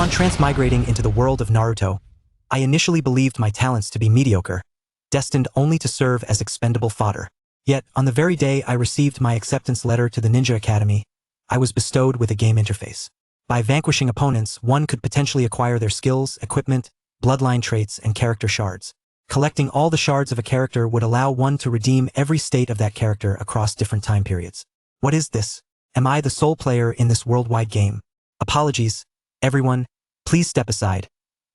Upon transmigrating into the world of Naruto, I initially believed my talents to be mediocre, destined only to serve as expendable fodder. Yet, on the very day I received my acceptance letter to the Ninja Academy, I was bestowed with a game interface. By vanquishing opponents, one could potentially acquire their skills, equipment, bloodline traits, and character shards. Collecting all the shards of a character would allow one to redeem every state of that character across different time periods. What is this? Am I the sole player in this worldwide game? Apologies, everyone, please step aside.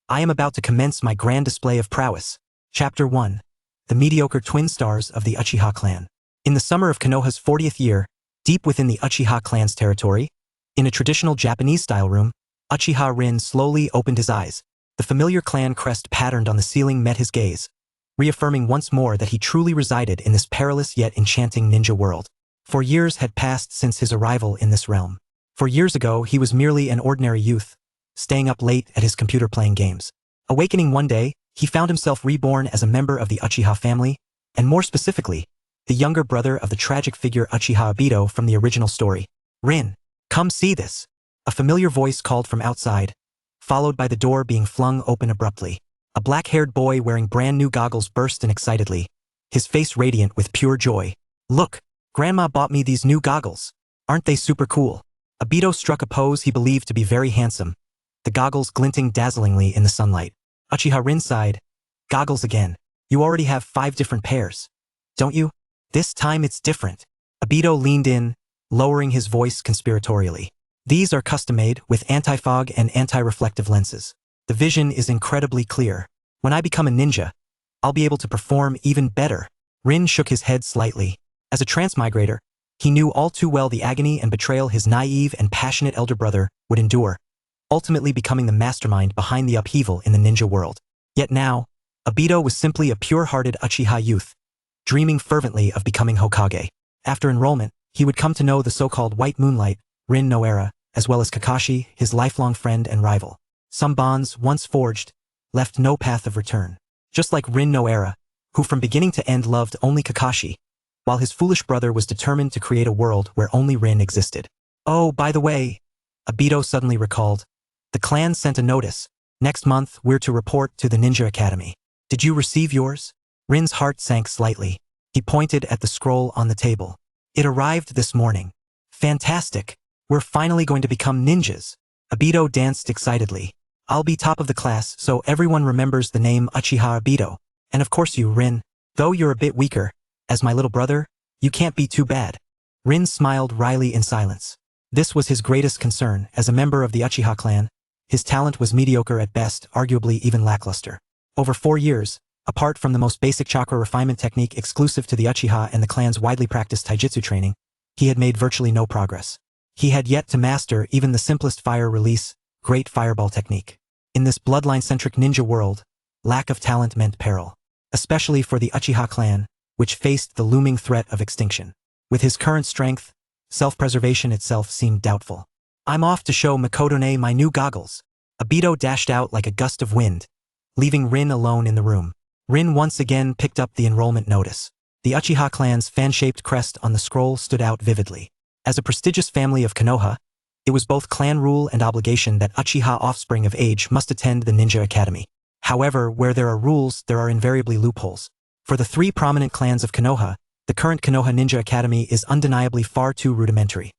I am about to commence my grand display of prowess. Chapter 1. The Mediocre Twin Stars of the Uchiha Clan. In the summer of Konoha's 40th year, deep within the Uchiha clan's territory, in a traditional Japanese-style room, Uchiha Rin slowly opened his eyes. The familiar clan crest patterned on the ceiling met his gaze, reaffirming once more that he truly resided in this perilous yet enchanting ninja world. 4 years had passed since his arrival in this realm. 4 years ago, he was merely an ordinary youth, staying up late at his computer playing games. Awakening one day, he found himself reborn as a member of the Uchiha family, and more specifically, the younger brother of the tragic figure Uchiha Obito from the original story. Rin, come see this. A familiar voice called from outside, followed by the door being flung open abruptly. A black-haired boy wearing brand new goggles burst in excitedly, his face radiant with pure joy. Look, Grandma bought me these new goggles. Aren't they super cool? Obito struck a pose he believed to be very handsome, the goggles glinting dazzlingly in the sunlight. Uchiha Rin sighed. Goggles again. You already have 5 different pairs, don't you? This time it's different. Obito leaned in, lowering his voice conspiratorially. These are custom-made with anti-fog and anti-reflective lenses. The vision is incredibly clear. When I become a ninja, I'll be able to perform even better. Rin shook his head slightly. As a transmigrator, he knew all too well the agony and betrayal his naive and passionate elder brother would endure, ultimately becoming the mastermind behind the upheaval in the ninja world. Yet now, Obito was simply a pure-hearted Uchiha youth, dreaming fervently of becoming Hokage. After enrollment, he would come to know the so-called White Moonlight, Rin no Era, as well as Kakashi, his lifelong friend and rival. Some bonds, once forged, left no path of return. Just like Rin no Era, who from beginning to end loved only Kakashi, while his foolish brother was determined to create a world where only Rin existed. Oh, by the way, Obito suddenly recalled, the clan sent a notice. Next month, we're to report to the Ninja Academy. Did you receive yours? Rin's heart sank slightly. He pointed at the scroll on the table. It arrived this morning. Fantastic. We're finally going to become ninjas. Obito danced excitedly. I'll be top of the class so everyone remembers the name Uchiha Obito. And of course you, Rin. Though you're a bit weaker, as my little brother, you can't be too bad. Rin smiled wryly in silence. This was his greatest concern as a member of the Uchiha clan. His talent was mediocre at best, arguably even lackluster. Over 4 years, apart from the most basic chakra refinement technique exclusive to the Uchiha and the clan's widely practiced taijutsu training, he had made virtually no progress. He had yet to master even the simplest fire release, great fireball technique. In this bloodline-centric ninja world, lack of talent meant peril, especially for the Uchiha clan, which faced the looming threat of extinction. With his current strength, self-preservation itself seemed doubtful. I'm off to show Makodone my new goggles. Obito dashed out like a gust of wind, leaving Rin alone in the room. Rin once again picked up the enrollment notice. The Uchiha clan's fan-shaped crest on the scroll stood out vividly. As a prestigious family of Konoha, it was both clan rule and obligation that Uchiha offspring of age must attend the Ninja Academy. However, where there are rules, there are invariably loopholes. For the 3 prominent clans of Konoha, the current Konoha Ninja Academy is undeniably far too rudimentary.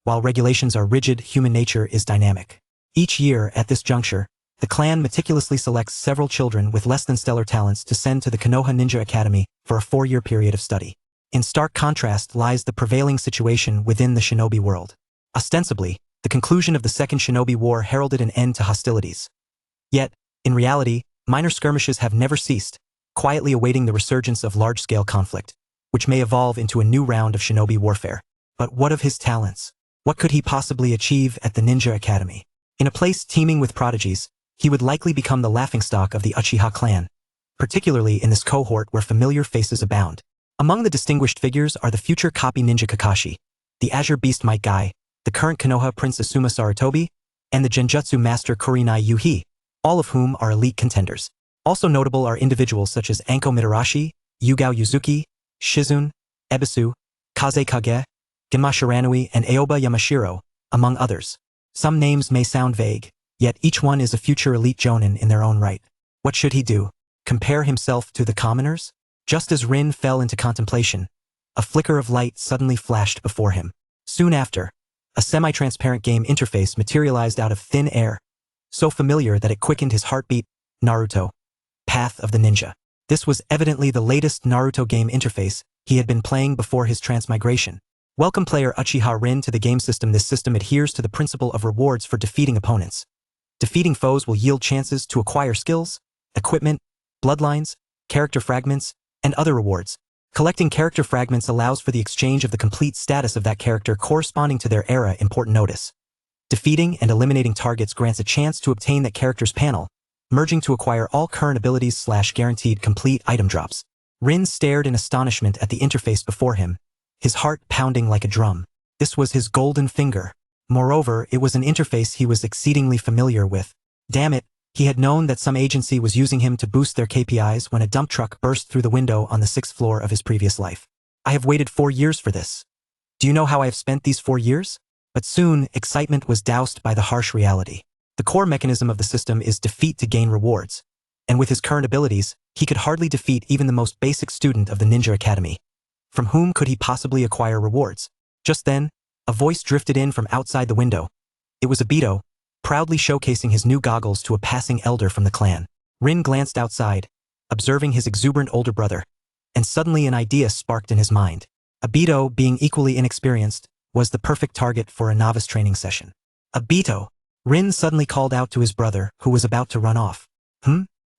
While regulations are rigid, human nature is dynamic. Each year, at this juncture, the clan meticulously selects several children with less than stellar talents to send to the Konoha Ninja Academy for a 4-year period of study. In stark contrast lies the prevailing situation within the shinobi world. Ostensibly, the conclusion of the Second Shinobi War heralded an end to hostilities. Yet, in reality, minor skirmishes have never ceased, quietly awaiting the resurgence of large-scale conflict, which may evolve into a new round of shinobi warfare. But what of his talents? What could he possibly achieve at the Ninja Academy? In a place teeming with prodigies, he would likely become the laughingstock of the Uchiha clan, particularly in this cohort where familiar faces abound. Among the distinguished figures are the future copy ninja Kakashi, the Azure Beast Might Guy, the current Konoha Prince Asuma Sarutobi, and the Genjutsu Master Kurinai Yuhi, all of whom are elite contenders. Also notable are individuals such as Anko Mitarashi, Yugao Yuzuki, Shizun, Ebisu, Kaze Kage, Genma Shiranui, and Aoba Yamashiro, among others. Some names may sound vague, yet each one is a future elite Jonin in their own right. What should he do? Compare himself to the commoners? Just as Rin fell into contemplation, a flicker of light suddenly flashed before him. Soon after, a semi-transparent game interface materialized out of thin air, so familiar that it quickened his heartbeat. Naruto. Path of the Ninja. This was evidently the latest Naruto game interface he had been playing before his transmigration. Welcome player Uchiha Rin to the game system. This system adheres to the principle of rewards for defeating opponents. Defeating foes will yield chances to acquire skills, equipment, bloodlines, character fragments, and other rewards. Collecting character fragments allows for the exchange of the complete status of that character corresponding to their era. Important notice. Defeating and eliminating targets grants a chance to obtain that character's panel, merging to acquire all current abilities / guaranteed complete item drops. Rin stared in astonishment at the interface before him, his heart pounding like a drum. This was his golden finger. Moreover, it was an interface he was exceedingly familiar with. Damn it, he had known that some agency was using him to boost their KPIs when a dump truck burst through the window on the 6th floor of his previous life. I have waited 4 years for this. Do you know how I have spent these 4 years? But soon, excitement was doused by the harsh reality. The core mechanism of the system is defeat to gain rewards, and with his current abilities, he could hardly defeat even the most basic student of the Ninja Academy. From whom could he possibly acquire rewards? Just then, a voice drifted in from outside the window. It was Obito, proudly showcasing his new goggles to a passing elder from the clan. Rin glanced outside, observing his exuberant older brother, and suddenly an idea sparked in his mind. Obito, being equally inexperienced, was the perfect target for a novice training session. Obito! Rin suddenly called out to his brother, who was about to run off.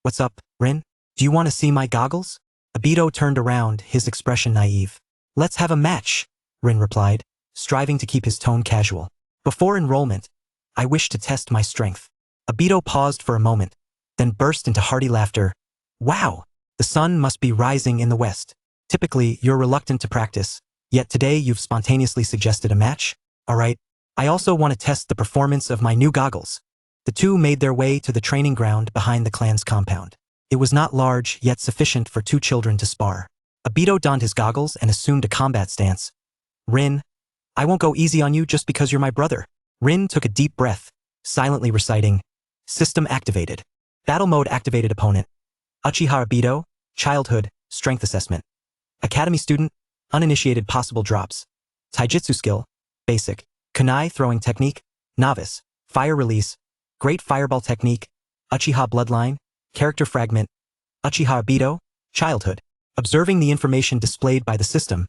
What's up, Rin? Do you want to see my goggles? Obito turned around, his expression naive. Let's have a match, Rin replied, striving to keep his tone casual. Before enrollment, I wish to test my strength. Obito paused for a moment, then burst into hearty laughter. Wow! The sun must be rising in the west. Typically, you're reluctant to practice, yet today you've spontaneously suggested a match? Alright, I also want to test the performance of my new goggles. The two made their way to the training ground behind the clan's compound. It was not large, yet sufficient for 2 children to spar. Obito donned his goggles and assumed a combat stance. Rin, I won't go easy on you just because you're my brother. Rin took a deep breath, silently reciting, System activated. Battle mode activated. Opponent. Uchiha Obito, Childhood, Strength Assessment. Academy Student, Uninitiated. Possible drops. Taijutsu Skill, Basic. Kunai Throwing Technique, Novice. Fire Release, Great Fireball Technique. Uchiha Bloodline, Character Fragment. Uchiha Obito, Childhood. Observing the information displayed by the system,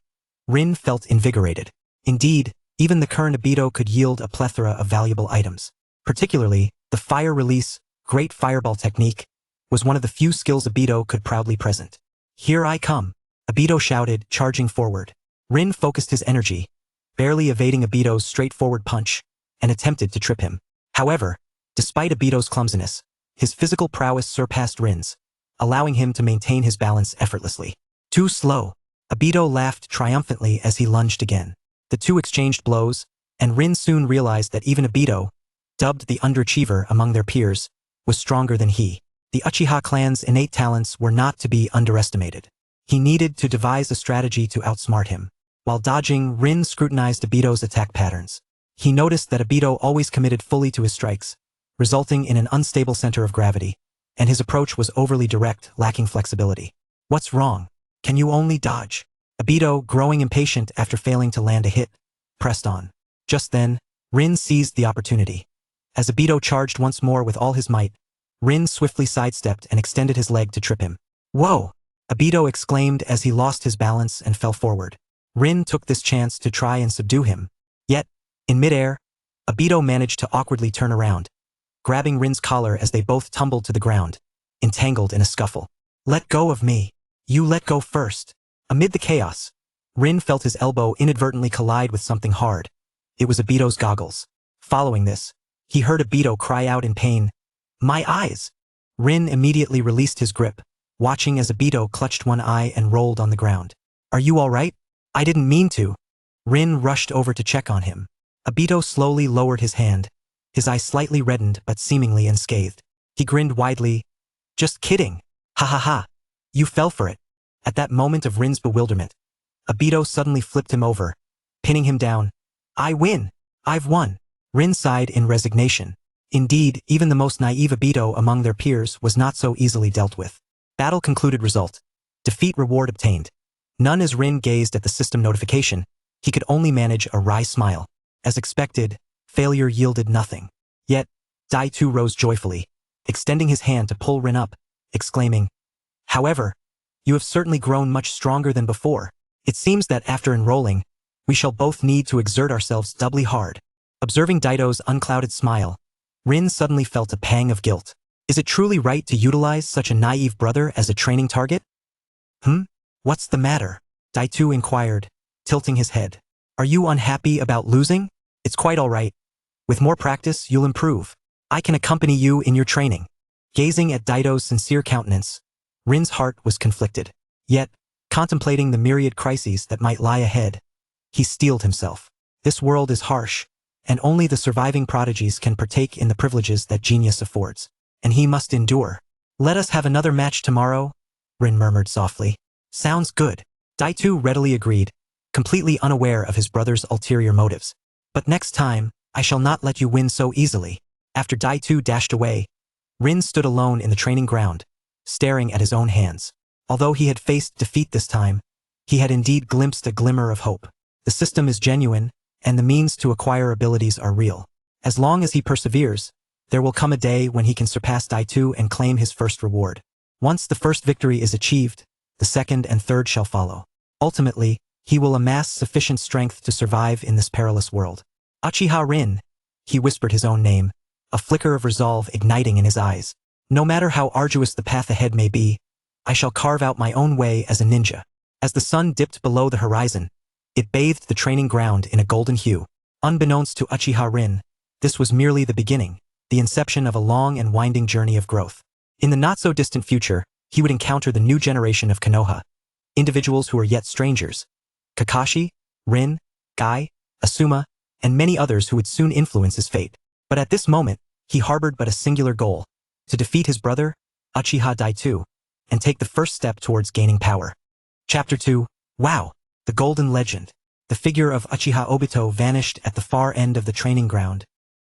Rin felt invigorated. Indeed, even the current Obito could yield a plethora of valuable items. Particularly, the Fire Release, Great Fireball Technique, was one of the few skills Obito could proudly present. Here I come, Obito shouted, charging forward. Rin focused his energy, barely evading Obito's straightforward punch, and attempted to trip him. However, despite Obito's clumsiness, his physical prowess surpassed Rin's, allowing him to maintain his balance effortlessly. Too slow. Obito laughed triumphantly as he lunged again. The two exchanged blows, and Rin soon realized that even Obito, dubbed the underachiever among their peers, was stronger than he. The Uchiha clan's innate talents were not to be underestimated. He needed to devise a strategy to outsmart him. While dodging, Rin scrutinized Obito's attack patterns. He noticed that Obito always committed fully to his strikes, resulting in an unstable center of gravity, and his approach was overly direct, lacking flexibility. What's wrong? Can you only dodge? Obito, growing impatient after failing to land a hit, pressed on. Just then, Rin seized the opportunity. As Obito charged once more with all his might, Rin swiftly sidestepped and extended his leg to trip him. Whoa! Obito exclaimed as he lost his balance and fell forward. Rin took this chance to try and subdue him. Yet, in midair, Obito managed to awkwardly turn around, grabbing Rin's collar as they both tumbled to the ground, entangled in a scuffle. Let go of me. You let go first. Amid the chaos, Rin felt his elbow inadvertently collide with something hard. It was Obito's goggles. Following this, he heard Obito cry out in pain, "My eyes!" Rin immediately released his grip, watching as Obito clutched one eye and rolled on the ground. Are you all right? I didn't mean to. Rin rushed over to check on him. Obito slowly lowered his hand, his eye slightly reddened but seemingly unscathed. He grinned widely. Just kidding. Ha ha ha. You fell for it. At that moment of Rin's bewilderment, Obito suddenly flipped him over, pinning him down. I win. I've won. Rin sighed in resignation. Indeed, even the most naive Obito among their peers was not so easily dealt with. Battle concluded. Result. Defeat. Reward obtained. None. As Rin gazed at the system notification, he could only manage a wry smile. As expected, failure yielded nothing. Yet, Dai-Tu rose joyfully, extending his hand to pull Rin up, exclaiming, "However, you have certainly grown much stronger than before. It seems that after enrolling, we shall both need to exert ourselves doubly hard." Observing Daito's unclouded smile, Rin suddenly felt a pang of guilt. Is it truly right to utilize such a naive brother as a training target? What's the matter? Dai-Tu inquired, tilting his head. Are you unhappy about losing? It's quite all right. With more practice, you'll improve. I can accompany you in your training. Gazing at Daito's sincere countenance, Rin's heart was conflicted. Yet, contemplating the myriad crises that might lie ahead, he steeled himself. This world is harsh, and only the surviving prodigies can partake in the privileges that genius affords. And he must endure. Let us have another match tomorrow, Rin murmured softly. Sounds good. Dai-Tu readily agreed, completely unaware of his brother's ulterior motives. But next time, I shall not let you win so easily. After Dai-Tu dashed away, Rin stood alone in the training ground, staring at his own hands. Although he had faced defeat this time, he had indeed glimpsed a glimmer of hope. The system is genuine, and the means to acquire abilities are real. As long as he perseveres, there will come a day when he can surpass Dai-Tu and claim his first reward. Once the first victory is achieved, the second and third shall follow. Ultimately, he will amass sufficient strength to survive in this perilous world. Uchiha Rin, he whispered his own name, a flicker of resolve igniting in his eyes. No matter how arduous the path ahead may be, I shall carve out my own way as a ninja. As the sun dipped below the horizon, it bathed the training ground in a golden hue. Unbeknownst to Uchiha Rin, this was merely the beginning, the inception of a long and winding journey of growth. In the not-so-distant future, he would encounter the new generation of Konoha, individuals who are yet strangers, Kakashi, Rin, Guy, Asuma, and many others who would soon influence his fate. But at this moment, he harbored but a singular goal, to defeat his brother, Uchiha Dai-Tu, and take the first step towards gaining power. Chapter 2. Wow! The Golden Legend. The figure of Uchiha Obito vanished at the far end of the training ground,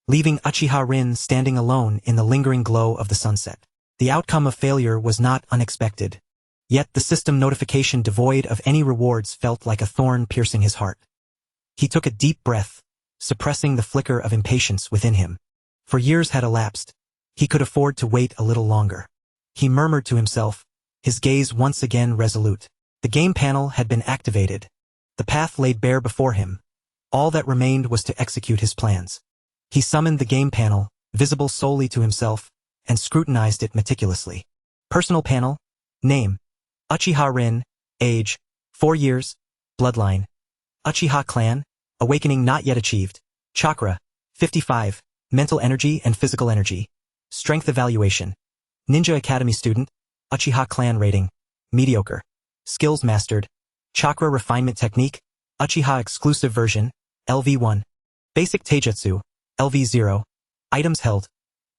leaving Uchiha Rin standing alone in the lingering glow of the sunset. The outcome of failure was not unexpected, yet the system notification devoid of any rewards felt like a thorn piercing his heart. He took a deep breath, suppressing the flicker of impatience within him. For years had elapsed. He could afford to wait a little longer. He murmured to himself, his gaze once again resolute. The game panel had been activated. The path laid bare before him. All that remained was to execute his plans. He summoned the game panel, visible solely to himself, and scrutinized it meticulously. Personal panel. Name: Uchiha Rin. Age: 4 years. Bloodline: Uchiha clan. Awakening not yet achieved. Chakra: 55. Mental energy and physical energy. Strength evaluation: Ninja Academy student. Uchiha clan rating: Mediocre. Skills mastered: Chakra refinement technique, Uchiha exclusive version, LV1. Basic Taijutsu, LV0. Items held: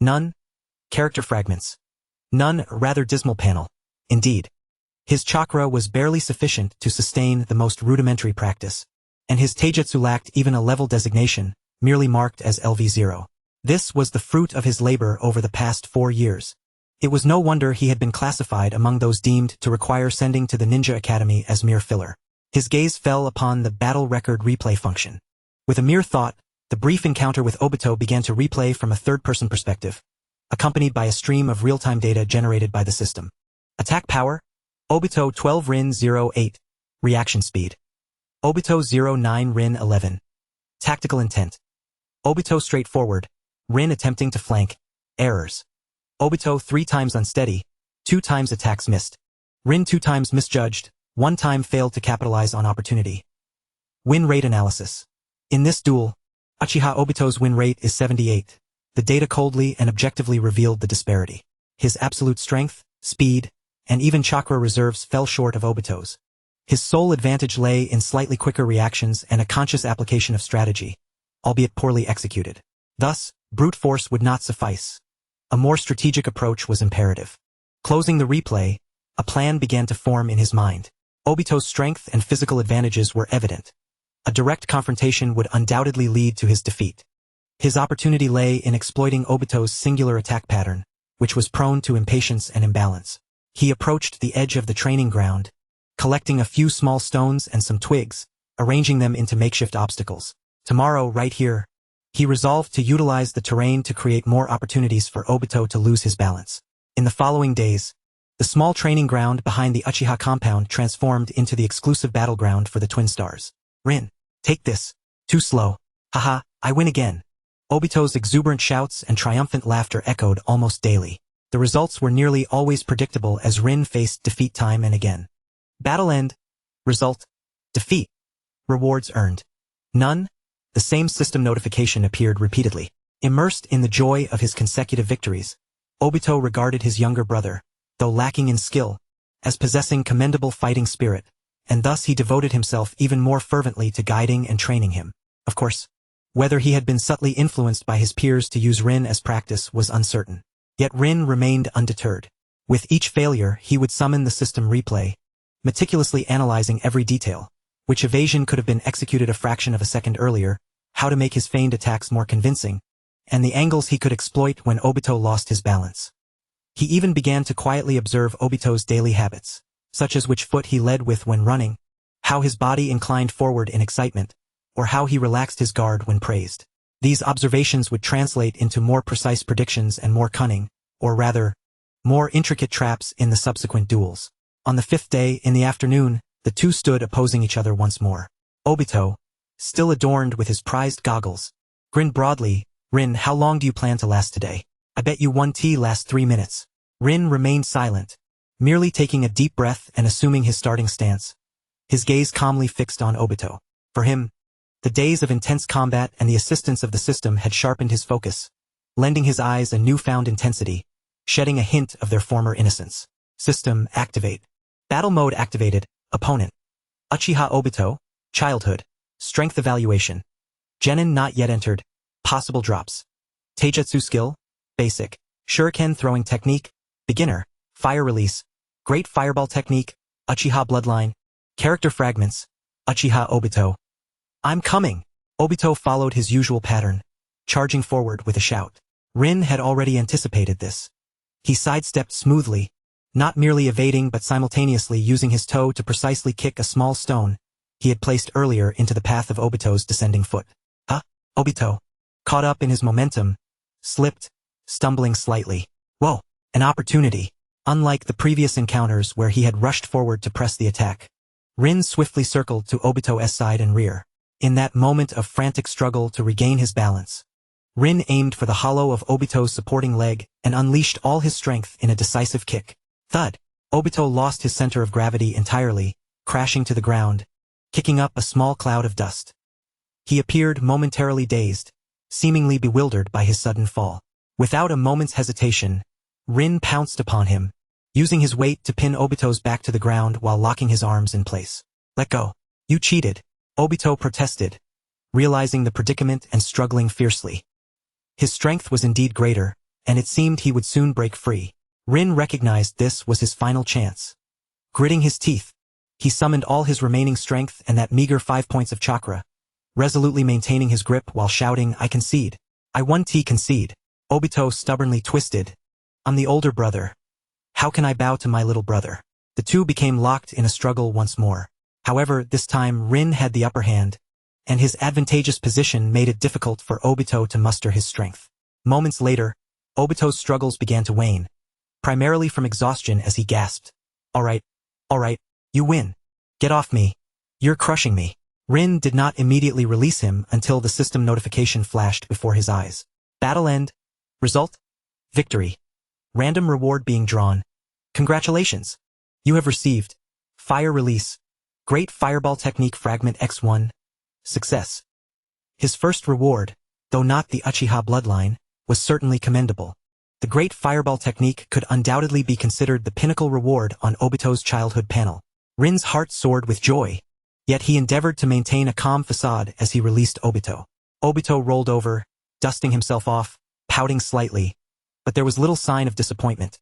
none. Character fragments: none. Rather dismal panel. Indeed. His chakra was barely sufficient to sustain the most rudimentary practice, and his taijutsu lacked even a level designation, merely marked as LV0. This was the fruit of his labor over the past 4 years. It was no wonder he had been classified among those deemed to require sending to the Ninja Academy as mere filler. His gaze fell upon the battle record replay function. With a mere thought, the brief encounter with Obito began to replay from a third-person perspective, accompanied by a stream of real-time data generated by the system. Attack power: Obito 12 Rin 08. Reaction speed: Obito 09 Rin 11. Tactical intent: Obito straightforward, Rin attempting to flank. Errors: Obito 3 times unsteady, 2 times attacks missed. Rin 2 times misjudged, 1 time failed to capitalize on opportunity. Win rate analysis: in this duel, Uchiha Obito's win rate is 78. The data coldly and objectively revealed the disparity. His absolute strength, speed, and even chakra reserves fell short of Obito's. His sole advantage lay in slightly quicker reactions and a conscious application of strategy, albeit poorly executed. Thus, brute force would not suffice. A more strategic approach was imperative. Closing the replay, a plan began to form in his mind. Obito's strength and physical advantages were evident. A direct confrontation would undoubtedly lead to his defeat. His opportunity lay in exploiting Obito's singular attack pattern, which was prone to impatience and imbalance. He approached the edge of the training ground, collecting a few small stones and some twigs, arranging them into makeshift obstacles. Tomorrow, right here, he resolved to utilize the terrain to create more opportunities for Obito to lose his balance. In the following days, the small training ground behind the Uchiha compound transformed into the exclusive battleground for the twin stars. Rin, take this. Too slow. Haha, I win again. Obito's exuberant shouts and triumphant laughter echoed almost daily. The results were nearly always predictable as Rin faced defeat time and again. Battle end. Result. Defeat. Rewards earned. None. The same system notification appeared repeatedly. Immersed in the joy of his consecutive victories, Obito regarded his younger brother, though lacking in skill, as possessing commendable fighting spirit, and thus he devoted himself even more fervently to guiding and training him. Of course, whether he had been subtly influenced by his peers to use Rin as practice was uncertain. Yet Rin remained undeterred. With each failure, he would summon the system replay, meticulously analyzing every detail, which evasion could have been executed a fraction of a second earlier, how to make his feigned attacks more convincing, and the angles he could exploit when Obito lost his balance. He even began to quietly observe Obito's daily habits, such as which foot he led with when running, how his body inclined forward in excitement, or how he relaxed his guard when praised. These observations would translate into more precise predictions and more cunning, or rather, more intricate traps in the subsequent duels. On the fifth day, in the afternoon, the two stood opposing each other once more. Obito, still adorned with his prized goggles, grinned broadly. Rin, how long do you plan to last today? I bet you 1T lasts 3 minutes. Rin remained silent, merely taking a deep breath and assuming his starting stance, his gaze calmly fixed on Obito. For him, the days of intense combat and the assistance of the system had sharpened his focus, lending his eyes a newfound intensity, shedding a hint of their former innocence. System activate. Battle mode activated. Opponent. Uchiha Obito. Childhood. Strength evaluation. Genin not yet entered. Possible drops. Taijutsu skill. Basic. Shuriken throwing technique. Beginner. Fire release. Great fireball technique. Uchiha bloodline. Character fragments. Uchiha Obito. I'm coming. Obito followed his usual pattern, charging forward with a shout. Rin had already anticipated this. He sidestepped smoothly, not merely evading but simultaneously using his toe to precisely kick a small stone he had placed earlier into the path of Obito's descending foot. Obito, caught up in his momentum, slipped, stumbling slightly. Whoa, an opportunity. Unlike the previous encounters where he had rushed forward to press the attack, Rin swiftly circled to Obito's side and rear. In that moment of frantic struggle to regain his balance, Rin aimed for the hollow of Obito's supporting leg and unleashed all his strength in a decisive kick. Thud! Obito lost his center of gravity entirely, crashing to the ground, kicking up a small cloud of dust. He appeared momentarily dazed, seemingly bewildered by his sudden fall. Without a moment's hesitation, Rin pounced upon him, using his weight to pin Obito's back to the ground while locking his arms in place. Let go. You cheated. Obito protested, realizing the predicament and struggling fiercely. His strength was indeed greater, and it seemed he would soon break free. Rin recognized this was his final chance. Gritting his teeth, he summoned all his remaining strength and that meager 5 points of chakra, resolutely maintaining his grip while shouting, I concede. I 1T concede. Obito stubbornly twisted. I'm the older brother. How can I bow to my little brother? The two became locked in a struggle once more. However, this time Rin had the upper hand, and his advantageous position made it difficult for Obito to muster his strength. Moments later, Obito's struggles began to wane, primarily from exhaustion as he gasped. All right, you win. Get off me. You're crushing me. Rin did not immediately release him until the system notification flashed before his eyes. Battle end. Result? Victory. Random reward being drawn. Congratulations. You have received Fire Release. Great Fireball Technique Fragment X1. Success. His first reward, though not the Uchiha bloodline, was certainly commendable. The Great Fireball Technique could undoubtedly be considered the pinnacle reward on Obito's childhood panel. Rin's heart soared with joy, yet he endeavored to maintain a calm facade as he released Obito. Obito rolled over, dusting himself off, pouting slightly, but there was little sign of disappointment.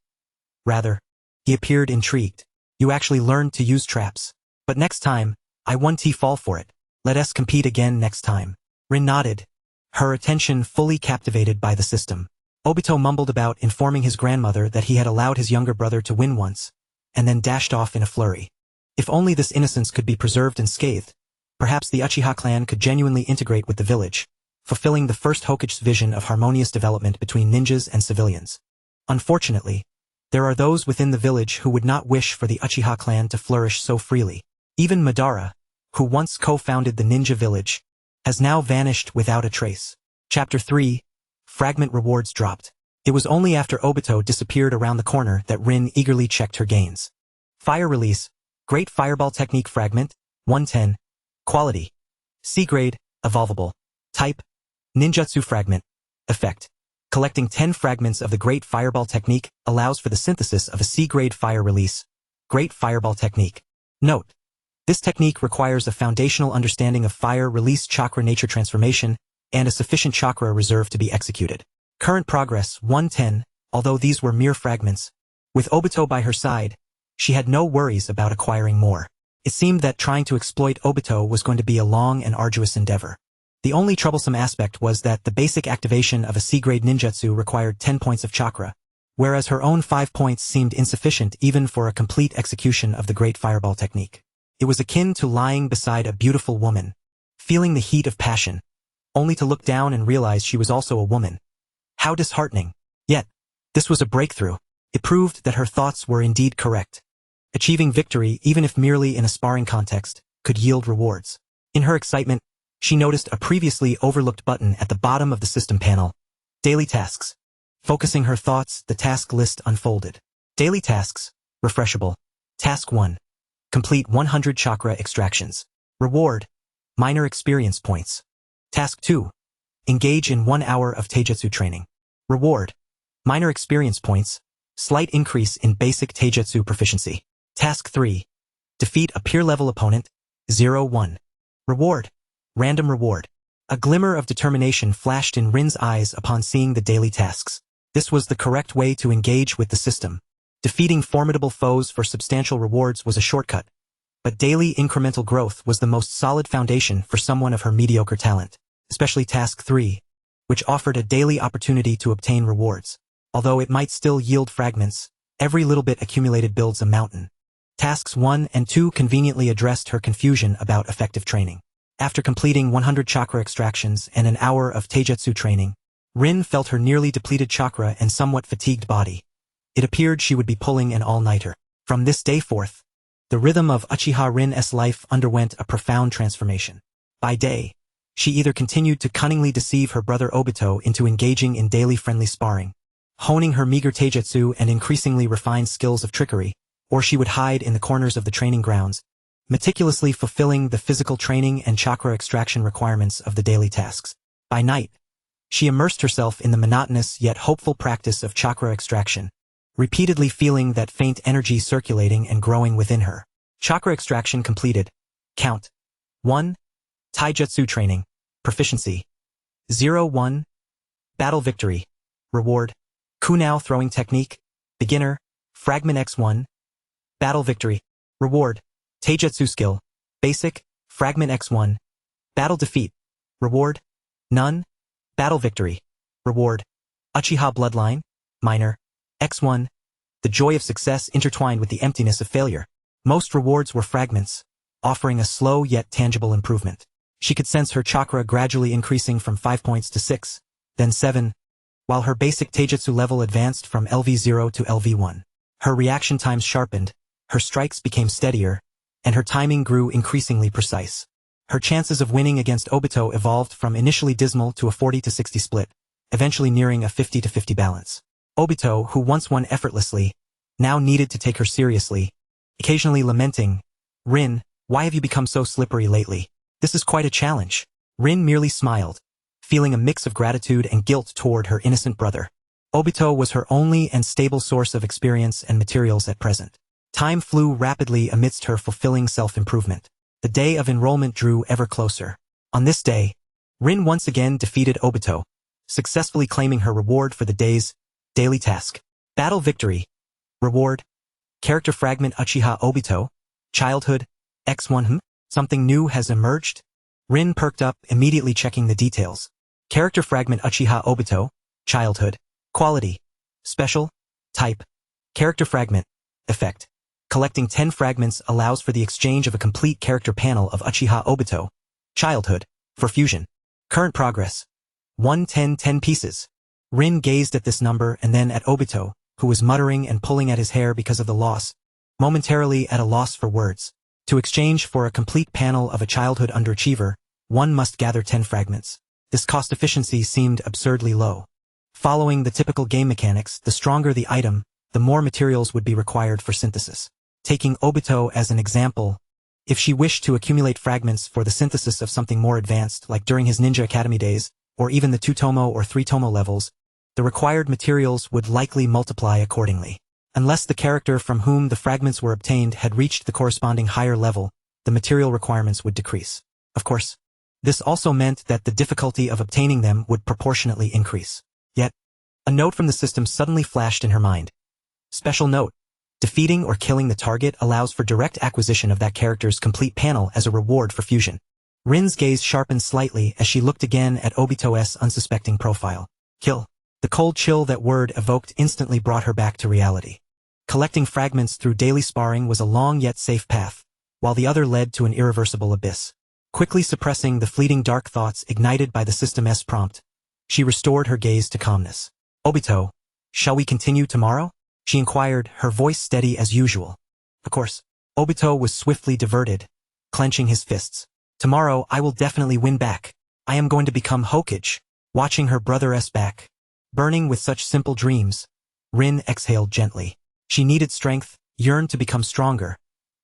Rather, he appeared intrigued. You actually learned to use traps. But next time, I 1T fall for it. Let us compete again next time. Rin nodded, her attention fully captivated by the system. Obito mumbled about informing his grandmother that he had allowed his younger brother to win once, and then dashed off in a flurry. If only this innocence could be preserved unscathed, perhaps the Uchiha clan could genuinely integrate with the village, fulfilling the first Hokage's vision of harmonious development between ninjas and civilians. Unfortunately, there are those within the village who would not wish for the Uchiha clan to flourish so freely. Even Madara, who once co-founded the ninja village, has now vanished without a trace. Chapter 3. Fragment rewards dropped. It was only after Obito disappeared around the corner that Rin eagerly checked her gains. Fire release, Great Fireball Technique Fragment, 110. Quality, C-grade, evolvable. Type, Ninjutsu Fragment. Effect, collecting 10 fragments of the Great Fireball Technique allows for the synthesis of a C-grade fire release. Great Fireball Technique. Note, this technique requires a foundational understanding of fire release chakra nature transformation and a sufficient chakra reserve to be executed. Current progress 110, although these were mere fragments. With Obito by her side, she had no worries about acquiring more. It seemed that trying to exploit Obito was going to be a long and arduous endeavor. The only troublesome aspect was that the basic activation of a C-grade ninjutsu required 10 points of chakra, whereas her own 5 points seemed insufficient even for a complete execution of the Great Fireball Technique. It was akin to lying beside a beautiful woman, feeling the heat of passion, only to look down and realize she was also a woman. How disheartening. Yet, this was a breakthrough. It proved that her thoughts were indeed correct. Achieving victory, even if merely in a sparring context, could yield rewards. In her excitement, she noticed a previously overlooked button at the bottom of the system panel. Daily tasks. Focusing her thoughts, the task list unfolded. Daily tasks, refreshable. Task 1. Complete 100 chakra extractions. Reward, minor experience points. Task 2. Engage in 1 hour of taijutsu training. Reward, minor experience points, slight increase in basic taijutsu proficiency. Task 3. Defeat a peer-level opponent, 0-1. Reward, random reward. A glimmer of determination flashed in Rin's eyes upon seeing the daily tasks. This was the correct way to engage with the system. Defeating formidable foes for substantial rewards was a shortcut, but daily incremental growth was the most solid foundation for someone of her mediocre talent, especially Task 3, which offered a daily opportunity to obtain rewards. Although it might still yield fragments, every little bit accumulated builds a mountain. Tasks 1 and 2 conveniently addressed her confusion about effective training. After completing 100 chakra extractions and an hour of taijutsu training, Rin felt her nearly depleted chakra and somewhat fatigued body. It appeared she would be pulling an all-nighter. From this day forth, the rhythm of Uchiha Rin's life underwent a profound transformation. By day, she either continued to cunningly deceive her brother Obito into engaging in daily friendly sparring, honing her meager taijutsu and increasingly refined skills of trickery, or she would hide in the corners of the training grounds, meticulously fulfilling the physical training and chakra extraction requirements of the daily tasks. By night, she immersed herself in the monotonous yet hopeful practice of chakra extraction, repeatedly feeling that faint energy circulating and growing within her. Chakra extraction completed. Count. 1. Taijutsu training. Proficiency. 0-1. Battle victory. Reward. Kunao throwing technique. Beginner. Fragment X1. Battle victory. Reward. Taijutsu skill. Basic. Fragment X1. Battle defeat. Reward. None. Battle victory. Reward. Uchiha bloodline. Minor. X1. The joy of success intertwined with the emptiness of failure. Most rewards were fragments, offering a slow yet tangible improvement. She could sense her chakra gradually increasing from 5 points to 6, then 7, while her basic taijutsu level advanced from LV0 to LV1. Her reaction times sharpened, her strikes became steadier, and her timing grew increasingly precise. Her chances of winning against Obito evolved from initially dismal to a 40-60 split, eventually nearing a 50-50 balance. Obito, who once won effortlessly, now needed to take her seriously, occasionally lamenting, "Rin, why have you become so slippery lately? This is quite a challenge." Rin merely smiled, feeling a mix of gratitude and guilt toward her innocent brother. Obito was her only and stable source of experience and materials at present. Time flew rapidly amidst her fulfilling self-improvement. The day of enrollment drew ever closer. On this day, Rin once again defeated Obito, successfully claiming her reward for the day's daily task. Battle victory. Reward. Character fragment Uchiha Obito. Childhood. X1. Something new has emerged? Rin perked up, immediately checking the details. Character Fragment Uchiha Obito, Childhood. Quality. Special. Type. Character Fragment. Effect. Collecting 10 fragments allows for the exchange of a complete character panel of Uchiha Obito, Childhood, for fusion. Current progress. 10 pieces. Rin gazed at this number and then at Obito, who was muttering and pulling at his hair because of the loss, momentarily at a loss for words. To exchange for a complete panel of a childhood underachiever, one must gather 10 fragments. This cost efficiency seemed absurdly low. Following the typical game mechanics, the stronger the item, the more materials would be required for synthesis. Taking Obito as an example, if she wished to accumulate fragments for the synthesis of something more advanced, like during his Ninja Academy days, or even the 2-tomo or 3-tomo levels, the required materials would likely multiply accordingly. Unless the character from whom the fragments were obtained had reached the corresponding higher level, the material requirements would decrease. Of course, this also meant that the difficulty of obtaining them would proportionately increase. Yet, a note from the system suddenly flashed in her mind. Special note. Defeating or killing the target allows for direct acquisition of that character's complete panel as a reward for fusion. Rin's gaze sharpened slightly as she looked again at Obito's unsuspecting profile. Kill. The cold chill that word evoked instantly brought her back to reality. Collecting fragments through daily sparring was a long yet safe path, while the other led to an irreversible abyss. Quickly suppressing the fleeting dark thoughts ignited by the system's prompt, she restored her gaze to calmness. Obito, shall we continue tomorrow? She inquired, her voice steady as usual. Of course. Obito was swiftly diverted, clenching his fists. Tomorrow I will definitely win back. I am going to become Hokage. Watching her brother's back, burning with such simple dreams, Rin exhaled gently. She needed strength, yearned to become stronger,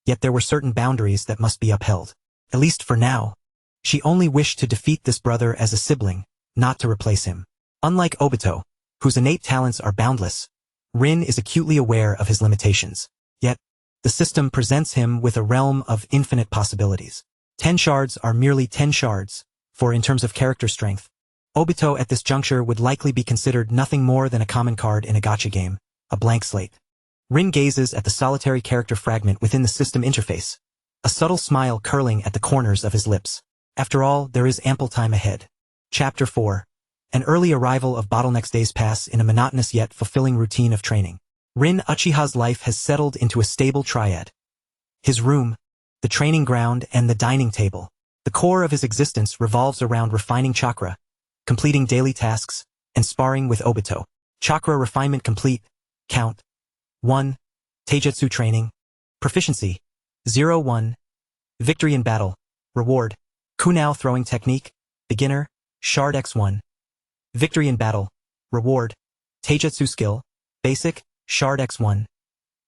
yet there were certain boundaries that must be upheld. At least for now. She only wished to defeat this brother as a sibling, not to replace him. Unlike Obito, whose innate talents are boundless, Rin is acutely aware of his limitations. Yet, the system presents him with a realm of infinite possibilities. 10 shards are merely 10 shards, for in terms of character strength, Obito at this juncture would likely be considered nothing more than a common card in a gacha game, a blank slate. Rin gazes at the solitary character fragment within the system interface, a subtle smile curling at the corners of his lips. After all, there is ample time ahead. Chapter 4. An early arrival of Bottleneck's days pass in a monotonous yet fulfilling routine of training. Rin Uchiha's life has settled into a stable triad. His room, the training ground, and the dining table. The core of his existence revolves around refining chakra, completing daily tasks, and sparring with Obito. Chakra refinement complete. Count. 1. Taijutsu training. Proficiency. 0-1. Victory in battle. Reward. Kunao throwing technique. Beginner. Shard X1. Victory in battle. Reward. Taijutsu skill. Basic. Shard X1.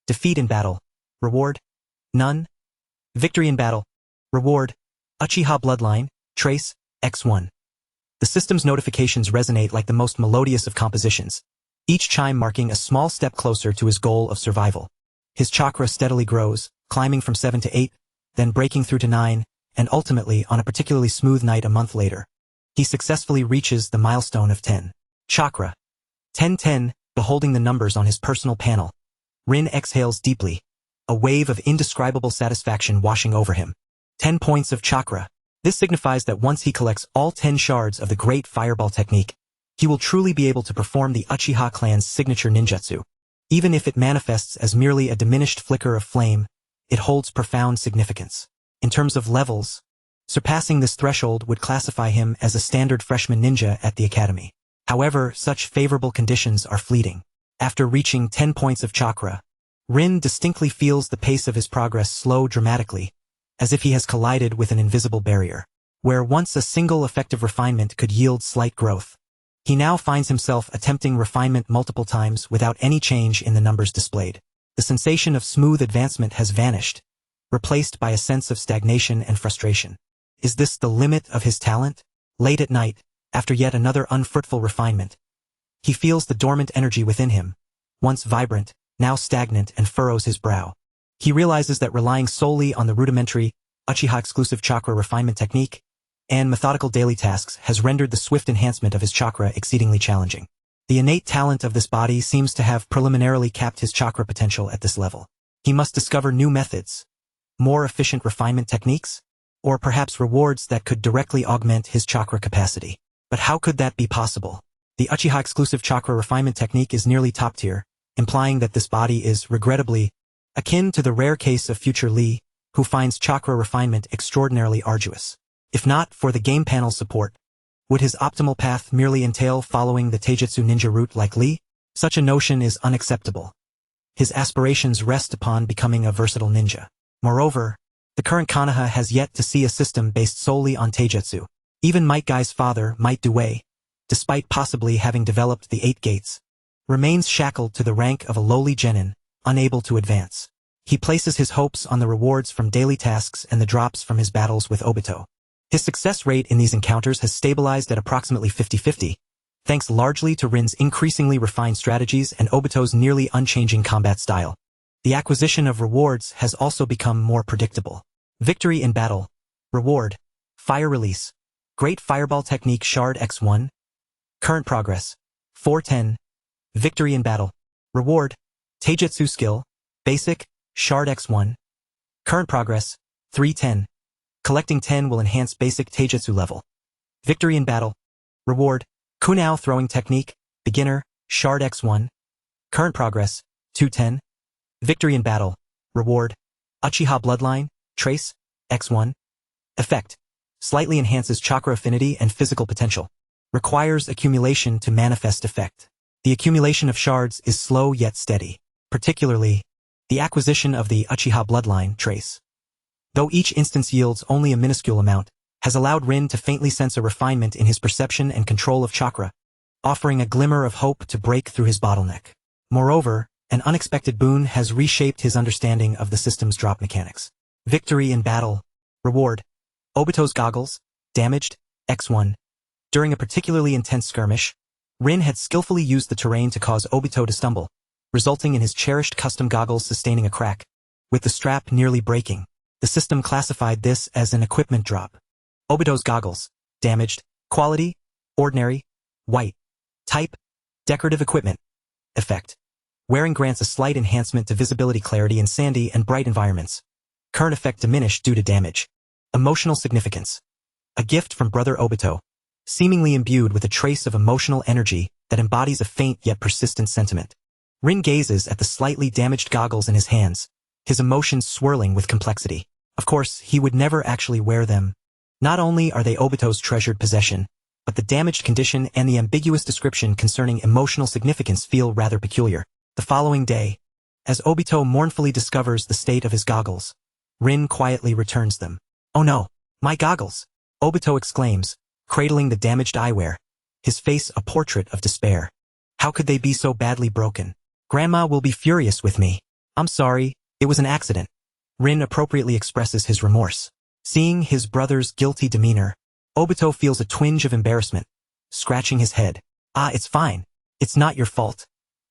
Defeat in battle. Reward. None. Victory in battle. Reward. Uchiha bloodline. Trace. X1. The system's notifications resonate like the most melodious of compositions, each chime marking a small step closer to his goal of survival. His chakra steadily grows, climbing from 7 to 8, then breaking through to 9, and ultimately, on a particularly smooth night a month later, he successfully reaches the milestone of 10. Chakra. 10. Beholding the numbers on his personal panel, Rin exhales deeply, a wave of indescribable satisfaction washing over him. 10 points of chakra. This signifies that once he collects all 10 shards of the great fireball technique, he will truly be able to perform the Uchiha clan's signature ninjutsu. Even if it manifests as merely a diminished flicker of flame, it holds profound significance. In terms of levels, surpassing this threshold would classify him as a standard freshman ninja at the academy. However, such favorable conditions are fleeting. After reaching 10 points of chakra, Rin distinctly feels the pace of his progress slow dramatically, as if he has collided with an invisible barrier. Where once a single effective refinement could yield slight growth, he now finds himself attempting refinement multiple times without any change in the numbers displayed. The sensation of smooth advancement has vanished, replaced by a sense of stagnation and frustration. Is this the limit of his talent? Late at night, after yet another unfruitful refinement, he feels the dormant energy within him, once vibrant, now stagnant, and furrows his brow. He realizes that relying solely on the rudimentary, Uchiha-exclusive chakra refinement technique and methodical daily tasks has rendered the swift enhancement of his chakra exceedingly challenging. The innate talent of this body seems to have preliminarily capped his chakra potential at this level. He must discover new methods, more efficient refinement techniques, or perhaps rewards that could directly augment his chakra capacity. But how could that be possible? The Uchiha exclusive chakra refinement technique is nearly top tier, implying that this body is, regrettably, akin to the rare case of future Lee, who finds chakra refinement extraordinarily arduous. If not for the game panel support, would his optimal path merely entail following the taijutsu ninja route like Lee? Such a notion is unacceptable. His aspirations rest upon becoming a versatile ninja. Moreover, the current Konoha has yet to see a system based solely on taijutsu. Even Might Guy's father, Might Due, despite possibly having developed the 8 gates, remains shackled to the rank of a lowly genin, unable to advance. He places his hopes on the rewards from daily tasks and the drops from his battles with Obito. His success rate in these encounters has stabilized at approximately 50-50, thanks largely to Rin's increasingly refined strategies and Obito's nearly unchanging combat style. The acquisition of rewards has also become more predictable. Victory in battle. Reward. Fire release. Great Fireball Technique Shard X1. Current progress. 410. Victory in battle. Reward. Taijutsu skill. Basic. Shard X1. Current progress. 310. Collecting 10 will enhance basic taijutsu level. Victory in battle. Reward. Kunao throwing technique. Beginner. Shard X1. Current progress. 210. Victory in battle. Reward. Uchiha bloodline. Trace. X1. Effect. Slightly enhances chakra affinity and physical potential. Requires accumulation to manifest effect. The accumulation of shards is slow yet steady, particularly the acquisition of the Uchiha bloodline trace. Though each instance yields only a minuscule amount, has allowed Rin to faintly sense a refinement in his perception and control of chakra, offering a glimmer of hope to break through his bottleneck. Moreover, an unexpected boon has reshaped his understanding of the system's drop mechanics. Victory in battle. Reward. Obito's goggles. Damaged. X1. During a particularly intense skirmish, Rin had skillfully used the terrain to cause Obito to stumble, resulting in his cherished custom goggles sustaining a crack, with the strap nearly breaking. The system classified this as an equipment drop. Obito's goggles. Damaged. Quality. Ordinary. White. Type. Decorative equipment. Effect. Wearing grants a slight enhancement to visibility clarity in sandy and bright environments. Current effect diminished due to damage. Emotional significance. A gift from Brother Obito, seemingly imbued with a trace of emotional energy that embodies a faint yet persistent sentiment. Rin gazes at the slightly damaged goggles in his hands, his emotions swirling with complexity. Of course, he would never actually wear them. Not only are they Obito's treasured possession, but the damaged condition and the ambiguous description concerning emotional significance feel rather peculiar. The following day, as Obito mournfully discovers the state of his goggles, Rin quietly returns them. "Oh no, my goggles!" Obito exclaims, cradling the damaged eyewear, his face a portrait of despair. "How could they be so badly broken? Grandma will be furious with me." "I'm sorry, it was an accident." Rin appropriately expresses his remorse. Seeing his brother's guilty demeanor, Obito feels a twinge of embarrassment, scratching his head. It's fine. It's not your fault.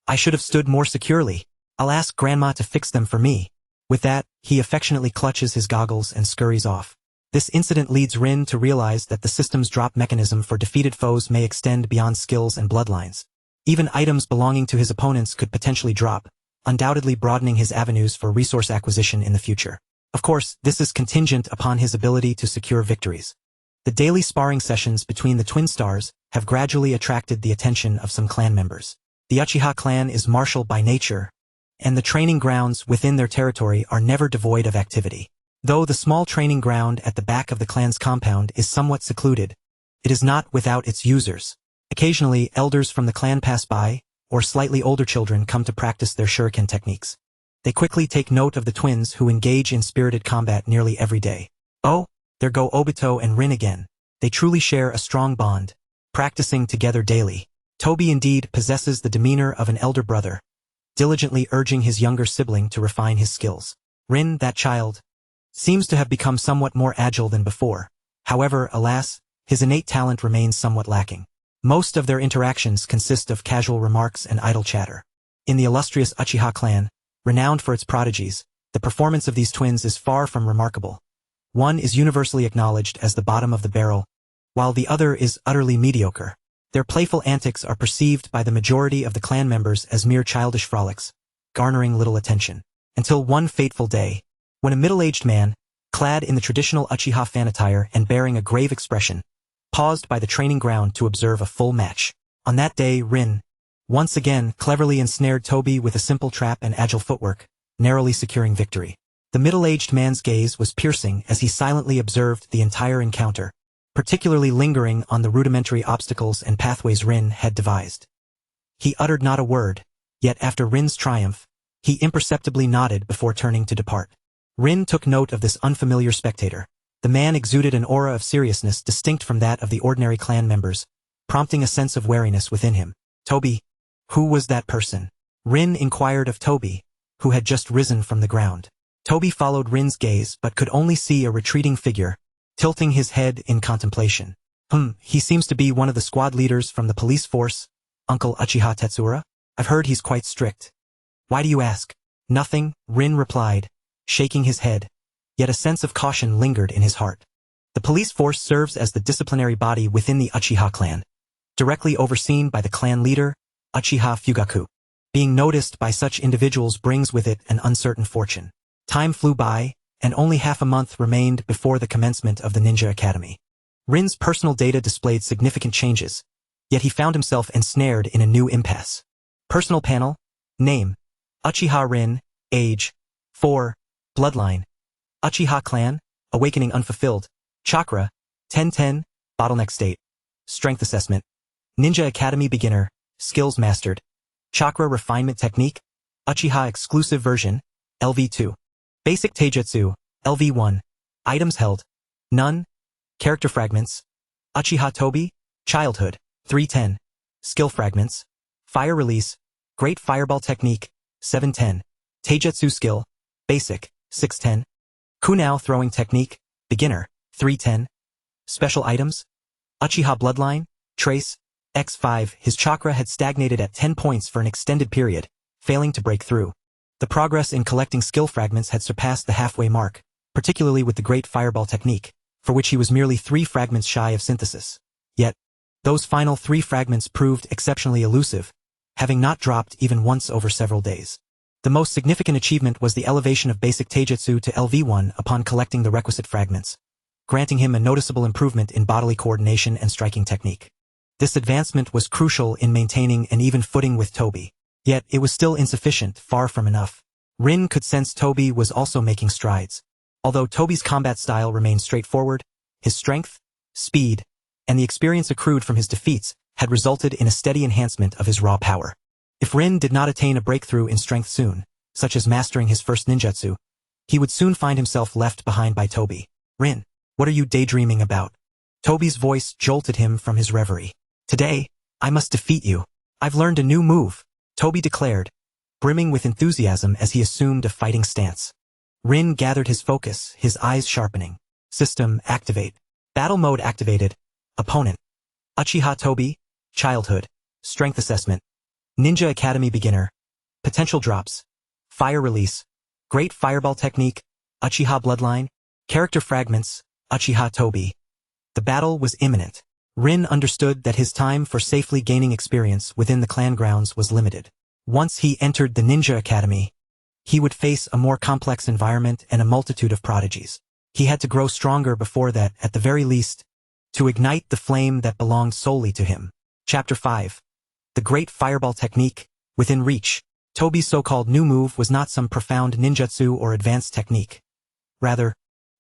I should have stood more securely. I'll ask Grandma to fix them for me." With that, he affectionately clutches his goggles and scurries off. This incident leads Rin to realize that the system's drop mechanism for defeated foes may extend beyond skills and bloodlines. Even items belonging to his opponents could potentially drop, undoubtedly broadening his avenues for resource acquisition in the future. Of course, this is contingent upon his ability to secure victories. The daily sparring sessions between the twin stars have gradually attracted the attention of some clan members. The Uchiha clan is martial by nature, and the training grounds within their territory are never devoid of activity. Though the small training ground at the back of the clan's compound is somewhat secluded, it is not without its users. Occasionally, elders from the clan pass by, or slightly older children come to practice their shuriken techniques. They quickly take note of the twins who engage in spirited combat nearly every day. Oh, there go Obito and Rin again. They truly share a strong bond, practicing together daily. Toby indeed possesses the demeanor of an elder brother, diligently urging his younger sibling to refine his skills. Rin, that child, seems to have become somewhat more agile than before. However, alas, his innate talent remains somewhat lacking. Most of their interactions consist of casual remarks and idle chatter. In the illustrious Uchiha clan, renowned for its prodigies, the performance of these twins is far from remarkable. One is universally acknowledged as the bottom of the barrel, while the other is utterly mediocre. Their playful antics are perceived by the majority of the clan members as mere childish frolics, garnering little attention. Until one fateful day, when a middle-aged man, clad in the traditional Uchiha fan attire and bearing a grave expression, paused by the training ground to observe a full match. On that day, Rin, once again, cleverly ensnared Toby with a simple trap and agile footwork, narrowly securing victory. The middle-aged man's gaze was piercing as he silently observed the entire encounter, particularly lingering on the rudimentary obstacles and pathways Rin had devised. He uttered not a word, yet after Rin's triumph, he imperceptibly nodded before turning to depart. Rin took note of this unfamiliar spectator. The man exuded an aura of seriousness distinct from that of the ordinary clan members, prompting a sense of wariness within him. Toby, who was that person? Rin inquired of Toby, who had just risen from the ground. Toby followed Rin's gaze but could only see a retreating figure, tilting his head in contemplation. He seems to be one of the squad leaders from the police force, Uncle Uchiha Tetsura? I've heard he's quite strict. Why do you ask? Nothing, Rin replied, shaking his head, yet a sense of caution lingered in his heart. The police force serves as the disciplinary body within the Uchiha clan, directly overseen by the clan leader, Uchiha Fugaku. Being noticed by such individuals brings with it an uncertain fortune. Time flew by, and only half a month remained before the commencement of the Ninja Academy. Rin's personal data displayed significant changes, yet he found himself ensnared in a new impasse. Personal panel, name, Uchiha Rin, age, 4, bloodline, Uchiha clan, awakening unfulfilled, chakra, 1010, bottleneck state, strength assessment, Ninja Academy beginner, skills mastered, chakra refinement technique, Uchiha exclusive version, LV2. Basic Taijutsu, LV1. Items held, none. Character fragments, Uchiha Toby, childhood, 310. Skill fragments, fire release, great fireball technique, 710. Taijutsu skill, basic, 610. Kunao throwing technique, beginner, 310. Special items, Uchiha bloodline, trace, X5. His chakra had stagnated at 10 points for an extended period, failing to break through. The progress in collecting skill fragments had surpassed the halfway mark, particularly with the great fireball technique, for which he was merely 3 fragments shy of synthesis. Yet, those final 3 fragments proved exceptionally elusive, having not dropped even once over several days. The most significant achievement was the elevation of basic Taijutsu to LV1 upon collecting the requisite fragments, granting him a noticeable improvement in bodily coordination and striking technique. This advancement was crucial in maintaining an even footing with Toby. Yet, it was still insufficient, far from enough. Rin could sense Toby was also making strides. Although Toby's combat style remained straightforward, his strength, speed, and the experience accrued from his defeats had resulted in a steady enhancement of his raw power. If Rin did not attain a breakthrough in strength soon, such as mastering his first ninjutsu, he would soon find himself left behind by Toby. Rin, what are you daydreaming about? Toby's voice jolted him from his reverie. Today, I must defeat you. I've learned a new move, Toby declared, brimming with enthusiasm as he assumed a fighting stance. Rin gathered his focus, his eyes sharpening. System activate. Battle mode activated. Opponent, Uchiha Toby, childhood, strength assessment, Ninja Academy beginner, potential drops, fire release, great fireball technique, Uchiha bloodline, character fragments, Uchiha Toby. The battle was imminent. Rin understood that his time for safely gaining experience within the clan grounds was limited. Once he entered the Ninja Academy, he would face a more complex environment and a multitude of prodigies. He had to grow stronger before that, at the very least, to ignite the flame that belonged solely to him. Chapter 5. The Great Fireball Technique, within reach. Toby's so-called new move was not some profound ninjutsu or advanced technique. Rather,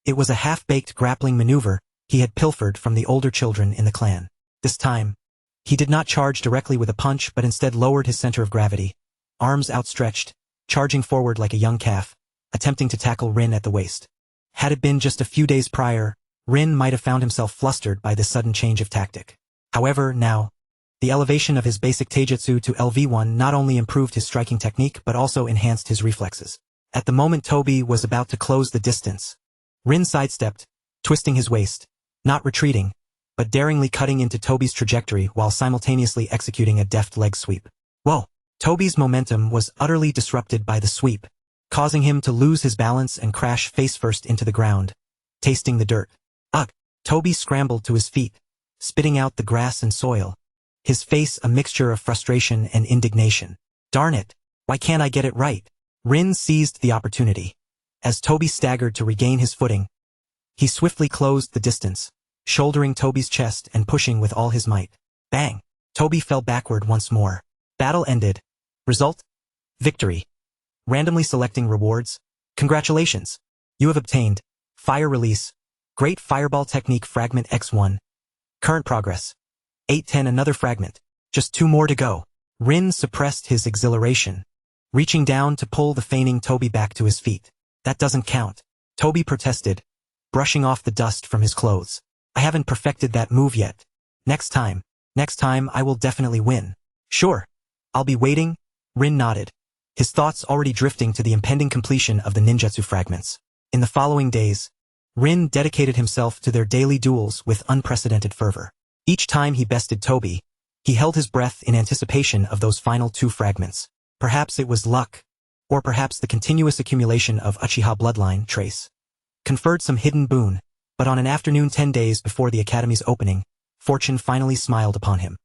it was a half-baked grappling maneuver he had pilfered from the older children in the clan. This time, he did not charge directly with a punch but instead lowered his center of gravity, arms outstretched, charging forward like a young calf, attempting to tackle Rin at the waist. Had it been just a few days prior, Rin might have found himself flustered by this sudden change of tactic. However, now, the elevation of his basic taijutsu to LV1 not only improved his striking technique but also enhanced his reflexes. At the moment Toby was about to close the distance, Rin sidestepped, twisting his waist, not retreating, but daringly cutting into Toby's trajectory while simultaneously executing a deft leg sweep. Whoa! Toby's momentum was utterly disrupted by the sweep, causing him to lose his balance and crash face-first into the ground, tasting the dirt. Ugh! Toby scrambled to his feet, spitting out the grass and soil, his face a mixture of frustration and indignation. Darn it! Why can't I get it right? Rin seized the opportunity. As Toby staggered to regain his footing, he swiftly closed the distance, shouldering Toby's chest and pushing with all his might. Bang! Toby fell backward once more. Battle ended. Result? Victory. Randomly selecting rewards. Congratulations! You have obtained Fire Release, Great Fireball Technique Fragment X1. Current progress. 810 another fragment. Just 2 more to go. Rin suppressed his exhilaration, reaching down to pull the feigning Toby back to his feet. That doesn't count. Toby protested, brushing off the dust from his clothes. I haven't perfected that move yet. Next time I will definitely win. Sure. I'll be waiting. Rin nodded, his thoughts already drifting to the impending completion of the ninjutsu fragments. In the following days, Rin dedicated himself to their daily duels with unprecedented fervor. Each time he bested Toby, he held his breath in anticipation of those final 2 fragments. Perhaps it was luck, or perhaps the continuous accumulation of Uchiha bloodline trace conferred some hidden boon, but on an afternoon 10 days before the academy's opening, fortune finally smiled upon him.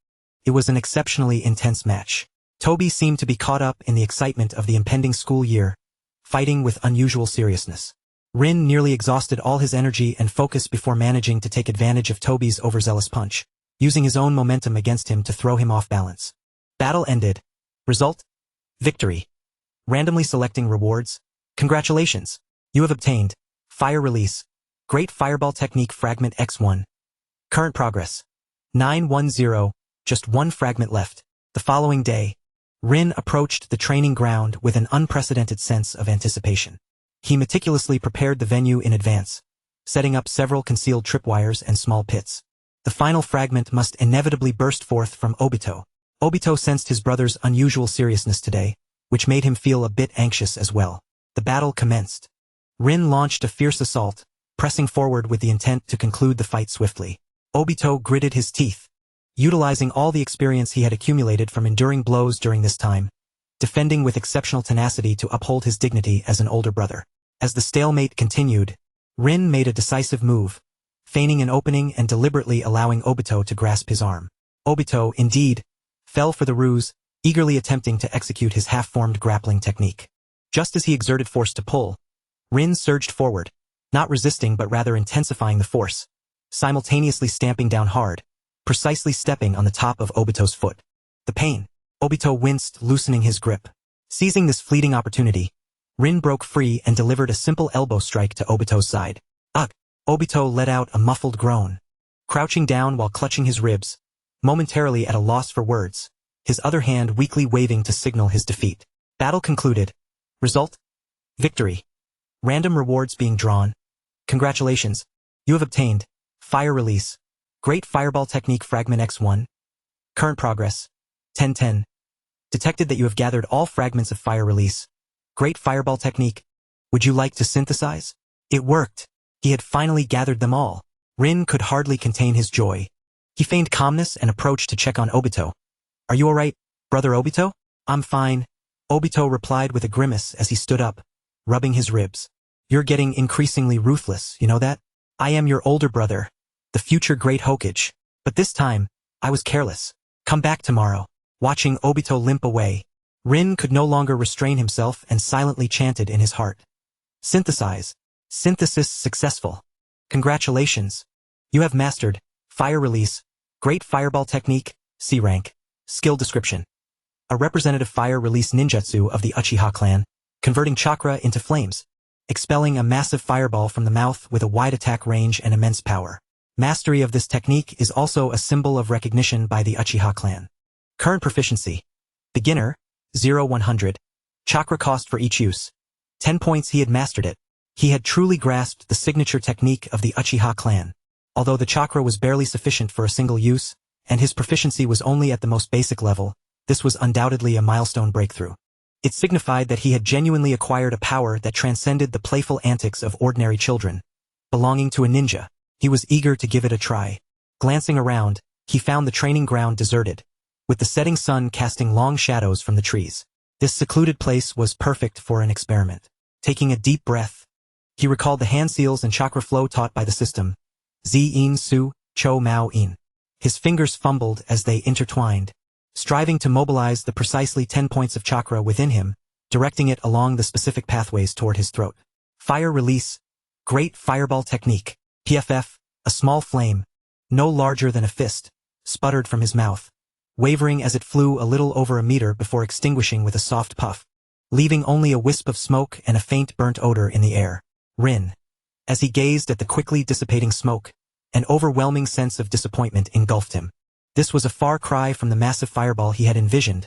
It was an exceptionally intense match. Toby seemed to be caught up in the excitement of the impending school year, fighting with unusual seriousness. Rin nearly exhausted all his energy and focus before managing to take advantage of Toby's overzealous punch, using his own momentum against him to throw him off balance. Battle ended. Result? Victory. Randomly selecting rewards. Congratulations! You have obtained Fire Release, Great Fireball Technique Fragment X1. Current progress. 910, just 1 fragment left. The following day, Rin approached the training ground with an unprecedented sense of anticipation. He meticulously prepared the venue in advance, setting up several concealed tripwires and small pits. The final fragment must inevitably burst forth from Obito. Obito sensed his brother's unusual seriousness today, which made him feel a bit anxious as well. The battle commenced. Rin launched a fierce assault, pressing forward with the intent to conclude the fight swiftly. Obito gritted his teeth, utilizing all the experience he had accumulated from enduring blows during this time, defending with exceptional tenacity to uphold his dignity as an older brother. As the stalemate continued, Rin made a decisive move, feigning an opening and deliberately allowing Obito to grasp his arm. Obito, indeed, fell for the ruse, eagerly attempting to execute his half-formed grappling technique. Just as he exerted force to pull, Rin surged forward, not resisting but rather intensifying the force, simultaneously stamping down hard, precisely stepping on the top of Obito's foot. The pain. Obito winced, loosening his grip. Seizing this fleeting opportunity, Rin broke free and delivered a simple elbow strike to Obito's side. Ugh! Obito let out a muffled groan. Crouching down while clutching his ribs, momentarily at a loss for words, his other hand weakly waving to signal his defeat. Battle concluded. Result? Victory. Random rewards being drawn. Congratulations. You have obtained Fire Release, Great Fireball Technique Fragment X1. Current progress. 1010. Detected that you have gathered all fragments of Fire Release, Great Fireball Technique. Would you like to synthesize? It worked. He had finally gathered them all. Rin could hardly contain his joy. He feigned calmness and approached to check on Obito. Are you alright, brother Obito? I'm fine. Obito replied with a grimace as he stood up, rubbing his ribs. You're getting increasingly ruthless, you know that? I am your older brother, the future great Hokage. But this time, I was careless. Come back tomorrow. Watching Obito limp away, Rin could no longer restrain himself and silently chanted in his heart. Synthesize. Synthesis successful. Congratulations. You have mastered Fire Release, Great Fireball Technique, C rank. Skill description. A representative fire release ninjutsu of the Uchiha clan, converting chakra into flames, expelling a massive fireball from the mouth with a wide attack range and immense power. Mastery of this technique is also a symbol of recognition by the Uchiha clan. Current proficiency. Beginner, 0-100. Chakra cost for each use. 10 points. He had mastered it. He had truly grasped the signature technique of the Uchiha clan. Although the chakra was barely sufficient for a single use, and his proficiency was only at the most basic level, this was undoubtedly a milestone breakthrough. It signified that he had genuinely acquired a power that transcended the playful antics of ordinary children. Belonging to a ninja, he was eager to give it a try. Glancing around, he found the training ground deserted, with the setting sun casting long shadows from the trees. This secluded place was perfect for an experiment. Taking a deep breath, he recalled the hand seals and chakra flow taught by the system. Zi-in Su, Cho Mao-in. His fingers fumbled as they intertwined, striving to mobilize the precisely 10 points of chakra within him, directing it along the specific pathways toward his throat. Fire Release, Great Fireball Technique, PFF, a small flame, no larger than a fist, sputtered from his mouth, wavering as it flew a little over a meter before extinguishing with a soft puff, leaving only a wisp of smoke and a faint burnt odor in the air. Rin. As he gazed at the quickly dissipating smoke, an overwhelming sense of disappointment engulfed him. This was a far cry from the massive fireball he had envisioned,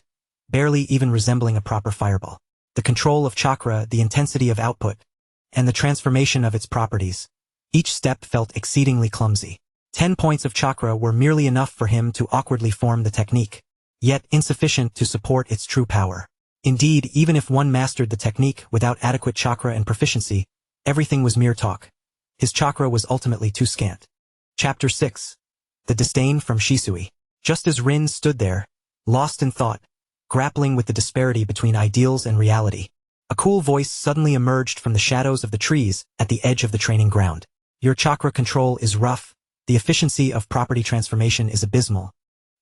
barely even resembling a proper fireball. The control of chakra, the intensity of output, and the transformation of its properties. Each step felt exceedingly clumsy. 10 points of chakra were merely enough for him to awkwardly form the technique, yet insufficient to support its true power. Indeed, even if one mastered the technique without adequate chakra and proficiency, everything was mere talk. His chakra was ultimately too scant. Chapter 6. The Disdain from Shisui. Just as Rin stood there, lost in thought, grappling with the disparity between ideals and reality, a cool voice suddenly emerged from the shadows of the trees at the edge of the training ground. Your chakra control is rough, the efficiency of property transformation is abysmal,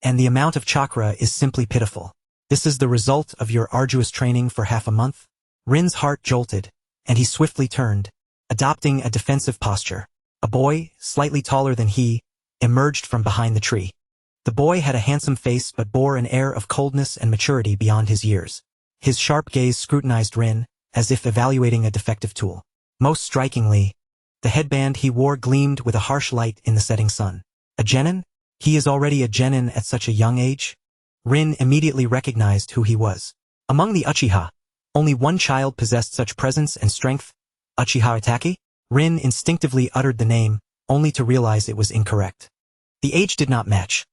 and the amount of chakra is simply pitiful. This is the result of your arduous training for half a month? Rin's heart jolted, and he swiftly turned, adopting a defensive posture. A boy, slightly taller than he, emerged from behind the tree. The boy had a handsome face but bore an air of coldness and maturity beyond his years. His sharp gaze scrutinized Rin, as if evaluating a defective tool. Most strikingly, the headband he wore gleamed with a harsh light in the setting sun. A genin? He is already a genin at such a young age? Rin immediately recognized who he was. Among the Uchiha, only one child possessed such presence and strength. Uchiha Itachi? Rin instinctively uttered the name, only to realize it was incorrect. The age did not match.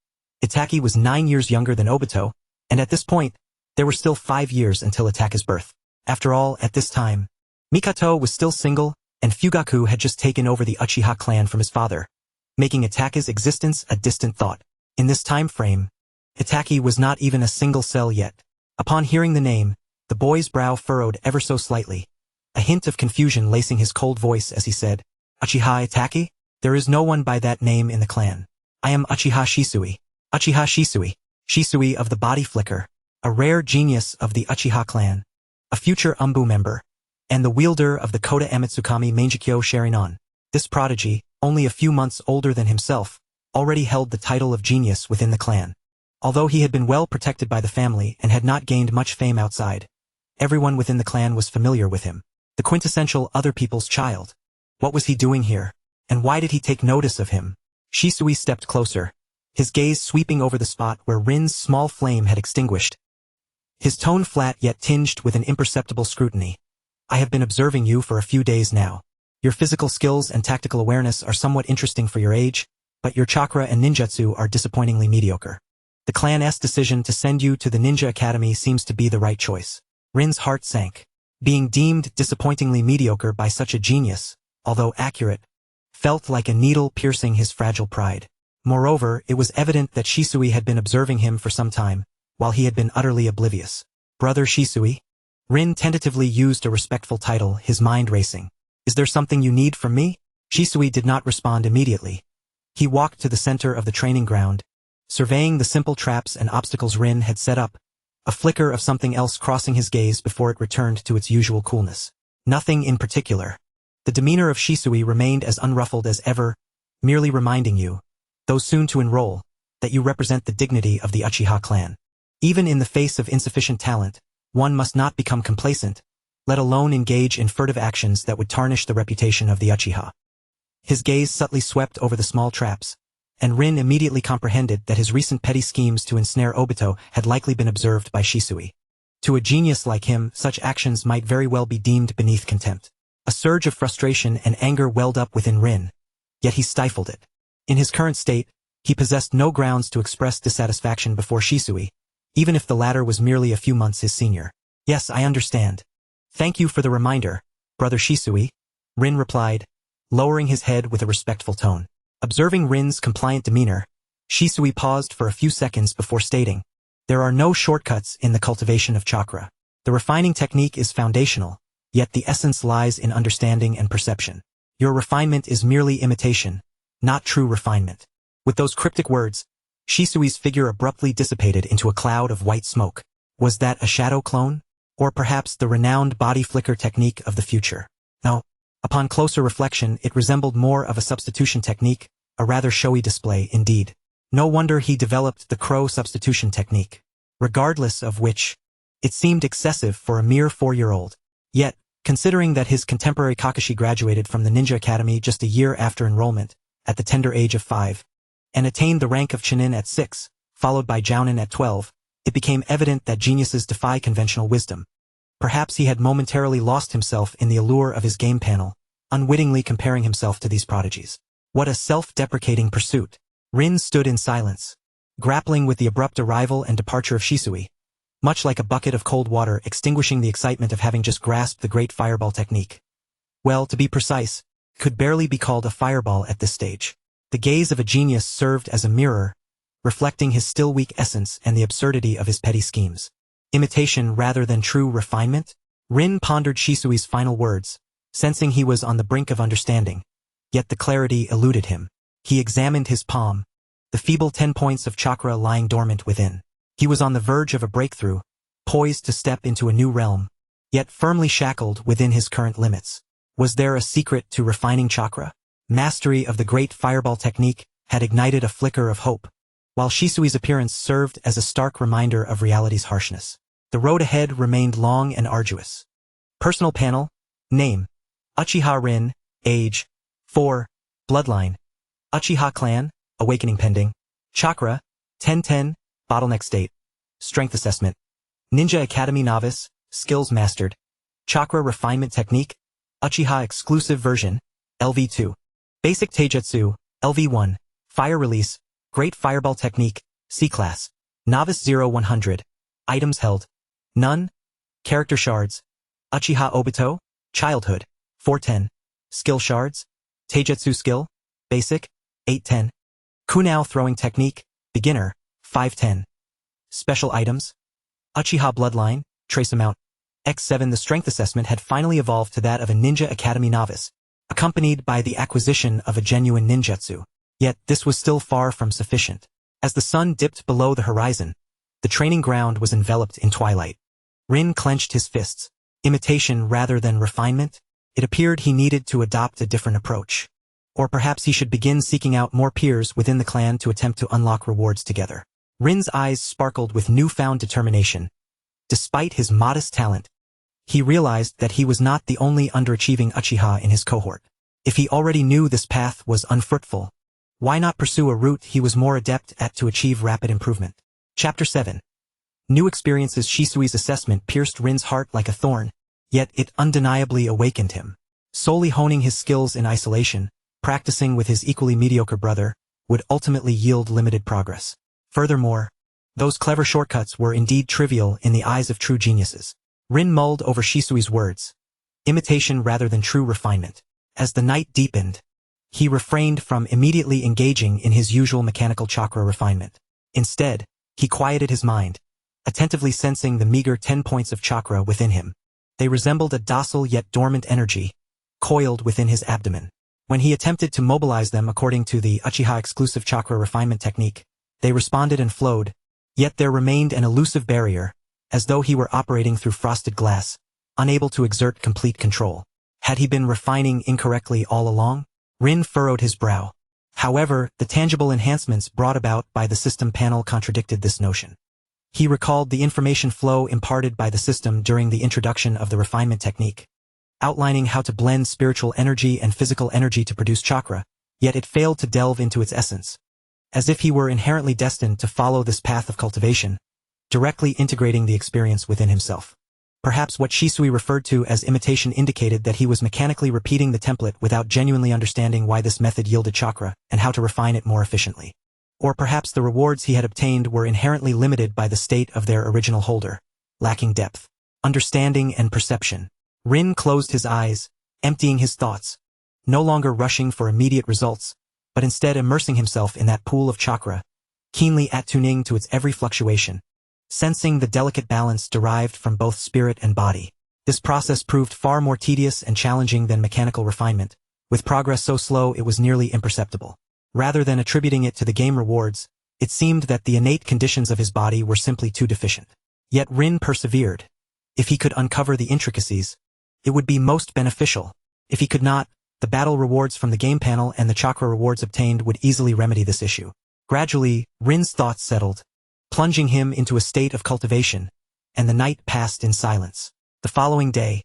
Itachi was 9 years younger than Obito, and at this point, there were still 5 years until Itachi's birth. After all, at this time, Mikoto was still single, and Fugaku had just taken over the Uchiha clan from his father, making Itachi's existence a distant thought. In this time frame, Itachi was not even a single cell yet. Upon hearing the name, the boy's brow furrowed ever so slightly, a hint of confusion lacing his cold voice as he said, Uchiha Itachi? There is no one by that name in the clan. I am Uchiha Shisui. Uchiha Shisui. Shisui of the Body Flicker, a rare genius of the Uchiha clan, a future Umbu member, and the wielder of the Koda Amitsukami Mangekyo Sharingan. This prodigy, only a few months older than himself, already held the title of genius within the clan. Although he had been well protected by the family and had not gained much fame outside, everyone within the clan was familiar with him. The quintessential other people's child. What was he doing here? And why did he take notice of him? Shisui stepped closer, his gaze sweeping over the spot where Rin's small flame had extinguished. His tone flat yet tinged with an imperceptible scrutiny. I have been observing you for a few days now. Your physical skills and tactical awareness are somewhat interesting for your age, but your chakra and ninjutsu are disappointingly mediocre. The clan's decision to send you to the ninja academy seems to be the right choice. Rin's heart sank. Being deemed disappointingly mediocre by such a genius, although accurate, felt like a needle piercing his fragile pride. Moreover, it was evident that Shisui had been observing him for some time, while he had been utterly oblivious. Brother Shisui? Rin tentatively used a respectful title, his mind racing. Is there something you need from me? Shisui did not respond immediately. He walked to the center of the training ground, surveying the simple traps and obstacles Rin had set up, a flicker of something else crossing his gaze before it returned to its usual coolness. Nothing in particular. The demeanor of Shisui remained as unruffled as ever, merely reminding you, though soon to enroll, that you represent the dignity of the Uchiha clan. Even in the face of insufficient talent, one must not become complacent, let alone engage in furtive actions that would tarnish the reputation of the Uchiha. His gaze subtly swept over the small traps, and Rin immediately comprehended that his recent petty schemes to ensnare Obito had likely been observed by Shisui. To a genius like him, such actions might very well be deemed beneath contempt. A surge of frustration and anger welled up within Rin, yet he stifled it. In his current state, he possessed no grounds to express dissatisfaction before Shisui, even if the latter was merely a few months his senior. Yes, I understand. Thank you for the reminder, Brother Shisui, Rin replied, lowering his head with a respectful tone. Observing Rin's compliant demeanor, Shisui paused for a few seconds before stating, there are no shortcuts in the cultivation of chakra. The refining technique is foundational, yet the essence lies in understanding and perception. Your refinement is merely imitation, not true refinement. With those cryptic words, Shisui's figure abruptly dissipated into a cloud of white smoke. Was that a shadow clone? Or perhaps the renowned body flicker technique of the future? No. Upon closer reflection, it resembled more of a substitution technique, A rather showy display, indeed. No wonder he developed the crow substitution technique. Regardless of which, it seemed excessive for a mere 4-year-old. Yet, considering that his contemporary Kakashi graduated from the Ninja Academy just a year after enrollment, at the tender age of 5, and attained the rank of Chunin at 6, followed by Jounin at 12, it became evident that geniuses defy conventional wisdom. Perhaps he had momentarily lost himself in the allure of his game panel, unwittingly comparing himself to these prodigies. What a self-deprecating pursuit. Rin stood in silence, grappling with the abrupt arrival and departure of Shisui, much like a bucket of cold water extinguishing the excitement of having just grasped the great fireball technique. Well, to be precise, could barely be called a fireball at this stage. The gaze of a genius served as a mirror, reflecting his still weak essence and the absurdity of his petty schemes. Imitation rather than true refinement? Rin pondered Shisui's final words, sensing he was on the brink of understanding, yet the clarity eluded him. He examined his palm, the feeble 10 points of chakra lying dormant within. He was on the verge of a breakthrough, poised to step into a new realm, yet firmly shackled within his current limits. Was there a secret to refining chakra? Mastery of the great fireball technique had ignited a flicker of hope, while Shisui's appearance served as a stark reminder of reality's harshness. The road ahead remained long and arduous. Personal panel, name, Uchiha Rin, age, 4, bloodline, Uchiha clan, awakening pending, chakra, 1010, bottleneck state, strength assessment, Ninja Academy novice, skills mastered, chakra refinement technique, Uchiha exclusive version, LV2, basic taijutsu, LV1, fire release, great fireball technique, C-class, novice 0-100, items held, none, character shards, Uchiha Obito, childhood, 410, skill shards, taijutsu skill, basic, 810, kunao throwing technique, beginner, 510, special items, Uchiha bloodline, trace amount, X7. The strength assessment had finally evolved to that of a Ninja Academy novice, accompanied by the acquisition of a genuine ninjutsu. Yet this was still far from sufficient. As the sun dipped below the horizon, the training ground was enveloped in twilight. Rin clenched his fists. Imitation rather than refinement? It appeared he needed to adopt a different approach. Or perhaps he should begin seeking out more peers within the clan to attempt to unlock rewards together. Rin's eyes sparkled with newfound determination. Despite his modest talent, he realized that he was not the only underachieving Uchiha in his cohort. If he already knew this path was unfruitful, why not pursue a route he was more adept at to achieve rapid improvement? Chapter 7. New experiences. Shisui's assessment pierced Rin's heart like a thorn, yet it undeniably awakened him. Solely honing his skills in isolation, practicing with his equally mediocre brother, would ultimately yield limited progress. Furthermore, those clever shortcuts were indeed trivial in the eyes of true geniuses. Rin mulled over Shisui's words, imitation rather than true refinement. As the night deepened, he refrained from immediately engaging in his usual mechanical chakra refinement. Instead, he quieted his mind, attentively sensing the meager 10 points of chakra within him. They resembled a docile yet dormant energy, coiled within his abdomen. When he attempted to mobilize them according to the Uchiha exclusive chakra refinement technique, they responded and flowed, yet there remained an elusive barrier, as though he were operating through frosted glass, unable to exert complete control. Had he been refining incorrectly all along? Rin furrowed his brow. However, the tangible enhancements brought about by the system panel contradicted this notion. He recalled the information flow imparted by the system during the introduction of the refinement technique, outlining how to blend spiritual energy and physical energy to produce chakra, yet it failed to delve into its essence. As if he were inherently destined to follow this path of cultivation, directly integrating the experience within himself. Perhaps what Shisui referred to as imitation indicated that he was mechanically repeating the template without genuinely understanding why this method yielded chakra and how to refine it more efficiently. Or perhaps the rewards he had obtained were inherently limited by the state of their original holder, lacking depth, understanding and perception. Rin closed his eyes, emptying his thoughts, no longer rushing for immediate results, but instead immersing himself in that pool of chakra, keenly attuning to its every fluctuation, sensing the delicate balance derived from both spirit and body. This process proved far more tedious and challenging than mechanical refinement, with progress so slow it was nearly imperceptible. Rather than attributing it to the game rewards, it seemed that the innate conditions of his body were simply too deficient. Yet Rin persevered. If he could uncover the intricacies, it would be most beneficial. If he could not, The battle rewards from the game panel and the chakra rewards obtained would easily remedy this issue. Gradually, Rin's thoughts settled, plunging him into a state of cultivation, and the night passed in silence. The following day,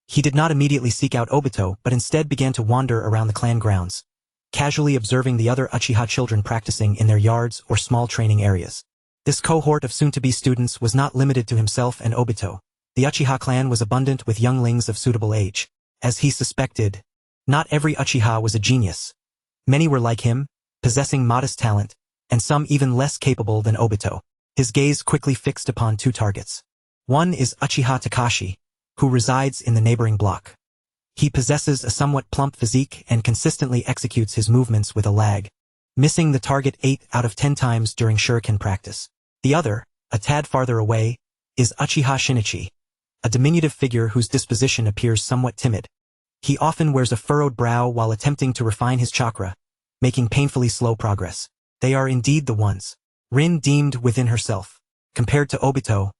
he did not immediately seek out Obito but instead began to wander around the clan grounds, casually observing the other Uchiha children practicing in their yards or small training areas. This cohort of soon-to-be students was not limited to himself and Obito. The Uchiha clan was abundant with younglings of suitable age. As he suspected, not every Uchiha was a genius. Many were like him, possessing modest talent, and some even less capable than Obito. His gaze quickly fixed upon two targets. One is Uchiha Kakashi, who resides in the neighboring block. He possesses a somewhat plump physique and consistently executes his movements with a lag, missing the target 8 out of 10 times during shuriken practice. The other, a tad farther away, is Uchiha Shinichi, a diminutive figure whose disposition appears somewhat timid. He often wears a furrowed brow while attempting to refine his chakra, making painfully slow progress. They are indeed the ones Rin deemed within herself. Compared to Obito,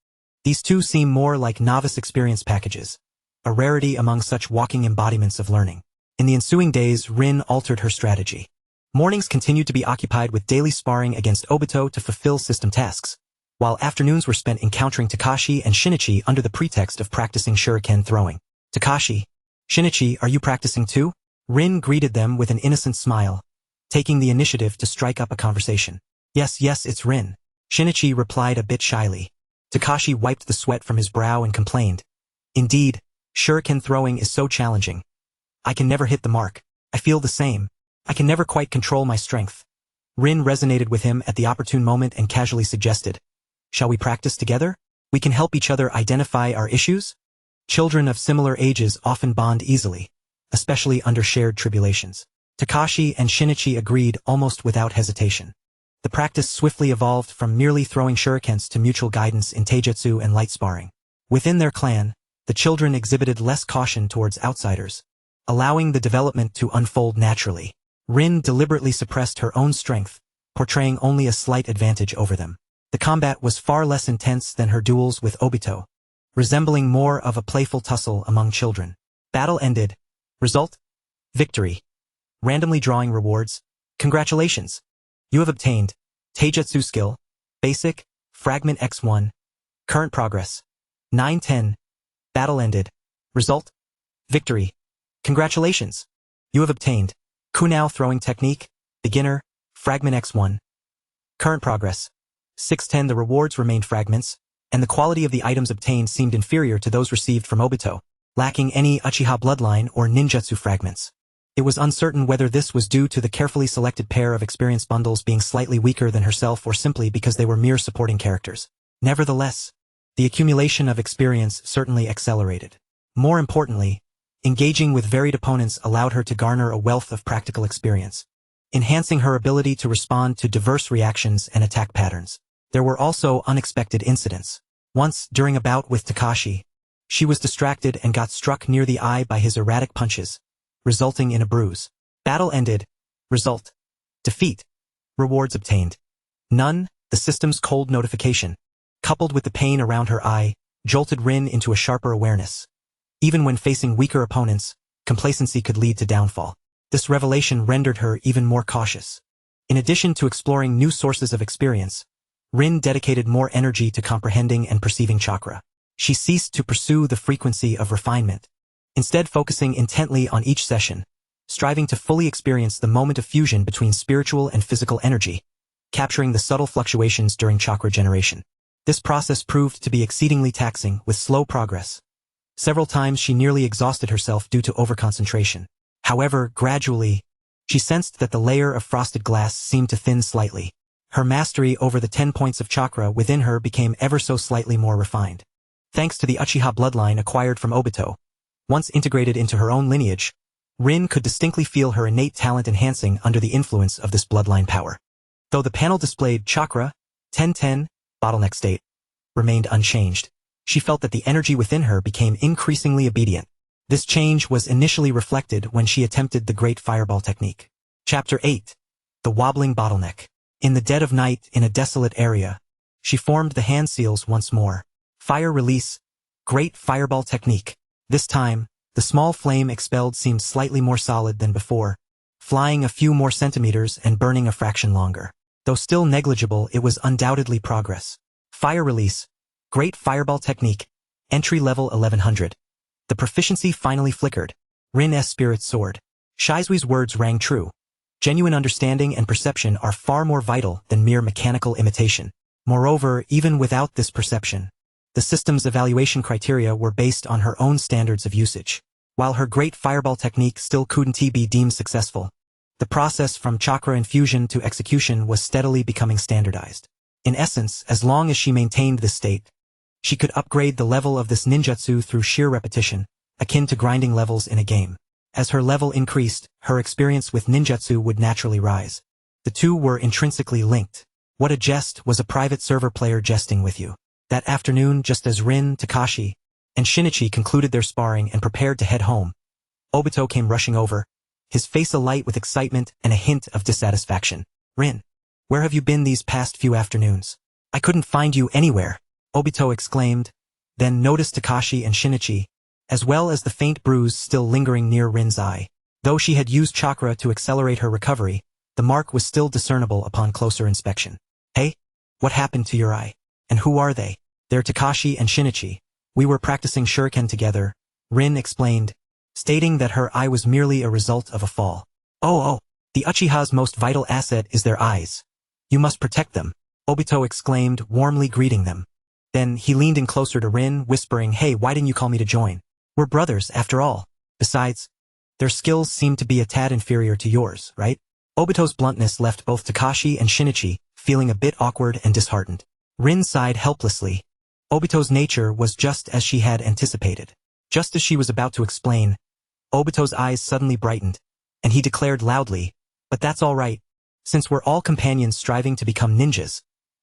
these two seem more like novice experience packages, a rarity among such walking embodiments of learning. In the ensuing days, Rin altered her strategy. Mornings continued to be occupied with daily sparring against Obito to fulfill system tasks, while afternoons were spent encountering Kakashi and Shinichi under the pretext of practicing shuriken throwing. Kakashi, Shinichi, are you practicing too? Rin greeted them with an innocent smile, taking the initiative to strike up a conversation. Yes, it's Rin, Shinichi replied a bit shyly. Kakashi wiped the sweat from his brow and complained. Indeed, shuriken throwing is so challenging. I can never hit the mark. I feel the same. I can never quite control my strength. Rin resonated with him at the opportune moment and casually suggested, shall we practice together? We can help each other identify our issues? Children of similar ages often bond easily, especially under shared tribulations. Kakashi and Shinichi agreed almost without hesitation. The practice swiftly evolved from merely throwing shurikens to mutual guidance in taijutsu and light sparring. Within their clan, the children exhibited less caution towards outsiders, allowing the development to unfold naturally. Rin deliberately suppressed her own strength, portraying only a slight advantage over them. The combat was far less intense than her duels with Obito, resembling more of a playful tussle among children. Battle ended. Result? Victory. Randomly drawing rewards. Congratulations! You have obtained Taijutsu Skill, Basic, Fragment X1. Current progress. 910. Battle ended. Result? Victory. Congratulations! You have obtained Kunao Throwing Technique, Beginner, Fragment X1. Current progress. 610. The rewards remained fragments, and the quality of the items obtained seemed inferior to those received from Obito, lacking any Uchiha bloodline or ninjutsu fragments. It was uncertain whether this was due to the carefully selected pair of experience bundles being slightly weaker than herself or simply because they were mere supporting characters. Nevertheless, the accumulation of experience certainly accelerated. More importantly, engaging with varied opponents allowed her to garner a wealth of practical experience, enhancing her ability to respond to diverse reactions and attack patterns. There were also unexpected incidents. Once, during a bout with Kakashi, she was distracted and got struck near the eye by his erratic punches, resulting in a bruise. Battle ended. Result: defeat. Rewards obtained. None. The system's cold notification, coupled with the pain around her eye, jolted Rin into a sharper awareness. Even when facing weaker opponents, complacency could lead to downfall. This revelation rendered her even more cautious. In addition to exploring new sources of experience, Rin dedicated more energy to comprehending and perceiving chakra. She ceased to pursue the frequency of refinement, instead focusing intently on each session, striving to fully experience the moment of fusion between spiritual and physical energy, capturing the subtle fluctuations during chakra generation. This process proved to be exceedingly taxing, with slow progress. Several times she nearly exhausted herself due to overconcentration. However, gradually, she sensed that the layer of frosted glass seemed to thin slightly. Her mastery over the 10 points of chakra within her became ever so slightly more refined. Thanks to the Uchiha bloodline acquired from Obito, once integrated into her own lineage, Rin could distinctly feel her innate talent enhancing under the influence of this bloodline power. Though the panel displayed chakra, 1010, bottleneck state, remained unchanged, she felt that the energy within her became increasingly obedient. This change was initially reflected when she attempted the Great Fireball technique. Chapter 8. The Wobbling Bottleneck. In the dead of night, in a desolate area, she formed the hand seals once more. Fire release, Great Fireball technique. This time, the The small flame expelled seemed slightly more solid than before, flying a few more centimeters and burning a fraction longer. Though still negligible, it was undoubtedly progress. Fire release. Great fireball technique. Entry level 1100. The proficiency finally flickered. Rin's spirit soared. Shisui's words rang true. Genuine understanding and perception are far more vital than mere mechanical imitation. Moreover, even without this perception, the system's evaluation criteria were based on her own standards of usage. While her great fireball technique still couldn't be deemed successful, the process from chakra infusion to execution was steadily becoming standardized. In essence, as long as she maintained this state, she could upgrade the level of this ninjutsu through sheer repetition, akin to grinding levels in a game. As her level increased, her experience with ninjutsu would naturally rise. The two were intrinsically linked. What a jest was a private server player jesting with you. That afternoon, just as Rin, Kakashi, and Shinichi concluded their sparring and prepared to head home, Obito came rushing over, his face alight with excitement and a hint of dissatisfaction. Rin, where have you been these past few afternoons? I couldn't find you anywhere, Obito exclaimed, then noticed Kakashi and Shinichi, as well as the faint bruise still lingering near Rin's eye. Though she had used chakra to accelerate her recovery, the mark was still discernible upon closer inspection. Hey? What happened to your eye? And who are they? They're Kakashi and Shinichi. We were practicing shuriken together, Rin explained, stating that her eye was merely a result of a fall. Oh, the Uchiha's most vital asset is their eyes. You must protect them, Obito exclaimed, warmly greeting them. Then he leaned in closer to Rin, whispering, hey, why didn't you call me to join? We're brothers, after all. Besides, their skills seem to be a tad inferior to yours, right? Obito's bluntness left both Kakashi and Shinichi feeling a bit awkward and disheartened. Rin sighed helplessly. Obito's nature was just as she had anticipated. Just as she was about to explain, Obito's eyes suddenly brightened, and he declared loudly, but that's all right. Since we're all companions striving to become ninjas,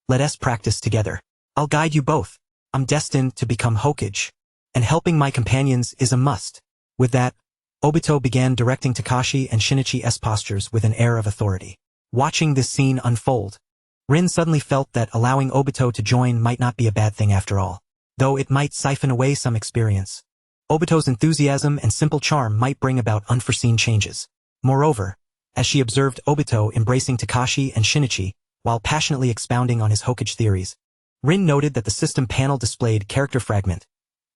let us practice together. I'll guide you both. I'm destined to become Hokage, and helping my companions is a must. With that, Obito began directing Kakashi and Shinichi's postures with an air of authority. Watching this scene unfold, Rin suddenly felt that allowing Obito to join might not be a bad thing after all. Though it might siphon away some experience, Obito's enthusiasm and simple charm might bring about unforeseen changes. Moreover, as she observed Obito embracing Kakashi and Shinichi while passionately expounding on his Hokage theories, Rin noted that the system panel displayed character fragment.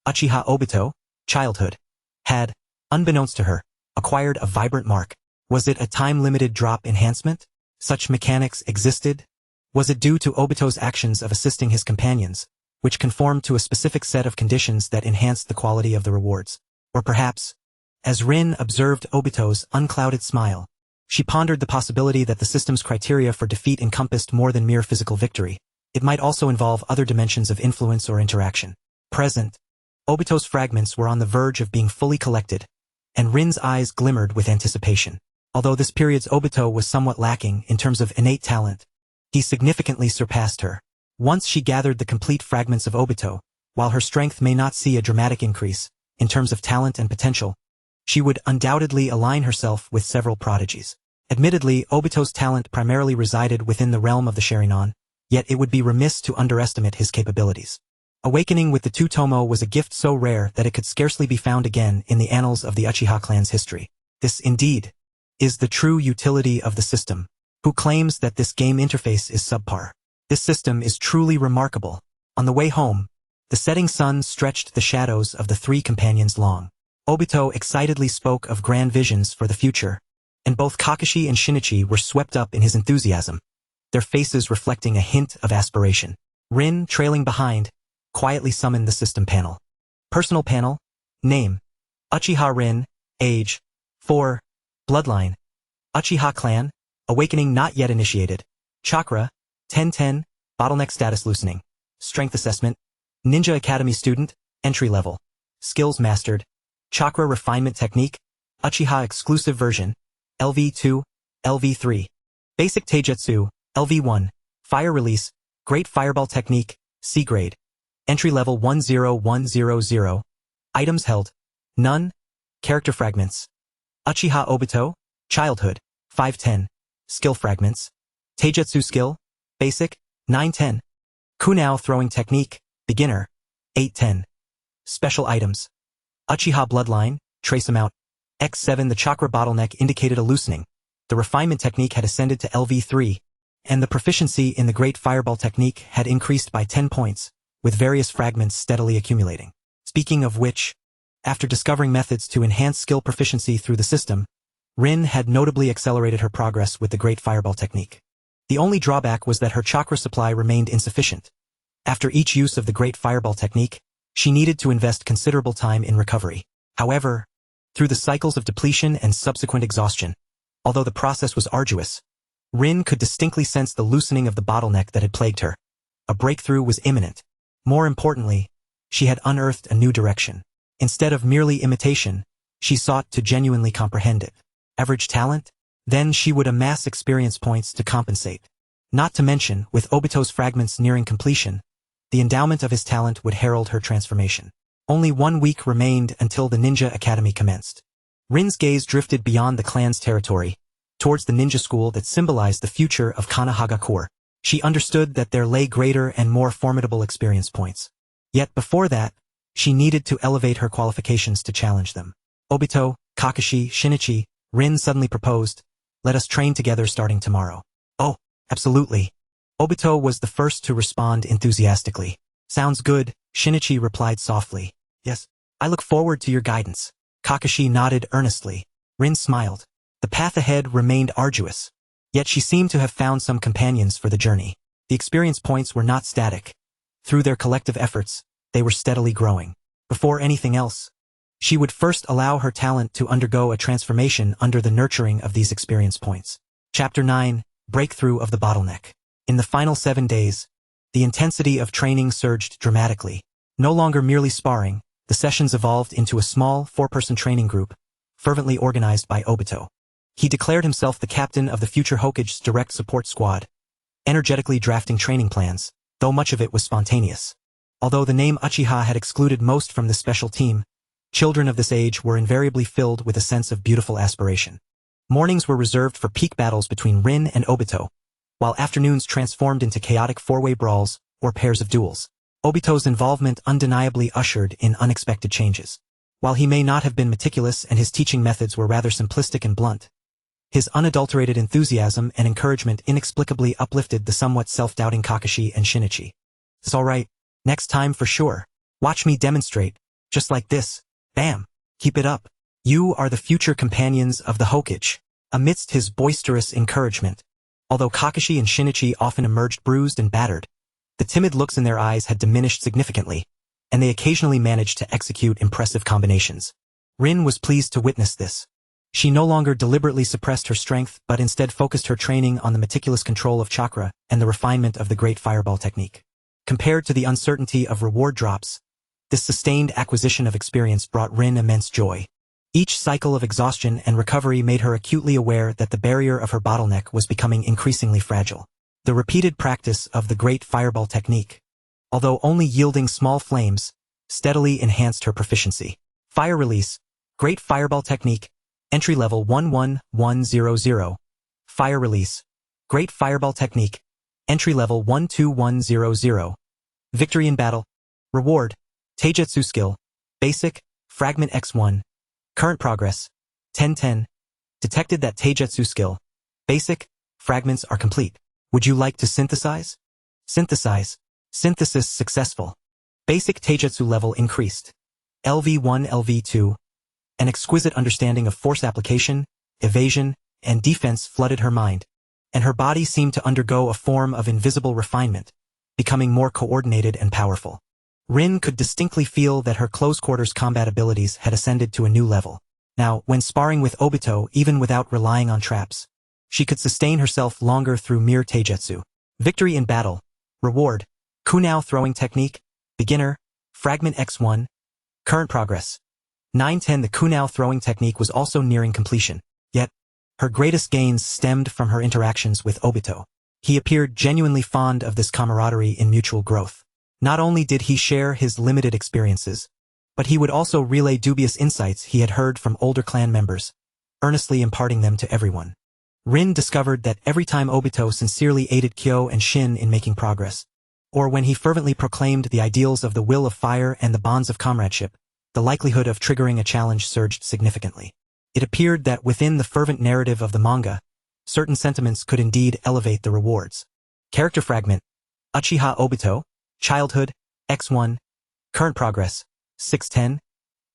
Uchiha Obito, childhood, had, unbeknownst to her, acquired a vibrant mark. Was it a time-limited drop enhancement? Such mechanics existed? Was it due to Obito's actions of assisting his companions, which conformed to a specific set of conditions that enhanced the quality of the rewards? Or perhaps, as Rin observed Obito's unclouded smile, she pondered the possibility that the system's criteria for defeat encompassed more than mere physical victory. It might also involve other dimensions of influence or interaction. Present, Obito's fragments were on the verge of being fully collected, and Rin's eyes glimmered with anticipation. Although this period's Obito was somewhat lacking in terms of innate talent, he significantly surpassed her. Once she gathered the complete fragments of Obito, while her strength may not see a dramatic increase in terms of talent and potential, she would undoubtedly align herself with several prodigies. Admittedly, Obito's talent primarily resided within the realm of the Sharingan, yet it would be remiss to underestimate his capabilities. Awakening with the Two-Tomo was a gift so rare that it could scarcely be found again in the annals of the Uchiha clan's history. This, indeed, is the true utility of the system. Who claims that this game interface is subpar? This system is truly remarkable. On the way home, the setting sun stretched the shadows of the three companions long. Obito excitedly spoke of grand visions for the future, and both Kakashi and Shinichi were swept up in his enthusiasm, their faces reflecting a hint of aspiration. Rin, trailing behind, quietly summoned the system panel. Personal panel. Name: Uchiha Rin. Age: 4. Bloodline: Uchiha clan. Awakening not yet initiated. Chakra: 1010. Bottleneck status loosening. Strength assessment: Ninja Academy student. Entry level. Skills mastered. Chakra refinement technique. Uchiha exclusive version. LV2, LV3. Basic Taijutsu, LV1. Fire release, Great Fireball Technique, C grade. Entry level 10100. Items held: none. Character fragments: Uchiha Obito, childhood, 510. Skill fragments: Taijutsu skill, basic, 910. Kunao throwing technique, beginner, 810. Special items: Uchiha bloodline, trace amount. X7 The chakra bottleneck indicated a loosening. The refinement technique had ascended to LV3, and the proficiency in the great fireball technique had increased by 10 points, with various fragments steadily accumulating. Speaking of which, after discovering methods to enhance skill proficiency through the system, Rin had notably accelerated her progress with the great fireball technique. The only drawback was that her chakra supply remained insufficient. After each use of the great fireball technique, she needed to invest considerable time in recovery. However, through the cycles of depletion and subsequent exhaustion, although the process was arduous, Rin could distinctly sense the loosening of the bottleneck that had plagued her. A breakthrough was imminent. More importantly, she had unearthed a new direction. Instead of merely imitation, she sought to genuinely comprehend it. Average talent? Then she would amass experience points to compensate. Not to mention, with Obito's fragments nearing completion, the endowment of his talent would herald her transformation. Only 1 week remained until the Ninja Academy commenced. Rin's gaze drifted beyond the clan's territory, towards the ninja school that symbolized the future of Konohagakure. She understood that there lay greater and more formidable experience points. Yet before that, she needed to elevate her qualifications to challenge them. Obito, Kakashi, Shinichi, Rin suddenly proposed, "Let us train together starting tomorrow." "Oh, absolutely." Obito was the first to respond enthusiastically. "Sounds good," Shinichi replied softly. "Yes, I look forward to your guidance." Kakashi nodded earnestly. Rin smiled. The path ahead remained arduous, yet she seemed to have found some companions for the journey. The experience points were not static. Through their collective efforts, they were steadily growing. Before anything else, she would first allow her talent to undergo a transformation under the nurturing of these experience points. Chapter 9, Breakthrough of the Bottleneck. In the final 7 days, the intensity of training surged dramatically. No longer merely sparring, the sessions evolved into a small, 4-person training group, fervently organized by Obito. He declared himself the captain of the future Hokage's direct support squad, energetically drafting training plans, though much of it was spontaneous. Although the name Uchiha had excluded most from this special team, children of this age were invariably filled with a sense of beautiful aspiration. Mornings were reserved for peak battles between Rin and Obito, while afternoons transformed into chaotic 4-way brawls or pairs of duels. Obito's involvement undeniably ushered in unexpected changes. While he may not have been meticulous and his teaching methods were rather simplistic and blunt, his unadulterated enthusiasm and encouragement inexplicably uplifted the somewhat self-doubting Kakashi and Shinichi. "It's all right. Next time for sure. Watch me demonstrate. Just like this. Bam. Keep it up. You are the future companions of the Hokage." Amidst his boisterous encouragement, although Kakashi and Shinichi often emerged bruised and battered, the timid looks in their eyes had diminished significantly, and they occasionally managed to execute impressive combinations. Rin was pleased to witness this. She no longer deliberately suppressed her strength but instead focused her training on the meticulous control of chakra and the refinement of the great fireball technique. Compared to the uncertainty of reward drops, this sustained acquisition of experience brought Rin immense joy. Each cycle of exhaustion and recovery made her acutely aware that the barrier of her bottleneck was becoming increasingly fragile. The repeated practice of the great fireball technique, although only yielding small flames, steadily enhanced her proficiency. Fire release, great fireball technique, entry level 11100. Fire release, great fireball technique, entry level 12100. Victory in battle. Reward, Taijutsu skill, basic, Fragment X1. Current progress, 1010. Detected that Taijutsu skill, basic, fragments are complete. Would you like to synthesize? Synthesize. Synthesis successful. Basic Taijutsu level increased. LV1 LV2. An exquisite understanding of force application, evasion, and defense flooded her mind, and her body seemed to undergo a form of invisible refinement, becoming more coordinated and powerful. Rin could distinctly feel that her close-quarters combat abilities had ascended to a new level. Now, when sparring with Obito, even without relying on traps, she could sustain herself longer through mere taijutsu. Victory in battle. Reward, kunao throwing technique, beginner, Fragment X1. Current progress, 910. The kunao throwing technique was also nearing completion, yet, her greatest gains stemmed from her interactions with Obito. He appeared genuinely fond of this camaraderie in mutual growth. Not only did he share his limited experiences, but he would also relay dubious insights he had heard from older clan members, earnestly imparting them to everyone. Rin discovered that every time Obito sincerely aided Kyo and Shin in making progress, or when he fervently proclaimed the ideals of the will of fire and the bonds of comradeship, the likelihood of triggering a challenge surged significantly. It appeared that within the fervent narrative of the manga, certain sentiments could indeed elevate the rewards. Character Fragment, Uchiha Obito, Childhood, X1, Current Progress, 610.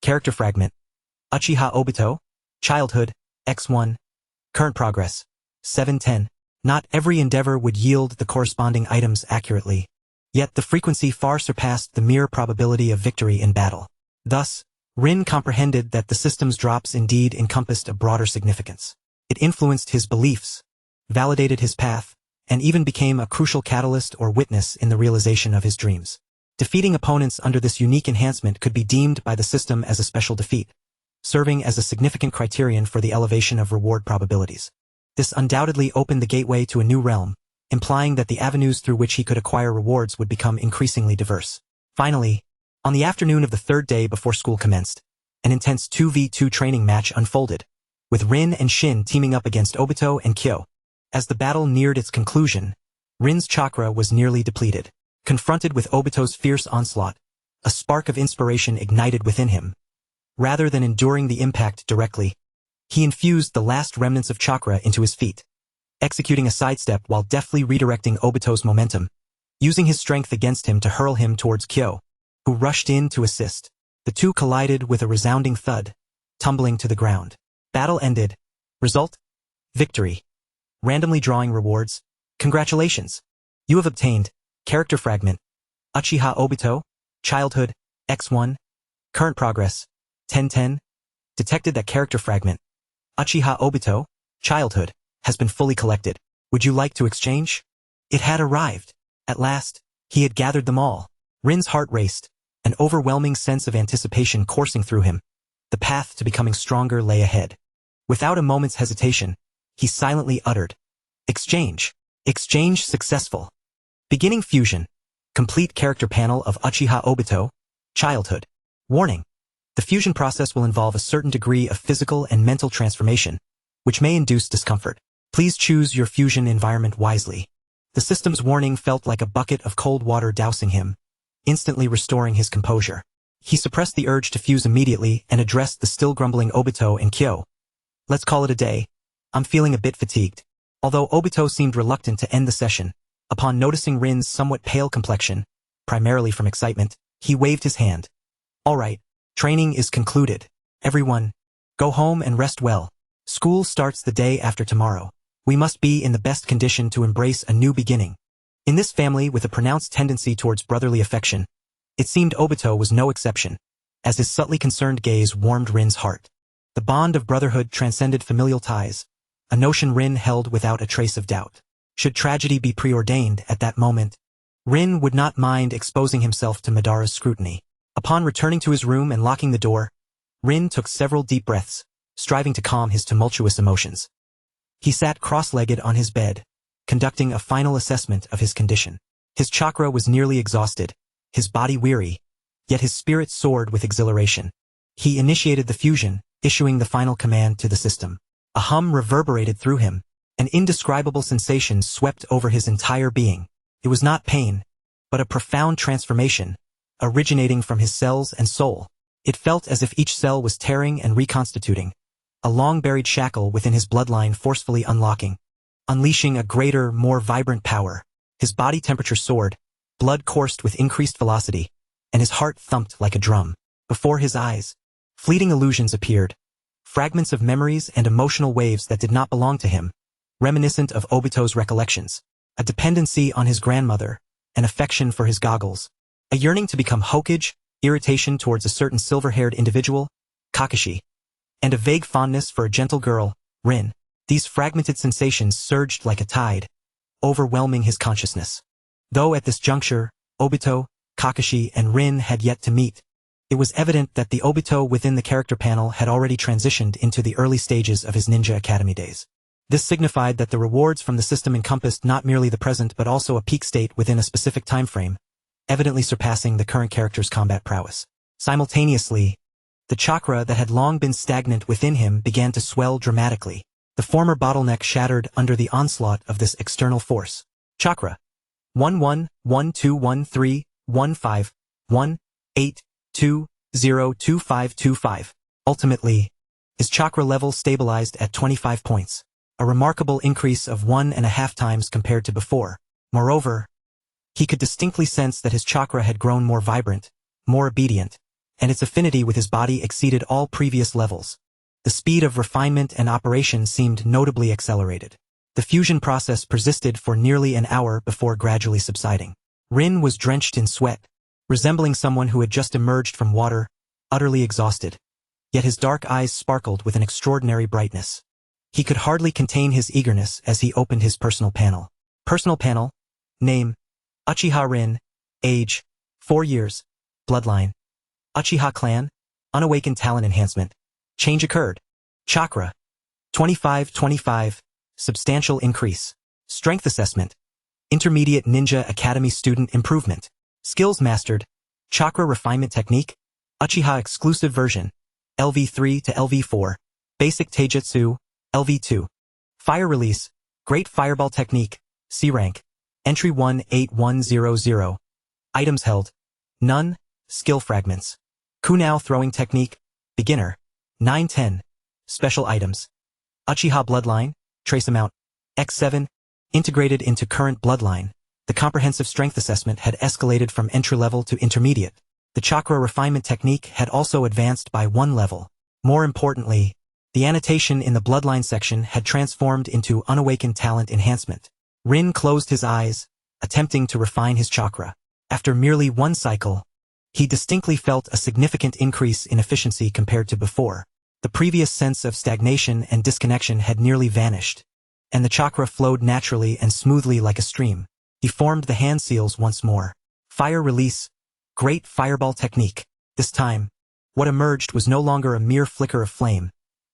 Character Fragment, Uchiha Obito, Childhood, X1, Current Progress, 710. Not every endeavor would yield the corresponding items accurately, yet the frequency far surpassed the mere probability of victory in battle. Thus, Rin comprehended that the system's drops indeed encompassed a broader significance. It influenced his beliefs, validated his path, and even became a crucial catalyst or witness in the realization of his dreams. Defeating opponents under this unique enhancement could be deemed by the system as a special defeat, serving as a significant criterion for the elevation of reward probabilities. This undoubtedly opened the gateway to a new realm, implying that the avenues through which he could acquire rewards would become increasingly diverse. Finally, on the afternoon of the third day before school commenced, an intense 2v2 training match unfolded, with Rin and Shin teaming up against Obito and Kyo. As the battle neared its conclusion, Rin's chakra was nearly depleted. Confronted with Obito's fierce onslaught, a spark of inspiration ignited within him. Rather than enduring the impact directly, he infused the last remnants of chakra into his feet, executing a sidestep while deftly redirecting Obito's momentum, using his strength against him to hurl him towards Kyo, who rushed in to assist. The two collided with a resounding thud, tumbling to the ground. Battle ended. Result? Victory. Randomly drawing rewards. Congratulations. You have obtained Character Fragment, Uchiha Obito, Childhood, X1, Current Progress, 1010. Detected that Character Fragment, Uchiha Obito, Childhood, has been fully collected. Would you like to exchange? It had arrived. At last, he had gathered them all. Rin's heart raced, an overwhelming sense of anticipation coursing through him. The path to becoming stronger lay ahead. Without a moment's hesitation, he silently uttered, "Exchange. Exchange successful." Beginning fusion. Complete character panel of Uchiha Obito, Childhood. Warning. The fusion process will involve a certain degree of physical and mental transformation, which may induce discomfort. Please choose your fusion environment wisely. The system's warning felt like a bucket of cold water dousing him, instantly restoring his composure. He suppressed the urge to fuse immediately and addressed the still grumbling Obito and Kyo. Let's call it a day. I'm feeling a bit fatigued. Although Obito seemed reluctant to end the session, upon noticing Rin's somewhat pale complexion, primarily from excitement, he waved his hand. All right, training is concluded. Everyone, go home and rest well. School starts the day after tomorrow. We must be in the best condition to embrace a new beginning. In this family with a pronounced tendency towards brotherly affection, it seemed Obito was no exception, as his subtly concerned gaze warmed Rin's heart. The bond of brotherhood transcended familial ties, a notion Rin held without a trace of doubt. Should tragedy be preordained at that moment, Rin would not mind exposing himself to Madara's scrutiny. Upon returning to his room and locking the door, Rin took several deep breaths, striving to calm his tumultuous emotions. He sat cross-legged on his bed, conducting a final assessment of his condition. His chakra was nearly exhausted, his body weary, yet his spirit soared with exhilaration. He initiated the fusion, issuing the final command to the system. A hum reverberated through him. An indescribable sensation swept over his entire being. It was not pain, but a profound transformation, originating from his cells and soul. It felt as if each cell was tearing and reconstituting, a long-buried shackle within his bloodline forcefully unlocking, unleashing a greater, more vibrant power. His body temperature soared, blood coursed with increased velocity, and his heart thumped like a drum. Before his eyes, fleeting illusions appeared, fragments of memories and emotional waves that did not belong to him, reminiscent of Obito's recollections, a dependency on his grandmother, an affection for his goggles, a yearning to become Hokage, irritation towards a certain silver-haired individual, Kakashi, and a vague fondness for a gentle girl, Rin. These fragmented sensations surged like a tide, overwhelming his consciousness. Though at this juncture, Obito, Kakashi, and Rin had yet to meet, it was evident that the Obito within the character panel had already transitioned into the early stages of his Ninja Academy days. This signified that the rewards from the system encompassed not merely the present but also a peak state within a specific time frame, evidently surpassing the current character's combat prowess. Simultaneously, the chakra that had long been stagnant within him began to swell dramatically. The former bottleneck shattered under the onslaught of this external force. Chakra 111213151820 0.2525. Ultimately, his chakra level stabilized at 25 points, a remarkable increase of 1.5 times compared to before. Moreover, he could distinctly sense that his chakra had grown more vibrant, more obedient, and its affinity with his body exceeded all previous levels. The speed of refinement and operation seemed notably accelerated. The fusion process persisted for nearly an hour before gradually subsiding. Rin was drenched in sweat, resembling someone who had just emerged from water, utterly exhausted. Yet his dark eyes sparkled with an extraordinary brightness. He could hardly contain his eagerness as he opened his personal panel. Personal panel. Name: Uchiha Rin. Age: 4 years. Bloodline: Uchiha clan. Unawakened talent enhancement. Change occurred. Chakra: 25-25. Substantial increase. Strength assessment: Intermediate Ninja Academy student improvement. Skills mastered: Chakra refinement technique, Uchiha exclusive version, LV3 to LV4, Basic Taijutsu, LV2. Fire release: Great Fireball technique, C rank, entry 18100. Items held: none. Skill fragments. Kunao throwing technique, beginner, 910. Special items: Uchiha bloodline, trace amount, X7. Integrated into current bloodline, the comprehensive strength assessment had escalated from entry-level to intermediate. The chakra refinement technique had also advanced by 1 level. More importantly, the annotation in the bloodline section had transformed into unawakened talent enhancement. Rin closed his eyes, attempting to refine his chakra. After merely 1 cycle, he distinctly felt a significant increase in efficiency compared to before. The previous sense of stagnation and disconnection had nearly vanished, and the chakra flowed naturally and smoothly like a stream. He formed the hand seals once more. Fire release: Great Fireball technique. This time, what emerged was no longer a mere flicker of flame,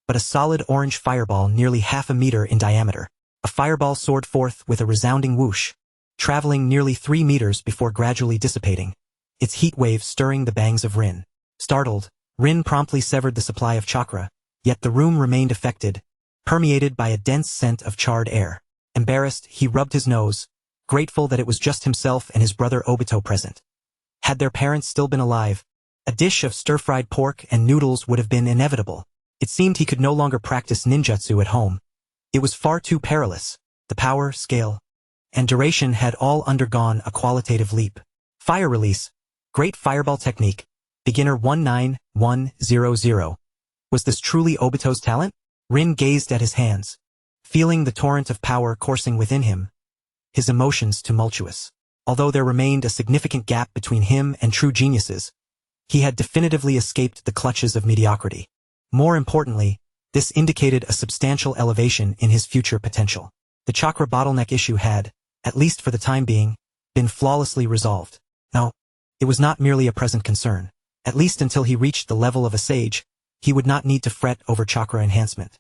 but a solid orange fireball nearly half a meter in diameter. A fireball soared forth with a resounding whoosh, traveling nearly 3 meters before gradually dissipating, its heat waves stirring the bangs of Rin. Startled, Rin promptly severed the supply of chakra, yet the room remained affected, permeated by a dense scent of charred air. Embarrassed, he rubbed his nose, grateful that it was just himself and his brother Obito present. Had their parents still been alive, a dish of stir-fried pork and noodles would have been inevitable. It seemed he could no longer practice ninjutsu at home. It was far too perilous. The power, scale, and duration had all undergone a qualitative leap. Fire release: Great Fireball technique, beginner 19100. Was this truly Obito's talent? Rin gazed at his hands, feeling the torrent of power coursing within him, his emotions tumultuous. Although there remained a significant gap between him and true geniuses, he had definitively escaped the clutches of mediocrity. More importantly, this indicated a substantial elevation in his future potential. The chakra bottleneck issue had, at least for the time being, been flawlessly resolved. No, it was not merely a present concern. At least until he reached the level of a sage, he would not need to fret over chakra enhancement.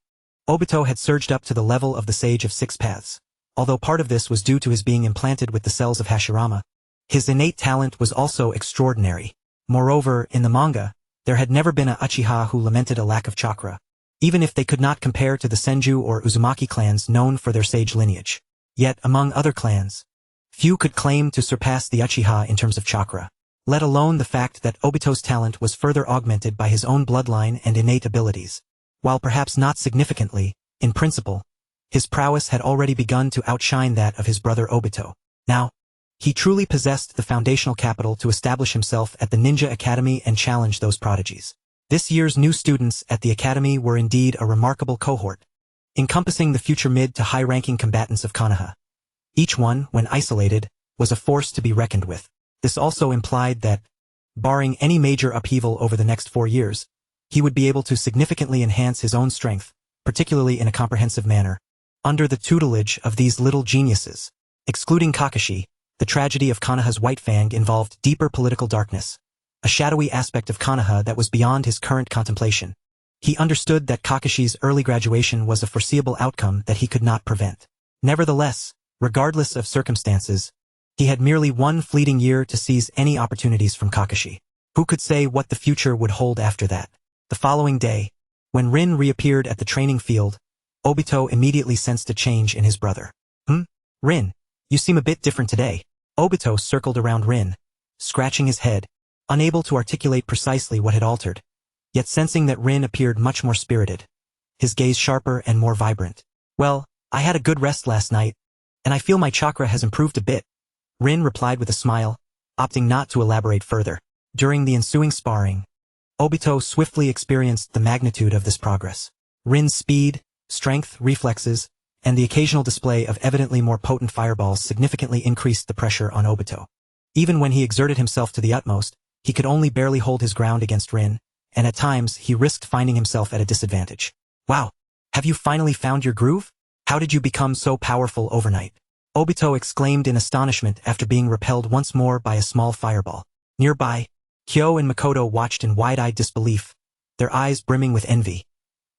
Obito had surged up to the level of the Sage of 6 Paths. Although part of this was due to his being implanted with the cells of Hashirama, his innate talent was also extraordinary. Moreover, in the manga, there had never been a Uchiha who lamented a lack of chakra, even if they could not compare to the Senju or Uzumaki clans known for their sage lineage. Yet, among other clans, few could claim to surpass the Uchiha in terms of chakra, let alone the fact that Obito's talent was further augmented by his own bloodline and innate abilities. While perhaps not significantly, in principle, his prowess had already begun to outshine that of his brother Obito. Now, he truly possessed the foundational capital to establish himself at the Ninja Academy and challenge those prodigies. This year's new students at the Academy were indeed a remarkable cohort, encompassing the future mid to high-ranking combatants of Konoha. Each one, when isolated, was a force to be reckoned with. This also implied that, barring any major upheaval over the next 4 years, he would be able to significantly enhance his own strength, particularly in a comprehensive manner, under the tutelage of these little geniuses. Excluding Kakashi, the tragedy of Konoha's White Fang involved deeper political darkness, a shadowy aspect of Konoha that was beyond his current contemplation. He understood that Kakashi's early graduation was a foreseeable outcome that he could not prevent. Nevertheless, regardless of circumstances, he had merely 1 fleeting year to seize any opportunities from Kakashi. Who could say what the future would hold after that? The following day, when Rin reappeared at the training field, Obito immediately sensed a change in his brother. Rin, you seem a bit different today. Obito circled around Rin, scratching his head, unable to articulate precisely what had altered, yet sensing that Rin appeared much more spirited, his gaze sharper and more vibrant. Well, I had a good rest last night, and I feel my chakra has improved a bit, Rin replied with a smile, opting not to elaborate further. During the ensuing sparring, Obito swiftly experienced the magnitude of this progress. Rin's speed, strength, reflexes, and the occasional display of evidently more potent fireballs significantly increased the pressure on Obito. Even when he exerted himself to the utmost, he could only barely hold his ground against Rin, and at times he risked finding himself at a disadvantage. Wow! Have you finally found your groove? How did you become so powerful overnight? Obito exclaimed in astonishment after being repelled once more by a small fireball. Nearby, Kyo and Makoto watched in wide-eyed disbelief, their eyes brimming with envy.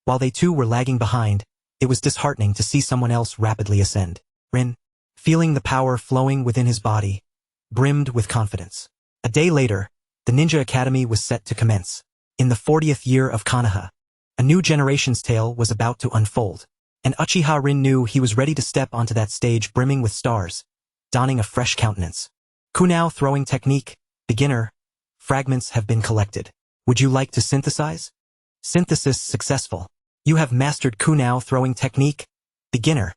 While they too were lagging behind, it was disheartening to see someone else rapidly ascend. Rin, feeling the power flowing within his body, brimmed with confidence. A day later, the Ninja Academy was set to commence. In the 40th year of Konoha, a new generation's tale was about to unfold, and Uchiha Rin knew he was ready to step onto that stage brimming with stars, donning a fresh countenance. Kunao throwing technique, beginner, fragments have been collected. Would you like to synthesize? Synthesis successful. You have mastered Kunao throwing technique, beginner.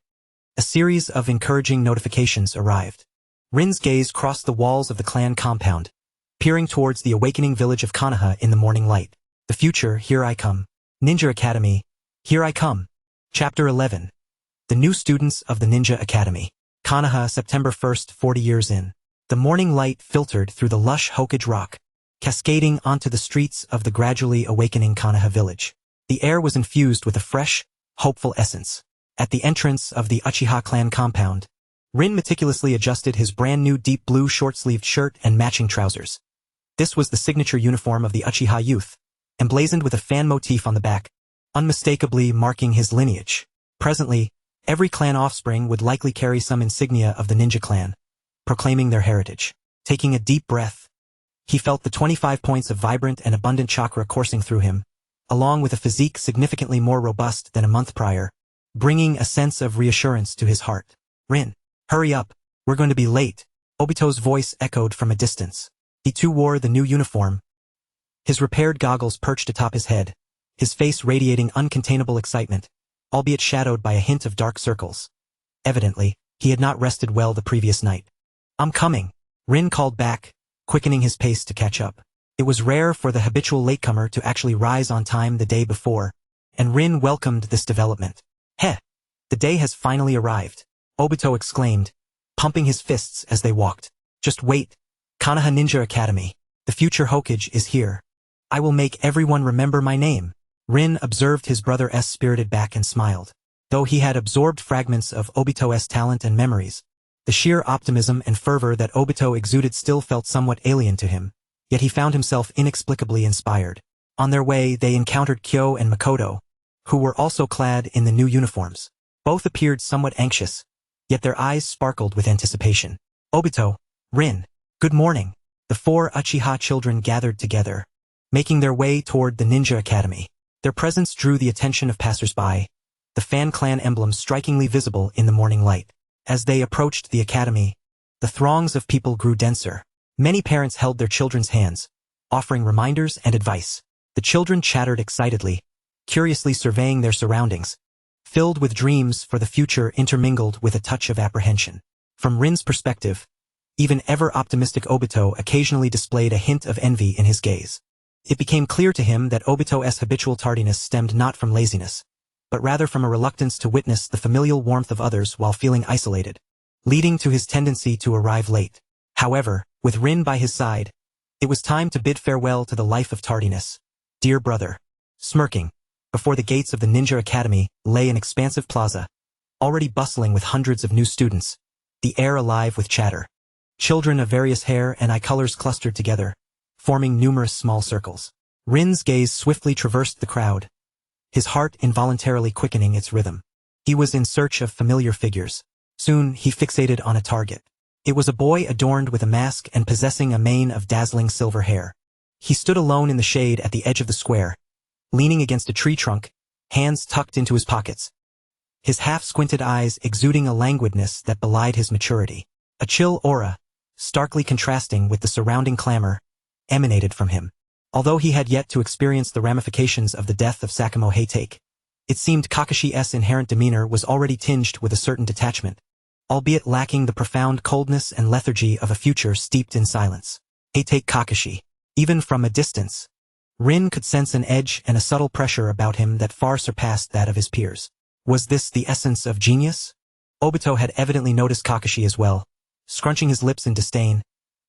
A series of encouraging notifications arrived. Rin's gaze crossed the walls of the clan compound, peering towards the awakening village of Konoha in the morning light. The future, here I come. Ninja Academy, here I come. Chapter 11. The new students of the Ninja Academy. Konoha, September 1st, 40 years in. The morning light filtered through the lush Hokage rock, cascading onto the streets of the gradually awakening Konoha village. The air was infused with a fresh, hopeful essence. At the entrance of the Uchiha clan compound, Rin meticulously adjusted his brand new deep blue short-sleeved shirt and matching trousers. This was the signature uniform of the Uchiha youth, emblazoned with a fan motif on the back, unmistakably marking his lineage. Presently, every clan offspring would likely carry some insignia of the ninja clan, proclaiming their heritage. Taking a deep breath, he felt the 25 points of vibrant and abundant chakra coursing through him, along with a physique significantly more robust than a month prior, bringing a sense of reassurance to his heart. Rin, hurry up, we're going to be late. Obito's voice echoed from a distance. He too wore the new uniform, his repaired goggles perched atop his head, his face radiating uncontainable excitement, albeit shadowed by a hint of dark circles. Evidently, he had not rested well the previous night. I'm coming, Rin called back, quickening his pace to catch up. It was rare for the habitual latecomer to actually rise on time the day before, and Rin welcomed this development. Heh! The day has finally arrived, Obito exclaimed, pumping his fists as they walked. Just wait. Konoha Ninja Academy. The future Hokage is here. I will make everyone remember my name. Rin observed his brother's spirited back and smiled. Though he had absorbed fragments of Obito's talent and memories, the sheer optimism and fervor that Obito exuded still felt somewhat alien to him, yet he found himself inexplicably inspired. On their way, they encountered Kyo and Makoto, who were also clad in the new uniforms. Both appeared somewhat anxious, yet their eyes sparkled with anticipation. Obito, Rin, good morning. The four Uchiha children gathered together, making their way toward the Ninja Academy. Their presence drew the attention of passers-by, the Fan clan emblem strikingly visible in the morning light. As they approached the academy, the throngs of people grew denser. Many parents held their children's hands, offering reminders and advice. The children chattered excitedly, curiously surveying their surroundings, filled with dreams for the future intermingled with a touch of apprehension. From Rin's perspective, even ever-optimistic Obito occasionally displayed a hint of envy in his gaze. It became clear to him that Obito's habitual tardiness stemmed not from laziness, but rather from a reluctance to witness the familial warmth of others while feeling isolated, leading to his tendency to arrive late. However, with Rin by his side, it was time to bid farewell to the life of tardiness. Dear brother. Smirking, before the gates of the Ninja Academy lay an expansive plaza, already bustling with hundreds of new students, the air alive with chatter. Children of various hair and eye colors clustered together, forming numerous small circles. Rin's gaze swiftly traversed the crowd, his heart involuntarily quickening its rhythm. He was in search of familiar figures. Soon he fixated on a target. It was a boy adorned with a mask and possessing a mane of dazzling silver hair. He stood alone in the shade at the edge of the square, leaning against a tree trunk, hands tucked into his pockets, his half-squinted eyes exuding a languidness that belied his maturity. A chill aura, starkly contrasting with the surrounding clamor, emanated from him. Although he had yet to experience the ramifications of the death of Sakamo Heitake, it seemed Kakashi's inherent demeanor was already tinged with a certain detachment, albeit lacking the profound coldness and lethargy of a future steeped in silence. Heitake Kakashi. Even from a distance, Rin could sense an edge and a subtle pressure about him that far surpassed that of his peers. Was this the essence of genius? Obito had evidently noticed Kakashi as well, scrunching his lips in disdain.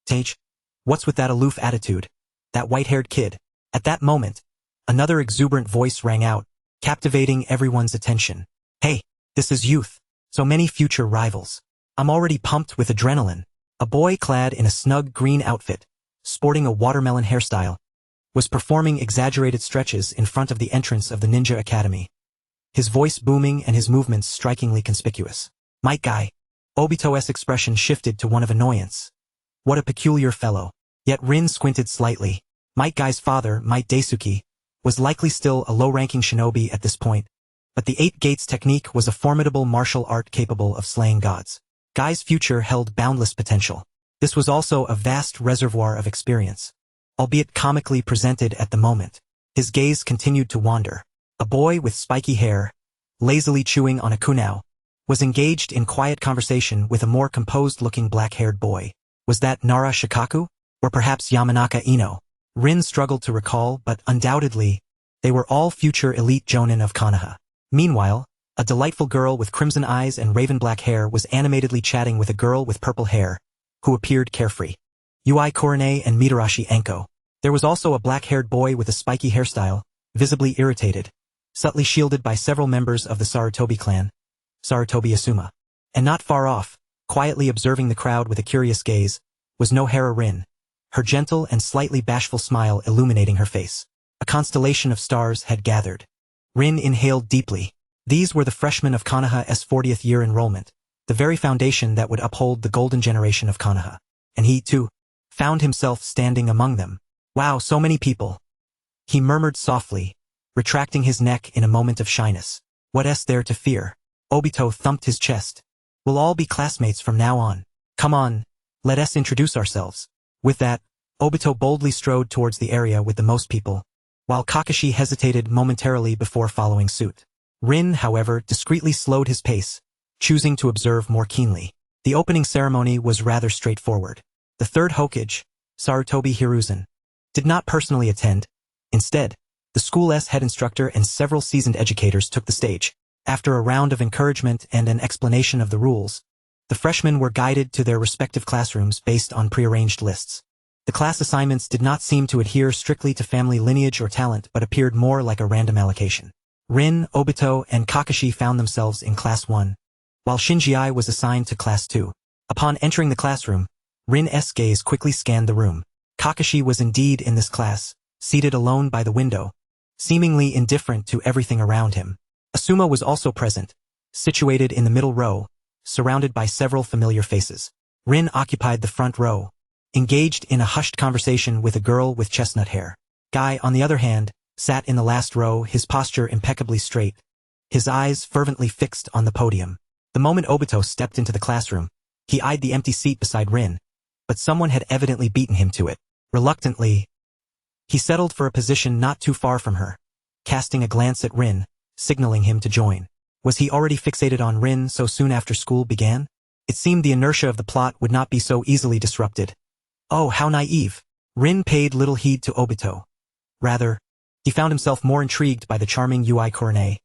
Tage, what's with that aloof attitude? That white-haired kid. At that moment, another exuberant voice rang out, captivating everyone's attention. Hey, this is youth. So many future rivals. I'm already pumped with adrenaline. A boy clad in a snug green outfit, sporting a watermelon hairstyle, was performing exaggerated stretches in front of the entrance of the Ninja Academy. His voice booming and his movements strikingly conspicuous. Might Guy. Obito's expression shifted to one of annoyance. What a peculiar fellow. Yet Rin squinted slightly. Might Guy's father, Might Daisuke, was likely still a low-ranking shinobi at this point, but the Eight Gates technique was a formidable martial art capable of slaying gods. Guy's future held boundless potential. This was also a vast reservoir of experience, albeit comically presented at the moment. His gaze continued to wander. A boy with spiky hair, lazily chewing on a kunao, was engaged in quiet conversation with a more composed-looking black-haired boy. Was that Nara Shikaku? Or perhaps Yamanaka Ino? Rin struggled to recall, but undoubtedly, they were all future elite jonin of Konoha. Meanwhile, a delightful girl with crimson eyes and raven-black hair was animatedly chatting with a girl with purple hair, who appeared carefree. Ui Korone and Mitarashi Enko. There was also a black-haired boy with a spiky hairstyle, visibly irritated, subtly shielded by several members of the Sarutobi clan, Sarutobi Asuma. And not far off, quietly observing the crowd with a curious gaze, was Nohara Rin, her gentle and slightly bashful smile illuminating her face. A constellation of stars had gathered. Rin inhaled deeply. These were the freshmen of Konoha's 40th year enrollment, the very foundation that would uphold the golden generation of Konoha. And he, too, found himself standing among them. Wow, so many people. He murmured softly, retracting his neck in a moment of shyness. What's there to fear? Obito thumped his chest. We'll all be classmates from now on. Come on, let us introduce ourselves. With that, Obito boldly strode towards the area with the most people, while Kakashi hesitated momentarily before following suit. Rin, however, discreetly slowed his pace, choosing to observe more keenly. The opening ceremony was rather straightforward. The third Hokage, Sarutobi Hiruzen, did not personally attend. Instead, the school's head instructor and several seasoned educators took the stage. After a round of encouragement and an explanation of the rules, the freshmen were guided to their respective classrooms based on prearranged lists. The class assignments did not seem to adhere strictly to family lineage or talent but appeared more like a random allocation. Rin, Obito, and Kakashi found themselves in Class 1, while Shinji was assigned to Class 2. Upon entering the classroom, Rin's gaze quickly scanned the room. Kakashi was indeed in this class, seated alone by the window, seemingly indifferent to everything around him. Asuma was also present, situated in the middle row, surrounded by several familiar faces. Rin occupied the front row, engaged in a hushed conversation with a girl with chestnut hair. Guy, on the other hand, sat in the last row, his posture impeccably straight, his eyes fervently fixed on the podium. The moment Obito stepped into the classroom, he eyed the empty seat beside Rin, but someone had evidently beaten him to it. Reluctantly, he settled for a position not too far from her, casting a glance at Rin, signaling him to join. Was he already fixated on Rin so soon after school began? It seemed the inertia of the plot would not be so easily disrupted. Oh, how naive. Rin paid little heed to Obito. Rather, he found himself more intrigued by the charming Ui Korone,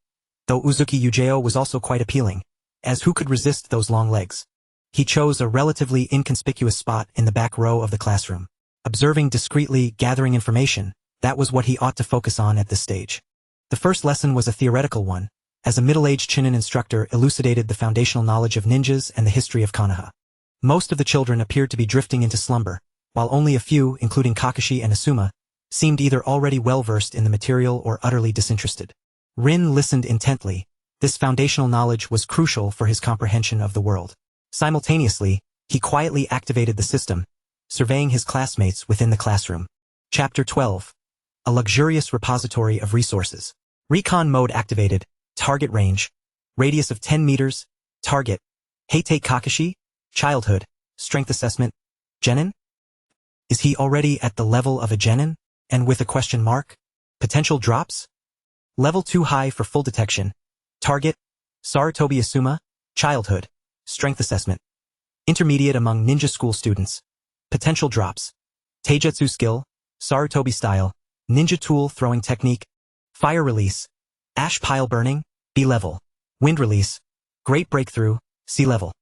though Uzuki Ujeo was also quite appealing, as who could resist those long legs? He chose a relatively inconspicuous spot in the back row of the classroom. Observing discreetly, gathering information, that was what he ought to focus on at this stage. The first lesson was a theoretical one, as a middle-aged Chunin instructor elucidated the foundational knowledge of ninjas and the history of Konoha. Most of the children appeared to be drifting into slumber, while only a few, including Kakashi and Asuma, seemed either already well-versed in the material or utterly disinterested. Rin listened intently. This foundational knowledge was crucial for his comprehension of the world. Simultaneously, he quietly activated the system, surveying his classmates within the classroom. Chapter 12. A luxurious repository of resources. Recon mode activated. Target range. Radius of 10 meters. Target. Heitei Kakashi. Childhood. Strength assessment. Genin. Is he already at the level of a genin? And with a question mark? Potential drops? Level too high for full detection. Target: Sarutobi Asuma, childhood, strength assessment. Intermediate among ninja school students. Potential drops: Taijutsu skill, Sarutobi style, ninja tool throwing technique, fire release, ash pile burning, B level, wind release, great breakthrough, C level.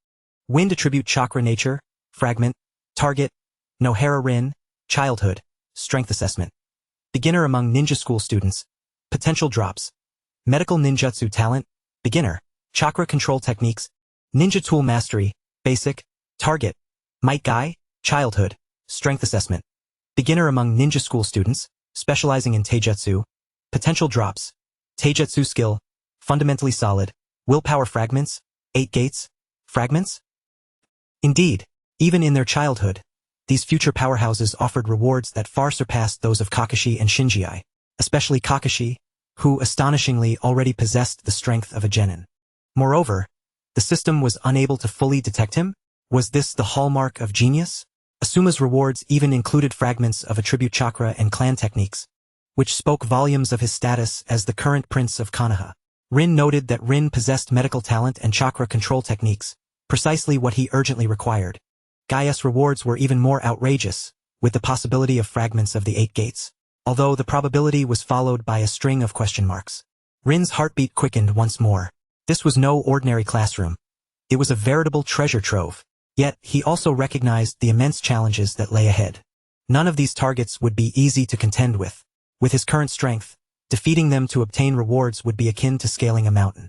Wind attribute chakra nature, fragment, target, Nohara Rin, childhood, strength assessment. Beginner among ninja school students. Potential drops: medical ninjutsu talent, beginner, chakra control techniques, ninja tool mastery, basic, target, might guy, childhood, strength assessment. Beginner among ninja school students, specializing in taijutsu. Potential drops: taijutsu skill, fundamentally solid, willpower fragments, 8 gates, fragments. Indeed, even in their childhood, these future powerhouses offered rewards that far surpassed those of Kakashi and Shinji, especially Kakashi, who astonishingly already possessed the strength of a genin. Moreover, the system was unable to fully detect him. Was this the hallmark of genius? Asuma's rewards even included fragments of attribute chakra and clan techniques, which spoke volumes of his status as the current prince of Konoha. Rin noted that Rin possessed medical talent and chakra control techniques, precisely what he urgently required. Gaia's rewards were even more outrageous, with the possibility of fragments of the 8 gates, although the probability was followed by a string of question marks. Rin's heartbeat quickened once more. This was no ordinary classroom. It was a veritable treasure trove. Yet, he also recognized the immense challenges that lay ahead. None of these targets would be easy to contend with. With his current strength, defeating them to obtain rewards would be akin to scaling a mountain.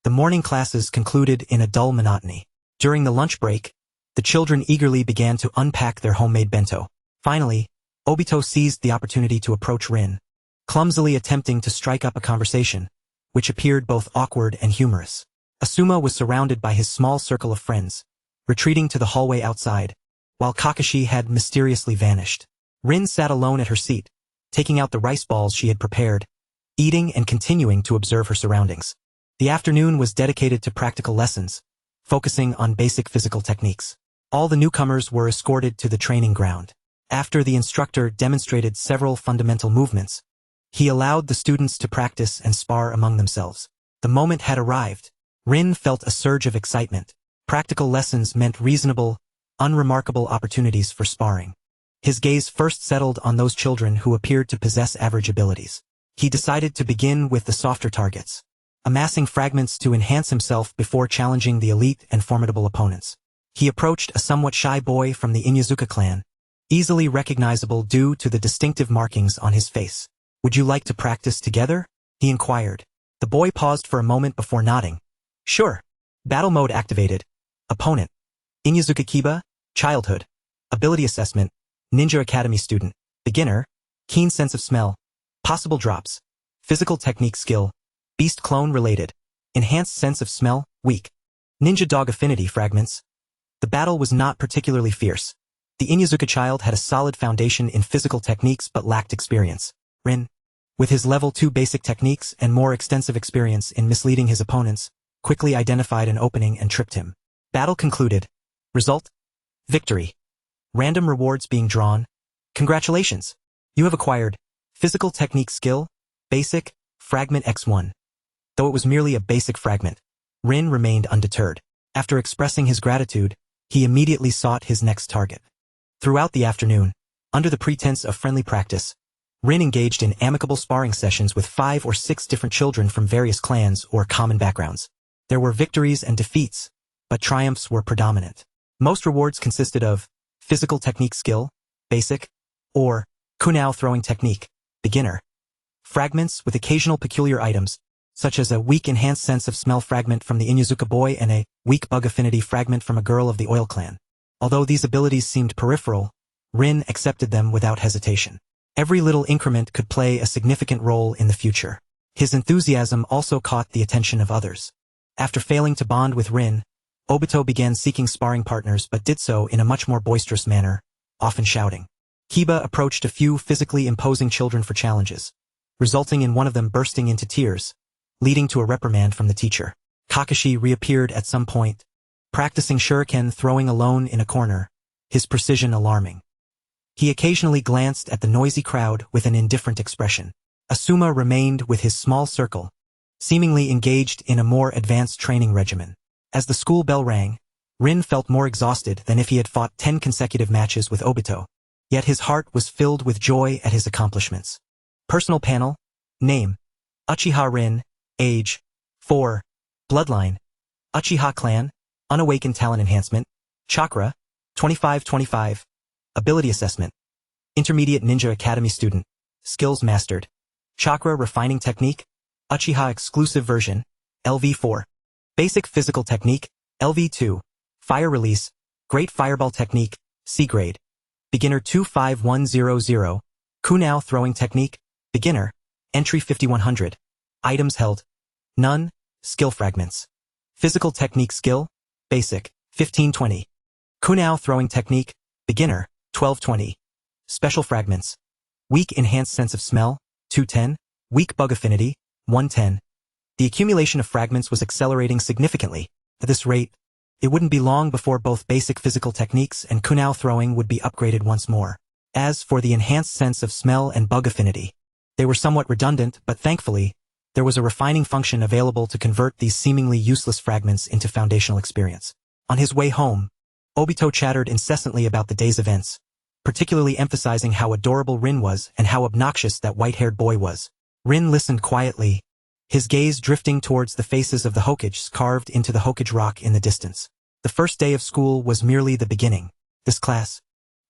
The morning classes concluded in a dull monotony. During the lunch break, the children eagerly began to unpack their homemade bento. Finally, Obito seized the opportunity to approach Rin, clumsily attempting to strike up a conversation, which appeared both awkward and humorous. Asuma was surrounded by his small circle of friends, retreating to the hallway outside, while Kakashi had mysteriously vanished. Rin sat alone at her seat, taking out the rice balls she had prepared, eating and continuing to observe her surroundings. The afternoon was dedicated to practical lessons, focusing on basic physical techniques. All the newcomers were escorted to the training ground. After the instructor demonstrated several fundamental movements, he allowed the students to practice and spar among themselves. The moment had arrived. Rin felt a surge of excitement. Practical lessons meant reasonable, unremarkable opportunities for sparring. His gaze first settled on those children who appeared to possess average abilities. He decided to begin with the softer targets, amassing fragments to enhance himself before challenging the elite and formidable opponents. He approached a somewhat shy boy from the Inyazuka clan, easily recognizable due to the distinctive markings on his face. "Would you like to practice together?" he inquired. The boy paused for a moment before nodding. "Sure." Battle mode activated. Opponent: Inyazuka Kiba, childhood, ability assessment, Ninja Academy student, beginner, keen sense of smell, possible drops, physical technique skill, beast clone related, enhanced sense of smell, weak, ninja dog affinity fragments. The battle was not particularly fierce. The Inyazuka child had a solid foundation in physical techniques but lacked experience. Rin, with his level 2 basic techniques and more extensive experience in misleading his opponents, quickly identified an opening and tripped him. Battle concluded. Result: victory. Random rewards being drawn. Congratulations! You have acquired physical technique skill, basic, fragment X1. Though it was merely a basic fragment, Rin remained undeterred. After expressing his gratitude, he immediately sought his next target. Throughout the afternoon, under the pretense of friendly practice, Rin engaged in amicable sparring sessions with 5 or 6 different children from various clans or common backgrounds. There were victories and defeats, but triumphs were predominant. Most rewards consisted of physical technique skill, basic, or kunao throwing technique, beginner, fragments with occasional peculiar items, such as a weak enhanced sense of smell fragment from the Inyazuka boy and a weak bug affinity fragment from a girl of the oil clan. Although these abilities seemed peripheral, Rin accepted them without hesitation. Every little increment could play a significant role in the future. His enthusiasm also caught the attention of others. After failing to bond with Rin, Obito began seeking sparring partners but did so in a much more boisterous manner, often shouting. Kiba approached a few physically imposing children for challenges, resulting in one of them bursting into tears, leading to a reprimand from the teacher. Kakashi reappeared at some point, practicing shuriken throwing alone in a corner, his precision alarming. He occasionally glanced at the noisy crowd with an indifferent expression. Asuma remained with his small circle, seemingly engaged in a more advanced training regimen. As the school bell rang, Rin felt more exhausted than if he had fought 10 consecutive matches with Obito. Yet his heart was filled with joy at his accomplishments. Personal panel. Name: Uchiha Rin. Age: 4. Bloodline: Uchiha clan. Unawakened talent enhancement. Chakra: 25-25. Ability assessment: Intermediate Ninja Academy student. Skills mastered: Chakra refining technique, Uchiha exclusive version, LV4. Basic physical technique, LV2. Fire release, Great Fireball technique, C grade. Beginner 25100. Kunao throwing technique, beginner, entry 5100. Items held: none. Skill fragments. Physical technique skill, basic, 1520. Kunao throwing technique, beginner, 1220. Special fragments: weak enhanced sense of smell, 210. Weak bug affinity, 110. The accumulation of fragments was accelerating significantly. At this rate, it wouldn't be long before both basic physical techniques and kunao throwing would be upgraded once more. As for the enhanced sense of smell and bug affinity, they were somewhat redundant, but thankfully, there was a refining function available to convert these seemingly useless fragments into foundational experience. On his way home, Obito chattered incessantly about the day's events, particularly emphasizing how adorable Rin was and how obnoxious that white-haired boy was. Rin listened quietly, his gaze drifting towards the faces of the Hokages carved into the Hokage rock in the distance. The first day of school was merely the beginning. This class,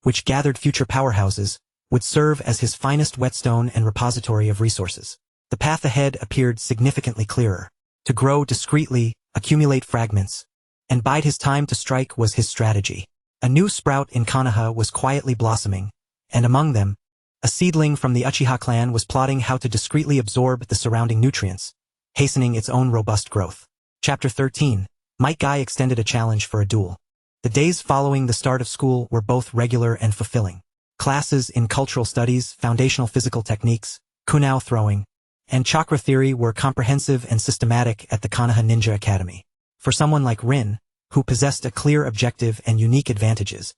which gathered future powerhouses, would serve as his finest whetstone and repository of resources. The path ahead appeared significantly clearer. To grow discreetly, accumulate fragments, and bide his time to strike was his strategy. A new sprout in Konoha was quietly blossoming, and among them, a seedling from the Uchiha clan was plotting how to discreetly absorb the surrounding nutrients, hastening its own robust growth. Chapter 13. Might Guy extended a challenge for a duel. The days following the start of school were both regular and fulfilling. Classes in cultural studies, foundational physical techniques, kunao throwing, and chakra theory were comprehensive and systematic at the Konoha Ninja Academy. For someone like Rin, who possessed a clear objective and unique advantages,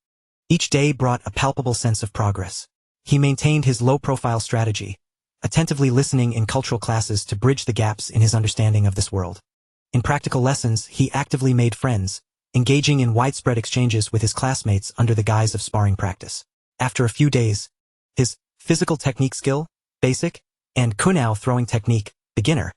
each day brought a palpable sense of progress. He maintained his low-profile strategy, attentively listening in cultural classes to bridge the gaps in his understanding of this world. In practical lessons, he actively made friends, engaging in widespread exchanges with his classmates under the guise of sparring practice. After a few days, his physical technique skill, basic, and kunao throwing technique, beginner,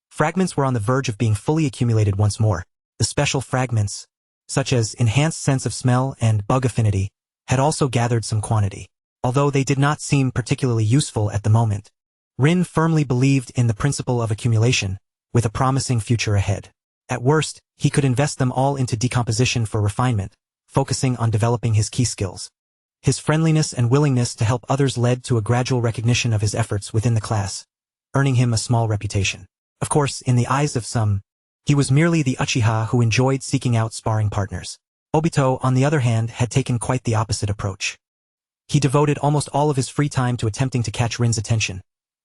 fragments were on the verge of being fully accumulated once more. The special fragments, such as enhanced sense of smell and bug affinity, had also gathered some quantity. Although they did not seem particularly useful at the moment, Rin firmly believed in the principle of accumulation, with a promising future ahead. At worst, he could invest them all into decomposition for refinement, focusing on developing his key skills. His friendliness and willingness to help others led to a gradual recognition of his efforts within the class, earning him a small reputation. Of course, in the eyes of some, he was merely the Uchiha who enjoyed seeking out sparring partners. Obito, on the other hand, had taken quite the opposite approach. He devoted almost all of his free time to attempting to catch Rin's attention,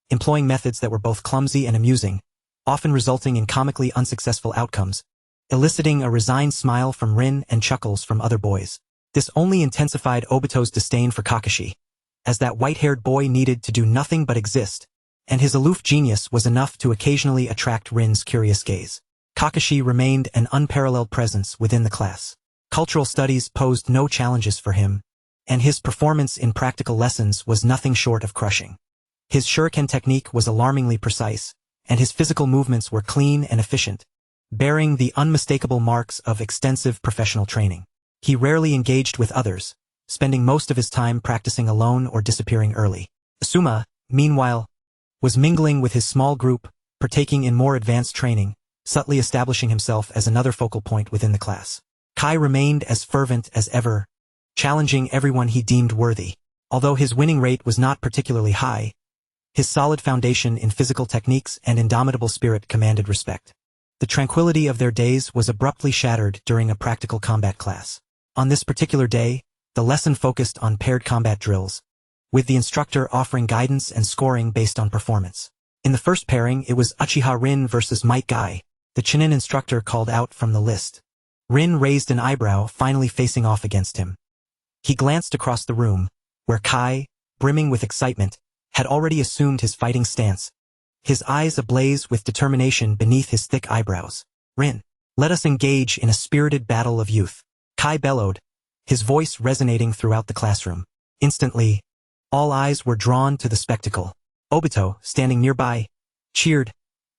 employing methods that were both clumsy and amusing, often resulting in comically unsuccessful outcomes, eliciting a resigned smile from Rin and chuckles from other boys. This only intensified Obito's disdain for Kakashi, as that white-haired boy needed to do nothing but exist, and his aloof genius was enough to occasionally attract Rin's curious gaze. Kakashi remained an unparalleled presence within the class. Cultural studies posed no challenges for him, and his performance in practical lessons was nothing short of crushing. His shuriken technique was alarmingly precise, and his physical movements were clean and efficient, bearing the unmistakable marks of extensive professional training. He rarely engaged with others, spending most of his time practicing alone or disappearing early. Asuma, meanwhile, was mingling with his small group, partaking in more advanced training, subtly establishing himself as another focal point within the class. Kai remained as fervent as ever, challenging everyone he deemed worthy. Although his winning rate was not particularly high, his solid foundation in physical techniques and indomitable spirit commanded respect. The tranquility of their days was abruptly shattered during a practical combat class. On this particular day, the lesson focused on paired combat drills, with the instructor offering guidance and scoring based on performance. In the first pairing, it was Uchiha Rin versus Might Guy. The Chunin instructor called out from the list. Rin raised an eyebrow, finally facing off against him. He glanced across the room, where Kai, brimming with excitement, had already assumed his fighting stance, his eyes ablaze with determination beneath his thick eyebrows. Rin, let us engage in a spirited battle of youth. Kai bellowed, his voice resonating throughout the classroom. Instantly, all eyes were drawn to the spectacle. Obito, standing nearby, cheered,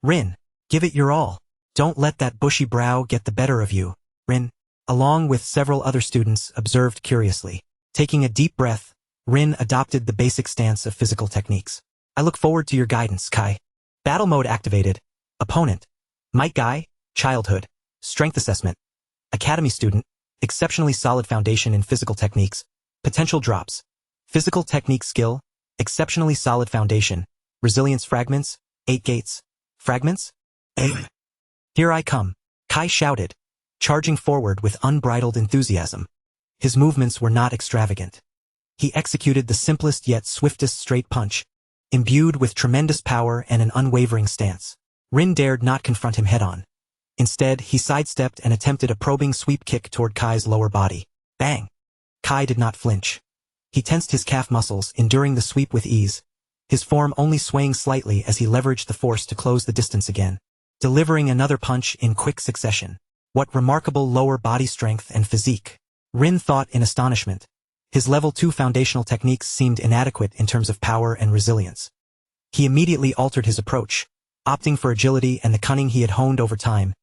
Rin, give it your all. Don't let that bushy brow get the better of you. Rin, along with several other students, observed curiously. Taking a deep breath, Rin adopted the basic stance of physical techniques. I look forward to your guidance, Kai. Battle mode activated. Opponent, Might Guy, childhood, strength assessment, academy student, exceptionally solid foundation in physical techniques, potential drops, physical technique skill, exceptionally solid foundation, resilience fragments, 8 gates, fragments? Here I come, Kai shouted, charging forward with unbridled enthusiasm. His movements were not extravagant. He executed the simplest yet swiftest straight punch, imbued with tremendous power and an unwavering stance. Rin dared not confront him head-on. Instead, he sidestepped and attempted a probing sweep kick toward Kai's lower body. Bang! Kai did not flinch. He tensed his calf muscles, enduring the sweep with ease, his form only swaying slightly as he leveraged the force to close the distance again, delivering another punch in quick succession. What remarkable lower body strength and physique! Rin thought in astonishment. His level 2 foundational techniques seemed inadequate in terms of power and resilience. He immediately altered his approach, opting for agility and the cunning he had honed over time,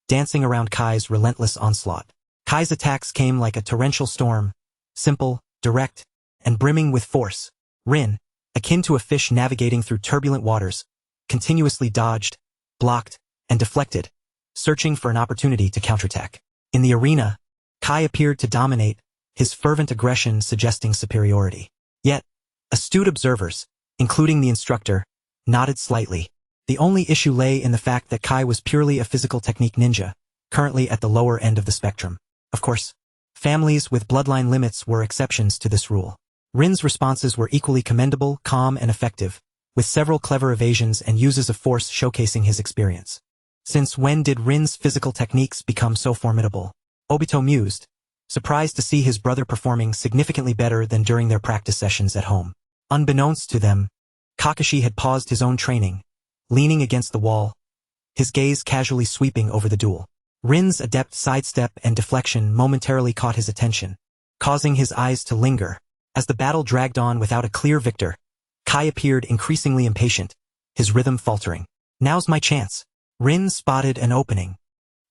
dancing around Kai's relentless onslaught. Kai's attacks came like a torrential storm, simple, direct, and brimming with force. Rin, akin to a fish navigating through turbulent waters, continuously dodged, blocked, and deflected, searching for an opportunity to counterattack. In the arena, Kai appeared to dominate, his fervent aggression suggesting superiority. Yet, astute observers, including the instructor, nodded slightly. The only issue lay in the fact that Kai was purely a physical technique ninja, currently at the lower end of the spectrum. Of course, families with bloodline limits were exceptions to this rule. Rin's responses were equally commendable, calm, and effective, with several clever evasions and uses of force showcasing his experience. Since when did Rin's physical techniques become so formidable? Obito mused, surprised to see his brother performing significantly better than during their practice sessions at home. Unbeknownst to them, Kakashi had paused his own training, leaning against the wall, his gaze casually sweeping over the duel. Rin's adept sidestep and deflection momentarily caught his attention, causing his eyes to linger. As the battle dragged on without a clear victor, Kai appeared increasingly impatient, his rhythm faltering. Now's my chance. Rin spotted an opening.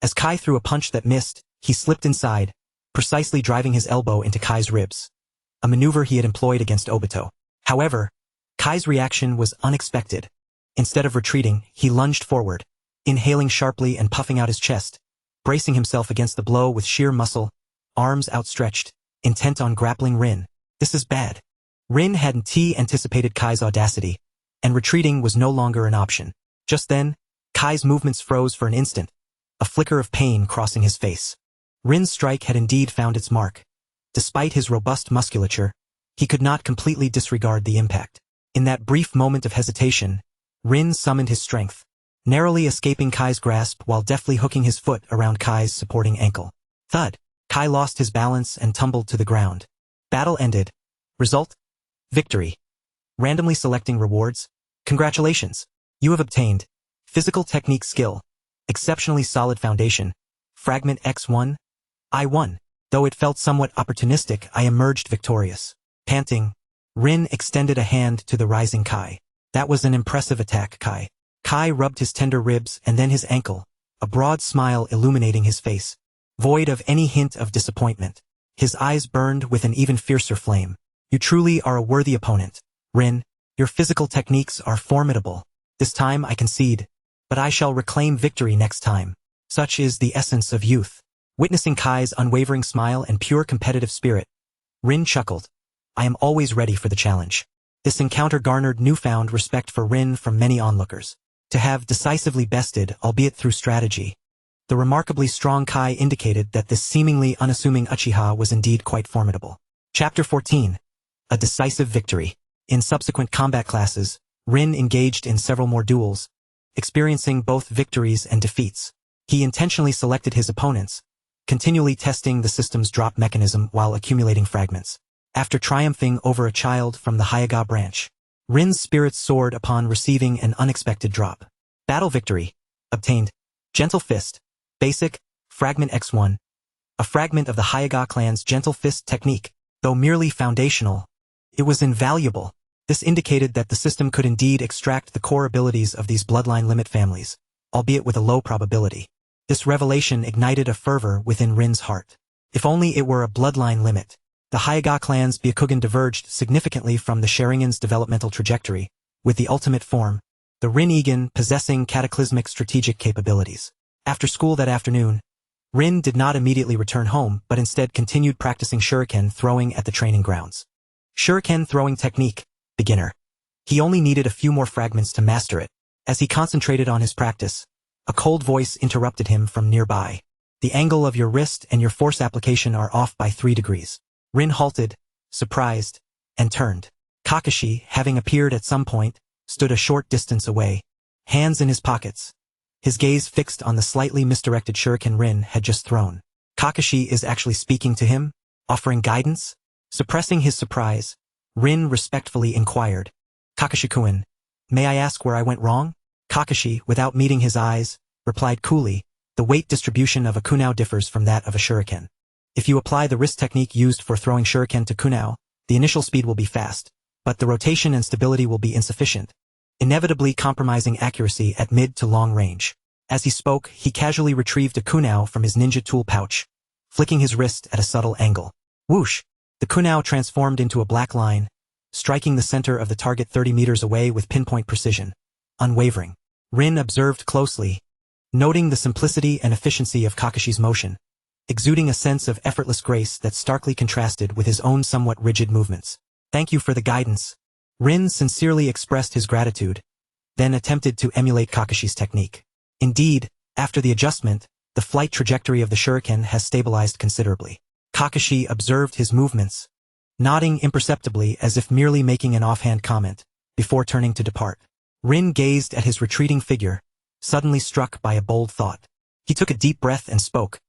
As Kai threw a punch that missed, he slipped inside, precisely driving his elbow into Kai's ribs, a maneuver he had employed against Obito. However, Kai's reaction was unexpected. Instead of retreating, he lunged forward, inhaling sharply and puffing out his chest, bracing himself against the blow with sheer muscle, arms outstretched, intent on grappling Rin. This is bad. Rin hadn't anticipated Kai's audacity, and retreating was no longer an option. Just then, Kai's movements froze for an instant, a flicker of pain crossing his face. Rin's strike had indeed found its mark. Despite his robust musculature, he could not completely disregard the impact. In that brief moment of hesitation, Rin summoned his strength, narrowly escaping Kai's grasp while deftly hooking his foot around Kai's supporting ankle. Thud! Kai lost his balance and tumbled to the ground. Battle ended. Result? Victory. Randomly selecting rewards. Congratulations! You have obtained Physical Technique Skill, Exceptionally Solid Foundation, Fragment X1. I won. Though it felt somewhat opportunistic, I emerged victorious. Panting, Rin extended a hand to the rising Kai. That was an impressive attack, Kai. Kai rubbed his tender ribs and then his ankle, a broad smile illuminating his face, void of any hint of disappointment. His eyes burned with an even fiercer flame. You truly are a worthy opponent. Rin, your physical techniques are formidable. This time I concede, but I shall reclaim victory next time. Such is the essence of youth. Witnessing Kai's unwavering smile and pure competitive spirit, Rin chuckled. I am always ready for the challenge. This encounter garnered newfound respect for Rin from many onlookers. To have decisively bested, albeit through strategy, the remarkably strong Kai indicated that this seemingly unassuming Uchiha was indeed quite formidable. Chapter 14. A Decisive Victory. In subsequent combat classes, Rin engaged in several more duels, experiencing both victories and defeats. He intentionally selected his opponents, continually testing the system's drop mechanism while accumulating fragments. after triumphing over a child from the Hyuga branch. Rin's spirits soared upon receiving an unexpected drop. Battle victory. Obtained. Gentle Fist. Basic. Fragment X1. A fragment of the Hyuga clan's Gentle Fist technique. Though merely foundational, it was invaluable. This indicated that the system could indeed extract the core abilities of these bloodline limit families, albeit with a low probability. This revelation ignited a fervor within Rin's heart. If only it were a bloodline limit. The Hyuga clan's Byakugan diverged significantly from the Sharingan's developmental trajectory, with the ultimate form, the Rinnegan, possessing cataclysmic strategic capabilities. After school that afternoon, Rin did not immediately return home but instead continued practicing shuriken throwing at the training grounds. Shuriken throwing technique, beginner. He only needed a few more fragments to master it. As he concentrated on his practice, a cold voice interrupted him from nearby. The angle of your wrist and your force application are off by 3 degrees. Rin halted, surprised, and turned. Kakashi, having appeared at some point, stood a short distance away, hands in his pockets. His gaze fixed on the slightly misdirected shuriken Rin had just thrown. Kakashi is actually speaking to him, offering guidance? Suppressing his surprise, Rin respectfully inquired, Kakashi-kun, may I ask where I went wrong? Kakashi, without meeting his eyes, replied coolly, the weight distribution of a kunao differs from that of a shuriken. If you apply the wrist technique used for throwing shuriken to kunao, the initial speed will be fast, but the rotation and stability will be insufficient, inevitably compromising accuracy at mid to long range. As he spoke, he casually retrieved a kunao from his ninja tool pouch, flicking his wrist at a subtle angle. Whoosh! The kunao transformed into a black line, striking the center of the target 30 meters away with pinpoint precision. Unwavering. Rin observed closely, noting the simplicity and efficiency of Kakashi's motion, exuding a sense of effortless grace that starkly contrasted with his own somewhat rigid movements. Thank you for the guidance. Rin sincerely expressed his gratitude, then attempted to emulate Kakashi's technique. Indeed, after the adjustment, the flight trajectory of the shuriken has stabilized considerably. Kakashi observed his movements, nodding imperceptibly as if merely making an offhand comment, before turning to depart. Rin gazed at his retreating figure, suddenly struck by a bold thought. He took a deep breath and spoke.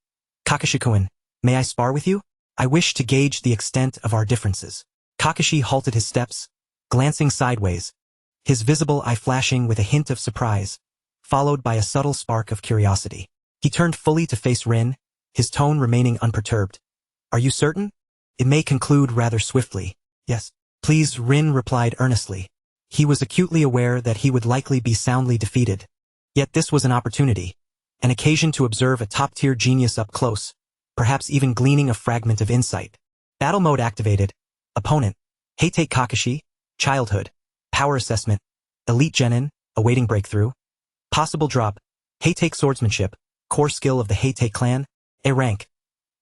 Kakashi-kun, may I spar with you? I wish to gauge the extent of our differences. Kakashi halted his steps, glancing sideways, his visible eye flashing with a hint of surprise, followed by a subtle spark of curiosity. He turned fully to face Rin, his tone remaining unperturbed. Are you certain? It may conclude rather swiftly. Yes. Please, Rin replied earnestly. He was acutely aware that he would likely be soundly defeated. Yet this was an opportunity, an occasion to observe a top-tier genius up close, perhaps even gleaning a fragment of insight. Battle mode activated. Opponent. Heitei Kakashi. Childhood. Power assessment. Elite Genin. Awaiting breakthrough. Possible drop. Heitei swordsmanship. Core skill of the Heitei clan. A rank.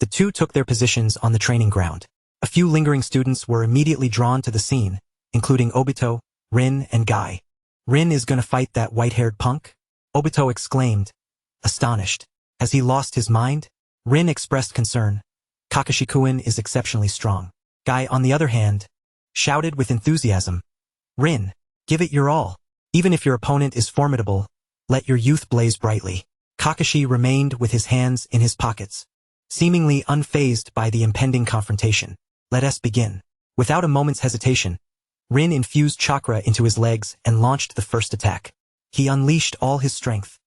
The two took their positions on the training ground. A few lingering students were immediately drawn to the scene, including Obito, Rin, and Guy. Rin is gonna fight that white-haired punk? Obito exclaimed, astonished. Has he lost his mind? Rin expressed concern. Kakashi-kun is exceptionally strong. Guy, on the other hand, shouted with enthusiasm. Rin, give it your all. Even if your opponent is formidable, let your youth blaze brightly. Kakashi remained with his hands in his pockets, seemingly unfazed by the impending confrontation. Let us begin. Without a moment's hesitation, Rin infused chakra into his legs and launched the first attack. He unleashed all his strength,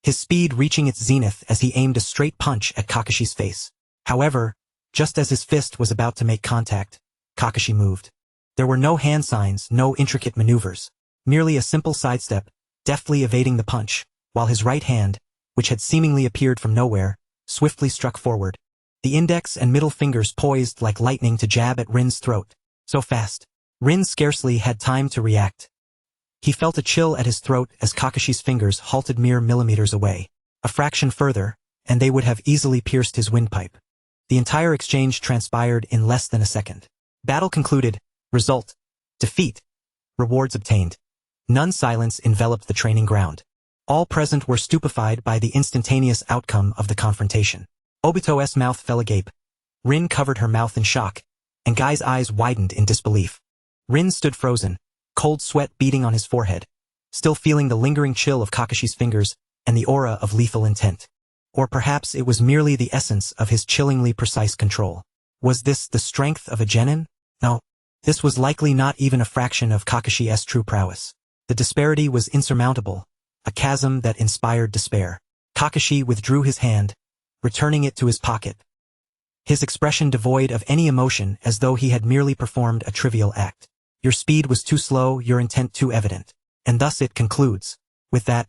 his speed reaching its zenith as he aimed a straight punch at Kakashi's face. However, just as his fist was about to make contact, Kakashi moved. There were no hand signs, no intricate maneuvers, merely a simple sidestep, deftly evading the punch, while his right hand, which had seemingly appeared from nowhere, swiftly struck forward. The index and middle fingers poised like lightning to jab at Rin's throat. So fast, Rin scarcely had time to react. He felt a chill at his throat as Kakashi's fingers halted mere millimeters away. A fraction further, and they would have easily pierced his windpipe. The entire exchange transpired in less than a second. Battle concluded. Result. Defeat. Rewards obtained. None silence enveloped the training ground. All present were stupefied by the instantaneous outcome of the confrontation. Obito's mouth fell agape. Rin covered her mouth in shock, and Guy's eyes widened in disbelief. Rin stood frozen, cold sweat beading on his forehead, still feeling the lingering chill of Kakashi's fingers and the aura of lethal intent. Or perhaps it was merely the essence of his chillingly precise control. Was this the strength of a genin? No, this was likely not even a fraction of Kakashi's true prowess. The disparity was insurmountable, a chasm that inspired despair. Kakashi withdrew his hand, returning it to his pocket. His expression devoid of any emotion, as though he had merely performed a trivial act. Your speed was too slow, your intent too evident. And thus it concludes. With that,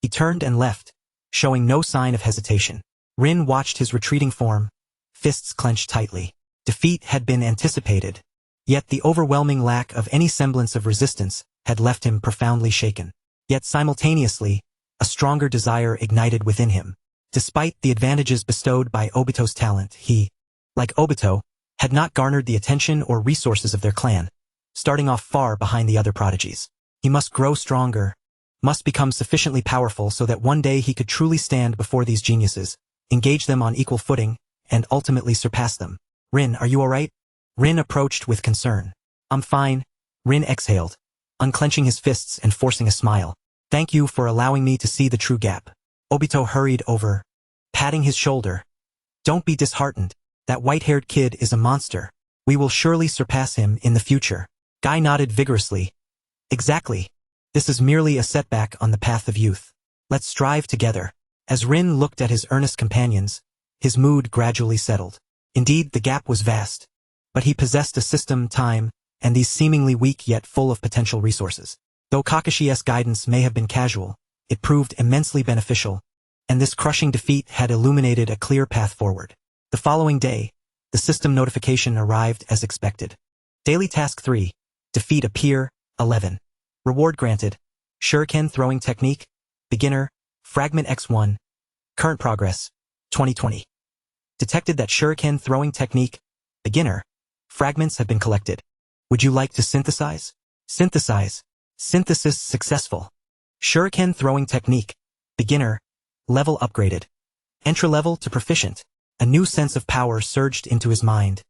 he turned and left, showing no sign of hesitation. Rin watched his retreating form, fists clenched tightly. Defeat had been anticipated, yet the overwhelming lack of any semblance of resistance had left him profoundly shaken. Yet simultaneously, a stronger desire ignited within him. Despite the advantages bestowed by Obito's talent, he, like Obito, had not garnered the attention or resources of their clan, starting off far behind the other prodigies. He must grow stronger, must become sufficiently powerful so that one day he could truly stand before these geniuses, engage them on equal footing, and ultimately surpass them. Rin, are you alright? Rin approached with concern. I'm fine. Rin exhaled, unclenching his fists and forcing a smile. Thank you for allowing me to see the true gap. Obito hurried over, patting his shoulder. Don't be disheartened. That white-haired kid is a monster. We will surely surpass him in the future. Guy nodded vigorously. Exactly. This is merely a setback on the path of youth. Let's strive together. As Rin looked at his earnest companions, his mood gradually settled. Indeed, the gap was vast, but he possessed a system, time, and these seemingly weak yet full of potential resources. Though Kakashi's guidance may have been casual, it proved immensely beneficial, and this crushing defeat had illuminated a clear path forward. The following day, the system notification arrived as expected. Daily Task 3. Defeat a peer, 11. Reward granted. Shuriken throwing technique. Beginner. Fragment X1. Current progress. 2020. Detected that Shuriken throwing technique. Beginner. Fragments have been collected. Would you like to synthesize? Synthesize. Synthesis successful. Shuriken throwing technique. Beginner. Level upgraded. Entry level to proficient. A new sense of power surged into his mind,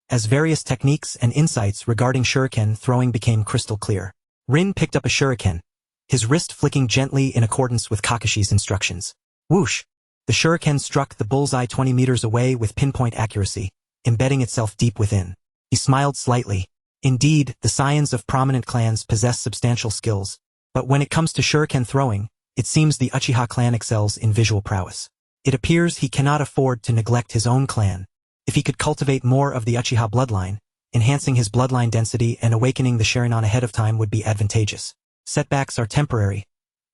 as various techniques and insights regarding shuriken throwing became crystal clear. Rin picked up a shuriken, his wrist flicking gently in accordance with Kakashi's instructions. Whoosh! The shuriken struck the bullseye 20 meters away with pinpoint accuracy, embedding itself deep within. He smiled slightly. Indeed, the scions of prominent clans possess substantial skills, but when it comes to shuriken throwing, it seems the Uchiha clan excels in visual prowess. It appears he cannot afford to neglect his own clan. If he could cultivate more of the Uchiha bloodline, enhancing his bloodline density and awakening the Sharingan ahead of time would be advantageous. Setbacks are temporary,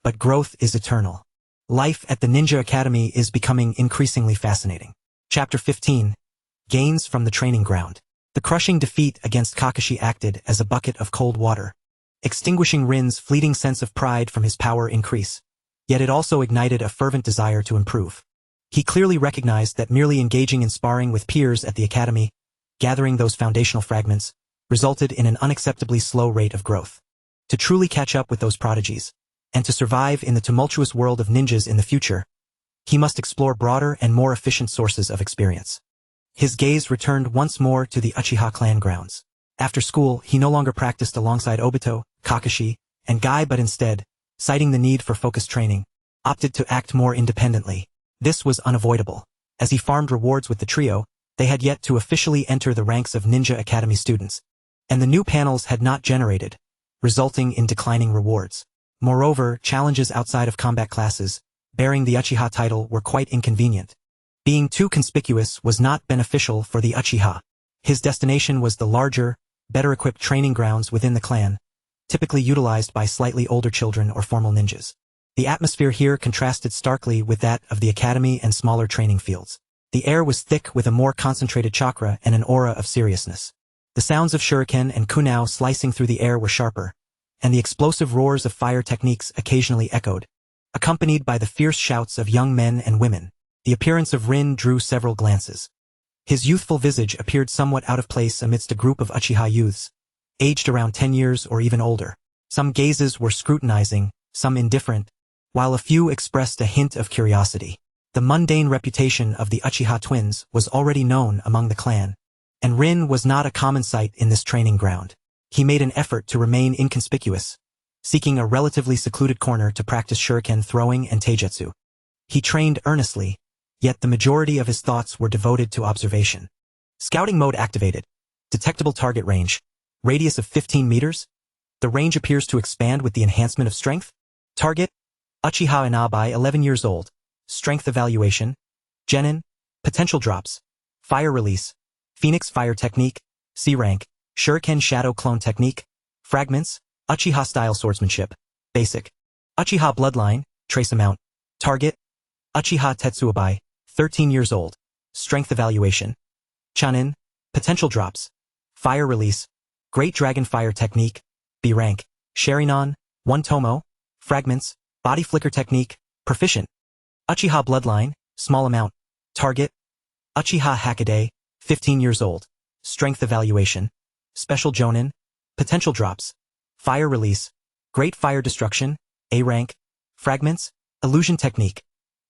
but growth is eternal. Life at the Ninja Academy is becoming increasingly fascinating. Chapter 15. Gains from the Training Ground. The crushing defeat against Kakashi acted as a bucket of cold water, extinguishing Rin's fleeting sense of pride from his power increase. Yet it also ignited a fervent desire to improve. He clearly recognized that merely engaging in sparring with peers at the academy, gathering those foundational fragments, resulted in an unacceptably slow rate of growth. To truly catch up with those prodigies, and to survive in the tumultuous world of ninjas in the future, he must explore broader and more efficient sources of experience. His gaze returned once more to the Uchiha clan grounds. After school, he no longer practiced alongside Obito, Kakashi, and Guy but instead, citing the need for focused training, opted to act more independently. This was unavoidable. As he farmed rewards with the trio, they had yet to officially enter the ranks of Ninja Academy students, and the new panels had not generated, resulting in declining rewards. Moreover, challenges outside of combat classes, bearing the Uchiha title, were quite inconvenient. Being too conspicuous was not beneficial for the Uchiha. His destination was the larger, better-equipped training grounds within the clan, typically utilized by slightly older children or formal ninjas. The atmosphere here contrasted starkly with that of the academy and smaller training fields. The air was thick with a more concentrated chakra and an aura of seriousness. The sounds of shuriken and kunao slicing through the air were sharper, and the explosive roars of fire techniques occasionally echoed, accompanied by the fierce shouts of young men and women. The appearance of Rin drew several glances. His youthful visage appeared somewhat out of place amidst a group of Uchiha youths, aged around 10 years or even older. Some gazes were scrutinizing, some indifferent, while a few expressed a hint of curiosity. The mundane reputation of the Uchiha twins was already known among the clan, and Rin was not a common sight in this training ground. He made an effort to remain inconspicuous, seeking a relatively secluded corner to practice shuriken throwing and taijutsu. He trained earnestly, yet the majority of his thoughts were devoted to observation. Scouting mode activated. Detectable target range. Radius of 15 meters. The range appears to expand with the enhancement of strength. Target. Uchiha Inabai 11 years old. Strength evaluation. Genin. Potential drops. Fire release. Phoenix fire technique. C rank. Shuriken shadow clone technique. Fragments. Uchiha style swordsmanship. Basic. Uchiha bloodline. Trace amount. Target. Uchiha Tetsuabai. 13 years old. Strength evaluation. Chunin. Potential drops. Fire release. Great dragon fire technique. B rank. Sharingan. 1 tomo. Fragments. Body flicker technique. Proficient. Uchiha bloodline. Small amount. Target. Uchiha Hakaday. 15 years old. Strength evaluation. Special Jonin. Potential drops. Fire release. Great fire destruction. A rank. Fragments. Illusion technique.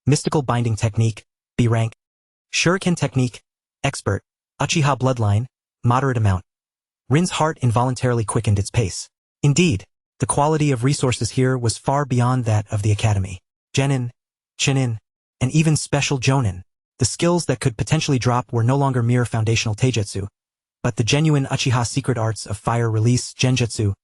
Mystical binding technique. B rank. Shuriken technique. Expert. Uchiha bloodline. Moderate amount. Rin's heart involuntarily quickened its pace. Indeed, the quality of resources here was far beyond that of the academy. Genin, Chunin, and even special Jonin. The skills that could potentially drop were no longer mere foundational taijutsu, but the genuine Uchiha secret arts of fire release, genjutsu,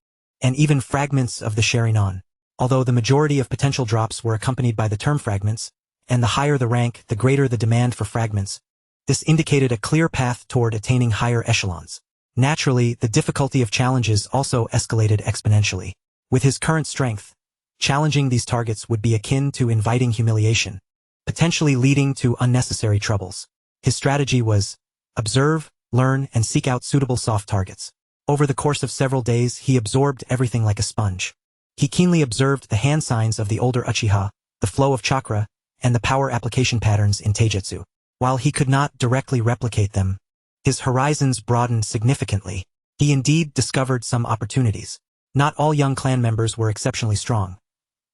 and even fragments of the Sharingan. Although the majority of potential drops were accompanied by the term fragments, and the higher the rank, the greater the demand for fragments, this indicated a clear path toward attaining higher echelons. Naturally, the difficulty of challenges also escalated exponentially. With his current strength, challenging these targets would be akin to inviting humiliation, potentially leading to unnecessary troubles. His strategy was observe, learn, and seek out suitable soft targets. Over the course of several days, he absorbed everything like a sponge. He keenly observed the hand signs of the older Uchiha, the flow of chakra, and the power application patterns in taijutsu. While he could not directly replicate them, his horizons broadened significantly. He indeed discovered some opportunities. Not all young clan members were exceptionally strong.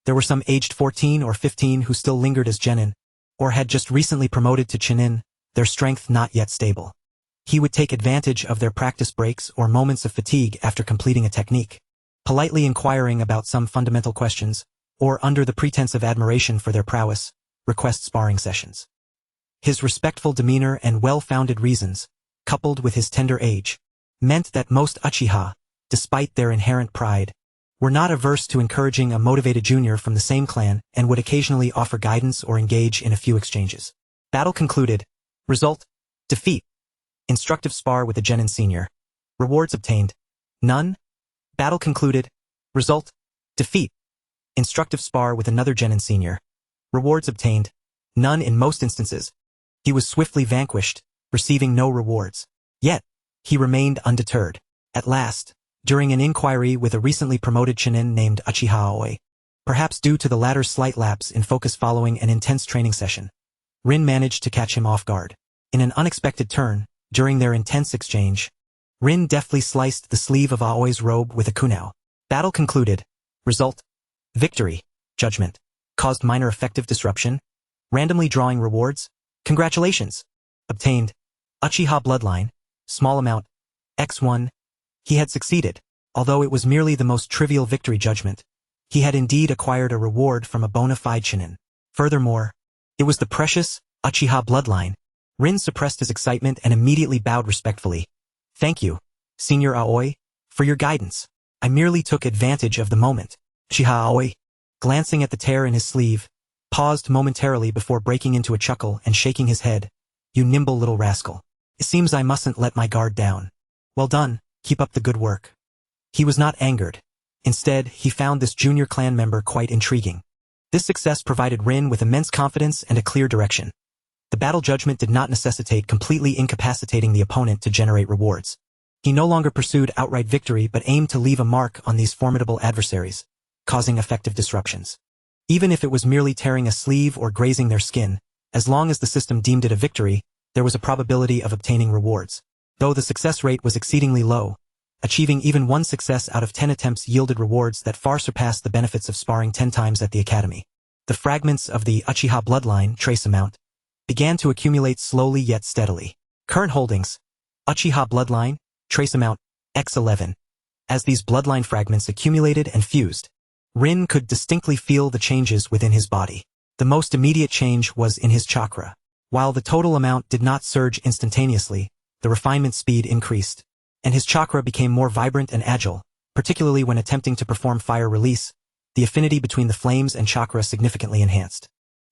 There were some aged 14 or 15 who still lingered as genin, or had just recently promoted to chunin, their strength not yet stable. He would take advantage of their practice breaks or moments of fatigue after completing a technique, politely inquiring about some fundamental questions, or under the pretense of admiration for their prowess, request sparring sessions. His respectful demeanor and well-founded reasons, coupled with his tender age, meant that most Uchiha, despite their inherent pride, were not averse to encouraging a motivated junior from the same clan and would occasionally offer guidance or engage in a few exchanges. Battle concluded. Result: defeat. Instructive spar with a genin senior. Rewards obtained: none. Battle concluded. Result: defeat. Instructive spar with another genin senior. Rewards obtained: none. In most instances, he was swiftly vanquished, receiving no rewards. Yet, he remained undeterred. At last, during an inquiry with a recently promoted chunin named Uchiha Aoi, perhaps due to the latter's slight lapse in focus following an intense training session, Rin managed to catch him off guard. In an unexpected turn, during their intense exchange, Rin deftly sliced the sleeve of Aoi's robe with a kunao. Battle concluded. Result: victory. Judgment. Caused minor effective disruption. Randomly drawing rewards. Congratulations. Obtained. Uchiha bloodline. Small amount. X1. He had succeeded. Although it was merely the most trivial victory judgment, he had indeed acquired a reward from a bona fide chunin. Furthermore, it was the precious Uchiha bloodline. Rin suppressed his excitement and immediately bowed respectfully. Thank you, Senior Aoi, for your guidance. I merely took advantage of the moment. Uchiha Aoi, glancing at the tear in his sleeve, paused momentarily before breaking into a chuckle and shaking his head. You nimble little rascal. It seems I mustn't let my guard down. Well done, keep up the good work. He was not angered. Instead, he found this junior clan member quite intriguing. This success provided Rin with immense confidence and a clear direction. The battle judgment did not necessitate completely incapacitating the opponent to generate rewards. He no longer pursued outright victory but aimed to leave a mark on these formidable adversaries, causing effective disruptions. Even if it was merely tearing a sleeve or grazing their skin, as long as the system deemed it a victory, there was a probability of obtaining rewards. Though the success rate was exceedingly low, achieving even one success out of 10 attempts yielded rewards that far surpassed the benefits of sparring 10 times at the academy. The fragments of the Uchiha bloodline trace amount began to accumulate slowly yet steadily. Current holdings: Uchiha bloodline, trace amount, X11. As these bloodline fragments accumulated and fused, Rin could distinctly feel the changes within his body. The most immediate change was in his chakra. While the total amount did not surge instantaneously, the refinement speed increased. and his chakra became more vibrant and agile, particularly when attempting to perform fire release. The affinity between the flames and chakra significantly enhanced.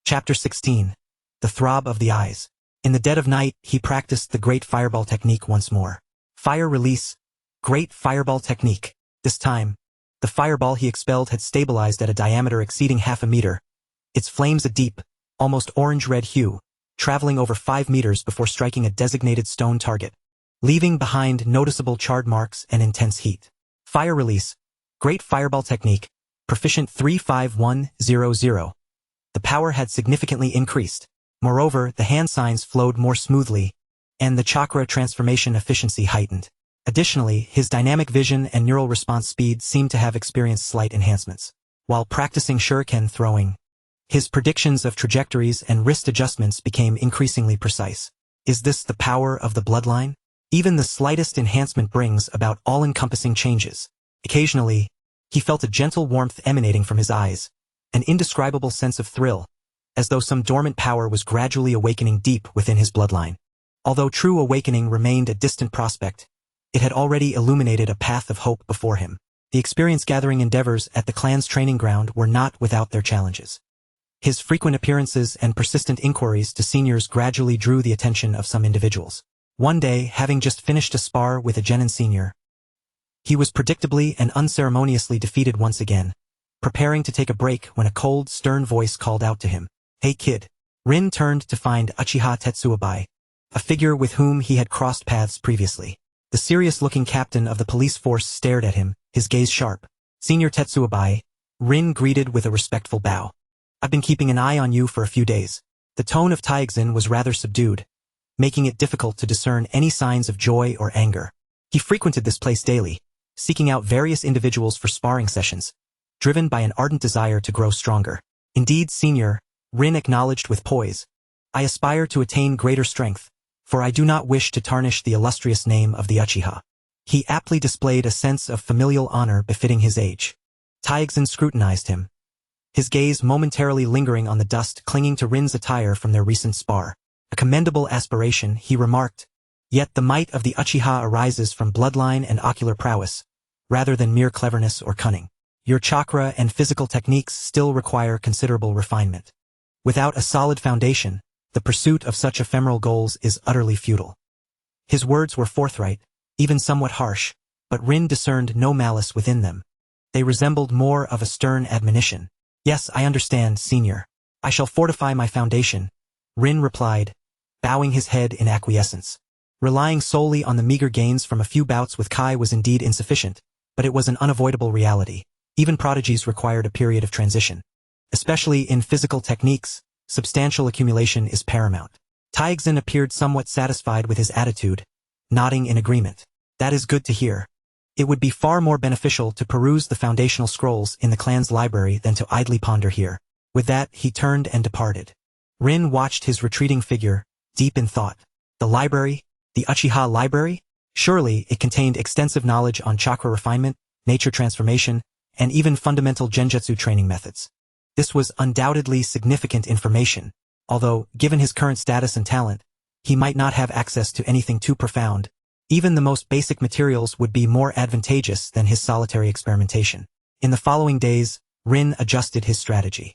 Chapter 16. The Throb of the Eyes. In the dead of night, he practiced the Great Fireball technique once more. Fire release. Great Fireball technique. This time, the fireball he expelled had stabilized at a diameter exceeding half a meter, its flames a deep, almost orange-red hue, traveling over 5 meters before striking a designated stone target, leaving behind noticeable charred marks and intense heat. Fire release. Great Fireball technique. Proficient 35100. The power had significantly increased. Moreover, the hand signs flowed more smoothly, and the chakra transformation efficiency heightened. Additionally, his dynamic vision and neural response speed seemed to have experienced slight enhancements. While practicing shuriken throwing, his predictions of trajectories and wrist adjustments became increasingly precise. Is this the power of the bloodline? Even the slightest enhancement brings about all-encompassing changes. Occasionally, he felt a gentle warmth emanating from his eyes, an indescribable sense of thrill, as though some dormant power was gradually awakening deep within his bloodline. Although true awakening remained a distant prospect, it had already illuminated a path of hope before him. The experience-gathering endeavors at the clan's training ground were not without their challenges. His frequent appearances and persistent inquiries to seniors gradually drew the attention of some individuals. One day, having just finished a spar with a genin senior, he was predictably and unceremoniously defeated once again, preparing to take a break when a cold, stern voice called out to him, "Hey kid." Rin turned to find Uchiha Tetsuobai, a figure with whom he had crossed paths previously. The serious-looking captain of the police force stared at him, his gaze sharp. "Senior Tetsuobai," Rin greeted with a respectful bow. "I've been keeping an eye on you for a few days." The tone of Taixin was rather subdued, making it difficult to discern any signs of joy or anger. He frequented this place daily, seeking out various individuals for sparring sessions, driven by an ardent desire to grow stronger. "Indeed, senior," Rin acknowledged with poise. "I aspire to attain greater strength, for I do not wish to tarnish the illustrious name of the Uchiha." He aptly displayed a sense of familial honor befitting his age. Taixin scrutinized him, his gaze momentarily lingering on the dust clinging to Rin's attire from their recent spar. "A commendable aspiration," he remarked. "Yet the might of the Uchiha arises from bloodline and ocular prowess, rather than mere cleverness or cunning. Your chakra and physical techniques still require considerable refinement. Without a solid foundation, the pursuit of such ephemeral goals is utterly futile." His words were forthright, even somewhat harsh, but Rin discerned no malice within them. They resembled more of a stern admonition. "Yes, I understand, senior. I shall fortify my foundation," Rin replied, bowing his head in acquiescence. Relying solely on the meager gains from a few bouts with Kai was indeed insufficient, but it was an unavoidable reality. Even prodigies required a period of transition. Especially in physical techniques, substantial accumulation is paramount. Taixin appeared somewhat satisfied with his attitude, nodding in agreement. "That is good to hear. It would be far more beneficial to peruse the foundational scrolls in the clan's library than to idly ponder here." With that, he turned and departed. Rin watched his retreating figure, deep in thought. The library? The Uchiha library? Surely it contained extensive knowledge on chakra refinement, nature transformation, and even fundamental genjutsu training methods. This was undoubtedly significant information, although, given his current status and talent, he might not have access to anything too profound. Even the most basic materials would be more advantageous than his solitary experimentation. In the following days, Rin adjusted his strategy.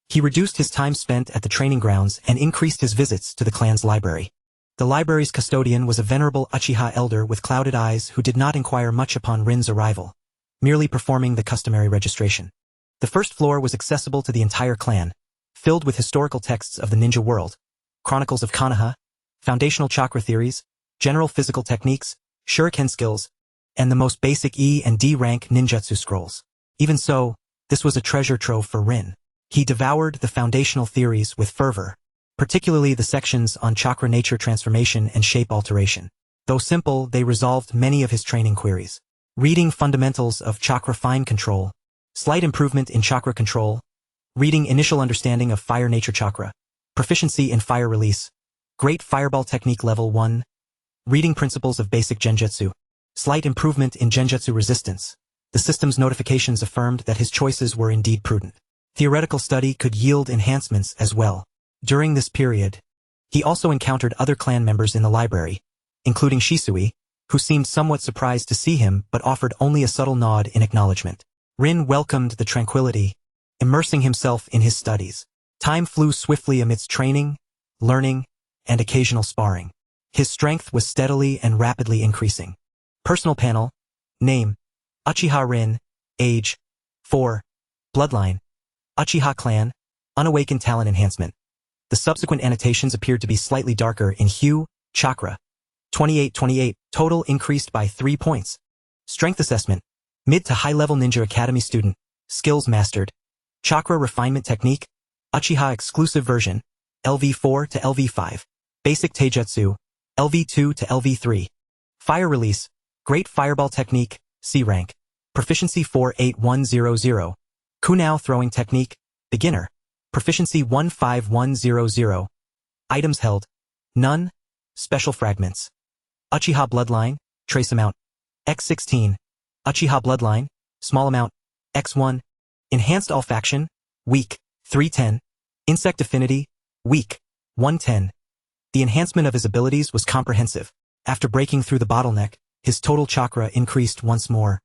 He reduced his time spent at the training grounds and increased his visits to the clan's library. The library's custodian was a venerable Uchiha elder with clouded eyes who did not inquire much upon Rin's arrival, merely performing the customary registration. The first floor was accessible to the entire clan, filled with historical texts of the ninja world, chronicles of Konoha, foundational chakra theories, general physical techniques, shuriken skills, and the most basic E and D rank ninjutsu scrolls. Even so, this was a treasure trove for Rin. He devoured the foundational theories with fervor, particularly the sections on chakra nature transformation and shape alteration. Though simple, they resolved many of his training queries. Reading fundamentals of chakra fine control, slight improvement in chakra control, reading initial understanding of fire nature chakra, proficiency in fire release, great fireball technique level 1, reading principles of basic genjutsu, slight improvement in genjutsu resistance. The system's notifications affirmed that his choices were indeed prudent. Theoretical study could yield enhancements as well. During this period, he also encountered other clan members in the library, including Shisui, who seemed somewhat surprised to see him but offered only a subtle nod in acknowledgement. Rin welcomed the tranquility, immersing himself in his studies. Time flew swiftly amidst training, learning, and occasional sparring. His strength was steadily and rapidly increasing. Personal panel. Name: Uchiha Rin. Age: 4. Bloodline: Uchiha clan. Unawakened talent enhancement. The subsequent annotations appeared to be slightly darker in hue. Chakra: 28. Total increased by 3 points. Strength assessment: mid to high-level Ninja Academy student. Skills mastered. Chakra refinement technique: Uchiha exclusive version, LV4 to LV5. Basic Taijutsu, LV2 to LV3. Fire release: Great Fireball technique, C rank. Proficiency 48100. Kunao throwing technique, beginner. Proficiency 15100. Items held: none. Special fragments. Uchiha bloodline, trace amount, X16. Uchiha bloodline, small amount, X1. Enhanced olfaction, weak, 310. Insect affinity, weak, 110. The enhancement of his abilities was comprehensive. After breaking through the bottleneck, his total chakra increased once more.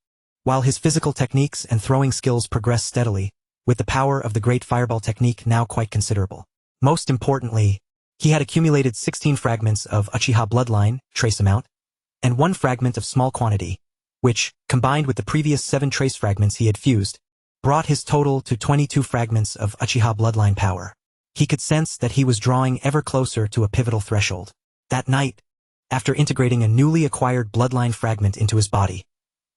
While his physical techniques and throwing skills progressed steadily, with the power of the Great Fireball technique now quite considerable. Most importantly, he had accumulated 16 fragments of Uchiha bloodline, trace amount, and 1 fragment of small quantity, which, combined with the previous 7 trace fragments he had fused, brought his total to 22 fragments of Uchiha bloodline power. He could sense that he was drawing ever closer to a pivotal threshold. That night, after integrating a newly acquired bloodline fragment into his body,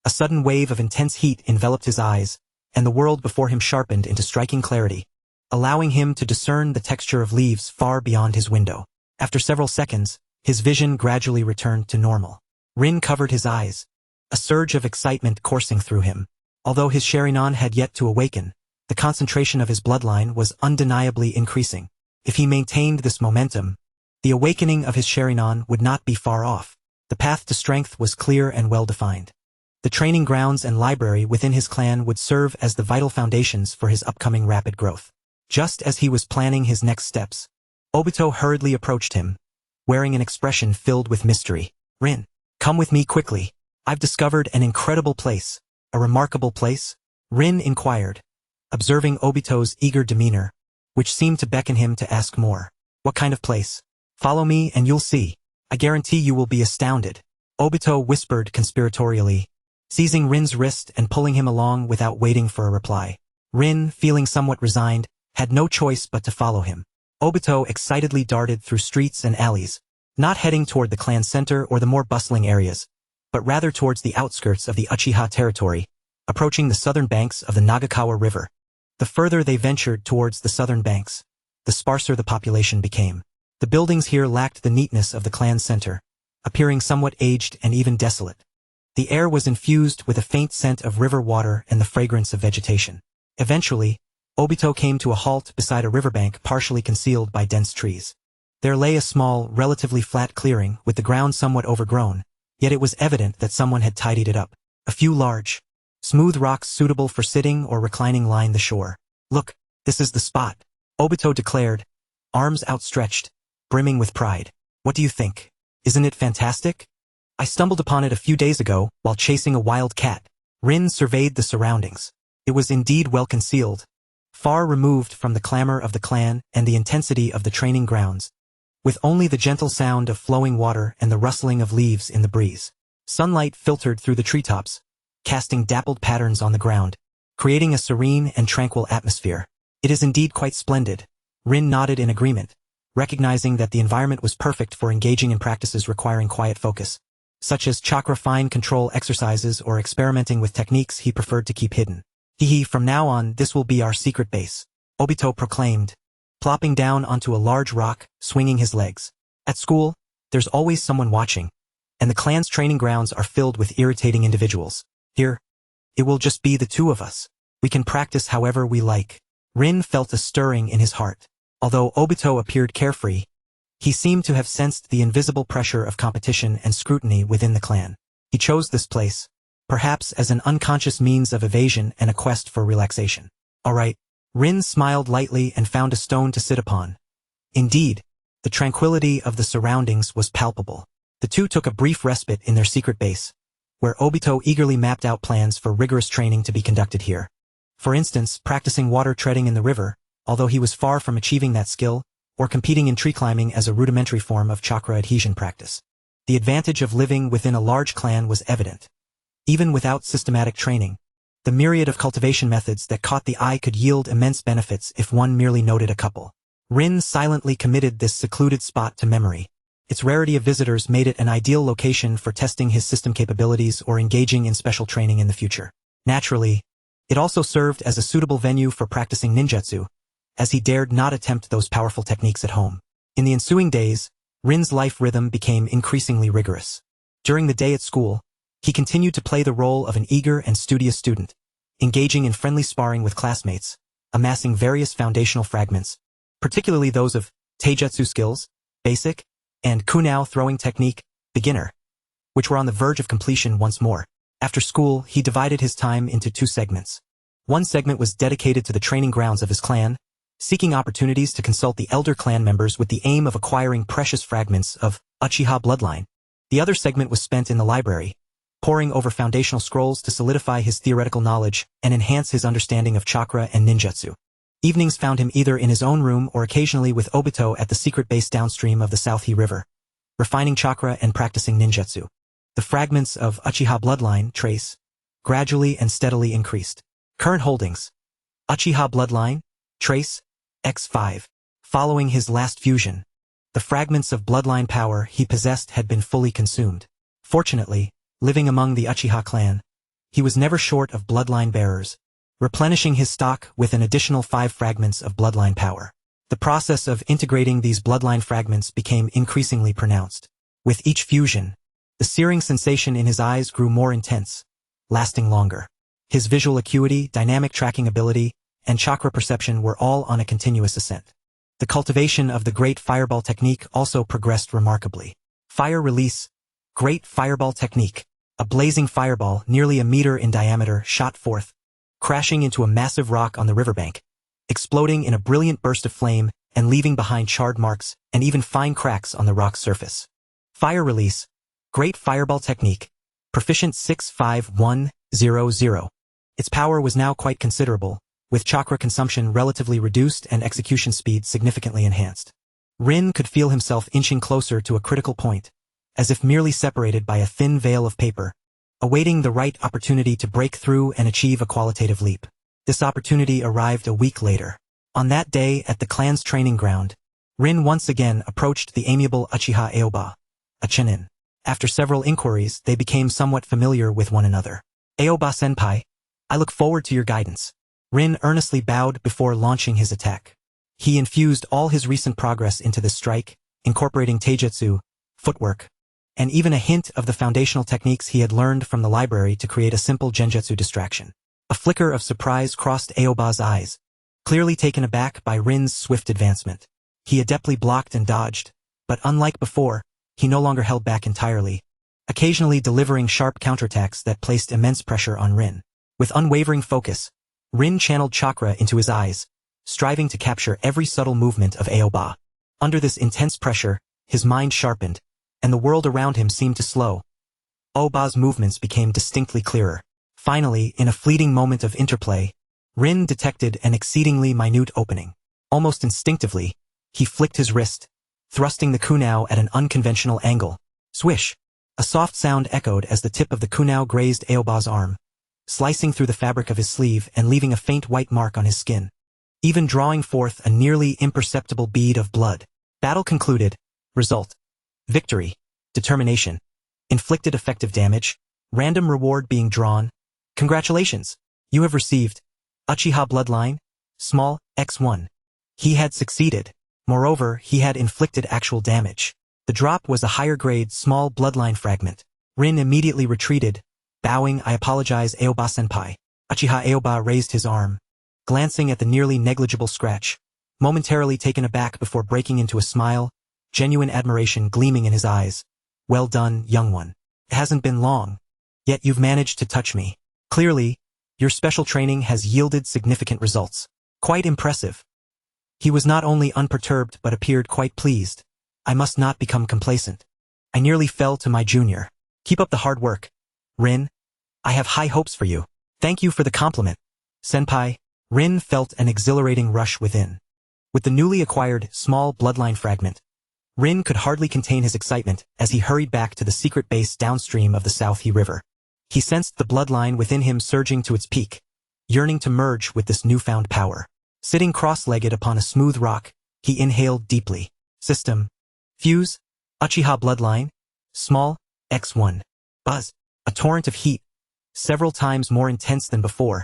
a sudden wave of intense heat enveloped his eyes, and the world before him sharpened into striking clarity, allowing him to discern the texture of leaves far beyond his window. After several seconds, his vision gradually returned to normal. Rin covered his eyes, a surge of excitement coursing through him. Although his Sharingan had yet to awaken, the concentration of his bloodline was undeniably increasing. If he maintained this momentum, the awakening of his Sharingan would not be far off. The path to strength was clear and well-defined. The training grounds and library within his clan would serve as the vital foundations for his upcoming rapid growth. Just as he was planning his next steps, Obito hurriedly approached him, wearing an expression filled with mystery. Rin, come with me quickly. I've discovered an incredible place. A remarkable place? Rin inquired, observing Obito's eager demeanor, which seemed to beckon him to ask more. What kind of place? Follow me and you'll see. I guarantee you will be astounded. Obito whispered conspiratorially, seizing Rin's wrist and pulling him along without waiting for a reply. Rin, feeling somewhat resigned, had no choice but to follow him. Obito excitedly darted through streets and alleys, not heading toward the clan center or the more bustling areas, but rather towards the outskirts of the Uchiha territory, approaching the southern banks of the Nagakawa River. The further they ventured towards the southern banks, the sparser the population became. The buildings here lacked the neatness of the clan center, appearing somewhat aged and even desolate. The air was infused with a faint scent of river water and the fragrance of vegetation. Eventually, Obito came to a halt beside a riverbank partially concealed by dense trees. There lay a small, relatively flat clearing with the ground somewhat overgrown, yet it was evident that someone had tidied it up. A few large, smooth rocks suitable for sitting or reclining lined the shore. Look, this is the spot, Obito declared, arms outstretched, brimming with pride. What do you think? Isn't it fantastic? I stumbled upon it a few days ago while chasing a wild cat. Rin surveyed the surroundings. It was indeed well concealed, far removed from the clamor of the clan and the intensity of the training grounds, with only the gentle sound of flowing water and the rustling of leaves in the breeze. Sunlight filtered through the treetops, casting dappled patterns on the ground, creating a serene and tranquil atmosphere. It is indeed quite splendid. Rin nodded in agreement, recognizing that the environment was perfect for engaging in practices requiring quiet focus, such as chakra fine control exercises or experimenting with techniques he preferred to keep hidden. From now on, this will be our secret base, Obito proclaimed, plopping down onto a large rock, swinging his legs. At school, there's always someone watching, and the clan's training grounds are filled with irritating individuals. Here, it will just be the two of us. We can practice however we like. Rin felt a stirring in his heart. Although Obito appeared carefree, he seemed to have sensed the invisible pressure of competition and scrutiny within the clan. He chose this place, perhaps as an unconscious means of evasion and a quest for relaxation. All right. Rin smiled lightly and found a stone to sit upon. Indeed, the tranquility of the surroundings was palpable. The two took a brief respite in their secret base, where Obito eagerly mapped out plans for rigorous training to be conducted here. For instance, practicing water treading in the river, although he was far from achieving that skill, or competing in tree climbing as a rudimentary form of chakra adhesion practice. The advantage of living within a large clan was evident. Even without systematic training, the myriad of cultivation methods that caught the eye could yield immense benefits if one merely noted a couple. Rin silently committed this secluded spot to memory. Its rarity of visitors made it an ideal location for testing his system capabilities or engaging in special training in the future. Naturally, it also served as a suitable venue for practicing ninjutsu, as he dared not attempt those powerful techniques at home. In the ensuing days, Rin's life rhythm became increasingly rigorous. During the day at school, he continued to play the role of an eager and studious student, engaging in friendly sparring with classmates, amassing various foundational fragments, particularly those of taijutsu skills, basic, and kunao throwing technique, beginner, which were on the verge of completion once more. After school, he divided his time into two segments. One segment was dedicated to the training grounds of his clan, seeking opportunities to consult the elder clan members with the aim of acquiring precious fragments of Uchiha bloodline. The other segment was spent in the library, poring over foundational scrolls to solidify his theoretical knowledge and enhance his understanding of chakra and ninjutsu. Evenings found him either in his own room or occasionally with Obito at the secret base downstream of the South-He River, refining chakra and practicing ninjutsu. The fragments of Uchiha bloodline trace gradually and steadily increased. Current holdings: Uchiha bloodline trace X5. Following his last fusion, the fragments of bloodline power he possessed had been fully consumed. Fortunately, living among the Uchiha clan, he was never short of bloodline bearers, replenishing his stock with an additional 5 fragments of bloodline power. The process of integrating these bloodline fragments became increasingly pronounced. With each fusion, the searing sensation in his eyes grew more intense, lasting longer. His visual acuity, dynamic tracking ability, and chakra perception were all on a continuous ascent. The cultivation of the Great Fireball technique also progressed remarkably. Fire release, Great Fireball technique. A blazing fireball, nearly a meter in diameter, shot forth, crashing into a massive rock on the riverbank, exploding in a brilliant burst of flame and leaving behind charred marks and even fine cracks on the rock's surface. Fire release, Great Fireball technique, proficient 65100. Its power was now quite considerable, with chakra consumption relatively reduced and execution speed significantly enhanced. Rin could feel himself inching closer to a critical point, as if merely separated by a thin veil of paper, awaiting the right opportunity to break through and achieve a qualitative leap. This opportunity arrived a week later. On that day at the clan's training ground, Rin once again approached the amiable Uchiha Aoba, a Chunin. After several inquiries, they became somewhat familiar with one another. Aoba-senpai, I look forward to your guidance. Rin earnestly bowed before launching his attack. He infused all his recent progress into this strike, incorporating taijutsu, footwork, and even a hint of the foundational techniques he had learned from the library to create a simple genjutsu distraction. A flicker of surprise crossed Aoba's eyes, clearly taken aback by Rin's swift advancement. He adeptly blocked and dodged, but unlike before, he no longer held back entirely, occasionally delivering sharp counterattacks that placed immense pressure on Rin. With unwavering focus, Rin channeled chakra into his eyes, striving to capture every subtle movement of Aoba. Under this intense pressure, his mind sharpened, and the world around him seemed to slow. Aoba's movements became distinctly clearer. Finally, in a fleeting moment of interplay, Rin detected an exceedingly minute opening. Almost instinctively, he flicked his wrist, thrusting the kunao at an unconventional angle. Swish! A soft sound echoed as the tip of the kunao grazed Aoba's arm, slicing through the fabric of his sleeve and leaving a faint white mark on his skin, even drawing forth a nearly imperceptible bead of blood. Battle concluded. Result: victory. Determination. Inflicted effective damage. Random reward being drawn. Congratulations! You have received Uchiha bloodline, small, x1. He had succeeded. Moreover, he had inflicted actual damage. The drop was a higher grade small bloodline fragment. Rin immediately retreated, bowing. I apologize, Aoba-senpai. Uchiha Aoba raised his arm, glancing at the nearly negligible scratch, momentarily taken aback before breaking into a smile, genuine admiration gleaming in his eyes. Well done, young one. It hasn't been long, yet you've managed to touch me. Clearly, your special training has yielded significant results. Quite impressive. He was not only unperturbed but appeared quite pleased. I must not become complacent. I nearly fell to my junior. Keep up the hard work. Rin, I have high hopes for you. Thank you for the compliment. Senpai. Rin felt an exhilarating rush within. With the newly acquired small bloodline fragment, Rin could hardly contain his excitement as he hurried back to the secret base downstream of the South He River. He sensed the bloodline within him surging to its peak, yearning to merge with this newfound power. Sitting cross-legged upon a smooth rock, he inhaled deeply. System. Fuse. Uchiha bloodline. Small. X1. Buzz. A torrent of heat, several times more intense than before,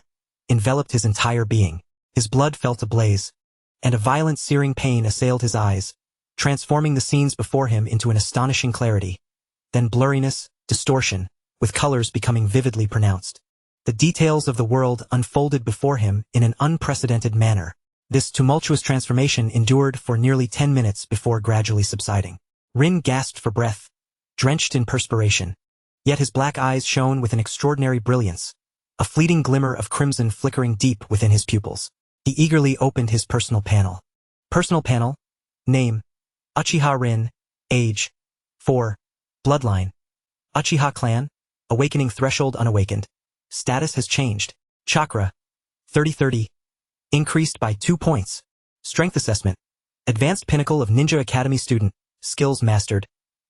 enveloped his entire being. His blood felt ablaze, and a violent searing pain assailed his eyes, transforming the scenes before him into an astonishing clarity. Then blurriness, distortion, with colors becoming vividly pronounced. The details of the world unfolded before him in an unprecedented manner. This tumultuous transformation endured for nearly 10 minutes before gradually subsiding. Rin gasped for breath, drenched in perspiration. Yet his black eyes shone with an extraordinary brilliance, a fleeting glimmer of crimson flickering deep within his pupils. He eagerly opened his personal panel. Personal panel. Name. Uchiha Rin. Age. 4. Bloodline. Uchiha clan. Awakening threshold unawakened. Status has changed. Chakra. 30-30. Increased by 2 points. Strength assessment. Advanced pinnacle of Ninja Academy student. Skills mastered.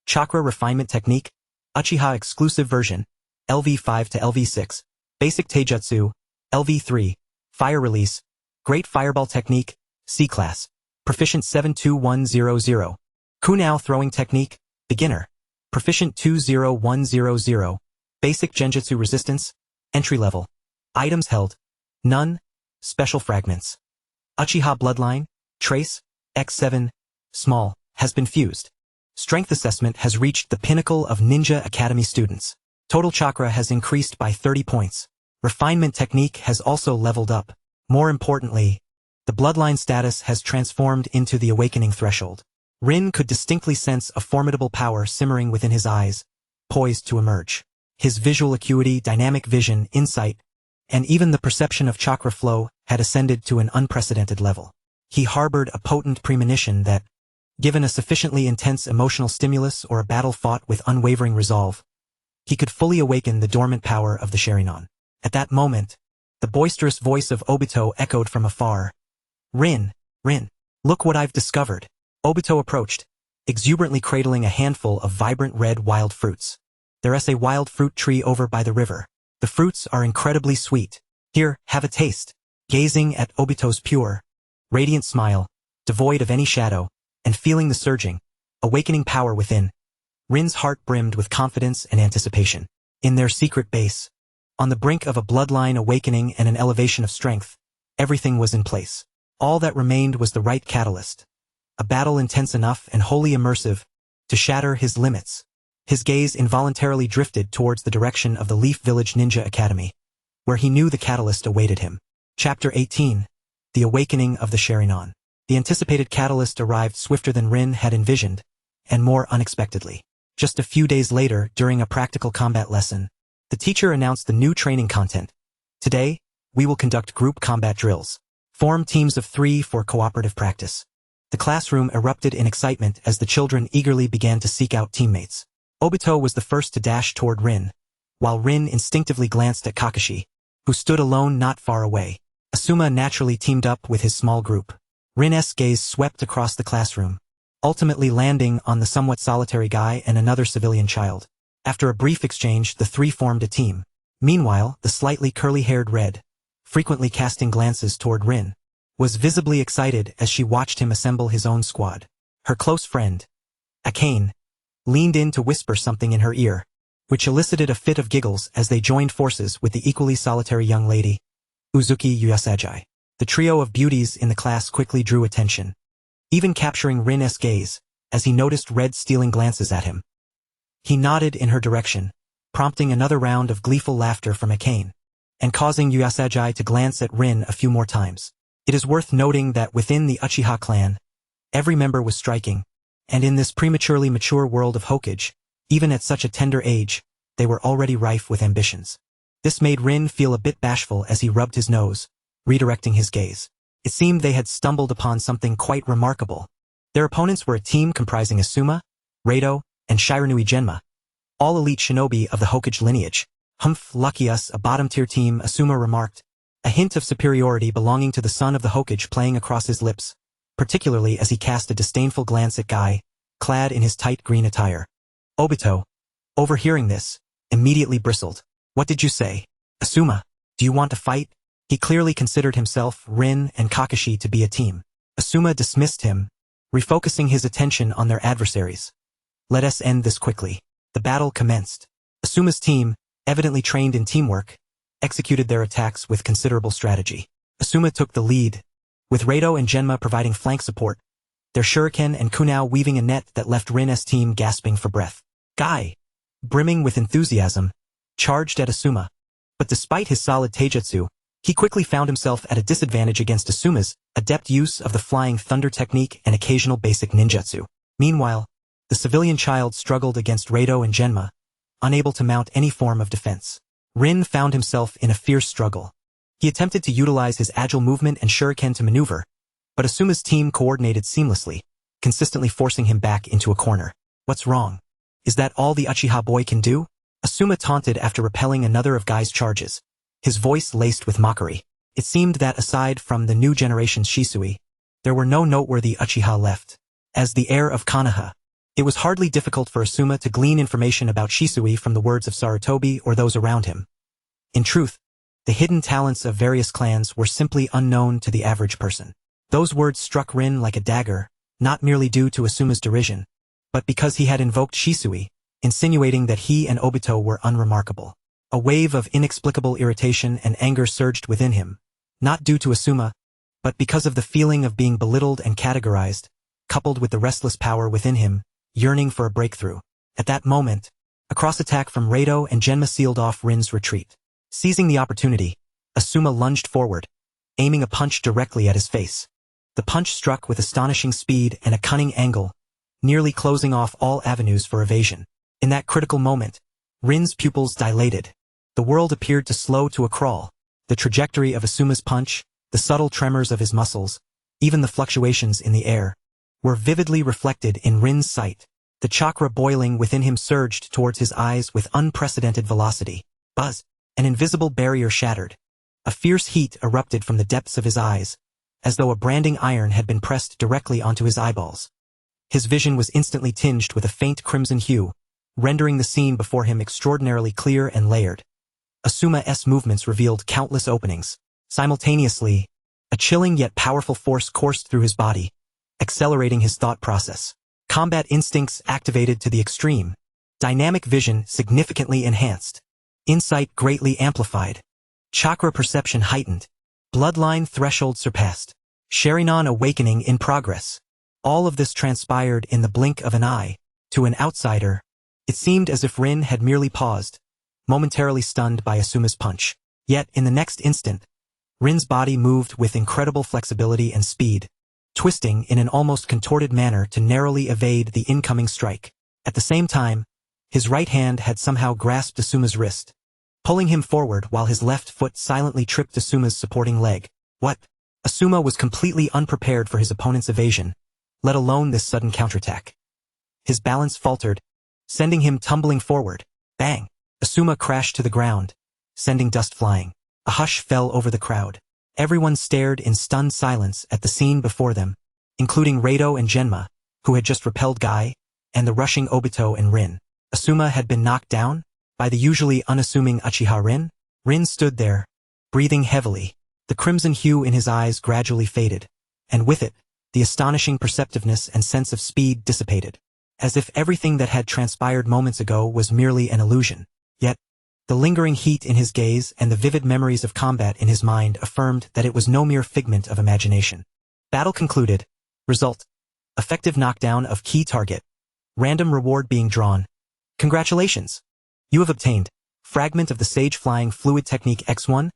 Chakra refinement technique. Uchiha exclusive version. LV5 to LV6. Basic Taijutsu. LV3. Fire release. Great fireball technique. C-class. Proficient 72100. Kunao throwing technique. Beginner. Proficient 20100. Basic Genjutsu resistance. Entry level. Items held. None. Special fragments. Uchiha bloodline. Trace. X7. Small. Has been fused. Strength assessment has reached the pinnacle of Ninja Academy students. Total chakra has increased by 30 points. Refinement technique has also leveled up. More importantly, the bloodline status has transformed into the awakening threshold. Rin could distinctly sense a formidable power simmering within his eyes, poised to emerge. His visual acuity, dynamic vision, insight, and even the perception of chakra flow had ascended to an unprecedented level. He harbored a potent premonition that, given a sufficiently intense emotional stimulus or a battle fought with unwavering resolve, he could fully awaken the dormant power of the Sharingan. At that moment, the boisterous voice of Obito echoed from afar. Rin, look what I've discovered. Obito approached, exuberantly cradling a handful of vibrant red wild fruits. There's a wild fruit tree over by the river. The fruits are incredibly sweet. Here, have a taste. Gazing at Obito's pure, radiant smile, devoid of any shadow, and feeling the surging, awakening power within, Rin's heart brimmed with confidence and anticipation. In their secret base, on the brink of a bloodline awakening and an elevation of strength, everything was in place. All that remained was the right catalyst, a battle intense enough and wholly immersive to shatter his limits. His gaze involuntarily drifted towards the direction of the Leaf Village Ninja Academy, where he knew the catalyst awaited him. Chapter 18. The Awakening of the Sharingan. The anticipated catalyst arrived swifter than Rin had envisioned, and more unexpectedly. Just a few days later, during a practical combat lesson, the teacher announced the new training content. Today, we will conduct group combat drills. Form teams of 3 for cooperative practice. The classroom erupted in excitement as the children eagerly began to seek out teammates. Obito was the first to dash toward Rin, while Rin instinctively glanced at Kakashi, who stood alone not far away. Asuma naturally teamed up with his small group. Rin's gaze swept across the classroom, ultimately landing on the somewhat solitary guy and another civilian child. After a brief exchange, the 3 formed a team. Meanwhile, the slightly curly-haired Red, frequently casting glances toward Rin, was visibly excited as she watched him assemble his own squad. Her close friend, Akane, leaned in to whisper something in her ear, which elicited a fit of giggles as they joined forces with the equally solitary young lady, Uzuki Uyasagi. The trio of beauties in the class quickly drew attention, even capturing Rin's gaze, as he noticed Red stealing glances at him. He nodded in her direction, prompting another round of gleeful laughter from Akane, and causing Uyasagi to glance at Rin a few more times. It is worth noting that within the Uchiha clan, every member was striking, and in this prematurely mature world of Hokage, even at such a tender age, they were already rife with ambitions. This made Rin feel a bit bashful as he rubbed his nose, redirecting his gaze. It seemed they had stumbled upon something quite remarkable. Their opponents were a team comprising Asuma, Rado, and Shiranui Genma, all elite shinobi of the Hokage lineage. Humph, lucky us, a bottom-tier team, Asuma remarked, a hint of superiority belonging to the son of the Hokage playing across his lips, particularly as he cast a disdainful glance at Guy, clad in his tight green attire. Obito, overhearing this, immediately bristled. What did you say? Asuma, do you want to fight? He clearly considered himself, Rin, and Kakashi to be a team. Asuma dismissed him, refocusing his attention on their adversaries. Let us end this quickly. The battle commenced. Asuma's team, evidently trained in teamwork, executed their attacks with considerable strategy. Asuma took the lead, with Rado and Genma providing flank support, their shuriken and kunao weaving a net that left Rin's team gasping for breath. Guy, brimming with enthusiasm, charged at Asuma. But despite his solid taijutsu, he quickly found himself at a disadvantage against Asuma's adept use of the flying thunder technique and occasional basic ninjutsu. Meanwhile, the civilian child struggled against Rado and Genma, unable to mount any form of defense. Rin found himself in a fierce struggle. He attempted to utilize his agile movement and shuriken to maneuver, but Asuma's team coordinated seamlessly, consistently forcing him back into a corner. What's wrong? Is that all the Uchiha boy can do? Asuma taunted after repelling another of Guy's charges, his voice laced with mockery. It seemed that aside from the new generation's Shisui, there were no noteworthy Uchiha left. As the heir of Konoha, it was hardly difficult for Asuma to glean information about Shisui from the words of Sarutobi or those around him. In truth, the hidden talents of various clans were simply unknown to the average person. Those words struck Rin like a dagger, not merely due to Asuma's derision, but because he had invoked Shisui, insinuating that he and Obito were unremarkable. A wave of inexplicable irritation and anger surged within him, not due to Asuma, but because of the feeling of being belittled and categorized, coupled with the restless power within him, yearning for a breakthrough. At that moment, a cross-attack from Rado and Genma sealed off Rin's retreat. Seizing the opportunity, Asuma lunged forward, aiming a punch directly at his face. The punch struck with astonishing speed and a cunning angle, nearly closing off all avenues for evasion. In that critical moment, Rin's pupils dilated. The world appeared to slow to a crawl. The trajectory of Asuma's punch, the subtle tremors of his muscles, even the fluctuations in the air, were vividly reflected in Rin's sight. The chakra boiling within him surged towards his eyes with unprecedented velocity. Buzz! An invisible barrier shattered. A fierce heat erupted from the depths of his eyes, as though a branding iron had been pressed directly onto his eyeballs. His vision was instantly tinged with a faint crimson hue, rendering the scene before him extraordinarily clear and layered. Asuma's movements revealed countless openings. Simultaneously, a chilling yet powerful force coursed through his body, accelerating his thought process. Combat instincts activated to the extreme. Dynamic vision significantly enhanced. Insight greatly amplified. Chakra perception heightened. Bloodline threshold surpassed. Sharingan awakening in progress. All of this transpired in the blink of an eye. To an outsider, it seemed as if Rin had merely paused, momentarily stunned by Asuma's punch. Yet, in the next instant, Rin's body moved with incredible flexibility and speed, twisting in an almost contorted manner to narrowly evade the incoming strike. At the same time, his right hand had somehow grasped Asuma's wrist, pulling him forward while his left foot silently tripped Asuma's supporting leg. What? Asuma was completely unprepared for his opponent's evasion, let alone this sudden counterattack. His balance faltered, sending him tumbling forward. Bang! Asuma crashed to the ground, sending dust flying. A hush fell over the crowd. Everyone stared in stunned silence at the scene before them, including Rado and Genma, who had just repelled Guy, and the rushing Obito and Rin. Asuma had been knocked down by the usually unassuming Uchiha Rin. Rin stood there, breathing heavily. The crimson hue in his eyes gradually faded, and with it, the astonishing perceptiveness and sense of speed dissipated, as if everything that had transpired moments ago was merely an illusion. Yet, the lingering heat in his gaze and the vivid memories of combat in his mind affirmed that it was no mere figment of imagination. Battle concluded. Result: effective knockdown of key target. Random reward being drawn. Congratulations! You have obtained Fragment of the Sage Flying Fluid Technique X1.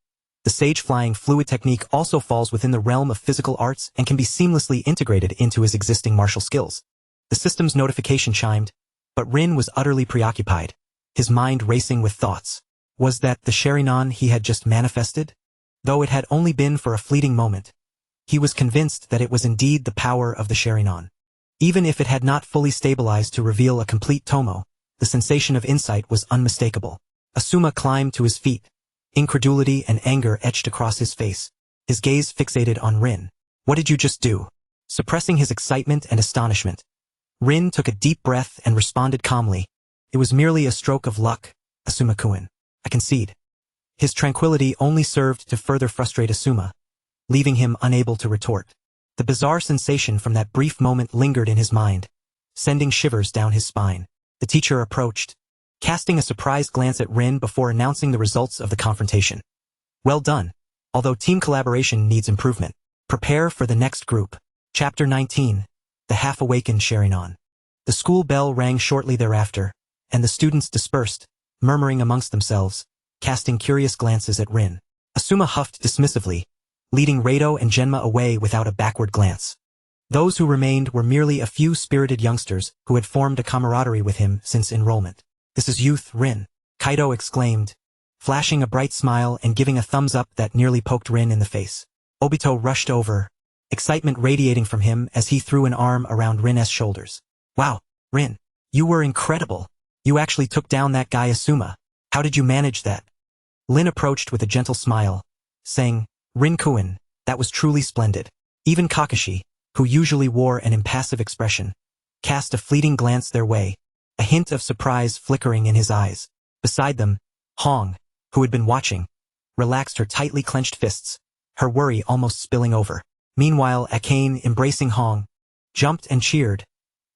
The Sage Flying Fluid Technique also falls within the realm of physical arts and can be seamlessly integrated into his existing martial skills. The system's notification chimed, but Rin was utterly preoccupied, his mind racing with thoughts. Was that the Sharingan he had just manifested? Though it had only been for a fleeting moment, he was convinced that it was indeed the power of the Sharingan. Even if it had not fully stabilized to reveal a complete tomo, the sensation of insight was unmistakable. Asuma climbed to his feet. Incredulity and anger etched across his face. His gaze fixated on Rin. What did you just do? Suppressing his excitement and astonishment, Rin took a deep breath and responded calmly. It was merely a stroke of luck, Asuma-kun. I concede. His tranquility only served to further frustrate Asuma, leaving him unable to retort. The bizarre sensation from that brief moment lingered in his mind, sending shivers down his spine. The teacher approached, casting a surprised glance at Rin before announcing the results of the confrontation. Well done. Although team collaboration needs improvement, prepare for the next group. Chapter 19. The Half-Awakened Sharingan. The school bell rang shortly thereafter, and the students dispersed, murmuring amongst themselves, casting curious glances at Rin. Asuma huffed dismissively, leading Rado and Genma away without a backward glance. Those who remained were merely a few spirited youngsters who had formed a camaraderie with him since enrollment. This is youth, Rin, Kaido exclaimed, flashing a bright smile and giving a thumbs up that nearly poked Rin in the face. Obito rushed over, excitement radiating from him as he threw an arm around Rin's shoulders. Wow, Rin, you were incredible. You actually took down that guy Asuma. How did you manage that? Lin approached with a gentle smile, saying, Rin-kun, that was truly splendid. Even Kakashi, who usually wore an impassive expression, cast a fleeting glance their way, a hint of surprise flickering in his eyes. Beside them, Hong, who had been watching, relaxed her tightly clenched fists, her worry almost spilling over. Meanwhile, Akane, embracing Hong, jumped and cheered,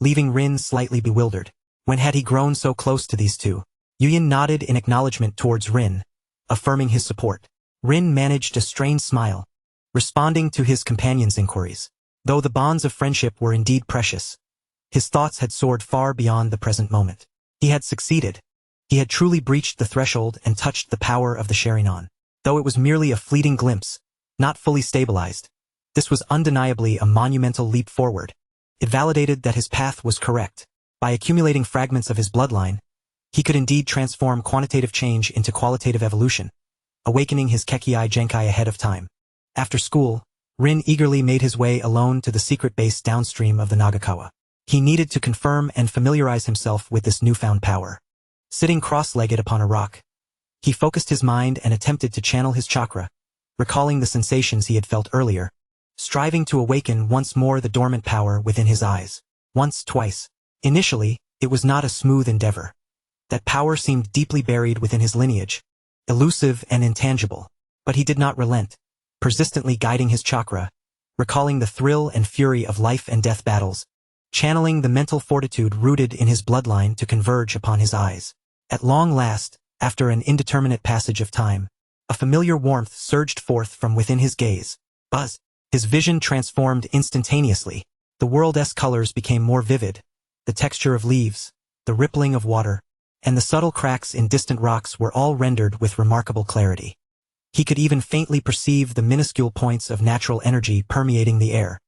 leaving Rin slightly bewildered. When had he grown so close to these two? Yuyin nodded in acknowledgement towards Rin, affirming his support. Rin managed a strained smile, responding to his companion's inquiries. Though the bonds of friendship were indeed precious, his thoughts had soared far beyond the present moment. He had succeeded. He had truly breached the threshold and touched the power of the Sharingan. Though it was merely a fleeting glimpse, not fully stabilized, this was undeniably a monumental leap forward. It validated that his path was correct. By accumulating fragments of his bloodline, he could indeed transform quantitative change into qualitative evolution, awakening his Kekkei Genkai ahead of time. After school, Rin eagerly made his way alone to the secret base downstream of the Nagakawa. He needed to confirm and familiarize himself with this newfound power. Sitting cross-legged upon a rock, he focused his mind and attempted to channel his chakra, recalling the sensations he had felt earlier, striving to awaken once more the dormant power within his eyes. Once, twice. Initially, it was not a smooth endeavor. That power seemed deeply buried within his lineage, elusive and intangible. But he did not relent, persistently guiding his chakra, recalling the thrill and fury of life and death battles, channeling the mental fortitude rooted in his bloodline to converge upon his eyes. At long last, after an indeterminate passage of time, a familiar warmth surged forth from within his gaze. Buzz. His vision transformed instantaneously. The world's colors became more vivid. The texture of leaves, the rippling of water, and the subtle cracks in distant rocks were all rendered with remarkable clarity. He could even faintly perceive the minuscule points of natural energy permeating the air.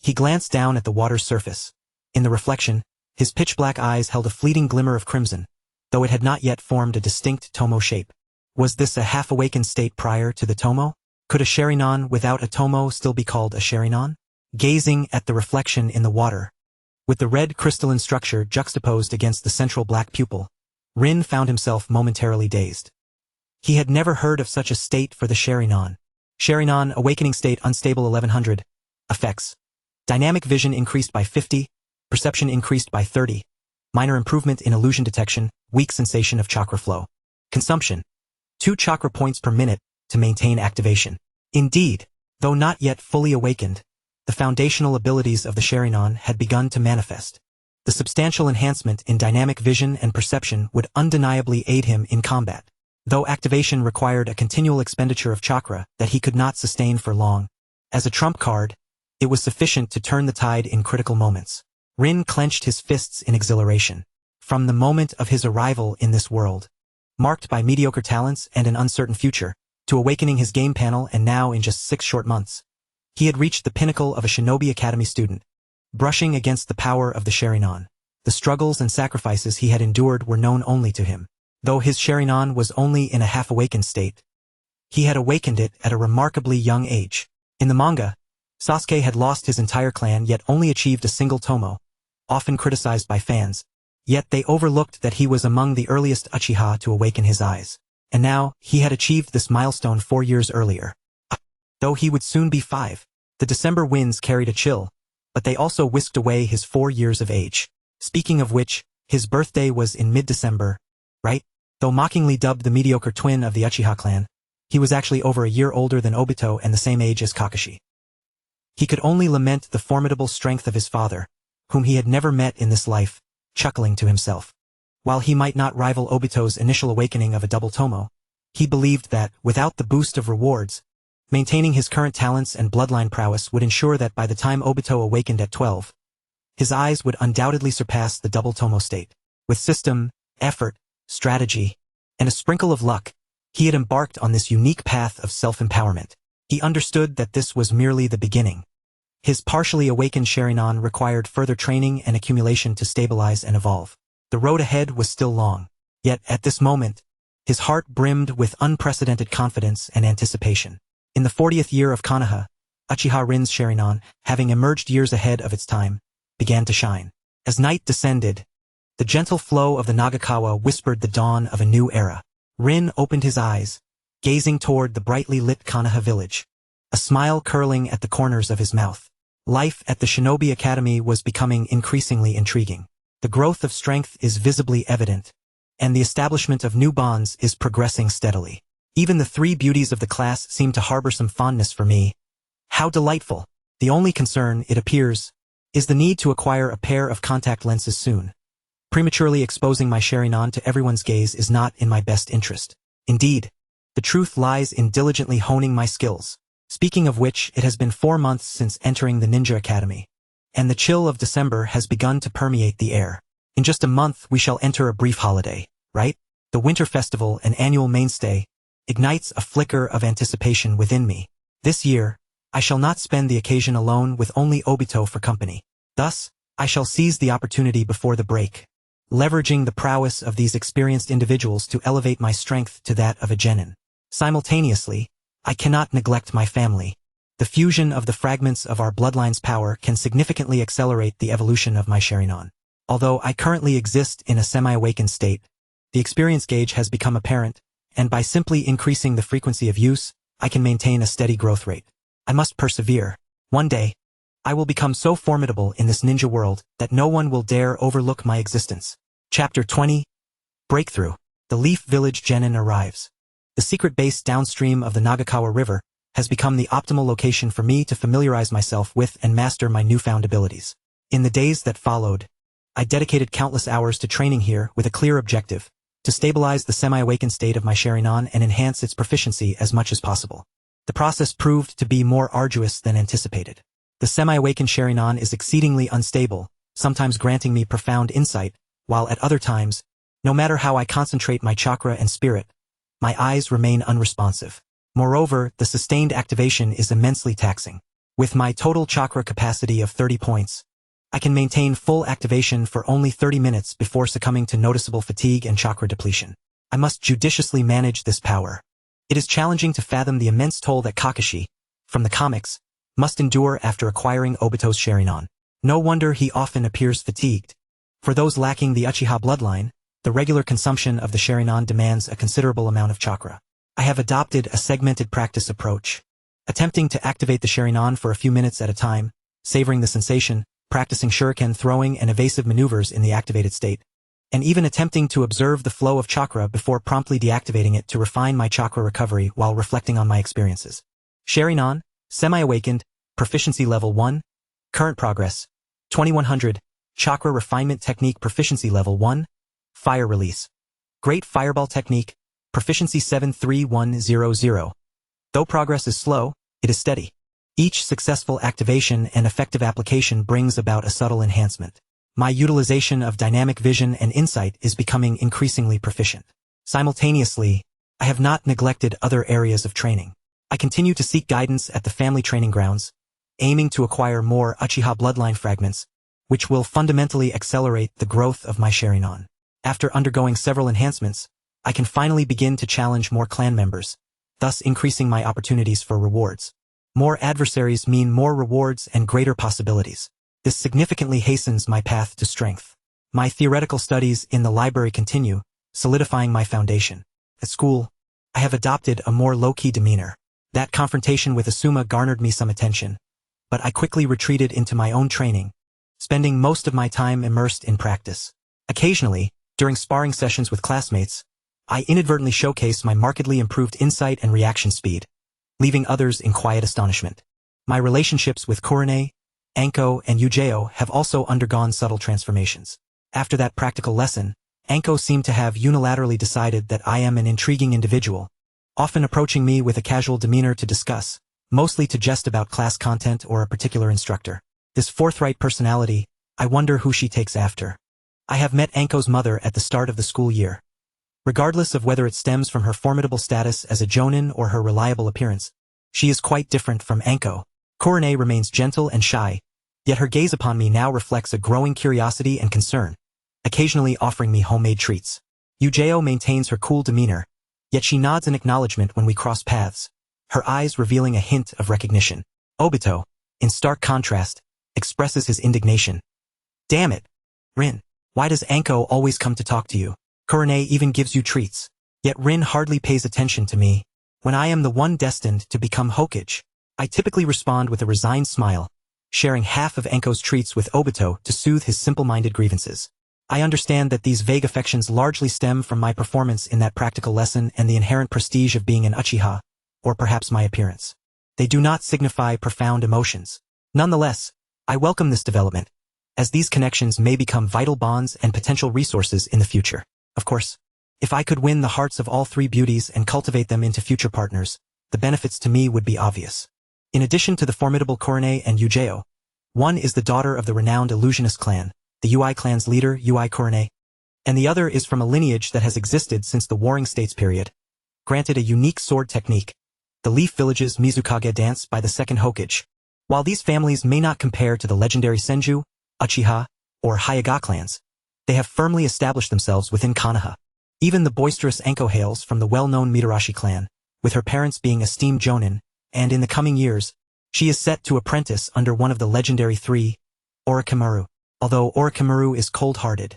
He glanced down at the water's surface. In the reflection, his pitch-black eyes held a fleeting glimmer of crimson, though it had not yet formed a distinct tomo shape. Was this a half-awakened state prior to the tomo? Could a Sharingan without a tomo still be called a Sharingan? Gazing at the reflection in the water, with the red crystalline structure juxtaposed against the central black pupil, Rin found himself momentarily dazed. He had never heard of such a state for the Sharingan. Sharingan, awakening state unstable 1100. Effects. Dynamic vision increased by 50, perception increased by 30, minor improvement in illusion detection, weak sensation of chakra flow. Consumption. 2 chakra points per minute to maintain activation. Indeed, though not yet fully awakened, the foundational abilities of the Sharingan had begun to manifest. The substantial enhancement in dynamic vision and perception would undeniably aid him in combat, though activation required a continual expenditure of chakra that he could not sustain for long. As a trump card, it was sufficient to turn the tide in critical moments. Rin clenched his fists in exhilaration. From the moment of his arrival in this world, marked by mediocre talents and an uncertain future, to awakening his game panel and now in just 6 short months, he had reached the pinnacle of a Shinobi Academy student, brushing against the power of the Sharingan. The struggles and sacrifices he had endured were known only to him. Though his Sharingan was only in a half-awakened state, he had awakened it at a remarkably young age. In the manga, Sasuke had lost his entire clan yet only achieved a single tomo, often criticized by fans. Yet they overlooked that he was among the earliest Uchiha to awaken his eyes. And now, he had achieved this milestone 4 years earlier. Though he would soon be 5. The December winds carried a chill, but they also whisked away his 4 years of age. Speaking of which, his birthday was in mid-December, right? Though mockingly dubbed the mediocre twin of the Uchiha clan, he was actually over a year older than Obito and the same age as Kakashi. He could only lament the formidable strength of his father, whom he had never met in this life, chuckling to himself. While he might not rival Obito's initial awakening of a double tomo, he believed that, without the boost of rewards, maintaining his current talents and bloodline prowess would ensure that by the time Obito awakened at 12, his eyes would undoubtedly surpass the double tomo state. With system, effort, strategy, and a sprinkle of luck, he had embarked on this unique path of self-empowerment. He understood that this was merely the beginning. His partially awakened Sharingan required further training and accumulation to stabilize and evolve. The road ahead was still long, yet at this moment, his heart brimmed with unprecedented confidence and anticipation. In the 40th year of Konoha, Uchiha Rin's Sharingan, having emerged years ahead of its time, began to shine. As night descended, the gentle flow of the Nagakawa whispered the dawn of a new era. Rin opened his eyes, gazing toward the brightly lit Konoha village, a smile curling at the corners of his mouth. Life at the Shinobi Academy was becoming increasingly intriguing. The growth of strength is visibly evident, and the establishment of new bonds is progressing steadily. Even the 3 beauties of the class seem to harbor some fondness for me. How delightful! The only concern, it appears, is the need to acquire a pair of contact lenses soon. Prematurely exposing my Sharingan to everyone's gaze is not in my best interest. Indeed, the truth lies in diligently honing my skills. Speaking of which, it has been 4 months since entering the Ninja Academy, and the chill of December has begun to permeate the air. In just a month we shall enter a brief holiday, right? The Winter Festival, an annual mainstay, ignites a flicker of anticipation within me. This year, I shall not spend the occasion alone with only Obito for company. Thus, I shall seize the opportunity before the break, leveraging the prowess of these experienced individuals to elevate my strength to that of a genin. Simultaneously, I cannot neglect my family. The fusion of the fragments of our bloodline's power can significantly accelerate the evolution of my Sharingan. Although I currently exist in a semi-awakened state, the experience gauge has become apparent, and by simply increasing the frequency of use, I can maintain a steady growth rate. I must persevere. One day, I will become so formidable in this ninja world that no one will dare overlook my existence. Chapter 20. Breakthrough. The Leaf Village Genin arrives. The secret base downstream of the Nagakawa River has become the optimal location for me to familiarize myself with and master my newfound abilities. In the days that followed, I dedicated countless hours to training here with a clear objective, to stabilize the semi-awakened state of my Sharingan and enhance its proficiency as much as possible. The process proved to be more arduous than anticipated. The semi-awakened Sharingan is exceedingly unstable, sometimes granting me profound insight, while at other times, no matter how I concentrate my chakra and spirit, my eyes remain unresponsive. Moreover, the sustained activation is immensely taxing. With my total chakra capacity of 30 points, I can maintain full activation for only 30 minutes before succumbing to noticeable fatigue and chakra depletion. I must judiciously manage this power. It is challenging to fathom the immense toll that Kakashi, from the comics, must endure after acquiring Obito's Sharingan. No wonder he often appears fatigued. For those lacking the Uchiha bloodline, the regular consumption of the Sharingan demands a considerable amount of chakra. I have adopted a segmented practice approach, attempting to activate the Sharingan for a few minutes at a time, savoring the sensation, practicing shuriken throwing and evasive maneuvers in the activated state, and even attempting to observe the flow of chakra before promptly deactivating it to refine my chakra recovery while reflecting on my experiences. Sharingan, semi-awakened, proficiency level 1, current progress, 2100, chakra refinement technique proficiency level 1, fire release, great fireball technique, proficiency 73100. Though progress is slow, it is steady. Each successful activation and effective application brings about a subtle enhancement. My utilization of dynamic vision and insight is becoming increasingly proficient. Simultaneously, I have not neglected other areas of training. I continue to seek guidance at the family training grounds, aiming to acquire more Uchiha bloodline fragments, which will fundamentally accelerate the growth of my Sharingan. After undergoing several enhancements, I can finally begin to challenge more clan members, thus increasing my opportunities for rewards. More adversaries mean more rewards and greater possibilities. This significantly hastens my path to strength. My theoretical studies in the library continue, solidifying my foundation. At school, I have adopted a more low-key demeanor. That confrontation with Asuma garnered me some attention, but I quickly retreated into my own training, spending most of my time immersed in practice. Occasionally, during sparring sessions with classmates, I inadvertently showcase my markedly improved insight and reaction speed, leaving others in quiet astonishment. My relationships with Kurone, Anko, and Uchiha have also undergone subtle transformations. After that practical lesson, Anko seemed to have unilaterally decided that I am an intriguing individual, often approaching me with a casual demeanor to discuss, mostly to jest about class content or a particular instructor. This forthright personality, I wonder who she takes after. I have met Anko's mother at the start of the school year. Regardless of whether it stems from her formidable status as a jonin or her reliable appearance, she is quite different from Anko. Kurone remains gentle and shy, yet her gaze upon me now reflects a growing curiosity and concern, occasionally offering me homemade treats. Uchiha maintains her cool demeanor, yet she nods in acknowledgement when we cross paths, her eyes revealing a hint of recognition. Obito, in stark contrast, expresses his indignation. Damn it, Rin, why does Anko always come to talk to you? Kurone even gives you treats, yet Rin hardly pays attention to me. When I am the one destined to become Hokage, I typically respond with a resigned smile, sharing half of Anko's treats with Obito to soothe his simple-minded grievances. I understand that these vague affections largely stem from my performance in that practical lesson and the inherent prestige of being an Uchiha, or perhaps my appearance. They do not signify profound emotions. Nonetheless, I welcome this development, as these connections may become vital bonds and potential resources in the future. Of course, if I could win the hearts of all three beauties and cultivate them into future partners, the benefits to me would be obvious. In addition to the formidable Kurone and Uchiha, one is the daughter of the renowned illusionist clan, the Ui clan's leader, Ui Kurone, and the other is from a lineage that has existed since the Warring States period. Granted a unique sword technique, the Leaf Village's Mizukage dance by the second Hokage. While these families may not compare to the legendary Senju, Uchiha, or Hyuga clans, they have firmly established themselves within Konoha. Even the boisterous Anko hails from the well-known Mitarashi clan, with her parents being esteemed jonin, and in the coming years, she is set to apprentice under one of the legendary three, Orochimaru. Although Orochimaru is cold-hearted,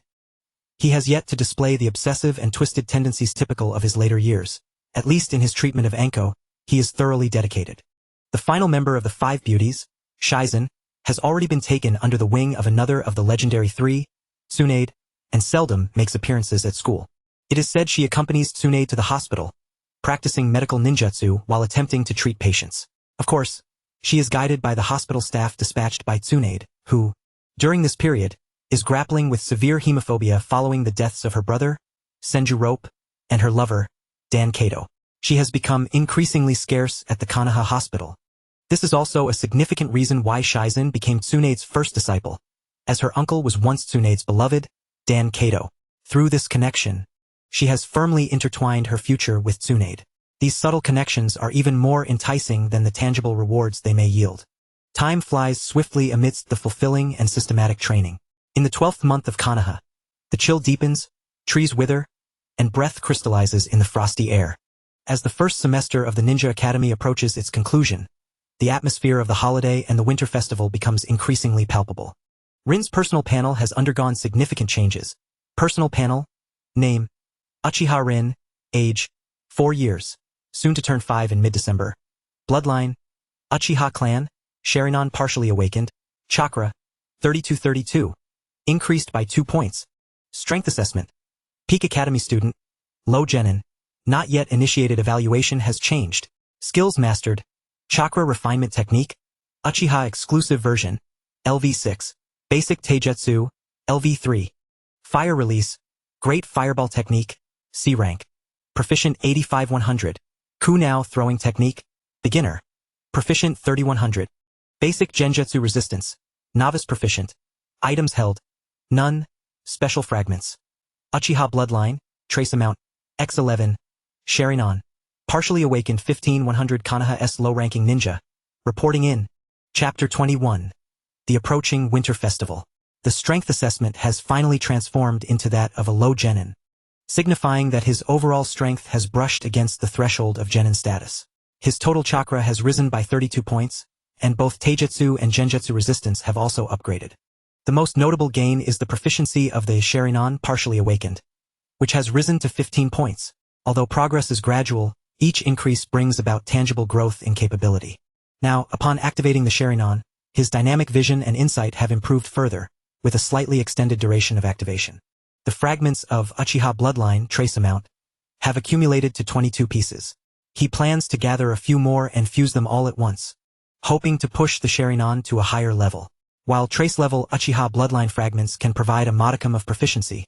he has yet to display the obsessive and twisted tendencies typical of his later years. At least in his treatment of Anko, he is thoroughly dedicated. The final member of the five beauties, Shizen, has already been taken under the wing of another of the legendary three, Tsunade, and seldom makes appearances at school. It is said she accompanies Tsunade to the hospital, practicing medical ninjutsu while attempting to treat patients. Of course, she is guided by the hospital staff dispatched by Tsunade, who, during this period, is grappling with severe hemophobia following the deaths of her brother, Senju Rope, and her lover, Dan Kato. She has become increasingly scarce at the Konoha hospital. This is also a significant reason why Shizen became Tsunade's first disciple, as her uncle was once Tsunade's beloved, Dan Kato. Through this connection, she has firmly intertwined her future with Tsunade. These subtle connections are even more enticing than the tangible rewards they may yield. Time flies swiftly amidst the fulfilling and systematic training. In the 12th month of Konoha, the chill deepens, trees wither, and breath crystallizes in the frosty air. As the first semester of the Ninja Academy approaches its conclusion, the atmosphere of the holiday and the winter festival becomes increasingly palpable. Rin's personal panel has undergone significant changes. Personal panel, name, Uchiha Rin, age, 4 years, soon to turn 5 in mid-December. Bloodline, Uchiha clan, Sharingan partially awakened, chakra, 3232, increased by 2 points. Strength assessment, peak academy student, low genin, not yet initiated evaluation has changed. Skills mastered, chakra refinement technique, Uchiha exclusive version, LV6, basic taijutsu, LV3, fire release, great fireball technique, C rank, proficient 85-100, kunao throwing technique, beginner, proficient 30-100, basic genjutsu resistance, novice proficient, items held, none, special fragments, Uchiha bloodline, trace amount, X11, Sharingan, partially awakened 15-100 Konoha-S low-ranking ninja, reporting in, Chapter 21, the approaching winter festival. The strength assessment has finally transformed into that of a low genin, signifying that his overall strength has brushed against the threshold of genin status. His total chakra has risen by 32 points, and both taijutsu and genjutsu resistance have also upgraded. The most notable gain is the proficiency of the Sharingan partially awakened, which has risen to 15 points. Although progress is gradual, each increase brings about tangible growth in capability. Now, upon activating the Sharingan, his dynamic vision and insight have improved further, with a slightly extended duration of activation. The fragments of Uchiha bloodline trace amount have accumulated to 22 pieces. He plans to gather a few more and fuse them all at once, hoping to push the Sharingan to a higher level. While trace-level Uchiha bloodline fragments can provide a modicum of proficiency,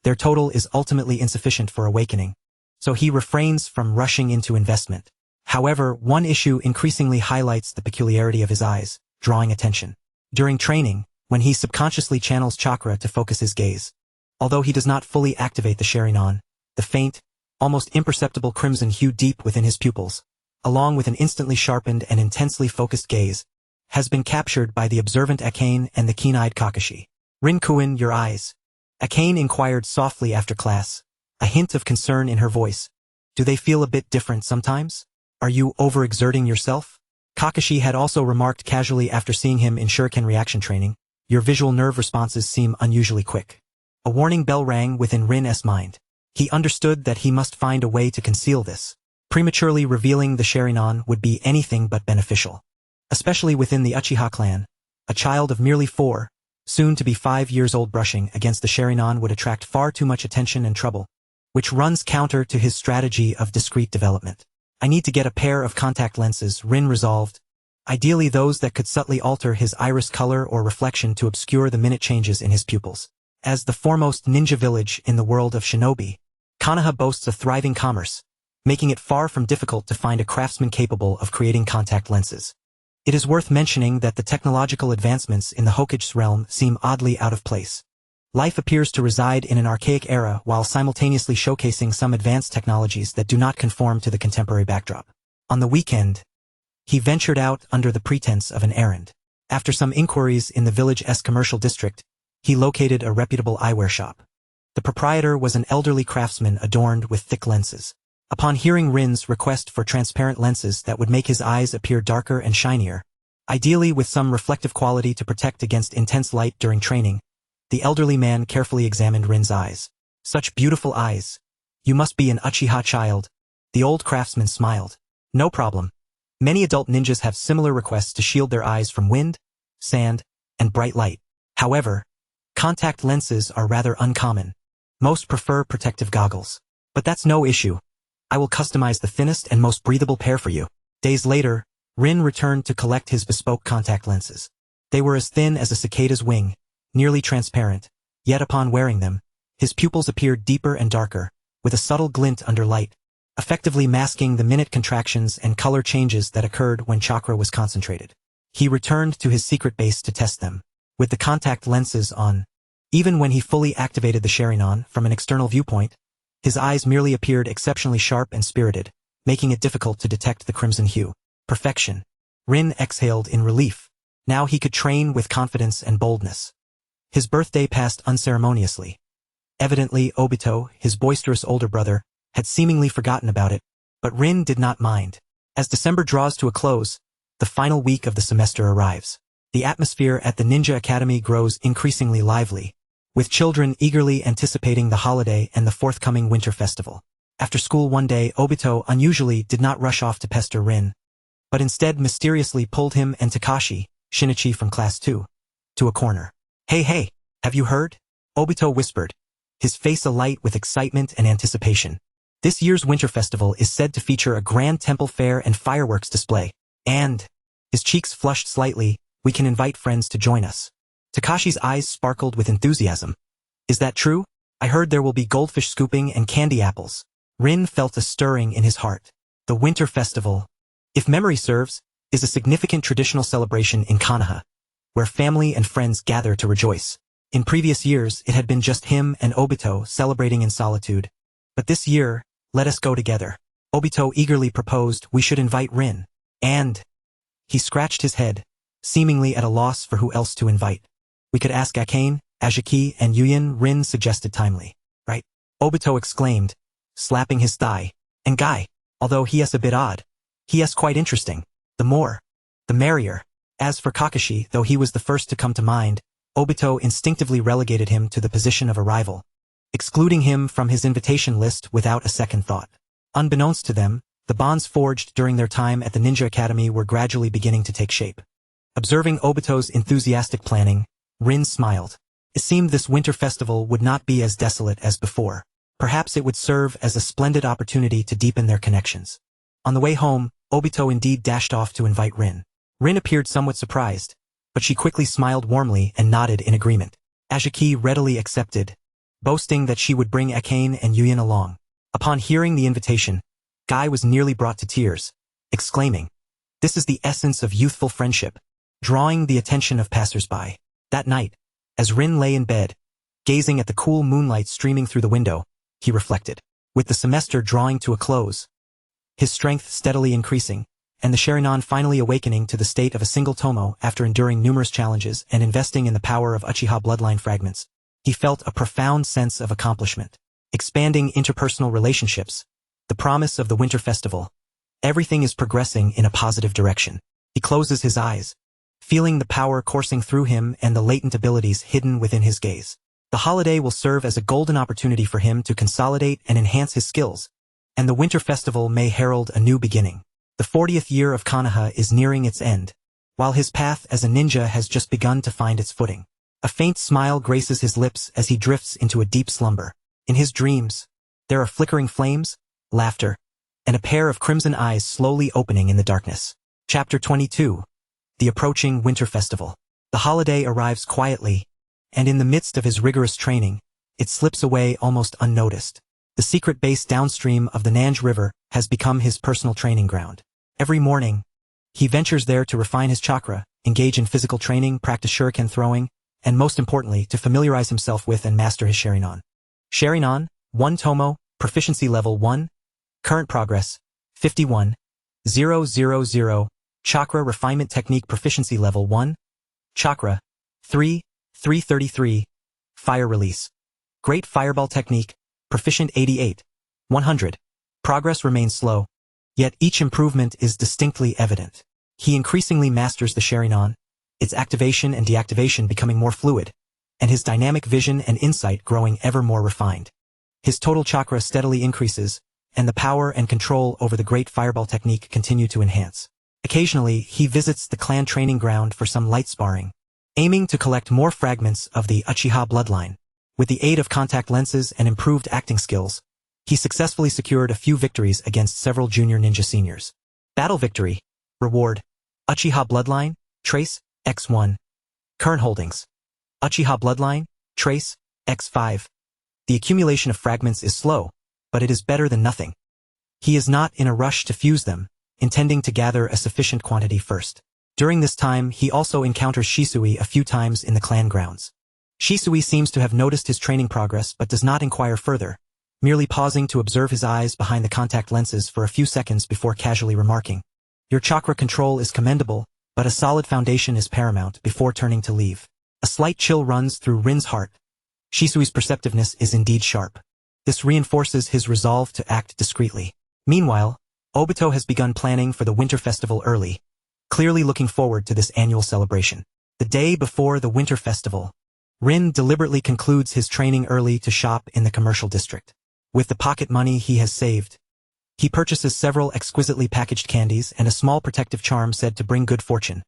their total is ultimately insufficient for awakening, so he refrains from rushing into investment. However, one issue increasingly highlights the peculiarity of his eyes, drawing attention. During training, when he subconsciously channels chakra to focus his gaze, although he does not fully activate the Sharingan, the faint, almost imperceptible crimson hue deep within his pupils, along with an instantly sharpened and intensely focused gaze, has been captured by the observant Akane and the keen-eyed Kakashi. "Rinkuin, your eyes?" Akane inquired softly after class, a hint of concern in her voice. "Do they feel a bit different sometimes? Are you overexerting yourself?" Kakashi had also remarked casually after seeing him in Shuriken reaction training, "Your visual nerve responses seem unusually quick." A warning bell rang within Rin's mind. He understood that he must find a way to conceal this. Prematurely revealing the Sharingan would be anything but beneficial. Especially within the Uchiha clan, a child of merely 4, soon to be 5 years old brushing against the Sharingan would attract far too much attention and trouble, which runs counter to his strategy of discreet development. "I need to get a pair of contact lenses," Rin resolved, ideally those that could subtly alter his iris color or reflection to obscure the minute changes in his pupils. As the foremost ninja village in the world of shinobi, Konoha boasts a thriving commerce, making it far from difficult to find a craftsman capable of creating contact lenses. It is worth mentioning that the technological advancements in the Hokage's realm seem oddly out of place. Life appears to reside in an archaic era while simultaneously showcasing some advanced technologies that do not conform to the contemporary backdrop. On the weekend, he ventured out under the pretense of an errand. After some inquiries in the village's commercial district, he located a reputable eyewear shop. The proprietor was an elderly craftsman adorned with thick lenses. Upon hearing Rin's request for transparent lenses that would make his eyes appear darker and shinier, ideally with some reflective quality to protect against intense light during training, the elderly man carefully examined Rin's eyes. "Such beautiful eyes. You must be an Uchiha child." The old craftsman smiled. "No problem. Many adult ninjas have similar requests to shield their eyes from wind, sand, and bright light. However, contact lenses are rather uncommon. Most prefer protective goggles. But that's no issue. I will customize the thinnest and most breathable pair for you." Days later, Rin returned to collect his bespoke contact lenses. They were as thin as a cicada's wing, nearly transparent, yet upon wearing them, his pupils appeared deeper and darker, with a subtle glint under light, effectively masking the minute contractions and color changes that occurred when chakra was concentrated. He returned to his secret base to test them, with the contact lenses on. Even when he fully activated the Sharingan from an external viewpoint, his eyes merely appeared exceptionally sharp and spirited, making it difficult to detect the crimson hue. Perfection. Rin exhaled in relief. Now he could train with confidence and boldness. His birthday passed unceremoniously. Evidently, Obito, his boisterous older brother, had seemingly forgotten about it, but Rin did not mind. As December draws to a close, the final week of the semester arrives. The atmosphere at the Ninja Academy grows increasingly lively, with children eagerly anticipating the holiday and the forthcoming winter festival. After school one day, Obito unusually did not rush off to pester Rin, but instead mysteriously pulled him and Takashi, Shinichi from class 2, to a corner. Hey, have you heard?" Obito whispered, his face alight with excitement and anticipation. "This year's winter festival is said to feature a grand temple fair and fireworks display, and," his cheeks flushed slightly, "we can invite friends to join us." Takashi's eyes sparkled with enthusiasm. "Is that true? I heard there will be goldfish scooping and candy apples." Rin felt a stirring in his heart. The winter festival, if memory serves, is a significant traditional celebration in Konoha, where family and friends gather to rejoice. In previous years, it had been just him and Obito celebrating in solitude. But this year, "Let us go together." Obito eagerly proposed we should invite Rin. And he scratched his head, seemingly at a loss for who else to invite. "We could ask Akane, Ajiki, and Yuyin," Rin suggested timely. "Right?" Obito exclaimed, slapping his thigh. "And Guy, although he is a bit odd, he is quite interesting. The more, the merrier." As for Kakashi, though he was the first to come to mind, Obito instinctively relegated him to the position of a rival, excluding him from his invitation list without a second thought. Unbeknownst to them, the bonds forged during their time at the Ninja Academy were gradually beginning to take shape. Observing Obito's enthusiastic planning, Rin smiled. It seemed this winter festival would not be as desolate as before. Perhaps it would serve as a splendid opportunity to deepen their connections. On the way home, Obito indeed dashed off to invite Rin. Rin appeared somewhat surprised, but she quickly smiled warmly and nodded in agreement. Ajaki readily accepted, boasting that she would bring Akane and Yuyin along. Upon hearing the invitation, Guy was nearly brought to tears, exclaiming, "This is the essence of youthful friendship," drawing the attention of passers-by. That night, as Rin lay in bed, gazing at the cool moonlight streaming through the window, he reflected. With the semester drawing to a close, his strength steadily increasing, and the Sharingan finally awakening to the state of a single tomo after enduring numerous challenges and investing in the power of Uchiha bloodline fragments, he felt a profound sense of accomplishment. Expanding interpersonal relationships, the promise of the winter festival, everything is progressing in a positive direction. He closes his eyes, feeling the power coursing through him and the latent abilities hidden within his gaze. The holiday will serve as a golden opportunity for him to consolidate and enhance his skills, and the winter festival may herald a new beginning. The 40th year of Konoha is nearing its end, while his path as a ninja has just begun to find its footing. A faint smile graces his lips as he drifts into a deep slumber. In his dreams, there are flickering flames, laughter, and a pair of crimson eyes slowly opening in the darkness. Chapter 22. The approaching winter festival. The holiday arrives quietly, and in the midst of his rigorous training, it slips away almost unnoticed. The secret base downstream of the Nanj River has become his personal training ground. Every morning, he ventures there to refine his chakra, engage in physical training, practice shuriken throwing, and most importantly, to familiarize himself with and master his Sharingan. Sharingan, 1 Tomo, Proficiency Level 1, Current Progress, 51,000, Chakra Refinement Technique Proficiency Level 1, Chakra, 3,333, Fire Release. Great Fireball Technique, Proficient 88, 100. Progress remains slow, yet each improvement is distinctly evident. He increasingly masters the Sharingan, its activation and deactivation becoming more fluid, and his dynamic vision and insight growing ever more refined. His total chakra steadily increases, and the power and control over the great fireball technique continue to enhance. Occasionally, he visits the clan training ground for some light sparring, aiming to collect more fragments of the Uchiha bloodline. With the aid of contact lenses and improved acting skills, he successfully secured a few victories against several junior ninja seniors. Battle Victory. Reward. Uchiha Bloodline, Trace, X1. Current Holdings. Uchiha Bloodline, Trace, X5. The accumulation of fragments is slow, but it is better than nothing. He is not in a rush to fuse them, intending to gather a sufficient quantity first. During this time, he also encounters Shisui a few times in the clan grounds. Shisui seems to have noticed his training progress but does not inquire further, merely pausing to observe his eyes behind the contact lenses for a few seconds before casually remarking, "Your chakra control is commendable, but a solid foundation is paramount," before turning to leave. A slight chill runs through Rin's heart. Shisui's perceptiveness is indeed sharp. This reinforces his resolve to act discreetly. Meanwhile, Obito has begun planning for the winter festival early, clearly looking forward to this annual celebration. The day before the winter festival, Rin deliberately concludes his training early to shop in the commercial district. With the pocket money he has saved, he purchases several exquisitely packaged candies and a small protective charm said to bring good fortune,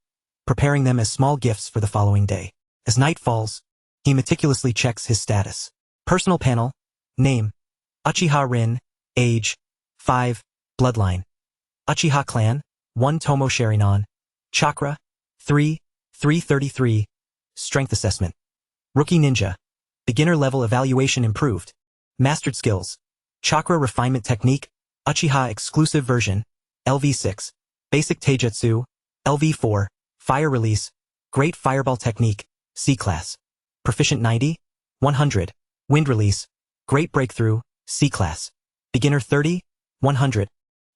preparing them as small gifts for the following day. As night falls, he meticulously checks his status. Personal panel. Name. Uchiha Rin. Age. 5. Bloodline. Uchiha Clan. 1 Tomo Sharingan. Chakra. 3,333. Strength Assessment. Rookie Ninja. Beginner level evaluation improved. Mastered skills. Chakra Refinement Technique. Uchiha Exclusive Version. LV6. Basic Taijutsu. LV4. Fire Release. Great Fireball Technique. C Class. Proficient 90. 100. Wind Release. Great Breakthrough. C Class. Beginner 30. 100.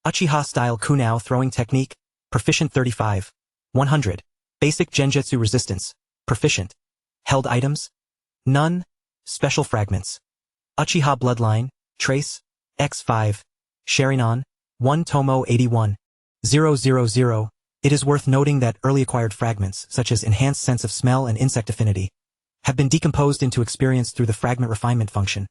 Uchiha Style Kunao Throwing Technique. Proficient 35. 100. Basic Genjutsu Resistance. Proficient. Held items? None. Special Fragments. Uchiha Bloodline, Trace, X5, Sharingan, 1 Tomo 81, 000, It is worth noting that early acquired fragments, such as enhanced sense of smell and insect affinity, have been decomposed into experience through the fragment refinement function,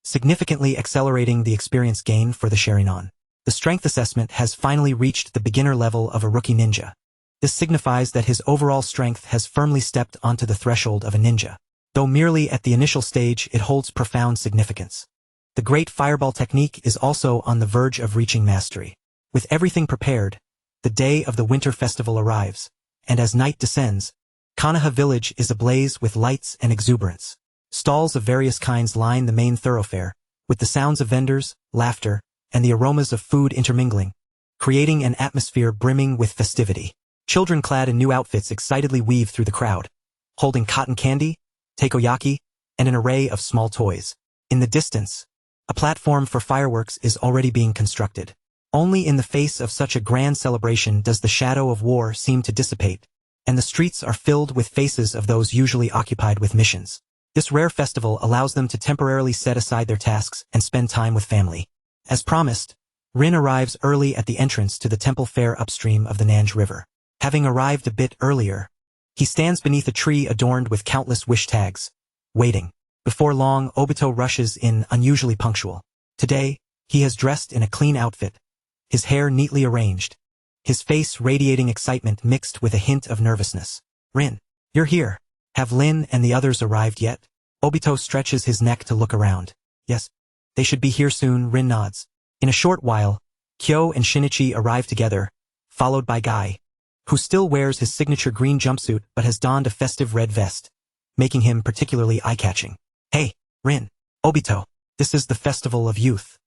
significantly accelerating the experience gain for the Sharingan. The strength assessment has finally reached the beginner level of a rookie ninja. This signifies that his overall strength has firmly stepped onto the threshold of a ninja. Though merely at the initial stage, it holds profound significance. The Great Fireball technique is also on the verge of reaching mastery. With everything prepared, the day of the winter festival arrives, and as night descends, Konoha village is ablaze with lights and exuberance. Stalls of various kinds line the main thoroughfare, with the sounds of vendors, laughter, and the aromas of food intermingling, creating an atmosphere brimming with festivity. Children clad in new outfits excitedly weave through the crowd, holding cotton candy, takoyaki, and an array of small toys. In the distance, a platform for fireworks is already being constructed. Only in the face of such a grand celebration does the shadow of war seem to dissipate, and the streets are filled with faces of those usually occupied with missions. This rare festival allows them to temporarily set aside their tasks and spend time with family. As promised, Rin arrives early at the entrance to the temple fair upstream of the Nanj River. Having arrived a bit earlier, he stands beneath a tree adorned with countless wish tags, waiting. Before long, Obito rushes in unusually punctual. Today, he has dressed in a clean outfit, his hair neatly arranged, his face radiating excitement mixed with a hint of nervousness. Rin, you're here. Have Lin and the others arrived yet? Obito stretches his neck to look around. Yes, they should be here soon, Rin nods. In a short while, Kyo and Shinichi arrive together, followed by Guy, who still wears his signature green jumpsuit but has donned a festive red vest, making him particularly eye-catching. Hey, Rin, Obito, this is the Festival of Youth.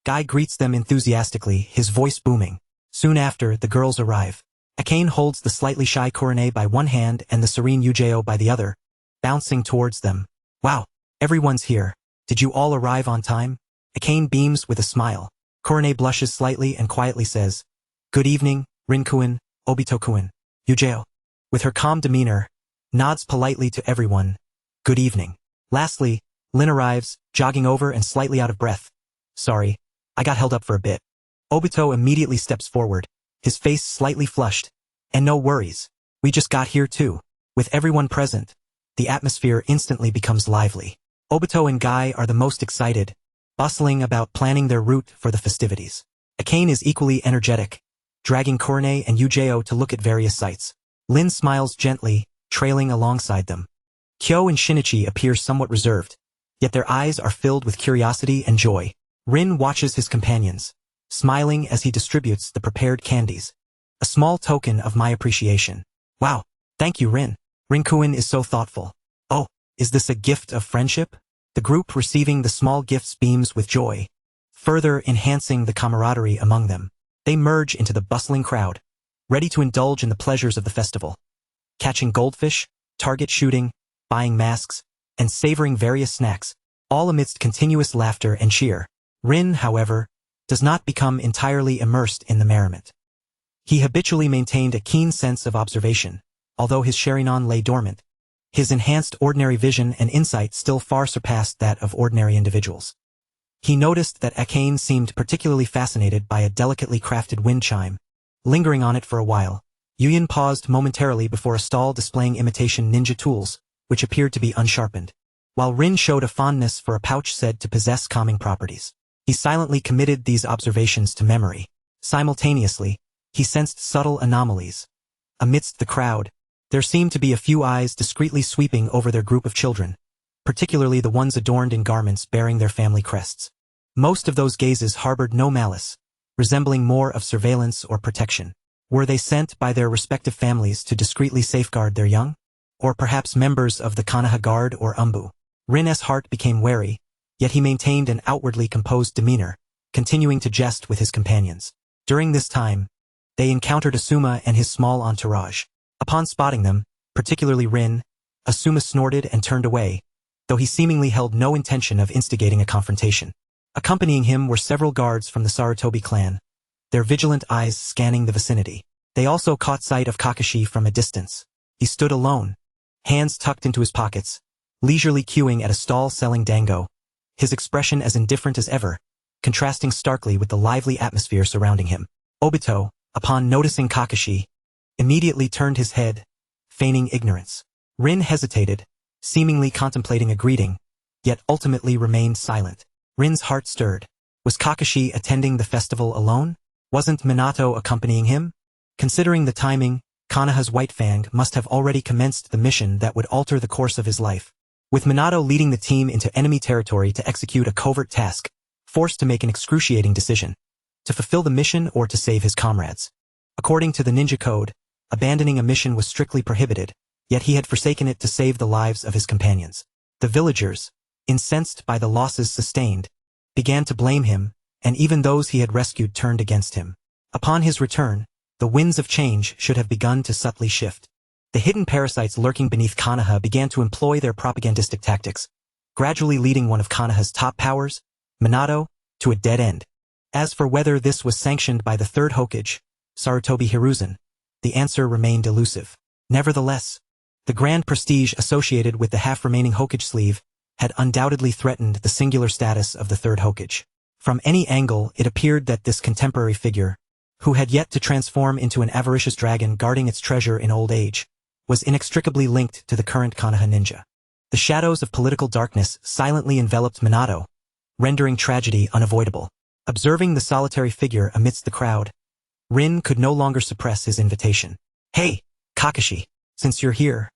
Guy greets them enthusiastically, his voice booming. Soon after, the girls arrive. Akane holds the slightly shy Kurone by one hand and the serene Yujeo by the other, bouncing towards them. Wow, everyone's here. Did you all arrive on time? Akane beams with a smile. Kurone blushes slightly and quietly says, Good evening, Rin-kun, Obito-kun. Yujeo, with her calm demeanor, nods politely to everyone. Good evening. Lastly, Lin arrives, jogging over and slightly out of breath. Sorry, I got held up for a bit. Obito immediately steps forward, his face slightly flushed. And no worries, we just got here too. With everyone present, the atmosphere instantly becomes lively. Obito and Guy are the most excited, bustling about planning their route for the festivities. Akane is equally energetic, dragging Kurone and Yujeo to look at various sights. Lin smiles gently, trailing alongside them. Kyo and Shinichi appear somewhat reserved, yet their eyes are filled with curiosity and joy. Rin watches his companions, smiling as he distributes the prepared candies. A small token of my appreciation. Wow, thank you, Rin. Rin-kun is so thoughtful. Oh, is this a gift of friendship? The group receiving the small gifts beams with joy, further enhancing the camaraderie among them. They merge into the bustling crowd, ready to indulge in the pleasures of the festival. Catching goldfish, target shooting, buying masks, and savoring various snacks, all amidst continuous laughter and cheer. Rin, however, does not become entirely immersed in the merriment. He habitually maintained a keen sense of observation, although his Sharingan lay dormant. His enhanced ordinary vision and insight still far surpassed that of ordinary individuals. He noticed that Akane seemed particularly fascinated by a delicately crafted wind chime. Lingering on it for a while, Yuyin paused momentarily before a stall displaying imitation ninja tools, which appeared to be unsharpened, while Rin showed a fondness for a pouch said to possess calming properties. He silently committed these observations to memory. Simultaneously, he sensed subtle anomalies. Amidst the crowd, there seemed to be a few eyes discreetly sweeping over their group of children, particularly the ones adorned in garments bearing their family crests. Most of those gazes harbored no malice, resembling more of surveillance or protection. Were they sent by their respective families to discreetly safeguard their young? Or perhaps members of the Konoha Guard or Umbu? Rin's heart became wary, yet he maintained an outwardly composed demeanor, continuing to jest with his companions. During this time, they encountered Asuma and his small entourage. Upon spotting them, particularly Rin, Asuma snorted and turned away, though he seemingly held no intention of instigating a confrontation. Accompanying him were several guards from the Sarutobi clan, their vigilant eyes scanning the vicinity. They also caught sight of Kakashi from a distance. He stood alone, hands tucked into his pockets, leisurely queuing at a stall selling dango, his expression as indifferent as ever, contrasting starkly with the lively atmosphere surrounding him. Obito, upon noticing Kakashi, immediately turned his head, feigning ignorance. Rin hesitated, seemingly contemplating a greeting, yet ultimately remained silent. Rin's heart stirred. Was Kakashi attending the festival alone? Wasn't Minato accompanying him? Considering the timing, Konoha's White Fang must have already commenced the mission that would alter the course of his life. With Minato leading the team into enemy territory to execute a covert task, forced to make an excruciating decision, to fulfill the mission or to save his comrades. According to the ninja code, abandoning a mission was strictly prohibited, yet he had forsaken it to save the lives of his companions. The villagers, incensed by the losses sustained, began to blame him, and even those he had rescued turned against him. Upon his return, the winds of change should have begun to subtly shift. The hidden parasites lurking beneath Konoha began to employ their propagandistic tactics, gradually leading one of Konoha's top powers, Minato, to a dead end. As for whether this was sanctioned by the third Hokage, Sarutobi Hiruzen, the answer remained elusive. Nevertheless, the grand prestige associated with the half-remaining Hokage sleeve had undoubtedly threatened the singular status of the third Hokage. From any angle, it appeared that this contemporary figure, who had yet to transform into an avaricious dragon guarding its treasure in old age, was inextricably linked to the current Konoha ninja. The shadows of political darkness silently enveloped Minato, rendering tragedy unavoidable. Observing the solitary figure amidst the crowd, Rin could no longer suppress his invitation. "Hey, Kakashi, since you're here,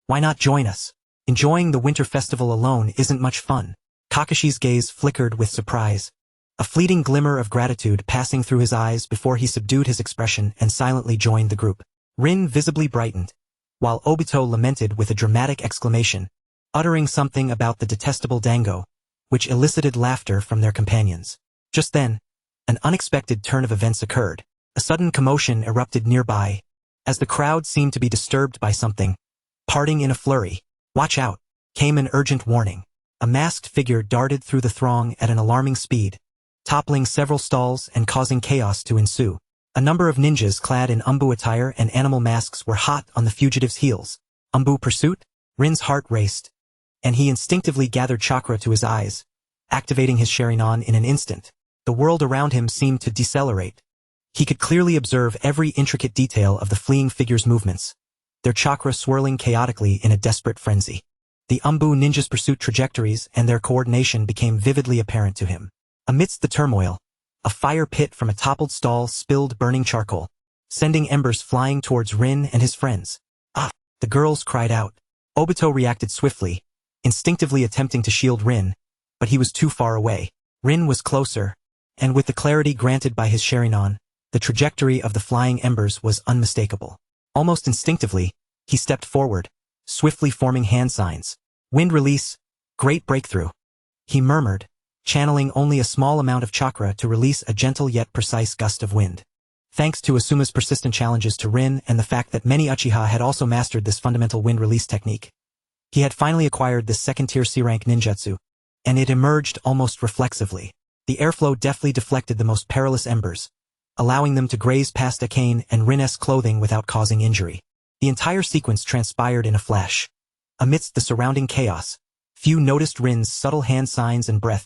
why not join us? Enjoying the winter festival alone isn't much fun." Kakashi's gaze flickered with surprise, a fleeting glimmer of gratitude passing through his eyes before he subdued his expression and silently joined the group. Rin visibly brightened, while Obito lamented with a dramatic exclamation, uttering something about the detestable dango, which elicited laughter from their companions. Just then, an unexpected turn of events occurred. A sudden commotion erupted nearby, as the crowd seemed to be disturbed by something. Parting in a flurry, "Watch out," came an urgent warning. A masked figure darted through the throng at an alarming speed, toppling several stalls and causing chaos to ensue. A number of ninjas clad in umbu attire and animal masks were hot on the fugitive's heels. Umbu pursuit? Rin's heart raced, and he instinctively gathered chakra to his eyes, activating his Sharingan in an instant. The world around him seemed to decelerate. He could clearly observe every intricate detail of the fleeing figure's movements, their chakra swirling chaotically in a desperate frenzy. The Umbu ninjas' pursuit trajectories and their coordination became vividly apparent to him. Amidst the turmoil, a fire pit from a toppled stall spilled burning charcoal, sending embers flying towards Rin and his friends. "Ah!" the girls cried out. Obito reacted swiftly, instinctively attempting to shield Rin, but he was too far away. Rin was closer, and with the clarity granted by his Sharingan, the trajectory of the flying embers was unmistakable. Almost instinctively, he stepped forward, swiftly forming hand signs. "Wind release, great breakthrough," he murmured, channeling only a small amount of chakra to release a gentle yet precise gust of wind. Thanks to Asuma's persistent challenges to Rin and the fact that many Uchiha had also mastered this fundamental wind release technique, he had finally acquired this second-tier C-rank ninjutsu, and it emerged almost reflexively. The airflow deftly deflected the most perilous embers, allowing them to graze past Akane and Rin's clothing without causing injury. The entire sequence transpired in a flash. Amidst the surrounding chaos, few noticed Rin's subtle hand signs and breath,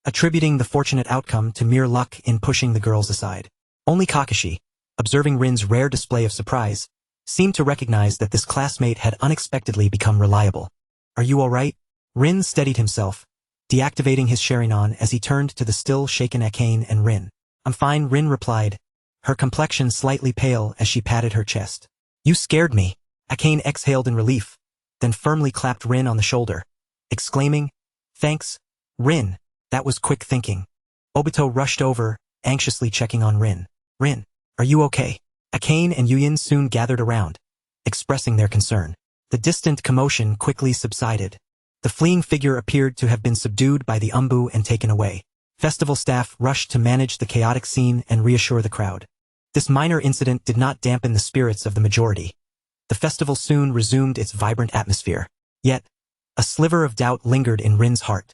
attributing the fortunate outcome to mere luck in pushing the girls aside. Only Kakashi, observing Rin's rare display of surprise, seemed to recognize that this classmate had unexpectedly become reliable. "Are you all right?" Rin steadied himself, deactivating his Sharingan as he turned to the still shaken Akane and Rin. "I'm fine," Rin replied, her complexion slightly pale as she patted her chest. "You scared me." Akane exhaled in relief, then firmly clapped Rin on the shoulder, exclaiming, "Thanks, Rin, that was quick thinking." Obito rushed over, anxiously checking on Rin. "Rin, are you okay?" Akane and Yuyin soon gathered around, expressing their concern. The distant commotion quickly subsided. The fleeing figure appeared to have been subdued by the Umbu and taken away. Festival staff rushed to manage the chaotic scene and reassure the crowd. This minor incident did not dampen the spirits of the majority. The festival soon resumed its vibrant atmosphere. Yet, a sliver of doubt lingered in Rin's heart.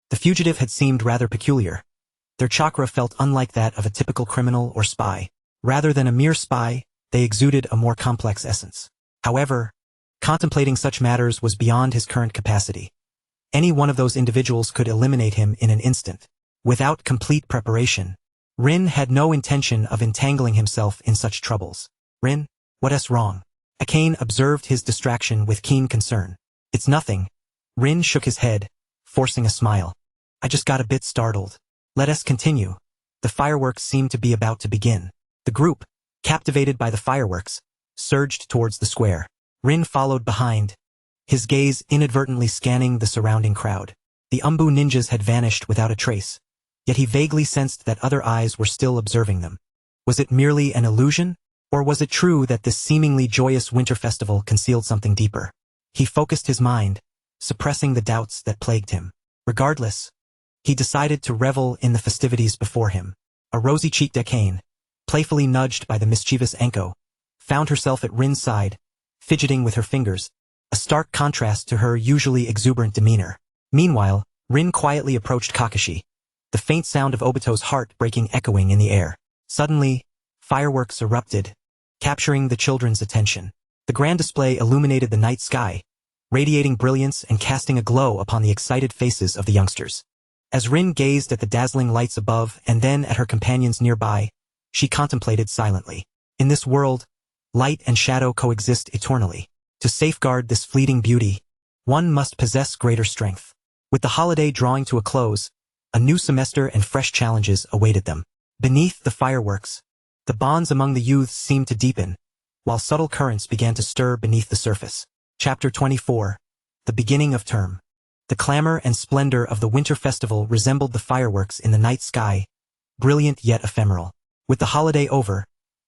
The fugitive had seemed rather peculiar. Their chakra felt unlike that of a typical criminal or spy. Rather than a mere spy, they exuded a more complex essence. However, contemplating such matters was beyond his current capacity. Any one of those individuals could eliminate him in an instant. Without complete preparation, Rin had no intention of entangling himself in such troubles. "Rin, What's wrong? Akane observed his distraction with keen concern. It's nothing. Rin shook his head, forcing a smile. I just got a bit startled. Let us continue. The fireworks seemed to be about to begin. The group, captivated by the fireworks, surged towards the square. Rin followed behind, his gaze inadvertently scanning the surrounding crowd. The Umbu ninjas had vanished without a trace, yet he vaguely sensed that other eyes were still observing them. Was it merely an illusion? Or was it true that this seemingly joyous winter festival concealed something deeper? He focused his mind, suppressing the doubts that plagued him. Regardless, he decided to revel in the festivities before him. A rosy-cheeked Akane, playfully nudged by the mischievous Anko, found herself at Rin's side, fidgeting with her fingers, a stark contrast to her usually exuberant demeanor. Meanwhile, Rin quietly approached Kakashi, the faint sound of Obito's heart breaking echoing in the air. Suddenly, fireworks erupted, capturing the children's attention. The grand display illuminated the night sky, radiating brilliance and casting a glow upon the excited faces of the youngsters. As Rin gazed at the dazzling lights above and then at her companions nearby, she contemplated silently. In this world, light and shadow coexist eternally. To safeguard this fleeting beauty, one must possess greater strength. With the holiday drawing to a close, a new semester and fresh challenges awaited them. Beneath the fireworks, the bonds among the youths seemed to deepen, while subtle currents began to stir beneath the surface. Chapter 24. The beginning of term. The clamor and splendor of the winter festival resembled the fireworks in the night sky, brilliant yet ephemeral. With the holiday over,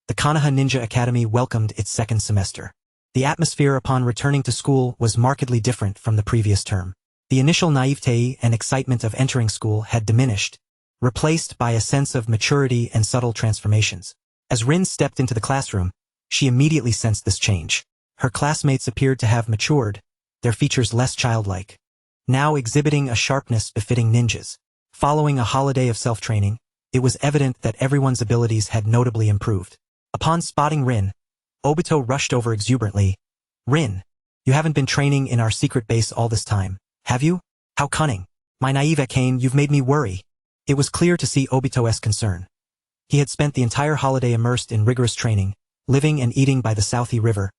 the Konoha Ninja Academy welcomed its second semester. The atmosphere upon returning to school was markedly different from the previous term. The initial naivete and excitement of entering school had diminished, replaced by a sense of maturity and subtle transformations. As Rin stepped into the classroom, she immediately sensed this change. Her classmates appeared to have matured, their features less childlike, now exhibiting a sharpness befitting ninjas. Following a holiday of self-training, it was evident that everyone's abilities had notably improved. Upon spotting Rin, Obito rushed over exuberantly. Rin, you haven't been training in our secret base all this time, have you? How cunning. My naive Akane, you've made me worry. It was clear to see Obito's concern. He had spent the entire holiday immersed in rigorous training, living and eating by the Southie River,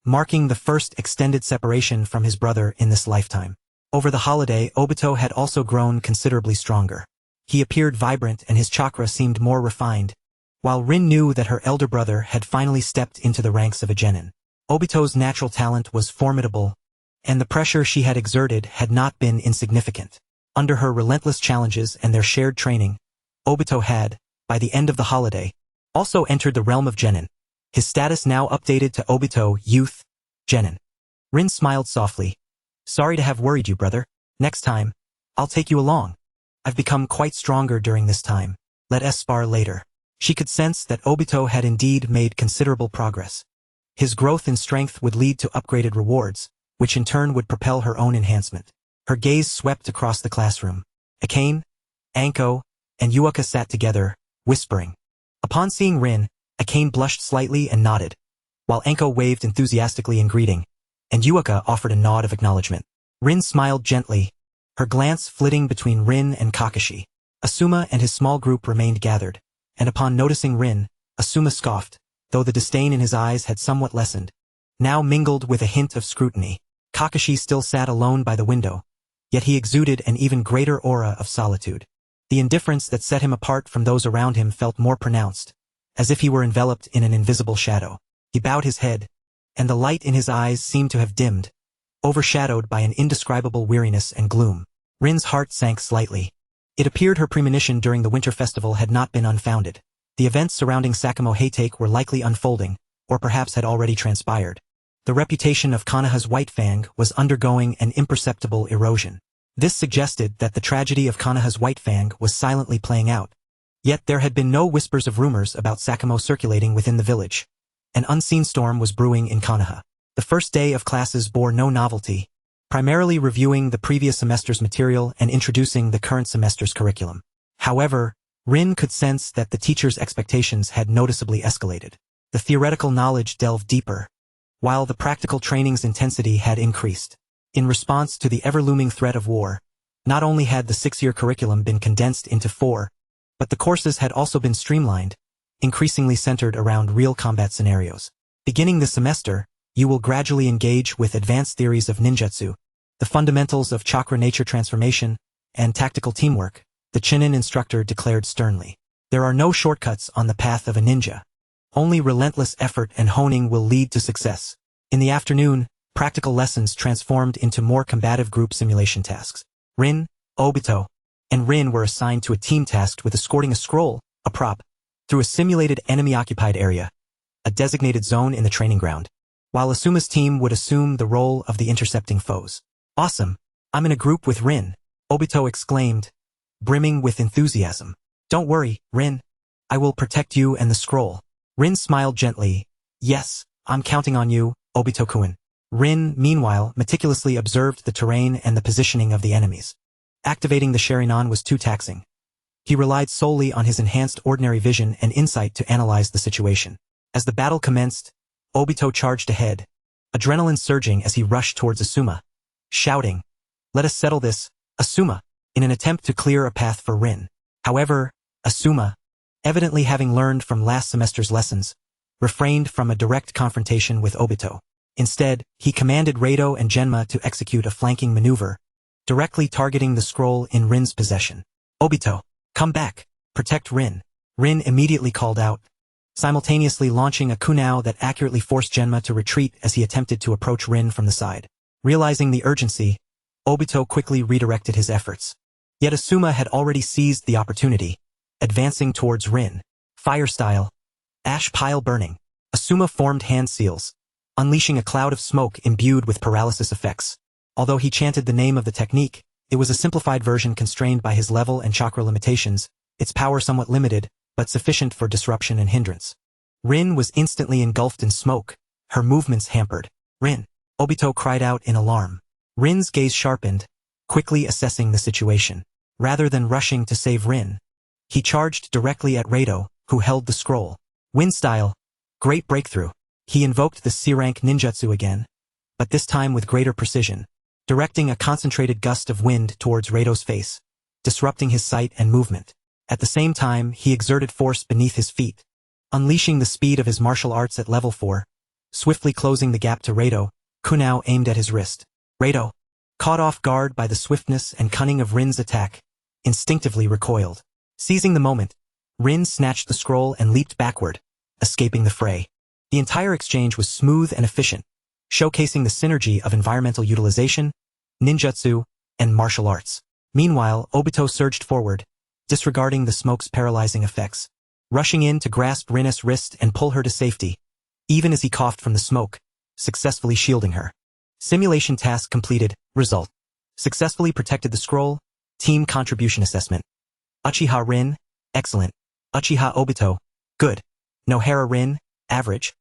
marking the first extended separation from his brother in this lifetime. Over the holiday, Obito had also grown considerably stronger. He appeared vibrant and his chakra seemed more refined, while Rin knew that her elder brother had finally stepped into the ranks of a genin. Obito's natural talent was formidable, and the pressure she had exerted had not been insignificant. Under her relentless challenges and their shared training, Obito had, by the end of the holiday, also entered the realm of genin, his status now updated to Obito Youth Genin. Rin smiled softly. Sorry to have worried you, brother. Next time, I'll take you along. I've become quite stronger during this time. Let us spar later. She could sense that Obito had indeed made considerable progress. His growth in strength would lead to upgraded rewards, which in turn would propel her own enhancement. Her gaze swept across the classroom. Akane, Anko, and Uchiha sat together, whispering. Upon seeing Rin, Akane blushed slightly and nodded, while Anko waved enthusiastically in greeting, and Uchiha offered a nod of acknowledgement. Rin smiled gently, her glance flitting between Rin and Kakashi. Asuma and his small group remained gathered, and upon noticing Rin, Asuma scoffed, though the disdain in his eyes had somewhat lessened, now mingled with a hint of scrutiny. Kakashi still sat alone by the window, yet he exuded an even greater aura of solitude. The indifference that set him apart from those around him felt more pronounced, as if he were enveloped in an invisible shadow. He bowed his head, and the light in his eyes seemed to have dimmed, overshadowed by an indescribable weariness and gloom. Rin's heart sank slightly. It appeared her premonition during the winter festival had not been unfounded. The events surrounding Sakamo Heitake were likely unfolding, or perhaps had already transpired. The reputation of Konoha's White Fang was undergoing an imperceptible erosion. This suggested that the tragedy of Konoha's White Fang was silently playing out. Yet there had been no whispers of rumors about Sakamo circulating within the village. An unseen storm was brewing in Konoha. The first day of classes bore no novelty, primarily reviewing the previous semester's material and introducing the current semester's curriculum. However, Rin could sense that the teacher's expectations had noticeably escalated. The theoretical knowledge delved deeper, while the practical training's intensity had increased. In response to the ever-looming threat of war, not only had the 6-year curriculum been condensed into 4, but the courses had also been streamlined, increasingly centered around real combat scenarios. Beginning this semester, you will gradually engage with advanced theories of ninjutsu, the fundamentals of chakra nature transformation, and tactical teamwork, the Chunin instructor declared sternly. There are no shortcuts on the path of a ninja. Only relentless effort and honing will lead to success. In the afternoon, practical lessons transformed into more combative group simulation tasks. Rin, Obito, and Rin were assigned to a team tasked with escorting a scroll, a prop, through a simulated enemy-occupied area, a designated zone in the training ground, while Asuma's team would assume the role of the intercepting foes. Awesome! I'm in a group with Rin, Obito exclaimed, brimming with enthusiasm. Don't worry, Rin. I will protect you and the scroll. Rin smiled gently. Yes, I'm counting on you, Obito-kun. Rin, meanwhile, meticulously observed the terrain and the positioning of the enemies. Activating the Sharingan was too taxing. He relied solely on his enhanced ordinary vision and insight to analyze the situation. As the battle commenced, Obito charged ahead, adrenaline surging as he rushed towards Asuma, shouting, "Let us settle this, Asuma," in an attempt to clear a path for Rin. However, Asuma, evidently having learned from last semester's lessons, refrained from a direct confrontation with Obito. Instead, he commanded Rado and Genma to execute a flanking maneuver, directly targeting the scroll in Rin's possession. Obito, come back, protect Rin. Rin immediately called out, simultaneously launching a kunao that accurately forced Genma to retreat as he attempted to approach Rin from the side. Realizing the urgency, Obito quickly redirected his efforts. Yet Asuma had already seized the opportunity, advancing towards Rin. Fire style. Ash pile burning. Asuma formed hand seals, unleashing a cloud of smoke imbued with paralysis effects. Although he chanted the name of the technique, it was a simplified version constrained by his level and chakra limitations, its power somewhat limited, but sufficient for disruption and hindrance. Rin was instantly engulfed in smoke, her movements hampered. Rin! Obito cried out in alarm. Rin's gaze sharpened, quickly assessing the situation. Rather than rushing to save Rin, he charged directly at Rado, who held the scroll. Wind style. Great breakthrough. He invoked the C-rank ninjutsu again, but this time with greater precision, directing a concentrated gust of wind towards Rado's face, disrupting his sight and movement. At the same time, he exerted force beneath his feet, unleashing the speed of his martial arts at level 4, swiftly closing the gap to Rado, kunao aimed at his wrist. Rado, caught off guard by the swiftness and cunning of Rin's attack, instinctively recoiled. Seizing the moment, Rin snatched the scroll and leaped backward, escaping the fray. The entire exchange was smooth and efficient, showcasing the synergy of environmental utilization, ninjutsu, and martial arts. Meanwhile, Obito surged forward, disregarding the smoke's paralyzing effects, rushing in to grasp Rin's wrist and pull her to safety, even as he coughed from the smoke, successfully shielding her. Simulation task completed. Result. Successfully protected the scroll. Team contribution assessment. Uchiha Rin, excellent. Uchiha Obito, good. Nohara Rin, average.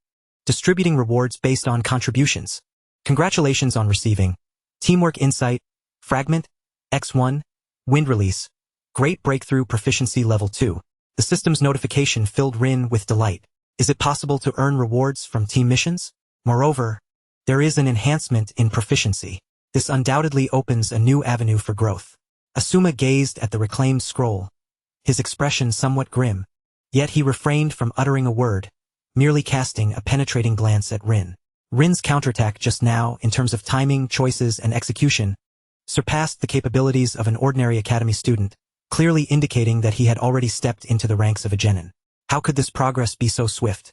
Distributing rewards based on contributions. Congratulations on receiving Teamwork Insight, Fragment, X1, Wind Release, Great Breakthrough Proficiency Level 2. The system's notification filled Rin with delight. Is it possible to earn rewards from team missions? Moreover, there is an enhancement in proficiency. This undoubtedly opens a new avenue for growth. Asuma gazed at the reclaimed scroll, his expression somewhat grim. Yet he refrained from uttering a word, merely casting a penetrating glance at Rin. Rin's counterattack just now, in terms of timing, choices, and execution, surpassed the capabilities of an ordinary academy student, clearly indicating that he had already stepped into the ranks of a genin. How could this progress be so swift?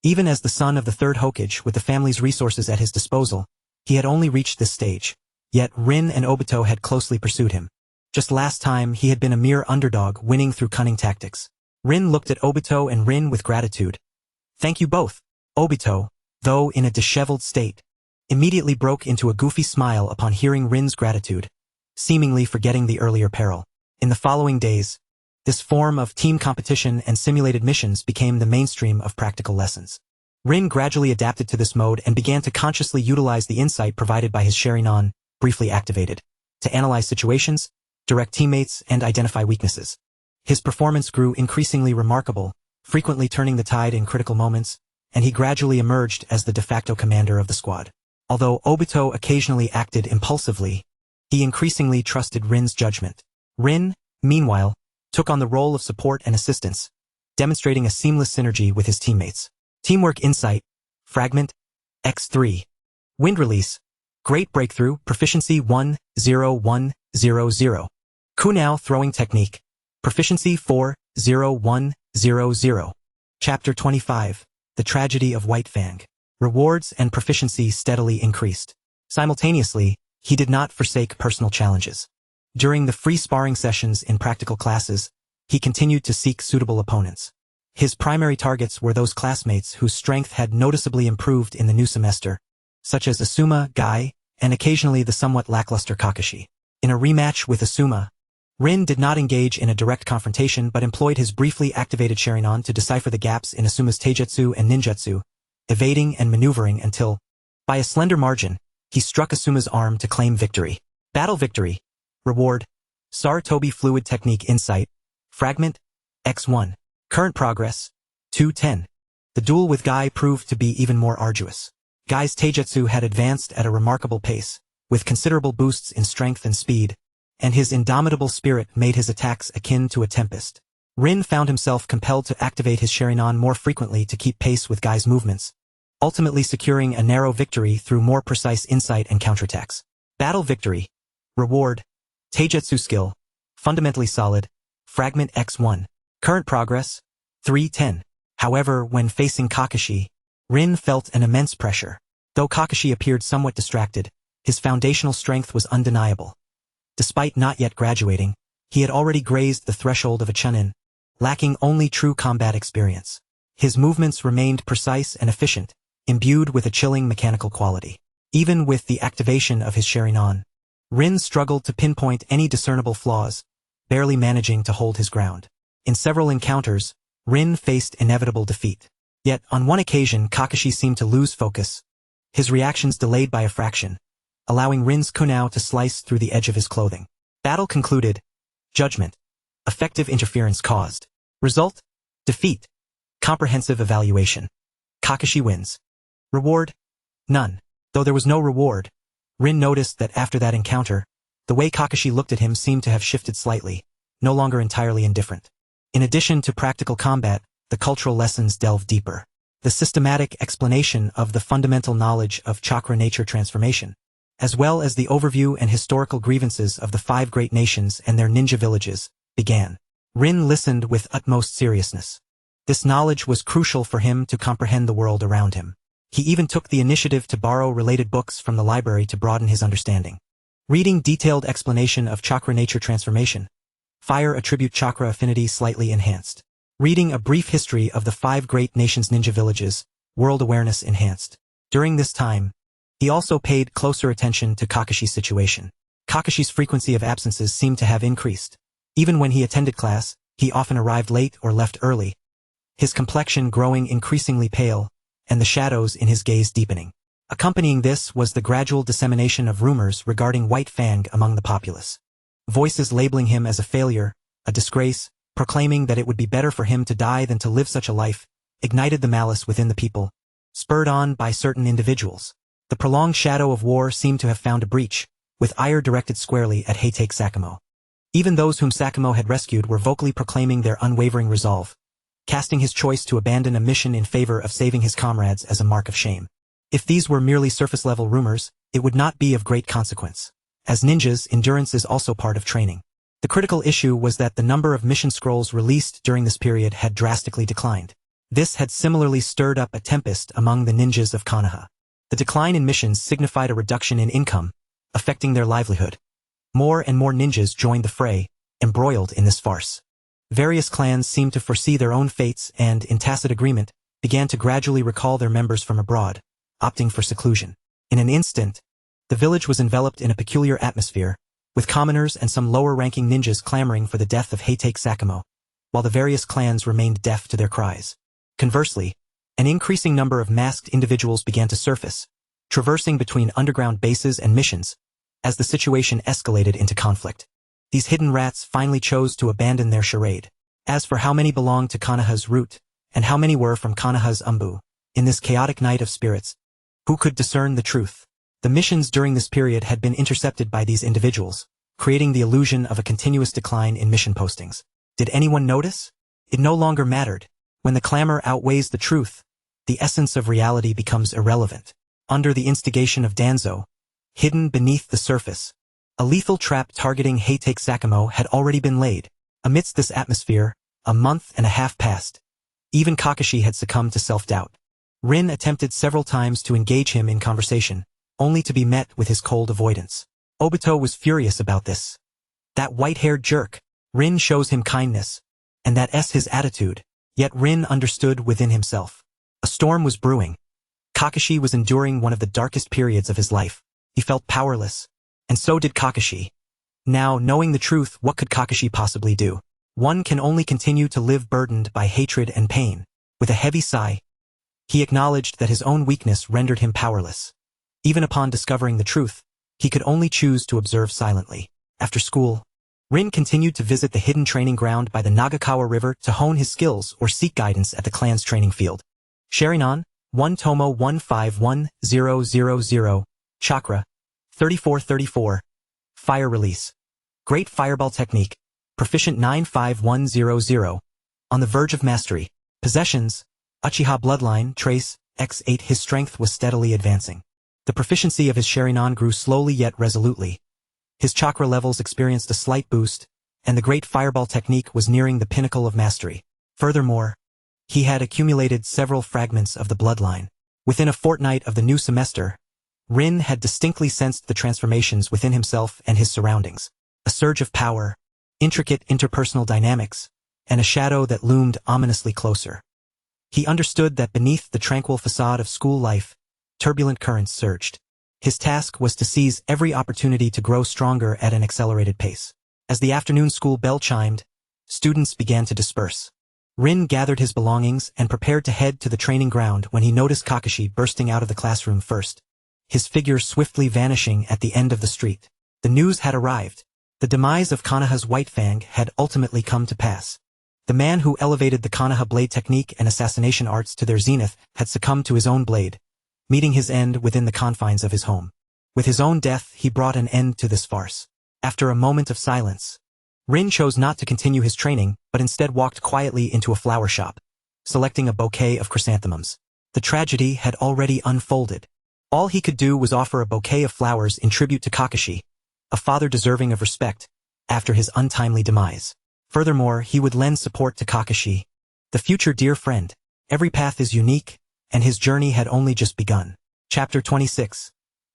Even as the son of the third Hokage with the family's resources at his disposal, he had only reached this stage. Yet Rin and Obito had closely pursued him. Just last time, he had been a mere underdog winning through cunning tactics. Rin looked at Obito and Rin with gratitude. Thank you both. Obito, though in a disheveled state, immediately broke into a goofy smile upon hearing Rin's gratitude, seemingly forgetting the earlier peril. In the following days, this form of team competition and simulated missions became the mainstream of practical lessons. Rin gradually adapted to this mode and began to consciously utilize the insight provided by his Sharingan, briefly activated, to analyze situations, direct teammates, and identify weaknesses. His performance grew increasingly remarkable, frequently turning the tide in critical moments, and he gradually emerged as the de facto commander of the squad. Although Obito occasionally acted impulsively, he increasingly trusted Rin's judgment. Rin, meanwhile, took on the role of support and assistance, demonstrating a seamless synergy with his teammates. Teamwork Insight, Fragment, X3. Wind release. Great breakthrough, proficiency 10100. Kunao throwing technique. Proficiency 40100. Chapter 25. The Tragedy of White Fang. Rewards and proficiency steadily increased. Simultaneously, he did not forsake personal challenges. During the free sparring sessions in practical classes, he continued to seek suitable opponents. His primary targets were those classmates whose strength had noticeably improved in the new semester, such as Asuma, Guy, and occasionally the somewhat lackluster Kakashi. In a rematch with Asuma, Rin did not engage in a direct confrontation but employed his briefly activated Sharingan to decipher the gaps in Asuma's taijutsu and ninjutsu, evading and maneuvering until, by a slender margin, he struck Asuma's arm to claim victory. Battle victory. Reward. Saratobi Fluid Technique Insight. Fragment, X1. Current progress, 210. The duel with Guy proved to be even more arduous. Guy's taijutsu had advanced at a remarkable pace, with considerable boosts in strength and speed, and his indomitable spirit made his attacks akin to a tempest. Rin found himself compelled to activate his Sharingan more frequently to keep pace with Guy's movements, ultimately securing a narrow victory through more precise insight and counterattacks. Battle victory. Reward. Taijutsu skill. Fundamentally solid. Fragment X1. Current progress. 310. However, when facing Kakashi, Rin felt an immense pressure. Though Kakashi appeared somewhat distracted, his foundational strength was undeniable. Despite not yet graduating, he had already grazed the threshold of a Chunin, lacking only true combat experience. His movements remained precise and efficient, imbued with a chilling mechanical quality. Even with the activation of his Sharingan, Rin struggled to pinpoint any discernible flaws, barely managing to hold his ground. In several encounters, Rin faced inevitable defeat. Yet, on one occasion Kakashi seemed to lose focus, his reactions delayed by a fraction, allowing Rin's kunao to slice through the edge of his clothing. Battle concluded. Judgment. Effective interference caused. Result. Defeat. Comprehensive evaluation. Kakashi wins. Reward. None. Though there was no reward, Rin noticed that after that encounter, the way Kakashi looked at him seemed to have shifted slightly, no longer entirely indifferent. In addition to practical combat, the cultural lessons delved deeper. The systematic explanation of the fundamental knowledge of chakra nature transformation, as well as the overview and historical grievances of the 5 great nations and their ninja villages, began. Rin listened with utmost seriousness. This knowledge was crucial for him to comprehend the world around him. He even took the initiative to borrow related books from the library to broaden his understanding. Reading detailed explanation of chakra nature transformation. Fire attribute chakra affinity slightly enhanced. Reading a brief history of the 5 great nations ninja villages, world awareness enhanced. During this time, he also paid closer attention to Kakashi's situation. Kakashi's frequency of absences seemed to have increased. Even when he attended class, he often arrived late or left early, his complexion growing increasingly pale, and the shadows in his gaze deepening. Accompanying this was the gradual dissemination of rumors regarding White Fang among the populace. Voices labeling him as a failure, a disgrace, proclaiming that it would be better for him to die than to live such a life, ignited the malice within the people, spurred on by certain individuals. The prolonged shadow of war seemed to have found a breach, with ire directed squarely at Heitake Sakamo. Even those whom Sakamo had rescued were vocally proclaiming their unwavering resolve, casting his choice to abandon a mission in favor of saving his comrades as a mark of shame. If these were merely surface-level rumors, it would not be of great consequence. As ninjas, endurance is also part of training. The critical issue was that the number of mission scrolls released during this period had drastically declined. This had similarly stirred up a tempest among the ninjas of Konoha. The decline in missions signified a reduction in income, affecting their livelihood. More and more ninjas joined the fray, embroiled in this farce. Various clans seemed to foresee their own fates and, in tacit agreement, began to gradually recall their members from abroad, opting for seclusion. In an instant, the village was enveloped in a peculiar atmosphere, with commoners and some lower-ranking ninjas clamoring for the death of Heitake Sakamo, while the various clans remained deaf to their cries. Conversely, an increasing number of masked individuals began to surface, traversing between underground bases and missions, as the situation escalated into conflict. These hidden rats finally chose to abandon their charade. As for how many belonged to Konoha's root, and how many were from Konoha's umbu, in this chaotic night of spirits, who could discern the truth? The missions during this period had been intercepted by these individuals, creating the illusion of a continuous decline in mission postings. Did anyone notice? It no longer mattered. When the clamor outweighs the truth, the essence of reality becomes irrelevant. Under the instigation of Danzo, hidden beneath the surface, a lethal trap targeting Heitake Sakamo had already been laid. Amidst this atmosphere, a month and a half passed. Even Kakashi had succumbed to self-doubt. Rin attempted several times to engage him in conversation, only to be met with his cold avoidance. Obito was furious about this. That white-haired jerk. Rin shows him kindness, and that's his attitude. Yet Rin understood within himself. A storm was brewing. Kakashi was enduring one of the darkest periods of his life. He felt powerless, and so did Kakashi. Now, knowing the truth, what could Kakashi possibly do? One can only continue to live burdened by hatred and pain. With a heavy sigh, he acknowledged that his own weakness rendered him powerless. Even upon discovering the truth, he could only choose to observe silently. After school, Rin continued to visit the hidden training ground by the Nagakawa River to hone his skills or seek guidance at the clan's training field. Sharingan, 1 Tomo 151000, Chakra, 3434, Fire Release. Great Fireball Technique, Proficient 95100, on the verge of mastery. Possessions, Uchiha Bloodline, Trace, X8. His strength was steadily advancing. The proficiency of his Sharingan grew slowly yet resolutely. His chakra levels experienced a slight boost, and the Great Fireball Technique was nearing the pinnacle of mastery. Furthermore, he had accumulated several fragments of the bloodline. Within a fortnight of the new semester, Rin had distinctly sensed the transformations within himself and his surroundings. A surge of power, intricate interpersonal dynamics, and a shadow that loomed ominously closer. He understood that beneath the tranquil facade of school life, turbulent currents surged. His task was to seize every opportunity to grow stronger at an accelerated pace. As the afternoon school bell chimed, students began to disperse. Rin gathered his belongings and prepared to head to the training ground when he noticed Kakashi bursting out of the classroom first, his figure swiftly vanishing at the end of the street. The news had arrived. The demise of Konoha's White Fang had ultimately come to pass. The man who elevated the Konoha blade technique and assassination arts to their zenith had succumbed to his own blade, meeting his end within the confines of his home. With his own death, he brought an end to this farce. After a moment of silence, Rin chose not to continue his training, but instead walked quietly into a flower shop, selecting a bouquet of chrysanthemums. The tragedy had already unfolded. All he could do was offer a bouquet of flowers in tribute to Kakashi, a father deserving of respect, after his untimely demise. Furthermore, he would lend support to Kakashi, the future dear friend. Every path is unique, and his journey had only just begun. Chapter 26.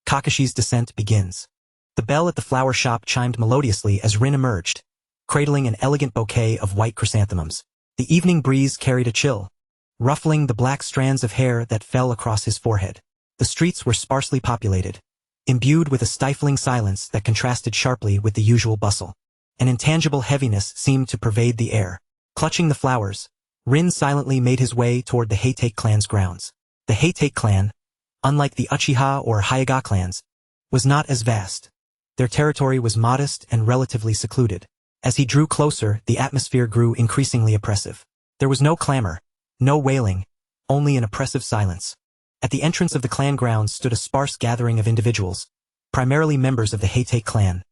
Kakashi's descent begins. The bell at the flower shop chimed melodiously as Rin emerged, cradling an elegant bouquet of white chrysanthemums. The evening breeze carried a chill, ruffling the black strands of hair that fell across his forehead. The streets were sparsely populated, imbued with a stifling silence that contrasted sharply with the usual bustle. An intangible heaviness seemed to pervade the air. Clutching the flowers, Rin silently made his way toward the Heitake clan's grounds. The Heitake clan, unlike the Uchiha or Hyuga clans, was not as vast. Their territory was modest and relatively secluded. As he drew closer, the atmosphere grew increasingly oppressive. There was no clamor, no wailing, only an oppressive silence. At the entrance of the clan grounds stood a sparse gathering of individuals, primarily members of the Heitake clan,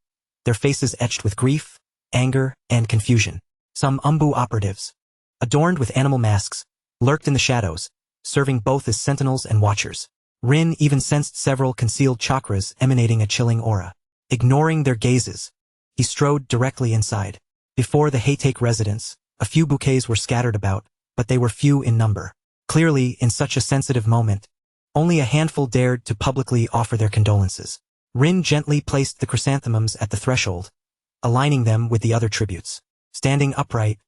their faces etched with grief, anger, and confusion. Some Umbu operatives, adorned with animal masks, lurked in the shadows, serving both as sentinels and watchers. Rin even sensed several concealed chakras emanating a chilling aura. Ignoring their gazes, he strode directly inside. Before the Heitake residence, a few bouquets were scattered about, but they were few in number. Clearly, in such a sensitive moment, only a handful dared to publicly offer their condolences. Rin gently placed the chrysanthemums at the threshold, aligning them with the other tributes. Standing upright,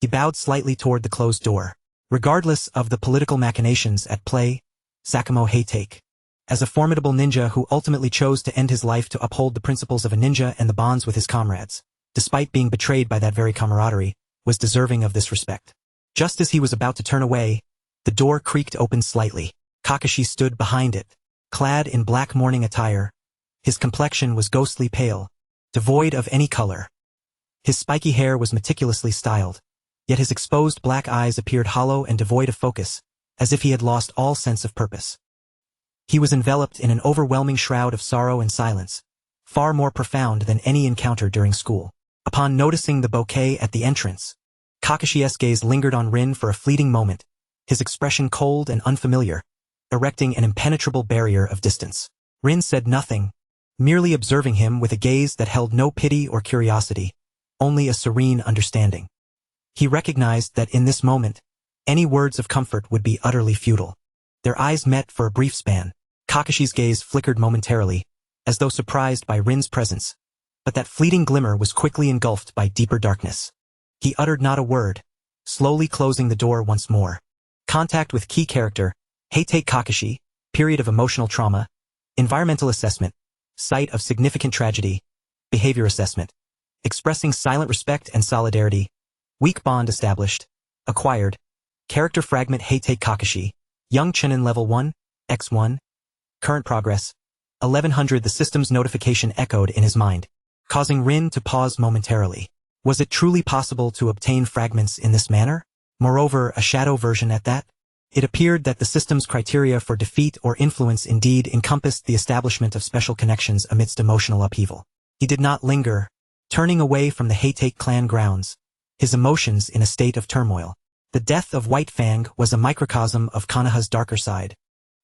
he bowed slightly toward the closed door. Regardless of the political machinations at play, Sakamo Heitake, as a formidable ninja who ultimately chose to end his life to uphold the principles of a ninja and the bonds with his comrades, despite being betrayed by that very camaraderie, was deserving of this respect. Just as he was about to turn away, the door creaked open slightly. Kakashi stood behind it, clad in black mourning attire. His complexion was ghostly pale, devoid of any color. His spiky hair was meticulously styled, yet his exposed black eyes appeared hollow and devoid of focus, as if he had lost all sense of purpose. He was enveloped in an overwhelming shroud of sorrow and silence, far more profound than any encounter during school. Upon noticing the bouquet at the entrance, Kakashi's gaze lingered on Rin for a fleeting moment, his expression cold and unfamiliar, erecting an impenetrable barrier of distance. Rin said nothing, merely observing him with a gaze that held no pity or curiosity, only a serene understanding. He recognized that in this moment, any words of comfort would be utterly futile. Their eyes met for a brief span. Kakashi's gaze flickered momentarily, as though surprised by Rin's presence, but that fleeting glimmer was quickly engulfed by deeper darkness. He uttered not a word, slowly closing the door once more. Contact with key character, Heitei Kakashi, period of emotional trauma, environmental assessment, site of significant tragedy, behavior assessment, expressing silent respect and solidarity, weak bond established, acquired, character fragment Heitei Kakashi, young Chunin level 1, X1, current progress, 1100. The system's notification echoed in his mind, causing Rin to pause momentarily. Was it truly possible to obtain fragments in this manner? Moreover, a shadow version at that? It appeared that the system's criteria for defeat or influence indeed encompassed the establishment of special connections amidst emotional upheaval. He did not linger, turning away from the Heitei clan grounds, his emotions in a state of turmoil. The death of White Fang was a microcosm of Konoha's darker side,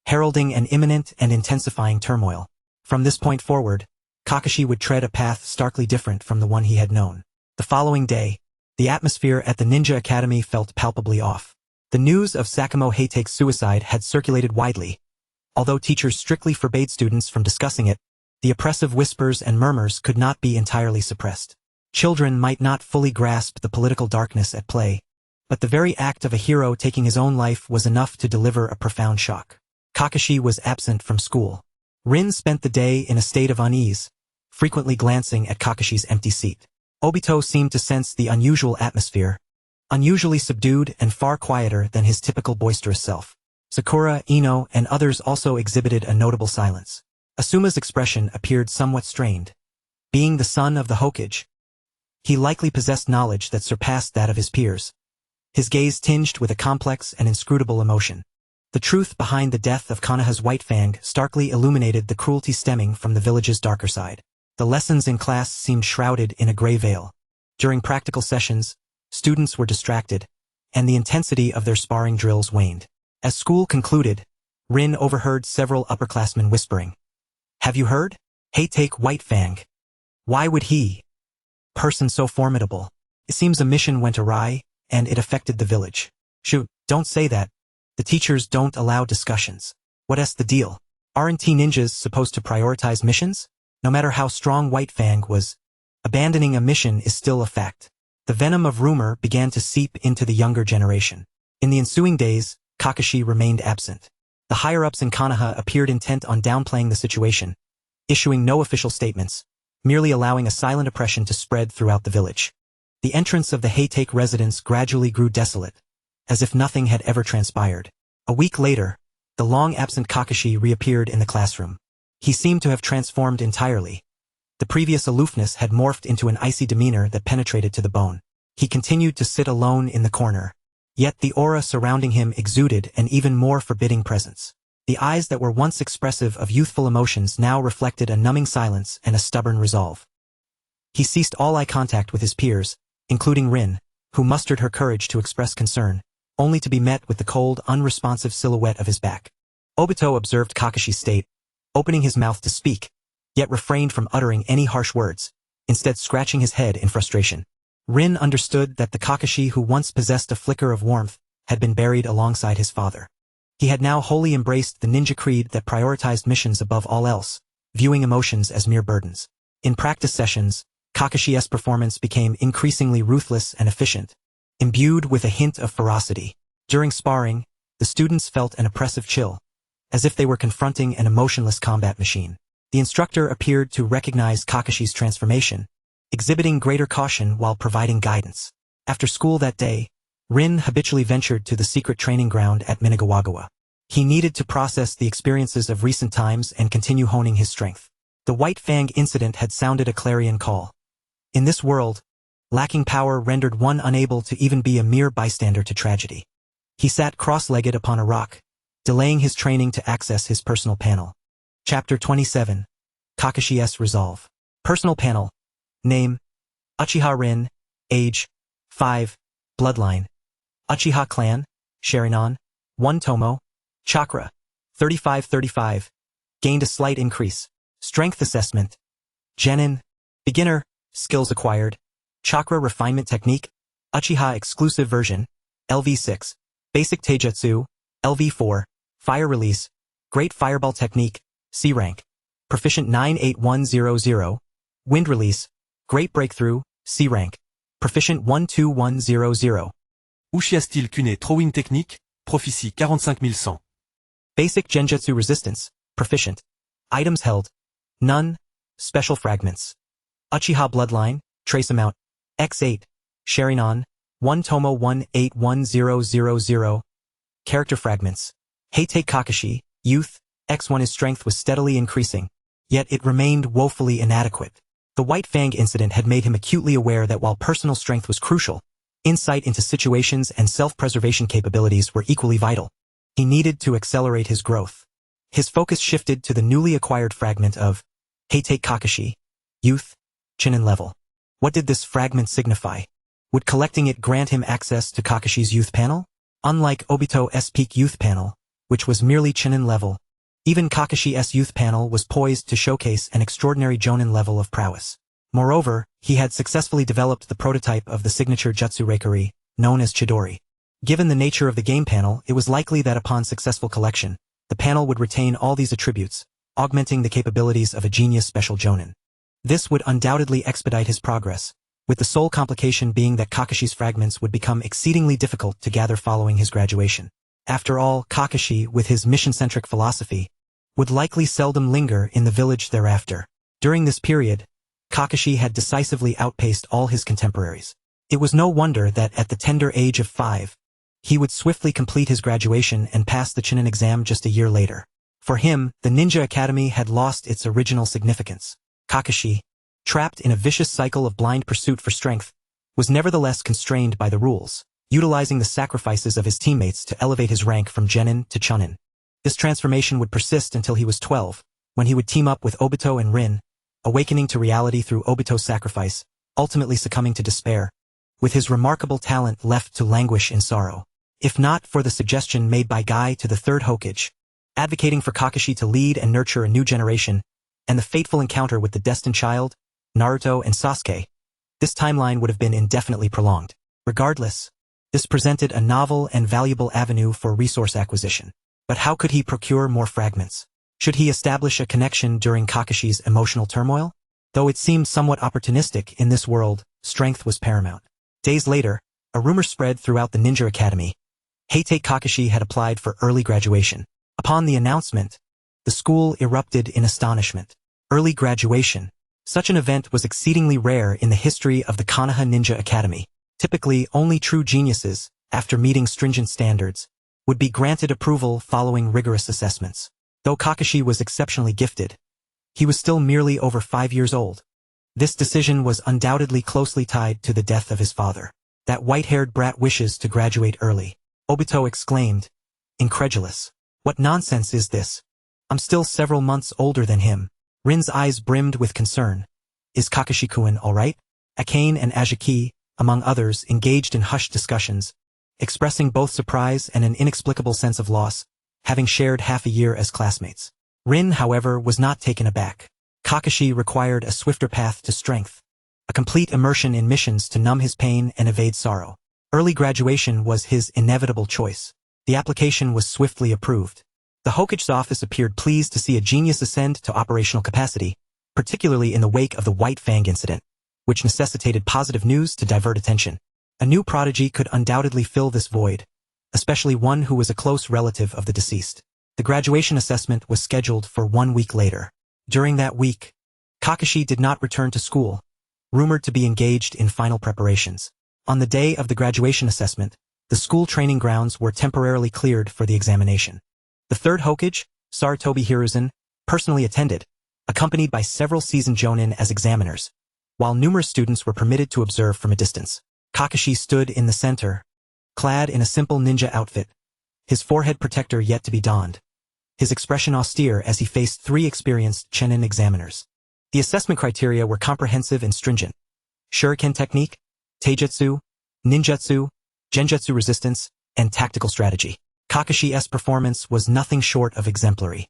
heralding an imminent and intensifying turmoil. From this point forward, Kakashi would tread a path starkly different from the one he had known. The following day, the atmosphere at the Ninja Academy felt palpably off. The news of Sakamo Heitei's suicide had circulated widely. Although teachers strictly forbade students from discussing it, the oppressive whispers and murmurs could not be entirely suppressed. Children might not fully grasp the political darkness at play, but the very act of a hero taking his own life was enough to deliver a profound shock. Kakashi was absent from school. Rin spent the day in a state of unease, frequently glancing at Kakashi's empty seat. Obito seemed to sense the unusual atmosphere, unusually subdued and far quieter than his typical boisterous self. Sakura, Ino, and others also exhibited a notable silence. Asuma's expression appeared somewhat strained. Being the son of the Hokage, he likely possessed knowledge that surpassed that of his peers. His gaze tinged with a complex and inscrutable emotion. The truth behind the death of Konoha's White Fang starkly illuminated the cruelty stemming from the village's darker side. The lessons in class seemed shrouded in a gray veil. During practical sessions, students were distracted, and the intensity of their sparring drills waned. As school concluded, Rin overheard several upperclassmen whispering, "Have you heard? Heitei White Fang. Why would he? Person so formidable. It seems a mission went awry, and it affected the village." "Shoot, don't say that. The teachers don't allow discussions." "What's the deal? Aren't ninjas supposed to prioritize missions?" No matter how strong White Fang was, abandoning a mission is still a fact. The venom of rumor began to seep into the younger generation. In the ensuing days, Kakashi remained absent. The higher-ups in Konoha appeared intent on downplaying the situation, issuing no official statements, merely allowing a silent oppression to spread throughout the village. The entrance of the Heitei residence gradually grew desolate, as if nothing had ever transpired. A week later, the long-absent Kakashi reappeared in the classroom. He seemed to have transformed entirely. The previous aloofness had morphed into an icy demeanor that penetrated to the bone. He continued to sit alone in the corner, yet the aura surrounding him exuded an even more forbidding presence. The eyes that were once expressive of youthful emotions now reflected a numbing silence and a stubborn resolve. He ceased all eye contact with his peers, including Rin, who mustered her courage to express concern, only to be met with the cold, unresponsive silhouette of his back. Obito observed Kakashi's state, opening his mouth to speak, yet refrained from uttering any harsh words, instead scratching his head in frustration. Rin understood that the Kakashi who once possessed a flicker of warmth had been buried alongside his father. He had now wholly embraced the ninja creed that prioritized missions above all else, viewing emotions as mere burdens. In practice sessions, Kakashi's performance became increasingly ruthless and efficient, imbued with a hint of ferocity. During sparring, the students felt an oppressive chill, as if they were confronting an emotionless combat machine. The instructor appeared to recognize Kakashi's transformation, exhibiting greater caution while providing guidance. After school that day, Rin habitually ventured to the secret training ground at Minagawagawa. He needed to process the experiences of recent times and continue honing his strength. The White Fang incident had sounded a clarion call. In this world, lacking power rendered one unable to even be a mere bystander to tragedy. He sat cross-legged upon a rock, delaying his training to access his personal panel. Chapter 27. Kakashi's Resolve. Personal panel. Name: Uchiha Rin. Age: 5. Bloodline: Uchiha clan, Sharingan. 1 tomo. Chakra, 35-35. Gained a slight increase. Strength assessment. Genin. Beginner. Skills acquired. Chakra refinement technique. Uchiha exclusive version. LV6. Basic taijutsu. LV4. Fire release. Great fireball technique. C rank. Proficient 98100. Wind release. Great breakthrough. C rank. Proficient 12100. Uchiha style Chunin throwing technique, prophecy 45100. Basic genjutsu resistance. Proficient. Items held. None. Special fragments. Uchiha bloodline. Trace amount. X8. Sharingan. 1 tomo 181000. Character fragments. Heitei Kakashi. Youth. X1. His strength was steadily increasing. Yet it remained woefully inadequate. The White Fang incident had made him acutely aware that while personal strength was crucial, insight into situations and self-preservation capabilities were equally vital. He needed to accelerate his growth. His focus shifted to the newly acquired fragment of Heitei Kakashi. Youth. Chunin level. What did this fragment signify? Would collecting it grant him access to Kakashi's youth panel? Unlike Obito's peak youth panel, which was merely Chunin level, even Kakashi's youth panel was poised to showcase an extraordinary Jonin level of prowess. Moreover, he had successfully developed the prototype of the signature Jutsu Reikari, known as Chidori. Given the nature of the game panel, it was likely that upon successful collection, the panel would retain all these attributes, augmenting the capabilities of a genius special Jonin. This would undoubtedly expedite his progress, with the sole complication being that Kakashi's fragments would become exceedingly difficult to gather following his graduation. After all, Kakashi, with his mission-centric philosophy, would likely seldom linger in the village thereafter. During this period, Kakashi had decisively outpaced all his contemporaries. It was no wonder that at the tender age of 5, he would swiftly complete his graduation and pass the Chunin exam just a year later. For him, the Ninja Academy had lost its original significance. Kakashi, trapped in a vicious cycle of blind pursuit for strength, was nevertheless constrained by the rules, utilizing the sacrifices of his teammates to elevate his rank from Genin to Chunin. This transformation would persist until he was 12, when he would team up with Obito and Rin, awakening to reality through Obito's sacrifice, ultimately succumbing to despair, with his remarkable talent left to languish in sorrow. If not for the suggestion made by Guy to the third Hokage, advocating for Kakashi to lead and nurture a new generation, and the fateful encounter with the destined child, Naruto and Sasuke, this timeline would have been indefinitely prolonged. Regardless, this presented a novel and valuable avenue for resource acquisition. But how could he procure more fragments? Should he establish a connection during Kakashi's emotional turmoil? Though it seemed somewhat opportunistic in this world, strength was paramount. Days later, a rumor spread throughout the Ninja Academy. Heitei Kakashi had applied for early graduation. Upon the announcement, the school erupted in astonishment. Early graduation. Such an event was exceedingly rare in the history of the Konoha Ninja Academy. Typically, only true geniuses, after meeting stringent standards, would be granted approval following rigorous assessments. Though Kakashi was exceptionally gifted, he was still merely over 5 years old. This decision was undoubtedly closely tied to the death of his father. That white-haired brat wishes to graduate early. Obito exclaimed, incredulous. What nonsense is this? I'm still several months older than him. Rin's eyes brimmed with concern. Is Kakashi-kun all right? Akane and Ajiki, among others, engaged in hushed discussions, expressing both surprise and an inexplicable sense of loss, having shared half a year as classmates. Rin, however, was not taken aback. Kakashi required a swifter path to strength, a complete immersion in missions to numb his pain and evade sorrow. Early graduation was his inevitable choice. The application was swiftly approved. The Hokage's office appeared pleased to see a genius ascend to operational capacity, particularly in the wake of the White Fang incident, which necessitated positive news to divert attention. A new prodigy could undoubtedly fill this void, especially one who was a close relative of the deceased. The graduation assessment was scheduled for 1 week later. During that week, Kakashi did not return to school, rumored to be engaged in final preparations. On the day of the graduation assessment, the school training grounds were temporarily cleared for the examination. The third Hokage, Sarutobi Hiruzen, personally attended, accompanied by several seasoned Jonin as examiners, while numerous students were permitted to observe from a distance. Kakashi stood in the center, clad in a simple ninja outfit, his forehead protector yet to be donned, his expression austere as he faced 3 experienced Chunin examiners. The assessment criteria were comprehensive and stringent. Shuriken technique, taijutsu, ninjutsu, genjutsu resistance, and tactical strategy. Kakashi's performance was nothing short of exemplary.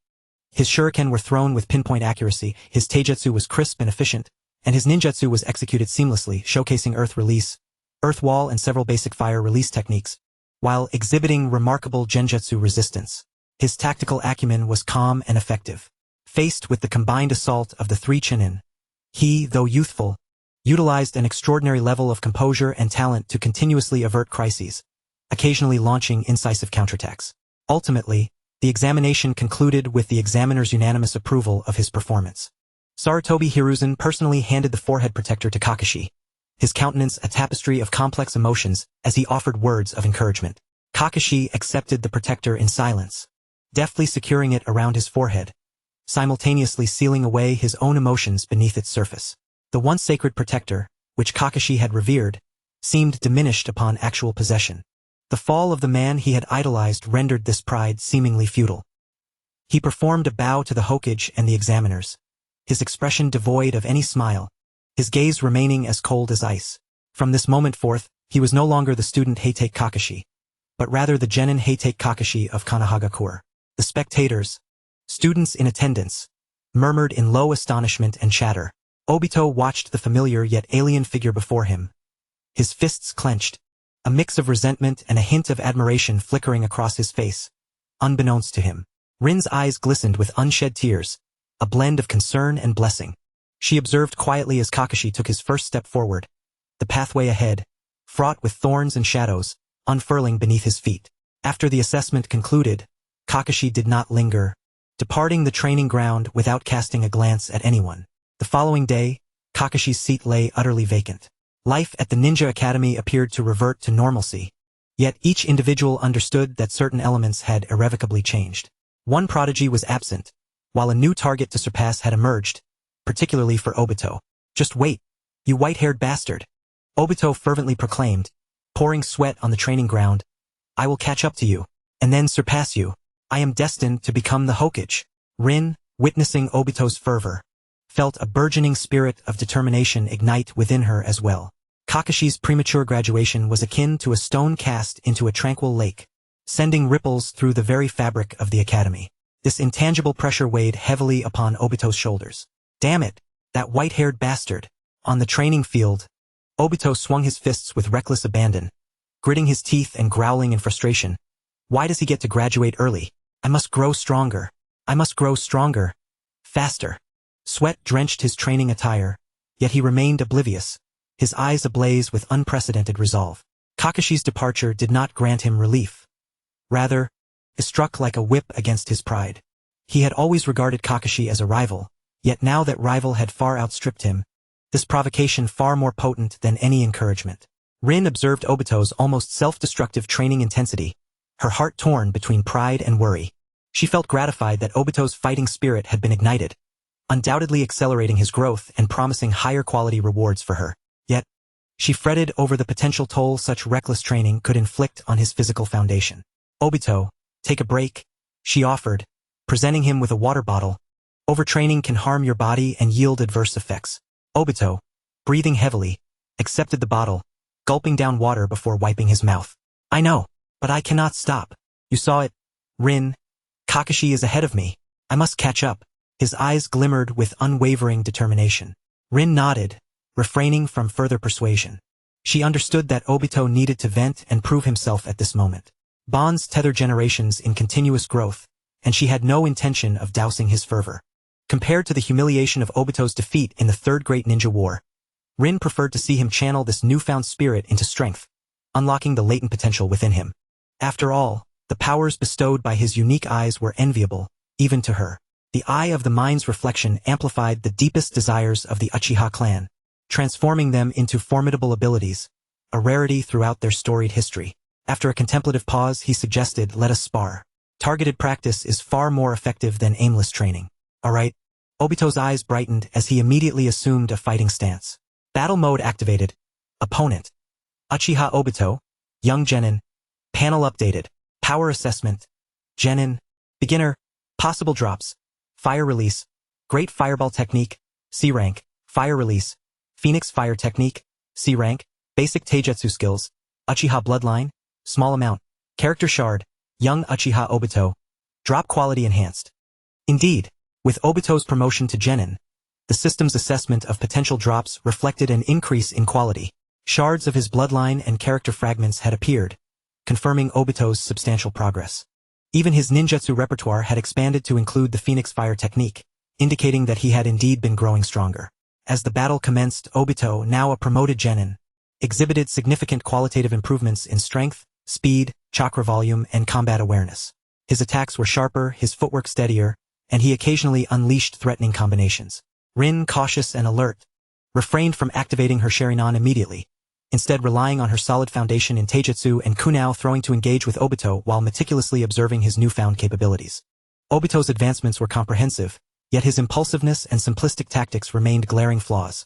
His shuriken were thrown with pinpoint accuracy, his taijutsu was crisp and efficient, and his ninjutsu was executed seamlessly, showcasing earth release, earth wall and several basic fire release techniques, while exhibiting remarkable genjutsu resistance. His tactical acumen was calm and effective. Faced with the combined assault of the three Chunin, he, though youthful, utilized an extraordinary level of composure and talent to continuously avert crises, occasionally launching incisive counterattacks. Ultimately, the examination concluded with the examiner's unanimous approval of his performance. Sarutobi Hiruzen personally handed the forehead protector to Kakashi, his countenance a tapestry of complex emotions as he offered words of encouragement. Kakashi accepted the protector in silence, deftly securing it around his forehead, simultaneously sealing away his own emotions beneath its surface. The once sacred protector, which Kakashi had revered, seemed diminished upon actual possession. The fall of the man he had idolized rendered this pride seemingly futile. He performed a bow to the Hokage and the examiners, his expression devoid of any smile, his gaze remaining as cold as ice. From this moment forth, he was no longer the student Heitake Kakashi, but rather the genin Heitake Kakashi of Konohagakure. The spectators, students in attendance, murmured in low astonishment and chatter. Obito watched the familiar yet alien figure before him, his fists clenched, a mix of resentment and a hint of admiration flickering across his face, unbeknownst to him. Rin's eyes glistened with unshed tears, a blend of concern and blessing. She observed quietly as Kakashi took his first step forward, the pathway ahead, fraught with thorns and shadows, unfurling beneath his feet. After the assessment concluded, Kakashi did not linger, departing the training ground without casting a glance at anyone. The following day, Kakashi's seat lay utterly vacant. Life at the Ninja Academy appeared to revert to normalcy, yet each individual understood that certain elements had irrevocably changed. One prodigy was absent, while a new target to surpass had emerged, particularly for Obito. "Just wait, you white-haired bastard," Obito fervently proclaimed, pouring sweat on the training ground. "I will catch up to you, and then surpass you. I am destined to become the Hokage." Rin, witnessing Obito's fervor, felt a burgeoning spirit of determination ignite within her as well. Kakashi's premature graduation was akin to a stone cast into a tranquil lake, sending ripples through the very fabric of the academy. This intangible pressure weighed heavily upon Obito's shoulders. "Damn it, that white-haired bastard." On the training field, Obito swung his fists with reckless abandon, gritting his teeth and growling in frustration. "Why does he get to graduate early? I must grow stronger. I must grow stronger. Faster." Sweat drenched his training attire, yet he remained oblivious, his eyes ablaze with unprecedented resolve. Kakashi's departure did not grant him relief. Rather, it struck like a whip against his pride. He had always regarded Kakashi as a rival, yet now that rival had far outstripped him, this provocation far more potent than any encouragement. Rin observed Obito's almost self-destructive training intensity, her heart torn between pride and worry. She felt gratified that Obito's fighting spirit had been ignited, undoubtedly accelerating his growth and promising higher quality rewards for her. Yet, she fretted over the potential toll such reckless training could inflict on his physical foundation. "Obito, take a break," she offered, presenting him with a water bottle. "Overtraining can harm your body and yield adverse effects." Obito, breathing heavily, accepted the bottle, gulping down water before wiping his mouth. "I know, but I cannot stop. You saw it, Rin. Kakashi is ahead of me. I must catch up." His eyes glimmered with unwavering determination. Rin nodded, refraining from further persuasion. She understood that Obito needed to vent and prove himself at this moment. Bonds tether generations in continuous growth, and she had no intention of dousing his fervor. Compared to the humiliation of Obito's defeat in the Third Great Ninja War, Rin preferred to see him channel this newfound spirit into strength, unlocking the latent potential within him. After all, the powers bestowed by his unique eyes were enviable, even to her. The eye of the mind's reflection amplified the deepest desires of the Uchiha clan, transforming them into formidable abilities, a rarity throughout their storied history. After a contemplative pause, he suggested, "Let us spar. Targeted practice is far more effective than aimless training." "All right." Obito's eyes brightened as he immediately assumed a fighting stance. Battle mode activated. Opponent: Uchiha Obito, Young Genin. Panel updated. Power assessment. Genin. Beginner. Possible drops. Fire release. Great Fireball Technique, C rank. Fire release. Phoenix Fire Technique, C rank. Basic Taijutsu skills. Uchiha Bloodline, small amount. Character Shard, young Uchiha Obito, drop quality enhanced. Indeed, with Obito's promotion to genin, the system's assessment of potential drops reflected an increase in quality. Shards of his bloodline and character fragments had appeared, confirming Obito's substantial progress. Even his ninjutsu repertoire had expanded to include the Phoenix Fire technique, indicating that he had indeed been growing stronger. As the battle commenced, Obito, now a promoted genin, exhibited significant qualitative improvements in strength, speed, chakra volume, and combat awareness. His attacks were sharper, his footwork steadier, and he occasionally unleashed threatening combinations. Rin, cautious and alert, refrained from activating her Sharingan immediately, instead relying on her solid foundation in Taijutsu and Kunao throwing to engage with Obito while meticulously observing his newfound capabilities. Obito's advancements were comprehensive, yet his impulsiveness and simplistic tactics remained glaring flaws.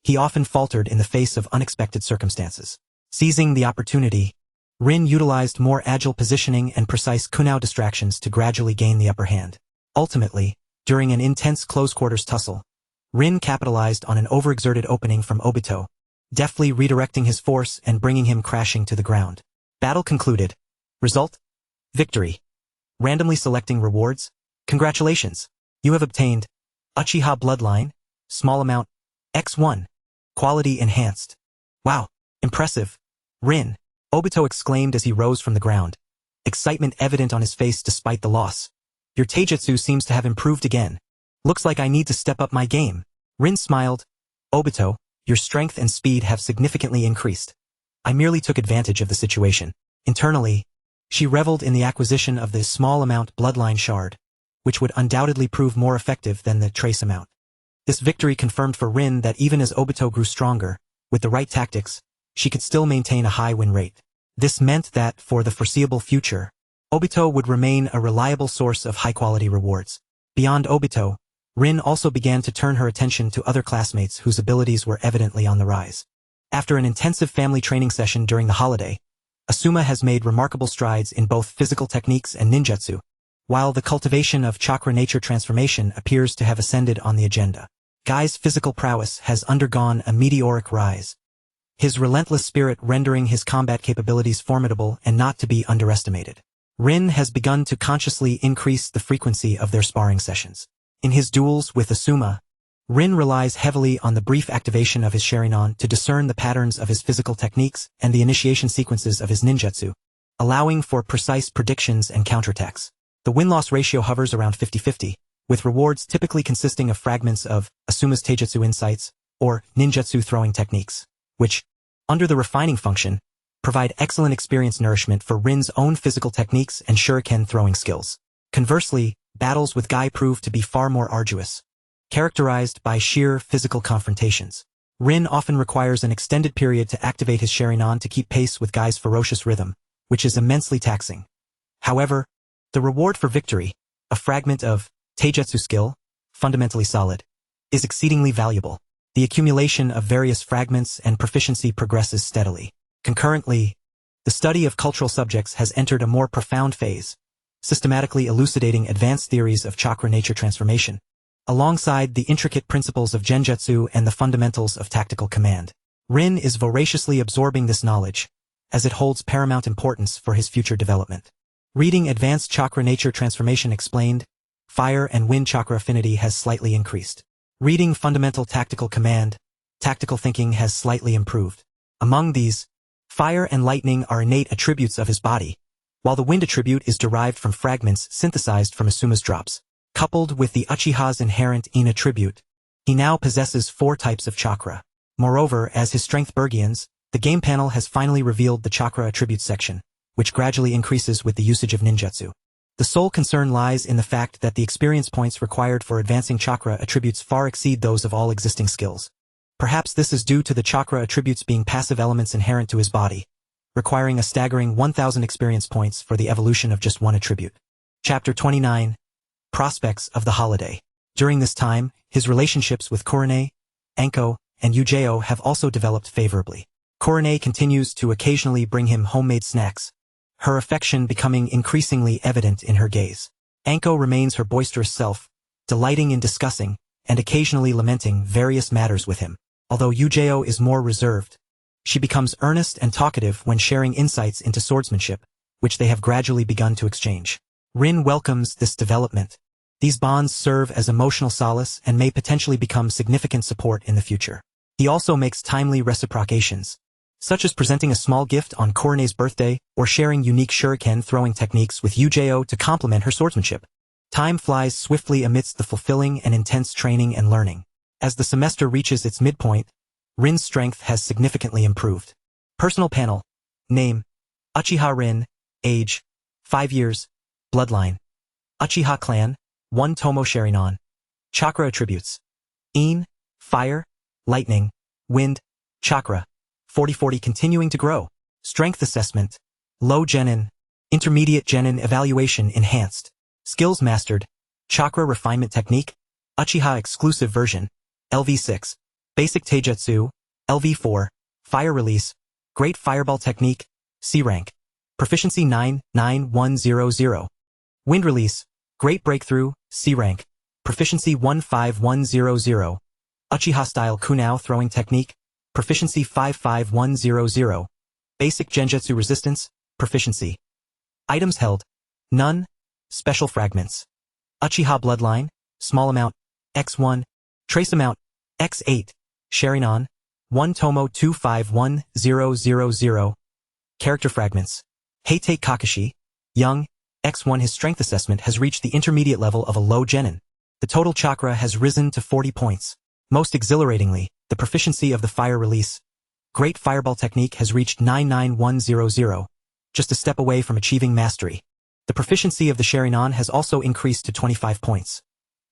He often faltered in the face of unexpected circumstances. Seizing the opportunity, Rin utilized more agile positioning and precise Kunao distractions to gradually gain the upper hand. Ultimately, during an intense close-quarters tussle, Rin capitalized on an overexerted opening from Obito, deftly redirecting his force and bringing him crashing to the ground. Battle concluded. Result? Victory. Randomly selecting rewards? Congratulations! You have obtained Uchiha Bloodline, small amount, X1. Quality enhanced. Wow, impressive. Rin, Obito exclaimed as he rose from the ground, excitement evident on his face despite the loss. Your Taijutsu seems to have improved again. Looks like I need to step up my game. Rin smiled. Obito, your strength and speed have significantly increased. I merely took advantage of the situation. Internally, she reveled in the acquisition of the small amount bloodline shard, which would undoubtedly prove more effective than the trace amount. This victory confirmed for Rin that even as Obito grew stronger, with the right tactics, she could still maintain a high win rate. This meant that, for the foreseeable future, Obito would remain a reliable source of high-quality rewards. Beyond Obito, Rin also began to turn her attention to other classmates whose abilities were evidently on the rise. After an intensive family training session during the holiday, Asuma has made remarkable strides in both physical techniques and ninjutsu, while the cultivation of chakra nature transformation appears to have ascended on the agenda. Guy's physical prowess has undergone a meteoric rise, his relentless spirit rendering his combat capabilities formidable and not to be underestimated. Rin has begun to consciously increase the frequency of their sparring sessions. In his duels with Asuma, Rin relies heavily on the brief activation of his Sharingan to discern the patterns of his physical techniques and the initiation sequences of his ninjutsu, allowing for precise predictions and counterattacks. The win-loss ratio hovers around 50-50, with rewards typically consisting of fragments of Asuma's Taijutsu insights or ninjutsu throwing techniques, which, under the refining function, provide excellent experience nourishment for Rin's own physical techniques and shuriken throwing skills. Conversely, battles with Guy prove to be far more arduous, characterized by sheer physical confrontations. Rin often requires an extended period to activate his Sharingan to keep pace with Guy's ferocious rhythm, which is immensely taxing. However, the reward for victory, a fragment of Taijutsu skill, fundamentally solid, is exceedingly valuable. The accumulation of various fragments and proficiency progresses steadily. Concurrently, the study of cultural subjects has entered a more profound phase, systematically elucidating advanced theories of chakra nature transformation, alongside the intricate principles of genjutsu and the fundamentals of tactical command. Rin is voraciously absorbing this knowledge, as it holds paramount importance for his future development. Reading Advanced Chakra Nature Transformation explained, fire and wind chakra affinity has slightly increased. Reading Fundamental Tactical Command, tactical thinking has slightly improved. Among these, fire and lightning are innate attributes of his body, while the wind attribute is derived from fragments synthesized from Asuma's drops. Coupled with the Uchiha's inherent in attribute, he now possesses 4 types of chakra. Moreover, as his strength burgeons, the game panel has finally revealed the chakra attributes section, which gradually increases with the usage of ninjutsu. The sole concern lies in the fact that the experience points required for advancing chakra attributes far exceed those of all existing skills. Perhaps this is due to the chakra attributes being passive elements inherent to his body, requiring a staggering 1,000 experience points for the evolution of just one attribute. Chapter 29. Prospects of the Holiday. During this time, his relationships with Kurone, Anko, and Ujeo have also developed favorably. Kurone continues to occasionally bring him homemade snacks, her affection becoming increasingly evident in her gaze. Anko remains her boisterous self, delighting in discussing, and occasionally lamenting various matters with him. Although Ujeo is more reserved, she becomes earnest and talkative when sharing insights into swordsmanship, which they have gradually begun to exchange. Rin welcomes this development. These bonds serve as emotional solace and may potentially become significant support in the future. He also makes timely reciprocations, such as presenting a small gift on Korone's birthday or sharing unique shuriken throwing techniques with Uchiha to complement her swordsmanship. Time flies swiftly amidst the fulfilling and intense training and learning. As the semester reaches its midpoint, Rin's strength has significantly improved. Personal panel. Name: Uchiha Rin. Age: 5 years. Bloodline: Uchiha clan. 1 Tomo Sharingan. Chakra attributes: In, fire, lightning, wind, chakra. 40-40 continuing to grow. Strength assessment: low genin, intermediate genin evaluation enhanced. Skills mastered: chakra refinement technique, Uchiha exclusive version, LV6, basic taijutsu, LV4, fire release, great fireball technique, C rank. Proficiency 99100. Wind release, great breakthrough, C rank. Proficiency 15100. Uchiha style kunao throwing technique, proficiency 55100. Basic genjutsu resistance, proficiency. Items held: none. Special fragments: Uchiha bloodline, small amount, X1, trace amount, X8, Sharingan, 1 Tomo 251000. Character fragments: Heite Kakashi, young, X1. His strength assessment has reached the intermediate level of a low genin. The total chakra has risen to 40 points. Most exhilaratingly, the proficiency of the fire release, great fireball technique, has reached 99100, just a step away from achieving mastery. The proficiency of the Sharingan has also increased to 25 points.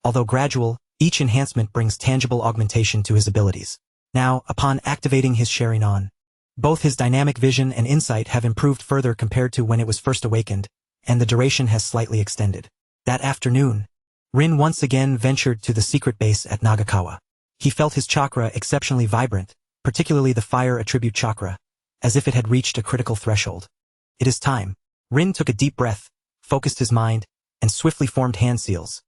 Although gradual, each enhancement brings tangible augmentation to his abilities. Now, upon activating his Sharingan, both his dynamic vision and insight have improved further compared to when it was first awakened, and the duration has slightly extended. That afternoon, Rin once again ventured to the secret base at Nagakawa. He felt his chakra exceptionally vibrant, particularly the fire attribute chakra, as if it had reached a critical threshold. It is time. Rin took a deep breath, focused his mind, and swiftly formed hand seals.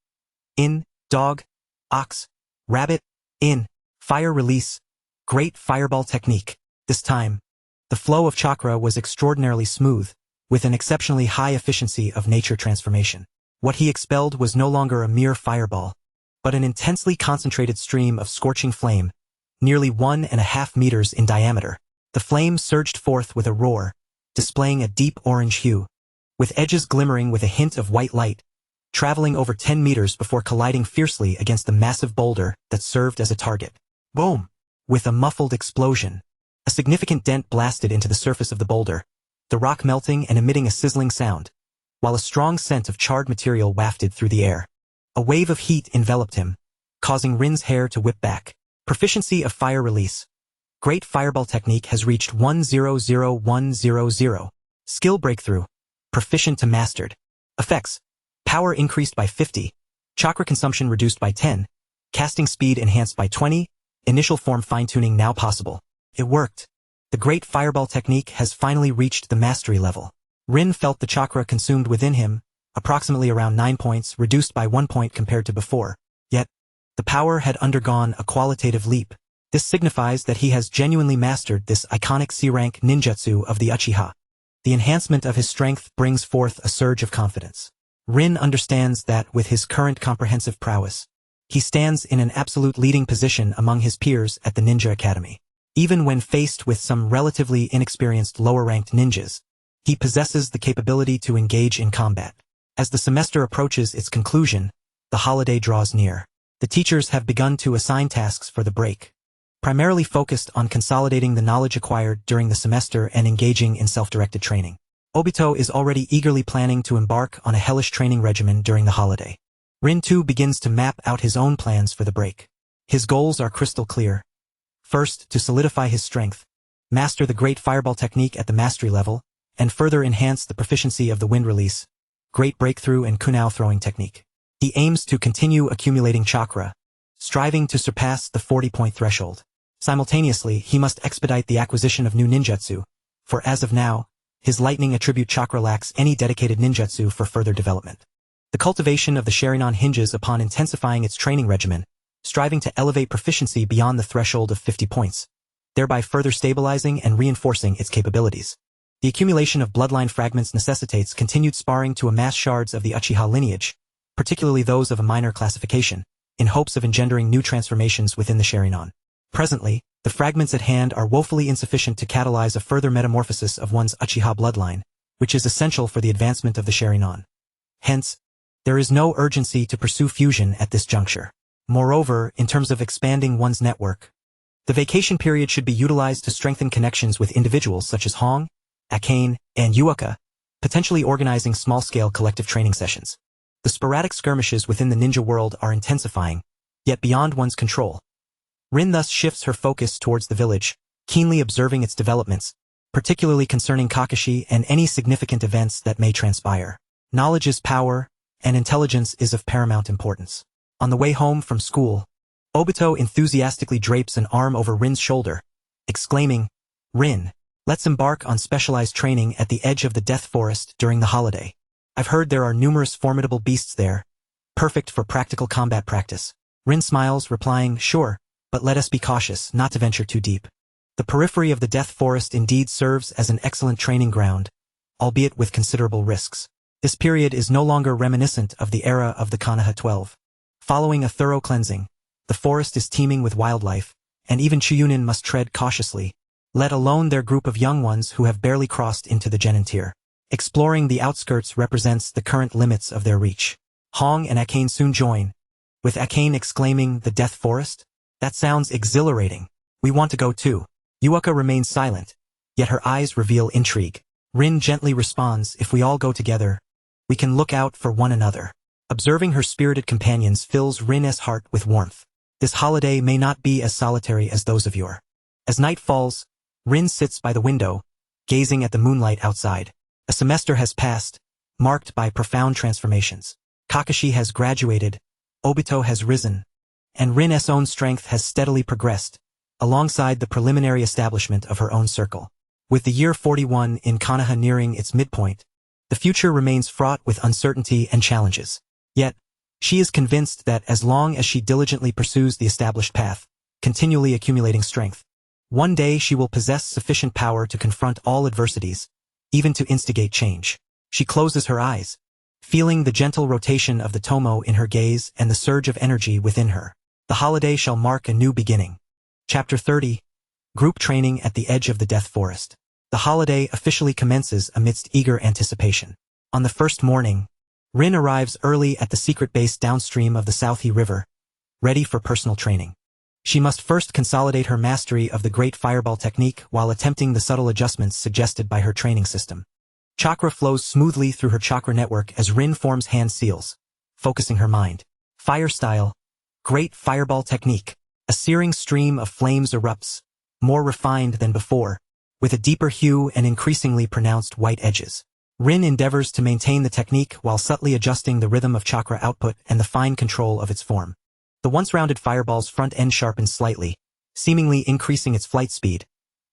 In, dog, ox, rabbit, in, fire release, great fireball technique. This time, the flow of chakra was extraordinarily smooth, with an exceptionally high efficiency of nature transformation. What he expelled was no longer a mere fireball, but an intensely concentrated stream of scorching flame, nearly 1.5 meters in diameter. The flame surged forth with a roar, displaying a deep orange hue, with edges glimmering with a hint of white light, traveling over 10 meters before colliding fiercely against the massive boulder that served as a target. Boom! With a muffled explosion, a significant dent blasted into the surface of the boulder, the rock melting and emitting a sizzling sound, while a strong scent of charred material wafted through the air. A wave of heat enveloped him, causing Rin's hair to whip back. Proficiency of fire release. Great fireball technique has reached 100100. Skill breakthrough. Proficient to mastered. Effects: power increased by 50, chakra consumption reduced by 10, casting speed enhanced by 20, initial form fine-tuning now possible. It worked. The great fireball technique has finally reached the mastery level. Rin felt the chakra consumed within him, approximately around 9 points, reduced by 1 point compared to before. Yet, the power had undergone a qualitative leap. This signifies that he has genuinely mastered this iconic C-rank ninjutsu of the Uchiha. The enhancement of his strength brings forth a surge of confidence. Rin understands that with his current comprehensive prowess, he stands in an absolute leading position among his peers at the Ninja Academy. Even when faced with some relatively inexperienced lower-ranked ninjas, he possesses the capability to engage in combat. As the semester approaches its conclusion, the holiday draws near. The teachers have begun to assign tasks for the break, primarily focused on consolidating the knowledge acquired during the semester and engaging in self-directed training. Obito is already eagerly planning to embark on a hellish training regimen during the holiday. Rin too begins to map out his own plans for the break. His goals are crystal clear. First, to solidify his strength, master the great fireball technique at the mastery level, and further enhance the proficiency of the wind release, great breakthrough and kunao throwing technique. He aims to continue accumulating chakra, striving to surpass the 40-point threshold. Simultaneously, he must expedite the acquisition of new ninjutsu, for as of now, his lightning attribute chakra lacks any dedicated ninjutsu for further development. The cultivation of the Sharingan hinges upon intensifying its training regimen, striving to elevate proficiency beyond the threshold of 50 points, thereby further stabilizing and reinforcing its capabilities. The accumulation of bloodline fragments necessitates continued sparring to amass shards of the Uchiha lineage, particularly those of a minor classification, in hopes of engendering new transformations within the Sharingan. Presently, the fragments at hand are woefully insufficient to catalyze a further metamorphosis of one's Uchiha bloodline, which is essential for the advancement of the Sharingan. Hence, there is no urgency to pursue fusion at this juncture. Moreover, in terms of expanding one's network, the vacation period should be utilized to strengthen connections with individuals such as Hong, Akane, and Uchiha, potentially organizing small-scale collective training sessions. The sporadic skirmishes within the ninja world are intensifying, yet beyond one's control. Rin thus shifts her focus towards the village, keenly observing its developments, particularly concerning Kakashi and any significant events that may transpire. Knowledge is power, and intelligence is of paramount importance. On the way home from school, Obito enthusiastically drapes an arm over Rin's shoulder, exclaiming, "Rin, let's embark on specialized training at the edge of the Death Forest during the holiday. I've heard there are numerous formidable beasts there, perfect for practical combat practice." Rin smiles, replying, "Sure, but let us be cautious not to venture too deep. The periphery of the Death Forest indeed serves as an excellent training ground, albeit with considerable risks. This period is no longer reminiscent of the era of the Konoha 12. Following a thorough cleansing, the forest is teeming with wildlife, and even Chunin must tread cautiously, let alone their group of young ones who have barely crossed into the genin tier. Exploring the outskirts represents the current limits of their reach. Hong and Akane soon join, with Akane exclaiming, "The Death Forest? That sounds exhilarating. We want to go too." Uchiha remains silent, yet her eyes reveal intrigue. Rin gently responds, "If we all go together, we can look out for one another." Observing her spirited companions fills Rin's heart with warmth. This holiday may not be as solitary as those of yore. As night falls, Rin sits by the window, gazing at the moonlight outside. A semester has passed, marked by profound transformations. Kakashi has graduated, Obito has risen, and Rin's own strength has steadily progressed, alongside the preliminary establishment of her own circle. With the year 41 in Konoha nearing its midpoint, the future remains fraught with uncertainty and challenges. Yet, she is convinced that as long as she diligently pursues the established path, continually accumulating strength, one day she will possess sufficient power to confront all adversities, even to instigate change. She closes her eyes, feeling the gentle rotation of the tomo in her gaze and the surge of energy within her. The holiday shall mark a new beginning. Chapter 30. Group Training at the Edge of the Death Forest. The holiday officially commences amidst eager anticipation. On the first morning, Rin arrives early at the secret base downstream of the Southie River, ready for personal training. She must first consolidate her mastery of the Great Fireball technique while attempting the subtle adjustments suggested by her training system. Chakra flows smoothly through her chakra network as Rin forms hand seals, focusing her mind. Fire style, Great Fireball technique. A searing stream of flames erupts, more refined than before, with a deeper hue and increasingly pronounced white edges. Rin endeavors to maintain the technique while subtly adjusting the rhythm of chakra output and the fine control of its form. The once-rounded fireball's front end sharpens slightly, seemingly increasing its flight speed,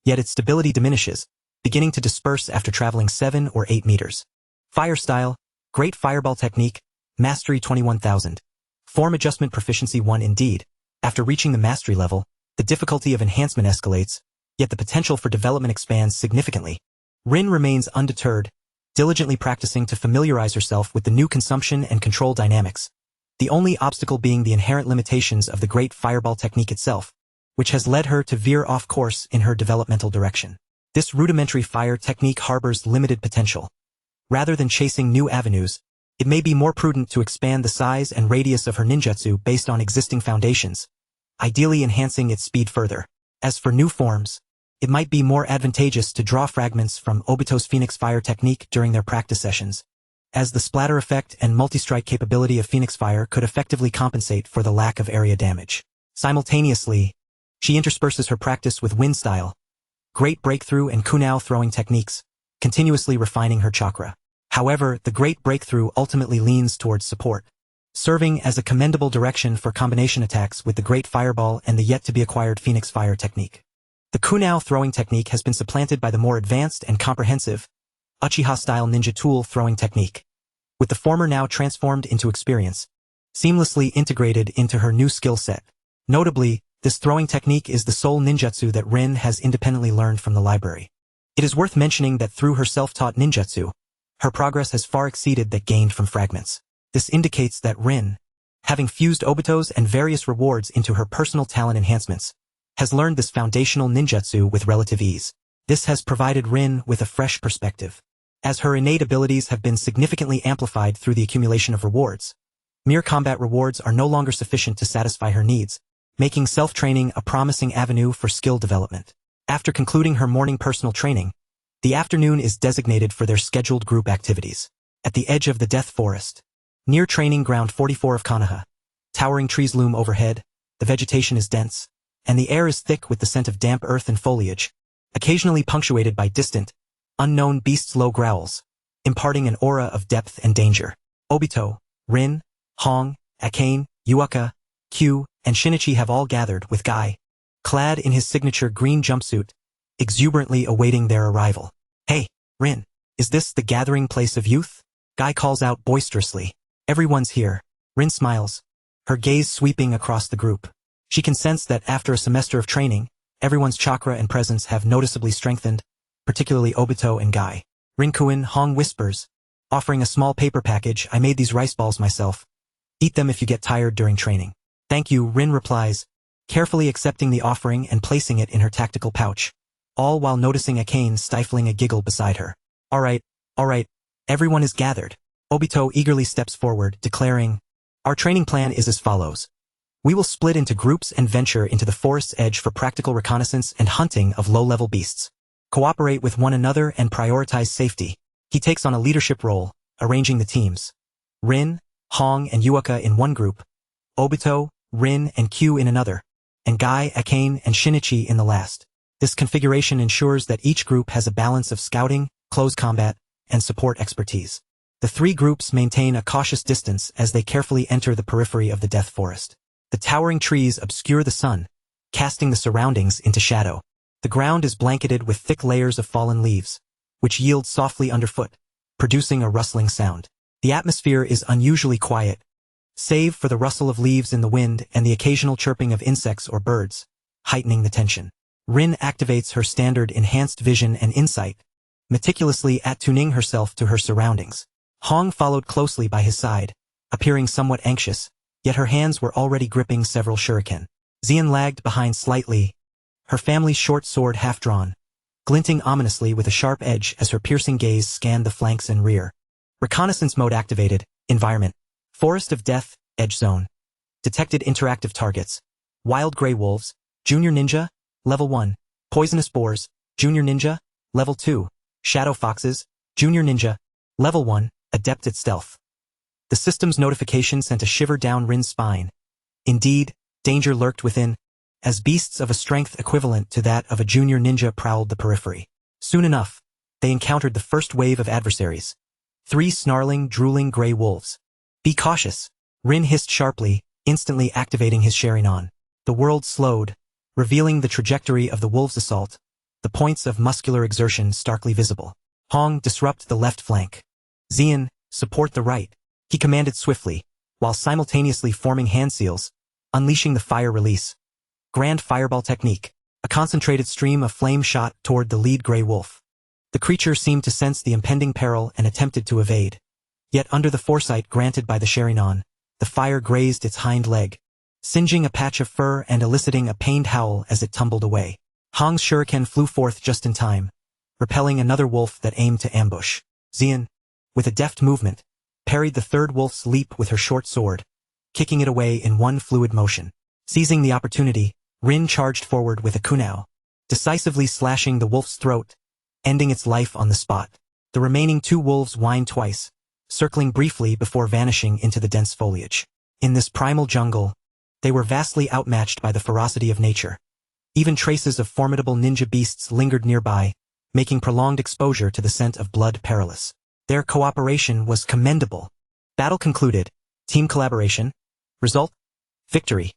yet its stability diminishes, beginning to disperse after traveling 7 or 8 meters. Fire style, Great Fireball technique, Mastery 21,000. Form adjustment proficiency 1. Indeed, after reaching the mastery level, the difficulty of enhancement escalates, yet the potential for development expands significantly. Rin remains undeterred, diligently practicing to familiarize herself with the new consumption and control dynamics, the only obstacle being the inherent limitations of the Great Fireball technique itself, which has led her to veer off course in her developmental direction. This rudimentary fire technique harbors limited potential. Rather than chasing new avenues, it may be more prudent to expand the size and radius of her ninjutsu based on existing foundations, ideally enhancing its speed further. As for new forms, it might be more advantageous to draw fragments from Obito's Phoenix Fire technique during their practice sessions, as the splatter effect and multi-strike capability of Phoenix Fire could effectively compensate for the lack of area damage. Simultaneously, she intersperses her practice with Wind Style, Great Breakthrough and Kunao throwing techniques, continuously refining her chakra. However, the Great Breakthrough ultimately leans towards support, serving as a commendable direction for combination attacks with the Great Fireball and the yet-to-be-acquired Phoenix Fire technique. The Kunao throwing technique has been supplanted by the more advanced and comprehensive Uchiha-style ninja tool throwing technique, with the former now transformed into experience, seamlessly integrated into her new skill set. Notably, this throwing technique is the sole ninjutsu that Rin has independently learned from the library. It is worth mentioning that through her self-taught ninjutsu, her progress has far exceeded that gained from fragments. This indicates that Rin, having fused Obito's and various rewards into her personal talent enhancements, has learned this foundational ninjutsu with relative ease. This has provided Rin with a fresh perspective. As her innate abilities have been significantly amplified through the accumulation of rewards, mere combat rewards are no longer sufficient to satisfy her needs, making self-training a promising avenue for skill development. After concluding her morning personal training, the afternoon is designated for their scheduled group activities. At the edge of the Death Forest, near Training Ground 44 of Konoha, towering trees loom overhead, the vegetation is dense, and the air is thick with the scent of damp earth and foliage, occasionally punctuated by distant, unknown beasts' low growls, imparting an aura of depth and danger. Obito, Rin, Hong, Akane, Yuaka, Q, and Shinichi have all gathered with Guy, clad in his signature green jumpsuit, exuberantly awaiting their arrival. Hey, Rin, is this the gathering place of youth? Guy calls out boisterously. Everyone's here. Rin smiles, her gaze sweeping across the group. She can sense that after a semester of training, everyone's chakra and presence have noticeably strengthened, particularly Obito and Guy. Rinkuin, Hong whispers, offering a small paper package. I made these rice balls myself. Eat them if you get tired during training. Thank you, Rin replies, carefully accepting the offering and placing it in her tactical pouch, all while noticing Akane stifling a giggle beside her. All right, everyone is gathered. Obito eagerly steps forward, declaring, our training plan is as follows. We will split into groups and venture into the forest's edge for practical reconnaissance and hunting of low-level beasts. Cooperate with one another and prioritize safety. He takes on a leadership role, arranging the teams. Rin, Hong, and Yuaka in one group, Obito, Rin, and Q in another, and Guy, Akane, and Shinichi in the last. This configuration ensures that each group has a balance of scouting, close combat, and support expertise. The three groups maintain a cautious distance as they carefully enter the periphery of the Death Forest. The towering trees obscure the sun, casting the surroundings into shadow. The ground is blanketed with thick layers of fallen leaves, which yield softly underfoot, producing a rustling sound. The atmosphere is unusually quiet, save for the rustle of leaves in the wind and the occasional chirping of insects or birds, heightening the tension. Rin activates her standard enhanced vision and insight, meticulously attuning herself to her surroundings. Hong followed closely by his side, appearing somewhat anxious, yet her hands were already gripping several shuriken. Xian lagged behind slightly, her family's short sword half-drawn, glinting ominously with a sharp edge as her piercing gaze scanned the flanks and rear. Reconnaissance mode activated. Environment. Forest of Death, Edge Zone. Detected interactive targets. Wild Grey Wolves, Junior Ninja, Level 1. Poisonous Boars, Junior Ninja, Level 2. Shadow Foxes, Junior Ninja, Level 1, Adept at Stealth. The system's notification sent a shiver down Rin's spine. Indeed, danger lurked within, as beasts of a strength equivalent to that of a junior ninja prowled the periphery. Soon enough, they encountered the first wave of adversaries. 3 snarling, drooling gray wolves. Be cautious, Rin hissed sharply, instantly activating his Sharingan. The world slowed, revealing the trajectory of the wolves' assault, the points of muscular exertion starkly visible. Hong, disrupt the left flank. Xian, support the right. He commanded swiftly, while simultaneously forming hand seals, unleashing the fire release. Grand Fireball Technique. A concentrated stream of flame shot toward the lead gray wolf. The creature seemed to sense the impending peril and attempted to evade. Yet under the foresight granted by the Sharingan, the fire grazed its hind leg, singeing a patch of fur and eliciting a pained howl as it tumbled away. Hong's shuriken flew forth just in time, repelling another wolf that aimed to ambush. Xian, with a deft movement, parried the third wolf's leap with her short sword, kicking it away in one fluid motion. Seizing the opportunity, Rin charged forward with a kunao, decisively slashing the wolf's throat, ending its life on the spot. The remaining 2 wolves whined twice, circling briefly before vanishing into the dense foliage. In this primal jungle, they were vastly outmatched by the ferocity of nature. Even traces of formidable ninja beasts lingered nearby, making prolonged exposure to the scent of blood perilous. Their cooperation was commendable. Battle concluded. Team collaboration. Result? Victory.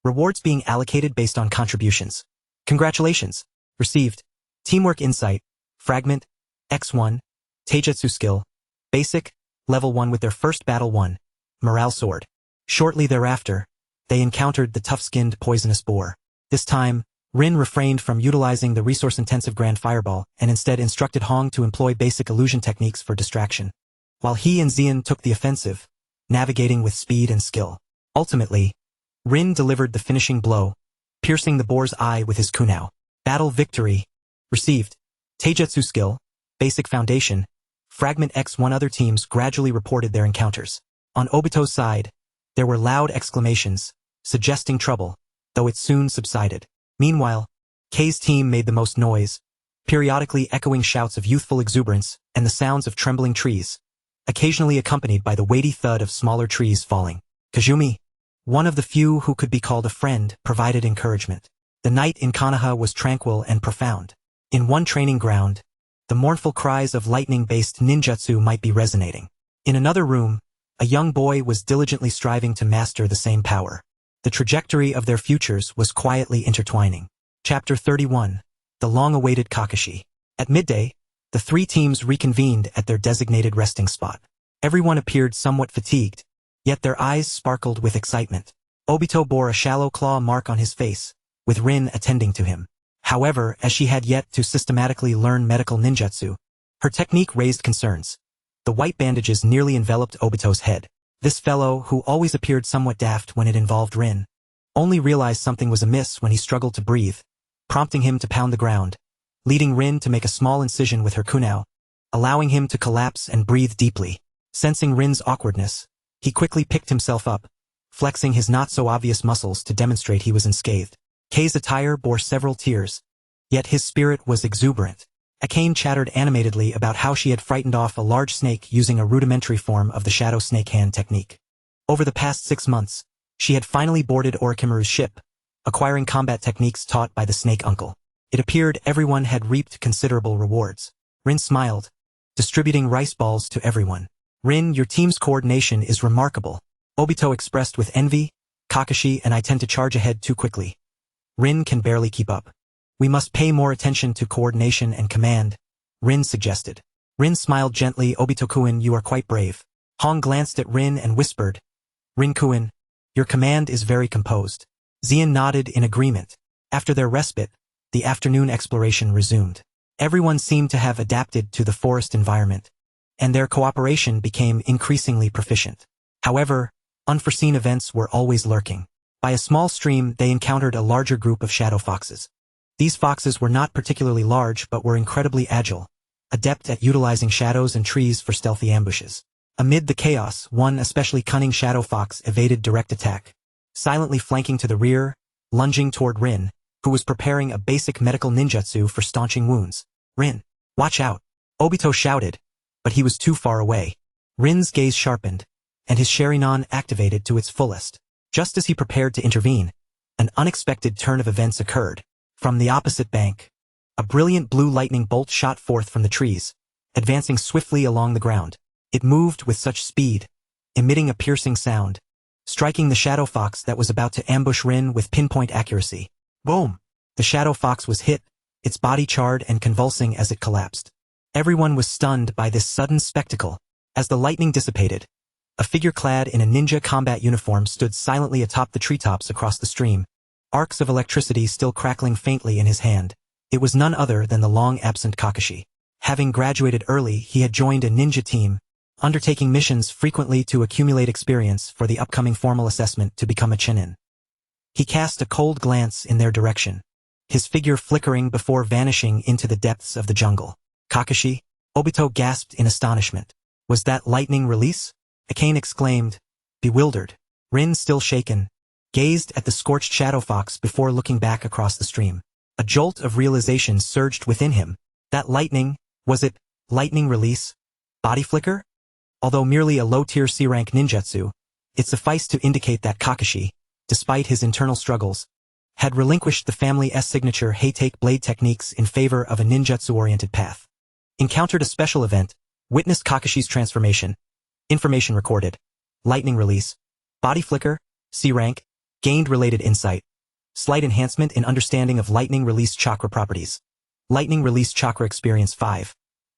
Rewards being allocated based on contributions. Congratulations. Received. Teamwork Insight. Fragment. X1. Taijutsu Skill. Basic. Level 1 with their first battle 1. Morale Sword. Shortly thereafter, they encountered the tough-skinned poisonous boar. This time, Rin refrained from utilizing the resource-intensive Grand Fireball and instead instructed Hong to employ basic illusion techniques for distraction, while he and Xian took the offensive, navigating with speed and skill. Ultimately, Rin delivered the finishing blow, piercing the boar's eye with his kunao. Battle victory. Received. Taijutsu skill, basic foundation, Fragment X1. Other teams gradually reported their encounters. On Obito's side, there were loud exclamations, suggesting trouble, though it soon subsided. Meanwhile, Kei's team made the most noise, periodically echoing shouts of youthful exuberance and the sounds of trembling trees, occasionally accompanied by the weighty thud of smaller trees falling. Kazumi, one of the few who could be called a friend, provided encouragement. The night in Konoha was tranquil and profound. In one training ground, the mournful cries of lightning-based ninjutsu might be resonating. In another room, a young boy was diligently striving to master the same power. The trajectory of their futures was quietly intertwining. Chapter 31. The long-awaited Kakashi. At midday, the three teams reconvened at their designated resting spot. Everyone appeared somewhat fatigued, yet their eyes sparkled with excitement. Obito bore a shallow claw mark on his face, with Rin attending to him. However, as she had yet to systematically learn medical ninjutsu, her technique raised concerns. The white bandages nearly enveloped Obito's head. This fellow, who always appeared somewhat daft when it involved Rin, only realized something was amiss when he struggled to breathe, prompting him to pound the ground, leading Rin to make a small incision with her kunao, allowing him to collapse and breathe deeply. Sensing Rin's awkwardness, he quickly picked himself up, flexing his not-so-obvious muscles to demonstrate he was unscathed. Kei's attire bore several tiers, yet his spirit was exuberant. Akane chattered animatedly about how she had frightened off a large snake using a rudimentary form of the shadow snake hand technique. Over the past 6 months, she had finally boarded Orochimaru's ship, acquiring combat techniques taught by the snake uncle. It appeared everyone had reaped considerable rewards. Rin smiled, distributing rice balls to everyone. Rin, your team's coordination is remarkable. Obito expressed with envy. Kakashi and I tend to charge ahead too quickly. Rin can barely keep up. We must pay more attention to coordination and command, Rin suggested. Rin smiled gently. Obito-kun, you are quite brave. Hong glanced at Rin and whispered, Rin-kun, your command is very composed. Xian nodded in agreement. After their respite, the afternoon exploration resumed. Everyone seemed to have adapted to the forest environment, and their cooperation became increasingly proficient. However, unforeseen events were always lurking. By a small stream, they encountered a larger group of shadow foxes. These foxes were not particularly large but were incredibly agile, adept at utilizing shadows and trees for stealthy ambushes. Amid the chaos, one especially cunning shadow fox evaded direct attack, silently flanking to the rear, lunging toward Rin, who was preparing a basic medical ninjutsu for staunching wounds. Rin, watch out! Obito shouted, but he was too far away. Rin's gaze sharpened, and his Sharingan activated to its fullest. Just as he prepared to intervene, an unexpected turn of events occurred. From the opposite bank, a brilliant blue lightning bolt shot forth from the trees, advancing swiftly along the ground. It moved with such speed, emitting a piercing sound, striking the shadow fox that was about to ambush Rin with pinpoint accuracy. Boom! The shadow fox was hit, its body charred and convulsing as it collapsed. Everyone was stunned by this sudden spectacle. As the lightning dissipated, a figure clad in a ninja combat uniform stood silently atop the treetops across the stream, arcs of electricity still crackling faintly in his hand. It was none other than the long-absent Kakashi. Having graduated early, he had joined a ninja team, undertaking missions frequently to accumulate experience for the upcoming formal assessment to become a Chunin. He cast a cold glance in their direction, his figure flickering before vanishing into the depths of the jungle. Kakashi? Obito gasped in astonishment. Was that lightning release? Akane exclaimed, bewildered. Rin, still shaken, gazed at the scorched shadow fox before looking back across the stream. A jolt of realization surged within him. That lightning, was it lightning release? Body flicker? Although merely a low-tier C-rank ninjutsu, it sufficed to indicate that Kakashi, despite his internal struggles, had relinquished the family S-signature Heitake blade techniques in favor of a ninjutsu-oriented path. Encountered a special event, witnessed Kakashi's transformation. Information recorded. Lightning release. Body flicker. C-rank. Gained related insight. Slight enhancement in understanding of lightning release chakra properties. Lightning release chakra experience 5.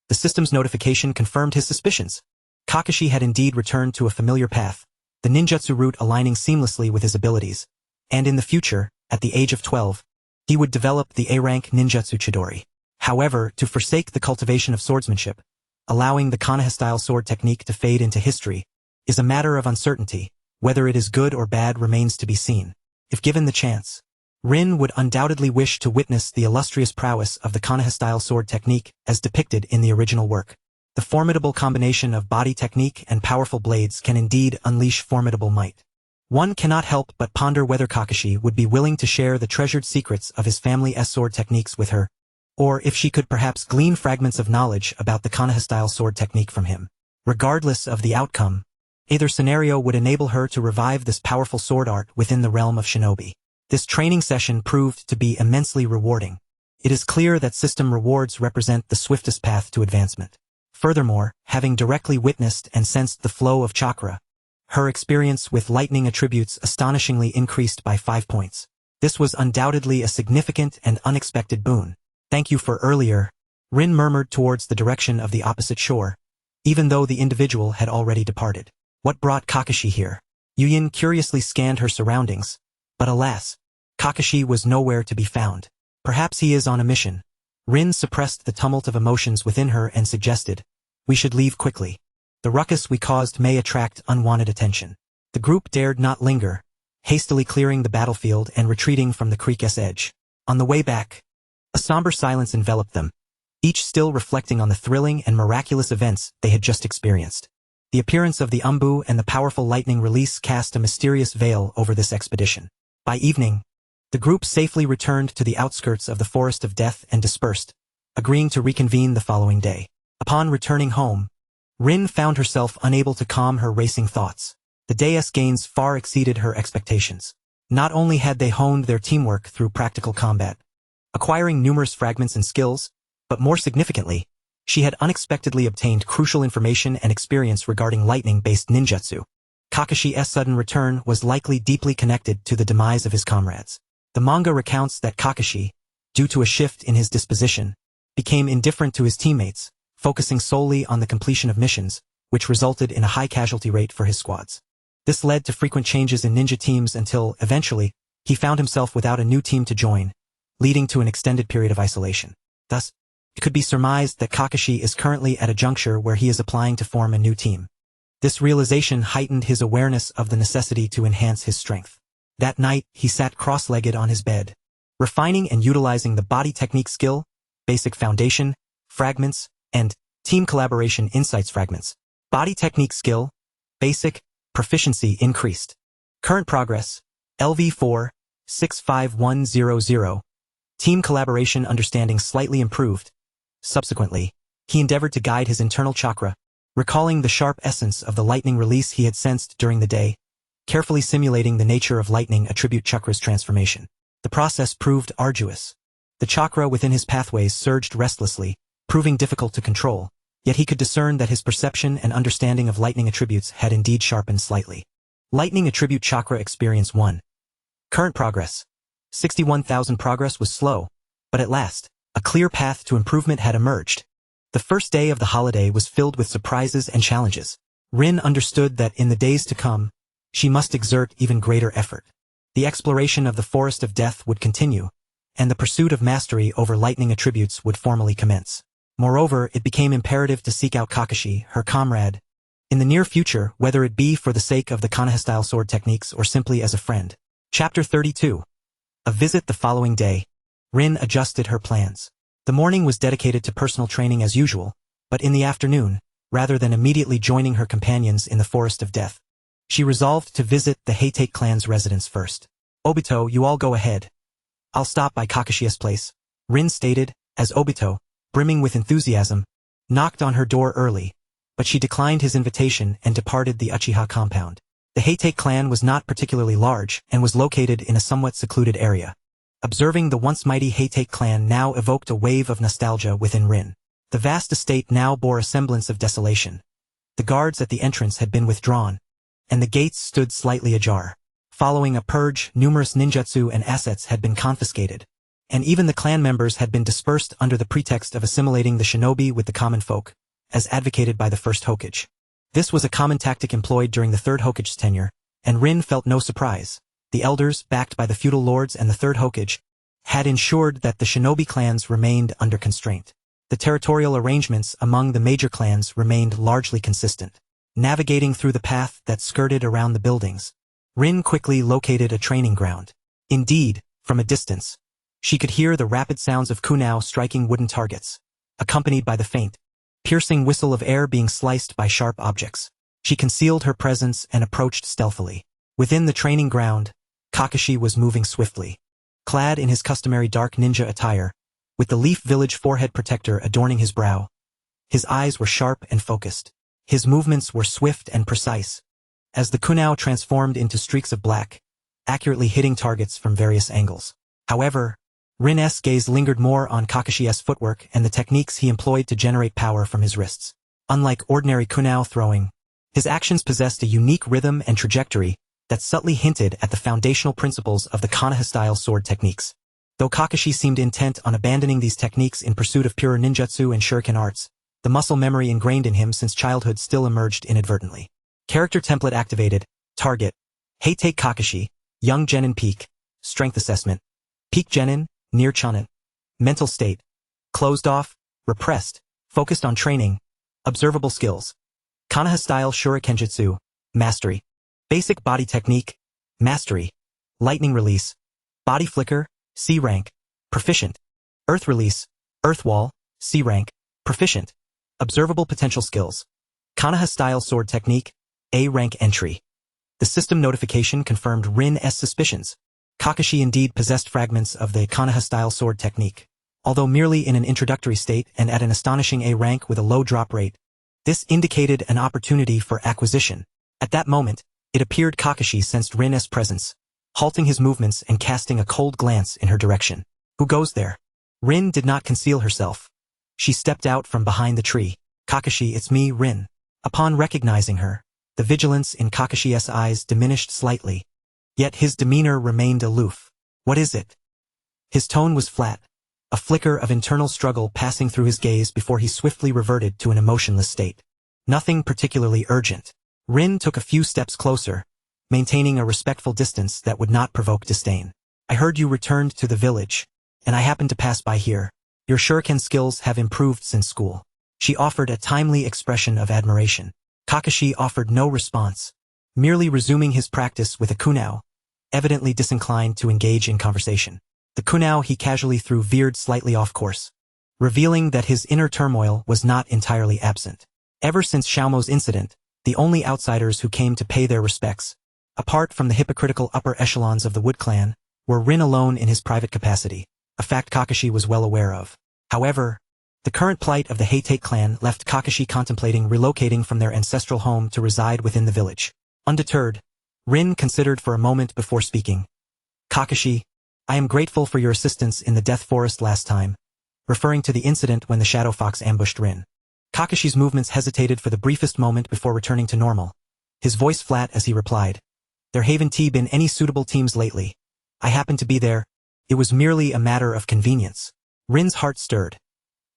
The system's notification confirmed his suspicions. Kakashi had indeed returned to a familiar path, the ninjutsu route aligning seamlessly with his abilities. And in the future, at the age of 12, he would develop the A-rank ninjutsu chidori. However, to forsake the cultivation of swordsmanship, allowing the Konoha-style sword technique to fade into history, is a matter of uncertainty. Whether it is good or bad remains to be seen. If given the chance, Rin would undoubtedly wish to witness the illustrious prowess of the Konoha-style sword technique as depicted in the original work. The formidable combination of body technique and powerful blades can indeed unleash formidable might. One cannot help but ponder whether Kakashi would be willing to share the treasured secrets of his family's sword techniques with her, or if she could perhaps glean fragments of knowledge about the Konoha-style sword technique from him. Regardless of the outcome, either scenario would enable her to revive this powerful sword art within the realm of shinobi. This training session proved to be immensely rewarding. It is clear that system rewards represent the swiftest path to advancement. Furthermore, having directly witnessed and sensed the flow of chakra, her experience with lightning attributes astonishingly increased by 5 points. This was undoubtedly a significant and unexpected boon. Thank you for earlier, Rin murmured towards the direction of the opposite shore, even though the individual had already departed. What brought Kakashi here? Yuyin curiously scanned her surroundings, but alas, Kakashi was nowhere to be found. Perhaps he is on a mission. Rin suppressed the tumult of emotions within her and suggested, we should leave quickly. The ruckus we caused may attract unwanted attention. The group dared not linger, hastily clearing the battlefield and retreating from the creek's edge. On the way back, a somber silence enveloped them, each still reflecting on the thrilling and miraculous events they had just experienced. The appearance of the Umbu and the powerful lightning release cast a mysterious veil over this expedition. By evening, the group safely returned to the outskirts of the Forest of Death and dispersed, agreeing to reconvene the following day. Upon returning home, Rin found herself unable to calm her racing thoughts. The day's gains far exceeded her expectations. Not only had they honed their teamwork through practical combat, acquiring numerous fragments and skills, but more significantly, she had unexpectedly obtained crucial information and experience regarding lightning-based ninjutsu. Kakashi's sudden return was likely deeply connected to the demise of his comrades. The manga recounts that Kakashi, due to a shift in his disposition, became indifferent to his teammates, focusing solely on the completion of missions, which resulted in a high casualty rate for his squads. This led to frequent changes in ninja teams until, eventually, he found himself without a new team to join, leading to an extended period of isolation. Thus, it could be surmised that Kakashi is currently at a juncture where he is applying to form a new team. This realization heightened his awareness of the necessity to enhance his strength. That night, he sat cross-legged on his bed, refining and utilizing the body technique skill, basic foundation, fragments, and team collaboration insights fragments. Body technique skill, basic, proficiency increased. Current progress, LV4, 65100. Team collaboration understanding slightly improved. Subsequently, he endeavored to guide his internal chakra, recalling the sharp essence of the lightning release he had sensed during the day, carefully simulating the nature of lightning attribute chakra's transformation. The process proved arduous. The chakra within his pathways surged restlessly, proving difficult to control, yet he could discern that his perception and understanding of lightning attributes had indeed sharpened slightly. Lightning attribute chakra experience 1. Current progress. 61,000 progress was slow, but at last, a clear path to improvement had emerged. The first day of the holiday was filled with surprises and challenges. Rin understood that in the days to come, she must exert even greater effort. The exploration of the Forest of Death would continue, and the pursuit of mastery over lightning attributes would formally commence. Moreover, it became imperative to seek out Kakashi, her comrade, in the near future, whether it be for the sake of the Konoha-style sword techniques or simply as a friend. Chapter 32. A visit the following day. Rin adjusted her plans. The morning was dedicated to personal training as usual, but in the afternoon, rather than immediately joining her companions in the Forest of Death, she resolved to visit the Heitake clan's residence first. Obito, you all go ahead. I'll stop by Kakashi's place, Rin stated, as Obito, brimming with enthusiasm, knocked on her door early, but she declined his invitation and departed the Uchiha compound. The Heitake clan was not particularly large and was located in a somewhat secluded area. Observing the once mighty Heitake clan now evoked a wave of nostalgia within Rin. The vast estate now bore a semblance of desolation. The guards at the entrance had been withdrawn, and the gates stood slightly ajar. Following a purge, numerous ninjutsu and assets had been confiscated, and even the clan members had been dispersed under the pretext of assimilating the shinobi with the common folk, as advocated by the first Hokage. This was a common tactic employed during the third Hokage's tenure, and Rin felt no surprise. The elders, backed by the feudal lords and the third Hokage, had ensured that the shinobi clans remained under constraint. The territorial arrangements among the major clans remained largely consistent. Navigating through the path that skirted around the buildings, Rin quickly located a training ground. Indeed, from a distance, she could hear the rapid sounds of kunao striking wooden targets, accompanied by the faint, piercing whistle of air being sliced by sharp objects. She concealed her presence and approached stealthily. Within the training ground, Kakashi was moving swiftly. Clad in his customary dark ninja attire, with the Leaf Village forehead protector adorning his brow, his eyes were sharp and focused. His movements were swift and precise, as the kunao transformed into streaks of black, accurately hitting targets from various angles. However, Rin's gaze lingered more on Kakashi's footwork and the techniques he employed to generate power from his wrists. Unlike ordinary kunao throwing, his actions possessed a unique rhythm and trajectory that subtly hinted at the foundational principles of the Konoha-style sword techniques. Though Kakashi seemed intent on abandoning these techniques in pursuit of pure ninjutsu and shuriken arts, the muscle memory ingrained in him since childhood still emerged inadvertently. Character template activated. Target: Heitei Kakashi, Young Genin Peak. Strength assessment: Peak Genin, near Chunin. Mental state: closed off, repressed, focused on training. Observable skills: Konoha-style shurikenjutsu, mastery. Basic body technique, mastery. Lightning release, body flicker, C rank, proficient. Earth release, earth wall, C rank, proficient. Observable potential skills: Konoha-style sword technique, A rank entry. The system notification confirmed Rin's suspicions. Kakashi indeed possessed fragments of the Konoha-style sword technique, although merely in an introductory state and at an astonishing A rank with a low drop rate. This indicated an opportunity for acquisition. At that moment, it appeared Kakashi sensed Rin's presence, halting his movements and casting a cold glance in her direction. Who goes there? Rin did not conceal herself. She stepped out from behind the tree. Kakashi, it's me, Rin. Upon recognizing her, the vigilance in Kakashi's eyes diminished slightly. Yet his demeanor remained aloof. What is it? His tone was flat, a flicker of internal struggle passing through his gaze before he swiftly reverted to an emotionless state. Nothing particularly urgent. Rin took a few steps closer, maintaining a respectful distance that would not provoke disdain. I heard you returned to the village, and I happened to pass by here. Your shuriken skills have improved since school. She offered a timely expression of admiration. Kakashi offered no response, merely resuming his practice with a kunao, evidently disinclined to engage in conversation. The kunao he casually threw veered slightly off course, revealing that his inner turmoil was not entirely absent. Ever since Xiaomo's incident, the only outsiders who came to pay their respects, apart from the hypocritical upper echelons of the Wood Clan, were Rin alone in his private capacity, a fact Kakashi was well aware of. However, the current plight of the Heitei clan left Kakashi contemplating relocating from their ancestral home to reside within the village. Undeterred, Rin considered for a moment before speaking. Kakashi, I am grateful for your assistance in the Death Forest last time, referring to the incident when the Shadow Fox ambushed Rin. Kakashi's movements hesitated for the briefest moment before returning to normal, his voice flat as he replied. There haven't been any suitable teams lately. I happened to be there. It was merely a matter of convenience. Rin's heart stirred.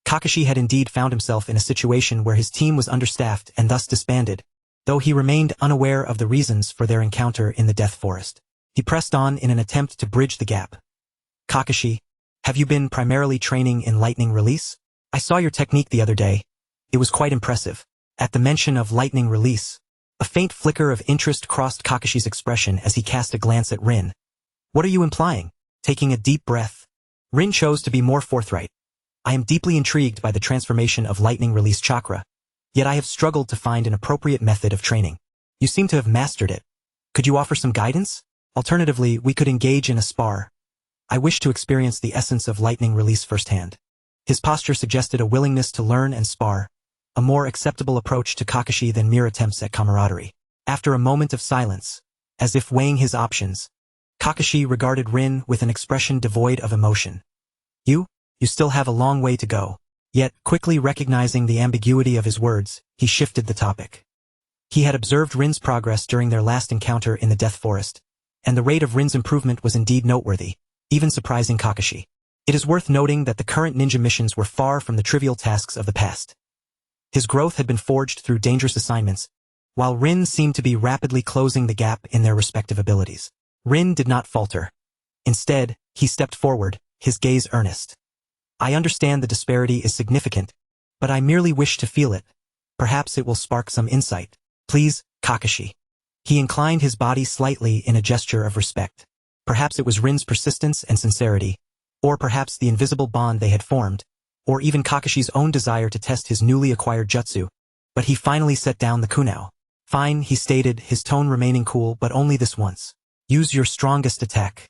Kakashi had indeed found himself in a situation where his team was understaffed and thus disbanded, though he remained unaware of the reasons for their encounter in the Death Forest. He pressed on in an attempt to bridge the gap. Kakashi, have you been primarily training in lightning release? I saw your technique the other day. It was quite impressive. At the mention of lightning release, a faint flicker of interest crossed Kakashi's expression as he cast a glance at Rin. What are you implying? Taking a deep breath, Rin chose to be more forthright. I am deeply intrigued by the transformation of lightning release chakra, yet I have struggled to find an appropriate method of training. You seem to have mastered it. Could you offer some guidance? Alternatively, we could engage in a spar. I wish to experience the essence of lightning release firsthand. His posture suggested a willingness to learn and spar, a more acceptable approach to Kakashi than mere attempts at camaraderie. After a moment of silence, as if weighing his options, Kakashi regarded Rin with an expression devoid of emotion. You still have a long way to go. Yet, quickly recognizing the ambiguity of his words, he shifted the topic. He had observed Rin's progress during their last encounter in the Death Forest, and the rate of Rin's improvement was indeed noteworthy, even surprising Kakashi. It is worth noting that the current ninja missions were far from the trivial tasks of the past. His growth had been forged through dangerous assignments, while Rin seemed to be rapidly closing the gap in their respective abilities. Rin did not falter. Instead, he stepped forward, his gaze earnest. I understand the disparity is significant, but I merely wish to feel it. Perhaps it will spark some insight. Please, Kakashi. He inclined his body slightly in a gesture of respect. Perhaps it was Rin's persistence and sincerity, or perhaps the invisible bond they had formed, or even Kakashi's own desire to test his newly acquired jutsu. But he finally set down the kunao. Fine, he stated, his tone remaining cool, but only this once. Use your strongest attack.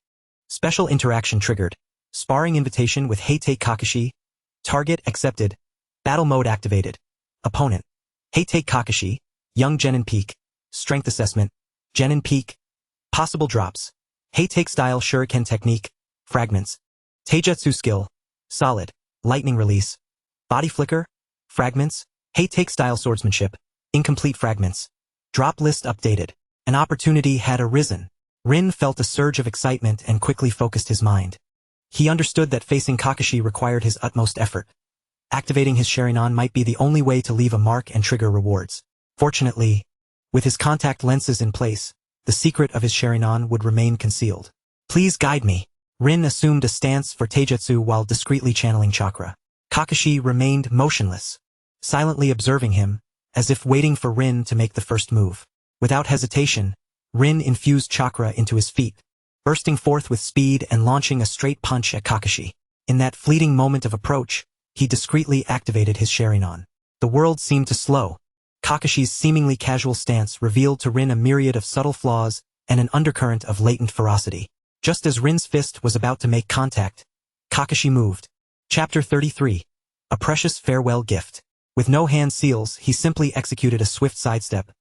Special interaction triggered. Sparring invitation with Heitei Kakashi. Target accepted. Battle mode activated. Opponent. Heitei Kakashi. Young Genin Peak. Strength assessment. Genin Peak. Possible drops. Heitei style Shuriken technique. Fragments. Taijutsu skill. Solid. Lightning release. Body flicker. Fragments. Heitei style swordsmanship. Incomplete fragments. Drop list updated. An opportunity had arisen. Rin felt a surge of excitement and quickly focused his mind. He understood that facing Kakashi required his utmost effort. Activating his Sharingan might be the only way to leave a mark and trigger rewards. Fortunately, with his contact lenses in place, the secret of his Sharingan would remain concealed. Please guide me. Rin assumed a stance for taijutsu while discreetly channeling chakra. Kakashi remained motionless, silently observing him, as if waiting for Rin to make the first move. Without hesitation, Rin infused chakra into his feet, bursting forth with speed and launching a straight punch at Kakashi. In that fleeting moment of approach, he discreetly activated his Sharingan. The world seemed to slow. Kakashi's seemingly casual stance revealed to Rin a myriad of subtle flaws and an undercurrent of latent ferocity. Just as Rin's fist was about to make contact, Kakashi moved. Chapter 33. A precious farewell gift. With no hand seals, he simply executed a swift sidestep,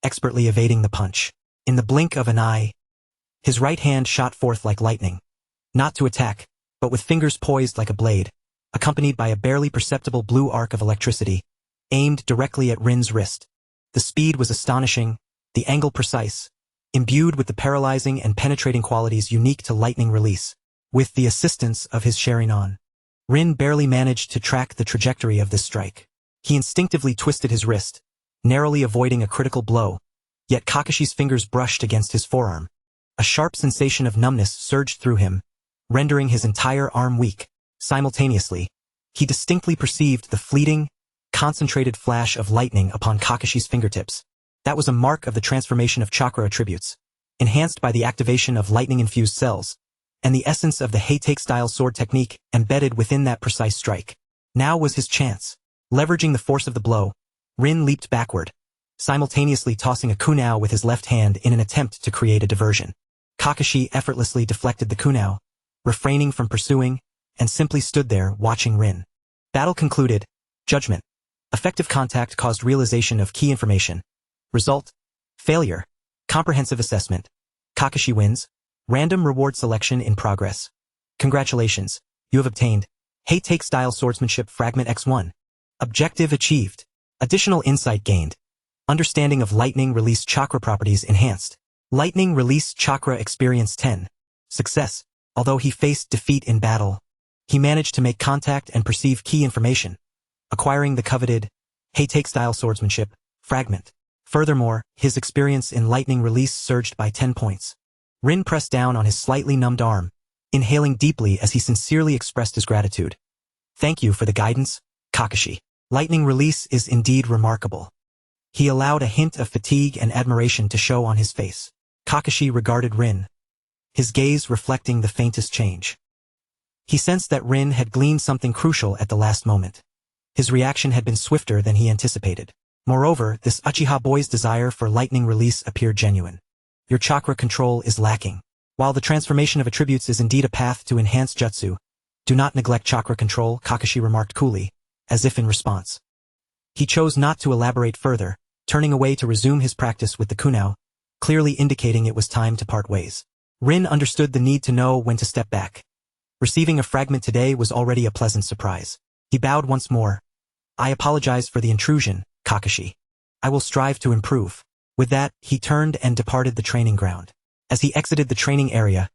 expertly evading the punch. In the blink of an eye, his right hand shot forth like lightning. Not to attack, but with fingers poised like a blade, accompanied by a barely perceptible blue arc of electricity, aimed directly at Rin's wrist. The speed was astonishing, the angle precise, imbued with the paralyzing and penetrating qualities unique to lightning release. With the assistance of his Sharingan, Rin barely managed to track the trajectory of this strike. He instinctively twisted his wrist, narrowly avoiding a critical blow, yet Kakashi's fingers brushed against his forearm. A sharp sensation of numbness surged through him, rendering his entire arm weak. Simultaneously, he distinctly perceived the fleeting, concentrated flash of lightning upon Kakashi's fingertips. That was a mark of the transformation of chakra attributes, enhanced by the activation of lightning-infused cells, and the essence of the Heitei-style sword technique embedded within that precise strike. Now was his chance. Leveraging the force of the blow, Rin leaped backward, simultaneously tossing a kunao with his left hand in an attempt to create a diversion. Kakashi effortlessly deflected the kunao, refraining from pursuing, and simply stood there watching Rin. Battle concluded. Judgment. Effective contact caused realization of key information. Result. Failure. Comprehensive assessment. Kakashi wins. Random reward selection in progress. Congratulations. You have obtained Heitei-style swordsmanship fragment X1. Objective achieved. Additional insight gained. Understanding of lightning release chakra properties enhanced. Lightning release chakra experience 10. Success. Although he faced defeat in battle, he managed to make contact and perceive key information, acquiring the coveted Heitei-style swordsmanship fragment. Furthermore, his experience in lightning release surged by 10 points. Rin pressed down on his slightly numbed arm, inhaling deeply as he sincerely expressed his gratitude. Thank you for the guidance, Kakashi. Lightning release is indeed remarkable. He allowed a hint of fatigue and admiration to show on his face. Kakashi regarded Rin, his gaze reflecting the faintest change. He sensed that Rin had gleaned something crucial at the last moment. His reaction had been swifter than he anticipated. Moreover, this Uchiha boy's desire for lightning release appeared genuine. Your chakra control is lacking. While the transformation of attributes is indeed a path to enhanced jutsu, do not neglect chakra control, Kakashi remarked coolly, as if in response. He chose not to elaborate further, turning away to resume his practice with the kunao, clearly indicating it was time to part ways. Rin understood the need to know when to step back. Receiving a fragment today was already a pleasant surprise. He bowed once more. I apologize for the intrusion, Kakashi. I will strive to improve. With that, he turned and departed the training ground. As he exited the training area,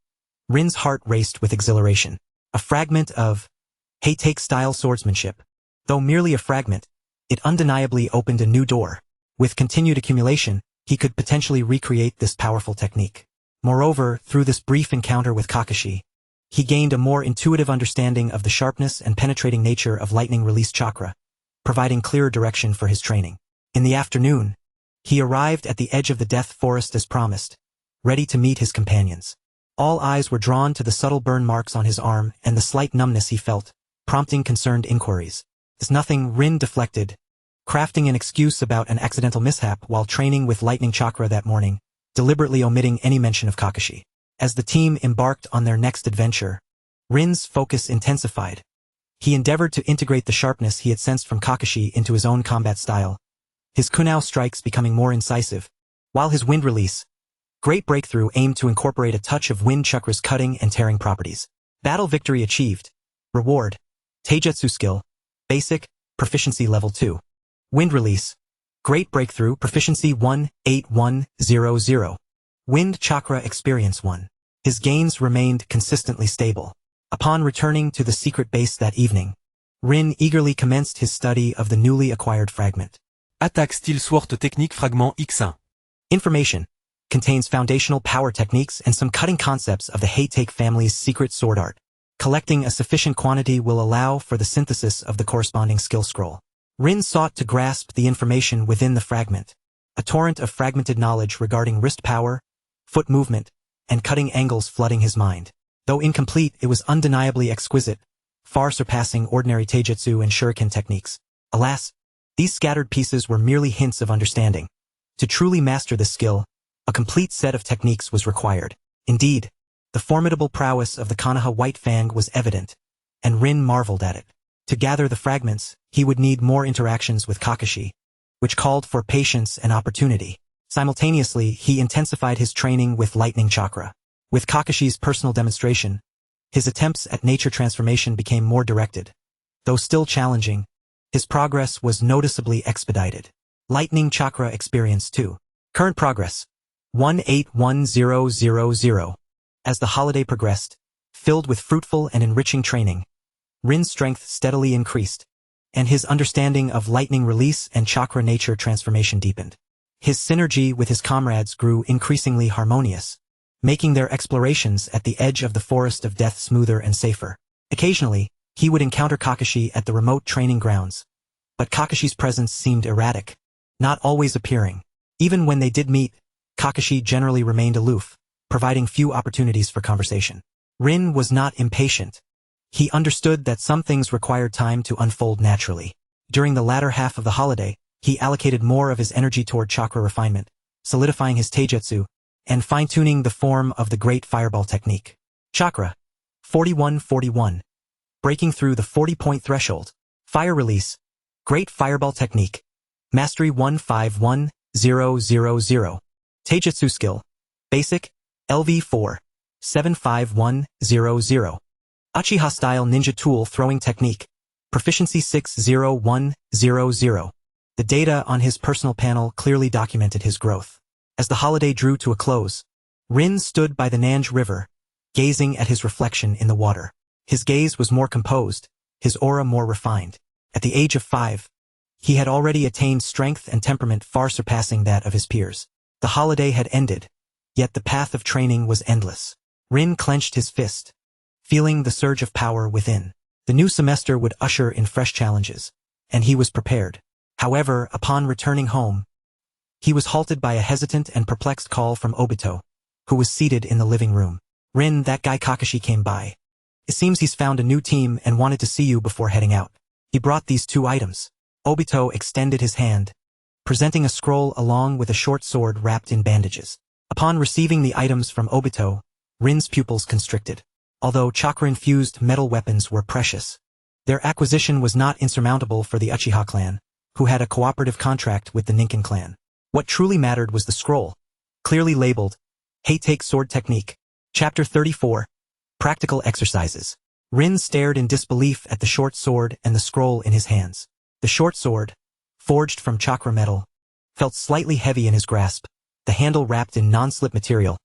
Rin's heart raced with exhilaration. A fragment of Heitei-style swordsmanship. Though merely a fragment, it undeniably opened a new door. With continued accumulation, he could potentially recreate this powerful technique. Moreover, through this brief encounter with Kakashi, he gained a more intuitive understanding of the sharpness and penetrating nature of lightning release chakra, providing clearer direction for his training. In the afternoon, he arrived at the edge of the death forest as promised, ready to meet his companions. All eyes were drawn to the subtle burn marks on his arm and the slight numbness he felt, prompting concerned inquiries. "Is nothing?" Rin deflected, crafting an excuse about an accidental mishap while training with lightning chakra that morning, deliberately omitting any mention of Kakashi. As the team embarked on their next adventure, Rin's focus intensified. He endeavored to integrate the sharpness he had sensed from Kakashi into his own combat style, his kunao strikes becoming more incisive, while his wind release, Great Breakthrough, aimed to incorporate a touch of wind chakra's cutting and tearing properties. Battle victory achieved. Reward: Taijutsu skill, basic, proficiency level 2. Wind release: Great Breakthrough, proficiency 18100. Wind chakra experience 1. His gains remained consistently stable. Upon returning to the secret base that evening, Rin eagerly commenced his study of the newly acquired fragment. Attaque style sword technique Fragment X1. Information: contains foundational power techniques and some cutting concepts of the Heitake family's secret sword art. Collecting a sufficient quantity will allow for the synthesis of the corresponding skill scroll. Rin sought to grasp the information within the fragment, a torrent of fragmented knowledge regarding wrist power, foot movement, and cutting angles flooding his mind. Though incomplete, it was undeniably exquisite, far surpassing ordinary taijutsu and shuriken techniques. Alas, these scattered pieces were merely hints of understanding. To truly master this skill, a complete set of techniques was required. Indeed, the formidable prowess of the Konoha White Fang was evident, and Rin marveled at it. To gather the fragments, he would need more interactions with Kakashi, which called for patience and opportunity. Simultaneously, he intensified his training with lightning chakra. With Kakashi's personal demonstration, his attempts at nature transformation became more directed. Though still challenging, his progress was noticeably expedited. Lightning chakra experience 2. Current progress: 181000. As the holiday progressed, filled with fruitful and enriching training, Rin's strength steadily increased, and his understanding of lightning release and chakra nature transformation deepened. His synergy with his comrades grew increasingly harmonious, making their explorations at the edge of the forest of death smoother and safer. Occasionally, he would encounter Kakashi at the remote training grounds, but Kakashi's presence seemed erratic, not always appearing. Even when they did meet, Kakashi generally remained aloof, providing few opportunities for conversation. Rin was not impatient. He understood that some things required time to unfold naturally. During the latter half of the holiday, he allocated more of his energy toward chakra refinement, solidifying his taijutsu, and fine-tuning the form of the Great Fireball technique. Chakra: 4141. Breaking through the 40-point threshold. Fire release: Great Fireball technique. Mastery 151000. Taijutsu skill: basic, LV4, 75100. Uchiha style ninja tool throwing technique. Proficiency 60100. The data on his personal panel clearly documented his growth. As the holiday drew to a close, Rin stood by the Nanj River, gazing at his reflection in the water. His gaze was more composed, his aura more refined. At the age of 5, he had already attained strength and temperament far surpassing that of his peers. The holiday had ended, yet the path of training was endless. Rin clenched his fist, feeling the surge of power within. The new semester would usher in fresh challenges, and he was prepared. However, upon returning home, he was halted by a hesitant and perplexed call from Obito, who was seated in the living room. "Rin, that guy Kakashi came by. It seems he's found a new team and wanted to see you before heading out. He brought these 2 items. Obito extended his hand, presenting a scroll along with a short sword wrapped in bandages. Upon receiving the items from Obito, Rin's pupils constricted. Although chakra-infused metal weapons were precious, their acquisition was not insurmountable for the Uchiha clan, who had a cooperative contract with the Ninken clan. What truly mattered was the scroll, clearly labeled, Heitake Sword Technique. Chapter 34. Practical Exercises. Rin stared in disbelief at the short sword and the scroll in his hands. The short sword, forged from chakra metal, felt slightly heavy in his grasp, the handle wrapped in non-slip material,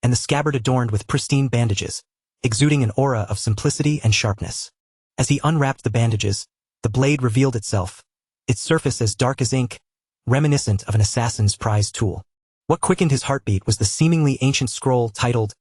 and the scabbard adorned with pristine bandages, exuding an aura of simplicity and sharpness. As he unwrapped the bandages, the blade revealed itself, its surface as dark as ink, reminiscent of an assassin's prized tool. What quickened his heartbeat was the seemingly ancient scroll titled,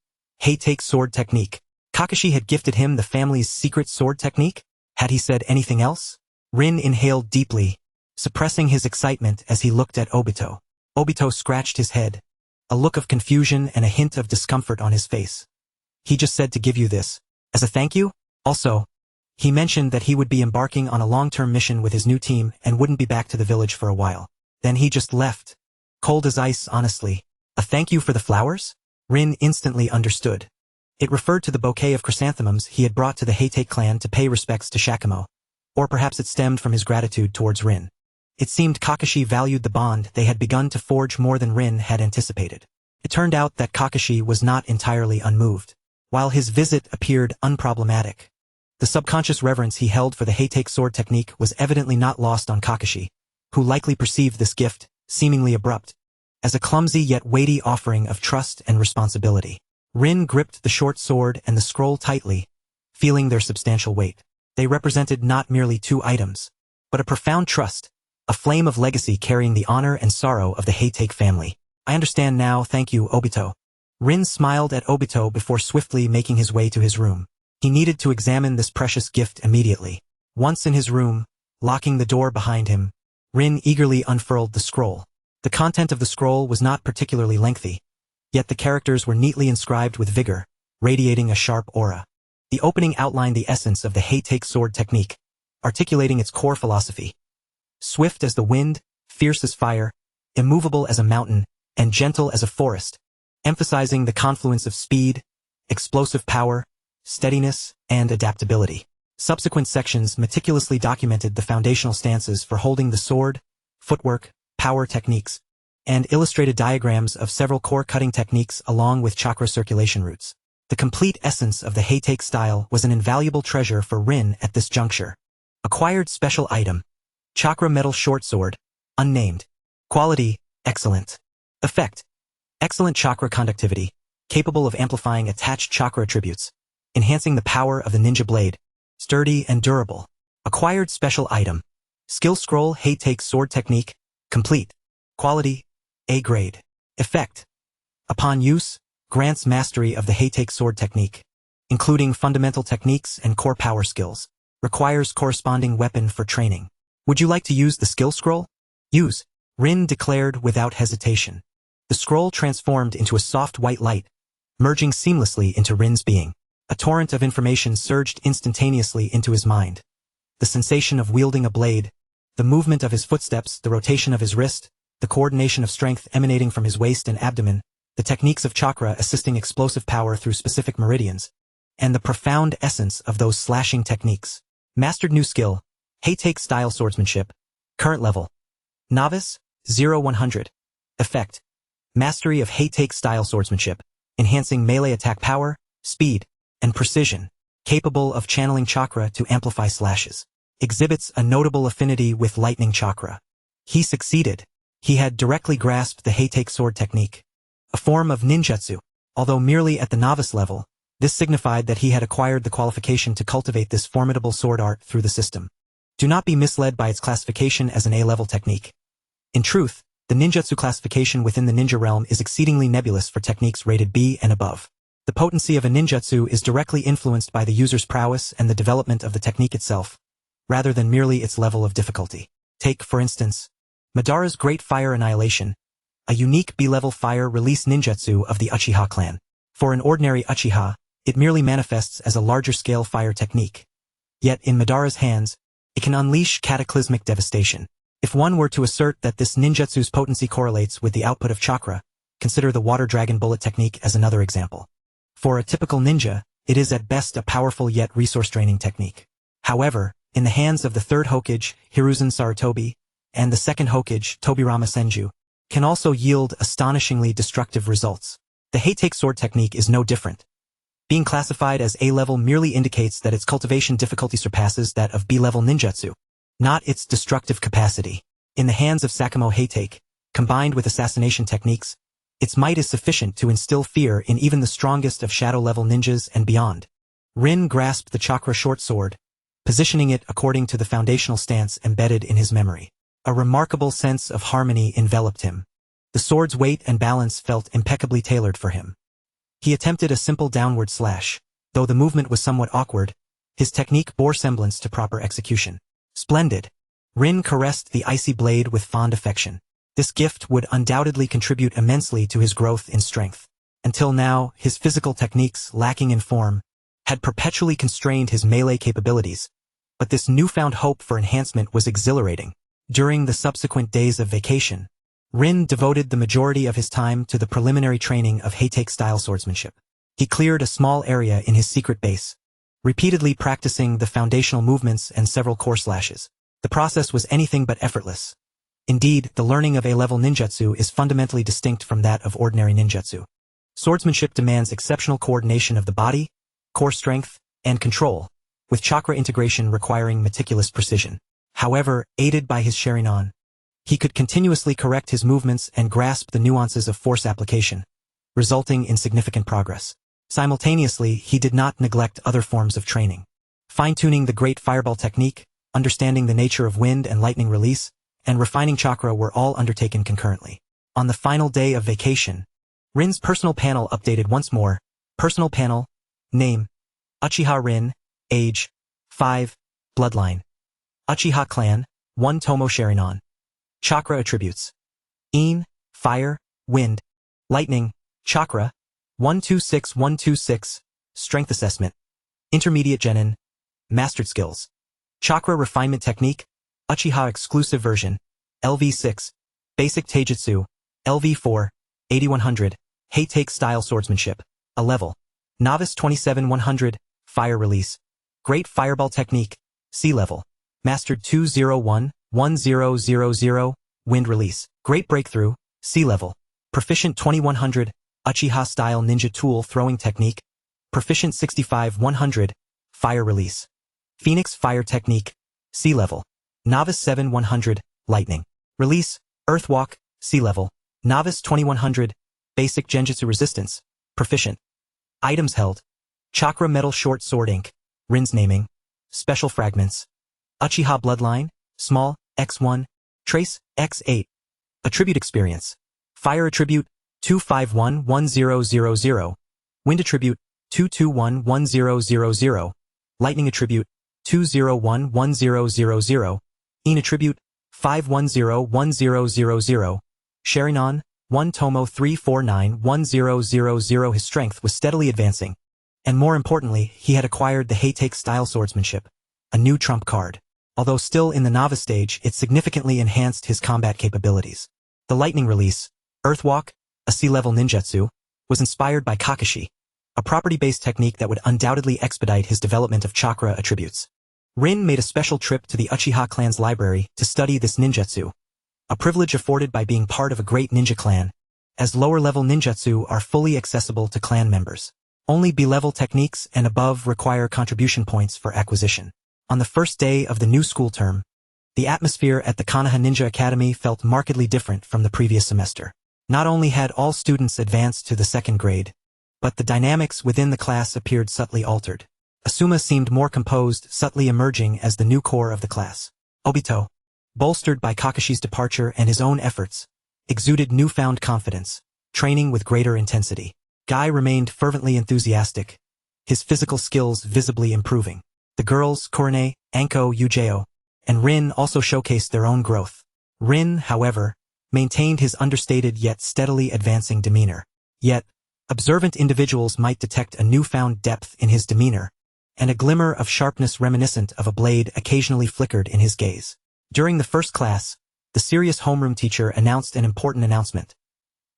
Heitake Sword Technique. Kakashi had gifted him the family's secret sword technique? Had he said anything else? Rin inhaled deeply, suppressing his excitement as he looked at Obito. Obito scratched his head, a look of confusion and a hint of discomfort on his face. He just said to give you this. As a thank you? Also, he mentioned that he would be embarking on a long-term mission with his new team and wouldn't be back to the village for a while. Then he just left. Cold as ice, honestly. A thank you for the flowers? Rin instantly understood. It referred to the bouquet of chrysanthemums he had brought to the Heitei clan to pay respects to Shakamo. Or perhaps it stemmed from his gratitude towards Rin. It seemed Kakashi valued the bond they had begun to forge more than Rin had anticipated. It turned out that Kakashi was not entirely unmoved. While his visit appeared unproblematic, the subconscious reverence he held for the Heitei sword technique was evidently not lost on Kakashi, who likely perceived this gift, seemingly abrupt, as a clumsy yet weighty offering of trust and responsibility. Rin gripped the short sword and the scroll tightly, feeling their substantial weight. They represented not merely two items, but a profound trust, a flame of legacy carrying the honor and sorrow of the Heitei family. I understand now, thank you, Obito. Rin smiled at Obito before swiftly making his way to his room. He needed to examine this precious gift immediately. Once in his room, locking the door behind him, Rin eagerly unfurled the scroll. The content of the scroll was not particularly lengthy, yet the characters were neatly inscribed with vigor, radiating a sharp aura. The opening outlined the essence of the Heitei sword technique, articulating its core philosophy. Swift as the wind, fierce as fire, immovable as a mountain, and gentle as a forest, emphasizing the confluence of speed, explosive power, steadiness, and adaptability. Subsequent sections meticulously documented the foundational stances for holding the sword, footwork, power techniques, and illustrated diagrams of several core cutting techniques along with chakra circulation routes. The complete essence of the Heitei style was an invaluable treasure for Rin at this juncture. Acquired special item. Chakra metal short sword, unnamed. Quality, excellent. Effect. Excellent chakra conductivity, capable of amplifying attached chakra attributes, enhancing the power of the ninja blade. Sturdy and durable. Acquired special item. Skill scroll Heitei sword technique, complete. Quality, A grade. Effect. Upon use, grants mastery of the Heitei sword technique, including fundamental techniques and core power skills. Requires corresponding weapon for training. Would you like to use the skill scroll? Use. Rin declared without hesitation. The scroll transformed into a soft white light, merging seamlessly into Rin's being. A torrent of information surged instantaneously into his mind. The sensation of wielding a blade, the movement of his footsteps, the rotation of his wrist, the coordination of strength emanating from his waist and abdomen, the techniques of chakra assisting explosive power through specific meridians, and the profound essence of those slashing techniques. Mastered new skill, Heitei style swordsmanship. Current level. Novice, 0-100. Effect. Mastery of Heitei style swordsmanship, enhancing melee attack power, speed, and precision, capable of channeling chakra to amplify slashes. Exhibits a notable affinity with lightning chakra. He succeeded. He had directly grasped the Heitei sword technique, a form of ninjutsu. Although merely at the novice level, this signified that he had acquired the qualification to cultivate this formidable sword art through the system. Do not be misled by its classification as an A-level technique. In truth, the ninjutsu classification within the ninja realm is exceedingly nebulous for techniques rated B and above. The potency of a ninjutsu is directly influenced by the user's prowess and the development of the technique itself, rather than merely its level of difficulty. Take, for instance, Madara's Great Fire Annihilation, a unique B-level fire release ninjutsu of the Uchiha clan. For an ordinary Uchiha, it merely manifests as a larger-scale fire technique. Yet in Madara's hands, it can unleash cataclysmic devastation. If one were to assert that this ninjutsu's potency correlates with the output of chakra, consider the water dragon bullet technique as another example. For a typical ninja, it is at best a powerful yet resource-draining technique. However, in the hands of the third Hokage, Hiruzen Sarutobi, and the second Hokage, Tobirama Senju, can also yield astonishingly destructive results. The Heitei sword technique is no different. Being classified as A-level merely indicates that its cultivation difficulty surpasses that of B-level ninjutsu, not its destructive capacity. In the hands of Sakamo Heitei, combined with assassination techniques, its might is sufficient to instill fear in even the strongest of shadow-level ninjas and beyond. Rin grasped the chakra short sword, positioning it according to the foundational stance embedded in his memory. A remarkable sense of harmony enveloped him. The sword's weight and balance felt impeccably tailored for him. He attempted a simple downward slash. Though the movement was somewhat awkward, his technique bore semblance to proper execution. Splendid. Rin caressed the icy blade with fond affection. This gift would undoubtedly contribute immensely to his growth in strength. Until now, his physical techniques, lacking in form, had perpetually constrained his melee capabilities, but this newfound hope for enhancement was exhilarating. During the subsequent days of vacation, Rin devoted the majority of his time to the preliminary training of Heitake-style swordsmanship. He cleared a small area in his secret base, repeatedly practicing the foundational movements and several core slashes. The process was anything but effortless. Indeed, the learning of A-level ninjutsu is fundamentally distinct from that of ordinary ninjutsu. Swordsmanship demands exceptional coordination of the body, core strength, and control, with chakra integration requiring meticulous precision. However, aided by his Sharingan, he could continuously correct his movements and grasp the nuances of force application, resulting in significant progress. Simultaneously, he did not neglect other forms of training. Fine-tuning the great fireball technique, understanding the nature of wind and lightning release, and refining chakra were all undertaken concurrently. On the final day of vacation, Rin's personal panel updated once more. Personal panel, name, Uchiha Rin, age, 5, bloodline. Uchiha clan, 1 Tomo Sharingan. Chakra attributes. In, fire, wind, lightning, chakra, 126126, strength assessment. Intermediate genin, mastered skills. Chakra refinement technique, Uchiha exclusive version, LV6, basic taijutsu, LV4, 8100, Heitake style swordsmanship, a level. Novice 27100, fire release. Great fireball technique, C level. Mastered 201, 1000, wind release. Great breakthrough, C level. Proficient 2100, Uchiha style ninja tool throwing technique. Proficient 65-100, fire release. Phoenix fire technique, C level. Novice 7-100, lightning. Release, earthwalk, C level. Novice 2100, basic genjutsu resistance, proficient. Items held. Chakra metal short sword ink, Rin's naming. Special fragments. Uchiha bloodline, small, X1, trace, X8. Attribute experience. Fire attribute, 2511000. Wind attribute, 2211000. Lightning attribute, 2011000. In attribute, 510100. Sharingan, 1 Tomo 3491000. His strength was steadily advancing. And more importantly, he had acquired the Heitake style swordsmanship, a new trump card. Although still in the novice stage, it significantly enhanced his combat capabilities. The lightning release, earthwalk, a C-level ninjutsu, was inspired by Kakashi, a property-based technique that would undoubtedly expedite his development of chakra attributes. Rin made a special trip to the Uchiha clan's library to study this ninjutsu, a privilege afforded by being part of a great ninja clan, as lower-level ninjutsu are fully accessible to clan members. Only B-level techniques and above require contribution points for acquisition. On the first day of the new school term, the atmosphere at the Konoha Ninja Academy felt markedly different from the previous semester. Not only had all students advanced to the second grade, but the dynamics within the class appeared subtly altered. Asuma seemed more composed, subtly emerging as the new core of the class. Obito, bolstered by Kakashi's departure and his own efforts, exuded newfound confidence, training with greater intensity. Guy remained fervently enthusiastic, his physical skills visibly improving. The girls, Korone, Anko, Yujeo, and Rin also showcased their own growth. Rin, however, maintained his understated yet steadily advancing demeanor. Yet, observant individuals might detect a newfound depth in his demeanor, and a glimmer of sharpness reminiscent of a blade occasionally flickered in his gaze. During the first class, the serious homeroom teacher announced an important announcement.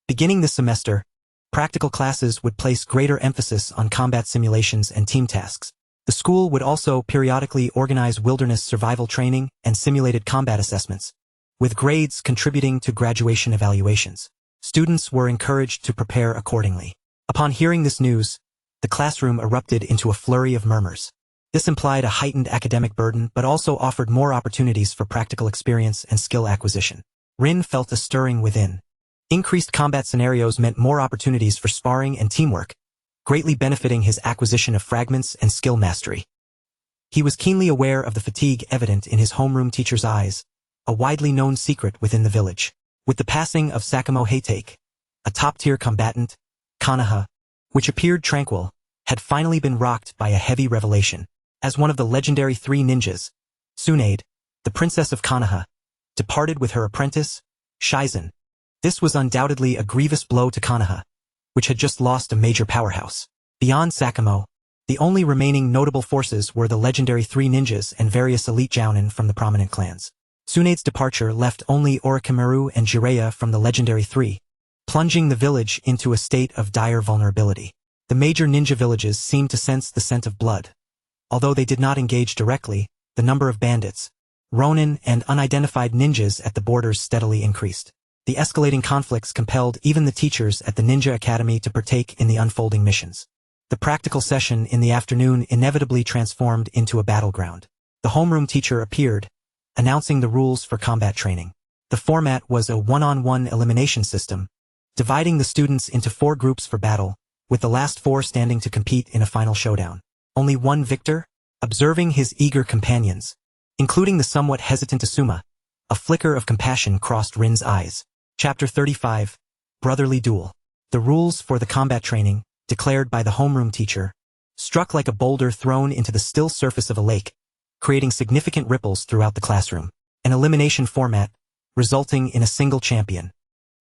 Beginning this semester, practical classes would place greater emphasis on combat simulations and team tasks. The school would also periodically organize wilderness survival training and simulated combat assessments, with grades contributing to graduation evaluations. Students were encouraged to prepare accordingly. Upon hearing this news, the classroom erupted into a flurry of murmurs. This implied a heightened academic burden but also offered more opportunities for practical experience and skill acquisition. Rin felt a stirring within. Increased combat scenarios meant more opportunities for sparring and teamwork, greatly benefiting his acquisition of fragments and skill mastery. He was keenly aware of the fatigue evident in his homeroom teacher's eyes, a widely known secret within the village. With the passing of Sakamo Heitake, a top-tier combatant, Konoha, which appeared tranquil, had finally been rocked by a heavy revelation. As one of the legendary 3 ninjas, Tsunade, the princess of Konoha, departed with her apprentice, Shizen. This was undoubtedly a grievous blow to Konoha, which had just lost a major powerhouse. Beyond Sakamo, the only remaining notable forces were the legendary 3 ninjas and various elite jounin from the prominent clans. Tsunade's departure left only Orochimaru and Jiraiya from the legendary 3, plunging the village into a state of dire vulnerability. The major ninja villages seemed to sense the scent of blood. Although they did not engage directly, the number of bandits, ronin, and unidentified ninjas at the borders steadily increased. The escalating conflicts compelled even the teachers at the Ninja Academy to partake in the unfolding missions. The practical session in the afternoon inevitably transformed into a battleground. The homeroom teacher appeared, announcing the rules for combat training. The format was a one-on-one elimination system, dividing the students into 4 groups for battle, with the last 4 standing to compete in a final showdown. Only one victor? Observing his eager companions, including the somewhat hesitant Asuma, a flicker of compassion crossed Rin's eyes. Chapter 35, Brotherly Duel. The rules for the combat training, declared by the homeroom teacher, struck like a boulder thrown into the still surface of a lake, creating significant ripples throughout the classroom. An elimination format, resulting in a single champion.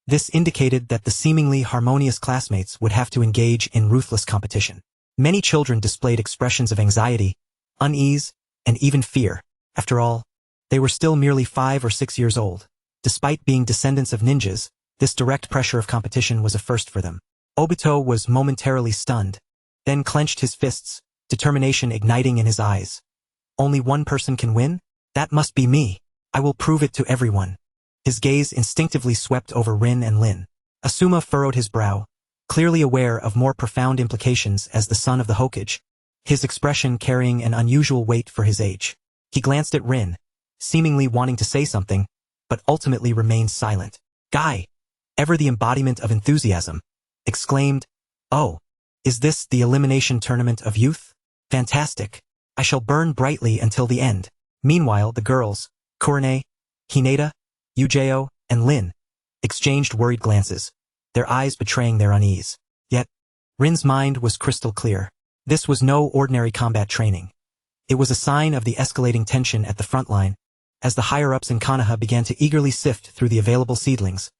This indicated that the seemingly harmonious classmates would have to engage in ruthless competition. Many children displayed expressions of anxiety, unease, and even fear. After all, they were still merely 5 or 6 years old. Despite being descendants of ninjas, this direct pressure of competition was a first for them. Obito was momentarily stunned, then clenched his fists, determination igniting in his eyes. Only one person can win? That must be me. I will prove it to everyone. His gaze instinctively swept over Rin and Lin. Asuma furrowed his brow, clearly aware of more profound implications as the son of the Hokage, his expression carrying an unusual weight for his age. He glanced at Rin, seemingly wanting to say something, but ultimately remained silent. Guy, ever the embodiment of enthusiasm, exclaimed, "Oh, is this the elimination tournament of youth? Fantastic. I shall burn brightly until the end." Meanwhile, the girls, Kurone, Hinata, Ujeo, and Lin, exchanged worried glances, their eyes betraying their unease. Yet, Rin's mind was crystal clear. This was no ordinary combat training. It was a sign of the escalating tension at the front line, as the higher-ups in Konoha began to eagerly sift through the available seedlings,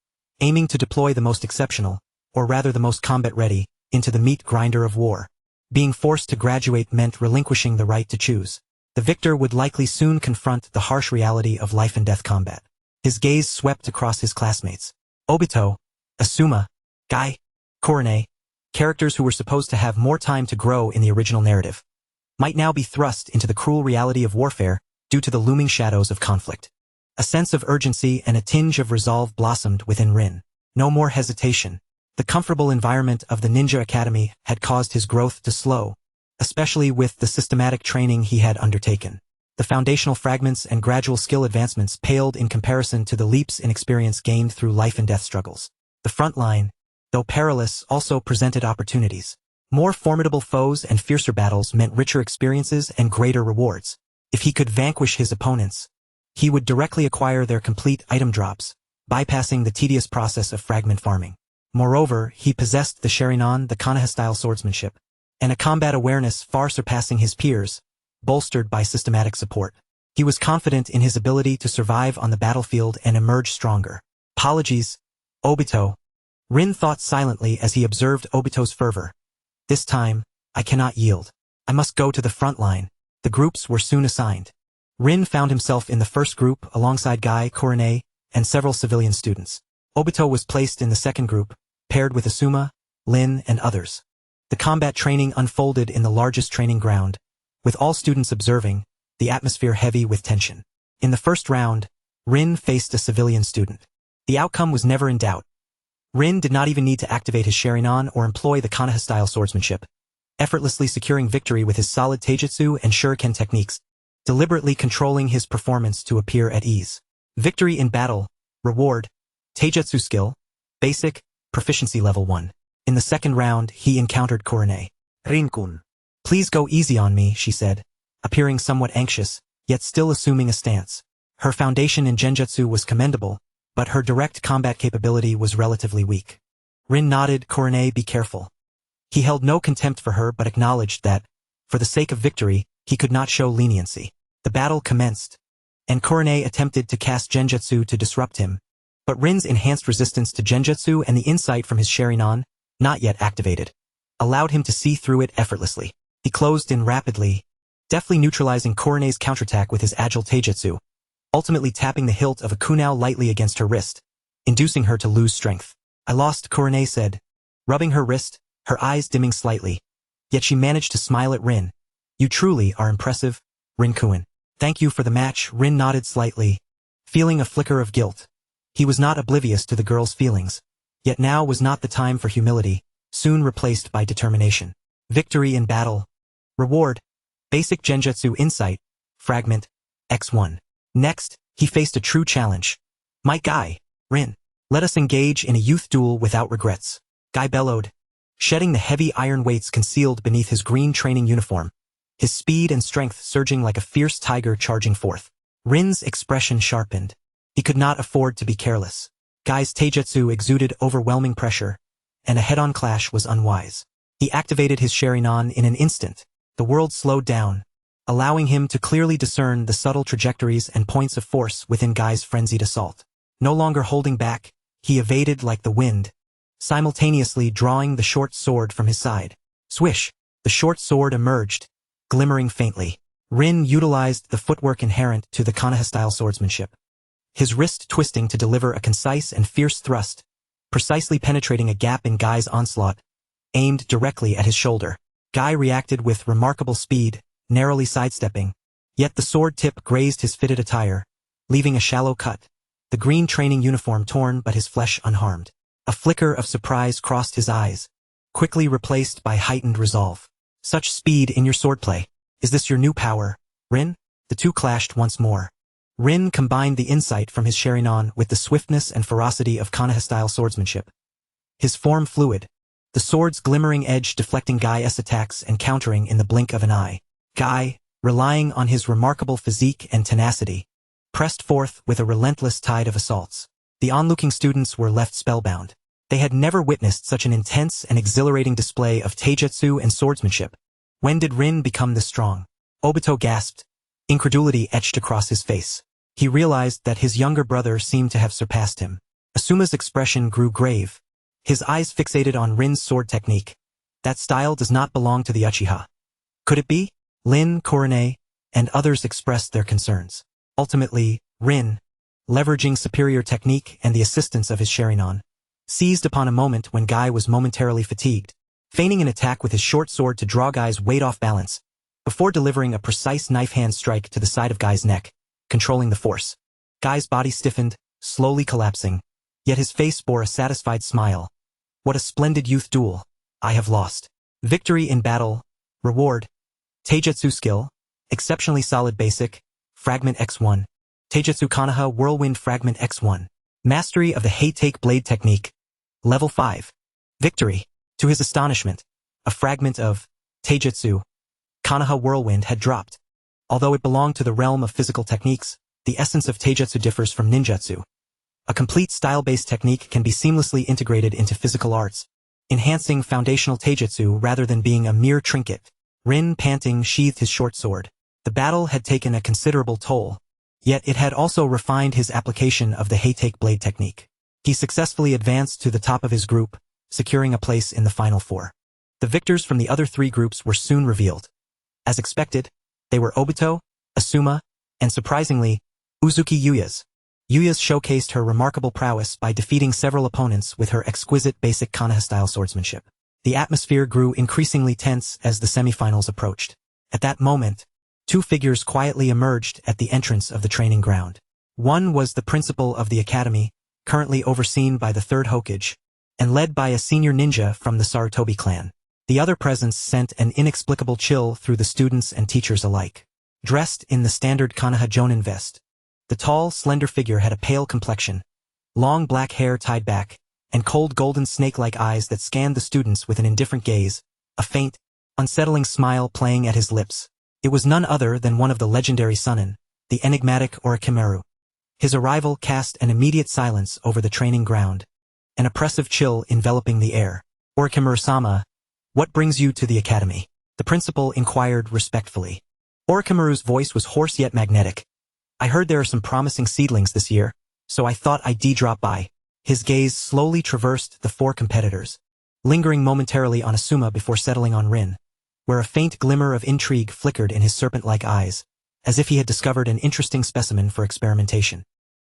aiming to deploy the most exceptional, or rather the most combat-ready, into the meat grinder of war. Being forced to graduate meant relinquishing the right to choose. The victor would likely soon confront the harsh reality of life-and-death combat. His gaze swept across his classmates. Obito, Asuma, Guy, Kurone, characters who were supposed to have more time to grow in the original narrative, might now be thrust into the cruel reality of warfare due to the looming shadows of conflict. A sense of urgency and a tinge of resolve blossomed within Rin. No more hesitation. The comfortable environment of the Ninja Academy had caused his growth to slow, especially with the systematic training he had undertaken. The foundational fragments and gradual skill advancements paled in comparison to the leaps in experience gained through life and death struggles. The front line, though perilous, also presented opportunities. More formidable foes and fiercer battles meant richer experiences and greater rewards. If he could vanquish his opponents, he would directly acquire their complete item drops, bypassing the tedious process of fragment farming. Moreover, he possessed the Sharingan, the Konoha-style swordsmanship, and a combat awareness far surpassing his peers, bolstered by systematic support. He was confident in his ability to survive on the battlefield and emerge stronger. Apologies, Obito. Rin thought silently as he observed Obito's fervor. This time, I cannot yield. I must go to the front line. The groups were soon assigned. Rin found himself in the first group alongside Guy, Kurone, and several civilian students. Obito was placed in the second group, paired with Asuma, Lin, and others. The combat training unfolded in the largest training ground, with all students observing, the atmosphere heavy with tension. In the first round, Rin faced a civilian student. The outcome was never in doubt. Rin did not even need to activate his Sharingan or employ the Konoha-style swordsmanship, effortlessly securing victory with his solid taijutsu and shuriken techniques, deliberately controlling his performance to appear at ease. Victory in battle, reward, taijutsu skill, basic, proficiency level 1. In the second round, he encountered Kurone. Rin-kun. Please go easy on me, she said, appearing somewhat anxious, yet still assuming a stance. Her foundation in genjutsu was commendable, but her direct combat capability was relatively weak. Rin nodded. Kurone, be careful. He held no contempt for her but acknowledged that, for the sake of victory, he could not show leniency. The battle commenced, and Kurone attempted to cast Genjutsu to disrupt him, but Rin's enhanced resistance to Genjutsu and the insight from his Sharingan, not yet activated, allowed him to see through it effortlessly. He closed in rapidly, deftly neutralizing Kurone's counterattack with his agile taijutsu, ultimately tapping the hilt of a kunai lightly against her wrist, inducing her to lose strength. "I lost," Kurone said, rubbing her wrist, her eyes dimming slightly. Yet she managed to smile at Rin. "You truly are impressive, Rin-kun." "Thank you for the match," Rin nodded slightly, feeling a flicker of guilt. He was not oblivious to the girl's feelings. Yet now was not the time for humility, soon replaced by determination. Victory in battle. Reward. Basic Genjutsu Insight. Fragment. X1. Next, he faced a true challenge. "My guy, Rin. Let us engage in a youth duel without regrets." Guy bellowed, shedding the heavy iron weights concealed beneath his green training uniform, his speed and strength surging like a fierce tiger charging forth. Rin's expression sharpened. He could not afford to be careless. Guy's taijutsu exuded overwhelming pressure, and a head-on clash was unwise. He activated his Sharingan in an instant. The world slowed down, allowing him to clearly discern the subtle trajectories and points of force within Guy's frenzied assault. No longer holding back, he evaded like the wind, simultaneously drawing the short sword from his side. Swish! The short sword emerged, glimmering faintly. Rin utilized the footwork inherent to the Konoha-style swordsmanship, his wrist twisting to deliver a concise and fierce thrust, precisely penetrating a gap in Guy's onslaught, aimed directly at his shoulder. Guy reacted with remarkable speed, narrowly sidestepping, yet the sword tip grazed his fitted attire, leaving a shallow cut, the green training uniform torn but his flesh unharmed. A flicker of surprise crossed his eyes, quickly replaced by heightened resolve. "Such speed in your swordplay. Is this your new power, Rin?" The two clashed once more. Rin combined the insight from his Sharingan with the swiftness and ferocity of Konoha-style swordsmanship. His form fluid, the sword's glimmering edge deflecting Guy's attacks and countering in the blink of an eye. Guy, relying on his remarkable physique and tenacity, pressed forth with a relentless tide of assaults. The onlooking students were left spellbound. They had never witnessed such an intense and exhilarating display of taijutsu and swordsmanship. When did Rin become this strong? Obito gasped. Incredulity etched across his face. He realized that his younger brother seemed to have surpassed him. Asuma's expression grew grave, his eyes fixated on Rin's sword technique. "That style does not belong to the Uchiha. Could it be?" Lin, Kurone, and others expressed their concerns. Ultimately, Rin, leveraging superior technique and the assistance of his Sharingan, seized upon a moment when Guy was momentarily fatigued, feigning an attack with his short sword to draw Guy's weight off balance, before delivering a precise knife-hand strike to the side of Guy's neck, controlling the force. Guy's body stiffened, slowly collapsing, yet his face bore a satisfied smile. "What a splendid youth duel. I have lost." Victory in battle. Reward. Taijutsu skill. Exceptionally solid basic. Fragment X1. Taijutsu Konoha Whirlwind Fragment X1. Mastery of the Hay-Take Blade Technique. Level 5. Victory. To his astonishment, a fragment of Taijutsu Konoha Whirlwind had dropped. Although it belonged to the realm of physical techniques, the essence of taijutsu differs from ninjutsu. A complete style-based technique can be seamlessly integrated into physical arts, enhancing foundational taijutsu rather than being a mere trinket. Rin, panting, sheathed his short sword. The battle had taken a considerable toll, yet it had also refined his application of the Hay-Take Blade technique. He successfully advanced to the top of his group, securing a place in the final four. The victors from the other three groups were soon revealed. As expected, they were Obito, Asuma, and surprisingly, Uzuki Yuya's. Yuya's showcased her remarkable prowess by defeating several opponents with her exquisite basic Konoha-style swordsmanship. The atmosphere grew increasingly tense as the semifinals approached. At that moment, two figures quietly emerged at the entrance of the training ground. One was the principal of the academy, currently overseen by the third Hokage, and led by a senior ninja from the Sarutobi clan. The other presence sent an inexplicable chill through the students and teachers alike. Dressed in the standard Konoha Jonin vest, the tall, slender figure had a pale complexion, long black hair tied back, and cold golden snake-like eyes that scanned the students with an indifferent gaze, a faint, unsettling smile playing at his lips. It was none other than one of the legendary Chunin, the enigmatic Orochimaru. His arrival cast an immediate silence over the training ground, an oppressive chill enveloping the air. Orochimaru-sama, What brings you to the academy? The principal inquired respectfully. Orochimaru's voice was hoarse yet magnetic. I heard there are some promising seedlings this year, so I thought I'd drop by. His gaze slowly traversed the 4 competitors, lingering momentarily on Asuma before settling on Rin, where a faint glimmer of intrigue flickered in his serpent-like eyes, as if he had discovered an interesting specimen for experimentation.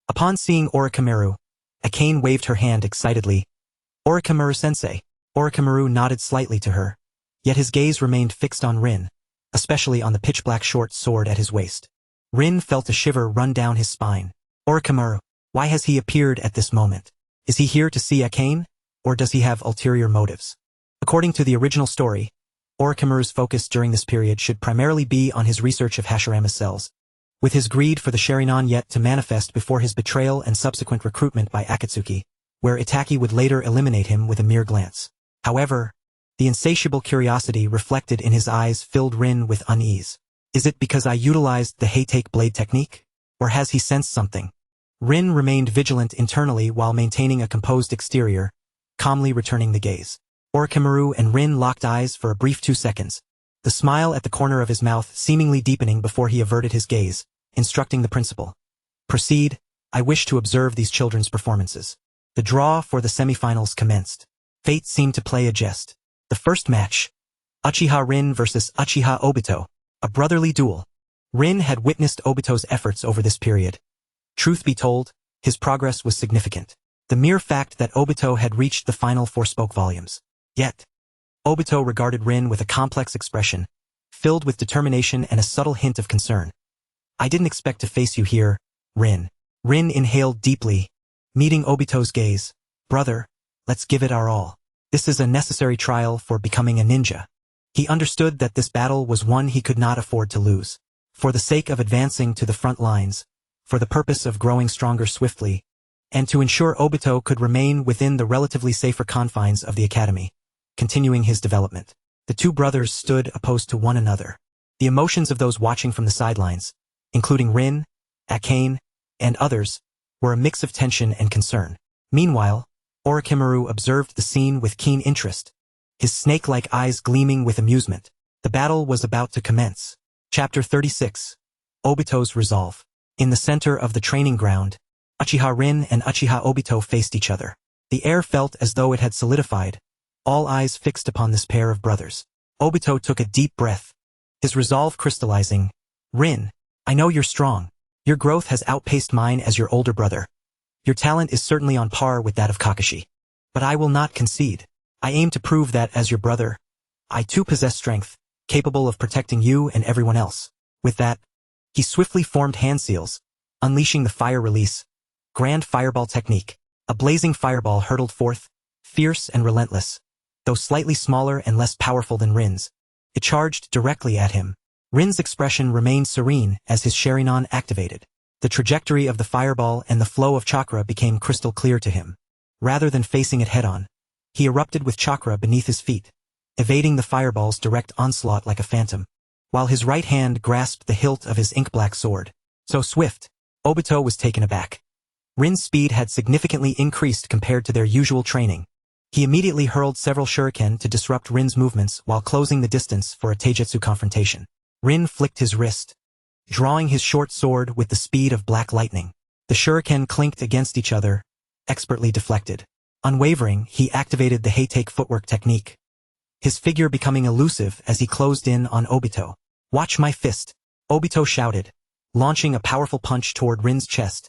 Upon seeing Orochimaru, Akane waved her hand excitedly. Orochimaru-sensei. Orochimaru nodded slightly to her, yet his gaze remained fixed on Rin, especially on the pitch-black short sword at his waist. Rin felt a shiver run down his spine. Orochimaru, why has he appeared at this moment? Is he here to see Akane, or does he have ulterior motives? According to the original story, Orochimaru's focus during this period should primarily be on his research of Hashirama's cells, with his greed for the Sharingan yet to manifest before his betrayal and subsequent recruitment by Akatsuki, where Itaki would later eliminate him with a mere glance. However, the insatiable curiosity reflected in his eyes filled Rin with unease. Is it because I utilized the Hay-Take blade technique? Or has he sensed something? Rin remained vigilant internally while maintaining a composed exterior, calmly returning the gaze. Orochimaru and Rin locked eyes for a brief 2 seconds, the smile at the corner of his mouth seemingly deepening before he averted his gaze, instructing the principal. Proceed, I wish to observe these children's performances. The draw for the semifinals commenced. Fate seemed to play a jest. The first match, Uchiha Rin versus Uchiha Obito, a brotherly duel. Rin had witnessed Obito's efforts over this period. Truth be told, his progress was significant. The mere fact that Obito had reached the final 4 spoke volumes. Yet, Obito regarded Rin with a complex expression, filled with determination and a subtle hint of concern. I didn't expect to face you here, Rin. Rin inhaled deeply, meeting Obito's gaze. Brother, let's give it our all. This is a necessary trial for becoming a ninja. He understood that this battle was one he could not afford to lose. For the sake of advancing to the front lines, for the purpose of growing stronger swiftly, and to ensure Obito could remain within the relatively safer confines of the academy, continuing his development. The 2 brothers stood opposed to one another. The emotions of those watching from the sidelines, including Rin, Akane, and others, were a mix of tension and concern. Meanwhile, Orochimaru observed the scene with keen interest, his snake-like eyes gleaming with amusement. The battle was about to commence. Chapter 36. Obito's Resolve. In the center of the training ground, Uchiha Rin and Uchiha Obito faced each other. The air felt as though it had solidified, all eyes fixed upon this pair of brothers. Obito took a deep breath, his resolve crystallizing. Rin, I know you're strong. Your growth has outpaced mine as your older brother. Your talent is certainly on par with that of Kakashi. But I will not concede. I aim to prove that as your brother, I too possess strength, capable of protecting you and everyone else. With that, he swiftly formed hand seals, unleashing the fire release, grand fireball technique. A blazing fireball hurtled forth, fierce and relentless. Though slightly smaller and less powerful than Rin's, it charged directly at him. Rin's expression remained serene as his Sharingan activated. The trajectory of the fireball and the flow of chakra became crystal clear to him. Rather than facing it head-on, he erupted with chakra beneath his feet, evading the fireball's direct onslaught like a phantom, while his right hand grasped the hilt of his ink-black sword. So swift, Obito was taken aback. Rin's speed had significantly increased compared to their usual training. He immediately hurled several shuriken to disrupt Rin's movements while closing the distance for a taijutsu confrontation. Rin flicked his wrist, drawing his short sword with the speed of black lightning. The shuriken clinked against each other, expertly deflected. Unwavering, he activated the Hay-Take footwork technique, his figure becoming elusive as he closed in on Obito. Watch my fist, Obito shouted, launching a powerful punch toward Rin's chest,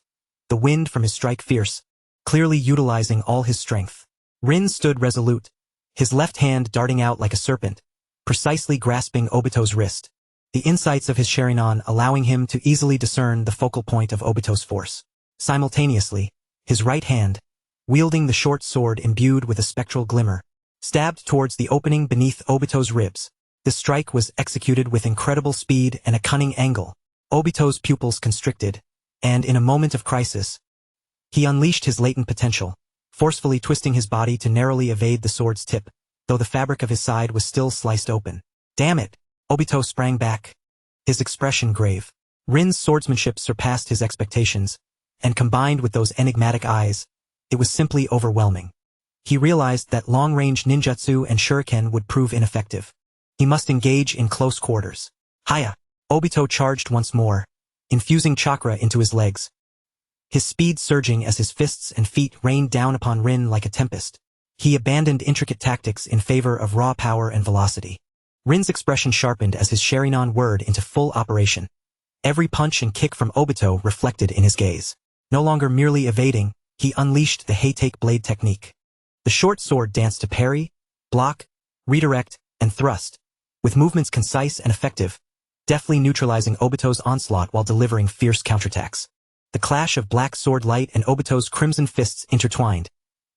the wind from his strike fierce, clearly utilizing all his strength. Rin stood resolute, his left hand darting out like a serpent, precisely grasping Obito's wrist, the insights of his Sharingan allowing him to easily discern the focal point of Obito's force. Simultaneously, his right hand, wielding the short sword imbued with a spectral glimmer, stabbed towards the opening beneath Obito's ribs. The strike was executed with incredible speed and a cunning angle. Obito's pupils constricted, and in a moment of crisis, he unleashed his latent potential, forcefully twisting his body to narrowly evade the sword's tip, though the fabric of his side was still sliced open. Damn it! Obito sprang back, his expression grave. Rin's swordsmanship surpassed his expectations, and combined with those enigmatic eyes, it was simply overwhelming. He realized that long-range ninjutsu and shuriken would prove ineffective. He must engage in close quarters. Hiya! Obito charged once more, infusing chakra into his legs. His speed surging as his fists and feet rained down upon Rin like a tempest. He abandoned intricate tactics in favor of raw power and velocity. Rin's expression sharpened as his Sharingan whirred into full operation. Every punch and kick from Obito reflected in his gaze. No longer merely evading, he unleashed the Haytake blade technique. The short sword danced to parry, block, redirect, and thrust, with movements concise and effective, deftly neutralizing Obito's onslaught while delivering fierce counterattacks. The clash of black sword light and Obito's crimson fists intertwined,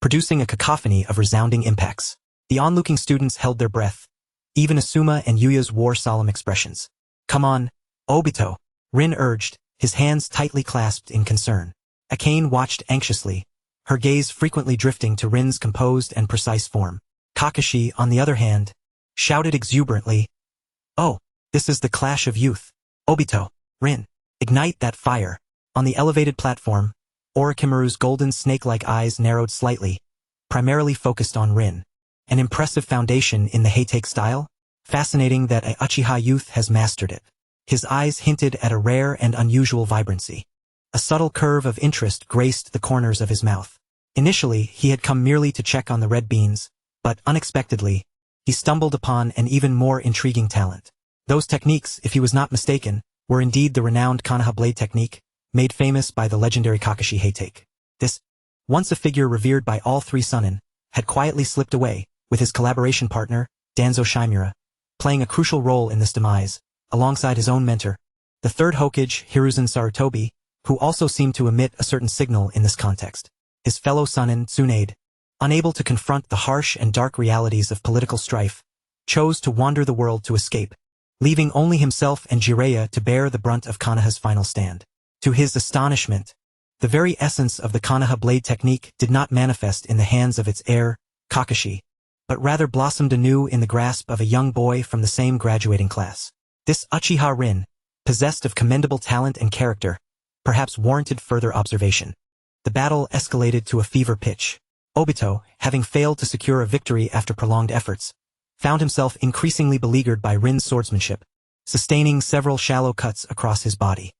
producing a cacophony of resounding impacts. The onlooking students held their breath. Even Asuma and Yuya's wore solemn expressions. Come on, Obito, Rin urged, his hands tightly clasped in concern. Akane watched anxiously, her gaze frequently drifting to Rin's composed and precise form. Kakashi, on the other hand, shouted exuberantly, "Oh, this is the clash of youth. Obito, Rin, ignite that fire." On the elevated platform, Orochimaru's golden snake-like eyes narrowed slightly, primarily focused on Rin. An impressive foundation in the Haytake style? Fascinating that a Uchiha youth has mastered it. His eyes hinted at a rare and unusual vibrancy. A subtle curve of interest graced the corners of his mouth. Initially, he had come merely to check on the red beans, but unexpectedly, he stumbled upon an even more intriguing talent. Those techniques, if he was not mistaken, were indeed the renowned Konoha blade technique, made famous by the legendary Kakashi Haytake. This, once a figure revered by all three Chunin, had quietly slipped away, with his collaboration partner, Danzo Shimura, playing a crucial role in this demise, alongside his own mentor, the third Hokage, Hiruzen Sarutobi, who also seemed to emit a certain signal in this context. His fellow Chunin, Tsunade, unable to confront the harsh and dark realities of political strife, chose to wander the world to escape, leaving only himself and Jiraiya to bear the brunt of Konoha's final stand. To his astonishment, the very essence of the Konoha blade technique did not manifest in the hands of its heir, Kakashi, but rather blossomed anew in the grasp of a young boy from the same graduating class. This Uchiha Rin, possessed of commendable talent and character, perhaps warranted further observation. The battle escalated to a fever pitch. Obito, having failed to secure a victory after prolonged efforts, found himself increasingly beleaguered by Rin's swordsmanship, sustaining several shallow cuts across his body.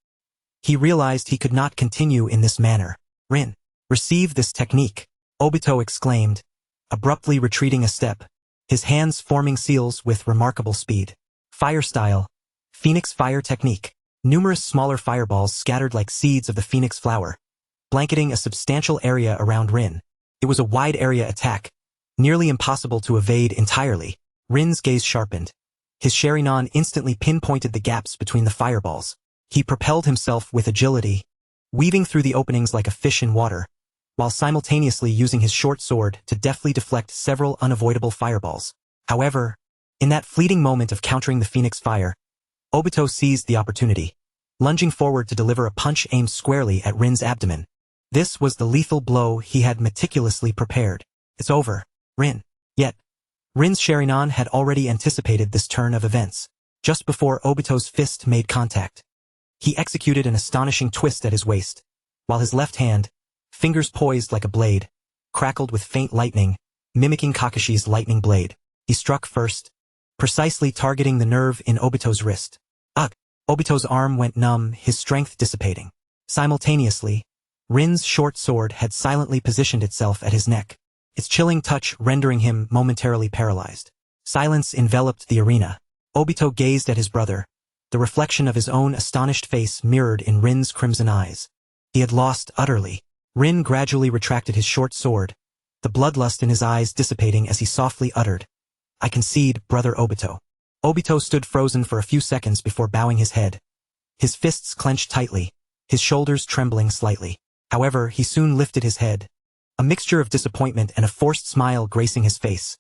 He realized he could not continue in this manner. Rin, receive this technique, Obito exclaimed, abruptly retreating a step, his hands forming seals with remarkable speed. Fire style, Phoenix fire technique. Numerous smaller fireballs scattered like seeds of the phoenix flower, blanketing a substantial area around Rin. It was a wide area attack, nearly impossible to evade entirely. Rin's gaze sharpened. His Sharingan instantly pinpointed the gaps between the fireballs. He propelled himself with agility, weaving through the openings like a fish in water, while simultaneously using his short sword to deftly deflect several unavoidable fireballs. However, in that fleeting moment of countering the phoenix fire, Obito seized the opportunity, lunging forward to deliver a punch aimed squarely at Rin's abdomen. This was the lethal blow he had meticulously prepared. It's over, Rin. Yet, Rin's Sharingan had already anticipated this turn of events. Just before Obito's fist made contact, he executed an astonishing twist at his waist, while his left hand, fingers poised like a blade, crackled with faint lightning, mimicking Kakashi's lightning blade. He struck first, precisely targeting the nerve in Obito's wrist. Ugh! Obito's arm went numb, his strength dissipating. Simultaneously, Rin's short sword had silently positioned itself at his neck, its chilling touch rendering him momentarily paralyzed. Silence enveloped the arena. Obito gazed at his brother, the reflection of his own astonished face mirrored in Rin's crimson eyes. He had lost utterly. Rin gradually retracted his short sword, the bloodlust in his eyes dissipating as he softly uttered, "I concede, brother Obito." Obito stood frozen for a few seconds before bowing his head, his fists clenched tightly, his shoulders trembling slightly. However, he soon lifted his head, a mixture of disappointment and a forced smile gracing his face.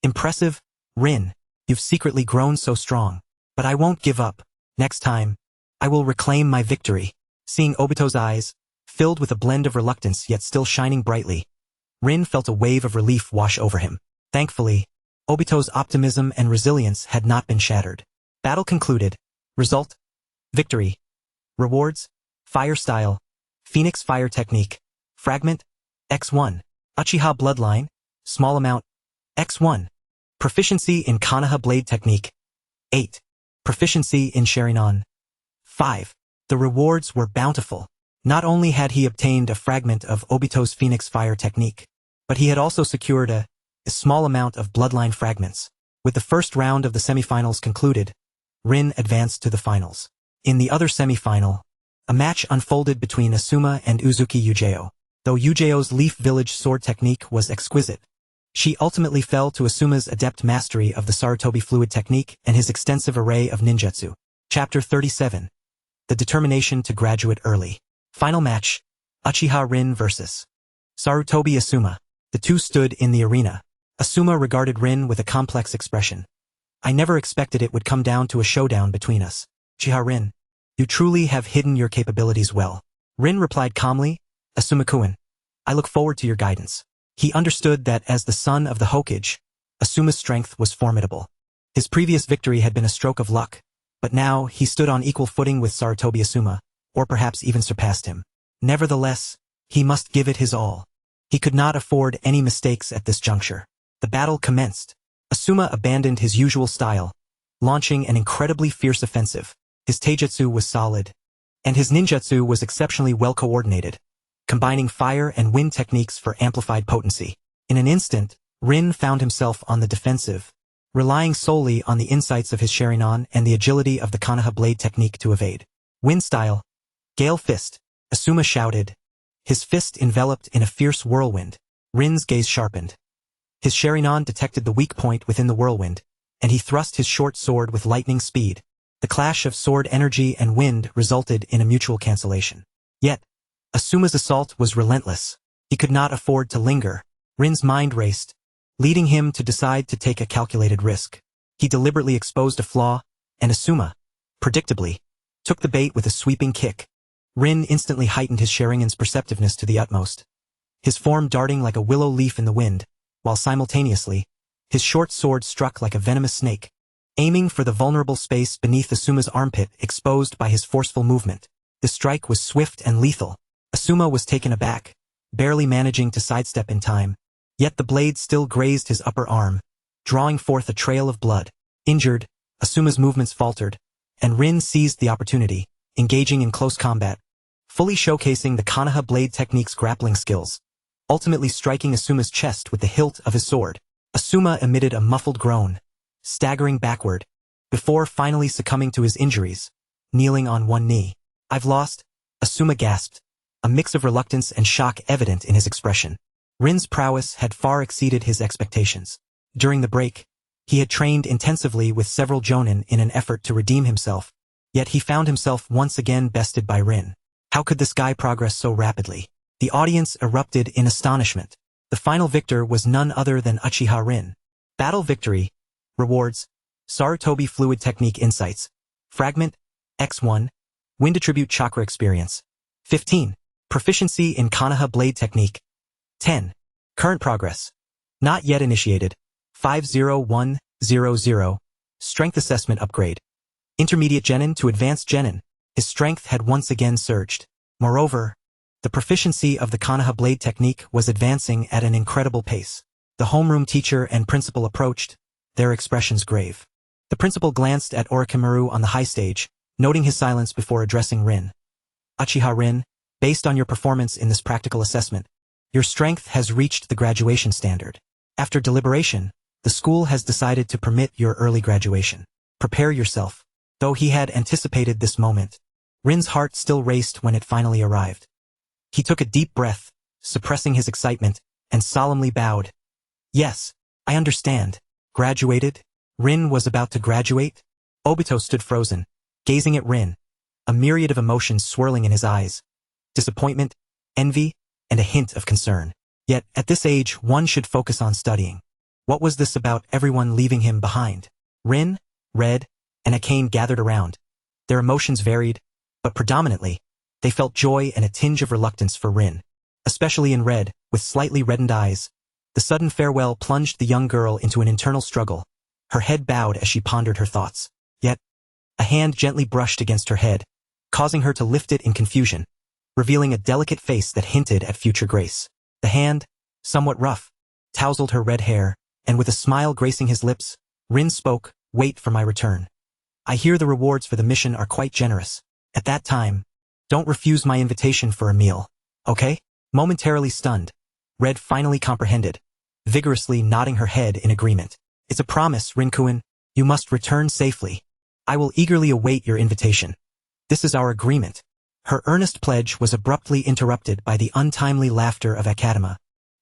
"Impressive, Rin. You've secretly grown so strong. But I won't give up. Next time, I will reclaim my victory." Seeing Obito's eyes, filled with a blend of reluctance yet still shining brightly, Rin felt a wave of relief wash over him. Thankfully, Obito's optimism and resilience had not been shattered. Battle concluded. Result: victory. Rewards: fire style, Phoenix fire technique, Fragment, X1, Uchiha bloodline, Small amount. X1. Proficiency in Konoha blade technique. 8. Proficiency in Sharingan. 5. The rewards were bountiful. Not only had he obtained a fragment of Obito's Phoenix Fire technique, but he had also secured a small amount of bloodline fragments. With the first round of the semifinals concluded, Rin advanced to the finals. In the other semifinal, a match unfolded between Asuma and Uzuki Ujeo. Though Ujeo's Leaf Village sword technique was exquisite, she ultimately fell to Asuma's adept mastery of the Sarutobi fluid technique and his extensive array of ninjutsu. Chapter 37. The determination to graduate early. Final match, Uchiha Rin vs. Sarutobi Asuma. The two stood in the arena. Asuma regarded Rin with a complex expression. I never expected it would come down to a showdown between us. Uchiha Rin, you truly have hidden your capabilities well. Rin replied calmly, Asuma-kun, I look forward to your guidance. He understood that as the son of the Hokage, Asuma's strength was formidable. His previous victory had been a stroke of luck, but now he stood on equal footing with Sarutobi Asuma, or perhaps even surpassed him. Nevertheless, he must give it his all. He could not afford any mistakes at this juncture. The battle commenced. Asuma abandoned his usual style, launching an incredibly fierce offensive. His taijutsu was solid, and his ninjutsu was exceptionally well coordinated, combining fire and wind techniques for amplified potency. In an instant, Rin found himself on the defensive, relying solely on the insights of his Sharingan and the agility of the Konoha blade technique to evade. Wind style. Gale fist. Asuma shouted, his fist enveloped in a fierce whirlwind. Rin's gaze sharpened. His Sharingan detected the weak point within the whirlwind, and he thrust his short sword with lightning speed. The clash of sword energy and wind resulted in a mutual cancellation. Yet, Asuma's assault was relentless. He could not afford to linger. Rin's mind raced, leading him to decide to take a calculated risk. He deliberately exposed a flaw, and Asuma, predictably, took the bait with a sweeping kick. Rin instantly heightened his Sharingan's perceptiveness to the utmost, his form darting like a willow leaf in the wind, while simultaneously, his short sword struck like a venomous snake, aiming for the vulnerable space beneath Asuma's armpit exposed by his forceful movement. The strike was swift and lethal. Asuma was taken aback, barely managing to sidestep in time, yet the blade still grazed his upper arm, drawing forth a trail of blood. Injured, Asuma's movements faltered, and Rin seized the opportunity, engaging in close combat, fully showcasing the Konoha blade technique's grappling skills, ultimately striking Asuma's chest with the hilt of his sword. Asuma emitted a muffled groan, staggering backward, before finally succumbing to his injuries, kneeling on one knee. I've lost, Asuma gasped, a mix of reluctance and shock evident in his expression. Rin's prowess had far exceeded his expectations. During the break, he had trained intensively with several jonin in an effort to redeem himself, yet he found himself once again bested by Rin. How could this guy progress so rapidly? The audience erupted in astonishment. The final victor was none other than Uchiha Rin. Battle victory. Rewards. Sarutobi fluid technique insights. Fragment. X1. Wind attribute chakra experience. 15. Proficiency in Konoha blade technique. 10. Current progress. Not yet initiated. 50100. Strength assessment upgrade. Intermediate genin to advanced genin. His strength had once again surged. Moreover, the proficiency of the Konoha blade technique was advancing at an incredible pace. The homeroom teacher and principal approached, their expressions grave. The principal glanced at Orochimaru on the high stage, noting his silence before addressing Rin. Uchiha Rin, based on your performance in this practical assessment, your strength has reached the graduation standard. After deliberation, the school has decided to permit your early graduation. Prepare yourself. Though he had anticipated this moment, Rin's heart still raced when it finally arrived. He took a deep breath, suppressing his excitement, and solemnly bowed. Yes, I understand. Graduated? Rin was about to graduate? Obito stood frozen, gazing at Rin, a myriad of emotions swirling in his eyes. Disappointment, envy, and a hint of concern. Yet, at this age, one should focus on studying. What was this about everyone leaving him behind? Rin, Red, and Akane gathered around. Their emotions varied, but predominantly, they felt joy and a tinge of reluctance for Rin. Especially in Red, with slightly reddened eyes. The sudden farewell plunged the young girl into an internal struggle, her head bowed as she pondered her thoughts. Yet, a hand gently brushed against her head, causing her to lift it in confusion, revealing a delicate face that hinted at future grace. The hand, somewhat rough, tousled her red hair, and with a smile gracing his lips, Rin spoke, "Wait for my return. I hear the rewards for the mission are quite generous. At that time, don't refuse my invitation for a meal, okay?" Momentarily stunned, Red finally comprehended, vigorously nodding her head in agreement. "It's a promise, Rin-kun. You must return safely. I will eagerly await your invitation. This is our agreement." Her earnest pledge was abruptly interrupted by the untimely laughter of Akadama,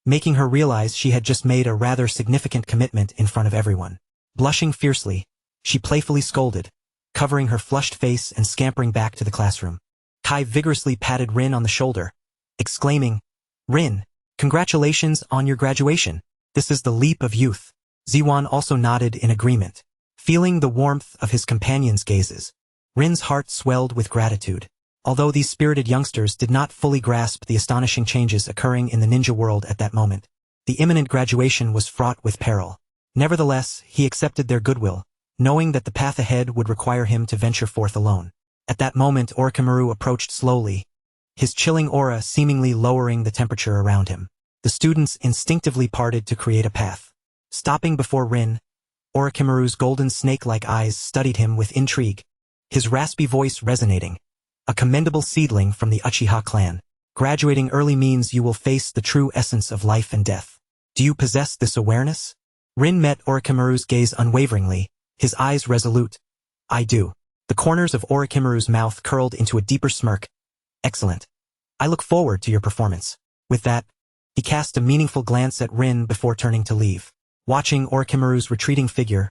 making her realize she had just made a rather significant commitment in front of everyone. Blushing fiercely, she playfully scolded, covering her flushed face and scampering back to the classroom. Kai vigorously patted Rin on the shoulder, exclaiming, "Rin, congratulations on your graduation. This is the leap of youth." Ziwan also nodded in agreement. Feeling the warmth of his companion's gazes, Rin's heart swelled with gratitude. Although these spirited youngsters did not fully grasp the astonishing changes occurring in the ninja world at that moment, the imminent graduation was fraught with peril. Nevertheless, he accepted their goodwill, knowing that the path ahead would require him to venture forth alone. At that moment, Orochimaru approached slowly, his chilling aura seemingly lowering the temperature around him. The students instinctively parted to create a path. Stopping before Rin, Orochimaru's golden snake-like eyes studied him with intrigue, his raspy voice resonating. "A commendable seedling from the Uchiha clan. Graduating early means you will face the true essence of life and death. Do you possess this awareness?" Rin met Orochimaru's gaze unwaveringly, his eyes resolute. "I do." The corners of Orochimaru's mouth curled into a deeper smirk. "Excellent. I look forward to your performance." With that, he cast a meaningful glance at Rin before turning to leave. Watching Orochimaru's retreating figure,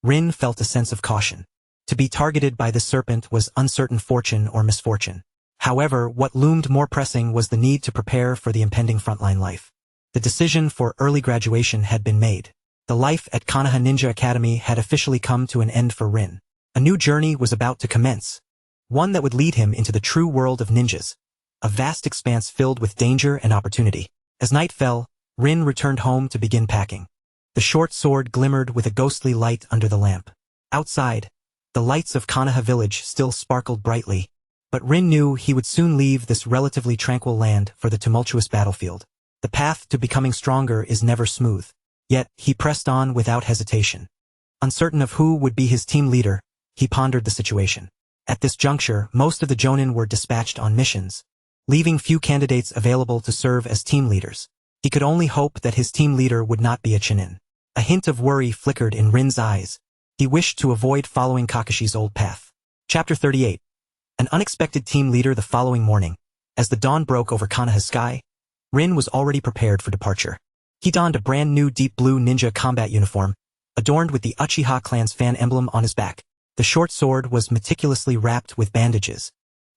Rin felt a sense of caution. To be targeted by the serpent was uncertain fortune or misfortune. However, what loomed more pressing was the need to prepare for the impending frontline life. The decision for early graduation had been made. The life at Konoha Ninja Academy had officially come to an end for Rin. A new journey was about to commence, one that would lead him into the true world of ninjas, a vast expanse filled with danger and opportunity. As night fell, Rin returned home to begin packing. The short sword glimmered with a ghostly light under the lamp. Outside, the lights of Konoha village still sparkled brightly, but Rin knew he would soon leave this relatively tranquil land for the tumultuous battlefield. The path to becoming stronger is never smooth, yet he pressed on without hesitation. Uncertain of who would be his team leader, he pondered the situation. At this juncture, most of the Jonin were dispatched on missions, leaving few candidates available to serve as team leaders. He could only hope that his team leader would not be a Chunin. A hint of worry flickered in Rin's eyes. He wished to avoid following Kakashi's old path. Chapter 38. An unexpected team leader the following morning. As the dawn broke over Konoha's sky, Rin was already prepared for departure. He donned a brand new deep blue ninja combat uniform, adorned with the Uchiha clan's fan emblem on his back. The short sword was meticulously wrapped with bandages,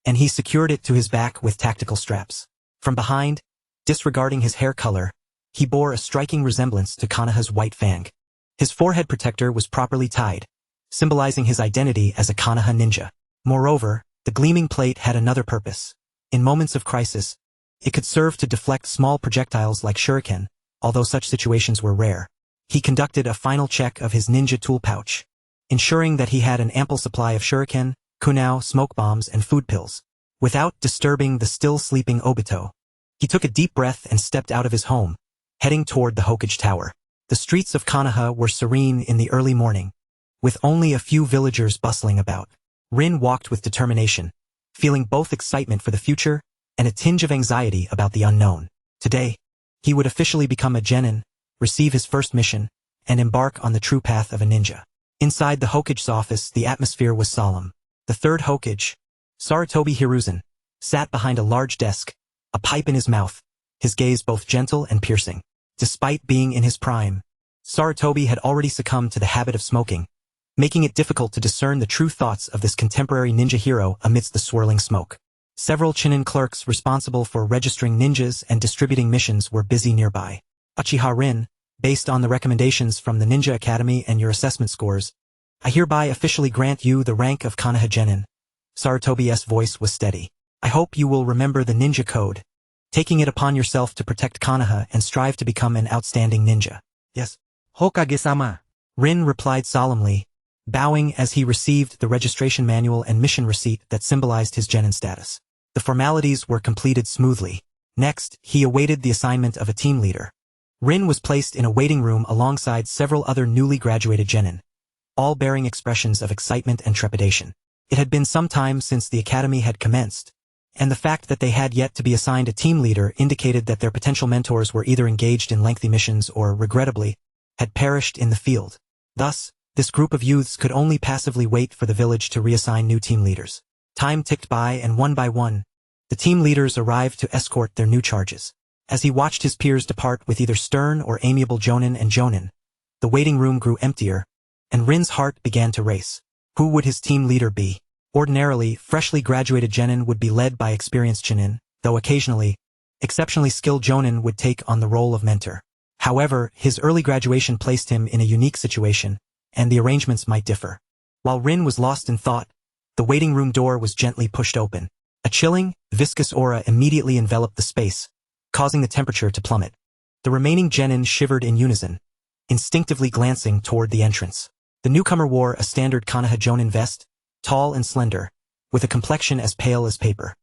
and he secured it to his back with tactical straps. From behind, disregarding his hair color, he bore a striking resemblance to Konoha's white Fang. His forehead protector was properly tied, symbolizing his identity as a Konoha ninja. Moreover, the gleaming plate had another purpose. In moments of crisis, it could serve to deflect small projectiles like shuriken, although such situations were rare. He conducted a final check of his ninja tool pouch, ensuring that he had an ample supply of shuriken, kunao, smoke bombs, and food pills. Without disturbing the still sleeping Obito, he took a deep breath and stepped out of his home, heading toward the Hokage Tower. The streets of Konoha were serene in the early morning, with only a few villagers bustling about. Rin walked with determination, feeling both excitement for the future and a tinge of anxiety about the unknown. Today, he would officially become a genin, receive his first mission, and embark on the true path of a ninja. Inside the Hokage's office, the atmosphere was solemn. The third Hokage, Sarutobi Hiruzen, sat behind a large desk, a pipe in his mouth, his gaze both gentle and piercing. Despite being in his prime, Sarutobi had already succumbed to the habit of smoking, making it difficult to discern the true thoughts of this contemporary ninja hero amidst the swirling smoke. Several Chunin clerks responsible for registering ninjas and distributing missions were busy nearby. Uchiha Rin, based on the recommendations from the Ninja Academy and your assessment scores, I hereby officially grant you the rank of Konoha Genin. Sarutobi's voice was steady. I hope you will remember the ninja code, taking it upon yourself to protect Konoha and strive to become an outstanding ninja. Yes. Hokage-sama. Rin replied solemnly, bowing as he received the registration manual and mission receipt that symbolized his genin status. The formalities were completed smoothly. Next, he awaited the assignment of a team leader. Rin was placed in a waiting room alongside several other newly graduated genin, all bearing expressions of excitement and trepidation. It had been some time since the academy had commenced, and the fact that they had yet to be assigned a team leader indicated that their potential mentors were either engaged in lengthy missions or, regrettably, had perished in the field. Thus, this group of youths could only passively wait for the village to reassign new team leaders. Time ticked by, and one by one, the team leaders arrived to escort their new charges. As he watched his peers depart with either stern or amiable jonin and jonin, the waiting room grew emptier, and Rin's heart began to race. Who would his team leader be? Ordinarily, freshly graduated genin would be led by experienced chunin, though occasionally, exceptionally skilled jonin would take on the role of mentor. However, his early graduation placed him in a unique situation, and the arrangements might differ. While Rin was lost in thought, the waiting room door was gently pushed open. A chilling, viscous aura immediately enveloped the space, causing the temperature to plummet. The remaining genin shivered in unison, instinctively glancing toward the entrance. The newcomer wore a standard Konoha jonin vest, tall and slender, with a complexion as pale as paper.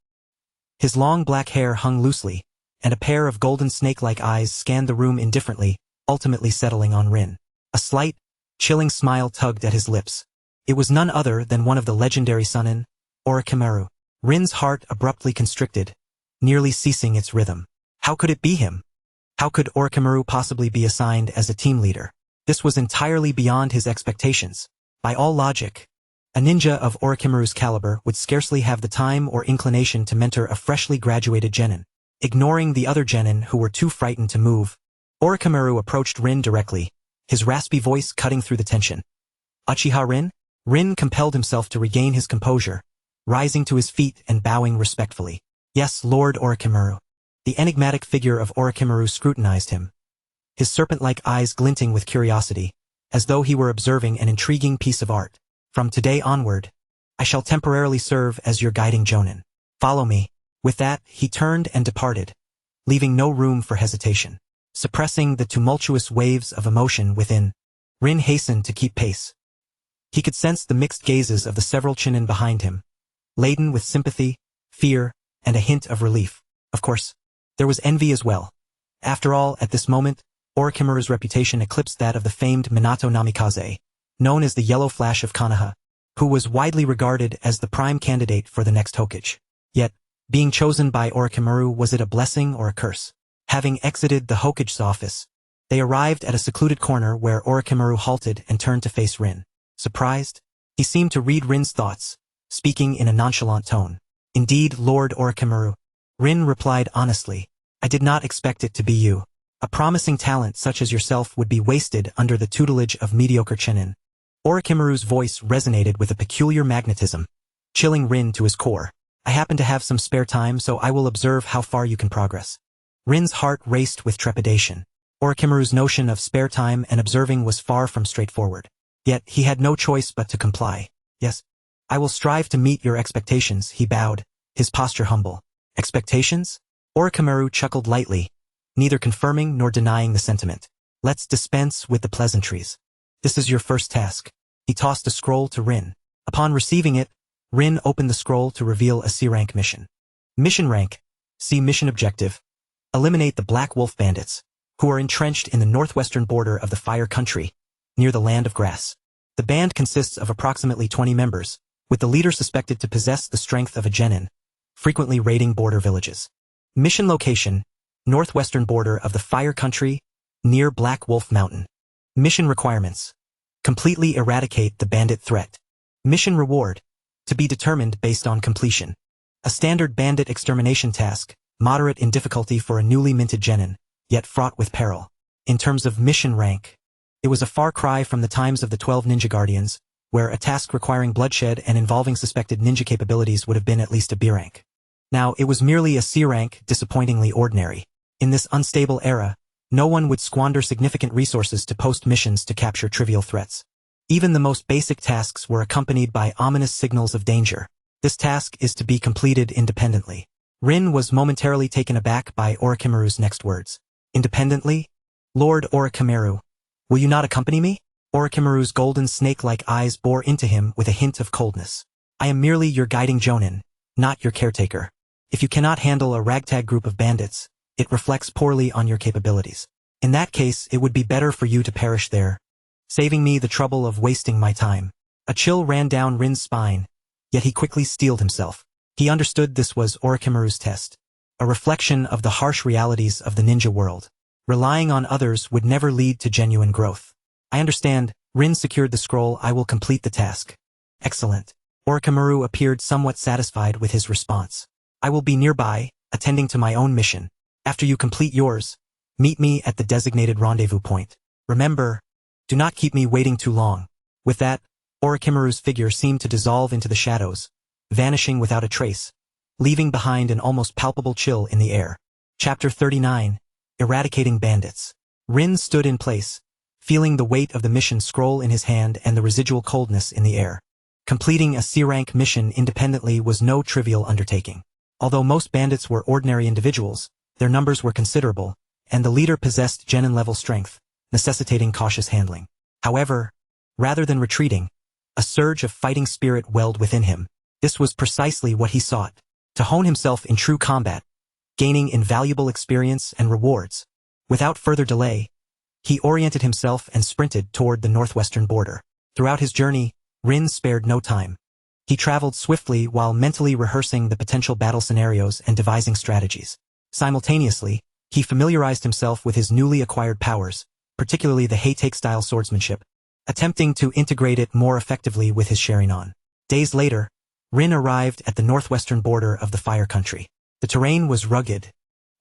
His long black hair hung loosely, and a pair of golden snake-like eyes scanned the room indifferently, ultimately settling on Rin. A slight, chilling smile tugged at his lips. It was none other than one of the legendary Chunin, Orochimaru. Rin's heart abruptly constricted, nearly ceasing its rhythm. How could it be him? How could Orochimaru possibly be assigned as a team leader? This was entirely beyond his expectations. By all logic, a ninja of Orochimaru's caliber would scarcely have the time or inclination to mentor a freshly graduated genin. Ignoring the other genin who were too frightened to move, Orochimaru approached Rin directly, his raspy voice cutting through the tension. Uchiha Rin? Rin compelled himself to regain his composure, rising to his feet and bowing respectfully. Yes, Lord Orochimaru. The enigmatic figure of Orochimaru scrutinized him, his serpent-like eyes glinting with curiosity, as though he were observing an intriguing piece of art. From today onward, I shall temporarily serve as your guiding jonin. Follow me. With that, he turned and departed, leaving no room for hesitation. Suppressing the tumultuous waves of emotion within, Rin hastened to keep pace. He could sense the mixed gazes of the several chunin behind him, laden with sympathy, fear, and a hint of relief. Of course, there was envy as well. After all, at this moment, Orochimaru's reputation eclipsed that of the famed Minato Namikaze, known as the Yellow Flash of Konoha, who was widely regarded as the prime candidate for the next Hokage. Yet, being chosen by Orochimaru, was it a blessing or a curse? Having exited the Hokage's office, they arrived at a secluded corner where Orochimaru halted and turned to face Rin. Surprised, he seemed to read Rin's thoughts, speaking in a nonchalant tone. Indeed, Lord Orochimaru. Rin replied honestly. I did not expect it to be you. A promising talent such as yourself would be wasted under the tutelage of mediocre chunin. Orochimaru's voice resonated with a peculiar magnetism, chilling Rin to his core. I happen to have some spare time, so I will observe how far you can progress. Rin's heart raced with trepidation. Orochimaru's notion of spare time and observing was far from straightforward. Yet he had no choice but to comply. Yes, I will strive to meet your expectations, he bowed, his posture humble. Expectations? Orochimaru chuckled lightly, neither confirming nor denying the sentiment. Let's dispense with the pleasantries. This is your first task. He tossed a scroll to Rin. Upon receiving it, Rin opened the scroll to reveal a C-rank mission. Mission rank. See mission objective. Eliminate the Black Wolf bandits, who are entrenched in the northwestern border of the Fire Country, near the Land of Grass. The band consists of approximately 20 members, with the leader suspected to possess the strength of a genin, frequently raiding border villages. Mission location, northwestern border of the Fire Country, near Black Wolf Mountain. Mission requirements. Completely eradicate the bandit threat. Mission reward. To be determined based on completion. A standard bandit extermination task, moderate in difficulty for a newly minted genin, yet fraught with peril. In terms of mission rank, it was a far cry from the times of the 12 Ninja Guardians, where a task requiring bloodshed and involving suspected ninja capabilities would have been at least a B rank. Now, it was merely a C rank, disappointingly ordinary. In this unstable era, no one would squander significant resources to post missions to capture trivial threats. Even the most basic tasks were accompanied by ominous signals of danger. This task is to be completed independently. Rin was momentarily taken aback by Orochimaru's next words. Independently? Lord Orochimaru, will you not accompany me? Orochimaru's golden snake-like eyes bore into him with a hint of coldness. I am merely your guiding jonin, not your caretaker. If you cannot handle a ragtag group of bandits, it reflects poorly on your capabilities. In that case, it would be better for you to perish there, saving me the trouble of wasting my time. A chill ran down Rin's spine, yet he quickly steeled himself. He understood this was Orochimaru's test, a reflection of the harsh realities of the ninja world. Relying on others would never lead to genuine growth. I understand. Rin secured the scroll. I will complete the task. Excellent. Orochimaru appeared somewhat satisfied with his response. I will be nearby, attending to my own mission. After you complete yours, meet me at the designated rendezvous point. Remember, do not keep me waiting too long. With that, Orochimaru's figure seemed to dissolve into the shadows, vanishing without a trace, leaving behind an almost palpable chill in the air. Chapter 39. Eradicating Bandits. Rin stood in place, feeling the weight of the mission scroll in his hand and the residual coldness in the air. Completing a C-rank mission independently was no trivial undertaking. Although most bandits were ordinary individuals, their numbers were considerable, and the leader possessed genin-level strength, necessitating cautious handling. However, rather than retreating, a surge of fighting spirit welled within him. This was precisely what he sought, to hone himself in true combat, gaining invaluable experience and rewards. Without further delay, he oriented himself and sprinted toward the northwestern border. Throughout his journey, Rin spared no time. He traveled swiftly while mentally rehearsing the potential battle scenarios and devising strategies. Simultaneously, he familiarized himself with his newly acquired powers, particularly the Heitake-style swordsmanship, attempting to integrate it more effectively with his Sharingan. Days later, Rin arrived at the northwestern border of the Fire Country. The terrain was rugged,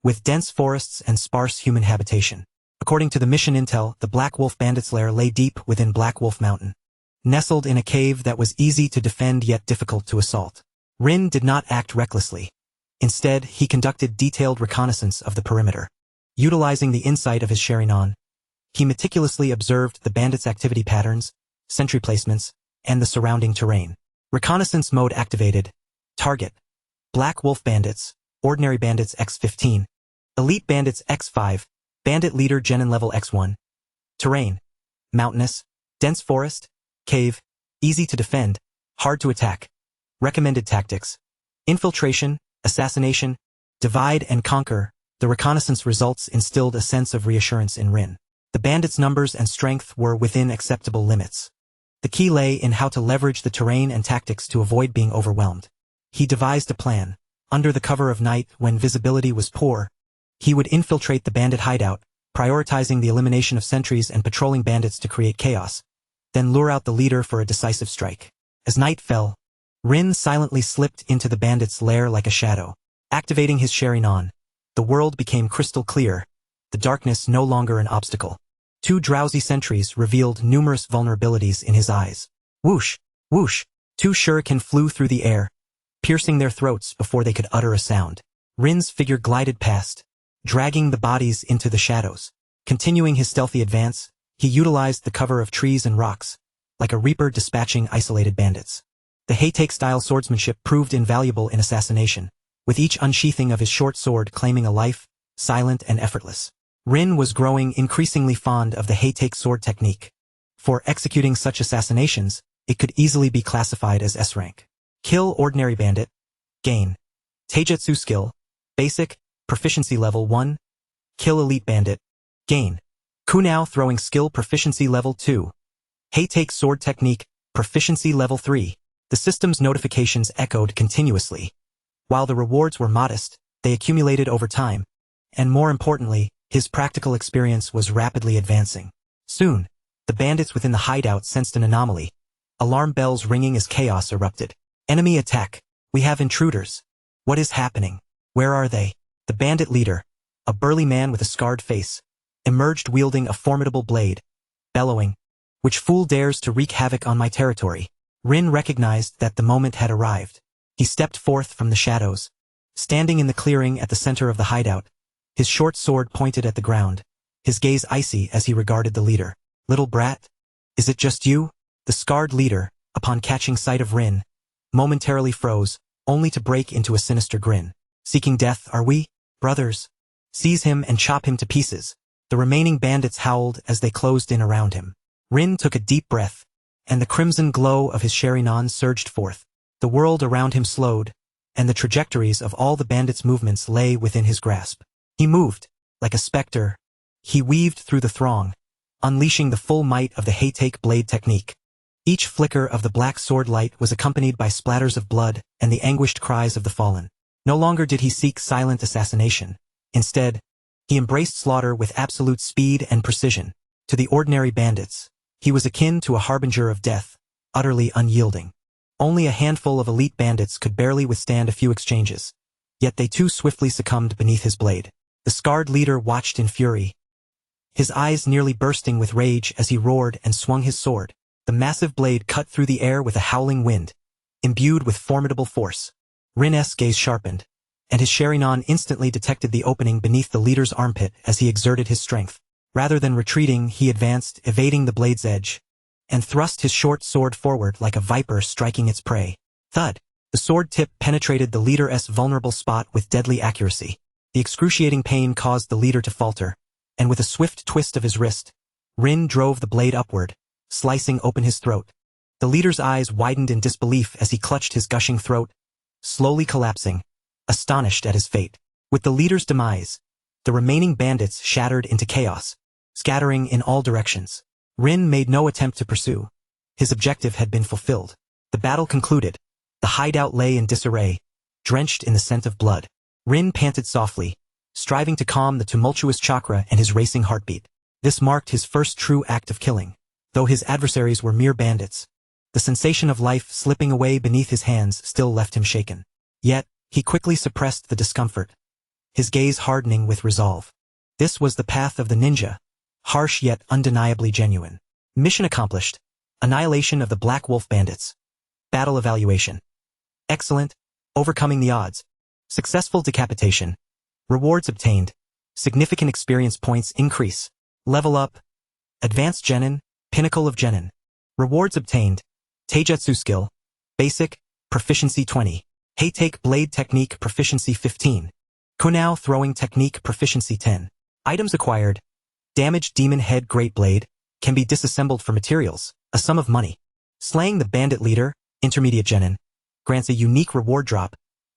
with dense forests and sparse human habitation. According to the mission intel, the Black Wolf Bandits' lair lay deep within Black Wolf Mountain, nestled in a cave that was easy to defend yet difficult to assault. Rin did not act recklessly. Instead, he conducted detailed reconnaissance of the perimeter. Utilizing the insight of his Sharingan, he meticulously observed the bandits' activity patterns, sentry placements, and the surrounding terrain. Reconnaissance mode activated. Target: Black Wolf Bandits, Ordinary Bandits X15, Elite Bandits X5, Bandit Leader Genin Level X1. Terrain: mountainous, dense forest, cave, easy to defend, hard to attack. Recommended tactics: infiltration, assassination, divide and conquer. The reconnaissance results instilled a sense of reassurance in Rin. The bandits' numbers and strength were within acceptable limits. The key lay in how to leverage the terrain and tactics to avoid being overwhelmed. He devised a plan. Under the cover of night, when visibility was poor, he would infiltrate the bandit hideout, prioritizing the elimination of sentries and patrolling bandits to create chaos, then lure out the leader for a decisive strike. As night fell, Rin silently slipped into the bandit's lair like a shadow. Activating his Sharingan, the world became crystal clear, the darkness no longer an obstacle. Two drowsy sentries revealed numerous vulnerabilities in his eyes. Whoosh, whoosh, two shuriken flew through the air, piercing their throats before they could utter a sound. Rin's figure glided past, dragging the bodies into the shadows. Continuing his stealthy advance, he utilized the cover of trees and rocks, like a reaper dispatching isolated bandits. The Heitake-style swordsmanship proved invaluable in assassination, with each unsheathing of his short sword claiming a life, silent and effortless. Rin was growing increasingly fond of the Heitake sword technique. For executing such assassinations, it could easily be classified as S-rank. Kill Ordinary Bandit. Gain Taijutsu Skill. Basic, Proficiency Level 1. Kill Elite Bandit. Gain Kunao Throwing Skill Proficiency Level 2. Heitake Sword Technique, Proficiency Level 3. The system's notifications echoed continuously. While the rewards were modest, they accumulated over time, and more importantly, his practical experience was rapidly advancing. Soon, the bandits within the hideout sensed an anomaly. Alarm bells ringing as chaos erupted. Enemy attack. We have intruders. What is happening? Where are they? The bandit leader, a burly man with a scarred face, emerged wielding a formidable blade, bellowing, "Which fool dares to wreak havoc on my territory?" Rin recognized that the moment had arrived. He stepped forth from the shadows. Standing in the clearing at the center of the hideout, his short sword pointed at the ground, his gaze icy as he regarded the leader. "Little brat? Is it just you?" The scarred leader, upon catching sight of Rin, momentarily froze, only to break into a sinister grin. "Seeking death, are we? Brothers, seize him and chop him to pieces." The remaining bandits howled as they closed in around him. Rin took a deep breath, and the crimson glow of his Sharingan surged forth. The world around him slowed, and the trajectories of all the bandits' movements lay within his grasp. He moved, like a specter, He weaved through the throng, unleashing the full might of the Heitake blade technique. Each flicker of the black sword light was accompanied by splatters of blood and the anguished cries of the fallen. No longer did he seek silent assassination. Instead, he embraced slaughter with absolute speed and precision. To the ordinary bandits, he was akin to a harbinger of death, utterly unyielding. Only a handful of elite bandits could barely withstand a few exchanges, yet they too swiftly succumbed beneath his blade. The scarred leader watched in fury, his eyes nearly bursting with rage as he roared and swung his sword. The massive blade cut through the air with a howling wind, imbued with formidable force. Rin's gaze sharpened, and his Sharingan instantly detected the opening beneath the leader's armpit as he exerted his strength. Rather than retreating, he advanced, evading the blade's edge, and thrust his short sword forward like a viper striking its prey. Thud! The sword tip penetrated the leader's vulnerable spot with deadly accuracy. The excruciating pain caused the leader to falter, and with a swift twist of his wrist, Rin drove the blade upward, slicing open his throat. The leader's eyes widened in disbelief as he clutched his gushing throat, slowly collapsing, astonished at his fate. With the leader's demise, the remaining bandits shattered into chaos, scattering in all directions. Rin made no attempt to pursue. His objective had been fulfilled. The battle concluded. The hideout lay in disarray, drenched in the scent of blood. Rin panted softly, striving to calm the tumultuous chakra and his racing heartbeat. This marked his first true act of killing. Though his adversaries were mere bandits, the sensation of life slipping away beneath his hands still left him shaken. Yet, he quickly suppressed the discomfort, his gaze hardening with resolve. This was the path of the ninja, harsh yet undeniably genuine. Mission accomplished. Annihilation of the Black Wolf bandits. Battle evaluation. Excellent. Overcoming the odds. Successful decapitation. Rewards obtained. Significant experience points increase. Level up. Advanced Genin. Pinnacle of Genin. Rewards obtained. Taijutsu skill. Basic. Proficiency 20. Heitake blade technique proficiency 15. Kunao throwing technique proficiency 10. Items acquired. Damaged demon head great blade. Can be disassembled for materials. A sum of money. Slaying the bandit leader. Intermediate Genin. Grants a unique reward drop.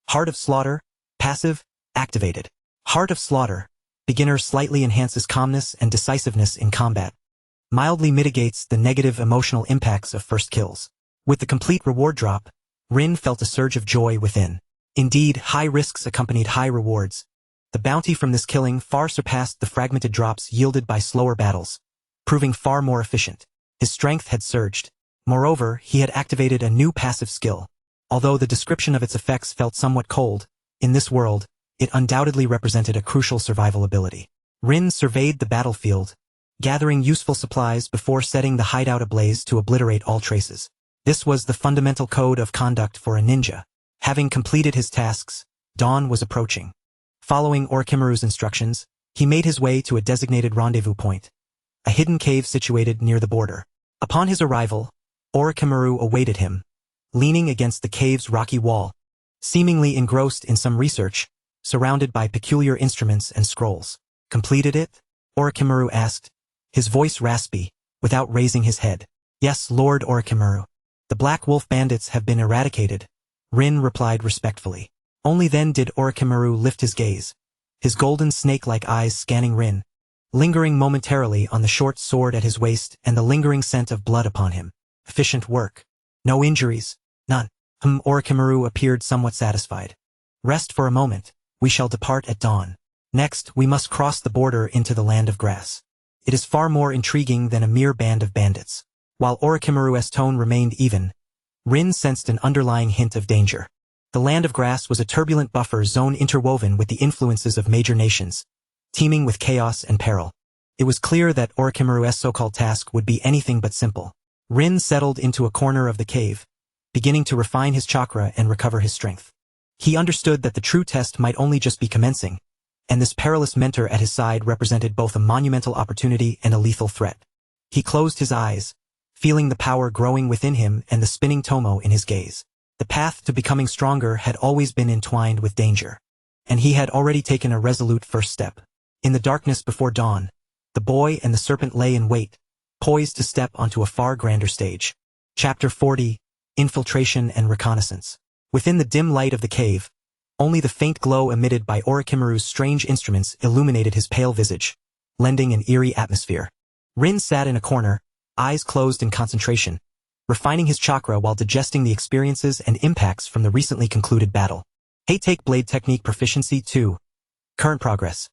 Heart of Slaughter. Passive. Activated. Heart of Slaughter. Beginner slightly enhances calmness and decisiveness in combat. Mildly mitigates the negative emotional impacts of first kills. With the complete reward drop, Rin felt a surge of joy within. Indeed, high risks accompanied high rewards. The bounty from this killing far surpassed the fragmented drops yielded by slower battles, proving far more efficient. His strength had surged. Moreover, he had activated a new passive skill. Although the description of its effects felt somewhat cold, in this world, it undoubtedly represented a crucial survival ability. Rin surveyed the battlefield, gathering useful supplies before setting the hideout ablaze to obliterate all traces. This was the fundamental code of conduct for a ninja. Having completed his tasks, dawn was approaching. Following Orochimaru's instructions, he made his way to a designated rendezvous point, a hidden cave situated near the border. Upon his arrival, Orochimaru awaited him, leaning against the cave's rocky wall, seemingly engrossed in some research, surrounded by peculiar instruments and scrolls. Completed it? Orochimaru asked, his voice raspy, without raising his head. Yes, Lord Orochimaru. The Black Wolf bandits have been eradicated, Rin replied respectfully. Only then did Orochimaru lift his gaze, his golden snake-like eyes scanning Rin, lingering momentarily on the short sword at his waist and the lingering scent of blood upon him. Efficient work. No injuries. None. Orochimaru appeared somewhat satisfied. Rest for a moment. We shall depart at dawn. Next, we must cross the border into the land of grass. It is far more intriguing than a mere band of bandits. While Orochimaru's tone remained even, Rin sensed an underlying hint of danger. The land of grass was a turbulent buffer zone interwoven with the influences of major nations, teeming with chaos and peril. It was clear that Orochimaru's so-called task would be anything but simple. Rin settled into a corner of the cave, beginning to refine his chakra and recover his strength. He understood that the true test might only just be commencing, and this perilous mentor at his side represented both a monumental opportunity and a lethal threat. He closed his eyes, feeling the power growing within him and the spinning tomo in his gaze. The path to becoming stronger had always been entwined with danger, and he had already taken a resolute first step. In the darkness before dawn, the boy and the serpent lay in wait, poised to step onto a far grander stage. Chapter 40, Infiltration and Reconnaissance. Within the dim light of the cave, only the faint glow emitted by Orochimaru's strange instruments illuminated his pale visage, lending an eerie atmosphere. Rin sat in a corner, eyes closed in concentration, refining his chakra while digesting the experiences and impacts from the recently concluded battle. Hey, take Blade Technique Proficiency 2. Current progress.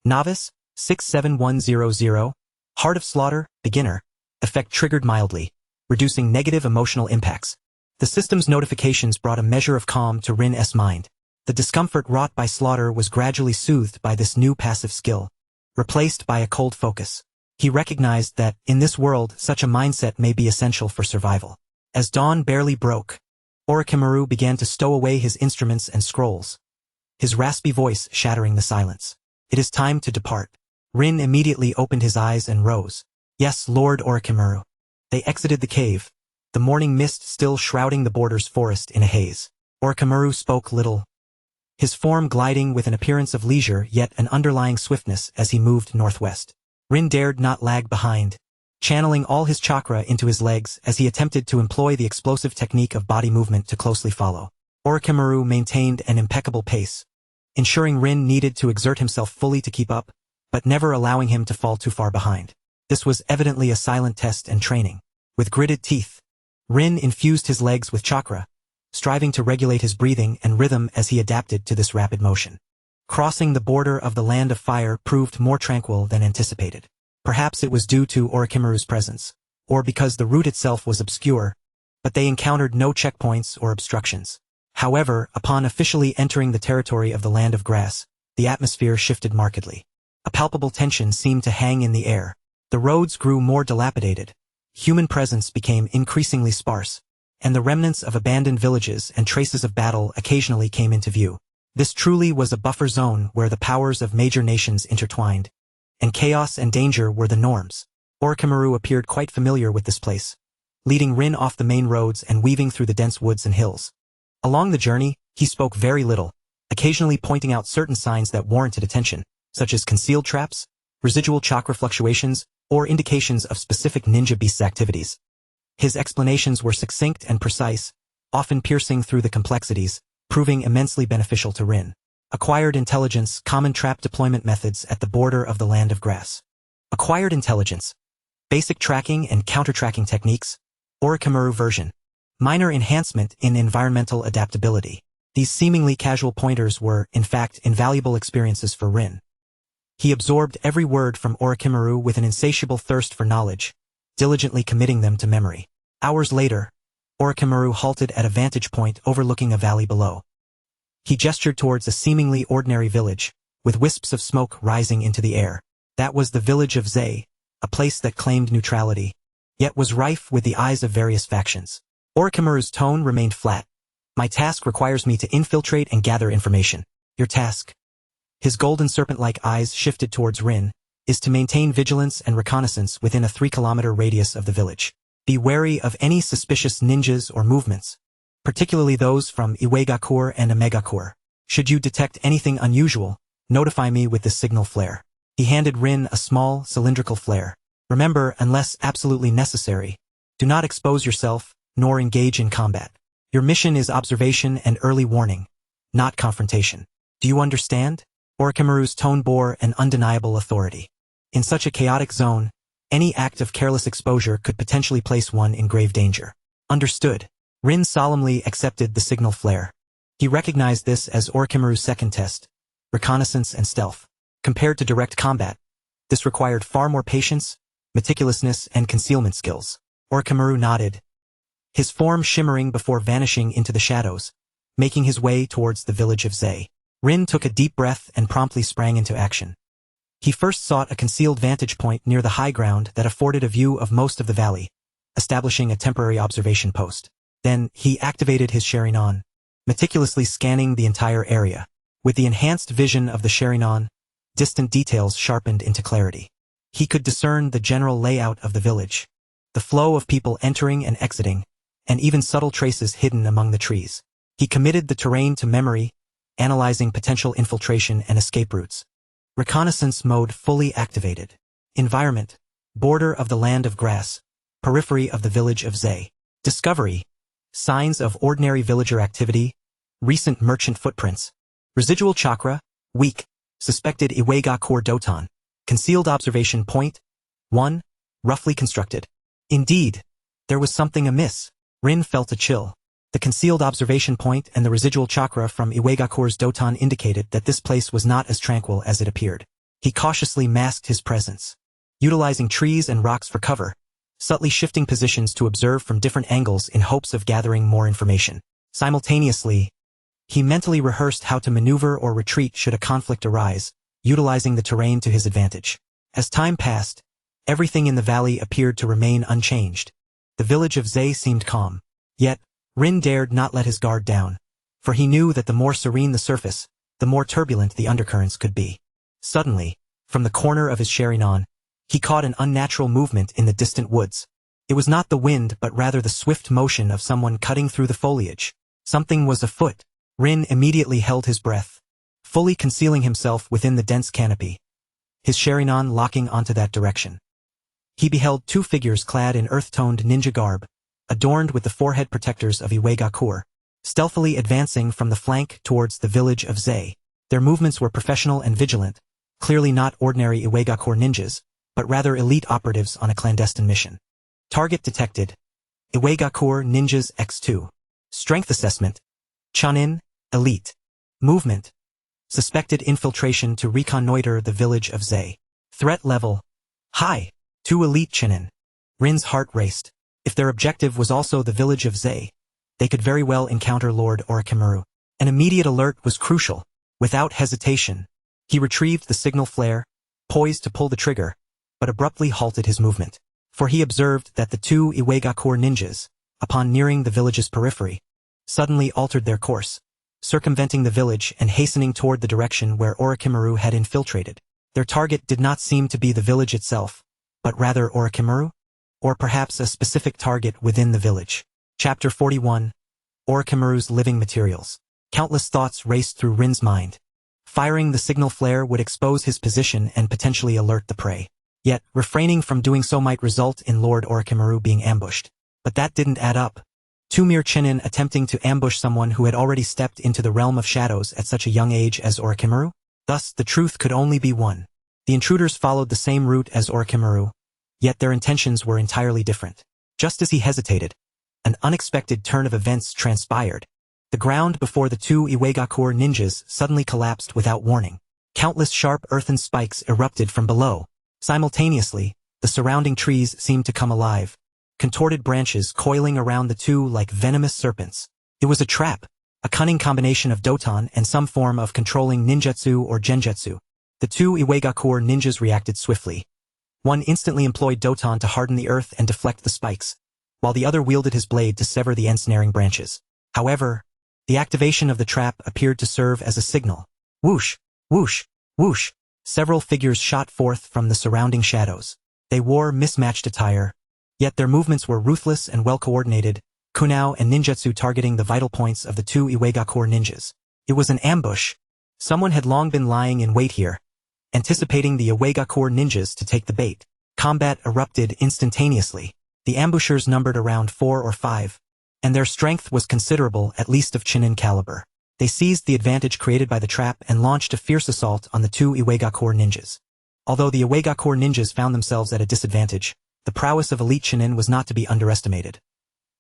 Novice, 67100. Heart of Slaughter, Beginner. Effect triggered mildly, reducing negative emotional impacts. The system's notifications brought a measure of calm to Rin's mind. The discomfort wrought by slaughter was gradually soothed by this new passive skill, replaced by a cold focus. He recognized that, in this world, such a mindset may be essential for survival. As dawn barely broke, Orochimaru began to stow away his instruments and scrolls, his raspy voice shattering the silence. It is time to depart. Rin immediately opened his eyes and rose. Yes, Lord Orochimaru. They exited the cave, the morning mist still shrouding the border's forest in a haze. Orochimaru spoke little, his form gliding with an appearance of leisure yet an underlying swiftness as he moved northwest. Rin dared not lag behind, channeling all his chakra into his legs as he attempted to employ the explosive technique of body movement to closely follow. Orochimaru maintained an impeccable pace, ensuring Rin needed to exert himself fully to keep up, but never allowing him to fall too far behind. This was evidently a silent test and training. With gritted teeth, Rin infused his legs with chakra, striving to regulate his breathing and rhythm as he adapted to this rapid motion. Crossing the border of the Land of Fire proved more tranquil than anticipated. Perhaps it was due to Orochimaru's presence, or because the route itself was obscure, but they encountered no checkpoints or obstructions. However, upon officially entering the territory of the Land of Grass, the atmosphere shifted markedly. A palpable tension seemed to hang in the air. The roads grew more dilapidated, human presence became increasingly sparse, and the remnants of abandoned villages and traces of battle occasionally came into view. This truly was a buffer zone where the powers of major nations intertwined, and chaos and danger were the norms. Orochimaru appeared quite familiar with this place, leading Rin off the main roads and weaving through the dense woods and hills. Along the journey, he spoke very little, occasionally pointing out certain signs that warranted attention, such as concealed traps, residual chakra fluctuations, or indications of specific ninja beasts' activities. His explanations were succinct and precise, often piercing through the complexities, proving immensely beneficial to Rin. Acquired intelligence, common trap deployment methods at the border of the Land of Grass. Acquired intelligence, basic tracking and counter-tracking techniques, Orochimaru version. Minor enhancement in environmental adaptability. These seemingly casual pointers were, in fact, invaluable experiences for Rin. He absorbed every word from Orochimaru with an insatiable thirst for knowledge, diligently committing them to memory. Hours later, Orochimaru halted at a vantage point overlooking a valley below. He gestured towards a seemingly ordinary village, with wisps of smoke rising into the air. That was the village of Zay, a place that claimed neutrality, yet was rife with the eyes of various factions. Orochimaru's tone remained flat. My task requires me to infiltrate and gather information. Your task? His golden serpent-like eyes shifted towards Rin, is to maintain vigilance and reconnaissance within a 3-kilometer radius of the village. Be wary of any suspicious ninjas or movements, particularly those from Iwagakure and Omegakure. Should you detect anything unusual, notify me with the signal flare. He handed Rin a small, cylindrical flare. Remember, unless absolutely necessary, do not expose yourself, nor engage in combat. Your mission is observation and early warning, not confrontation. Do you understand? Orochimaru's tone bore an undeniable authority. In such a chaotic zone, any act of careless exposure could potentially place one in grave danger. Understood. Rin solemnly accepted the signal flare. He recognized this as Orochimaru's second test, reconnaissance and stealth. Compared to direct combat, this required far more patience, meticulousness, and concealment skills. Orochimaru nodded, his form shimmering before vanishing into the shadows, making his way towards the village of Zay. Rin took a deep breath and promptly sprang into action. He first sought a concealed vantage point near the high ground that afforded a view of most of the valley, establishing a temporary observation post. Then, he activated his Sharingan, meticulously scanning the entire area. With the enhanced vision of the Sharingan, distant details sharpened into clarity. He could discern the general layout of the village, the flow of people entering and exiting, and even subtle traces hidden among the trees. He committed the terrain to memory, analyzing potential infiltration and escape routes. Reconnaissance mode fully activated. Environment, border of the Land of Grass, periphery of the village of Zay. Discovery, signs of ordinary villager activity, recent merchant footprints. Residual chakra, weak, suspected Iwagakure Doton. Concealed observation point. 1. Roughly constructed. Indeed, there was something amiss. Rin felt a chill. The concealed observation point and the residual chakra from Iwaigakure's Doton indicated that this place was not as tranquil as it appeared. He cautiously masked his presence. Utilizing trees and rocks for cover, subtly shifting positions to observe from different angles in hopes of gathering more information. Simultaneously, he mentally rehearsed how to maneuver or retreat should a conflict arise, utilizing the terrain to his advantage. As time passed, everything in the valley appeared to remain unchanged. The village of Zay seemed calm. Yet, Rin dared not let his guard down, for he knew that the more serene the surface, the more turbulent the undercurrents could be. Suddenly, from the corner of his Sharingan, he caught an unnatural movement in the distant woods. It was not the wind but rather the swift motion of someone cutting through the foliage. Something was afoot. Rin immediately held his breath, fully concealing himself within the dense canopy, his Sharingan locking onto that direction. He beheld two figures clad in earth-toned ninja garb, adorned with the forehead protectors of Iwaigakure, stealthily advancing from the flank towards the village of Zay. Their movements were professional and vigilant, clearly not ordinary Iwaigakure ninjas, but rather elite operatives on a clandestine mission. Target detected. Iwaigakure Ninjas X2. Strength assessment. Chunin, elite. Movement. Suspected infiltration to reconnoiter the village of Zay. Threat level. High. 2 elite Chunin. Rin's heart raced. If their objective was also the village of Zay, they could very well encounter Lord Orochimaru. An immediate alert was crucial. Without hesitation, he retrieved the signal flare, poised to pull the trigger, but abruptly halted his movement. For he observed that the 2 Iwaigakure ninjas, upon nearing the village's periphery, suddenly altered their course, circumventing the village and hastening toward the direction where Orochimaru had infiltrated. Their target did not seem to be the village itself, but rather Orochimaru, or perhaps a specific target within the village. Chapter 41. Orochimaru's Living Materials. Countless thoughts raced through Rin's mind. Firing the signal flare would expose his position and potentially alert the prey. Yet, refraining from doing so might result in Lord Orochimaru being ambushed. But that didn't add up. 2 mere Chunin attempting to ambush someone who had already stepped into the realm of shadows at such a young age as Orochimaru? Thus, the truth could only be one. The intruders followed the same route as Orochimaru, yet their intentions were entirely different. Just as he hesitated, an unexpected turn of events transpired. The ground before the 2 Iwaigakure ninjas suddenly collapsed without warning. Countless sharp earthen spikes erupted from below. Simultaneously, the surrounding trees seemed to come alive, contorted branches coiling around the 2 like venomous serpents. It was a trap, a cunning combination of Doton and some form of controlling ninjutsu or genjutsu. The 2 Iwaigakure ninjas reacted swiftly. One instantly employed Doton to harden the earth and deflect the spikes, while the other wielded his blade to sever the ensnaring branches. However, the activation of the trap appeared to serve as a signal. Whoosh, whoosh, whoosh. Several figures shot forth from the surrounding shadows. They wore mismatched attire, yet their movements were ruthless and well-coordinated, kunao and ninjutsu targeting the vital points of the 2 Iwaigakure ninjas. It was an ambush. Someone had long been lying in wait here, anticipating the Iwaigakure ninjas to take the bait. Combat erupted instantaneously. The ambushers numbered around 4 or 5, and their strength was considerable, at least of Chunin caliber. They seized the advantage created by the trap and launched a fierce assault on the 2 Iwaigakure ninjas. Although the Iwaigakure ninjas found themselves at a disadvantage, the prowess of elite Chunin was not to be underestimated.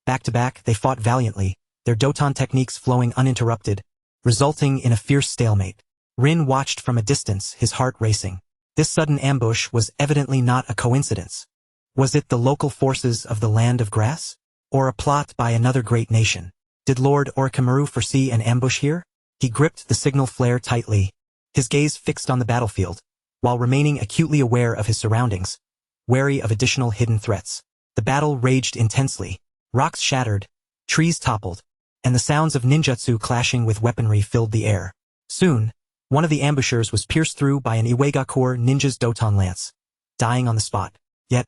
Back to back, they fought valiantly, their Doton techniques flowing uninterrupted, resulting in a fierce stalemate. Rin watched from a distance, his heart racing. This sudden ambush was evidently not a coincidence. Was it the local forces of the Land of Grass? Or a plot by another great nation? Did Lord Orochimaru foresee an ambush here? He gripped the signal flare tightly, his gaze fixed on the battlefield, while remaining acutely aware of his surroundings, wary of additional hidden threats. The battle raged intensely. Rocks shattered, trees toppled, and the sounds of ninjutsu clashing with weaponry filled the air. Soon, one of the ambushers was pierced through by an Iwaigakure ninja's Doton lance, dying on the spot. Yet,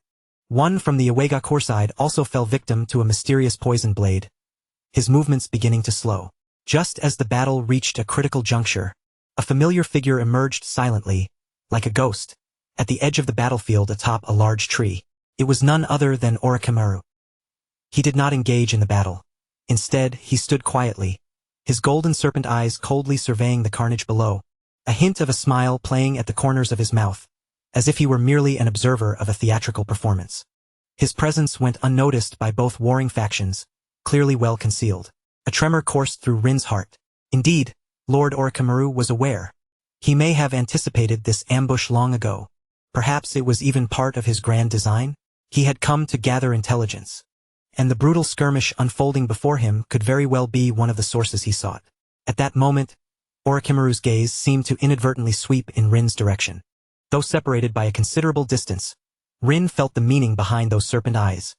one from the Iwaigakure side also fell victim to a mysterious poison blade, his movements beginning to slow. Just as the battle reached a critical juncture, a familiar figure emerged silently, like a ghost, at the edge of the battlefield atop a large tree. It was none other than Orochimaru. He did not engage in the battle. Instead, he stood quietly, his golden serpent eyes coldly surveying the carnage below, a hint of a smile playing at the corners of his mouth, as if he were merely an observer of a theatrical performance. His presence went unnoticed by both warring factions, clearly well concealed. A tremor coursed through Rin's heart. Indeed, Lord Orochimaru was aware. He may have anticipated this ambush long ago. Perhaps it was even part of his grand design? He had come to gather intelligence. And the brutal skirmish unfolding before him could very well be one of the sources he sought. At that moment, Orochimaru's gaze seemed to inadvertently sweep in Rin's direction. Though separated by a considerable distance, Rin felt the meaning behind those serpent eyes.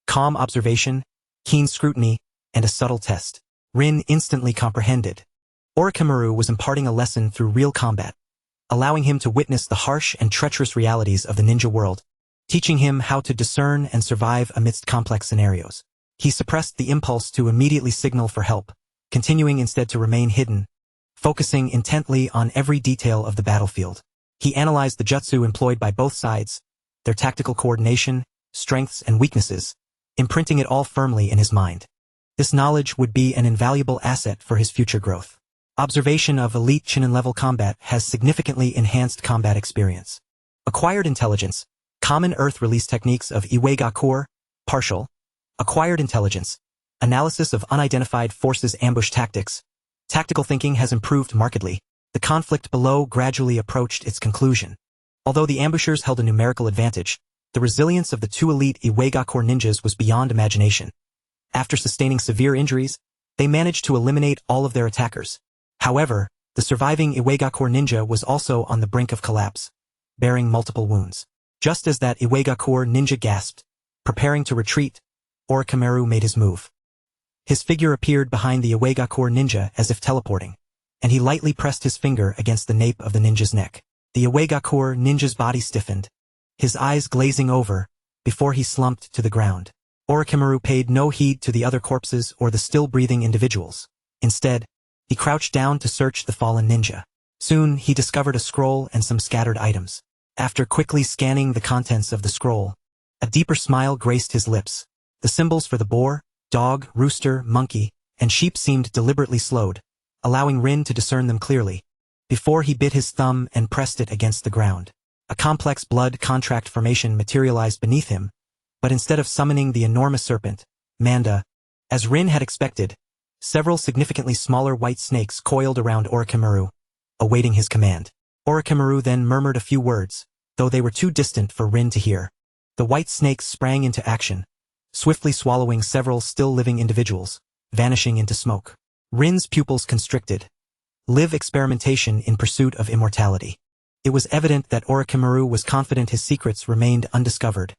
Calm observation, keen scrutiny, and a subtle test. Rin instantly comprehended. Orochimaru was imparting a lesson through real combat, allowing him to witness the harsh and treacherous realities of the ninja world, teaching him how to discern and survive amidst complex scenarios. He suppressed the impulse to immediately signal for help, continuing instead to remain hidden, focusing intently on every detail of the battlefield. He analyzed the jutsu employed by both sides, their tactical coordination, strengths and weaknesses, imprinting it all firmly in his mind. This knowledge would be an invaluable asset for his future growth. Observation of elite Chunin-level combat has significantly enhanced combat experience. Acquired intelligence, common earth release techniques of Iweigakur, partial, acquired intelligence, analysis of unidentified forces ambush tactics, tactical thinking has improved markedly. The conflict below gradually approached its conclusion. Although the ambushers held a numerical advantage, the resilience of the two elite Iweigakur ninjas was beyond imagination. After sustaining severe injuries, they managed to eliminate all of their attackers. However, the surviving Iweigakur ninja was also on the brink of collapse, bearing multiple wounds. Just as that Iweigakur ninja gasped, preparing to retreat, Orochimaru made his move. His figure appeared behind the Iweigakur ninja as if teleporting, and he lightly pressed his finger against the nape of the ninja's neck. The Iweigakur ninja's body stiffened, his eyes glazing over, before he slumped to the ground. Orochimaru paid no heed to the other corpses or the still-breathing individuals. Instead, he crouched down to search the fallen ninja. Soon, he discovered a scroll and some scattered items. After quickly scanning the contents of the scroll, a deeper smile graced his lips. The symbols for the boar, dog, rooster, monkey, and sheep seemed deliberately slowed, allowing Rin to discern them clearly. Before he bit his thumb and pressed it against the ground, a complex blood contract formation materialized beneath him, but instead of summoning the enormous serpent, Manda, as Rin had expected, several significantly smaller white snakes coiled around Orochimaru, awaiting his command. Orochimaru then murmured a few words, though they were too distant for Rin to hear. The white snakes sprang into action, swiftly swallowing several still-living individuals, vanishing into smoke. Rin's pupils constricted. Live experimentation in pursuit of immortality. It was evident that Orochimaru was confident his secrets remained undiscovered,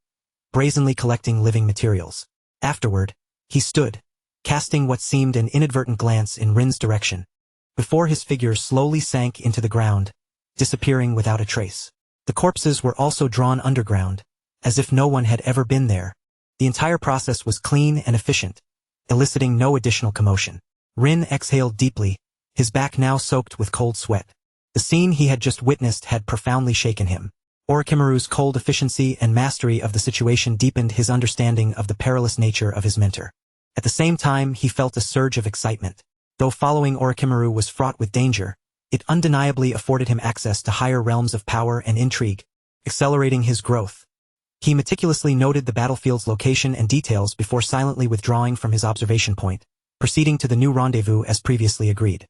brazenly collecting living materials. Afterward, he stood, casting what seemed an inadvertent glance in Rin's direction, before his figure slowly sank into the ground, disappearing without a trace. The corpses were also drawn underground, as if no one had ever been there. The entire process was clean and efficient, eliciting no additional commotion. Rin exhaled deeply, his back now soaked with cold sweat. The scene he had just witnessed had profoundly shaken him. Orochimaru's cold efficiency and mastery of the situation deepened his understanding of the perilous nature of his mentor. At the same time, he felt a surge of excitement. Though following Orochimaru was fraught with danger, it undeniably afforded him access to higher realms of power and intrigue, accelerating his growth. He meticulously noted the battlefield's location and details before silently withdrawing from his observation point, proceeding to the new rendezvous as previously agreed.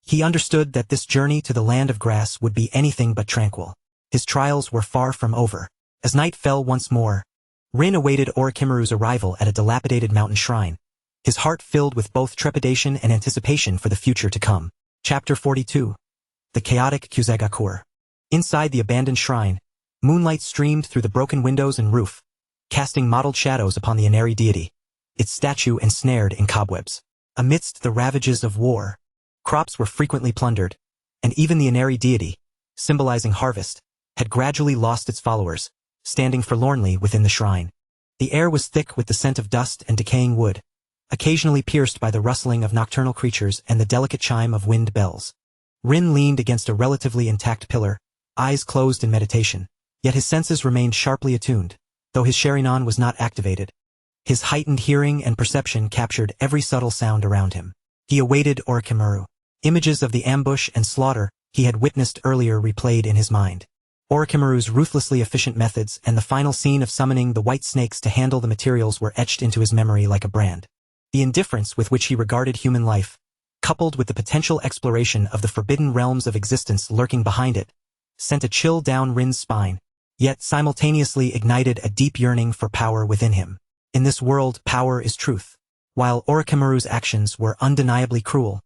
He understood that this journey to the land of grass would be anything but tranquil. His trials were far from over. As night fell once more, Rin awaited Orochimaru's arrival at a dilapidated mountain shrine, his heart filled with both trepidation and anticipation for the future to come. Chapter 42. The Chaotic Kuzegakur. Inside the abandoned shrine, moonlight streamed through the broken windows and roof, casting mottled shadows upon the Inari deity, its statue ensnared in cobwebs. Amidst the ravages of war, crops were frequently plundered, and even the Inari deity, symbolizing harvest, had gradually lost its followers, standing forlornly within the shrine. The air was thick with the scent of dust and decaying wood, occasionally pierced by the rustling of nocturnal creatures and the delicate chime of wind bells. Rin leaned against a relatively intact pillar, eyes closed in meditation, yet his senses remained sharply attuned, though his Sharingan was not activated. His heightened hearing and perception captured every subtle sound around him. He awaited Orochimaru. Images of the ambush and slaughter he had witnessed earlier replayed in his mind. Orochimaru's ruthlessly efficient methods and the final scene of summoning the white snakes to handle the materials were etched into his memory like a brand. The indifference with which he regarded human life, coupled with the potential exploration of the forbidden realms of existence lurking behind it, sent a chill down Rin's spine, yet simultaneously ignited a deep yearning for power within him. In this world, power is truth. While Orochimaru's actions were undeniably cruel,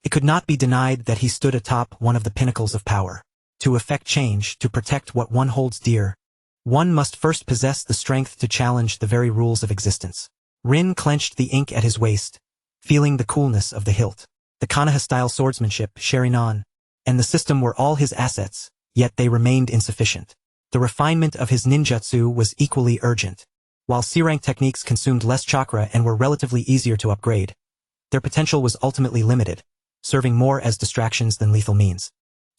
it could not be denied that he stood atop one of the pinnacles of power. To effect change, to protect what one holds dear, one must first possess the strength to challenge the very rules of existence. Rin clenched the ink at his waist, feeling the coolness of the hilt. The Konoha-style swordsmanship, Sharingan, and the system were all his assets, yet they remained insufficient. The refinement of his ninjutsu was equally urgent. While C-rank techniques consumed less chakra and were relatively easier to upgrade, their potential was ultimately limited, serving more as distractions than lethal means.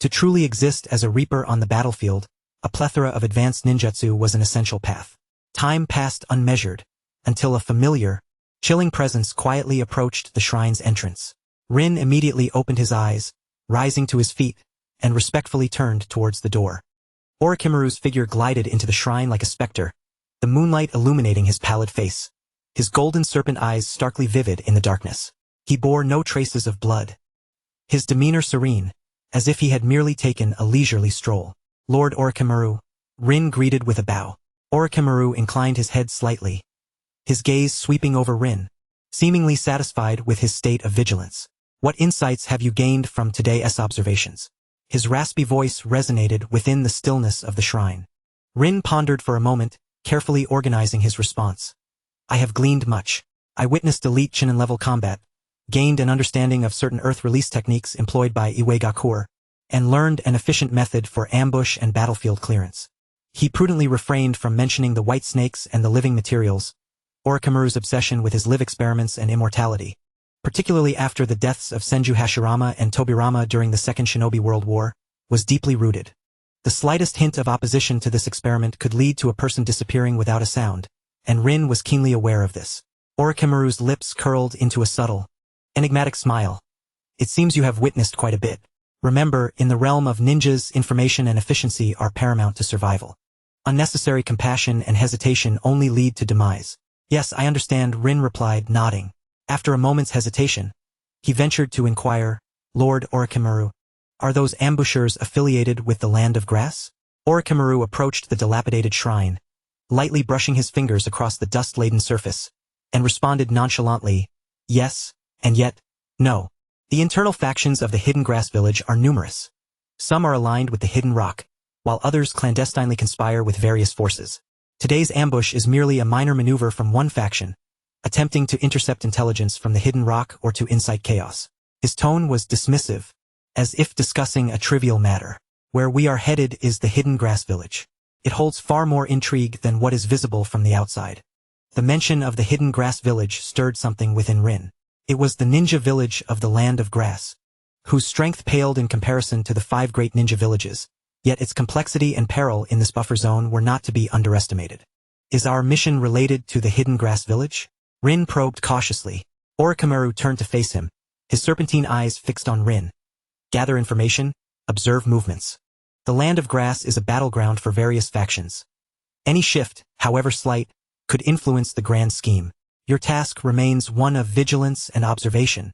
To truly exist as a reaper on the battlefield, a plethora of advanced ninjutsu was an essential path. Time passed unmeasured, until a familiar, chilling presence quietly approached the shrine's entrance. Rin immediately opened his eyes, rising to his feet, and respectfully turned towards the door. Orochimaru's figure glided into the shrine like a specter, the moonlight illuminating his pallid face, his golden serpent eyes starkly vivid in the darkness. He bore no traces of blood, his demeanor serene, as if he had merely taken a leisurely stroll. Lord Orochimaru, Rin greeted with a bow. Orochimaru inclined his head slightly, his gaze sweeping over Rin, seemingly satisfied with his state of vigilance. What insights have you gained from today's observations? His raspy voice resonated within the stillness of the shrine. Rin pondered for a moment, carefully organizing his response. I have gleaned much. I witnessed elite Chunin-level combat, gained an understanding of certain earth release techniques employed by Iwagakure, and learned an efficient method for ambush and battlefield clearance. He prudently refrained from mentioning the white snakes and the living materials, Orochimaru's obsession with his live experiments and immortality, particularly after the deaths of Senju Hashirama and Tobirama during the Second Shinobi World War, was deeply rooted. The slightest hint of opposition to this experiment could lead to a person disappearing without a sound, and Rin was keenly aware of this. Orochimaru's lips curled into a subtle, enigmatic smile. It seems you have witnessed quite a bit. Remember, in the realm of ninjas, information and efficiency are paramount to survival. Unnecessary compassion and hesitation only lead to demise. Yes, I understand, Rin replied, nodding. After a moment's hesitation, he ventured to inquire, Lord Orochimaru, are those ambushers affiliated with the Land of Grass? Orochimaru approached the dilapidated shrine, lightly brushing his fingers across the dust-laden surface, and responded nonchalantly, yes, and yet, no. The internal factions of the Hidden Grass Village are numerous. Some are aligned with the Hidden Rock, while others clandestinely conspire with various forces. Today's ambush is merely a minor maneuver from one faction, attempting to intercept intelligence from the Hidden Rock or to incite chaos. His tone was dismissive, as if discussing a trivial matter. Where we are headed is the Hidden Grass Village. It holds far more intrigue than what is visible from the outside. The mention of the Hidden Grass Village stirred something within Rin. It was the ninja village of the Land of Grass, whose strength paled in comparison to the 5 great ninja villages, yet its complexity and peril in this buffer zone were not to be underestimated. Is our mission related to the Hidden Grass Village? Rin probed cautiously. Orochimaru turned to face him, his serpentine eyes fixed on Rin. Gather information, observe movements. The Land of Grass is a battleground for various factions. Any shift, however slight, could influence the grand scheme. Your task remains one of vigilance and observation,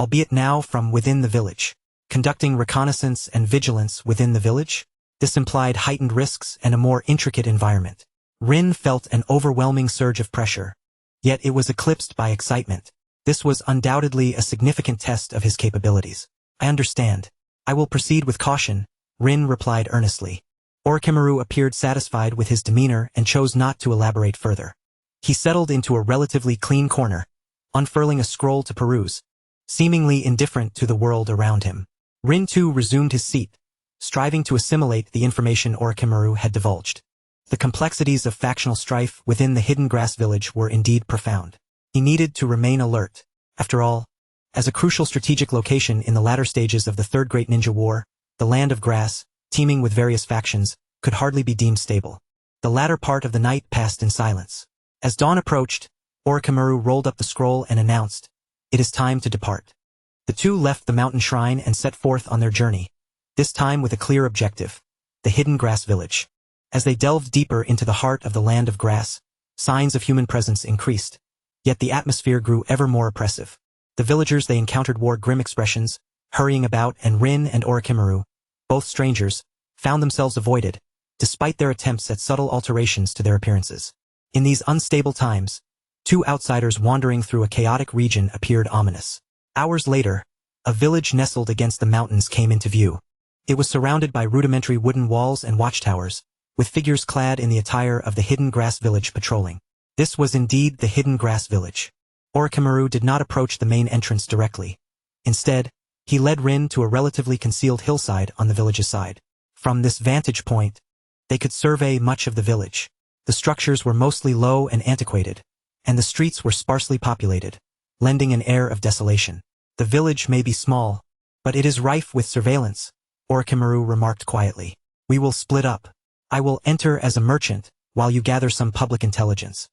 albeit now from within the village. Conducting reconnaissance and vigilance within the village? This implied heightened risks and a more intricate environment. Rin felt an overwhelming surge of pressure, yet it was eclipsed by excitement. This was undoubtedly a significant test of his capabilities. I understand. I will proceed with caution, Rin replied earnestly. Orochimaru appeared satisfied with his demeanor and chose not to elaborate further. He settled into a relatively clean corner, unfurling a scroll to peruse, seemingly indifferent to the world around him. Rin too resumed his seat, striving to assimilate the information Orochimaru had divulged. The complexities of factional strife within the Hidden Grass Village were indeed profound. He needed to remain alert. After all, as a crucial strategic location in the latter stages of the Third Great Ninja War, the Land of Grass, teeming with various factions, could hardly be deemed stable. The latter part of the night passed in silence. As dawn approached, Orochimaru rolled up the scroll and announced, "It is time to depart." The two left the mountain shrine and set forth on their journey, this time with a clear objective: the hidden grass village. As they delved deeper into the heart of the land of grass, signs of human presence increased, yet the atmosphere grew ever more oppressive. The villagers they encountered wore grim expressions, hurrying about, and Rin and Orochimaru, both strangers, found themselves avoided, despite their attempts at subtle alterations to their appearances. In these unstable times, two outsiders wandering through a chaotic region appeared ominous. Hours later, a village nestled against the mountains came into view. It was surrounded by rudimentary wooden walls and watchtowers, with figures clad in the attire of the hidden grass village patrolling. This was indeed the hidden grass village. Orochimaru did not approach the main entrance directly. Instead, he led Rin to a relatively concealed hillside on the village's side. From this vantage point, they could survey much of the village. The structures were mostly low and antiquated, and the streets were sparsely populated, lending an air of desolation. The village may be small, but it is rife with surveillance, Orochimaru remarked quietly. We will split up. I will enter as a merchant, while you gather some public intelligence.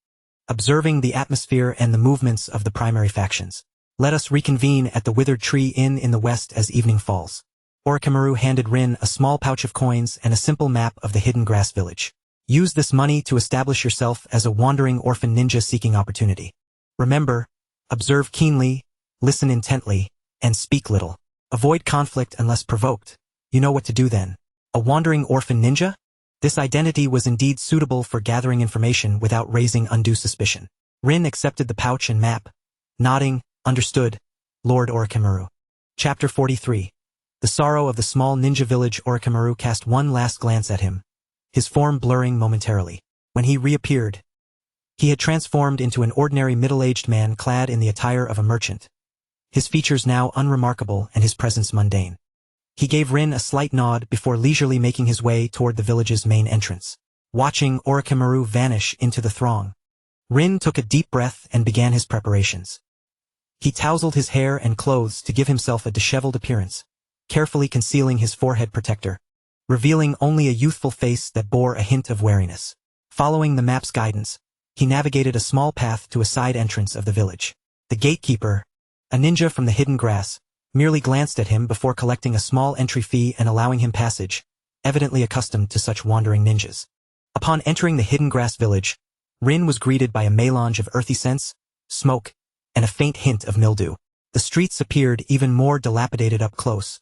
Observing the atmosphere and the movements of the primary factions. Let us reconvene at the Withered Tree Inn in the west as evening falls. Orochimaru handed Rin a small pouch of coins and a simple map of the hidden grass village. Use this money to establish yourself as a wandering orphan ninja seeking opportunity. Remember, observe keenly, listen intently, and speak little. Avoid conflict unless provoked. You know what to do then. A wandering orphan ninja? This identity was indeed suitable for gathering information without raising undue suspicion. Rin accepted the pouch and map, nodding, understood, Lord Orochimaru. Chapter 43. The sorrow of the small ninja village. Orochimaru cast one last glance at him, his form blurring momentarily. When he reappeared, he had transformed into an ordinary middle-aged man clad in the attire of a merchant, his features now unremarkable and his presence mundane. He gave Rin a slight nod before leisurely making his way toward the village's main entrance. Watching Orochimaru vanish into the throng, Rin took a deep breath and began his preparations. He tousled his hair and clothes to give himself a disheveled appearance, carefully concealing his forehead protector, revealing only a youthful face that bore a hint of wariness. Following the map's guidance, he navigated a small path to a side entrance of the village. The gatekeeper, a ninja from the hidden grass, merely glanced at him before collecting a small entry fee and allowing him passage, evidently accustomed to such wandering ninjas. Upon entering the hidden grass village, Rin was greeted by a melange of earthy scents, smoke, and a faint hint of mildew. The streets appeared even more dilapidated up close,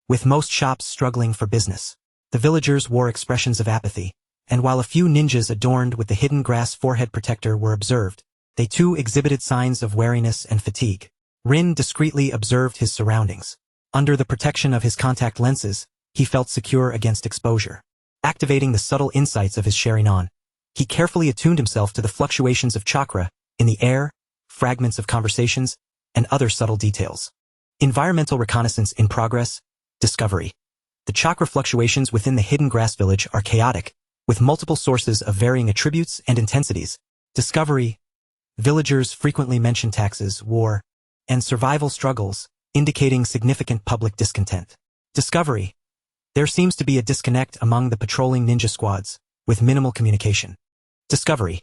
with most shops struggling for business. The villagers wore expressions of apathy, and while a few ninjas adorned with the hidden grass forehead protector were observed, they too exhibited signs of weariness and fatigue. Rin discreetly observed his surroundings. Under the protection of his contact lenses, he felt secure against exposure. Activating the subtle insights of his Sharingan, he carefully attuned himself to the fluctuations of chakra in the air, fragments of conversations, and other subtle details. Environmental reconnaissance in progress. Discovery. The chakra fluctuations within the hidden grass village are chaotic, with multiple sources of varying attributes and intensities. Discovery. Villagers frequently mention taxes, war, and survival struggles, indicating significant public discontent. Discovery. There seems to be a disconnect among the patrolling ninja squads, with minimal communication. Discovery.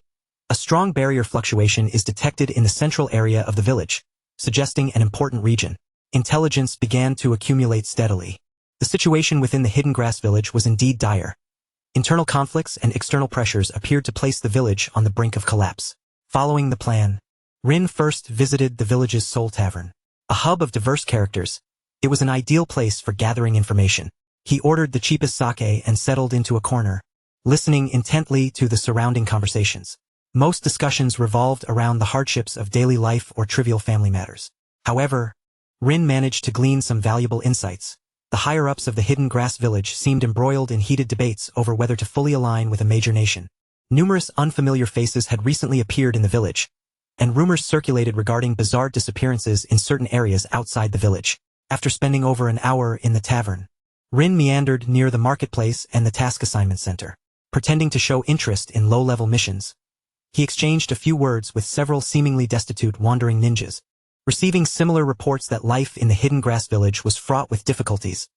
A strong barrier fluctuation is detected in the central area of the village, suggesting an important region. Intelligence began to accumulate steadily. The situation within the hidden grass village was indeed dire. Internal conflicts and external pressures appeared to place the village on the brink of collapse. Following the plan, Rin first visited the village's Soul Tavern. A hub of diverse characters, it was an ideal place for gathering information. He ordered the cheapest sake and settled into a corner, listening intently to the surrounding conversations. Most discussions revolved around the hardships of daily life or trivial family matters. However, Rin managed to glean some valuable insights. The higher-ups of the hidden grass village seemed embroiled in heated debates over whether to fully align with a major nation. Numerous unfamiliar faces had recently appeared in the village, and rumors circulated regarding bizarre disappearances in certain areas outside the village. After spending over an hour in the tavern, Rin meandered near the marketplace and the task assignment center. Pretending to show interest in low-level missions, he exchanged a few words with several seemingly destitute wandering ninjas, receiving similar reports that life in the hidden grass village was fraught with difficulties,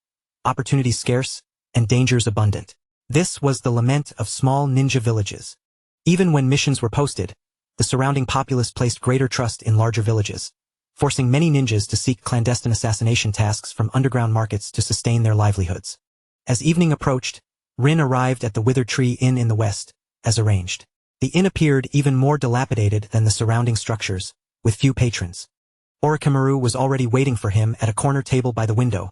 opportunities scarce, and dangers abundant. This was the lament of small ninja villages. Even when missions were posted, the surrounding populace placed greater trust in larger villages, forcing many ninjas to seek clandestine assassination tasks from underground markets to sustain their livelihoods. As evening approached, Rin arrived at the Withered Tree Inn in the west, as arranged. The inn appeared even more dilapidated than the surrounding structures, with few patrons. Orochimaru was already waiting for him at a corner table by the window,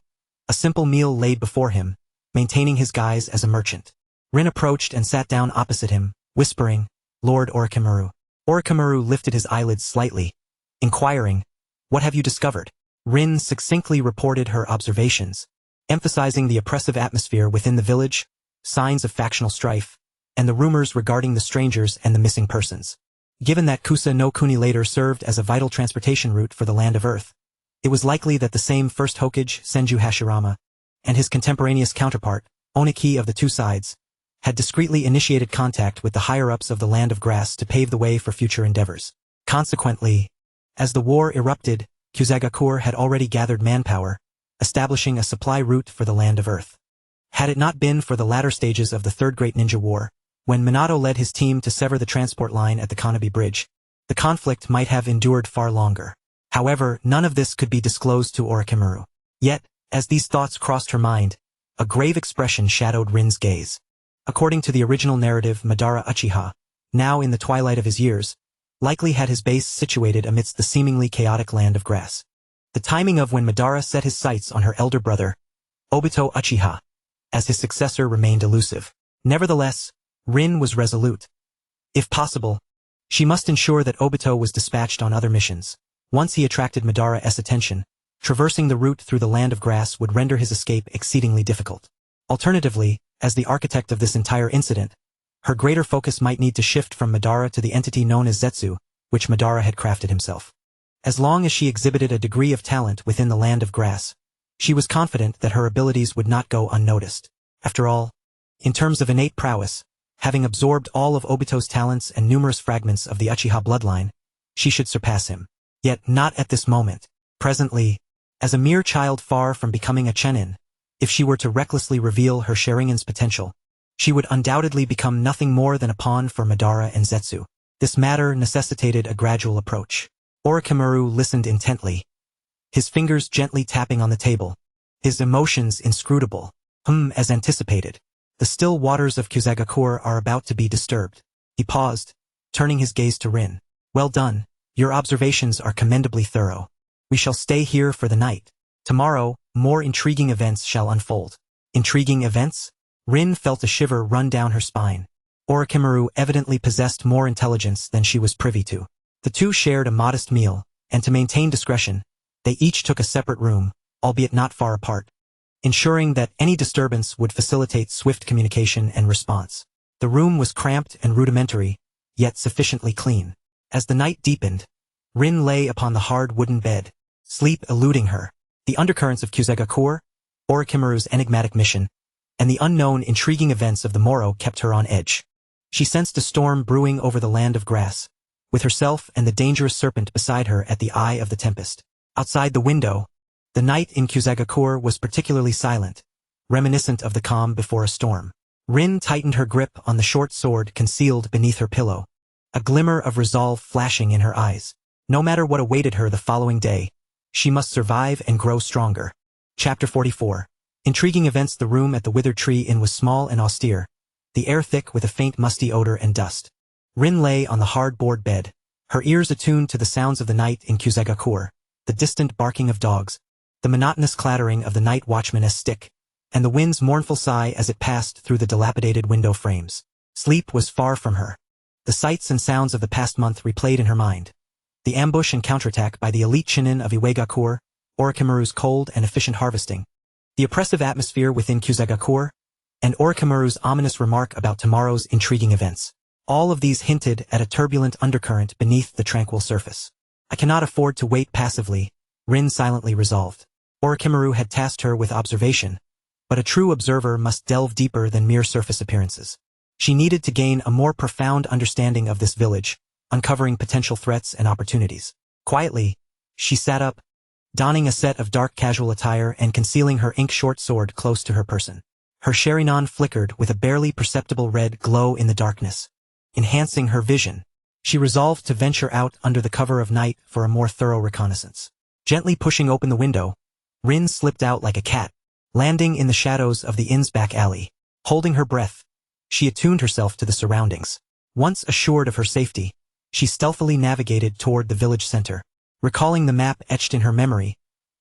a simple meal laid before him, maintaining his guise as a merchant. Rin approached and sat down opposite him, whispering, "Lord Orochimaru." Orochimaru lifted his eyelids slightly, inquiring, "What have you discovered?" Rin succinctly reported her observations, emphasizing the oppressive atmosphere within the village, signs of factional strife, and the rumors regarding the strangers and the missing persons. Given that Kusa no Kuni later served as a vital transportation route for the Land of Earth, it was likely that the same First Hokage, Senju Hashirama, and his contemporaneous counterpart, Oniki of the two sides, had discreetly initiated contact with the higher-ups of the Land of Grass to pave the way for future endeavors. Consequently, as the war erupted, Kuzagakur had already gathered manpower, establishing a supply route for the Land of Earth. Had it not been for the latter stages of the Third Great Ninja War, when Minato led his team to sever the transport line at the Kanabi Bridge, the conflict might have endured far longer. However, none of this could be disclosed to Orochimaru. Yet, as these thoughts crossed her mind, a grave expression shadowed Rin's gaze. According to the original narrative, Madara Uchiha, now in the twilight of his years, likely had his base situated amidst the seemingly chaotic Land of Grass. The timing of when Madara set his sights on her elder brother, Obito Uchiha, as his successor remained elusive. Nevertheless, Rin was resolute. If possible, she must ensure that Obito was dispatched on other missions. Once he attracted Madara's attention, traversing the route through the Land of Grass would render his escape exceedingly difficult. Alternatively, as the architect of this entire incident, her greater focus might need to shift from Madara to the entity known as Zetsu, which Madara had crafted himself. As long as she exhibited a degree of talent within the Land of Grass, she was confident that her abilities would not go unnoticed. After all, in terms of innate prowess, having absorbed all of Obito's talents and numerous fragments of the Uchiha bloodline, she should surpass him. Yet not at this moment. Presently, as a mere child far from becoming a Chunin, if she were to recklessly reveal her Sharingan's potential, she would undoubtedly become nothing more than a pawn for Madara and Zetsu. This matter necessitated a gradual approach. Orochimaru listened intently, his fingers gently tapping on the table, his emotions inscrutable. As anticipated, the still waters of Kuzagakur are about to be disturbed. He paused, turning his gaze to Rin. "Well done. Your observations are commendably thorough. We shall stay here for the night. Tomorrow, more intriguing events shall unfold." Intriguing events? Rin felt a shiver run down her spine. Orochimaru evidently possessed more intelligence than she was privy to. The two shared a modest meal, and to maintain discretion, they each took a separate room, albeit not far apart, ensuring that any disturbance would facilitate swift communication and response. The room was cramped and rudimentary, yet sufficiently clean. As the night deepened, Rin lay upon the hard wooden bed, sleep eluding her. The undercurrents of Kuzagakur, Orochimaru's enigmatic mission, and the unknown intriguing events of the morrow kept her on edge. She sensed a storm brewing over the Land of Grass, with herself and the dangerous serpent beside her at the eye of the tempest. Outside the window, the night in Kuzagakur was particularly silent, reminiscent of the calm before a storm. Rin tightened her grip on the short sword concealed beneath her pillow, a glimmer of resolve flashing in her eyes. No matter what awaited her the following day, she must survive and grow stronger. Chapter 44. Intriguing events. The room at the Withered Tree Inn was small and austere, the air thick with a faint musty odor and dust. Rin lay on the hard board bed, her ears attuned to the sounds of the night in Kuzagakur, the distant barking of dogs, the monotonous clattering of the night watchman's stick, and the wind's mournful sigh as it passed through the dilapidated window frames. Sleep was far from her. The sights and sounds of the past month replayed in her mind. The ambush and counterattack by the elite Chunin of Iwagakur, Orochimaru's cold and efficient harvesting, the oppressive atmosphere within Kuzagakur, and Orochimaru's ominous remark about tomorrow's intriguing events. All of these hinted at a turbulent undercurrent beneath the tranquil surface. "I cannot afford to wait passively," Rin silently resolved. Orochimaru had tasked her with observation, but a true observer must delve deeper than mere surface appearances. She needed to gain a more profound understanding of this village, uncovering potential threats and opportunities. Quietly, she sat up, donning a set of dark casual attire and concealing her ink-short sword close to her person. Her Sharingan flickered with a barely perceptible red glow in the darkness, enhancing her vision. She resolved to venture out under the cover of night for a more thorough reconnaissance. Gently pushing open the window, Rin slipped out like a cat, landing in the shadows of the inn's back alley. Holding her breath, she attuned herself to the surroundings. Once assured of her safety, she stealthily navigated toward the village center, recalling the map etched in her memory,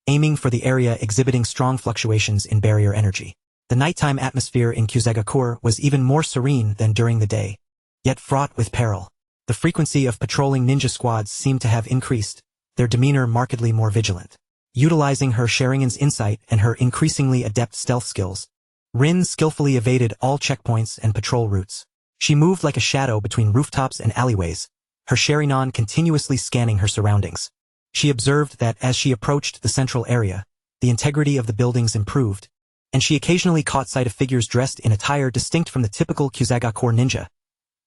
aiming for the area exhibiting strong fluctuations in barrier energy. The nighttime atmosphere in Kusagakur was even more serene than during the day, yet fraught with peril. The frequency of patrolling ninja squads seemed to have increased, their demeanor markedly more vigilant. Utilizing her Sharingan's insight and her increasingly adept stealth skills, Rin skillfully evaded all checkpoints and patrol routes. She moved like a shadow between rooftops and alleyways, her Sharingan continuously scanning her surroundings. She observed that as she approached the central area, the integrity of the buildings improved, and she occasionally caught sight of figures dressed in attire distinct from the typical Kusagakur ninja,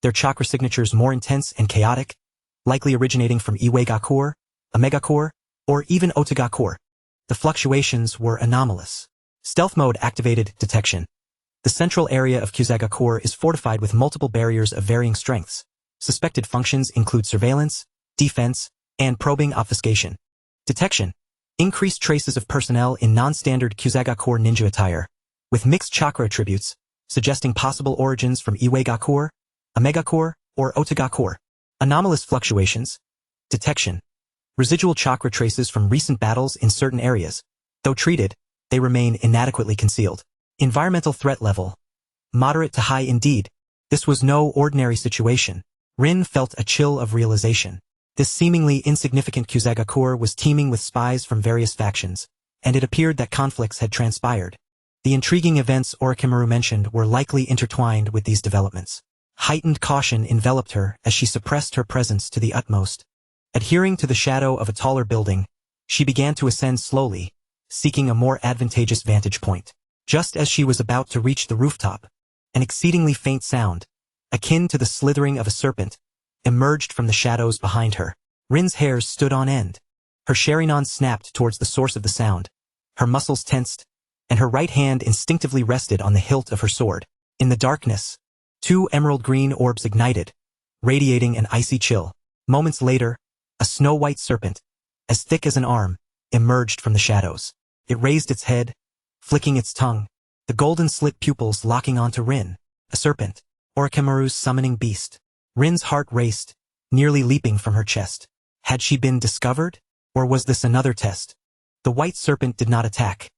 their chakra signatures more intense and chaotic, likely originating from Iwagakur, Omegakur, or even Otagakur. The fluctuations were anomalous. Stealth mode activated detection. The central area of Kusagakur is fortified with multiple barriers of varying strengths. Suspected functions include surveillance, defense, and probing obfuscation. Detection. Increased traces of personnel in non-standard Kusagakur ninja attire, with mixed chakra attributes, suggesting possible origins from Iwagakur, Omegakur, or Otagakur. Anomalous fluctuations. Detection. Residual chakra traces from recent battles in certain areas. Though treated, they remain inadequately concealed. Environmental threat level. Moderate to high indeed. This was no ordinary situation. Rin felt a chill of realization. This seemingly insignificant Kusagakur was teeming with spies from various factions, and it appeared that conflicts had transpired. The intriguing events Orochimaru mentioned were likely intertwined with these developments. Heightened caution enveloped her as she suppressed her presence to the utmost. Adhering to the shadow of a taller building, she began to ascend slowly, seeking a more advantageous vantage point. Just as she was about to reach the rooftop, an exceedingly faint sound, akin to the slithering of a serpent, emerged from the shadows behind her. Rin's hairs stood on end. Her Sharingan snapped towards the source of the sound. Her muscles tensed, and her right hand instinctively rested on the hilt of her sword. In the darkness, 2 emerald-green orbs ignited, radiating an icy chill. Moments later, a snow-white serpent, as thick as an arm, emerged from the shadows. It raised its head, flicking its tongue, the golden slit pupils locking onto Rin. A serpent, Orochimaru's summoning beast. Rin's heart raced, nearly leaping from her chest. Had she been discovered? Or was this another test? The white serpent did not attack.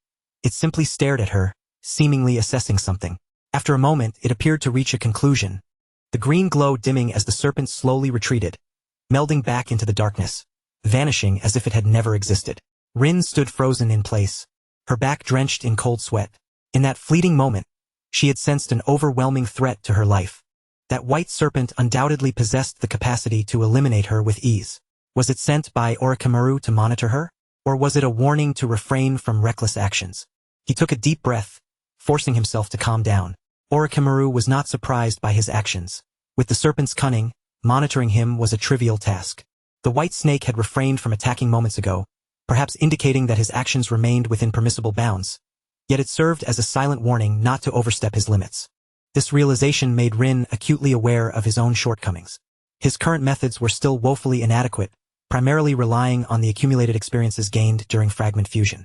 It simply stared at her, seemingly assessing something. After a moment, it appeared to reach a conclusion. The green glow dimming as the serpent slowly retreated, melding back into the darkness, vanishing as if it had never existed. Rin stood frozen in place, her back drenched in cold sweat. In that fleeting moment, she had sensed an overwhelming threat to her life. That white serpent undoubtedly possessed the capacity to eliminate her with ease. Was it sent by Orochimaru to monitor her? Or was it a warning to refrain from reckless actions? He took a deep breath, forcing himself to calm down. Orochimaru was not surprised by his actions. With the serpent's cunning, monitoring him was a trivial task. The white snake had refrained from attacking moments ago, perhaps indicating that his actions remained within permissible bounds. Yet it served as a silent warning not to overstep his limits. This realization made Rin acutely aware of his own shortcomings. His current methods were still woefully inadequate, primarily relying on the accumulated experiences gained during fragment fusion.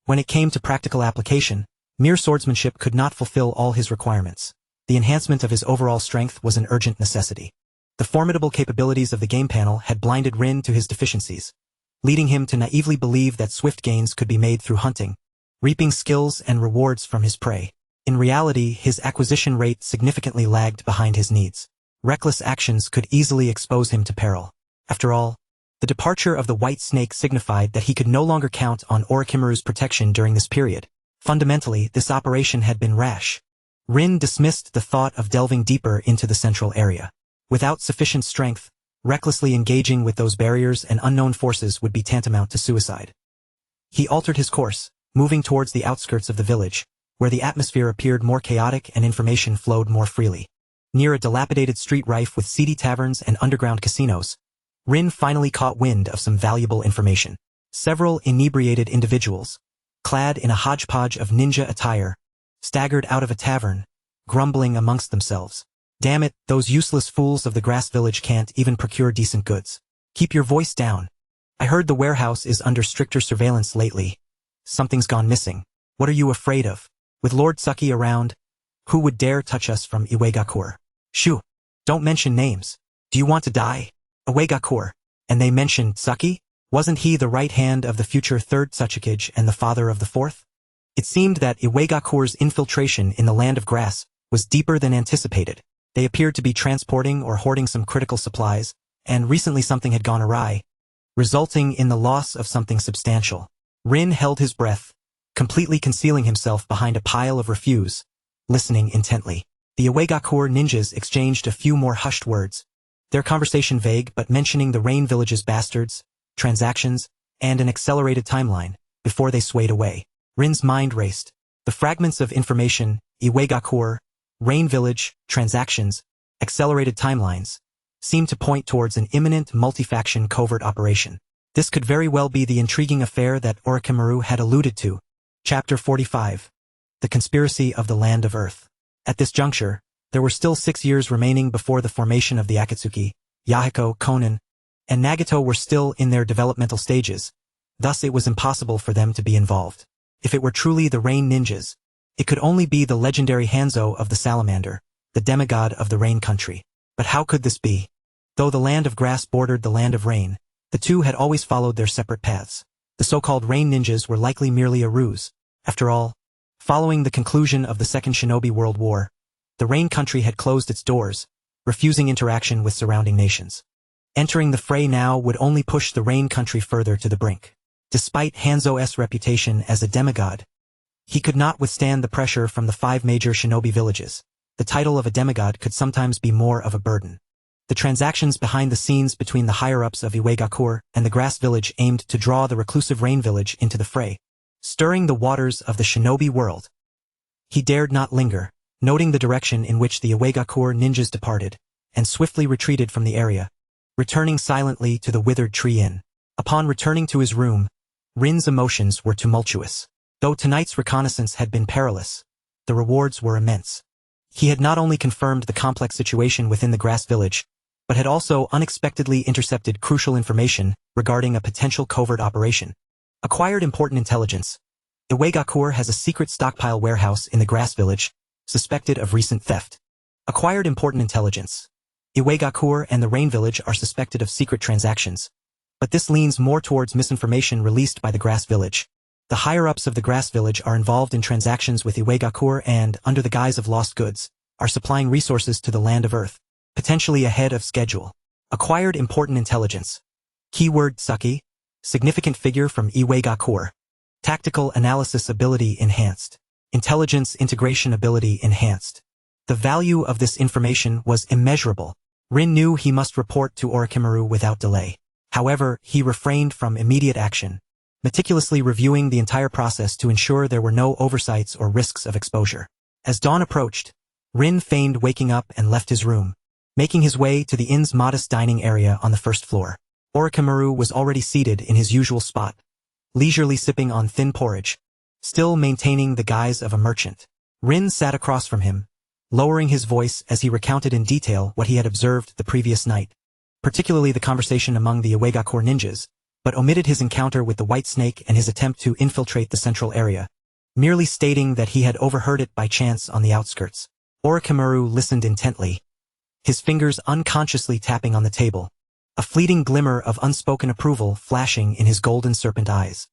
When it came to practical application, mere swordsmanship could not fulfill all his requirements. The enhancement of his overall strength was an urgent necessity. The formidable capabilities of the game panel had blinded Rin to his deficiencies, leading him to naively believe that swift gains could be made through hunting, reaping skills and rewards from his prey. In reality, his acquisition rate significantly lagged behind his needs. Reckless actions could easily expose him to peril. After all, the departure of the white snake signified that he could no longer count on Orochimaru's protection during this period. Fundamentally, this operation had been rash. Rin dismissed the thought of delving deeper into the central area. Without sufficient strength, recklessly engaging with those barriers and unknown forces would be tantamount to suicide. He altered his course, moving towards the outskirts of the village, where the atmosphere appeared more chaotic and information flowed more freely. Near a dilapidated street rife with seedy taverns and underground casinos, Rin finally caught wind of some valuable information. Several inebriated individuals, clad in a hodgepodge of ninja attire, staggered out of a tavern, grumbling amongst themselves. Damn it, those useless fools of the grass village can't even procure decent goods. Keep your voice down. I heard the warehouse is under stricter surveillance lately. Something's gone missing. What are you afraid of? With Lord Suki around, Who would dare touch us from Iwegakure? Shoo! Don't mention names. Do you want to die? Iwegakure. And they mentioned Saki? Wasn't he the right hand of the future third Tsuchikage and the father of the fourth? It seemed that Iwegakure's infiltration in the land of grass was deeper than anticipated. They appeared to be transporting or hoarding some critical supplies, and recently something had gone awry, resulting in the loss of something substantial. Rin held his breath, completely concealing himself behind a pile of refuse, listening intently. The Iwegakure ninjas exchanged a few more hushed words, their conversation vague but mentioning the Rain Village's bastards, transactions, and an accelerated timeline, before they swayed away. Rin's mind raced. The fragments of information, Iwegakure, Rain Village, transactions, accelerated timelines, seemed to point towards an imminent multi-faction covert operation. This could very well be the intriguing affair that Orochimaru had alluded to. Chapter 45. The Conspiracy of the Land of Earth. At this juncture, there were still 6 years remaining before the formation of the Akatsuki. Yahiko, Konan, and Nagato were still in their developmental stages, thus it was impossible for them to be involved. If it were truly the Rain Ninjas, it could only be the legendary Hanzo of the Salamander, the demigod of the Rain Country. But how could this be? Though the land of grass bordered the land of rain, the two had always followed their separate paths. The so-called Rain Ninjas were likely merely a ruse. After all, following the conclusion of the Second Shinobi World War, the Rain Country had closed its doors, refusing interaction with surrounding nations. Entering the fray now would only push the Rain Country further to the brink. Despite Hanzo's reputation as a demigod, he could not withstand the pressure from the 5 major shinobi villages. The title of a demigod could sometimes be more of a burden. The transactions behind the scenes between the higher-ups of Iwegakure and the Grass Village aimed to draw the reclusive Rain Village into the fray, stirring the waters of the shinobi world. He dared not linger, noting the direction in which the Iwegakure ninjas departed, and swiftly retreated from the area, returning silently to the Withered Tree Inn. Upon returning to his room, Rin's emotions were tumultuous. Though tonight's reconnaissance had been perilous, the rewards were immense. He had not only confirmed the complex situation within the Grass Village, but had also unexpectedly intercepted crucial information regarding a potential covert operation. Acquired important intelligence. Iwegakure has a secret stockpile warehouse in the Grass Village, suspected of recent theft. Acquired important intelligence. Iwegakure and the Rain Village are suspected of secret transactions, but this leans more towards misinformation released by the Grass Village. The higher-ups of the Grass Village are involved in transactions with Iwegakure and, under the guise of lost goods, are supplying resources to the Land of Earth, potentially ahead of schedule. Acquired important intelligence. Keyword Saki, significant figure from Iwegakure. Tactical analysis ability enhanced. Intelligence integration ability enhanced. The value of this information was immeasurable. Rin knew he must report to Orochimaru without delay. However, he refrained from immediate action, meticulously reviewing the entire process to ensure there were no oversights or risks of exposure. As dawn approached, Rin feigned waking up and left his room, making his way to the inn's modest dining area on the first floor. Orochimaru was already seated in his usual spot, leisurely sipping on thin porridge, still maintaining the guise of a merchant. Rin sat across from him, lowering his voice as he recounted in detail what he had observed the previous night, particularly the conversation among the Iwegakure ninjas, but omitted his encounter with the White Snake and his attempt to infiltrate the central area, merely stating that he had overheard it by chance on the outskirts. Orochimaru listened intently, his fingers unconsciously tapping on the table, a fleeting glimmer of unspoken approval flashing in his golden serpent eyes.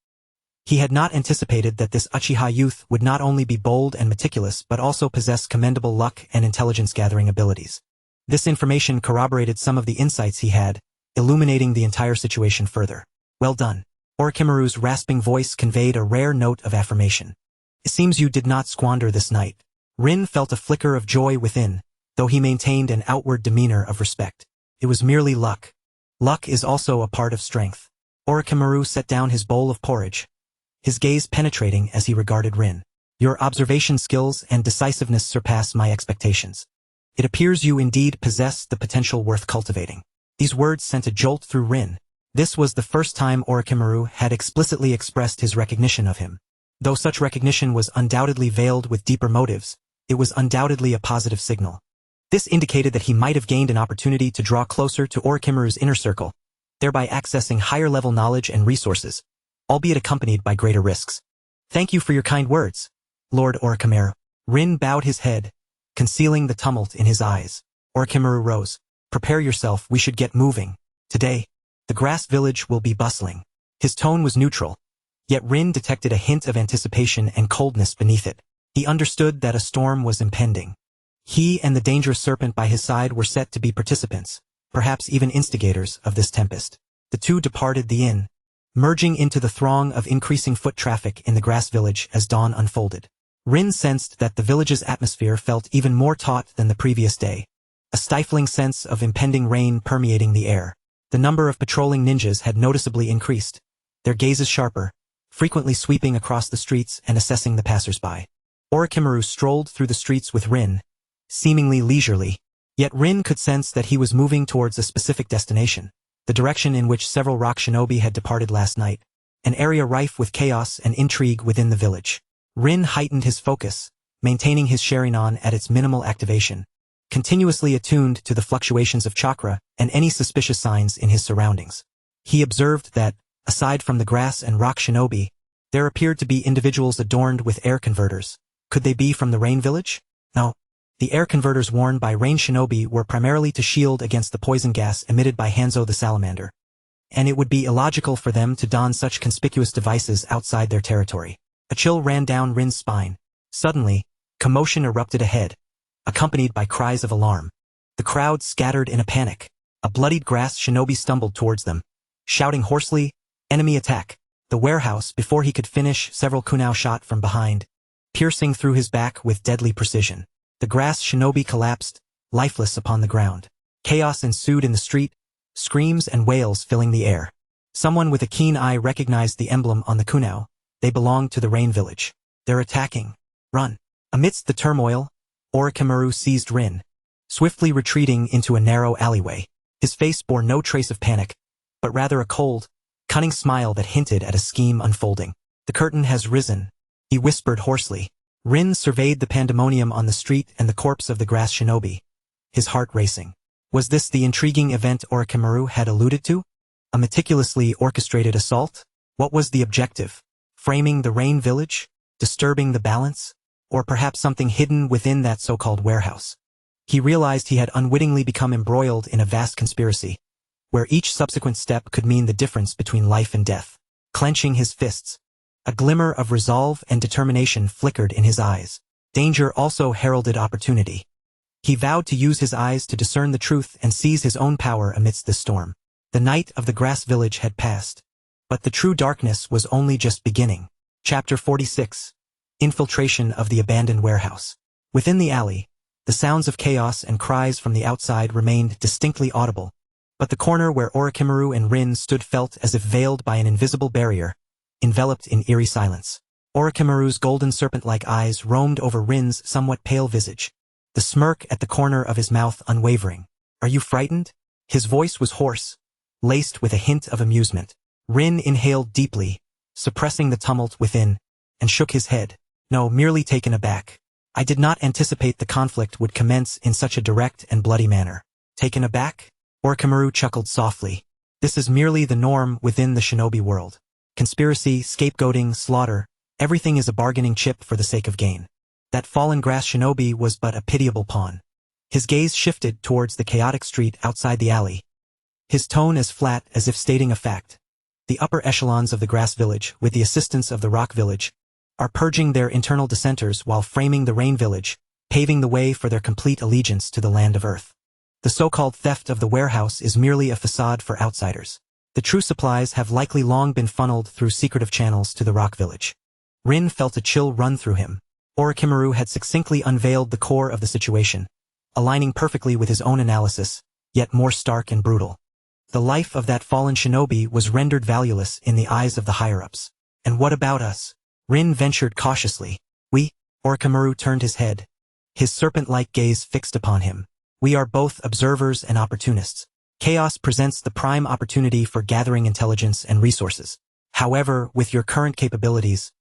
He had not anticipated that this Uchiha youth would not only be bold and meticulous but also possess commendable luck and intelligence-gathering abilities. This information corroborated some of the insights he had, illuminating the entire situation further. Well done. Orochimaru's rasping voice conveyed a rare note of affirmation. It seems you did not squander this night. Rin felt a flicker of joy within, though he maintained an outward demeanor of respect. It was merely luck. Luck is also a part of strength. Orochimaru set down his bowl of porridge, his gaze penetrating as he regarded Rin. Your observation skills and decisiveness surpass my expectations. It appears you indeed possess the potential worth cultivating. These words sent a jolt through Rin. This was the first time Orochimaru had explicitly expressed his recognition of him. Though such recognition was undoubtedly veiled with deeper motives, it was undoubtedly a positive signal. This indicated that he might have gained an opportunity to draw closer to Orochimaru's inner circle, thereby accessing higher-level knowledge and resources, albeit accompanied by greater risks. Thank you for your kind words, Lord Orochimaru. Rin bowed his head, concealing the tumult in his eyes. Orochimaru rose. Prepare yourself, we should get moving. Today, the grass village will be bustling. His tone was neutral, yet Rin detected a hint of anticipation and coldness beneath it. He understood that a storm was impending. He and the dangerous serpent by his side were set to be participants, perhaps even instigators of this tempest. The two departed the inn, merging into the throng of increasing foot traffic in the grass village as dawn unfolded. Rin sensed that the village's atmosphere felt even more taut than the previous day, a stifling sense of impending rain permeating the air. The number of patrolling ninjas had noticeably increased, their gazes sharper, frequently sweeping across the streets and assessing the passers-by. Orochimaru strolled through the streets with Rin, seemingly leisurely, yet Rin could sense that he was moving towards a specific destination, the direction in which several rock shinobi had departed last night, an area rife with chaos and intrigue within the village. Rin heightened his focus, maintaining his Sharingan at its minimal activation, continuously attuned to the fluctuations of chakra and any suspicious signs in his surroundings. He observed that, aside from the grass and rock shinobi, there appeared to be individuals adorned with air converters. Could they be from the Rain Village? No. The air converters worn by Rain shinobi were primarily to shield against the poison gas emitted by Hanzo the Salamander, and it would be illogical for them to don such conspicuous devices outside their territory. A chill ran down Rin's spine. Suddenly, commotion erupted ahead, accompanied by cries of alarm. The crowd scattered in a panic. A bloodied grass shinobi stumbled towards them, shouting hoarsely, "Enemy attack!" The warehouse, before he could finish, several kunai shot from behind, piercing through his back with deadly precision. The grass shinobi collapsed, lifeless upon the ground. Chaos ensued in the street, screams and wails filling the air. Someone with a keen eye recognized the emblem on the kunai. They belonged to the Rain Village. They're attacking. Run. Amidst the turmoil, Orochimaru seized Rin, swiftly retreating into a narrow alleyway. His face bore no trace of panic, but rather a cold, cunning smile that hinted at a scheme unfolding. The curtain has risen, he whispered hoarsely. Rin surveyed the pandemonium on the street and the corpse of the grass shinobi, his heart racing. Was this the intriguing event Orochimaru had alluded to? A meticulously orchestrated assault? What was the objective? Framing the Rain Village? Disturbing the balance? Or perhaps something hidden within that so-called warehouse? He realized he had unwittingly become embroiled in a vast conspiracy, where each subsequent step could mean the difference between life and death. Clenching his fists, a glimmer of resolve and determination flickered in his eyes. Danger also heralded opportunity. He vowed to use his eyes to discern the truth and seize his own power amidst this storm. The night of the grass village had passed, but the true darkness was only just beginning. Chapter 46. Infiltration of the abandoned warehouse. Within the alley, the sounds of chaos and cries from the outside remained distinctly audible, but the corner where Orochimaru and Rin stood felt as if veiled by an invisible barrier, enveloped in eerie silence. Orochimaru's golden serpent-like eyes roamed over Rin's somewhat pale visage, the smirk at the corner of his mouth unwavering. "Are you frightened?" His voice was hoarse, laced with a hint of amusement. Rin inhaled deeply, suppressing the tumult within, and shook his head. "No, merely taken aback. I did not anticipate the conflict would commence in such a direct and bloody manner." "Taken aback?" Orochimaru chuckled softly. "This is merely the norm within the shinobi world. Conspiracy, scapegoating, slaughter, everything is a bargaining chip for the sake of gain. That fallen grass shinobi was but a pitiable pawn." His gaze shifted towards the chaotic street outside the alley, his tone as flat as if stating a fact. The upper echelons of the grass village, with the assistance of the rock village, are purging their internal dissenters while framing the Rain Village, paving the way for their complete allegiance to the land of earth. The so-called theft of the warehouse is merely a facade for outsiders. The true supplies have likely long been funneled through secretive channels to the rock village. Rin felt a chill run through him. Orochimaru had succinctly unveiled the core of the situation, aligning perfectly with his own analysis, yet more stark and brutal. The life of that fallen shinobi was rendered valueless in the eyes of the higher-ups. "And what about us?" Rin ventured cautiously. "We?" Orochimaru turned his head, his serpent-like gaze fixed upon him. "We are both observers and opportunists. Chaos presents the prime opportunity for gathering intelligence and resources. However, with your current capabilities,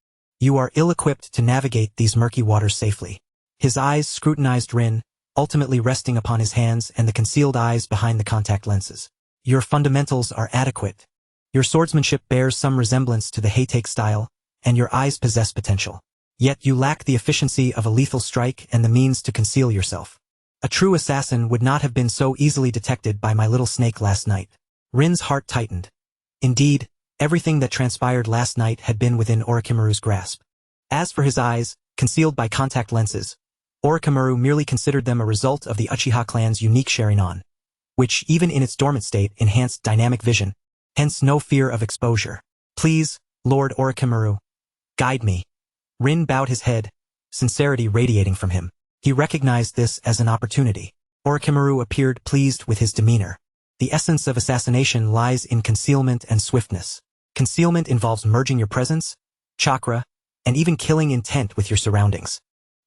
you are ill-equipped to navigate these murky waters safely." His eyes scrutinized Rin, ultimately resting upon his hands and the concealed eyes behind the contact lenses. "Your fundamentals are adequate. Your swordsmanship bears some resemblance to the Heitake style, and your eyes possess potential. Yet you lack the efficiency of a lethal strike and the means to conceal yourself. A true assassin would not have been so easily detected by my little snake last night. Rin's heart tightened. Indeed, everything that transpired last night had been within Orochimaru's grasp. As for his eyes, concealed by contact lenses, Orochimaru merely considered them a result of the Uchiha clan's unique Sharingan, which, even in its dormant state, enhanced dynamic vision, hence no fear of exposure. Please, Lord Orochimaru, guide me. Rin bowed his head, sincerity radiating from him. He recognized this as an opportunity. Orochimaru appeared pleased with his demeanor. The essence of assassination lies in concealment and swiftness. Concealment involves merging your presence, chakra, and even killing intent with your surroundings.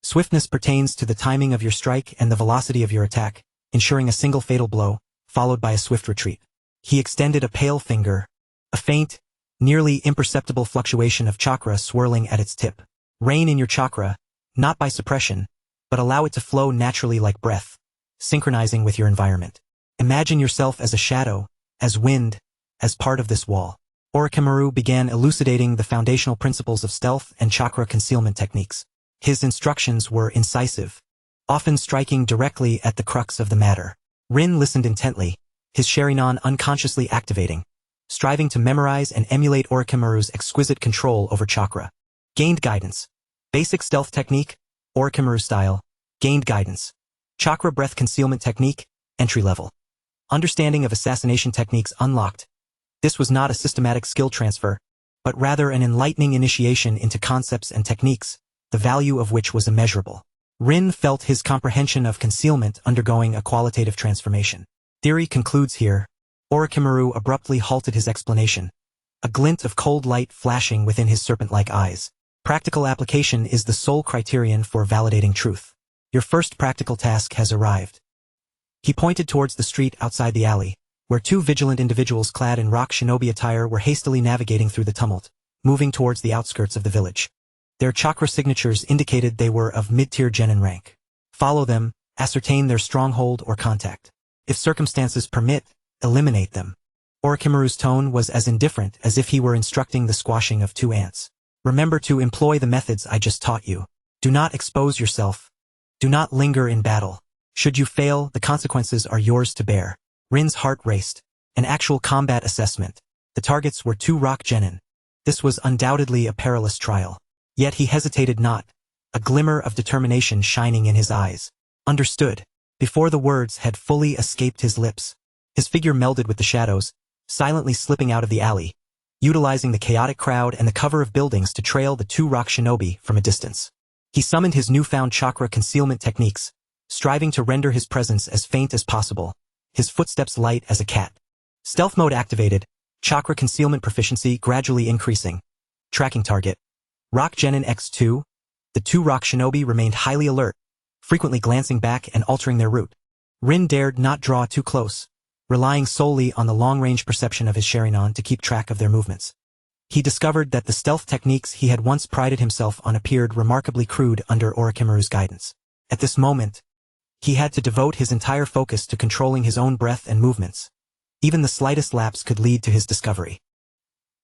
Swiftness pertains to the timing of your strike and the velocity of your attack, ensuring a single fatal blow, followed by a swift retreat. He extended a pale finger, a faint, nearly imperceptible fluctuation of chakra swirling at its tip. Rein in your chakra, not by suppression, but allow it to flow naturally like breath, synchronizing with your environment. Imagine yourself as a shadow, as wind, as part of this wall. Orochimaru began elucidating the foundational principles of stealth and chakra concealment techniques. His instructions were incisive, often striking directly at the crux of the matter. Rin listened intently, his Sharingan unconsciously activating, striving to memorize and emulate Orochimaru's exquisite control over chakra. Gained guidance. Basic stealth technique, Orochimaru style. Gained guidance. Chakra breath concealment technique, entry level. Understanding of assassination techniques unlocked. This was not a systematic skill transfer, but rather an enlightening initiation into concepts and techniques, the value of which was immeasurable. Rin felt his comprehension of concealment undergoing a qualitative transformation. Theory concludes here. Orochimaru abruptly halted his explanation, a glint of cold light flashing within his serpent-like eyes. Practical application is the sole criterion for validating truth. Your first practical task has arrived. He pointed towards the street outside the alley, where two vigilant individuals clad in rock shinobi attire were hastily navigating through the tumult, moving towards the outskirts of the village. Their chakra signatures indicated they were of mid-tier genin rank. Follow them, ascertain their stronghold or contact. If circumstances permit, eliminate them. Orochimaru's tone was as indifferent as if he were instructing the squashing of two ants. Remember to employ the methods I just taught you. Do not expose yourself. Do not linger in battle. Should you fail, the consequences are yours to bear. Rin's heart raced. An actual combat assessment. The targets were two rock genin. This was undoubtedly a perilous trial. Yet he hesitated not, a glimmer of determination shining in his eyes. Understood. Before the words had fully escaped his lips, his figure melded with the shadows, silently slipping out of the alley, utilizing the chaotic crowd and the cover of buildings to trail the two rock shinobi from a distance. He summoned his newfound chakra concealment techniques, striving to render his presence as faint as possible, his footsteps light as a cat. Stealth mode activated, chakra concealment proficiency gradually increasing. Tracking target. Rock Genin X2. The two rock shinobi remained highly alert, frequently glancing back and altering their route. Rin dared not draw too close, relying solely on the long-range perception of his Sharingan to keep track of their movements. He discovered that the stealth techniques he had once prided himself on appeared remarkably crude under Orochimaru's guidance. At this moment, he had to devote his entire focus to controlling his own breath and movements. Even the slightest lapse could lead to his discovery.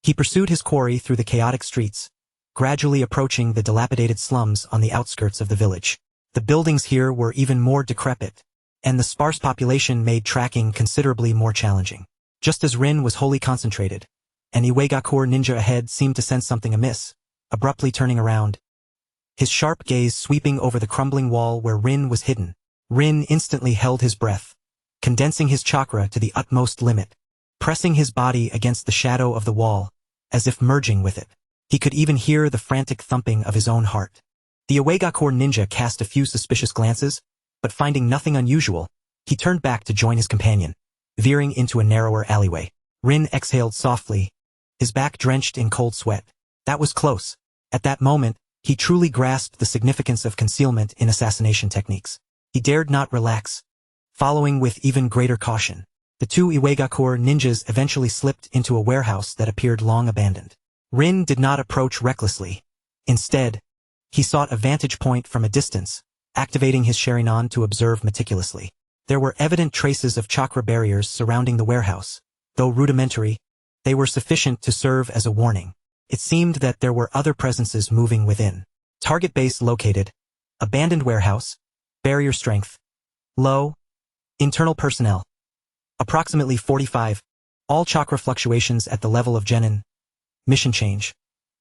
He pursued his quarry through the chaotic streets, gradually approaching the dilapidated slums on the outskirts of the village. The buildings here were even more decrepit, and the sparse population made tracking considerably more challenging. Just as Rin was wholly concentrated, an Iwagakure ninja ahead seemed to sense something amiss, abruptly turning around, his sharp gaze sweeping over the crumbling wall where Rin was hidden. Rin instantly held his breath, condensing his chakra to the utmost limit, pressing his body against the shadow of the wall, as if merging with it. He could even hear the frantic thumping of his own heart. The Iwagakure ninja cast a few suspicious glances, but finding nothing unusual, he turned back to join his companion, veering into a narrower alleyway. Rin exhaled softly, his back drenched in cold sweat. That was close. At that moment, he truly grasped the significance of concealment in assassination techniques. He dared not relax, following with even greater caution. The two Iwagakure ninjas eventually slipped into a warehouse that appeared long abandoned. Rin did not approach recklessly. Instead, he sought a vantage point from a distance, activating his Sharingan to observe meticulously. There were evident traces of chakra barriers surrounding the warehouse. Though rudimentary, they were sufficient to serve as a warning. It seemed that there were other presences moving within. Target base located. Abandoned warehouse. Barrier strength. Low. Internal personnel. Approximately 45. All chakra fluctuations at the level of genin. Mission change.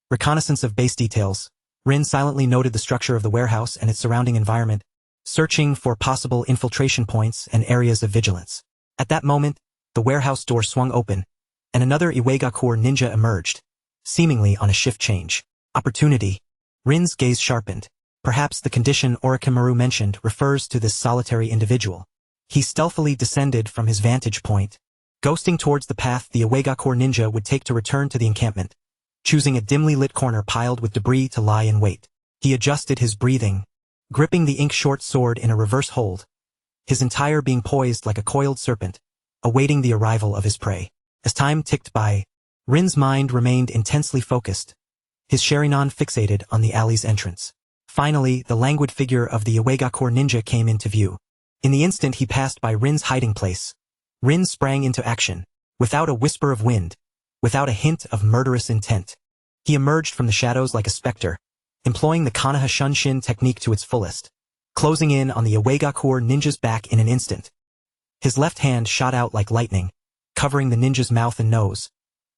Reconnaissance of base details. Rin silently noted the structure of the warehouse and its surrounding environment, searching for possible infiltration points and areas of vigilance. At that moment, the warehouse door swung open, and another Iwagakure ninja emerged, seemingly on a shift change. Opportunity. Rin's gaze sharpened. Perhaps the condition Orochimaru mentioned refers to this solitary individual. He stealthily descended from his vantage point, ghosting towards the path the Iwagakure ninja would take to return to the encampment, choosing a dimly lit corner piled with debris to lie in wait. He adjusted his breathing, gripping the ink-short sword in a reverse hold, his entire being poised like a coiled serpent, awaiting the arrival of his prey. As time ticked by, Rin's mind remained intensely focused, his Sharingan fixated on the alley's entrance. Finally, the languid figure of the Iwagakure ninja came into view. In the instant he passed by Rin's hiding place, Rin sprang into action, without a whisper of wind, without a hint of murderous intent. He emerged from the shadows like a specter, employing the Konoha Shunshin technique to its fullest, closing in on the Iwagakure ninja's back in an instant. His left hand shot out like lightning, covering the ninja's mouth and nose,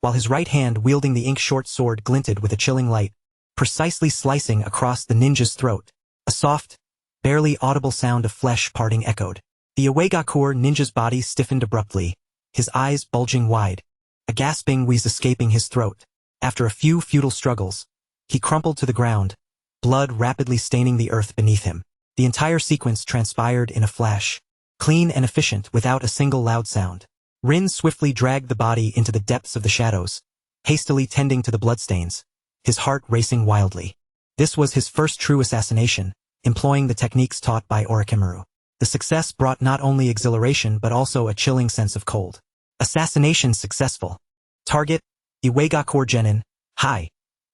while his right hand wielding the ink-short sword glinted with a chilling light, precisely slicing across the ninja's throat. A soft, barely audible sound of flesh parting echoed. The Iwagakure ninja's body stiffened abruptly, his eyes bulging wide, a gasping wheeze escaping his throat. After a few futile struggles, he crumpled to the ground, blood rapidly staining the earth beneath him. The entire sequence transpired in a flash, clean and efficient without a single loud sound. Rin swiftly dragged the body into the depths of the shadows, hastily tending to the bloodstains, his heart racing wildly. This was his first true assassination, employing the techniques taught by Orochimaru. The success brought not only exhilaration but also a chilling sense of cold. Assassination successful. Target, Iwagakure genin, high.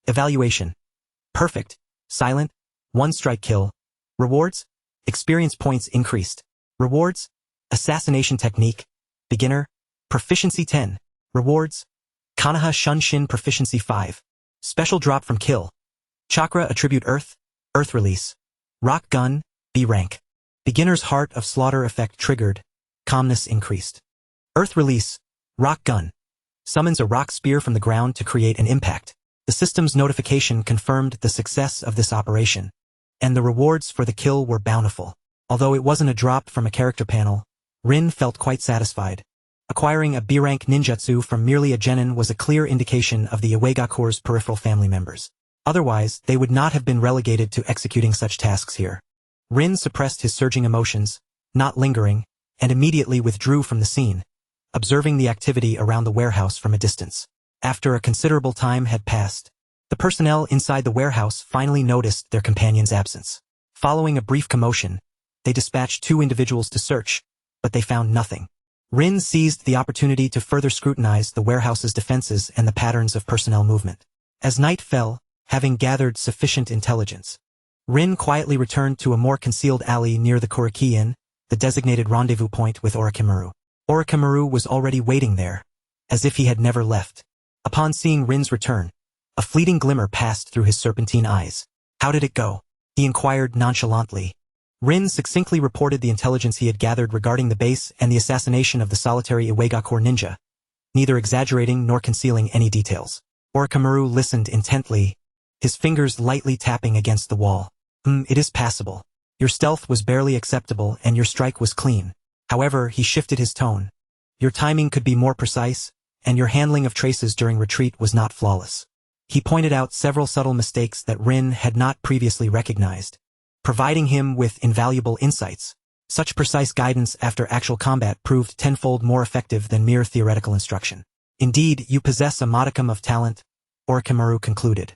Evaluation. Perfect, silent, 1-strike kill. Rewards, experience points increased. Rewards, assassination technique, beginner, proficiency 10. Rewards, Konoha Shunshin proficiency 5. Special drop from kill. Chakra attribute earth, earth release. Rock gun, B rank. Beginner's heart of slaughter effect triggered, calmness increased. Earth release, rock gun. Summons a rock spear from the ground to create an impact. The system's notification confirmed the success of this operation, and the rewards for the kill were bountiful. Although it wasn't a drop from a character panel, Rin felt quite satisfied. Acquiring a B-rank ninjutsu from merely a genin was a clear indication of the Iwagakure's peripheral family members. Otherwise, they would not have been relegated to executing such tasks here. Rin suppressed his surging emotions, not lingering, and immediately withdrew from the scene, observing the activity around the warehouse from a distance. After a considerable time had passed, the personnel inside the warehouse finally noticed their companion's absence. Following a brief commotion, they dispatched 2 individuals to search, but they found nothing. Rin seized the opportunity to further scrutinize the warehouse's defenses and the patterns of personnel movement. As night fell, having gathered sufficient intelligence, Rin quietly returned to a more concealed alley near the Kuriki Inn, the designated rendezvous point with Orochimaru. Orochimaru was already waiting there, as if he had never left. Upon seeing Rin's return, a fleeting glimmer passed through his serpentine eyes. How did it go? He inquired nonchalantly. Rin succinctly reported the intelligence he had gathered regarding the base and the assassination of the solitary Iwagakure ninja, neither exaggerating nor concealing any details. Orochimaru listened intently, his fingers lightly tapping against the wall. It is passable. Your stealth was barely acceptable and your strike was clean. However, he shifted his tone. Your timing could be more precise, and your handling of traces during retreat was not flawless. He pointed out several subtle mistakes that Rin had not previously recognized, providing him with invaluable insights. Such precise guidance after actual combat proved tenfold more effective than mere theoretical instruction. Indeed, you possess a modicum of talent, Orochimaru concluded.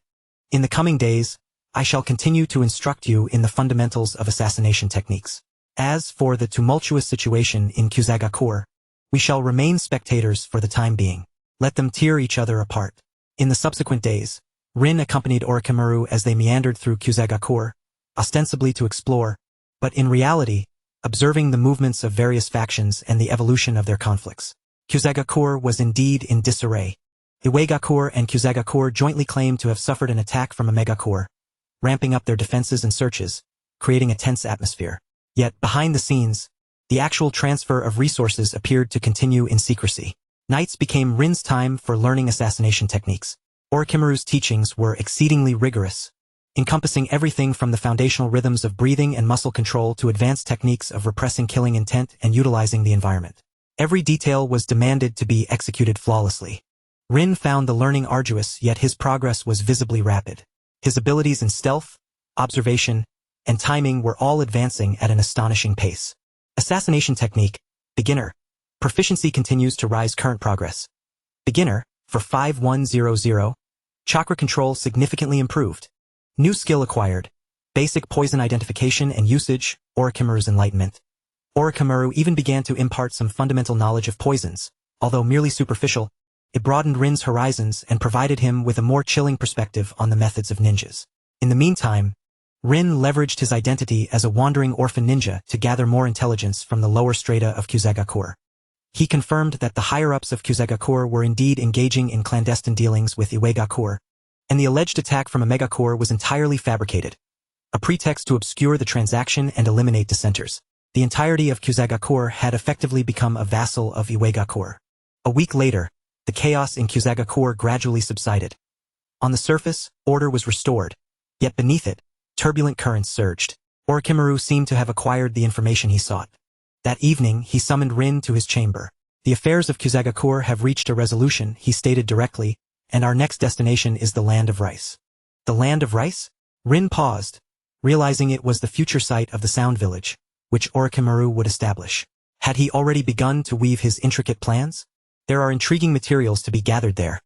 In the coming days, I shall continue to instruct you in the fundamentals of assassination techniques. As for the tumultuous situation in Kusagakure, we shall remain spectators for the time being. Let them tear each other apart. In the subsequent days, Rin accompanied Orochimaru as they meandered through Kusagakure, ostensibly to explore, but in reality, observing the movements of various factions and the evolution of their conflicts. Kusagakure was indeed in disarray. Iwagakure and Kusagakure jointly claimed to have suffered an attack from a Megakure, ramping up their defenses and searches, creating a tense atmosphere. Yet, behind the scenes, the actual transfer of resources appeared to continue in secrecy. Nights became Rin's time for learning assassination techniques. Orochimaru's teachings were exceedingly rigorous, encompassing everything from the foundational rhythms of breathing and muscle control to advanced techniques of repressing killing intent and utilizing the environment. Every detail was demanded to be executed flawlessly. Rin found the learning arduous, yet his progress was visibly rapid. His abilities in stealth, observation, and timing were all advancing at an astonishing pace. Assassination technique, beginner. Proficiency continues to rise. Current progress. Beginner, for 5100. Chakra control significantly improved. New skill acquired. Basic poison identification and usage, Orochimaru's enlightenment. Orochimaru even began to impart some fundamental knowledge of poisons. Although merely superficial, it broadened Rin's horizons and provided him with a more chilling perspective on the methods of ninjas. In the meantime, Rin leveraged his identity as a wandering orphan ninja to gather more intelligence from the lower strata of Kusagakure. He confirmed that the higher-ups of Kusagakure were indeed engaging in clandestine dealings with Iwagakure, and the alleged attack from Omegakure was entirely fabricated, a pretext to obscure the transaction and eliminate dissenters. The entirety of Kusagakure had effectively become a vassal of Iwagakure. A week later, the chaos in Kusagakure gradually subsided. On the surface, order was restored, yet beneath it, turbulent currents surged. Orochimaru seemed to have acquired the information he sought. That evening, he summoned Rin to his chamber. The affairs of Kusagakure have reached a resolution, he stated directly, and our next destination is the Land of Rice. The Land of Rice? Rin paused, realizing it was the future site of the Sound Village, which Orochimaru would establish. Had he already begun to weave his intricate plans? There are intriguing materials to be gathered there.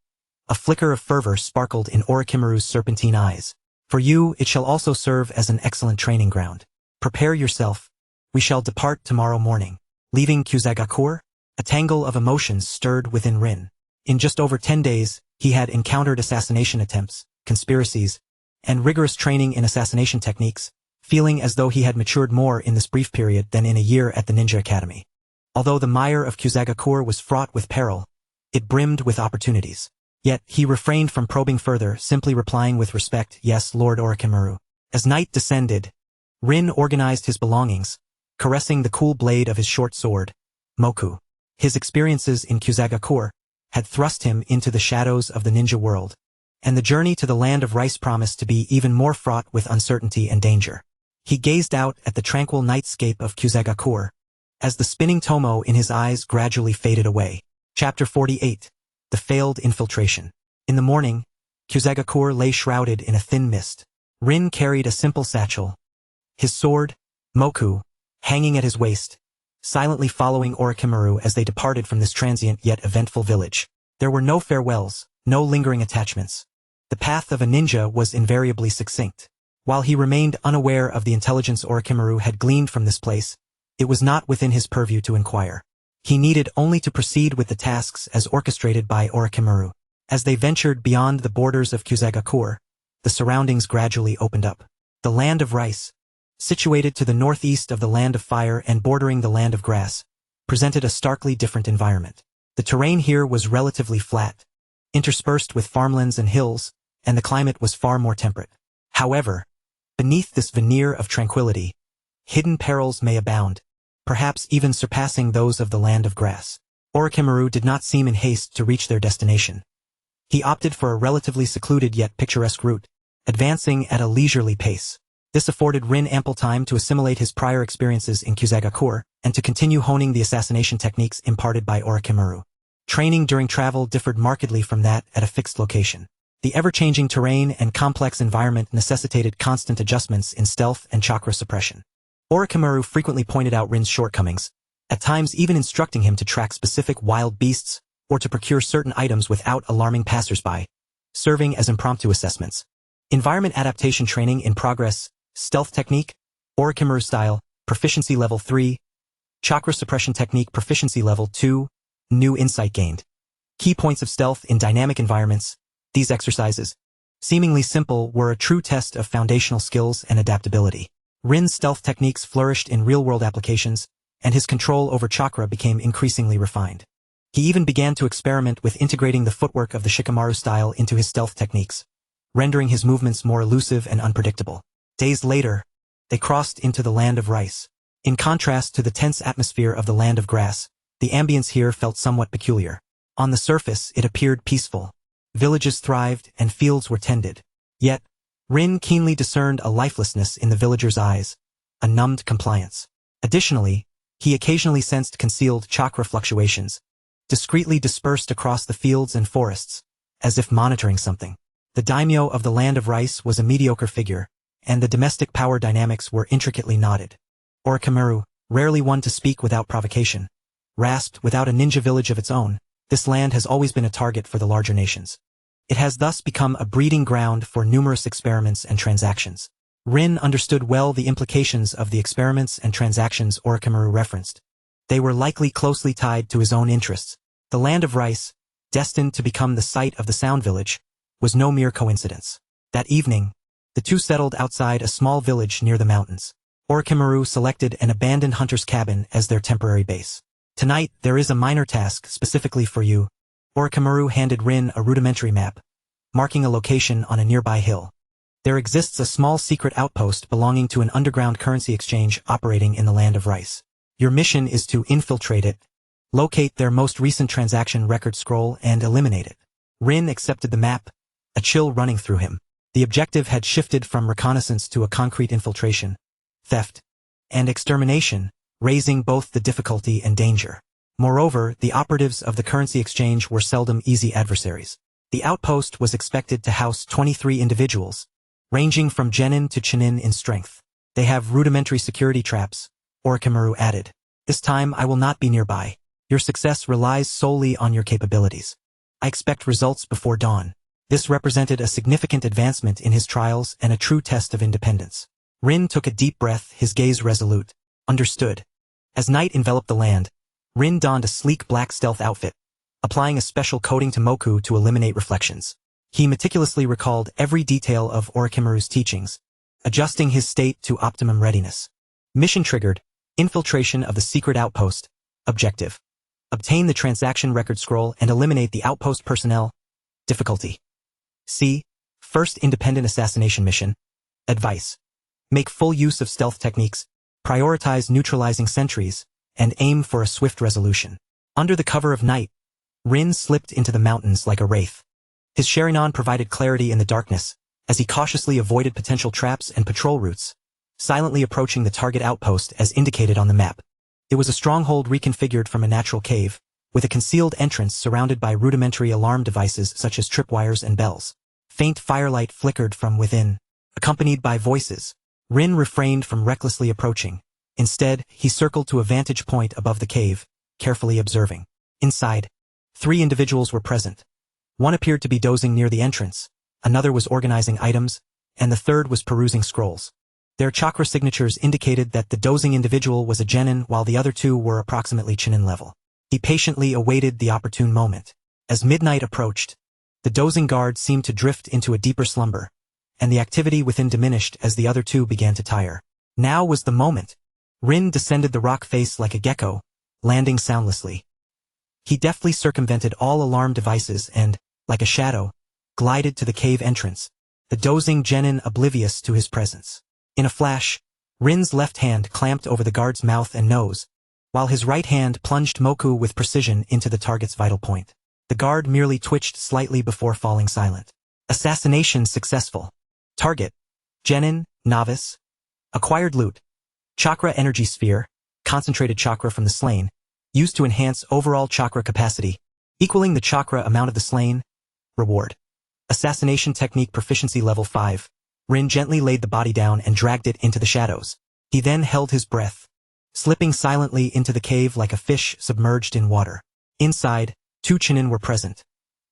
A flicker of fervor sparkled in Orochimaru's serpentine eyes. For you, it shall also serve as an excellent training ground. Prepare yourself. We shall depart tomorrow morning. Leaving Kusagakure, a tangle of emotions stirred within Rin. In just over 10 days, he had encountered assassination attempts, conspiracies, and rigorous training in assassination techniques, feeling as though he had matured more in this brief period than in a year at the Ninja Academy. Although the mire of Kusagakure was fraught with peril, it brimmed with opportunities. Yet, he refrained from probing further, simply replying with respect, "Yes, Lord Orochimaru." As night descended, Rin organized his belongings, caressing the cool blade of his short sword, Moku. His experiences in Kusagakure had thrust him into the shadows of the ninja world, and the journey to the Land of Rice promised to be even more fraught with uncertainty and danger. He gazed out at the tranquil nightscape of Kusagakure, as the spinning tomo in his eyes gradually faded away. Chapter 48. The Failed Infiltration. In the morning, Kusagakure lay shrouded in a thin mist. Rin carried a simple satchel, his sword, Moku, hanging at his waist, silently following Orochimaru as they departed from this transient yet eventful village. There were no farewells, no lingering attachments. The path of a ninja was invariably succinct. While he remained unaware of the intelligence Orochimaru had gleaned from this place, it was not within his purview to inquire. He needed only to proceed with the tasks as orchestrated by Orochimaru. As they ventured beyond the borders of Kusagakure, the surroundings gradually opened up. The Land of Rice, situated to the northeast of the Land of Fire and bordering the Land of Grass, presented a starkly different environment. The terrain here was relatively flat, interspersed with farmlands and hills, and the climate was far more temperate. However, beneath this veneer of tranquility, hidden perils may abound, perhaps even surpassing those of the Land of Grass. Orochimaru did not seem in haste to reach their destination. He opted for a relatively secluded yet picturesque route, advancing at a leisurely pace. This afforded Rin ample time to assimilate his prior experiences in Kusagakure and to continue honing the assassination techniques imparted by Orochimaru. Training during travel differed markedly from that at a fixed location. The ever-changing terrain and complex environment necessitated constant adjustments in stealth and chakra suppression. Orochimaru frequently pointed out Rin's shortcomings, at times even instructing him to track specific wild beasts or to procure certain items without alarming passersby, serving as impromptu assessments. Environment adaptation training in progress. Stealth technique, Orochimaru style, proficiency level 3. Chakra suppression technique, proficiency level 2. New insight gained. Key points of stealth in dynamic environments. These exercises, seemingly simple, were a true test of foundational skills and adaptability. Rin's stealth techniques flourished in real-world applications, and his control over chakra became increasingly refined. He even began to experiment with integrating the footwork of the Shikamaru style into his stealth techniques, rendering his movements more elusive and unpredictable. Days later, they crossed into the land of rice. In contrast to the tense atmosphere of the land of grass, the ambience here felt somewhat peculiar. On the surface, it appeared peaceful. Villages thrived and fields were tended. Yet, Rin keenly discerned a lifelessness in the villagers' eyes, a numbed compliance. Additionally, he occasionally sensed concealed chakra fluctuations, discreetly dispersed across the fields and forests, as if monitoring something. The daimyo of the land of rice was a mediocre figure, and the domestic power dynamics were intricately knotted. Orochimaru, rarely one to speak without provocation, rasped without a ninja village of its own. This land has always been a target for the larger nations. It has thus become a breeding ground for numerous experiments and transactions. Rin understood well the implications of the experiments and transactions Orochimaru referenced. They were likely closely tied to his own interests. The land of rice, destined to become the site of the Sound Village, was no mere coincidence. That evening, the two settled outside a small village near the mountains. Orochimaru selected an abandoned hunter's cabin as their temporary base. Tonight, there is a minor task specifically for you. Orochimaru handed Rin a rudimentary map, marking a location on a nearby hill. There exists a small secret outpost belonging to an underground currency exchange operating in the land of rice. Your mission is to infiltrate it, locate their most recent transaction record scroll, and eliminate it. Rin accepted the map, a chill running through him. The objective had shifted from reconnaissance to a concrete infiltration, theft, and extermination, raising both the difficulty and danger. Moreover, the operatives of the currency exchange were seldom easy adversaries. The outpost was expected to house 23 individuals, ranging from genin to chunin in strength. They have rudimentary security traps, Orochimaru added. This time I will not be nearby. Your success relies solely on your capabilities. I expect results before dawn. This represented a significant advancement in his trials and a true test of independence. Rin took a deep breath, his gaze resolute. Understood. As night enveloped the land, Rin donned a sleek black stealth outfit, applying a special coating to Moku to eliminate reflections. He meticulously recalled every detail of Orochimaru's teachings, adjusting his state to optimum readiness. Mission triggered, infiltration of the secret outpost. Objective: obtain the transaction record scroll and eliminate the outpost personnel. Difficulty: C. First independent assassination mission. Advice: make full use of stealth techniques, prioritize neutralizing sentries, and aim for a swift resolution. Under the cover of night, Rin slipped into the mountains like a wraith. His Sharingan provided clarity in the darkness, as he cautiously avoided potential traps and patrol routes, silently approaching the target outpost as indicated on the map. It was a stronghold reconfigured from a natural cave, with a concealed entrance surrounded by rudimentary alarm devices such as tripwires and bells. Faint firelight flickered from within, accompanied by voices. Rin refrained from recklessly approaching. Instead, he circled to a vantage point above the cave, carefully observing. Inside, 3 individuals were present. One appeared to be dozing near the entrance, another was organizing items, and the third was perusing scrolls. Their chakra signatures indicated that the dozing individual was a genin while the other 2 were approximately chunin level. He patiently awaited the opportune moment. As midnight approached, the dozing guard seemed to drift into a deeper slumber, and the activity within diminished as the other 2 began to tire. Now was the moment. Rin descended the rock face like a gecko, landing soundlessly. He deftly circumvented all alarm devices and, like a shadow, glided to the cave entrance, the dozing genin oblivious to his presence. In a flash, Rin's left hand clamped over the guard's mouth and nose, while his right hand plunged Moku with precision into the target's vital point. The guard merely twitched slightly before falling silent. Assassination successful. Target: genin, novice. Acquired loot: chakra energy sphere, concentrated chakra from the slain, used to enhance overall chakra capacity, equaling the chakra amount of the slain. Reward: assassination technique proficiency level 5. Rin gently laid the body down and dragged it into the shadows. He then held his breath, slipping silently into the cave like a fish submerged in water. Inside, 2 chunin were present.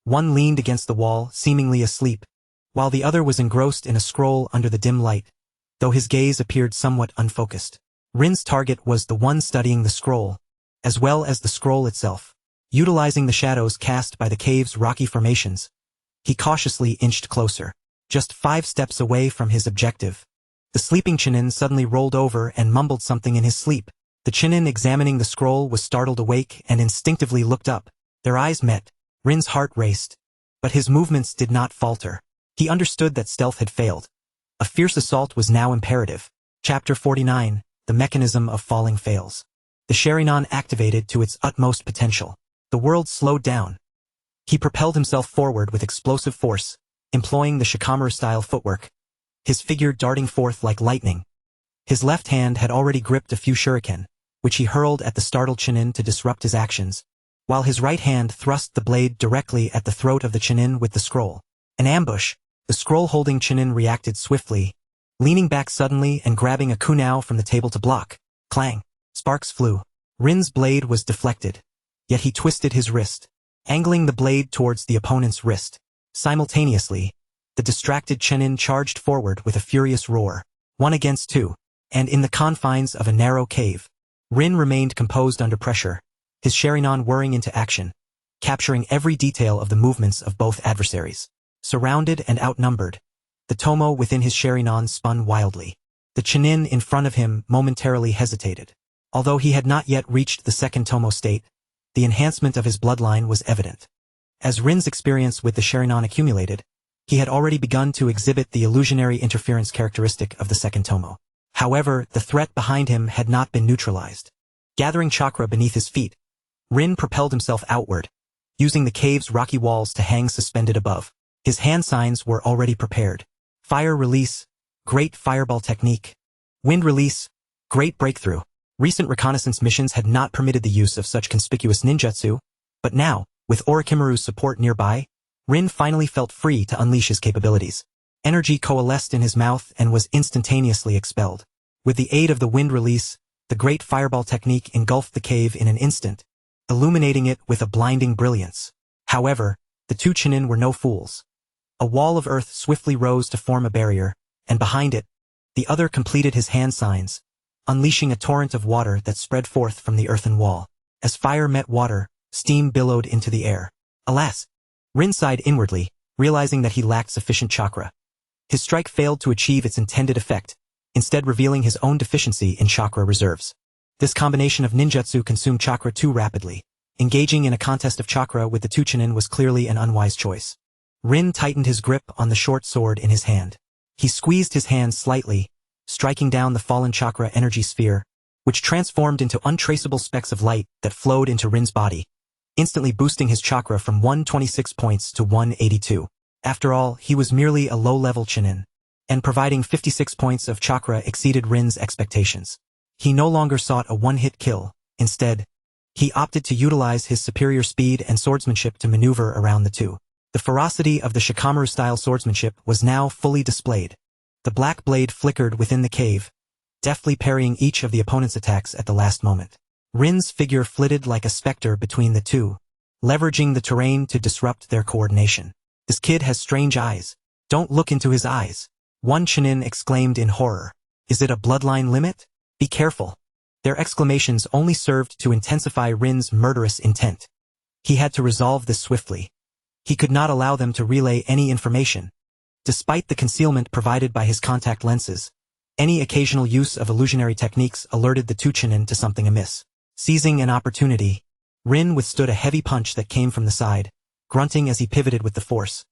One leaned against the wall, seemingly asleep, while the other was engrossed in a scroll under the dim light, though his gaze appeared somewhat unfocused. Rin's target was the one studying the scroll, as well as the scroll itself. Utilizing the shadows cast by the cave's rocky formations, he cautiously inched closer. Just 5 steps away from his objective, the sleeping chunin suddenly rolled over and mumbled something in his sleep. The chunin examining the scroll was startled awake and instinctively looked up. Their eyes met. Rin's heart raced, but his movements did not falter. He understood that stealth had failed. A fierce assault was now imperative. Chapter 49, The Mechanism of Falling Fails. The Sharingan activated to its utmost potential. The world slowed down. He propelled himself forward with explosive force, employing the Shikamaru-style footwork, his figure darting forth like lightning. His left hand had already gripped a few shuriken, which he hurled at the startled Chunin to disrupt his actions, while his right hand thrust the blade directly at the throat of the Chunin with the scroll. An ambush. The scroll-holding Chunin reacted swiftly, leaning back suddenly and grabbing a kunao from the table to block. Clang. Sparks flew. Rin's blade was deflected, yet he twisted his wrist, angling the blade towards the opponent's wrist. Simultaneously, the distracted Chunin charged forward with a furious roar. 1 against 2, and in the confines of a narrow cave, Rin remained composed under pressure, his Sharingan whirring into action, capturing every detail of the movements of both adversaries. Surrounded and outnumbered, the Tomo within his Sharingan spun wildly. The Chunin in front of him momentarily hesitated. Although he had not yet reached the second Tomo state, the enhancement of his bloodline was evident. As Rin's experience with the Sharingan accumulated, he had already begun to exhibit the illusionary interference characteristic of the second Tomo. However, the threat behind him had not been neutralized. Gathering chakra beneath his feet, Rin propelled himself outward, using the cave's rocky walls to hang suspended above. His hand signs were already prepared. Fire release, great fireball technique. Wind release, great breakthrough. Recent reconnaissance missions had not permitted the use of such conspicuous ninjutsu, but now, with Orochimaru's support nearby, Rin finally felt free to unleash his capabilities. Energy coalesced in his mouth and was instantaneously expelled. With the aid of the wind release, the great fireball technique engulfed the cave in an instant, illuminating it with a blinding brilliance. However, the two Chunin were no fools. A wall of earth swiftly rose to form a barrier, and behind it, the other completed his hand signs, unleashing a torrent of water that spread forth from the earthen wall. As fire met water, steam billowed into the air. Alas! Rin sighed inwardly, realizing that he lacked sufficient chakra. His strike failed to achieve its intended effect, instead revealing his own deficiency in chakra reserves. This combination of ninjutsu consumed chakra too rapidly. Engaging in a contest of chakra with the two Chunin was clearly an unwise choice. Rin tightened his grip on the short sword in his hand. He squeezed his hand slightly, striking down the fallen chakra energy sphere, which transformed into untraceable specks of light that flowed into Rin's body, instantly boosting his chakra from 126 points to 182. After all, he was merely a low-level Chunin, and providing 56 points of chakra exceeded Rin's expectations. He no longer sought a one-hit kill. Instead, he opted to utilize his superior speed and swordsmanship to maneuver around the two. The ferocity of the Shikamaru-style swordsmanship was now fully displayed. The black blade flickered within the cave, deftly parrying each of the opponent's attacks at the last moment. Rin's figure flitted like a specter between the two, leveraging the terrain to disrupt their coordination. "This kid has strange eyes. Don't look into his eyes," one Chunin exclaimed in horror. "Is it a bloodline limit? Be careful." Their exclamations only served to intensify Rin's murderous intent. He had to resolve this swiftly. He could not allow them to relay any information. Despite the concealment provided by his contact lenses, any occasional use of illusionary techniques alerted the two Chunin to something amiss. Seizing an opportunity, Rin withstood a heavy punch that came from the side, grunting as he pivoted with the force.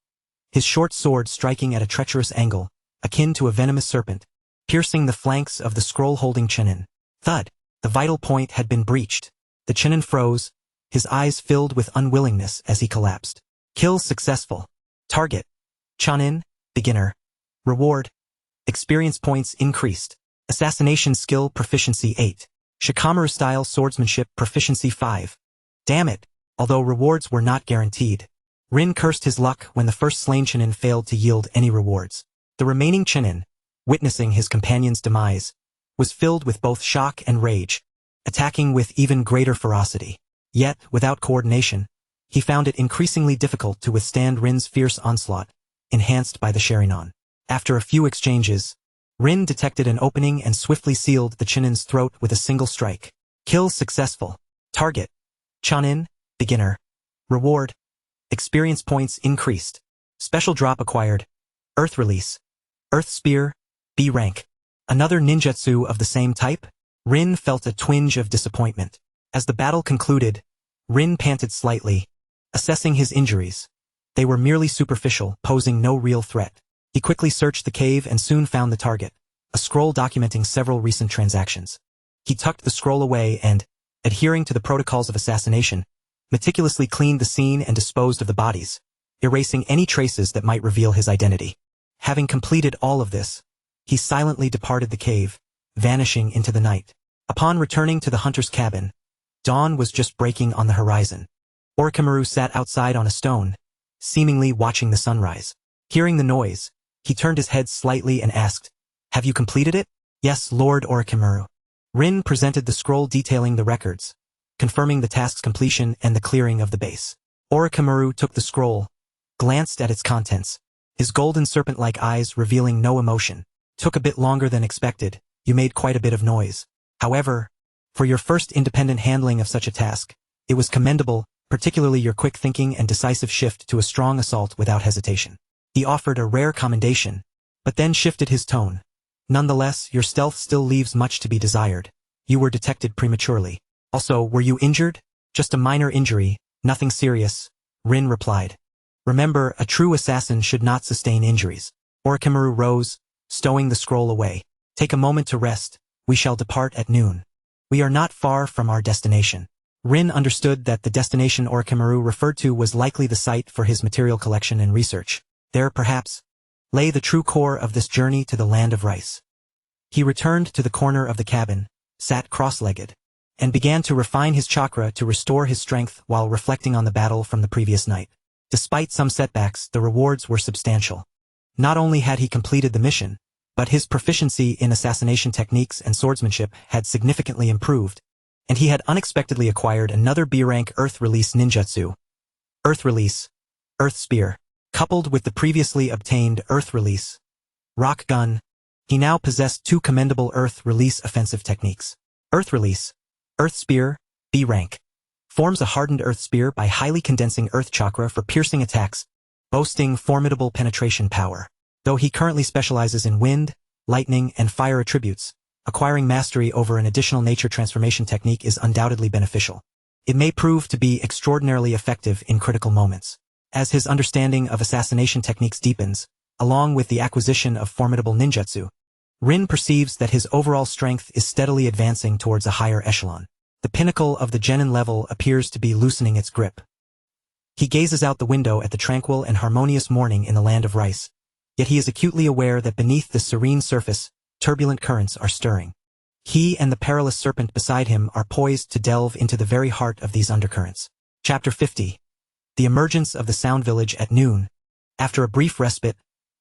His short sword striking at a treacherous angle, akin to a venomous serpent, piercing the flanks of the scroll-holding Chunin. Thud! The vital point had been breached. The Chunin froze, his eyes filled with unwillingness as he collapsed. Kill successful. Target. Chunin, beginner. Reward. Experience points increased. Assassination skill proficiency 8. Shikamaru-style swordsmanship proficiency 5. Damn it, although rewards were not guaranteed. Rin cursed his luck when the first slain Chunin failed to yield any rewards. The remaining Chunin, witnessing his companion's demise, was filled with both shock and rage, attacking with even greater ferocity. Yet, without coordination, he found it increasingly difficult to withstand Rin's fierce onslaught, enhanced by the Sharingan. After a few exchanges, Rin detected an opening and swiftly sealed the Chunin's throat with a single strike. Kill successful. Target. Chunin, beginner. Reward. Experience points increased. Special drop acquired. Earth release. Earth spear, B rank. Another ninjutsu of the same type? Rin felt a twinge of disappointment. As the battle concluded, Rin panted slightly, assessing his injuries. They were merely superficial, posing no real threat. He quickly searched the cave and soon found the target, a scroll documenting several recent transactions. He tucked the scroll away and, adhering to the protocols of assassination, meticulously cleaned the scene and disposed of the bodies, erasing any traces that might reveal his identity. Having completed all of this, he silently departed the cave, vanishing into the night. Upon returning to the hunter's cabin, dawn was just breaking on the horizon. Orochimaru sat outside on a stone, seemingly watching the sunrise. Hearing the noise, he turned his head slightly and asked, "Have you completed it?" "Yes, Lord Orochimaru." Rin presented the scroll detailing the records, confirming the task's completion and the clearing of the base. Orochimaru took the scroll, glanced at its contents, his golden serpent-like eyes revealing no emotion. "Took a bit longer than expected. You made quite a bit of noise. However, for your first independent handling of such a task, it was commendable, particularly your quick thinking and decisive shift to a strong assault without hesitation." He offered a rare commendation, but then shifted his tone. "Nonetheless, your stealth still leaves much to be desired. You were detected prematurely. Also, were you injured?" "Just a minor injury, nothing serious," Rin replied. "Remember, a true assassin should not sustain injuries." Orochimaru rose, stowing the scroll away. "Take a moment to rest. We shall depart at noon. We are not far from our destination." Rin understood that the destination Orochimaru referred to was likely the site for his material collection and research. There, perhaps, lay the true core of this journey to the land of rice. He returned to the corner of the cabin, sat cross-legged, and began to refine his chakra to restore his strength while reflecting on the battle from the previous night. Despite some setbacks, the rewards were substantial. Not only had he completed the mission, but his proficiency in assassination techniques and swordsmanship had significantly improved, and he had unexpectedly acquired another B-rank Earth Release ninjutsu. Earth Release, Earth Spear. Coupled with the previously obtained Earth Release, Rock Gun, he now possessed two commendable Earth Release offensive techniques. Earth Release, Earth Spear, B rank. Forms a hardened Earth Spear by highly condensing Earth Chakra for piercing attacks, boasting formidable penetration power. Though he currently specializes in wind, lightning, and fire attributes, acquiring mastery over an additional nature transformation technique is undoubtedly beneficial. It may prove to be extraordinarily effective in critical moments. As his understanding of assassination techniques deepens, along with the acquisition of formidable ninjutsu, Rin perceives that his overall strength is steadily advancing towards a higher echelon. The pinnacle of the genin level appears to be loosening its grip. He gazes out the window at the tranquil and harmonious morning in the land of rice, yet he is acutely aware that beneath this serene surface, turbulent currents are stirring. He and the perilous serpent beside him are poised to delve into the very heart of these undercurrents. Chapter 50. The emergence of the Sound Village at noon. After a brief respite,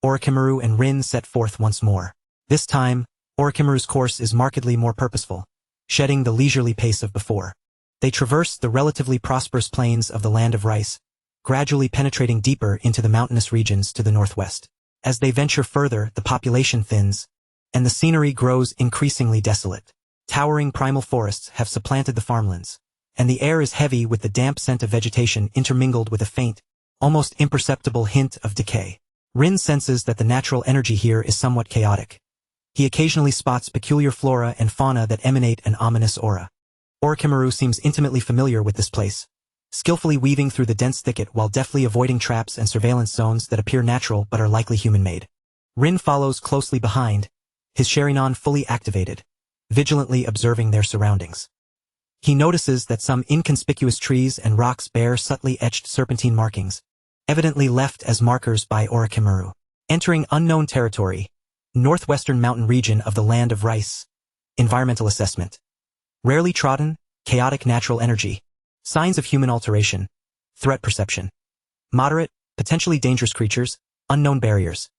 Orochimaru and Rin set forth once more. This time, Orochimaru's course is markedly more purposeful, shedding the leisurely pace of before. They traverse the relatively prosperous plains of the land of rice, gradually penetrating deeper into the mountainous regions to the northwest. As they venture further, the population thins, and the scenery grows increasingly desolate. Towering primal forests have supplanted the farmlands, and the air is heavy with the damp scent of vegetation intermingled with a faint, almost imperceptible hint of decay. Rin senses that the natural energy here is somewhat chaotic. He occasionally spots peculiar flora and fauna that emanate an ominous aura. Orochimaru seems intimately familiar with this place, skillfully weaving through the dense thicket while deftly avoiding traps and surveillance zones that appear natural but are likely human-made. Rin follows closely behind, his Sharingan fully activated, vigilantly observing their surroundings. He notices that some inconspicuous trees and rocks bear subtly etched serpentine markings, evidently left as markers by Orochimaru. Entering unknown territory, northwestern mountain region of the land of rice. Environmental assessment. Rarely trodden, chaotic natural energy. Signs of human alteration. Threat perception. Moderate, potentially dangerous creatures, unknown barriers.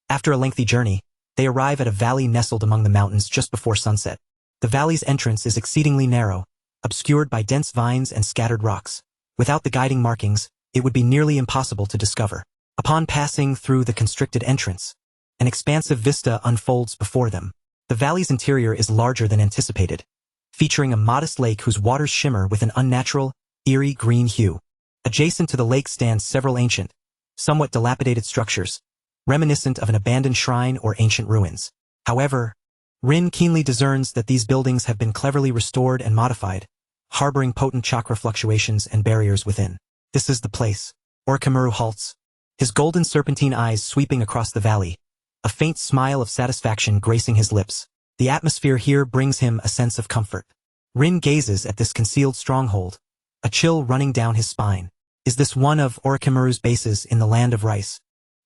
After a lengthy journey, they arrive at a valley nestled among the mountains just before sunset. The valley's entrance is exceedingly narrow, obscured by dense vines and scattered rocks. Without the guiding markings, it would be nearly impossible to discover. Upon passing through the constricted entrance, an expansive vista unfolds before them. The valley's interior is larger than anticipated, featuring a modest lake whose waters shimmer with an unnatural, eerie green hue. Adjacent to the lake stand several ancient, somewhat dilapidated structures, reminiscent of an abandoned shrine or ancient ruins. However, Rin keenly discerns that these buildings have been cleverly restored and modified, harboring potent chakra fluctuations and barriers within. This is the place. Orochimaru halts, his golden serpentine eyes sweeping across the valley, a faint smile of satisfaction gracing his lips. The atmosphere here brings him a sense of comfort. Rin gazes at this concealed stronghold, a chill running down his spine. Is this one of Orochimaru's bases in the land of rice?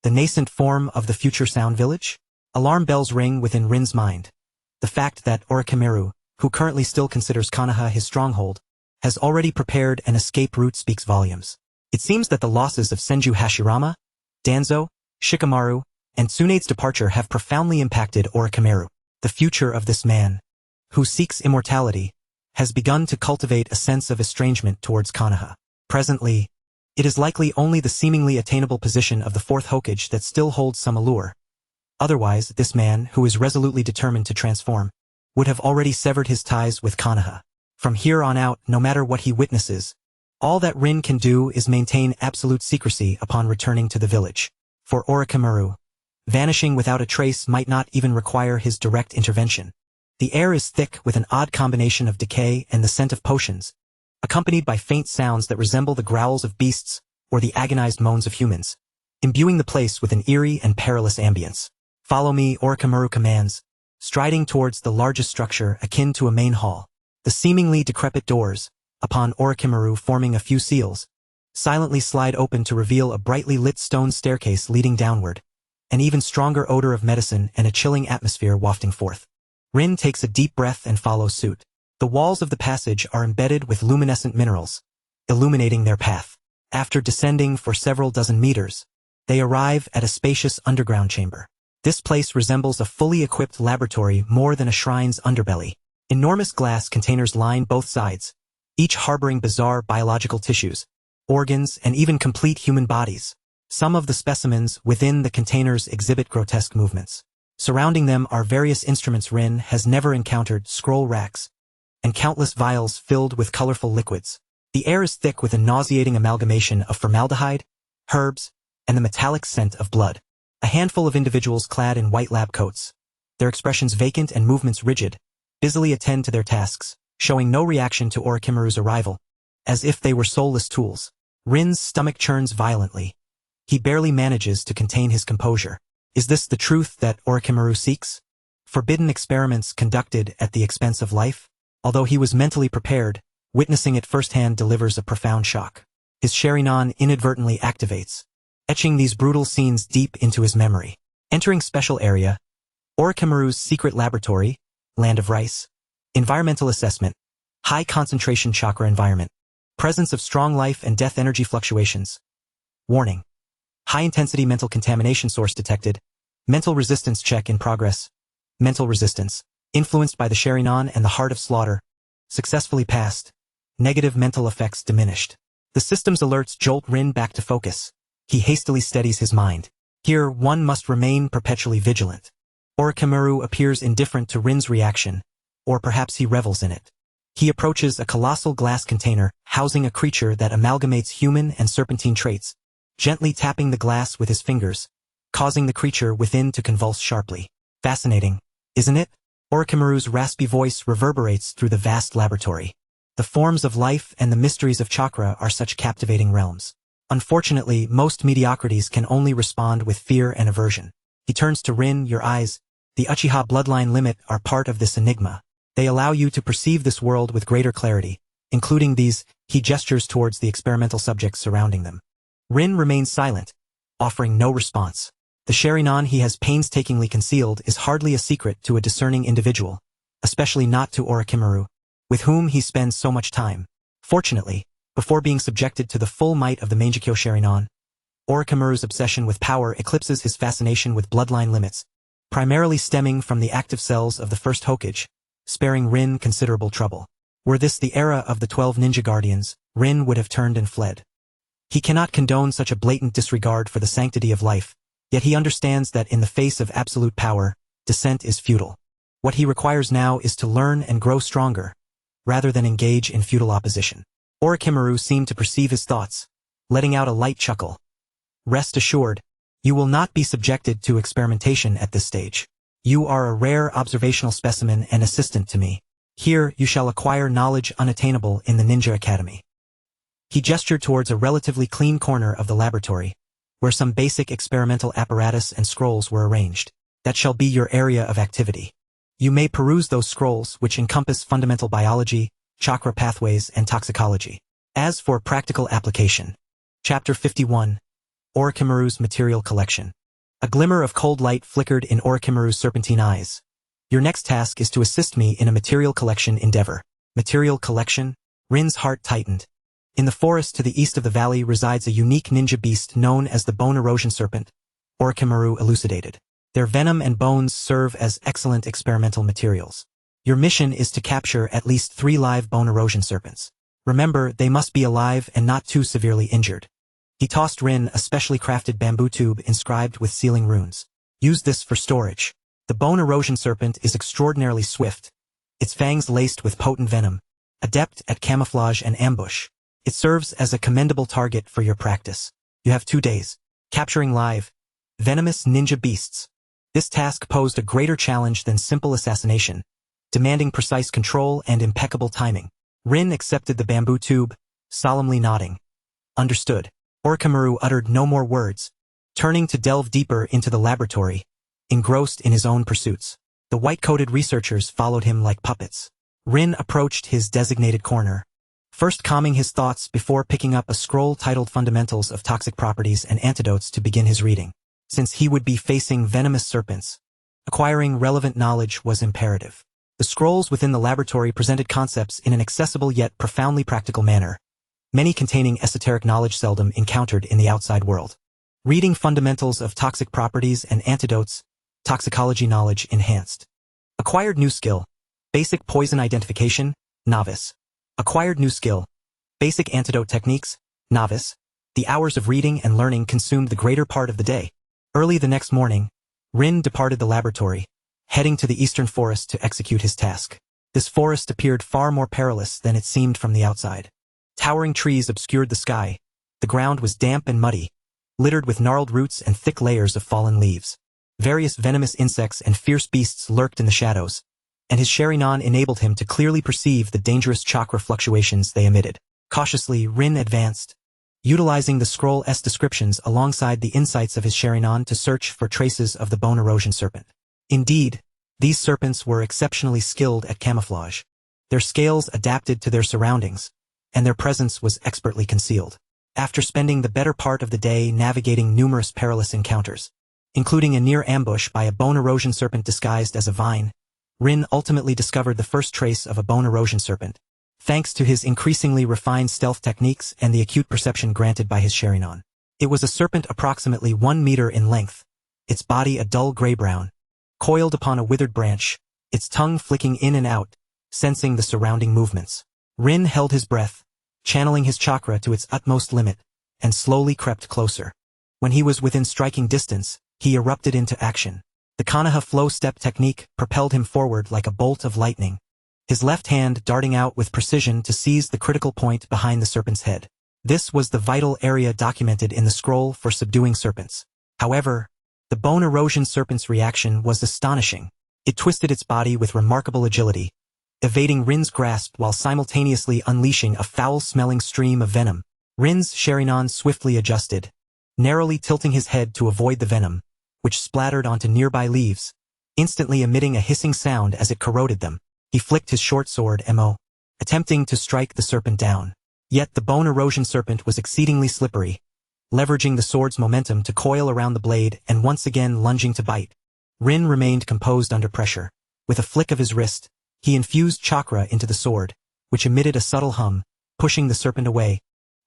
The nascent form of the future Sound Village? Alarm bells ring within Rin's mind. The fact that Orochimaru, who currently still considers Konoha his stronghold, has already prepared an escape route speaks volumes. It seems that the losses of Senju Hashirama, Danzo, Shikamaru, and Tsunade's departure have profoundly impacted Orochimaru. The future of this man, who seeks immortality, has begun to cultivate a sense of estrangement towards Konoha. Presently, it is likely only the seemingly attainable position of the fourth Hokage that still holds some allure. Otherwise, this man, who is resolutely determined to transform, would have already severed his ties with Konoha. From here on out, no matter what he witnesses, all that Rin can do is maintain absolute secrecy upon returning to the village. For Orochimaru, vanishing without a trace might not even require his direct intervention. The air is thick with an odd combination of decay and the scent of potions, accompanied by faint sounds that resemble the growls of beasts or the agonized moans of humans, imbuing the place with an eerie and perilous ambience. Follow me, Orochimaru commands, striding towards the largest structure akin to a main hall. The seemingly decrepit doors, upon Orochimaru forming a few seals, silently slide open to reveal a brightly lit stone staircase leading downward, an even stronger odor of medicine and a chilling atmosphere wafting forth. Rin takes a deep breath and follows suit. The walls of the passage are embedded with luminescent minerals, illuminating their path. After descending for several dozen meters, they arrive at a spacious underground chamber. This place resembles a fully equipped laboratory more than a shrine's underbelly. Enormous glass containers line both sides, each harboring bizarre biological tissues, organs, and even complete human bodies. Some of the specimens within the containers exhibit grotesque movements. Surrounding them are various instruments Rin has never encountered, scroll racks, and countless vials filled with colorful liquids. The air is thick with a nauseating amalgamation of formaldehyde, herbs, and the metallic scent of blood. A handful of individuals clad in white lab coats, their expressions vacant and movements rigid, busily attend to their tasks, showing no reaction to Orochimaru's arrival, as if they were soulless tools. Rin's stomach churns violently. He barely manages to contain his composure. Is this the truth that Orochimaru seeks? Forbidden experiments conducted at the expense of life? Although he was mentally prepared, witnessing it firsthand delivers a profound shock. His Sharingan inadvertently activates, etching these brutal scenes deep into his memory. Entering Special Area, Orochimaru's secret laboratory, Land of Rice. Environmental assessment. High concentration chakra environment. Presence of strong life and death energy fluctuations. Warning. High-intensity mental contamination source detected. Mental resistance check in progress. Mental resistance. Influenced by the Sharingan and the Heart of Slaughter. Successfully passed. Negative mental effects diminished. The system's alerts jolt Rin back to focus. He hastily steadies his mind. Here, one must remain perpetually vigilant. Orochimaru appears indifferent to Rin's reaction, or perhaps he revels in it. He approaches a colossal glass container housing a creature that amalgamates human and serpentine traits, gently tapping the glass with his fingers, causing the creature within to convulse sharply. Fascinating, isn't it? Orochimaru's raspy voice reverberates through the vast laboratory. The forms of life and the mysteries of chakra are such captivating realms. Unfortunately, most mediocrities can only respond with fear and aversion. He turns to Rin. Your eyes, the Uchiha bloodline limit, are part of this enigma. They allow you to perceive this world with greater clarity, including these. He gestures towards the experimental subjects surrounding them. Rin remains silent, offering no response. The Sharingan he has painstakingly concealed is hardly a secret to a discerning individual, especially not to Orochimaru, with whom he spends so much time. Fortunately, before being subjected to the full might of the Mangekyo Sharingan, Orochimaru's obsession with power eclipses his fascination with bloodline limits, primarily stemming from the active cells of the first Hokage, sparing Rin considerable trouble. Were this the era of the 12 ninja guardians, Rin would have turned and fled. He cannot condone such a blatant disregard for the sanctity of life, yet he understands that in the face of absolute power, dissent is futile. What he requires now is to learn and grow stronger, rather than engage in futile opposition. Orochimaru seemed to perceive his thoughts, letting out a light chuckle. Rest assured, you will not be subjected to experimentation at this stage. You are a rare observational specimen and assistant to me. Here you shall acquire knowledge unattainable in the Ninja Academy. He gestured towards a relatively clean corner of the laboratory, where some basic experimental apparatus and scrolls were arranged. That shall be your area of activity. You may peruse those scrolls, which encompass fundamental biology, chakra pathways, and toxicology. As for practical application. Chapter 51. Orochimaru's Material Collection. A glimmer of cold light flickered in Orochimaru's serpentine eyes. Your next task is to assist me in a material collection endeavor. Material collection? Rin's heart tightened. In the forest to the east of the valley resides a unique ninja beast known as the bone erosion serpent, Orochimaru elucidated. Their venom and bones serve as excellent experimental materials. Your mission is to capture at least 3 live bone erosion serpents. Remember, they must be alive and not too severely injured. He tossed Rin a specially crafted bamboo tube inscribed with sealing runes. Use this for storage. The bone erosion serpent is extraordinarily swift, its fangs laced with potent venom, adept at camouflage and ambush. It serves as a commendable target for your practice. You have 2 days. Capturing live, venomous ninja beasts. This task posed a greater challenge than simple assassination, demanding precise control and impeccable timing. Rin accepted the bamboo tube, solemnly nodding. Understood. Orochimaru uttered no more words, turning to delve deeper into the laboratory, engrossed in his own pursuits. The white-coated researchers followed him like puppets. Rin approached his designated corner, first calming his thoughts before picking up a scroll titled Fundamentals of Toxic Properties and Antidotes to begin his reading. Since he would be facing venomous serpents, acquiring relevant knowledge was imperative. The scrolls within the laboratory presented concepts in an accessible yet profoundly practical manner, many containing esoteric knowledge seldom encountered in the outside world. Reading Fundamentals of Toxic Properties and Antidotes, toxicology knowledge enhanced. Acquired new skill, basic poison identification, novice. Acquired new skill, basic antidote techniques, novice. The hours of reading and learning consumed the greater part of the day. Early the next morning, Rin departed the laboratory, heading to the eastern forest to execute his task. This forest appeared far more perilous than it seemed from the outside. Towering trees obscured the sky. The ground was damp and muddy, littered with gnarled roots and thick layers of fallen leaves. Various venomous insects and fierce beasts lurked in the shadows, and his Sharingan enabled him to clearly perceive the dangerous chakra fluctuations they emitted. Cautiously, Rin advanced, utilizing the scroll's descriptions alongside the insights of his Sharingan to search for traces of the bone erosion serpent. Indeed, these serpents were exceptionally skilled at camouflage. Their scales adapted to their surroundings, and their presence was expertly concealed. After spending the better part of the day navigating numerous perilous encounters, including a near ambush by a bone erosion serpent disguised as a vine, Rin ultimately discovered the first trace of a bone erosion serpent, thanks to his increasingly refined stealth techniques and the acute perception granted by his Sharingan. It was a serpent approximately 1 meter in length, its body a dull gray-brown, coiled upon a withered branch, its tongue flicking in and out, sensing the surrounding movements. Rin held his breath, channeling his chakra to its utmost limit, and slowly crept closer. When he was within striking distance, he erupted into action. The Konoha flow step technique propelled him forward like a bolt of lightning, his left hand darting out with precision to seize the critical point behind the serpent's head. This was the vital area documented in the scroll for subduing serpents. However, the bone erosion serpent's reaction was astonishing. It twisted its body with remarkable agility, evading Rin's grasp while simultaneously unleashing a foul-smelling stream of venom. Rin's Sharingan swiftly adjusted, narrowly tilting his head to avoid the venom, which splattered onto nearby leaves, instantly emitting a hissing sound as it corroded them. He flicked his short sword mo, attempting to strike the serpent down. Yet the bone erosion serpent was exceedingly slippery, leveraging the sword's momentum to coil around the blade and once again lunging to bite. Rin remained composed under pressure. With a flick of his wrist, he infused chakra into the sword, which emitted a subtle hum, pushing the serpent away,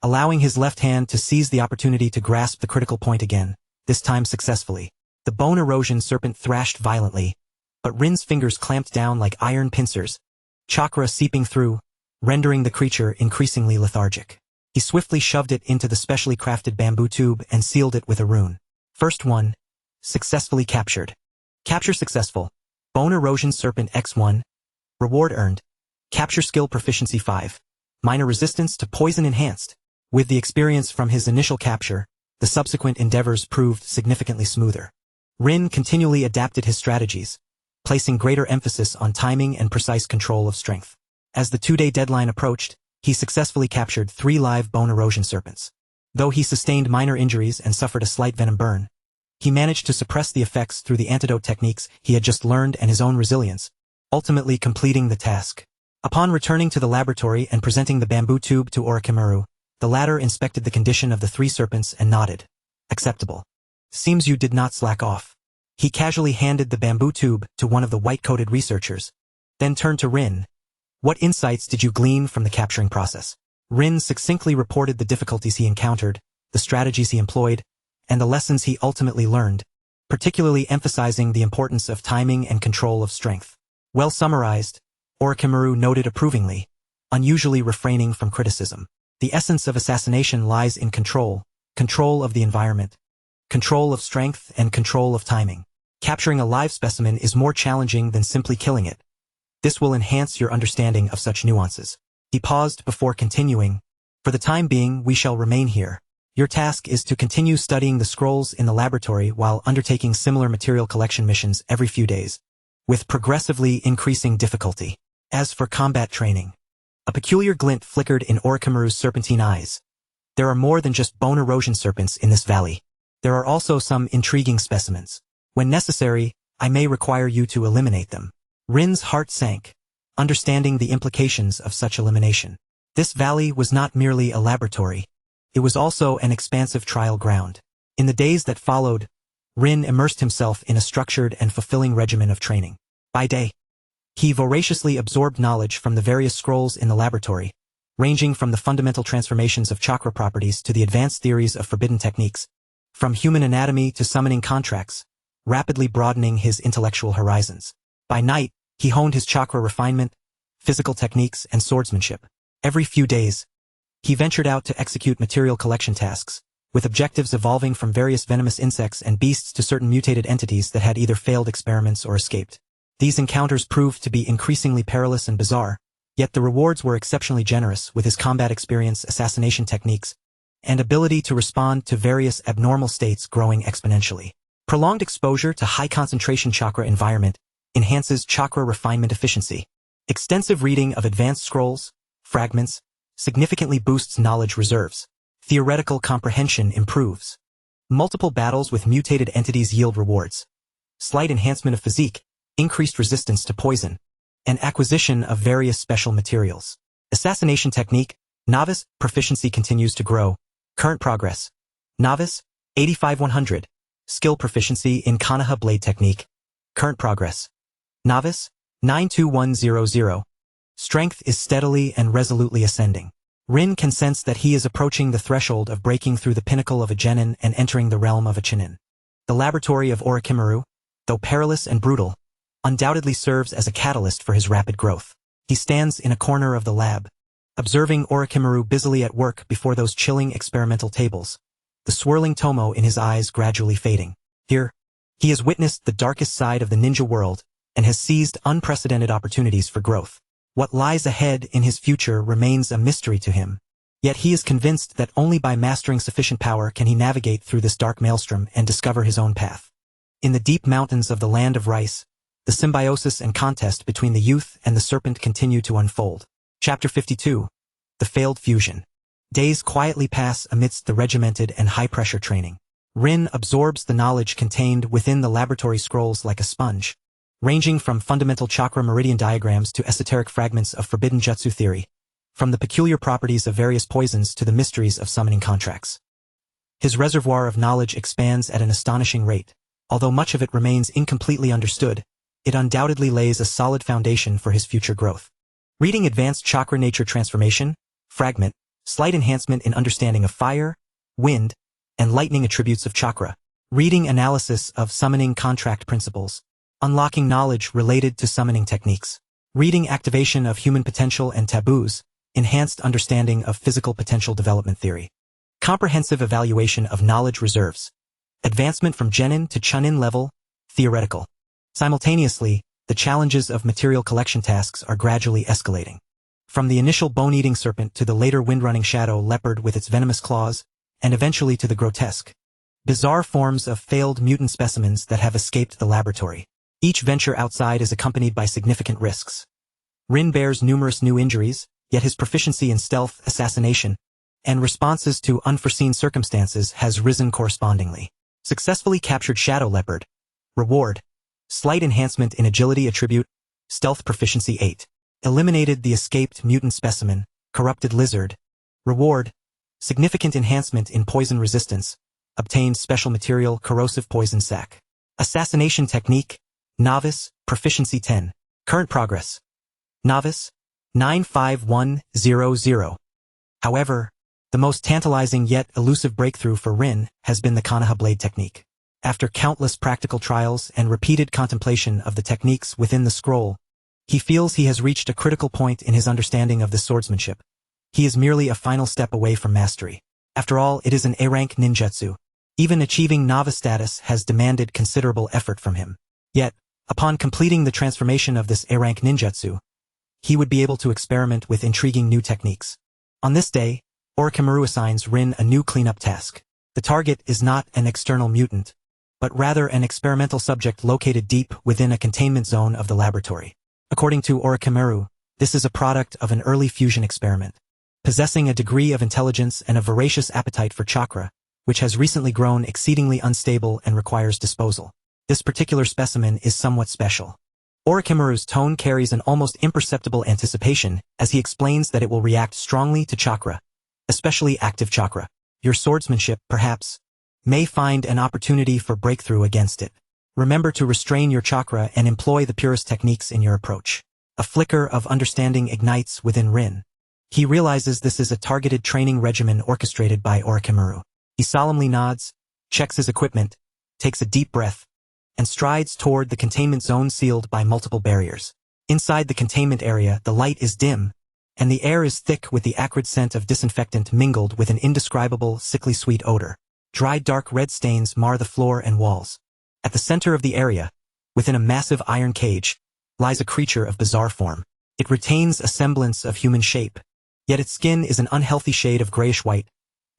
allowing his left hand to seize the opportunity to grasp the critical point again, this time successfully. The bone erosion serpent thrashed violently, but Rin's fingers clamped down like iron pincers, chakra seeping through, rendering the creature increasingly lethargic. He swiftly shoved it into the specially crafted bamboo tube and sealed it with a rune. First one, successfully captured. Capture successful. Bone erosion serpent X1. Reward earned. Capture skill proficiency 5. Minor resistance to poison enhanced. With the experience from his initial capture, the subsequent endeavors proved significantly smoother. Rin continually adapted his strategies, placing greater emphasis on timing and precise control of strength. As the 2-day deadline approached, he successfully captured 3 live bone erosion serpents. Though he sustained minor injuries and suffered a slight venom burn, he managed to suppress the effects through the antidote techniques he had just learned and his own resilience, ultimately completing the task. Upon returning to the laboratory and presenting the bamboo tube to Orochimaru, the latter inspected the condition of the three serpents and nodded. Acceptable. Seems you did not slack off. He casually handed the bamboo tube to one of the white-coated researchers, then turned to Rin. What insights did you glean from the capturing process? Rin succinctly reported the difficulties he encountered, the strategies he employed, and the lessons he ultimately learned, particularly emphasizing the importance of timing and control of strength. Well summarized, Orochimaru noted approvingly, unusually refraining from criticism. The essence of assassination lies in control of the environment, control of strength and control of timing. Capturing a live specimen is more challenging than simply killing it. This will enhance your understanding of such nuances. He paused before continuing. For the time being, we shall remain here. Your task is to continue studying the scrolls in the laboratory while undertaking similar material collection missions every few days, with progressively increasing difficulty. As for combat training, a peculiar glint flickered in Orochimaru's serpentine eyes. There are more than just bone erosion serpents in this valley. There are also some intriguing specimens. When necessary, I may require you to eliminate them. Rin's heart sank, understanding the implications of such elimination. This valley was not merely a laboratory. It was also an expansive trial ground. In the days that followed, Rin immersed himself in a structured and fulfilling regimen of training. By day, he voraciously absorbed knowledge from the various scrolls in the laboratory, ranging from the fundamental transformations of chakra properties to the advanced theories of forbidden techniques, from human anatomy to summoning contracts, rapidly broadening his intellectual horizons. By night, he honed his chakra refinement, physical techniques, and swordsmanship. Every few days, he ventured out to execute material collection tasks, with objectives evolving from various venomous insects and beasts to certain mutated entities that had either failed experiments or escaped. These encounters proved to be increasingly perilous and bizarre, yet the rewards were exceptionally generous with his combat experience, assassination techniques, and ability to respond to various abnormal states growing exponentially. Prolonged exposure to high-concentration chakra environment enhances chakra refinement efficiency. Extensive reading of advanced scrolls, fragments, significantly boosts knowledge reserves. Theoretical comprehension improves. Multiple battles with mutated entities yield rewards. Slight enhancement of physique, increased resistance to poison, and acquisition of various special materials. Assassination technique, novice, proficiency continues to grow. Current progress. Novice, 85-100. Skill proficiency in Konoha blade technique. Current progress. Novice, 92100. Strength is steadily and resolutely ascending. Rin can sense that he is approaching the threshold of breaking through the pinnacle of a genin and entering the realm of a Chunin. The laboratory of Orochimaru, though perilous and brutal, undoubtedly serves as a catalyst for his rapid growth. He stands in a corner of the lab, observing Orochimaru busily at work before those chilling experimental tables, the swirling tomo in his eyes gradually fading. Here, he has witnessed the darkest side of the ninja world and has seized unprecedented opportunities for growth. What lies ahead in his future remains a mystery to him, yet he is convinced that only by mastering sufficient power can he navigate through this dark maelstrom and discover his own path. In the deep mountains of the land of rice, the symbiosis and contest between the youth and the serpent continue to unfold. Chapter 52. The Failed Fusion. Days quietly pass amidst the regimented and high-pressure training. Rin absorbs the knowledge contained within the laboratory scrolls like a sponge, ranging from fundamental chakra meridian diagrams to esoteric fragments of forbidden jutsu theory, from the peculiar properties of various poisons to the mysteries of summoning contracts. His reservoir of knowledge expands at an astonishing rate. Although much of it remains incompletely understood, it undoubtedly lays a solid foundation for his future growth. Reading Advanced Chakra Nature Transformation, Fragment, slight enhancement in understanding of fire, wind, and lightning attributes of chakra. Reading Analysis of Summoning Contract Principles, unlocking knowledge related to summoning techniques. Reading Activation of Human Potential and Taboos, enhanced understanding of physical potential development theory. Comprehensive evaluation of knowledge reserves. Advancement from Genin to Chunin level, theoretical. Simultaneously, the challenges of material collection tasks are gradually escalating. From the initial bone-eating serpent to the later wind-running shadow leopard with its venomous claws, and eventually to the grotesque, bizarre forms of failed mutant specimens that have escaped the laboratory. Each venture outside is accompanied by significant risks. Rin bears numerous new injuries, yet his proficiency in stealth, assassination, and responses to unforeseen circumstances has risen correspondingly. Successfully captured Shadow Leopard. Reward. Slight enhancement in agility attribute. Stealth proficiency 8. Eliminated the escaped mutant specimen. Corrupted lizard. Reward. Significant enhancement in poison resistance. Obtained special material corrosive poison sac. Assassination technique. Novice. Proficiency 10. Current progress. Novice. 95100. However, the most tantalizing yet elusive breakthrough for Rin has been the Konoha blade technique. After countless practical trials and repeated contemplation of the techniques within the scroll, he feels he has reached a critical point in his understanding of this swordsmanship. He is merely a final step away from mastery. After all, it is an A-rank ninjutsu. Even achieving novice status has demanded considerable effort from him. Yet, upon completing the transformation of this A-rank ninjutsu, he would be able to experiment with intriguing new techniques. On this day, Orochimaru assigns Rin a new cleanup task. The target is not an external mutant, but rather an experimental subject located deep within a containment zone of the laboratory. According to Orochimaru, this is a product of an early fusion experiment. Possessing a degree of intelligence and a voracious appetite for chakra, which has recently grown exceedingly unstable and requires disposal. This particular specimen is somewhat special. Orochimaru's tone carries an almost imperceptible anticipation as he explains that it will react strongly to chakra, especially active chakra. Your swordsmanship, perhaps, may find an opportunity for breakthrough against it. Remember to restrain your chakra and employ the purest techniques in your approach. A flicker of understanding ignites within Rin. He realizes this is a targeted training regimen orchestrated by Orochimaru. He solemnly nods, checks his equipment, takes a deep breath, and strides toward the containment zone sealed by multiple barriers. Inside the containment area, the light is dim, and the air is thick with the acrid scent of disinfectant mingled with an indescribable, sickly sweet odor. Dry dark red stains mar the floor and walls. At the center of the area, within a massive iron cage, lies a creature of bizarre form. It retains a semblance of human shape, yet its skin is an unhealthy shade of grayish-white,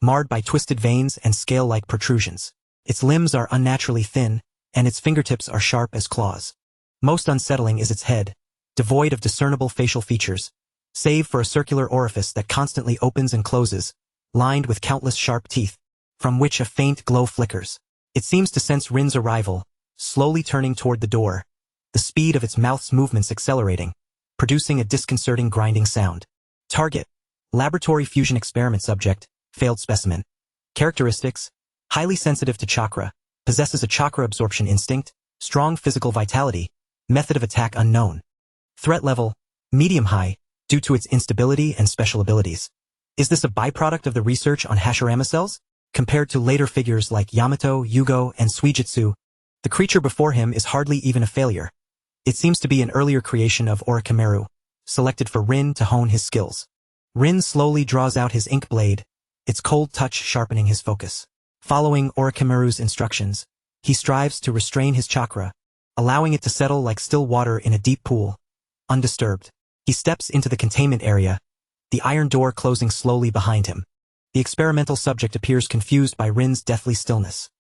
marred by twisted veins and scale-like protrusions. Its limbs are unnaturally thin, and its fingertips are sharp as claws. Most unsettling is its head, devoid of discernible facial features, save for a circular orifice that constantly opens and closes, lined with countless sharp teeth, from which a faint glow flickers. It seems to sense Rin's arrival, slowly turning toward the door, the speed of its mouth's movements accelerating, producing a disconcerting grinding sound. Target: Laboratory Fusion Experiment Subject, Failed Specimen. Characteristics: highly sensitive to chakra, possesses a chakra absorption instinct, strong physical vitality, method of attack unknown. Threat level: medium-high, due to its instability and special abilities. Is this a byproduct of the research on Hashirama cells? Compared to later figures like Yamato, Yugo, and Suijutsu, the creature before him is hardly even a failure. It seems to be an earlier creation of Orochimaru, selected for Rin to hone his skills. Rin slowly draws out his ink blade, its cold touch sharpening his focus. Following Orochimaru's instructions, he strives to restrain his chakra, allowing it to settle like still water in a deep pool, undisturbed. He steps into the containment area, the iron door closing slowly behind him. The experimental subject appears confused by Rin's deathly stillness.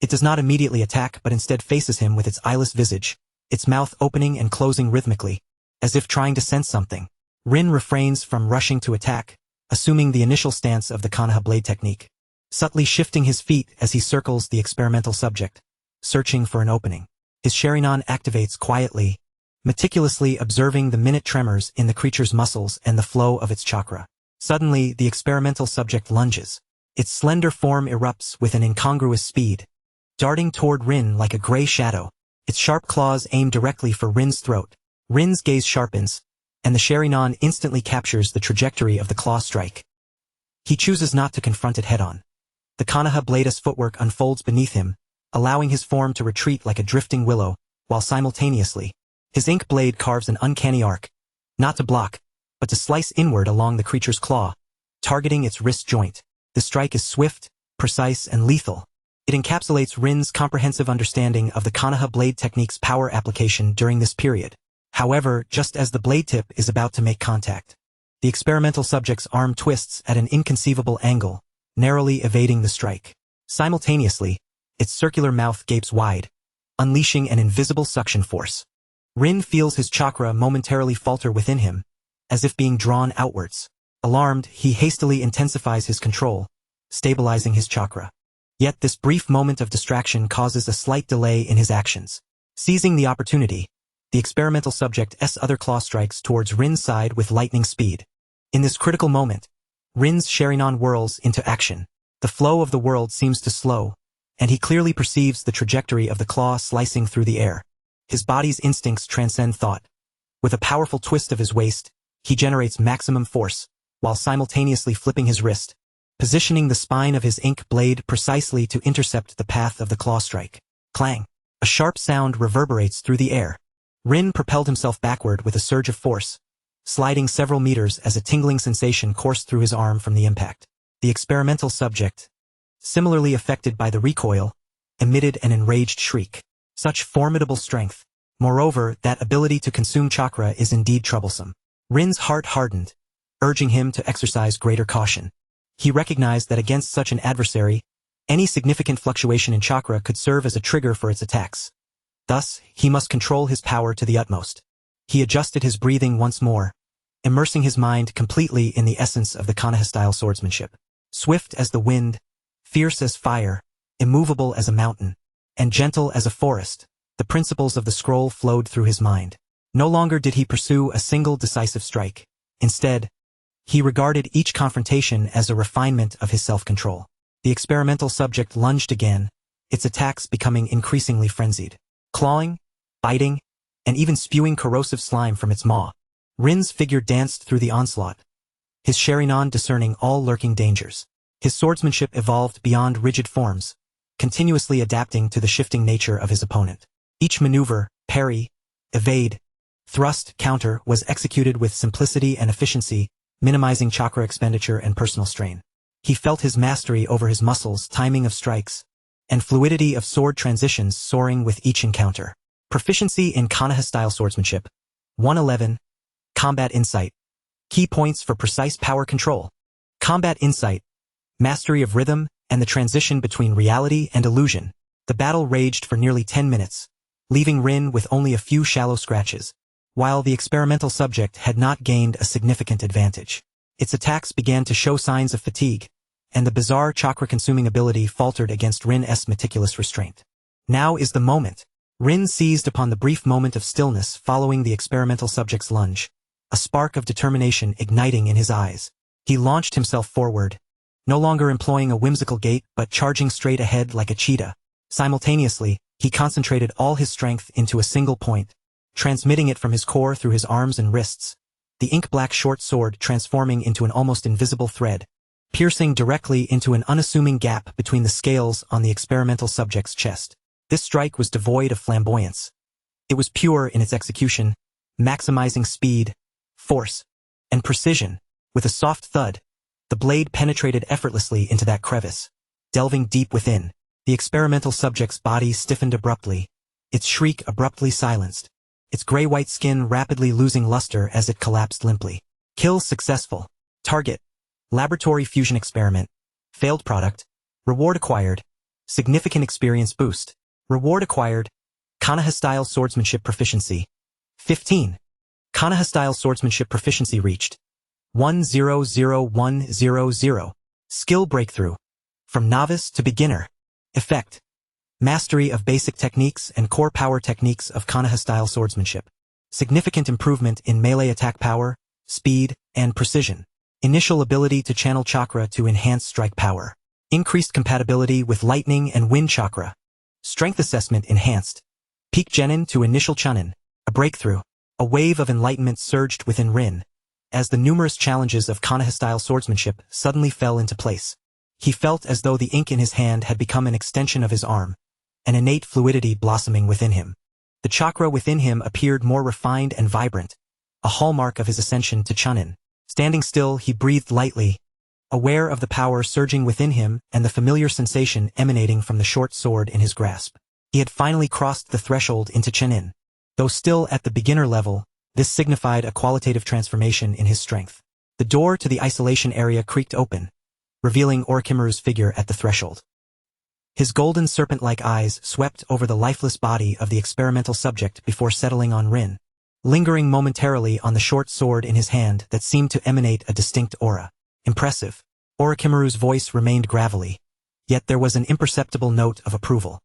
It does not immediately attack but instead faces him with its eyeless visage, its mouth opening and closing rhythmically, as if trying to sense something. Rin refrains from rushing to attack, assuming the initial stance of the Konoha blade technique, subtly shifting his feet as he circles the experimental subject, searching for an opening. His Sharingan activates quietly, meticulously observing the minute tremors in the creature's muscles and the flow of its chakra. Suddenly, the experimental subject lunges. Its slender form erupts with an incongruous speed, darting toward Rin like a gray shadow. Its sharp claws aim directly for Rin's throat. Rin's gaze sharpens, and the Sharingan instantly captures the trajectory of the claw strike. He chooses not to confront it head-on. The Konoha blade's footwork unfolds beneath him, allowing his form to retreat like a drifting willow, while simultaneously, his ink blade carves an uncanny arc, not to block, but to slice inward along the creature's claw, targeting its wrist joint. The strike is swift, precise, and lethal. It encapsulates Rin's comprehensive understanding of the Konoha blade technique's power application during this period. However, just as the blade tip is about to make contact, the experimental subject's arm twists at an inconceivable angle, narrowly evading the strike. Simultaneously, its circular mouth gapes wide, unleashing an invisible suction force. Rin feels his chakra momentarily falter within him, as if being drawn outwards. Alarmed, he hastily intensifies his control, stabilizing his chakra. Yet this brief moment of distraction causes a slight delay in his actions. Seizing the opportunity, the experimental subject's other claw strikes towards Rin's side with lightning speed. In this critical moment, Rin's Sharingan whirls into action. The flow of the world seems to slow, and he clearly perceives the trajectory of the claw slicing through the air. His body's instincts transcend thought. With a powerful twist of his waist, he generates maximum force, while simultaneously flipping his wrist, positioning the spine of his ink blade precisely to intercept the path of the claw strike. Clang! A sharp sound reverberates through the air. Rin propelled himself backward with a surge of force, sliding several meters as a tingling sensation coursed through his arm from the impact. The experimental subject, similarly affected by the recoil, emitted an enraged shriek. Such formidable strength. Moreover, that ability to consume chakra is indeed troublesome. Rin's heart hardened, urging him to exercise greater caution. He recognized that against such an adversary, any significant fluctuation in chakra could serve as a trigger for its attacks. Thus, he must control his power to the utmost. He adjusted his breathing once more, immersing his mind completely in the essence of the Konoha-style swordsmanship. Swift as the wind, fierce as fire, immovable as a mountain, and gentle as a forest, the principles of the scroll flowed through his mind. No longer did he pursue a single decisive strike. Instead, he regarded each confrontation as a refinement of his self-control. The experimental subject lunged again, its attacks becoming increasingly frenzied. Clawing, biting, and even spewing corrosive slime from its maw, Rin's figure danced through the onslaught, his Sharingan discerning all lurking dangers. His swordsmanship evolved beyond rigid forms, continuously adapting to the shifting nature of his opponent. Each maneuver, parry, evade, thrust, counter was executed with simplicity and efficiency, minimizing chakra expenditure and personal strain. He felt his mastery over his muscles, timing of strikes, and fluidity of sword transitions soaring with each encounter. Proficiency in Konoha-style swordsmanship. 111. Combat Insight. Key points for precise power control. Combat Insight. Mastery of rhythm and the transition between reality and illusion. The battle raged for nearly 10 minutes, leaving Rin with only a few shallow scratches, while the experimental subject had not gained a significant advantage. Its attacks began to show signs of fatigue, and the bizarre chakra-consuming ability faltered against Rin's meticulous restraint. Now is the moment. Rin seized upon the brief moment of stillness following the experimental subject's lunge, a spark of determination igniting in his eyes. He launched himself forward, no longer employing a whimsical gait but charging straight ahead like a cheetah. Simultaneously, he concentrated all his strength into a single point, transmitting it from his core through his arms and wrists, the ink-black short sword transforming into an almost invisible thread, piercing directly into an unassuming gap between the scales on the experimental subject's chest. This strike was devoid of flamboyance. It was pure in its execution, maximizing speed, force, and precision. With a soft thud, the blade penetrated effortlessly into that crevice, delving deep within. The experimental subject's body stiffened abruptly, its shriek abruptly silenced, its gray-white skin rapidly losing luster as it collapsed limply. Kill successful. Target. Laboratory fusion experiment. Failed product. Reward acquired. Significant experience boost. Reward acquired. Konoha-style swordsmanship proficiency. 15. Konoha-style swordsmanship proficiency reached. 100100. Skill breakthrough. From novice to beginner. Effect. Mastery of basic techniques and core power techniques of Konoha-style swordsmanship. Significant improvement in melee attack power, speed, and precision. Initial ability to channel chakra to enhance strike power. Increased compatibility with lightning and wind chakra. Strength assessment enhanced. Peak Genin to initial Chunin. A breakthrough. A wave of enlightenment surged within Rin, as the numerous challenges of Konoha-style swordsmanship suddenly fell into place. He felt as though the ink in his hand had become an extension of his arm, an innate fluidity blossoming within him. The chakra within him appeared more refined and vibrant, a hallmark of his ascension to Chunin. Standing still, he breathed lightly, aware of the power surging within him and the familiar sensation emanating from the short sword in his grasp. He had finally crossed the threshold into Chunin. Though still at the beginner level, this signified a qualitative transformation in his strength. The door to the isolation area creaked open, revealing Orochimaru's figure at the threshold. His golden serpent-like eyes swept over the lifeless body of the experimental subject before settling on Rin. lingering momentarily on the short sword in his hand that seemed to emanate a distinct aura. Impressive. Orochimaru's voice remained gravelly, yet there was an imperceptible note of approval.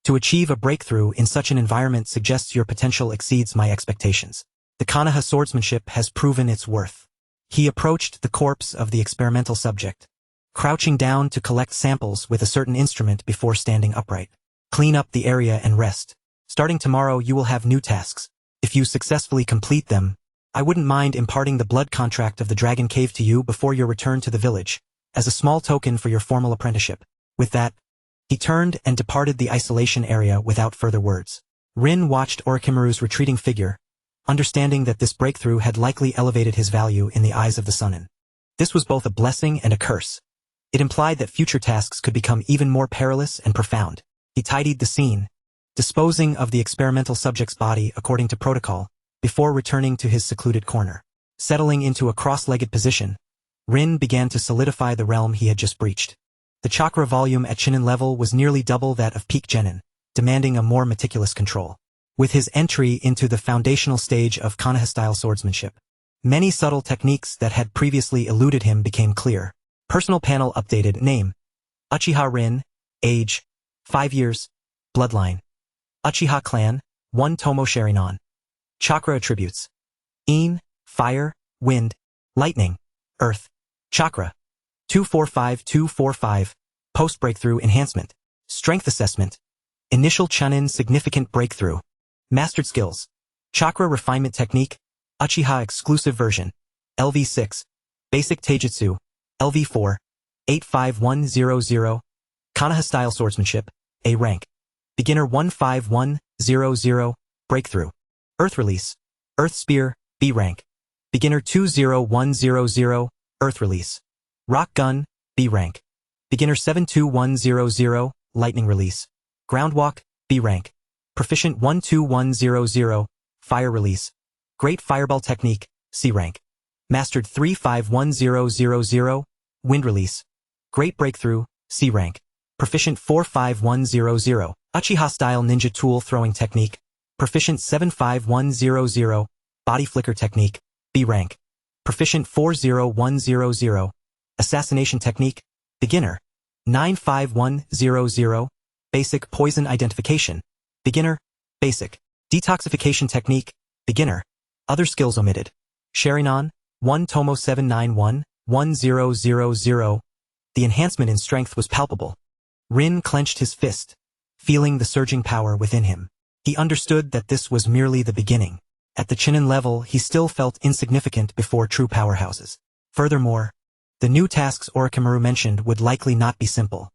To achieve a breakthrough in such an environment suggests your potential exceeds my expectations. The Konoha swordsmanship has proven its worth. He approached the corpse of the experimental subject, crouching down to collect samples with a certain instrument before standing upright. Clean up the area and rest. Starting tomorrow you will have new tasks. If you successfully complete them, I wouldn't mind imparting the blood contract of the Dragon Cave to you before your return to the village, as a small token for your formal apprenticeship. With that, he turned and departed the isolation area without further words. Rin watched Orochimaru's retreating figure, understanding that this breakthrough had likely elevated his value in the eyes of the Chunin. This was both a blessing and a curse. It implied that future tasks could become even more perilous and profound. He tidied the scene, disposing of the experimental subject's body according to protocol, before returning to his secluded corner. Settling into a cross-legged position, Rin began to solidify the realm he had just breached. The chakra volume at Chunin level was nearly double that of peak Genin, demanding a more meticulous control. With his entry into the foundational stage of Konoha-style swordsmanship, many subtle techniques that had previously eluded him became clear. Personal panel updated. Name: Uchiha Rin. Age: 5 years. Bloodline: Uchiha clan. 1 Tomo Sharingan. Chakra attributes: Een, fire, wind, lightning, earth. Chakra: 245-245. Post-breakthrough enhancement. Strength assessment. Initial Chunin significant breakthrough. Mastered skills: Chakra refinement technique, Uchiha exclusive version, LV6, basic taijutsu, LV4, 85100, Konoha style swordsmanship, A rank. Beginner 15100, breakthrough. Earth release, Earth spear, B rank. Beginner 20100, Earth release. Rock gun, B rank. Beginner 72100, lightning release. Ground walk, B rank. Proficient 12100, fire release. Great fireball technique, C rank. Mastered 351000, wind release. Great breakthrough, C rank. Proficient 45100, Uchiha style ninja tool throwing technique. Proficient 75100, body flicker technique, B rank. Proficient 40100, assassination technique, beginner. 95100, basic poison identification. Beginner, basic. Detoxification technique, beginner. Other skills omitted. Sharingan, 1 Tomo 791, 1000. The enhancement in strength was palpable. Rin clenched his fist, feeling the surging power within him. He understood that this was merely the beginning. At the Chunin level, he still felt insignificant before true powerhouses. Furthermore, the new tasks Orochimaru mentioned would likely not be simple.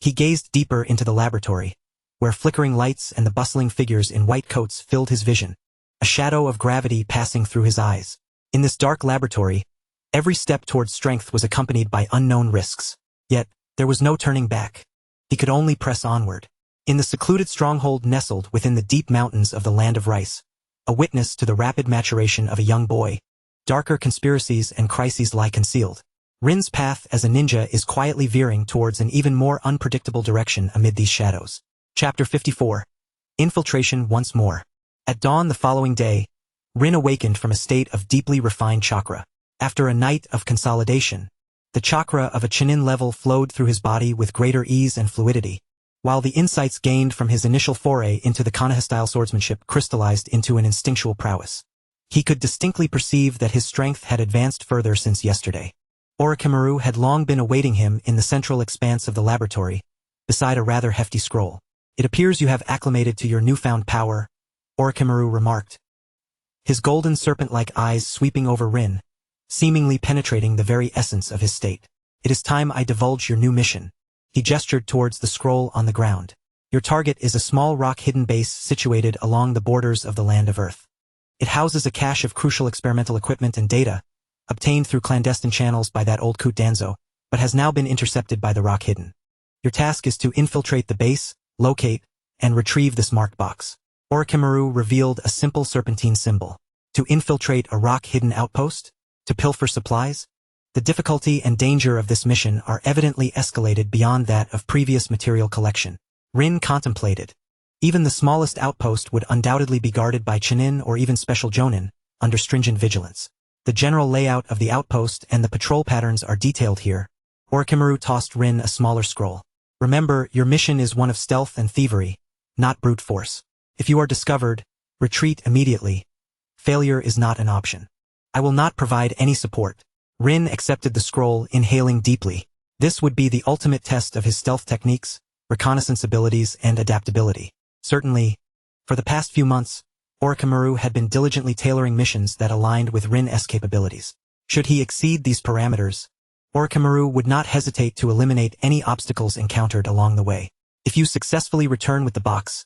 He gazed deeper into the laboratory, where flickering lights and the bustling figures in white coats filled his vision, a shadow of gravity passing through his eyes. In this dark laboratory, every step towards strength was accompanied by unknown risks. Yet, there was no turning back. He could only press onward. In the secluded stronghold nestled within the deep mountains of the land of rice, a witness to the rapid maturation of a young boy, darker conspiracies and crises lie concealed. Rin's path as a ninja is quietly veering towards an even more unpredictable direction amid these shadows. Chapter 54. Infiltration once more. At dawn the following day, Rin awakened from a state of deeply refined chakra. After a night of consolidation, the chakra of a Chunin level flowed through his body with greater ease and fluidity, while the insights gained from his initial foray into the Konoha-style swordsmanship crystallized into an instinctual prowess. He could distinctly perceive that his strength had advanced further since yesterday. Orochimaru had long been awaiting him in the central expanse of the laboratory, beside a rather hefty scroll. "It appears you have acclimated to your newfound power," Orochimaru remarked, his golden serpent-like eyes sweeping over Rin, seemingly penetrating the very essence of his state. "It is time I divulge your new mission." He gestured towards the scroll on the ground. "Your target is a small rock-hidden base situated along the borders of the land of Earth. It houses a cache of crucial experimental equipment and data, obtained through clandestine channels by that old Coot Danzo, but has now been intercepted by the Rock Hidden. Your task is to infiltrate the base, locate, and retrieve this marked box." Orochimaru revealed a simple serpentine symbol. To infiltrate a rock-hidden outpost? To pilfer supplies? The difficulty and danger of this mission are evidently escalated beyond that of previous material collection. Rin contemplated, Even the smallest outpost would undoubtedly be guarded by Chunin or even special jonin, under stringent vigilance. The general layout of the outpost and the patrol patterns are detailed here. Orochimaru tossed Rin a smaller scroll. Remember, your mission is one of stealth and thievery, not brute force. If you are discovered, retreat immediately. Failure is not an option. I will not provide any support. Rin accepted the scroll, inhaling deeply. This would be the ultimate test of his stealth techniques, reconnaissance abilities, and adaptability. Certainly, for the past few months, Orochimaru had been diligently tailoring missions that aligned with Rin's capabilities. Should he exceed these parameters, Orochimaru would not hesitate to eliminate any obstacles encountered along the way. If you successfully return with the box,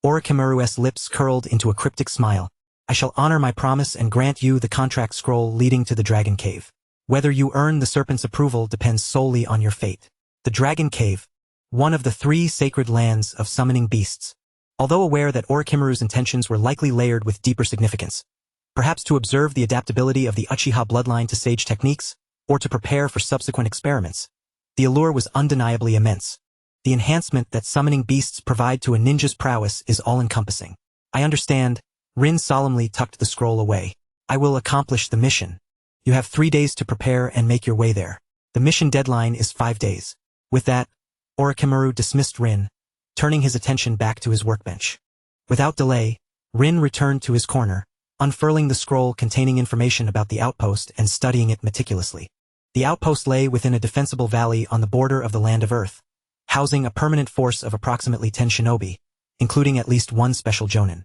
Orochimaru's lips curled into a cryptic smile. I shall honor my promise and grant you the contract scroll leading to the Dragon Cave. Whether you earn the serpent's approval depends solely on your fate. The Dragon Cave, one of the 3 sacred lands of summoning beasts. Although aware that Orochimaru's intentions were likely layered with deeper significance, perhaps to observe the adaptability of the Uchiha bloodline to sage techniques, or to prepare for subsequent experiments, the allure was undeniably immense. The enhancement that summoning beasts provide to a ninja's prowess is all-encompassing. I understand. Rin solemnly tucked the scroll away. I will accomplish the mission. You have 3 days to prepare and make your way there. The mission deadline is 5 days. With that, Orochimaru dismissed Rin, turning his attention back to his workbench. Without delay, Rin returned to his corner, unfurling the scroll containing information about the outpost and studying it meticulously. The outpost lay within a defensible valley on the border of the Land of Earth, housing a permanent force of approximately 10 shinobi, including at least 1 special jonin.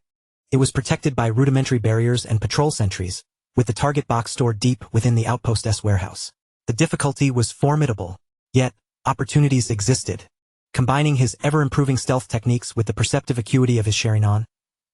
It was protected by rudimentary barriers and patrol sentries, with the target box stored deep within the outpost's warehouse. The difficulty was formidable, yet opportunities existed. Combining his ever-improving stealth techniques with the perceptive acuity of his Sharingan,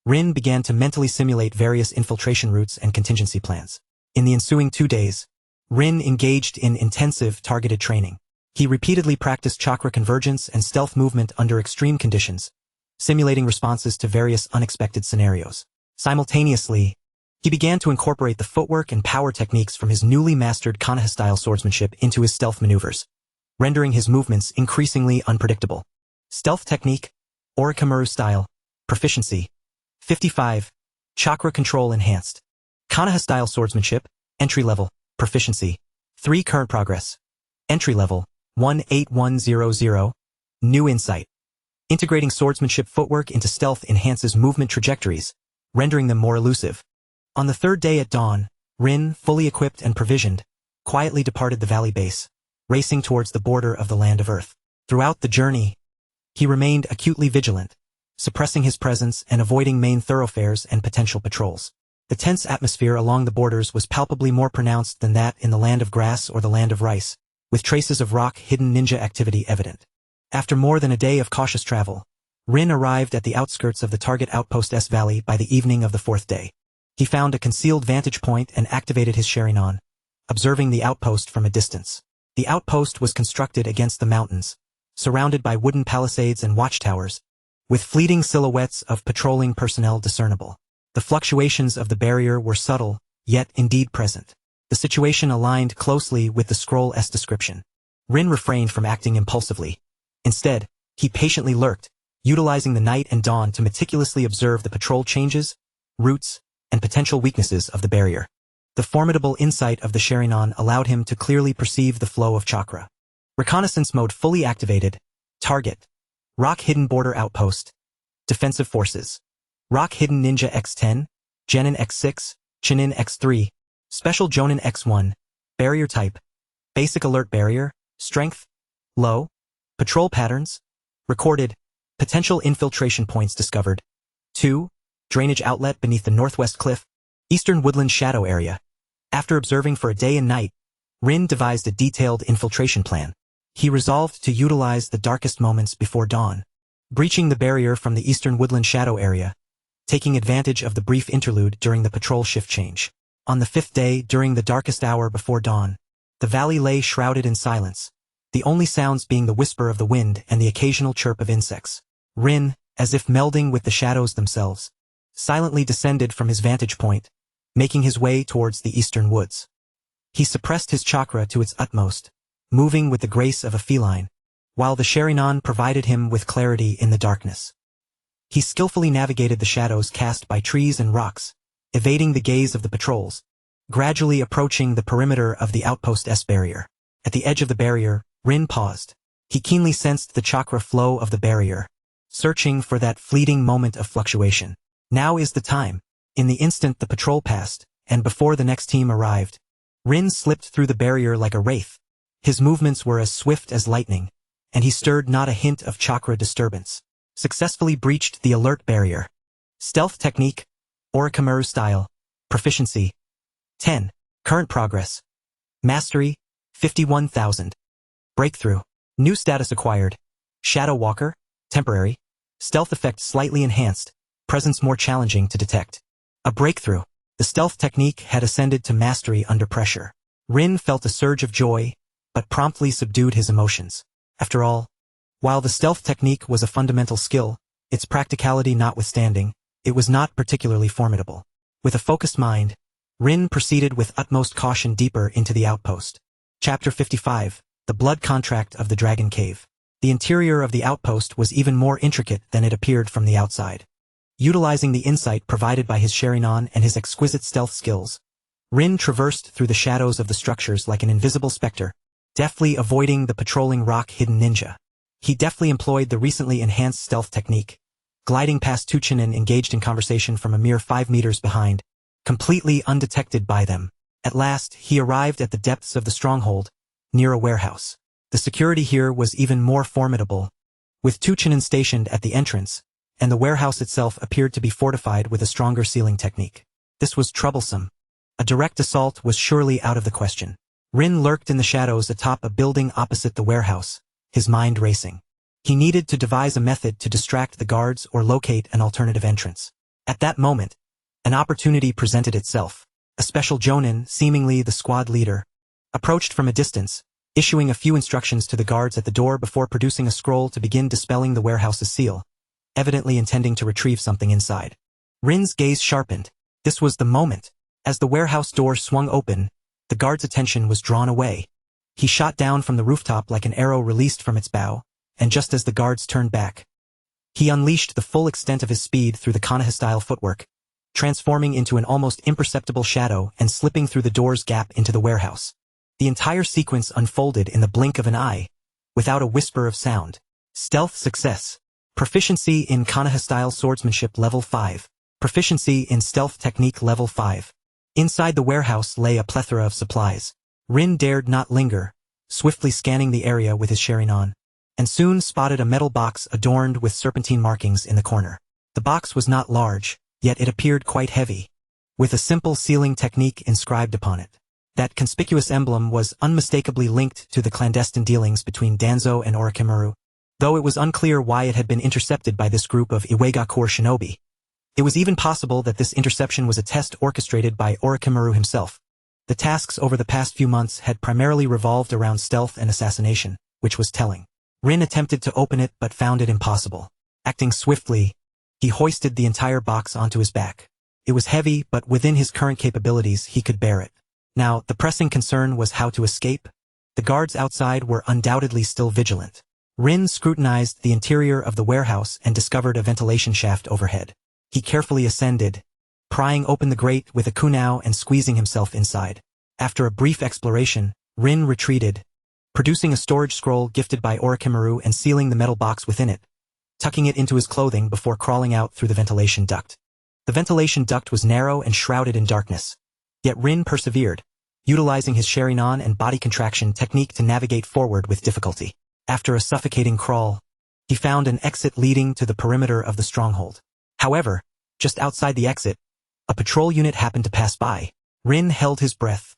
Rin began to mentally simulate various infiltration routes and contingency plans. In the ensuing 2 days, Rin engaged in intensive, targeted training. He repeatedly practiced chakra convergence and stealth movement under extreme conditions, simulating responses to various unexpected scenarios. Simultaneously, he began to incorporate the footwork and power techniques from his newly mastered Konoha-style swordsmanship into his stealth maneuvers, rendering his movements increasingly unpredictable. Stealth technique, Orochimaru style, proficiency, 55, chakra control enhanced. Konoha-style swordsmanship, entry level, proficiency, 3 current progress. Entry level, 18100, new insight. Integrating swordsmanship footwork into stealth enhances movement trajectories, rendering them more elusive. On the 3rd day at dawn, Rin, fully equipped and provisioned, quietly departed the valley base, racing towards the border of the Land of Earth. Throughout the journey, he remained acutely vigilant, suppressing his presence and avoiding main thoroughfares and potential patrols. The tense atmosphere along the borders was palpably more pronounced than that in the Land of Grass or the Land of Rice, with traces of rock-hidden ninja activity evident. After more than a day of cautious travel, Rin arrived at the outskirts of the target outpost's valley by the evening of the 4th day. He found a concealed vantage point and activated his Sharingan, observing the outpost from a distance. The outpost was constructed against the mountains, surrounded by wooden palisades and watchtowers, with fleeting silhouettes of patrolling personnel discernible. The fluctuations of the barrier were subtle, yet indeed present. The situation aligned closely with the scroll's description. Rin refrained from acting impulsively. Instead, he patiently lurked, utilizing the night and dawn to meticulously observe the patrol changes, routes, and potential weaknesses of the barrier. The formidable insight of the Sharingan allowed him to clearly perceive the flow of chakra. Reconnaissance mode fully activated. Target: Rock-hidden border outpost. Defensive forces: Rock-hidden ninja X10, Genin X6, Chunin X3, Special Jonin X1. Barrier type: Basic alert barrier. Strength: low. Patrol patterns: recorded. Potential infiltration points discovered. 2. Drainage outlet beneath the northwest cliff. Eastern woodland shadow area. After observing for a day and night, Rin devised a detailed infiltration plan. He resolved to utilize the darkest moments before dawn, breaching the barrier from the eastern woodland shadow area, taking advantage of the brief interlude during the patrol shift change. On the 5th day, during the darkest hour before dawn, the valley lay shrouded in silence, the only sounds being the whisper of the wind and the occasional chirp of insects. Rin, as if melding with the shadows themselves, silently descended from his vantage point, making his way towards the eastern woods. He suppressed his chakra to its utmost, moving with the grace of a feline, while the Sharingan provided him with clarity in the darkness. He skillfully navigated the shadows cast by trees and rocks, evading the gaze of the patrols, gradually approaching the perimeter of the outpost S barrier. At the edge of the barrier, Rin paused. He keenly sensed the chakra flow of the barrier, searching for that fleeting moment of fluctuation. Now is the time. In the instant the patrol passed, and before the next team arrived, Rin slipped through the barrier like a wraith. His movements were as swift as lightning, and he stirred not a hint of chakra disturbance. Successfully breached the alert barrier. Stealth technique, Orochimaru style, proficiency, 10, current progress, mastery, 51,000. Breakthrough, new status acquired, Shadow Walker, temporary, stealth effect slightly enhanced, presence more challenging to detect. A breakthrough, the stealth technique had ascended to mastery under pressure. Rin felt a surge of joy, but promptly subdued his emotions. After all, while the stealth technique was a fundamental skill, its practicality notwithstanding, it was not particularly formidable. With a focused mind, Rin proceeded with utmost caution deeper into the outpost. Chapter 55, The Blood Contract of the Dragon Cave. The interior of the outpost was even more intricate than it appeared from the outside. Utilizing the insight provided by his Sharingan and his exquisite stealth skills, Rin traversed through the shadows of the structures like an invisible specter, deftly avoiding the patrolling rock-hidden ninja. He deftly employed the recently enhanced stealth technique, gliding past two Chunin engaged in conversation from a mere 5 meters behind, completely undetected by them. At last, he arrived at the depths of the stronghold, near a warehouse. The security here was even more formidable, with two Chunin stationed at the entrance, and the warehouse itself appeared to be fortified with a stronger sealing technique. This was troublesome. A direct assault was surely out of the question. Rin lurked in the shadows atop a building opposite the warehouse, his mind racing. He needed to devise a method to distract the guards or locate an alternative entrance. At that moment, an opportunity presented itself. A special Jonin, seemingly the squad leader, approached from a distance, issuing a few instructions to the guards at the door before producing a scroll to begin dispelling the warehouse's seal, evidently intending to retrieve something inside. Rin's gaze sharpened. This was the moment. As the warehouse door swung open, the guard's attention was drawn away. He shot down from the rooftop like an arrow released from its bow, and just as the guards turned back, he unleashed the full extent of his speed through the Konoha-style footwork, transforming into an almost imperceptible shadow and slipping through the door's gap into the warehouse. The entire sequence unfolded in the blink of an eye, without a whisper of sound. Stealth success. Proficiency in Konoha-style swordsmanship level 5. Proficiency in stealth technique level 5. Inside the warehouse lay a plethora of supplies. Rin dared not linger, swiftly scanning the area with his Sharingan, and soon spotted a metal box adorned with serpentine markings in the corner. The box was not large, yet it appeared quite heavy, with a simple sealing technique inscribed upon it. That conspicuous emblem was unmistakably linked to the clandestine dealings between Danzo and Orochimaru, though it was unclear why it had been intercepted by this group of Iwagakure shinobi. It was even possible that this interception was a test orchestrated by Orochimaru himself. The tasks over the past few months had primarily revolved around stealth and assassination, which was telling. Rin attempted to open it but found it impossible. Acting swiftly, he hoisted the entire box onto his back. It was heavy, but within his current capabilities he could bear it. Now, the pressing concern was how to escape. The guards outside were undoubtedly still vigilant. Rin scrutinized the interior of the warehouse and discovered a ventilation shaft overhead. He carefully ascended, prying open the grate with a kunao and squeezing himself inside. After a brief exploration, Rin retreated, producing a storage scroll gifted by Orochimaru and sealing the metal box within it, tucking it into his clothing before crawling out through the ventilation duct. The ventilation duct was narrow and shrouded in darkness. Yet Rin persevered, utilizing his Sharingan and body contraction technique to navigate forward with difficulty. After a suffocating crawl, he found an exit leading to the perimeter of the stronghold. However, just outside the exit, a patrol unit happened to pass by. Rin held his breath,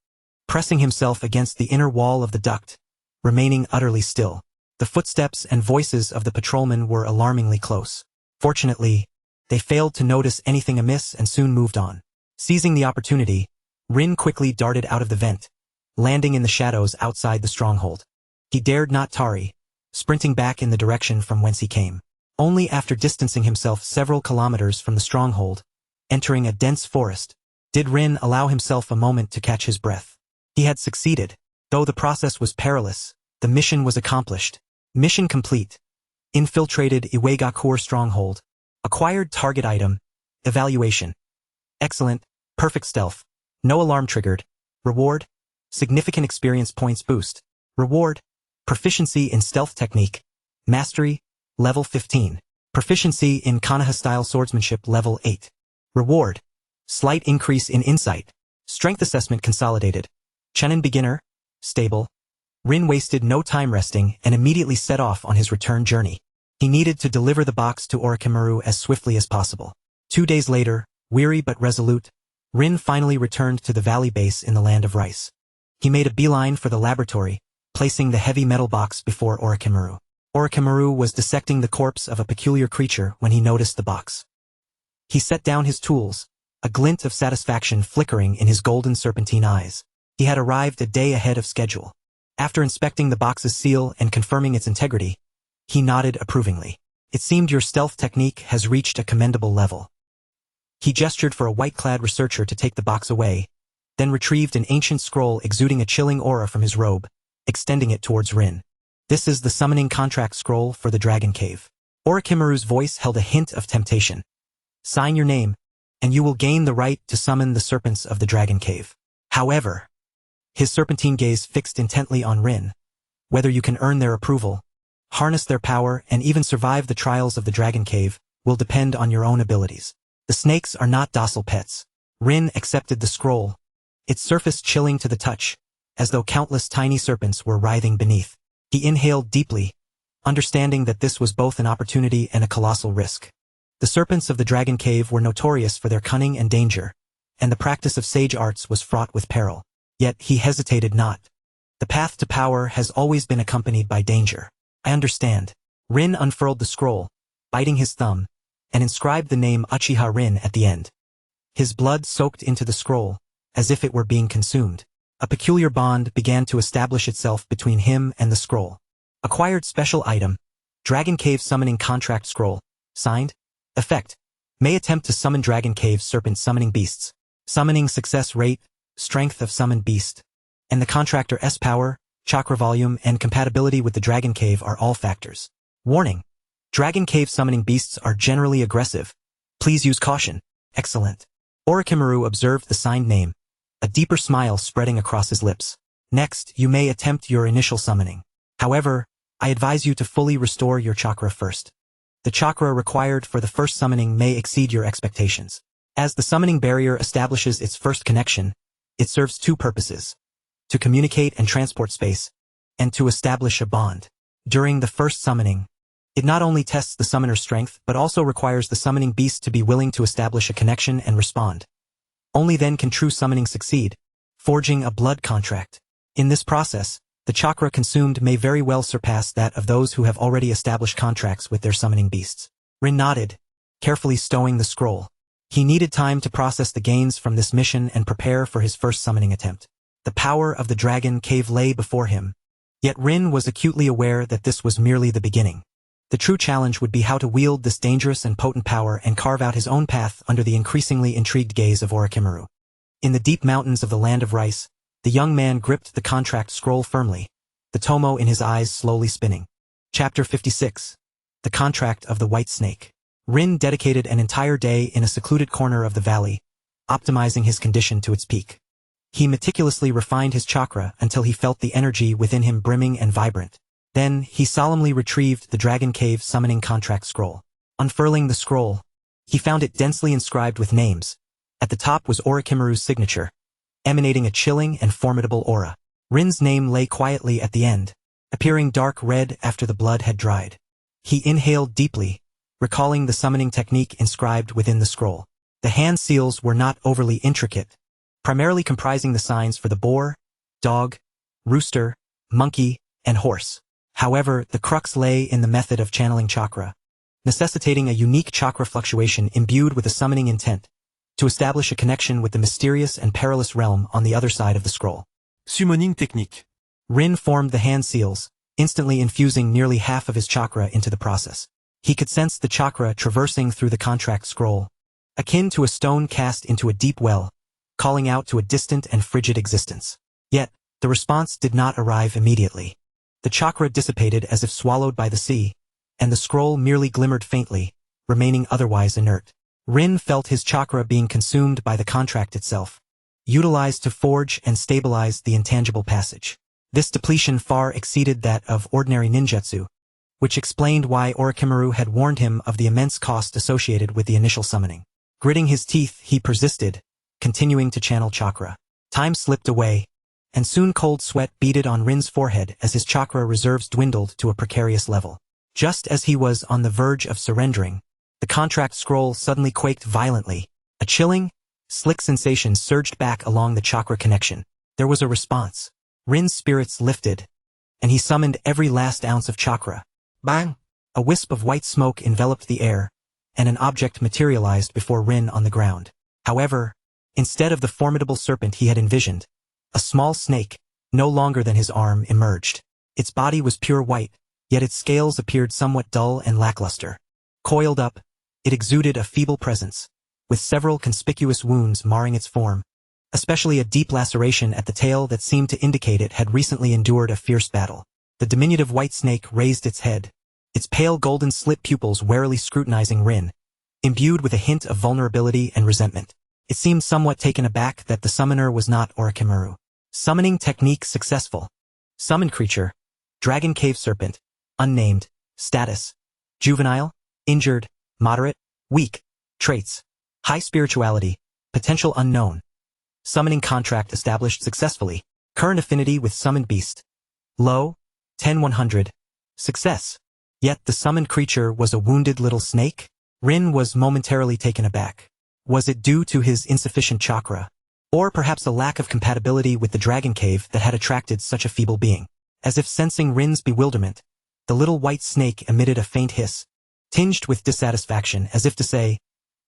pressing himself against the inner wall of the duct, remaining utterly still. The footsteps and voices of the patrolmen were alarmingly close. Fortunately, they failed to notice anything amiss and soon moved on. Seizing the opportunity, Rin quickly darted out of the vent, landing in the shadows outside the stronghold. He dared not tarry, sprinting back in the direction from whence he came. Only after distancing himself several kilometers from the stronghold, entering a dense forest, did Rin allow himself a moment to catch his breath. He had succeeded. Though the process was perilous, the mission was accomplished. Mission complete. Infiltrated Iwagakure stronghold. Acquired target item. Evaluation. Excellent. Perfect stealth. No alarm triggered. Reward. Significant experience points boost. Reward. Proficiency in stealth technique. Mastery. Level 15. Proficiency in Konoha-style swordsmanship level 8. Reward. Slight increase in insight. Strength assessment consolidated. Chunin beginner. Stable. Rin wasted no time resting and immediately set off on his return journey. He needed to deliver the box to Orochimaru as swiftly as possible. 2 days later, weary but resolute, Rin finally returned to the valley base in the Land of Rice. He made a beeline for the laboratory, placing the heavy metal box before Orochimaru. Orochimaru was dissecting the corpse of a peculiar creature when he noticed the box. He set down his tools, a glint of satisfaction flickering in his golden serpentine eyes. He had arrived a day ahead of schedule. After inspecting the box's seal and confirming its integrity, he nodded approvingly. It seemed your stealth technique has reached a commendable level. He gestured for a white-clad researcher to take the box away, then retrieved an ancient scroll exuding a chilling aura from his robe, extending it towards Rin. This is the summoning contract scroll for the Dragon Cave. Orochimaru's voice held a hint of temptation. Sign your name, and you will gain the right to summon the serpents of the Dragon Cave. However, his serpentine gaze fixed intently on Rin. Whether you can earn their approval, harness their power, and even survive the trials of the Dragon Cave will depend on your own abilities. The snakes are not docile pets. Rin accepted the scroll, its surface chilling to the touch, as though countless tiny serpents were writhing beneath. He inhaled deeply, understanding that this was both an opportunity and a colossal risk. The serpents of the Dragon Cave were notorious for their cunning and danger, and the practice of sage arts was fraught with peril. Yet he hesitated not. The path to power has always been accompanied by danger. I understand. Rin unfurled the scroll, biting his thumb, and inscribed the name Uchiha Rin at the end. His blood soaked into the scroll, as if it were being consumed. A peculiar bond began to establish itself between him and the scroll. Acquired special item. Dragon Cave Summoning Contract Scroll. Signed. Effect. May attempt to summon Dragon Cave Serpent Summoning Beasts. Summoning success rate, strength of summoned beast, and the contractor's power, chakra volume, and compatibility with the Dragon Cave are all factors. Warning. Dragon Cave summoning beasts are generally aggressive. Please use caution. Excellent. Orochimaru observed the signed name, a deeper smile spreading across his lips. Next, you may attempt your initial summoning. However, I advise you to fully restore your chakra first. The chakra required for the first summoning may exceed your expectations. As the summoning barrier establishes its first connection, it serves two purposes: to communicate and transport space, and to establish a bond. During the first summoning, it not only tests the summoner's strength but also requires the summoning beast to be willing to establish a connection and respond. Only then can true summoning succeed, forging a blood contract. In this process, the chakra consumed may very well surpass that of those who have already established contracts with their summoning beasts. Rin nodded, carefully stowing the scroll. He needed time to process the gains from this mission and prepare for his first summoning attempt. The power of the Dragon Cave lay before him. Yet Rin was acutely aware that this was merely the beginning. The true challenge would be how to wield this dangerous and potent power and carve out his own path under the increasingly intrigued gaze of Orochimaru. In the deep mountains of the Land of Rice, the young man gripped the contract scroll firmly, the tomo in his eyes slowly spinning. Chapter 56. The Contract of the White Snake. Rin dedicated an entire day in a secluded corner of the valley, optimizing his condition to its peak. He meticulously refined his chakra until he felt the energy within him brimming and vibrant. Then, he solemnly retrieved the Dragon Cave Summoning Contract Scroll. Unfurling the scroll, he found it densely inscribed with names. At the top was Orochimaru's signature, emanating a chilling and formidable aura. Rin's name lay quietly at the end, appearing dark red after the blood had dried. He inhaled deeply, recalling the summoning technique inscribed within the scroll. The hand seals were not overly intricate, primarily comprising the signs for the boar, dog, rooster, monkey, and horse. However, the crux lay in the method of channeling chakra, necessitating a unique chakra fluctuation imbued with a summoning intent, to establish a connection with the mysterious and perilous realm on the other side of the scroll. Summoning technique. Rin formed the hand seals, instantly infusing nearly half of his chakra into the process. He could sense the chakra traversing through the contract scroll, akin to a stone cast into a deep well, calling out to a distant and frigid existence. Yet, the response did not arrive immediately. The chakra dissipated as if swallowed by the sea, and the scroll merely glimmered faintly, remaining otherwise inert. Rin felt his chakra being consumed by the contract itself, utilized to forge and stabilize the intangible passage. This depletion far exceeded that of ordinary ninjutsu, which explained why Orochimaru had warned him of the immense cost associated with the initial summoning. Gritting his teeth, he persisted, continuing to channel chakra. Time slipped away, and soon cold sweat beaded on Rin's forehead as his chakra reserves dwindled to a precarious level. Just as he was on the verge of surrendering, the contract scroll suddenly quaked violently. A chilling, slick sensation surged back along the chakra connection. There was a response. Rin's spirits lifted, and he summoned every last ounce of chakra. Bang! A wisp of white smoke enveloped the air, and an object materialized before Rin on the ground. However, instead of the formidable serpent he had envisioned, a small snake, no longer than his arm, emerged. Its body was pure white, yet its scales appeared somewhat dull and lackluster. Coiled up, it exuded a feeble presence, with several conspicuous wounds marring its form, especially a deep laceration at the tail that seemed to indicate it had recently endured a fierce battle. The diminutive white snake raised its head, its pale golden slit pupils warily scrutinizing Rin, imbued with a hint of vulnerability and resentment. It seemed somewhat taken aback that the summoner was not Orochimaru. Summoning technique successful. Summoned creature, Dragon Cave Serpent, unnamed, status, juvenile, injured, moderate, weak, traits, high spirituality, potential unknown. Summoning contract established successfully. Current affinity with summoned beast. Low, 10-100. Success. Yet the summoned creature was a wounded little snake? Rin was momentarily taken aback. Was it due to his insufficient chakra? Or perhaps a lack of compatibility with the dragon cave that had attracted such a feeble being? As if sensing Rin's bewilderment, the little white snake emitted a faint hiss, tinged with dissatisfaction, as if to say,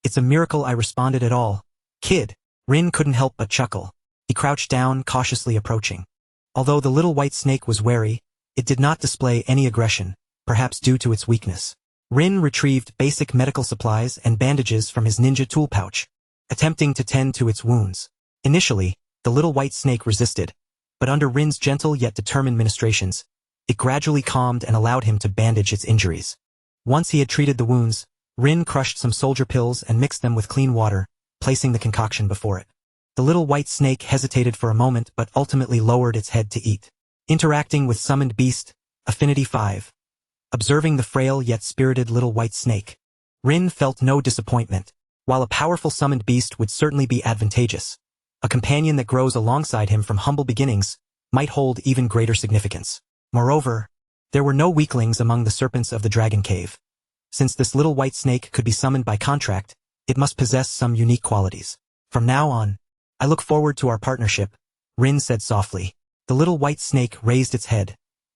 "It's a miracle I responded at all, kid." Rin couldn't help but chuckle. He crouched down, cautiously approaching. Although the little white snake was wary, it did not display any aggression, perhaps due to its weakness. Rin retrieved basic medical supplies and bandages from his ninja tool pouch, attempting to tend to its wounds. Initially, the little white snake resisted, but under Rin's gentle yet determined ministrations, it gradually calmed and allowed him to bandage its injuries. Once he had treated the wounds, Rin crushed some soldier pills and mixed them with clean water, placing the concoction before it. The little white snake hesitated for a moment but ultimately lowered its head to eat. Interacting with summoned beast, affinity 5. Observing the frail yet spirited little white snake, Rin felt no disappointment. While a powerful summoned beast would certainly be advantageous, a companion that grows alongside him from humble beginnings might hold even greater significance. Moreover, there were no weaklings among the serpents of the dragon cave. Since this little white snake could be summoned by contract, it must possess some unique qualities. From now on, I look forward to our partnership, Rin said softly. The little white snake raised its head,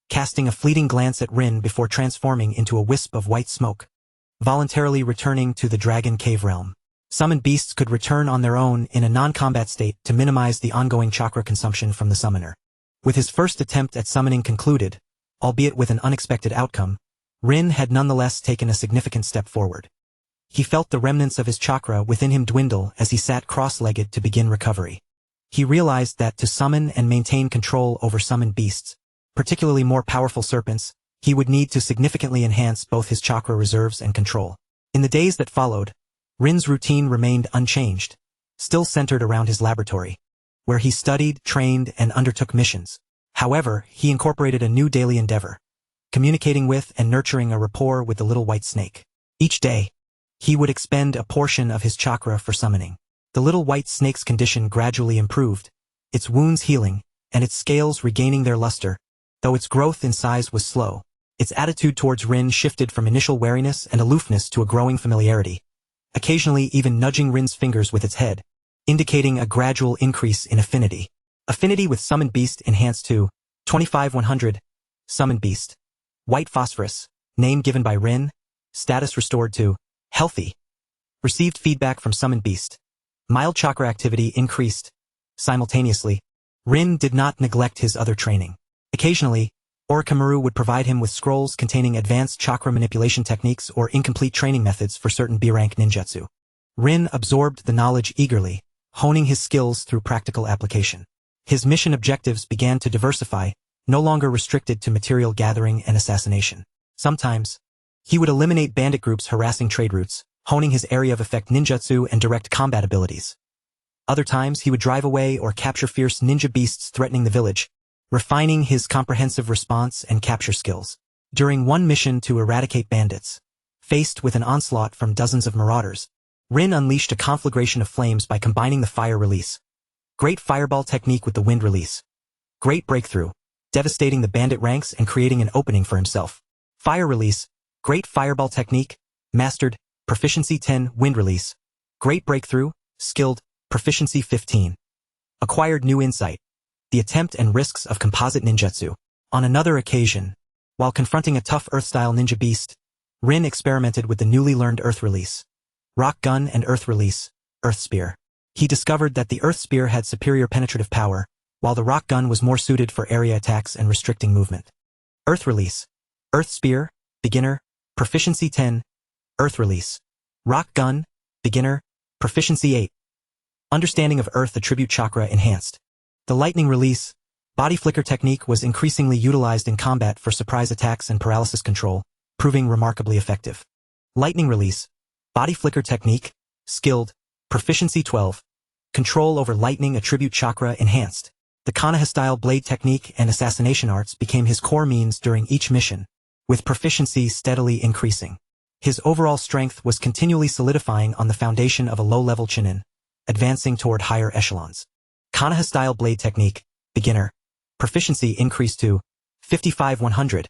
casting a fleeting glance at Rin before transforming into a wisp of white smoke, voluntarily returning to the dragon cave realm. Summoned beasts could return on their own in a non-combat state to minimize the ongoing chakra consumption from the summoner. With his first attempt at summoning concluded, albeit with an unexpected outcome, Rin had nonetheless taken a significant step forward. He felt the remnants of his chakra within him dwindle as he sat cross-legged to begin recovery. He realized that to summon and maintain control over summoned beasts, particularly more powerful serpents, he would need to significantly enhance both his chakra reserves and control. In the days that followed, Rin's routine remained unchanged, still centered around his laboratory, where he studied, trained, and undertook missions. However, he incorporated a new daily endeavor, communicating with and nurturing a rapport with the little white snake. Each day, he would expend a portion of his chakra for summoning. The little white snake's condition gradually improved, its wounds healing, and its scales regaining their luster. Though its growth in size was slow, its attitude towards Rin shifted from initial wariness and aloofness to a growing familiarity, occasionally even nudging Rin's fingers with its head, indicating a gradual increase in affinity. Affinity with summoned beast enhanced to 25-100. Summoned beast. White phosphorus. Name given by Rin. Status restored to healthy. Received feedback from summoned beast. Mild chakra activity increased. Simultaneously, Rin did not neglect his other training. Occasionally, Orochimaru would provide him with scrolls containing advanced chakra manipulation techniques or incomplete training methods for certain B-rank ninjutsu. Rin absorbed the knowledge eagerly, honing his skills through practical application. His mission objectives began to diversify, no longer restricted to material gathering and assassination. Sometimes, He would eliminate bandit groups harassing trade routes, honing his area of effect ninjutsu and direct combat abilities. Other times he would drive away or capture fierce ninja beasts threatening the village, refining his comprehensive response and capture skills. During one mission to eradicate bandits, faced with an onslaught from dozens of marauders, Rin unleashed a conflagration of flames by combining the fire release. Great fireball technique with the wind release. Great breakthrough, devastating the bandit ranks and creating an opening for himself. Fire release, great fireball technique, mastered, proficiency 10, wind release. Great breakthrough, skilled, proficiency 15. Acquired new insight, the attempt and risks of composite ninjutsu. On another occasion, while confronting a tough earth-style ninja beast, Rin experimented with the newly learned earth release. Rock gun and earth release, earth spear. He discovered that the earth spear had superior penetrative power, while the rock gun was more suited for area attacks and restricting movement. Earth release, earth spear, beginner, proficiency 10, earth release. Rock gun, beginner, proficiency 8. Understanding of earth attribute chakra enhanced. The lightning release, body flicker technique was increasingly utilized in combat for surprise attacks and paralysis control, proving remarkably effective. Lightning release, body flicker technique, skilled, proficiency 12. Control over lightning attribute chakra enhanced. The Konoha-style blade technique and assassination arts became his core means during each mission, with proficiency steadily increasing. His overall strength was continually solidifying on the foundation of a low-level Chunin, advancing toward higher echelons. Konoha-style blade technique, beginner, proficiency increased to 55-100.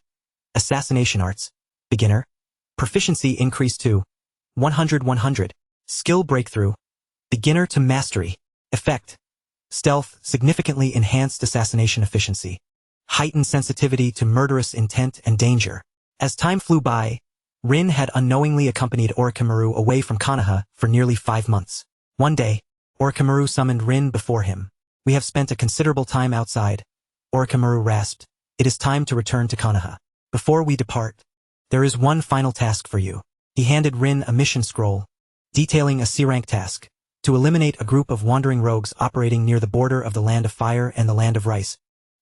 Assassination arts, beginner, proficiency increased to 100-100. Skill breakthrough, beginner to mastery. Effect, stealth, significantly enhanced assassination efficiency. Heightened sensitivity to murderous intent and danger. As time flew by, Rin had unknowingly accompanied Orochimaru away from Konoha for nearly 5 months. One day, Orochimaru summoned Rin before him. "We have spent a considerable time outside," Orochimaru rasped. "It is time to return to Konoha. Before we depart, there is one final task for you." He handed Rin a mission scroll, detailing a C-rank task, to eliminate a group of wandering rogues operating near the border of the Land of Fire and the Land of Rice,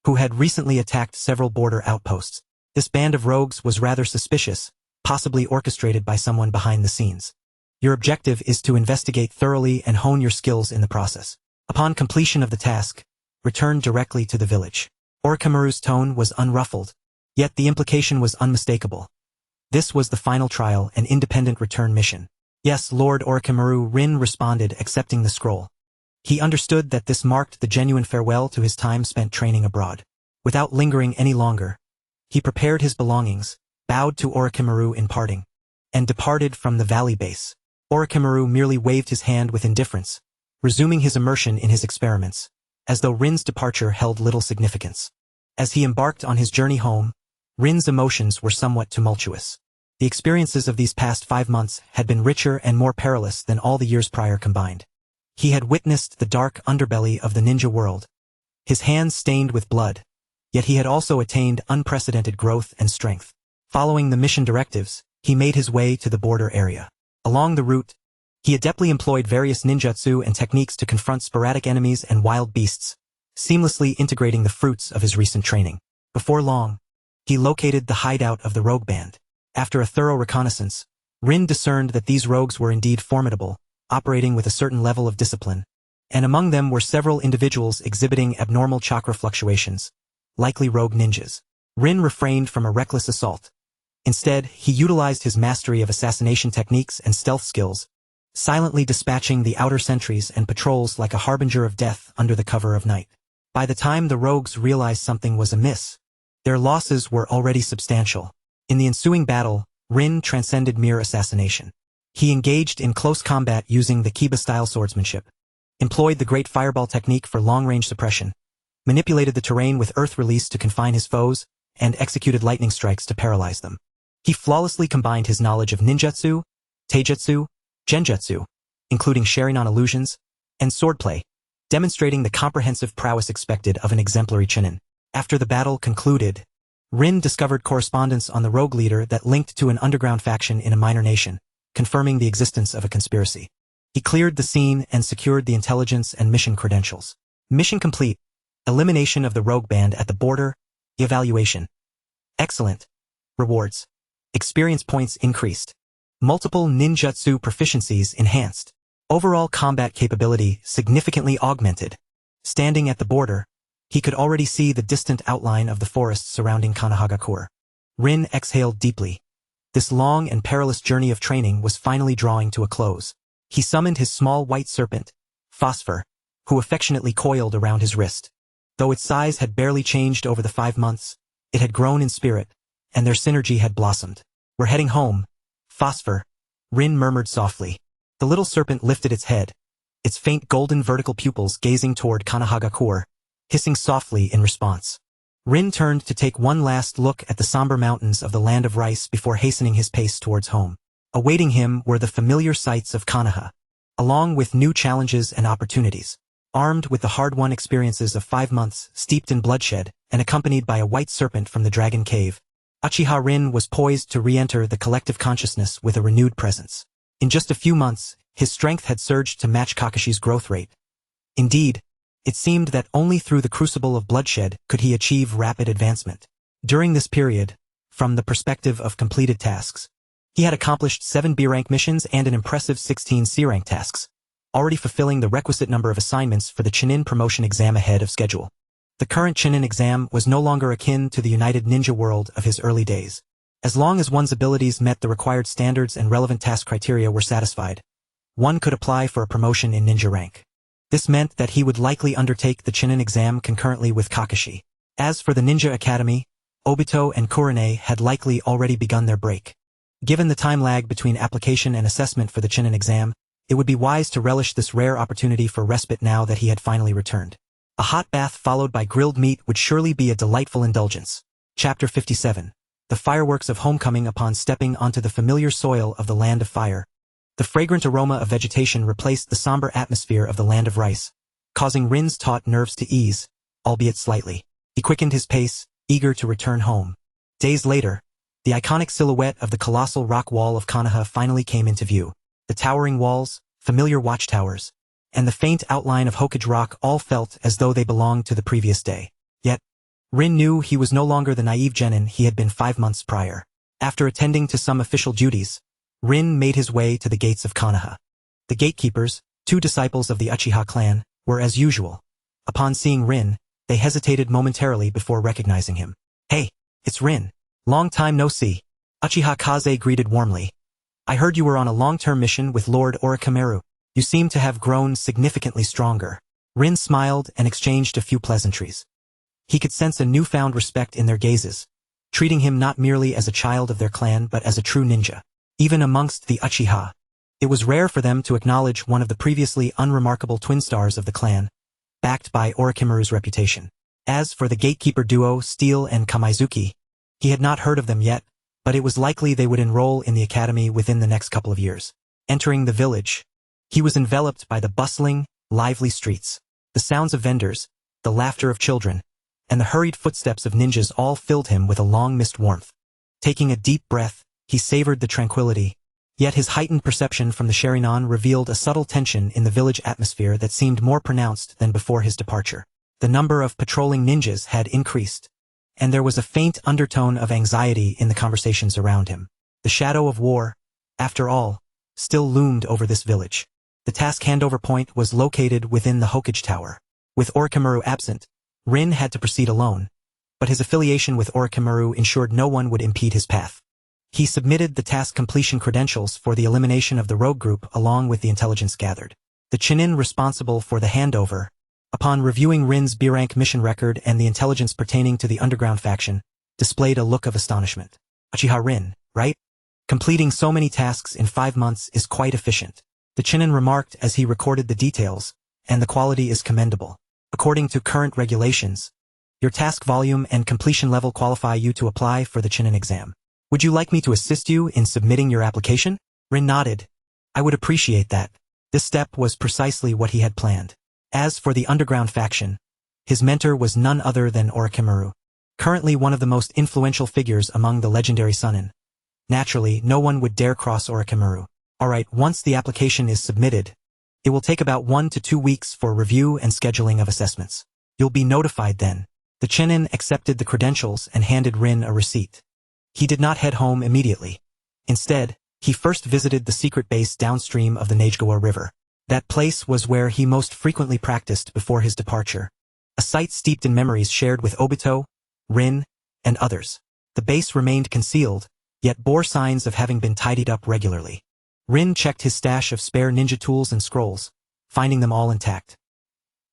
who had recently attacked several border outposts. This band of rogues was rather suspicious, possibly orchestrated by someone behind the scenes. Your objective is to investigate thoroughly and hone your skills in the process. Upon completion of the task, return directly to the village. Orochimaru's tone was unruffled, yet the implication was unmistakable. This was the final trial, an independent return mission. "Yes, Lord Orochimaru," Rin responded, accepting the scroll. He understood that this marked the genuine farewell to his time spent training abroad. Without lingering any longer, he prepared his belongings, bowed to Orochimaru in parting, and departed from the valley base. Orochimaru merely waved his hand with indifference, resuming his immersion in his experiments, as though Rin's departure held little significance. As he embarked on his journey home, Rin's emotions were somewhat tumultuous. The experiences of these past 5 months had been richer and more perilous than all the years prior combined. He had witnessed the dark underbelly of the ninja world, his hands stained with blood, yet he had also attained unprecedented growth and strength. Following the mission directives, he made his way to the border area. Along the route, he adeptly employed various ninjutsu and techniques to confront sporadic enemies and wild beasts, seamlessly integrating the fruits of his recent training. Before long, he located the hideout of the rogue band. After a thorough reconnaissance, Rin discerned that these rogues were indeed formidable, operating with a certain level of discipline, and among them were several individuals exhibiting abnormal chakra fluctuations, likely rogue ninjas. Rin refrained from a reckless assault. Instead, he utilized his mastery of assassination techniques and stealth skills, silently dispatching the outer sentries and patrols like a harbinger of death under the cover of night. By the time the rogues realized something was amiss, their losses were already substantial. In the ensuing battle, Rin transcended mere assassination. He engaged in close combat using the Kiba-style swordsmanship, employed the great fireball technique for long-range suppression, manipulated the terrain with earth release to confine his foes, and executed lightning strikes to paralyze them. He flawlessly combined his knowledge of ninjutsu, taijutsu, genjutsu, including Sharingan illusions, and swordplay, demonstrating the comprehensive prowess expected of an exemplary Chunin. After the battle concluded, Rin discovered correspondence on the rogue leader that linked to an underground faction in a minor nation, confirming the existence of a conspiracy. He cleared the scene and secured the intelligence and mission credentials. Mission complete. Elimination of the rogue band at the border. Evaluation. Excellent. Rewards. Experience points increased. Multiple ninjutsu proficiencies enhanced. Overall combat capability significantly augmented. Standing at the border, he could already see the distant outline of the forest surrounding Konohagakure. Rin exhaled deeply. This long and perilous journey of training was finally drawing to a close. He summoned his small white serpent, Phosphor, who affectionately coiled around his wrist. Though its size had barely changed over the 5 months, it had grown in spirit, and their synergy had blossomed. "We're heading home, Phosphor," Rin murmured softly. The little serpent lifted its head, its faint golden vertical pupils gazing toward Konohagakure, hissing softly in response. Rin turned to take one last look at the somber mountains of the land of rice before hastening his pace towards home. Awaiting him were the familiar sights of Konoha, along with new challenges and opportunities. Armed with the hard-won experiences of 5 months steeped in bloodshed and accompanied by a white serpent from the Dragon Cave, Uchiha Rin was poised to re-enter the collective consciousness with a renewed presence. In just a few months, his strength had surged to match Kakashi's growth rate. Indeed, it seemed that only through the crucible of bloodshed could he achieve rapid advancement. During this period, from the perspective of completed tasks, he had accomplished 7 B-rank missions and an impressive 16 C-rank tasks, already fulfilling the requisite number of assignments for the Chunin promotion exam ahead of schedule. The current Chunin exam was no longer akin to the United Ninja world of his early days. As long as one's abilities met the required standards and relevant task criteria were satisfied, one could apply for a promotion in ninja rank. This meant that he would likely undertake the Chunin exam concurrently with Kakashi. As for the Ninja Academy, Obito and Kurone had likely already begun their break. Given the time lag between application and assessment for the Chunin exam, it would be wise to relish this rare opportunity for respite now that he had finally returned. A hot bath followed by grilled meat would surely be a delightful indulgence. Chapter 57. The fireworks of homecoming upon stepping onto the familiar soil of the Land of Fire. The fragrant aroma of vegetation replaced the somber atmosphere of the Land of Rice, causing Rin's taut nerves to ease, albeit slightly. He quickened his pace, eager to return home. Days later, the iconic silhouette of the colossal rock wall of Konoha finally came into view. The towering walls, familiar watchtowers, and the faint outline of Hokage Rock all felt as though they belonged to the previous day. Yet, Rin knew he was no longer the naive genin he had been 5 months prior. After attending to some official duties, Rin made his way to the gates of Konoha. The gatekeepers, 2 disciples of the Uchiha clan, were as usual. Upon seeing Rin, they hesitated momentarily before recognizing him. "Hey, it's Rin. Long time no see," Uchiha Kaze greeted warmly. "I heard you were on a long-term mission with Lord Orochimaru. You seem to have grown significantly stronger." Rin smiled and exchanged a few pleasantries. He could sense a newfound respect in their gazes, treating him not merely as a child of their clan but as a true ninja. Even amongst the Uchiha, it was rare for them to acknowledge one of the previously unremarkable twin stars of the clan, backed by Orochimaru's reputation. As for the gatekeeper duo Steel and Kamizuki, he had not heard of them yet, but it was likely they would enroll in the academy within the next couple of years. Entering the village, he was enveloped by the bustling, lively streets. The sounds of vendors, the laughter of children, and the hurried footsteps of ninjas all filled him with a long-missed warmth. Taking a deep breath, he savored the tranquility, yet his heightened perception from the Sharingan revealed a subtle tension in the village atmosphere that seemed more pronounced than before his departure. The number of patrolling ninjas had increased, and there was a faint undertone of anxiety in the conversations around him. The shadow of war, after all, still loomed over this village. The task handover point was located within the Hokage Tower. With Orochimaru absent, Rin had to proceed alone, but his affiliation with Orochimaru ensured no one would impede his path. He submitted the task completion credentials for the elimination of the rogue group along with the intelligence gathered. The Chunin responsible for the handover, upon reviewing Rin's B-rank mission record and the intelligence pertaining to the underground faction, displayed a look of astonishment. "Uchiha Rin, right? Completing so many tasks in 5 months is quite efficient," the Chunin remarked as he recorded the details, "and the quality is commendable. According to current regulations, your task volume and completion level qualify you to apply for the Chunin exam. Would you like me to assist you in submitting your application?" Rin nodded. "I would appreciate that." This step was precisely what he had planned. As for the underground faction, his mentor was none other than Orochimaru, currently one of the most influential figures among the legendary Chunin. Naturally, no one would dare cross Orochimaru. Alright, once the application is submitted, it will take about 1 to 2 weeks for review and scheduling of assessments. You'll be notified then. The Chunin accepted the credentials and handed Rin a receipt. He did not head home immediately. Instead, he first visited the secret base downstream of the Nagegawa River. That place was where he most frequently practiced before his departure. A site steeped in memories shared with Obito, Rin, and others. The base remained concealed, yet bore signs of having been tidied up regularly. Rin checked his stash of spare ninja tools and scrolls, finding them all intact.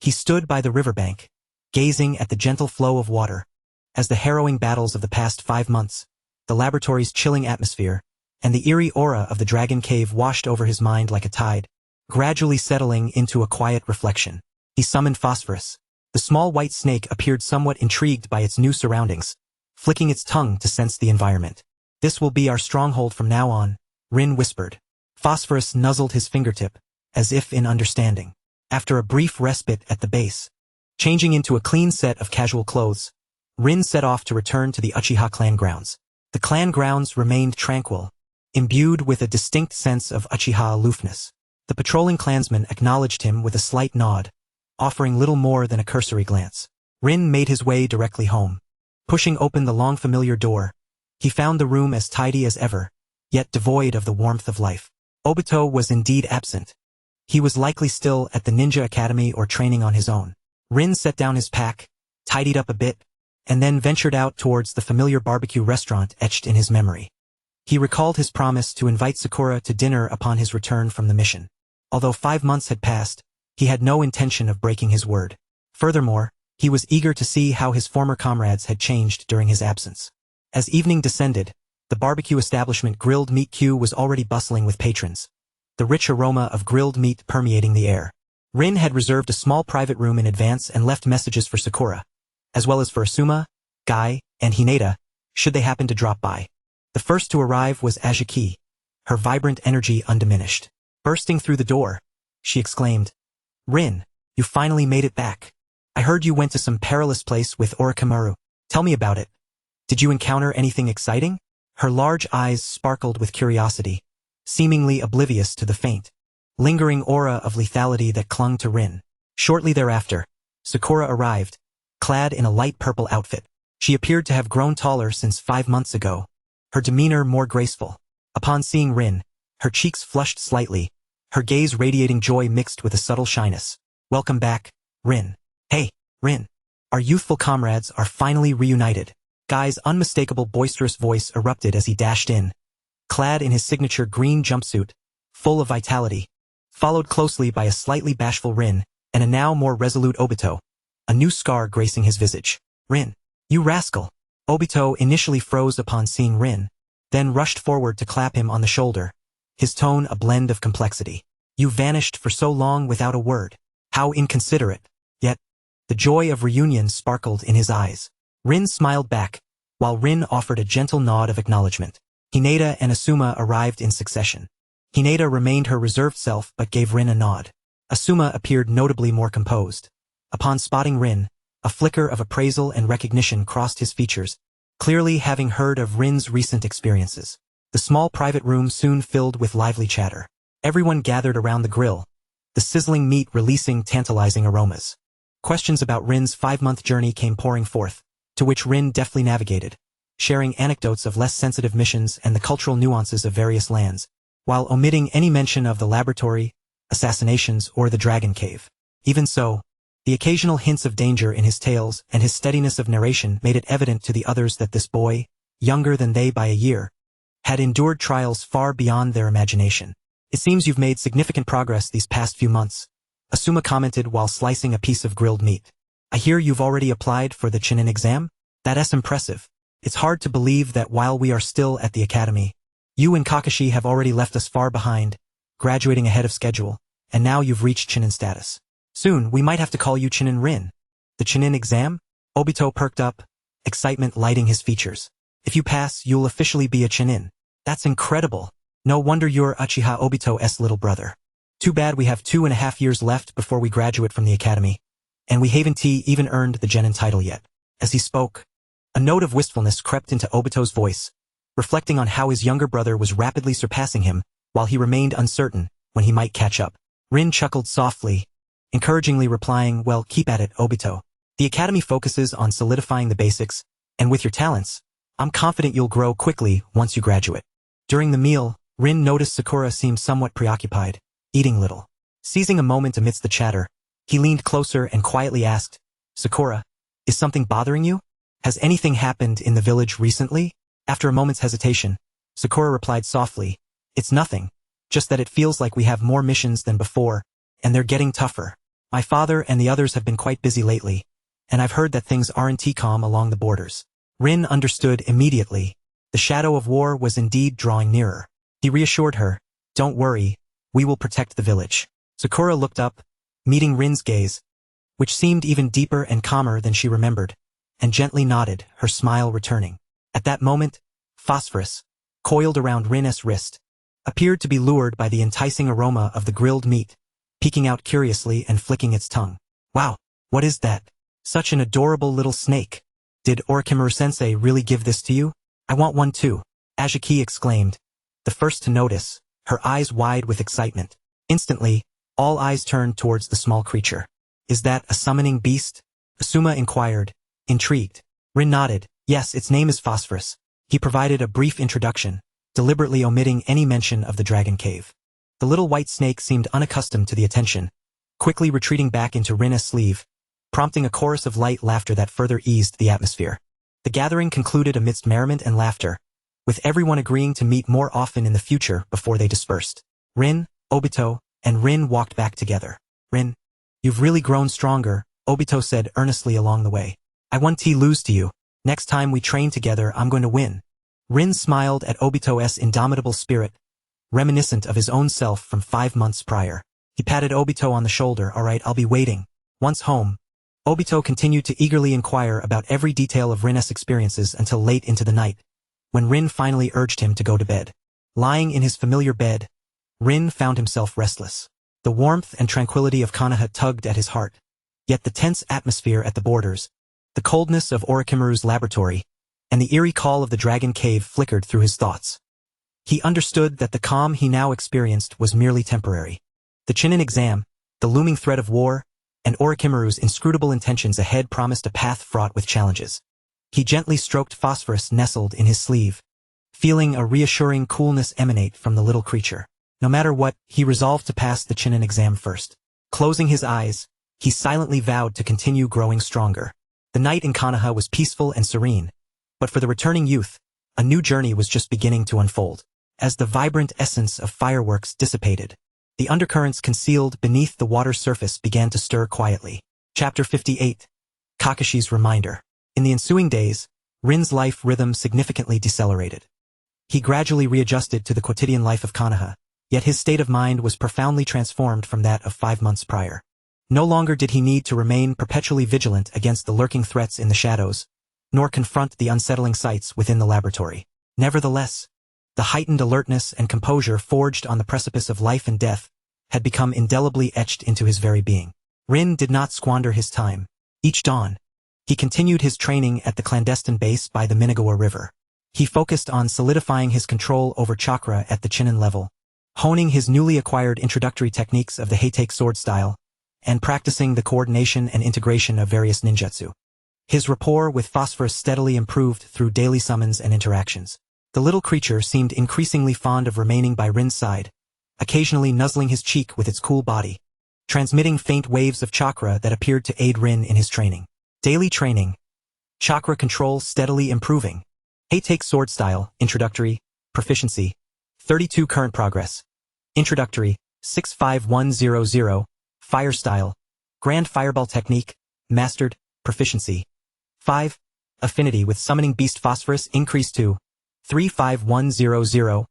He stood by the riverbank, gazing at the gentle flow of water, as the harrowing battles of the past 5 months, the laboratory's chilling atmosphere, and the eerie aura of the dragon cave washed over his mind like a tide, gradually settling into a quiet reflection. He summoned Phosphorus. The small white snake appeared somewhat intrigued by its new surroundings, flicking its tongue to sense the environment. "This will be our stronghold from now on," Rin whispered. Phosphorus nuzzled his fingertip, as if in understanding. After a brief respite at the base, changing into a clean set of casual clothes, Rin set off to return to the Uchiha clan grounds. The clan grounds remained tranquil, imbued with a distinct sense of Uchiha aloofness. The patrolling clansman acknowledged him with a slight nod, offering little more than a cursory glance. Rin made his way directly home. Pushing open the long familiar door, he found the room as tidy as ever, yet devoid of the warmth of life. Obito was indeed absent. He was likely still at the ninja academy or training on his own. Rin set down his pack, tidied up a bit, and then ventured out towards the familiar barbecue restaurant etched in his memory. He recalled his promise to invite Sakura to dinner upon his return from the mission. Although 5 months had passed, he had no intention of breaking his word. Furthermore, he was eager to see how his former comrades had changed during his absence. As evening descended, the barbecue establishment Grilled Meat Q was already bustling with patrons, the rich aroma of grilled meat permeating the air. Rin had reserved a small private room in advance and left messages for Sakura, as well as for Asuma, Guy, and Hinata, should they happen to drop by. The first to arrive was Ajiki, her vibrant energy undiminished. Bursting through the door, she exclaimed, "Rin, you finally made it back. I heard you went to some perilous place with Orochimaru. Tell me about it. Did you encounter anything exciting?" Her large eyes sparkled with curiosity, seemingly oblivious to the faint, lingering aura of lethality that clung to Rin. Shortly thereafter, Sakura arrived, clad in a light purple outfit. She appeared to have grown taller since 5 months ago, her demeanor more graceful. Upon seeing Rin, her cheeks flushed slightly, her gaze radiating joy mixed with a subtle shyness. "Welcome back, Rin." "Hey, Rin. Our youthful comrades are finally reunited." Guy's unmistakable boisterous voice erupted as he dashed in, clad in his signature green jumpsuit, full of vitality, followed closely by a slightly bashful Rin and a now more resolute Obito, a new scar gracing his visage. "Rin, you rascal." Obito initially froze upon seeing Rin, then rushed forward to clap him on the shoulder, his tone a blend of complexity. "You vanished for so long without a word. How inconsiderate." Yet, the joy of reunion sparkled in his eyes. Rin smiled back, while Rin offered a gentle nod of acknowledgement. Hinata and Asuma arrived in succession. Hinata remained her reserved self but gave Rin a nod. Asuma appeared notably more composed. Upon spotting Rin, a flicker of appraisal and recognition crossed his features, clearly having heard of Rin's recent experiences. The small private room soon filled with lively chatter. Everyone gathered around the grill, the sizzling meat releasing tantalizing aromas. Questions about Rin's 5-month journey came pouring forth, to which Rin deftly navigated, sharing anecdotes of less sensitive missions and the cultural nuances of various lands, while omitting any mention of the laboratory, assassinations, or the dragon cave. Even so, the occasional hints of danger in his tales and his steadiness of narration made it evident to the others that this boy, younger than they by a year, had endured trials far beyond their imagination. "It seems you've made significant progress these past few months," Asuma commented while slicing a piece of grilled meat. "I hear you've already applied for the Chunin exam? That's impressive. It's hard to believe that while we are still at the academy, you and Kakashi have already left us far behind, graduating ahead of schedule, and now you've reached Chunin status. Soon, we might have to call you Chunin Rin." "The Chunin exam?" Obito perked up, excitement lighting his features. "If you pass, you'll officially be a Chunin. That's incredible. No wonder you're Uchiha Obito's little brother. Too bad we have 2.5 years left before we graduate from the academy, and we haven't even earned the genin title yet." As he spoke, a note of wistfulness crept into Obito's voice, reflecting on how his younger brother was rapidly surpassing him, while he remained uncertain when he might catch up. Rin chuckled softly, encouragingly replying, "Well, keep at it, Obito. The academy focuses on solidifying the basics, and with your talents, I'm confident you'll grow quickly once you graduate. During the meal, Rin noticed Sakura seemed somewhat preoccupied, eating little. Seizing a moment amidst the chatter, he leaned closer and quietly asked, Sakura, is something bothering you? Has anything happened in the village recently? After a moment's hesitation, Sakura replied softly, it's nothing, just that it feels like we have more missions than before, and they're getting tougher. My father and the others have been quite busy lately, and I've heard that things aren't calm along the borders. Rin understood immediately. The shadow of war was indeed drawing nearer. He reassured her, don't worry, we will protect the village. Sakura looked up, meeting Rin's gaze, which seemed even deeper and calmer than she remembered, and gently nodded, her smile returning. At that moment, Phosphorus, coiled around Rin's wrist, appeared to be lured by the enticing aroma of the grilled meat, peeking out curiously and flicking its tongue. Wow, what is that? Such an adorable little snake. Did Orochimaru-sensei really give this to you? I want one too, Ajiki exclaimed, the first to notice, her eyes wide with excitement. Instantly, all eyes turned towards the small creature. Is that a summoning beast? Asuma inquired, intrigued. Rin nodded, yes, its name is Phosphorus. He provided a brief introduction, deliberately omitting any mention of the dragon cave. The little white snake seemed unaccustomed to the attention, quickly retreating back into Rin's sleeve, prompting a chorus of light laughter that further eased the atmosphere. The gathering concluded amidst merriment and laughter, with everyone agreeing to meet more often in the future before they dispersed. Rin, Obito, and Rin walked back together. Rin, you've really grown stronger, Obito said earnestly along the way. I won't lose to you. Next time we train together, I'm going to win. Rin smiled at Obito's indomitable spirit, reminiscent of his own self from 5 months prior. He patted Obito on the shoulder. All right, I'll be waiting. Once home, Obito continued to eagerly inquire about every detail of Rin's experiences until late into the night, when Rin finally urged him to go to bed. Lying in his familiar bed, Rin found himself restless. The warmth and tranquility of Konoha tugged at his heart, yet the tense atmosphere at the borders, the coldness of Orochimaru's laboratory, and the eerie call of the dragon cave flickered through his thoughts. He understood that the calm he now experienced was merely temporary. The Chunin exam, the looming threat of war, and Orochimaru's inscrutable intentions ahead promised a path fraught with challenges. He gently stroked Phosphorus nestled in his sleeve, feeling a reassuring coolness emanate from the little creature. No matter what, he resolved to pass the Chunin exam first. Closing his eyes, he silently vowed to continue growing stronger. The night in Konoha was peaceful and serene, but for the returning youth, a new journey was just beginning to unfold. As the vibrant essence of fireworks dissipated, the undercurrents concealed beneath the water's surface began to stir quietly. Chapter 58. Kakashi's Reminder. In the ensuing days, Rin's life rhythm significantly decelerated. He gradually readjusted to the quotidian life of Konoha, yet his state of mind was profoundly transformed from that of 5 months prior. No longer did he need to remain perpetually vigilant against the lurking threats in the shadows, nor confront the unsettling sights within the laboratory. Nevertheless, the heightened alertness and composure forged on the precipice of life and death had become indelibly etched into his very being. Rin did not squander his time. Each dawn, he continued his training at the clandestine base by the Minagawa River. He focused on solidifying his control over chakra at the Chunin level, honing his newly acquired introductory techniques of the Heitake sword style, and practicing the coordination and integration of various ninjutsu. His rapport with Phosphorus steadily improved through daily summons and interactions. The little creature seemed increasingly fond of remaining by Rin's side, occasionally nuzzling his cheek with its cool body, transmitting faint waves of chakra that appeared to aid Rin in his training. Daily training. Chakra control steadily improving. Heitake sword style, introductory, proficiency, 32 current progress. Introductory, 65100, fire style, grand fireball technique, mastered, proficiency. 5. Affinity with summoning beast Phosphorus increased to 35100.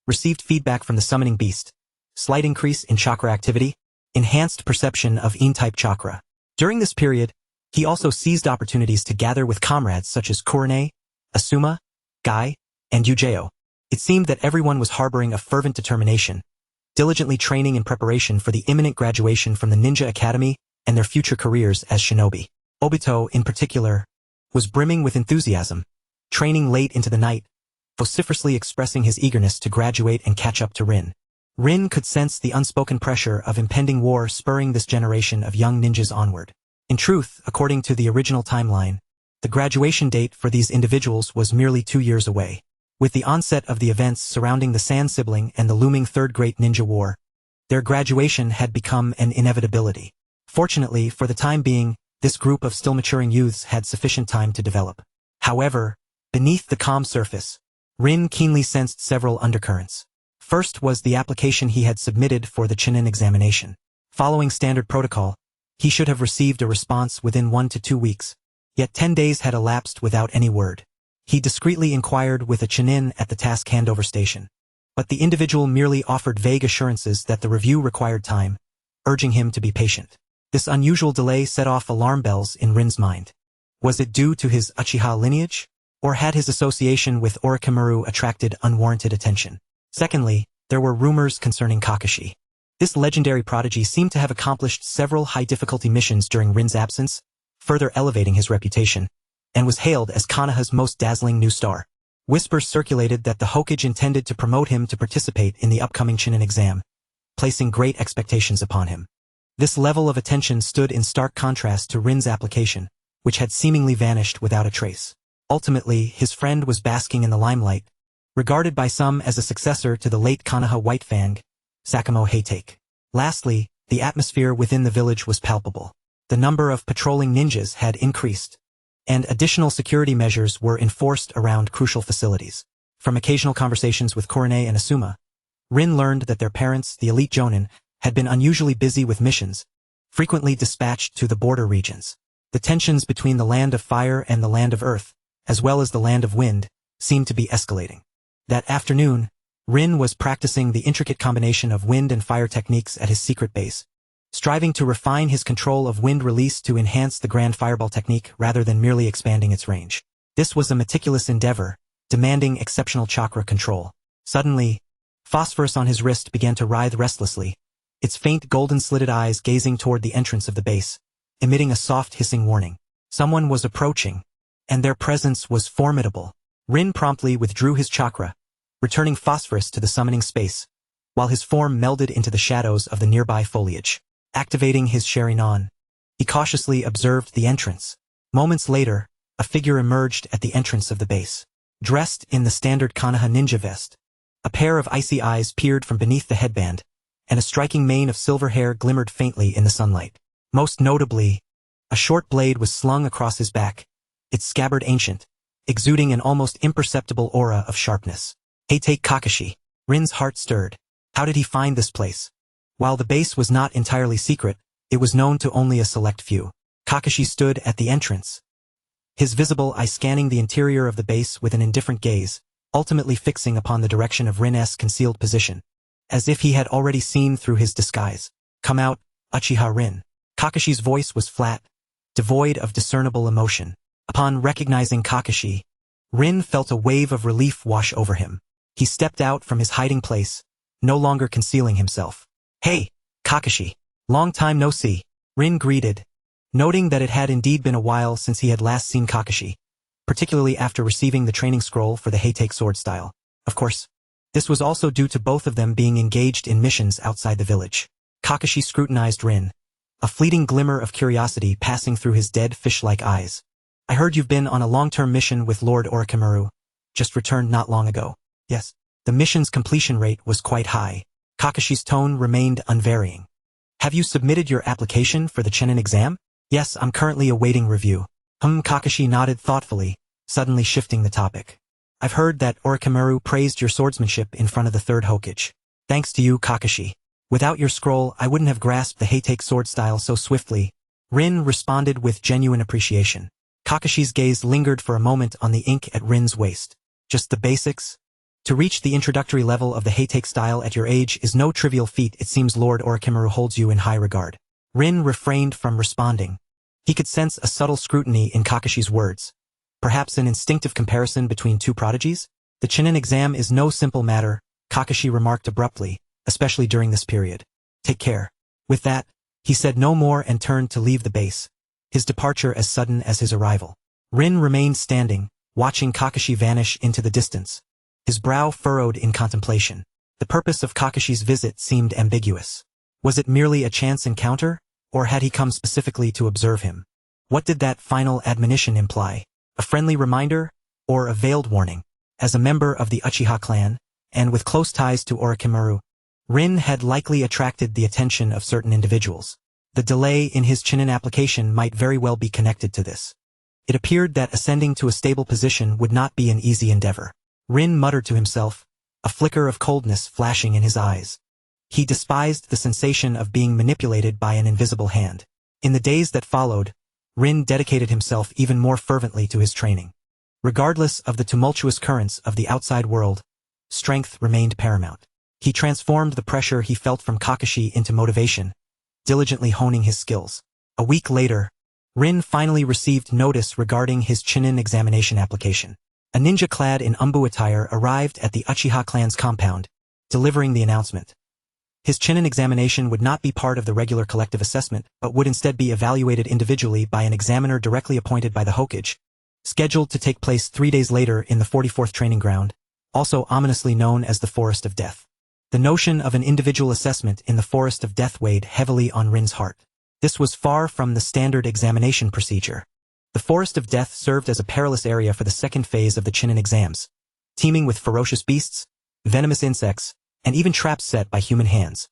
Received feedback from the summoning beast. Slight increase in chakra activity. Enhanced perception of Ein-type chakra. During this period, he also seized opportunities to gather with comrades such as Kurone, Asuma, Guy, and Yujeo. It seemed that everyone was harboring a fervent determination, diligently training in preparation for the imminent graduation from the Ninja Academy and their future careers as shinobi. Obito, in particular, was brimming with enthusiasm, training late into the night, vociferously expressing his eagerness to graduate and catch up to Rin. Rin could sense the unspoken pressure of impending war spurring this generation of young ninjas onward. In truth, according to the original timeline, The graduation date for these individuals was merely 2 years away. With the onset of the events surrounding the Sand sibling and the looming Third Great Ninja War, their graduation had become an inevitability. Fortunately, for the time being, this group of still maturing youths had sufficient time to develop. However, beneath the calm surface, Rin keenly sensed several undercurrents. First was the application he had submitted for the Chunin examination. Following standard protocol, he should have received a response within 1 to 2 weeks, yet 10 days had elapsed without any word. He discreetly inquired with a Chunin at the task handover station, but the individual merely offered vague assurances that the review required time, urging him to be patient. This unusual delay set off alarm bells in Rin's mind. Was it due to his Uchiha lineage, or had his association with Orochimaru attracted unwarranted attention? Secondly, there were rumors concerning Kakashi. This legendary prodigy seemed to have accomplished several high-difficulty missions during Rin's absence, further elevating his reputation, and was hailed as Konoha's most dazzling new star. Whispers circulated that the Hokage intended to promote him to participate in the upcoming Chunin exam, placing great expectations upon him. This level of attention stood in stark contrast to Rin's application, which had seemingly vanished without a trace. Ultimately, his friend was basking in the limelight, regarded by some as a successor to the late Konoha White Fang, Sakamo Heitake. Lastly, the atmosphere within the village was palpable. The number of patrolling ninjas had increased, and additional security measures were enforced around crucial facilities. From occasional conversations with Korone and Asuma, Rin learned that their parents, the elite Jonin, had been unusually busy with missions, frequently dispatched to the border regions. The tensions between the Land of Fire and the Land of Earth, as well as the Land of Wind, seemed to be escalating. That afternoon, Rin was practicing the intricate combination of wind and fire techniques at his secret base, striving to refine his control of wind release to enhance the Grand Fireball technique rather than merely expanding its range. This was a meticulous endeavor, demanding exceptional chakra control. Suddenly, phosphorus on his wrist began to writhe restlessly, its faint golden-slitted eyes gazing toward the entrance of the base, emitting a soft hissing warning. Someone was approaching, and their presence was formidable. Rin promptly withdrew his chakra, returning phosphorus to the summoning space, while his form melded into the shadows of the nearby foliage. Activating his Sharingan, he cautiously observed the entrance. Moments later, a figure emerged at the entrance of the base. Dressed in the standard Konoha ninja vest, a pair of icy eyes peered from beneath the headband, and a striking mane of silver hair glimmered faintly in the sunlight. Most notably, a short blade was slung across his back, its scabbard ancient, exuding an almost imperceptible aura of sharpness. Heitake Kakashi. Rin's heart stirred. How did he find this place? While the base was not entirely secret, it was known to only a select few. Kakashi stood at the entrance, his visible eye scanning the interior of the base with an indifferent gaze, ultimately fixing upon the direction of Rin's concealed position, as if he had already seen through his disguise. Come out, Uchiha Rin. Kakashi's voice was flat, devoid of discernible emotion. Upon recognizing Kakashi, Rin felt a wave of relief wash over him. He stepped out from his hiding place, no longer concealing himself. Hey, Kakashi. Long time no see. Rin greeted, noting that it had indeed been a while since he had last seen Kakashi, particularly after receiving the training scroll for the Heitake sword style. Of course, this was also due to both of them being engaged in missions outside the village. Kakashi scrutinized Rin, a fleeting glimmer of curiosity passing through his dead fish-like eyes. I heard you've been on a long-term mission with Lord Orochimaru, just returned not long ago. Yes. The mission's completion rate was quite high. Kakashi's tone remained unvarying. Have you submitted your application for the Chunin exam? Yes, I'm currently awaiting review. Kakashi nodded thoughtfully, suddenly shifting the topic. I've heard that Orochimaru praised your swordsmanship in front of the third Hokage. Thanks to you, Kakashi. Without your scroll, I wouldn't have grasped the Heitake sword style so swiftly. Rin responded with genuine appreciation. Kakashi's gaze lingered for a moment on the ink at Rin's waist. Just the basics? To reach the introductory level of the Heitake style at your age is no trivial feat. It seems Lord Orochimaru holds you in high regard. Rin refrained from responding. He could sense a subtle scrutiny in Kakashi's words. Perhaps an instinctive comparison between two prodigies? The Chunin exam is no simple matter, Kakashi remarked abruptly, especially during this period. Take care. With that, he said no more and turned to leave the base, his departure as sudden as his arrival. Rin remained standing, watching Kakashi vanish into the distance, his brow furrowed in contemplation. The purpose of Kakashi's visit seemed ambiguous. Was it merely a chance encounter, or had he come specifically to observe him? What did that final admonition imply? A friendly reminder, or a veiled warning? As a member of the Uchiha clan, and with close ties to Orochimaru, Rin had likely attracted the attention of certain individuals. The delay in his Chunin application might very well be connected to this. It appeared that ascending to a stable position would not be an easy endeavor. Rin muttered to himself, a flicker of coldness flashing in his eyes. He despised the sensation of being manipulated by an invisible hand. In the days that followed, Rin dedicated himself even more fervently to his training. Regardless of the tumultuous currents of the outside world, strength remained paramount. He transformed the pressure he felt from Kakashi into motivation, diligently honing his skills. A week later, Rin finally received notice regarding his Chunin examination application. A ninja clad in umbu attire arrived at the Uchiha clan's compound, delivering the announcement. His Chunin examination would not be part of the regular collective assessment, but would instead be evaluated individually by an examiner directly appointed by the Hokage, scheduled to take place 3 days later in the 44th training ground, also ominously known as the Forest of Death. The notion of an individual assessment in the Forest of Death weighed heavily on Rin's heart. This was far from the standard examination procedure. The Forest of Death served as a perilous area for the second phase of the Chunin exams, teeming with ferocious beasts, venomous insects, and even traps set by human hands.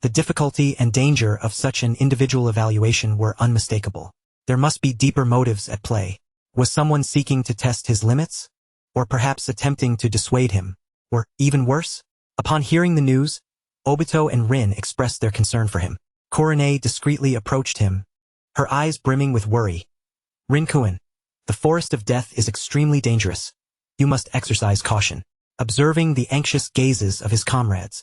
The difficulty and danger of such an individual evaluation were unmistakable. There must be deeper motives at play. Was someone seeking to test his limits? Or perhaps attempting to dissuade him? Or, even worse? Upon hearing the news, Obito and Rin expressed their concern for him. Kurone discreetly approached him, her eyes brimming with worry. Rin-kun, the Forest of Death is extremely dangerous. You must exercise caution. Observing the anxious gazes of his comrades,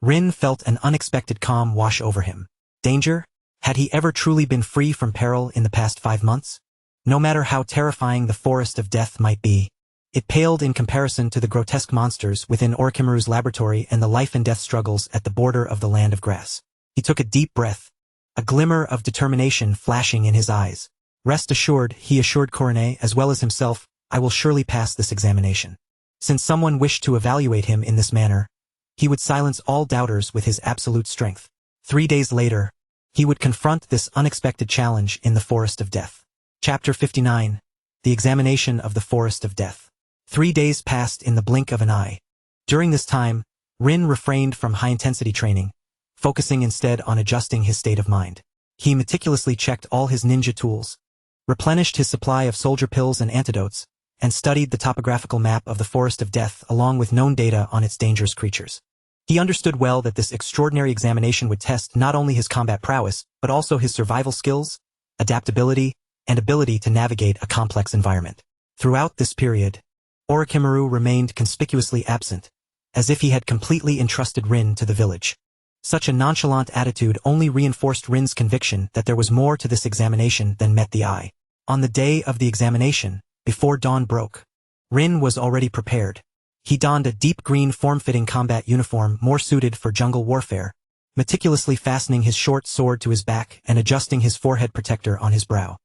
Rin felt an unexpected calm wash over him. Danger? Had he ever truly been free from peril in the past 5 months? No matter how terrifying the Forest of Death might be, it paled in comparison to the grotesque monsters within Orochimaru's laboratory and the life-and-death struggles at the border of the Land of Grass. He took a deep breath, a glimmer of determination flashing in his eyes. Rest assured, he assured Kurone as well as himself, I will surely pass this examination. Since someone wished to evaluate him in this manner, he would silence all doubters with his absolute strength. 3 days later, he would confront this unexpected challenge in the Forest of Death. Chapter 59. The Examination of the Forest of Death. 3 days passed in the blink of an eye. During this time, Rin refrained from high-intensity training, focusing instead on adjusting his state of mind. He meticulously checked all his ninja tools, replenished his supply of soldier pills and antidotes, and studied the topographical map of the Forest of Death along with known data on its dangerous creatures. He understood well that this extraordinary examination would test not only his combat prowess, but also his survival skills, adaptability, and ability to navigate a complex environment. Throughout this period, Orochimaru remained conspicuously absent, as if he had completely entrusted Rin to the village. Such a nonchalant attitude only reinforced Rin's conviction that there was more to this examination than met the eye. On the day of the examination, before dawn broke, Rin was already prepared. He donned a deep green form-fitting combat uniform more suited for jungle warfare, meticulously fastening his short sword to his back and adjusting his forehead protector on his brow.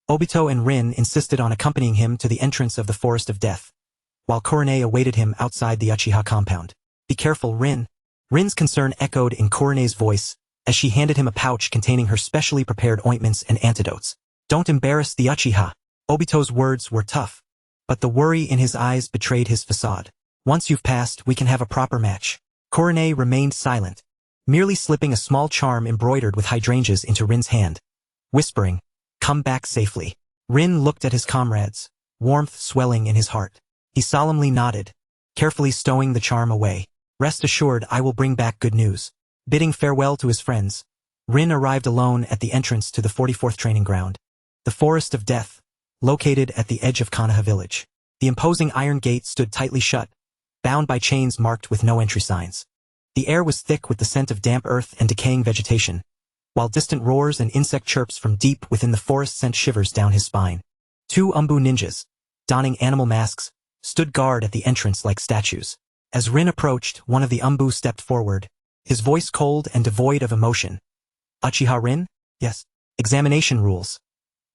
Obito and Rin insisted on accompanying him to the entrance of the Forest of Death, while Kurone awaited him outside the Uchiha compound. Be careful, Rin. Rin's concern echoed in Kurone's voice as she handed him a pouch containing her specially prepared ointments and antidotes. Don't embarrass the Uchiha. Obito's words were tough, but the worry in his eyes betrayed his facade. Once you've passed, we can have a proper match. Kurone remained silent, merely slipping a small charm embroidered with hydrangeas into Rin's hand, whispering, come back safely. Rin looked at his comrades, warmth swelling in his heart. He solemnly nodded, carefully stowing the charm away. Rest assured, I will bring back good news. Bidding farewell to his friends, Rin arrived alone at the entrance to the 44th training ground, the Forest of Death, located at the edge of Konoha village. The imposing iron gate stood tightly shut, bound by chains marked with no entry signs. The air was thick with the scent of damp earth and decaying vegetation, while distant roars and insect chirps from deep within the forest sent shivers down his spine. 2 umbu ninjas, donning animal masks, stood guard at the entrance like statues. As Rin approached, one of the umbu stepped forward, his voice cold and devoid of emotion. Uchiha Rin? Yes. Examination rules.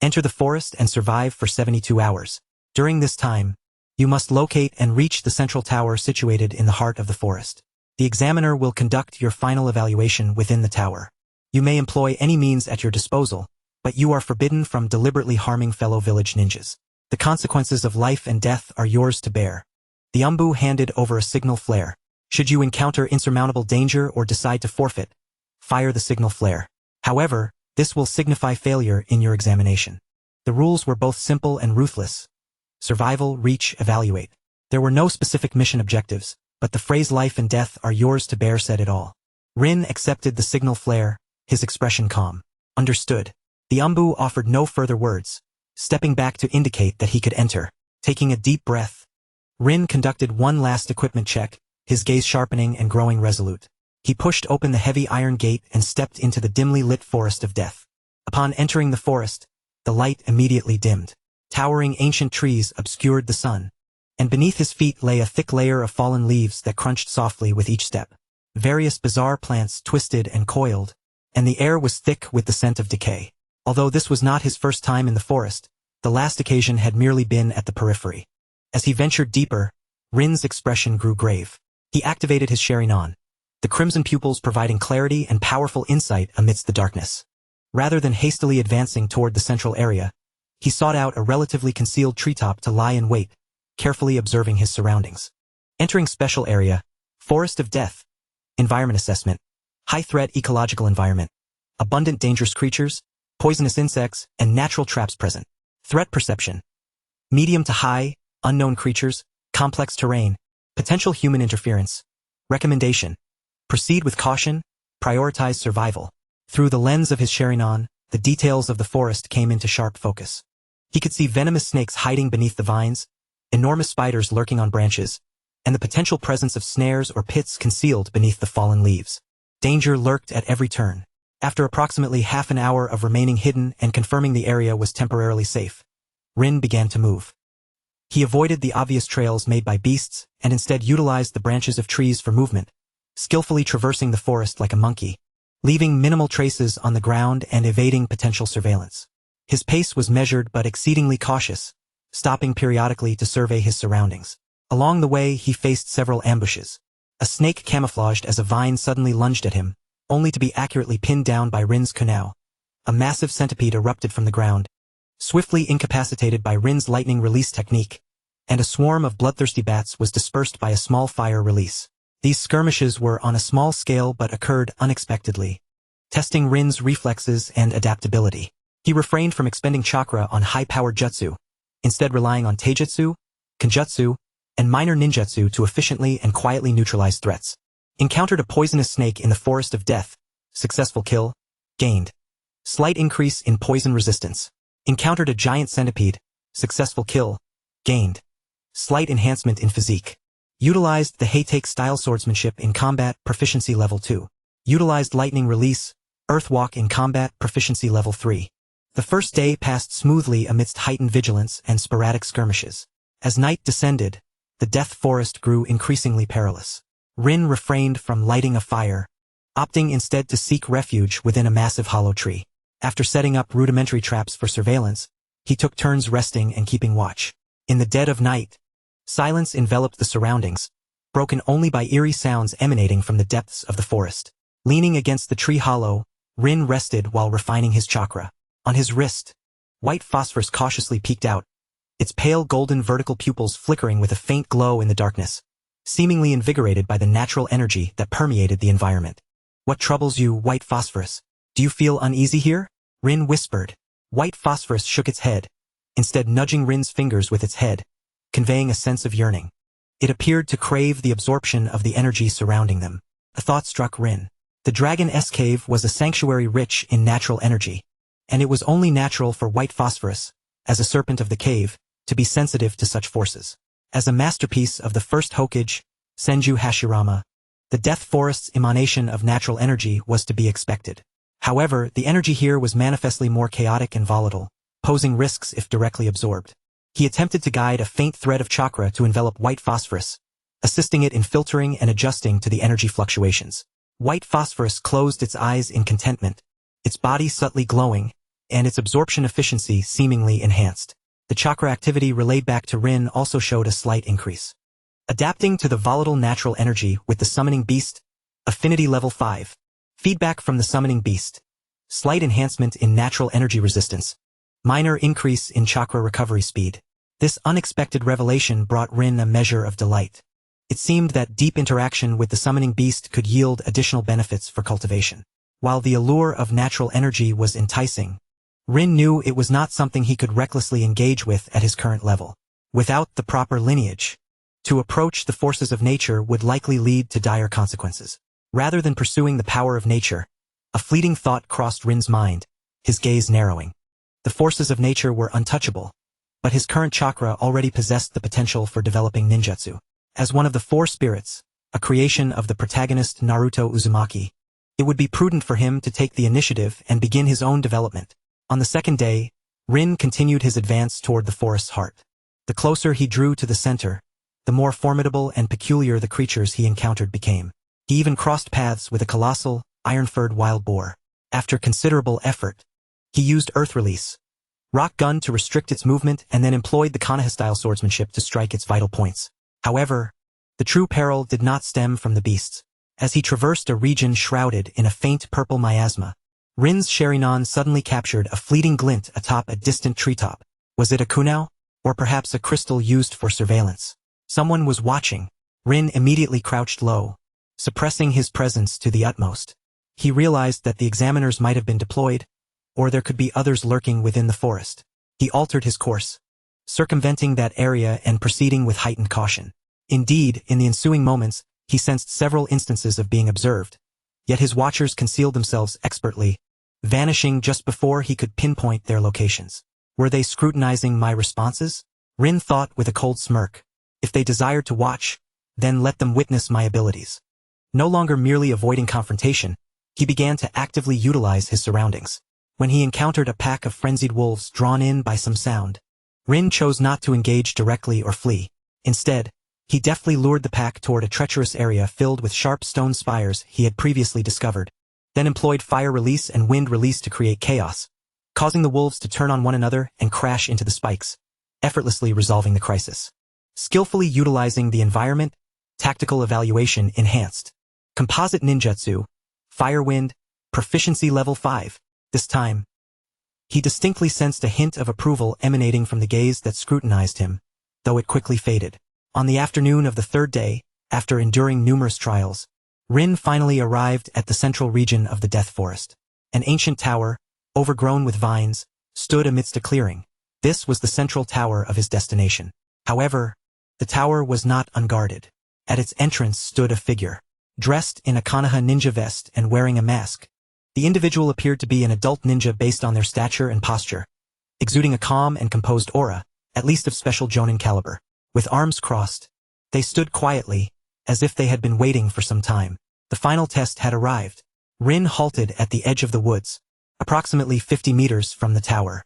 Enter the forest and survive for 72 hours. During this time, you must locate and reach the central tower situated in the heart of the forest. The examiner will conduct your final evaluation within the tower. You may employ any means at your disposal, but you are forbidden from deliberately harming fellow village ninjas. The consequences of life and death are yours to bear. The Umbu handed over a signal flare. Should you encounter insurmountable danger or decide to forfeit, fire the signal flare. However, this will signify failure in your examination. The rules were both simple and ruthless. Survival, reach, evaluate. There were no specific mission objectives, but the phrase life and death are yours to bear said it all. Rin accepted the signal flare, his expression calm. Understood. The Umbu offered no further words, stepping back to indicate that he could enter. Taking a deep breath, Rin conducted one last equipment check, his gaze sharpening and growing resolute. He pushed open the heavy iron gate and stepped into the dimly lit forest of death. Upon entering the forest, the light immediately dimmed. Towering ancient trees obscured the sun, and beneath his feet lay a thick layer of fallen leaves that crunched softly with each step. Various bizarre plants twisted and coiled, and the air was thick with the scent of decay. Although this was not his first time in the forest, the last occasion had merely been at the periphery. As he ventured deeper, Rin's expression grew grave. He activated his Sharingan, the crimson pupils providing clarity and powerful insight amidst the darkness. Rather than hastily advancing toward the central area, he sought out a relatively concealed treetop to lie in wait, carefully observing his surroundings. Entering special area, Forest of Death. Environment assessment. High-threat ecological environment. Abundant dangerous creatures, poisonous insects, and natural traps present. Threat perception. Medium to high, unknown creatures, complex terrain, potential human interference. Recommendation. Proceed with caution, prioritize survival. Through the lens of his Sharingan, the details of the forest came into sharp focus. He could see venomous snakes hiding beneath the vines, enormous spiders lurking on branches, and the potential presence of snares or pits concealed beneath the fallen leaves. Danger lurked at every turn. After approximately half an hour of remaining hidden and confirming the area was temporarily safe, Rin began to move. He avoided the obvious trails made by beasts and instead utilized the branches of trees for movement, skillfully traversing the forest like a monkey, leaving minimal traces on the ground and evading potential surveillance. His pace was measured but exceedingly cautious, stopping periodically to survey his surroundings. Along the way, he faced several ambushes. A snake camouflaged as a vine suddenly lunged at him, only to be accurately pinned down by Rin's kunao. A massive centipede erupted from the ground, swiftly incapacitated by Rin's lightning release technique, and a swarm of bloodthirsty bats was dispersed by a small fire release. These skirmishes were on a small scale but occurred unexpectedly, testing Rin's reflexes and adaptability. He refrained from expending chakra on high-powered jutsu, instead relying on taijutsu, kenjutsu, and minor ninjutsu to efficiently and quietly neutralize threats. Encountered a poisonous snake in the Forest of Death. Successful kill. Gained. Slight increase in poison resistance. Encountered a giant centipede. Successful kill. Gained. Slight enhancement in physique. Utilized the Heitake style swordsmanship in combat, proficiency level 2. Utilized lightning release, earthwalk in combat, proficiency level 3. The first day passed smoothly amidst heightened vigilance and sporadic skirmishes. As night descended, the death forest grew increasingly perilous. Rin refrained from lighting a fire, opting instead to seek refuge within a massive hollow tree. After setting up rudimentary traps for surveillance, he took turns resting and keeping watch. In the dead of night, silence enveloped the surroundings, broken only by eerie sounds emanating from the depths of the forest. Leaning against the tree hollow, Rin rested while refining his chakra. On his wrist, white phosphorus cautiously peeked out, its pale golden vertical pupils flickering with a faint glow in the darkness, seemingly invigorated by the natural energy that permeated the environment. What troubles you, white phosphorus? Do you feel uneasy here? Rin whispered. White phosphorus shook its head, instead nudging Rin's fingers with its head, conveying a sense of yearning. It appeared to crave the absorption of the energy surrounding them. A thought struck Rin. The Dragon-S cave was a sanctuary rich in natural energy, and it was only natural for white phosphorus, as a serpent of the cave, to be sensitive to such forces. As a masterpiece of the first Hokage, Senju Hashirama, the death forest's emanation of natural energy was to be expected. However, the energy here was manifestly more chaotic and volatile, posing risks if directly absorbed. He attempted to guide a faint thread of chakra to envelop white phosphorus, assisting it in filtering and adjusting to the energy fluctuations. White phosphorus closed its eyes in contentment, its body subtly glowing, and its absorption efficiency seemingly enhanced. The chakra activity relayed back to Rin also showed a slight increase. Adapting to the volatile natural energy with the summoning beast, affinity level 5. Feedback from the summoning beast. Slight enhancement in natural energy resistance. Minor increase in chakra recovery speed. This unexpected revelation brought Rin a measure of delight. It seemed that deep interaction with the summoning beast could yield additional benefits for cultivation. While the allure of natural energy was enticing, Rin knew it was not something he could recklessly engage with at his current level. Without the proper lineage, to approach the forces of nature would likely lead to dire consequences. Rather than pursuing the power of nature, a fleeting thought crossed Rin's mind, his gaze narrowing. The forces of nature were untouchable, but his current chakra already possessed the potential for developing ninjutsu. As one of the four spirits, a creation of the protagonist Naruto Uzumaki, it would be prudent for him to take the initiative and begin his own development. On the second day, Rin continued his advance toward the forest's heart. The closer he drew to the center, the more formidable and peculiar the creatures he encountered became. He even crossed paths with a colossal, iron-furred wild boar. After considerable effort, he used Earth Release, Rock Gun to restrict its movement and then employed the Konoha-style swordsmanship to strike its vital points. However, the true peril did not stem from the beasts. As he traversed a region shrouded in a faint purple miasma, Rin's Sharingan suddenly captured a fleeting glint atop a distant treetop. Was it a kunao? Or perhaps a crystal used for surveillance? Someone was watching. Rin immediately crouched low, suppressing his presence to the utmost. He realized that the examiners might have been deployed, or there could be others lurking within the forest. He altered his course, circumventing that area and proceeding with heightened caution. Indeed, in the ensuing moments, he sensed several instances of being observed, yet his watchers concealed themselves expertly, vanishing just before he could pinpoint their locations. Were they scrutinizing my responses? Rin thought with a cold smirk. If they desired to watch, then let them witness my abilities. No longer merely avoiding confrontation, he began to actively utilize his surroundings. When he encountered a pack of frenzied wolves drawn in by some sound, Rin chose not to engage directly or flee. Instead, he deftly lured the pack toward a treacherous area filled with sharp stone spires he had previously discovered, then employed fire release and wind release to create chaos, causing the wolves to turn on one another and crash into the spikes, effortlessly resolving the crisis. Skillfully utilizing the environment, tactical evaluation enhanced. Composite ninjutsu, fire wind, proficiency level 5. This time, he distinctly sensed a hint of approval emanating from the gaze that scrutinized him, though it quickly faded. On the afternoon of the third day, after enduring numerous trials, Rin finally arrived at the central region of the Death Forest. An ancient tower, overgrown with vines, stood amidst a clearing. This was the central tower of his destination. However, the tower was not unguarded. At its entrance stood a figure, dressed in a Konoha ninja vest and wearing a mask. The individual appeared to be an adult ninja based on their stature and posture, exuding a calm and composed aura, at least of special Jonin caliber. With arms crossed, they stood quietly, as if they had been waiting for some time. The final test had arrived. Rin halted at the edge of the woods, approximately 50 meters from the tower.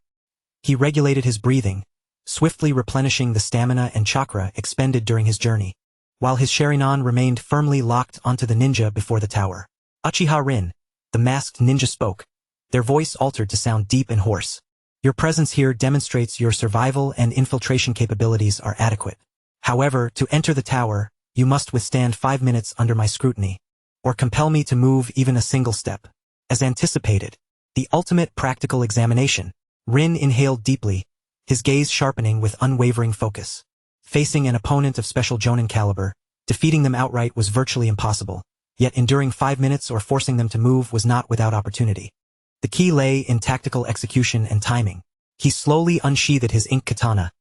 He regulated his breathing, swiftly replenishing the stamina and chakra expended during his journey, while his Sharingan remained firmly locked onto the ninja before the tower. Uchiha Rin, the masked ninja spoke, their voice altered to sound deep and hoarse. Your presence here demonstrates your survival and infiltration capabilities are adequate. However, to enter the tower, you must withstand 5 minutes under my scrutiny, or compel me to move even a single step. As anticipated, the ultimate practical examination. Rin inhaled deeply, his gaze sharpening with unwavering focus. Facing an opponent of special Jonin caliber, defeating them outright was virtually impossible, yet enduring 5 minutes or forcing them to move was not without opportunity. The key lay in tactical execution and timing. He slowly unsheathed his ink katana,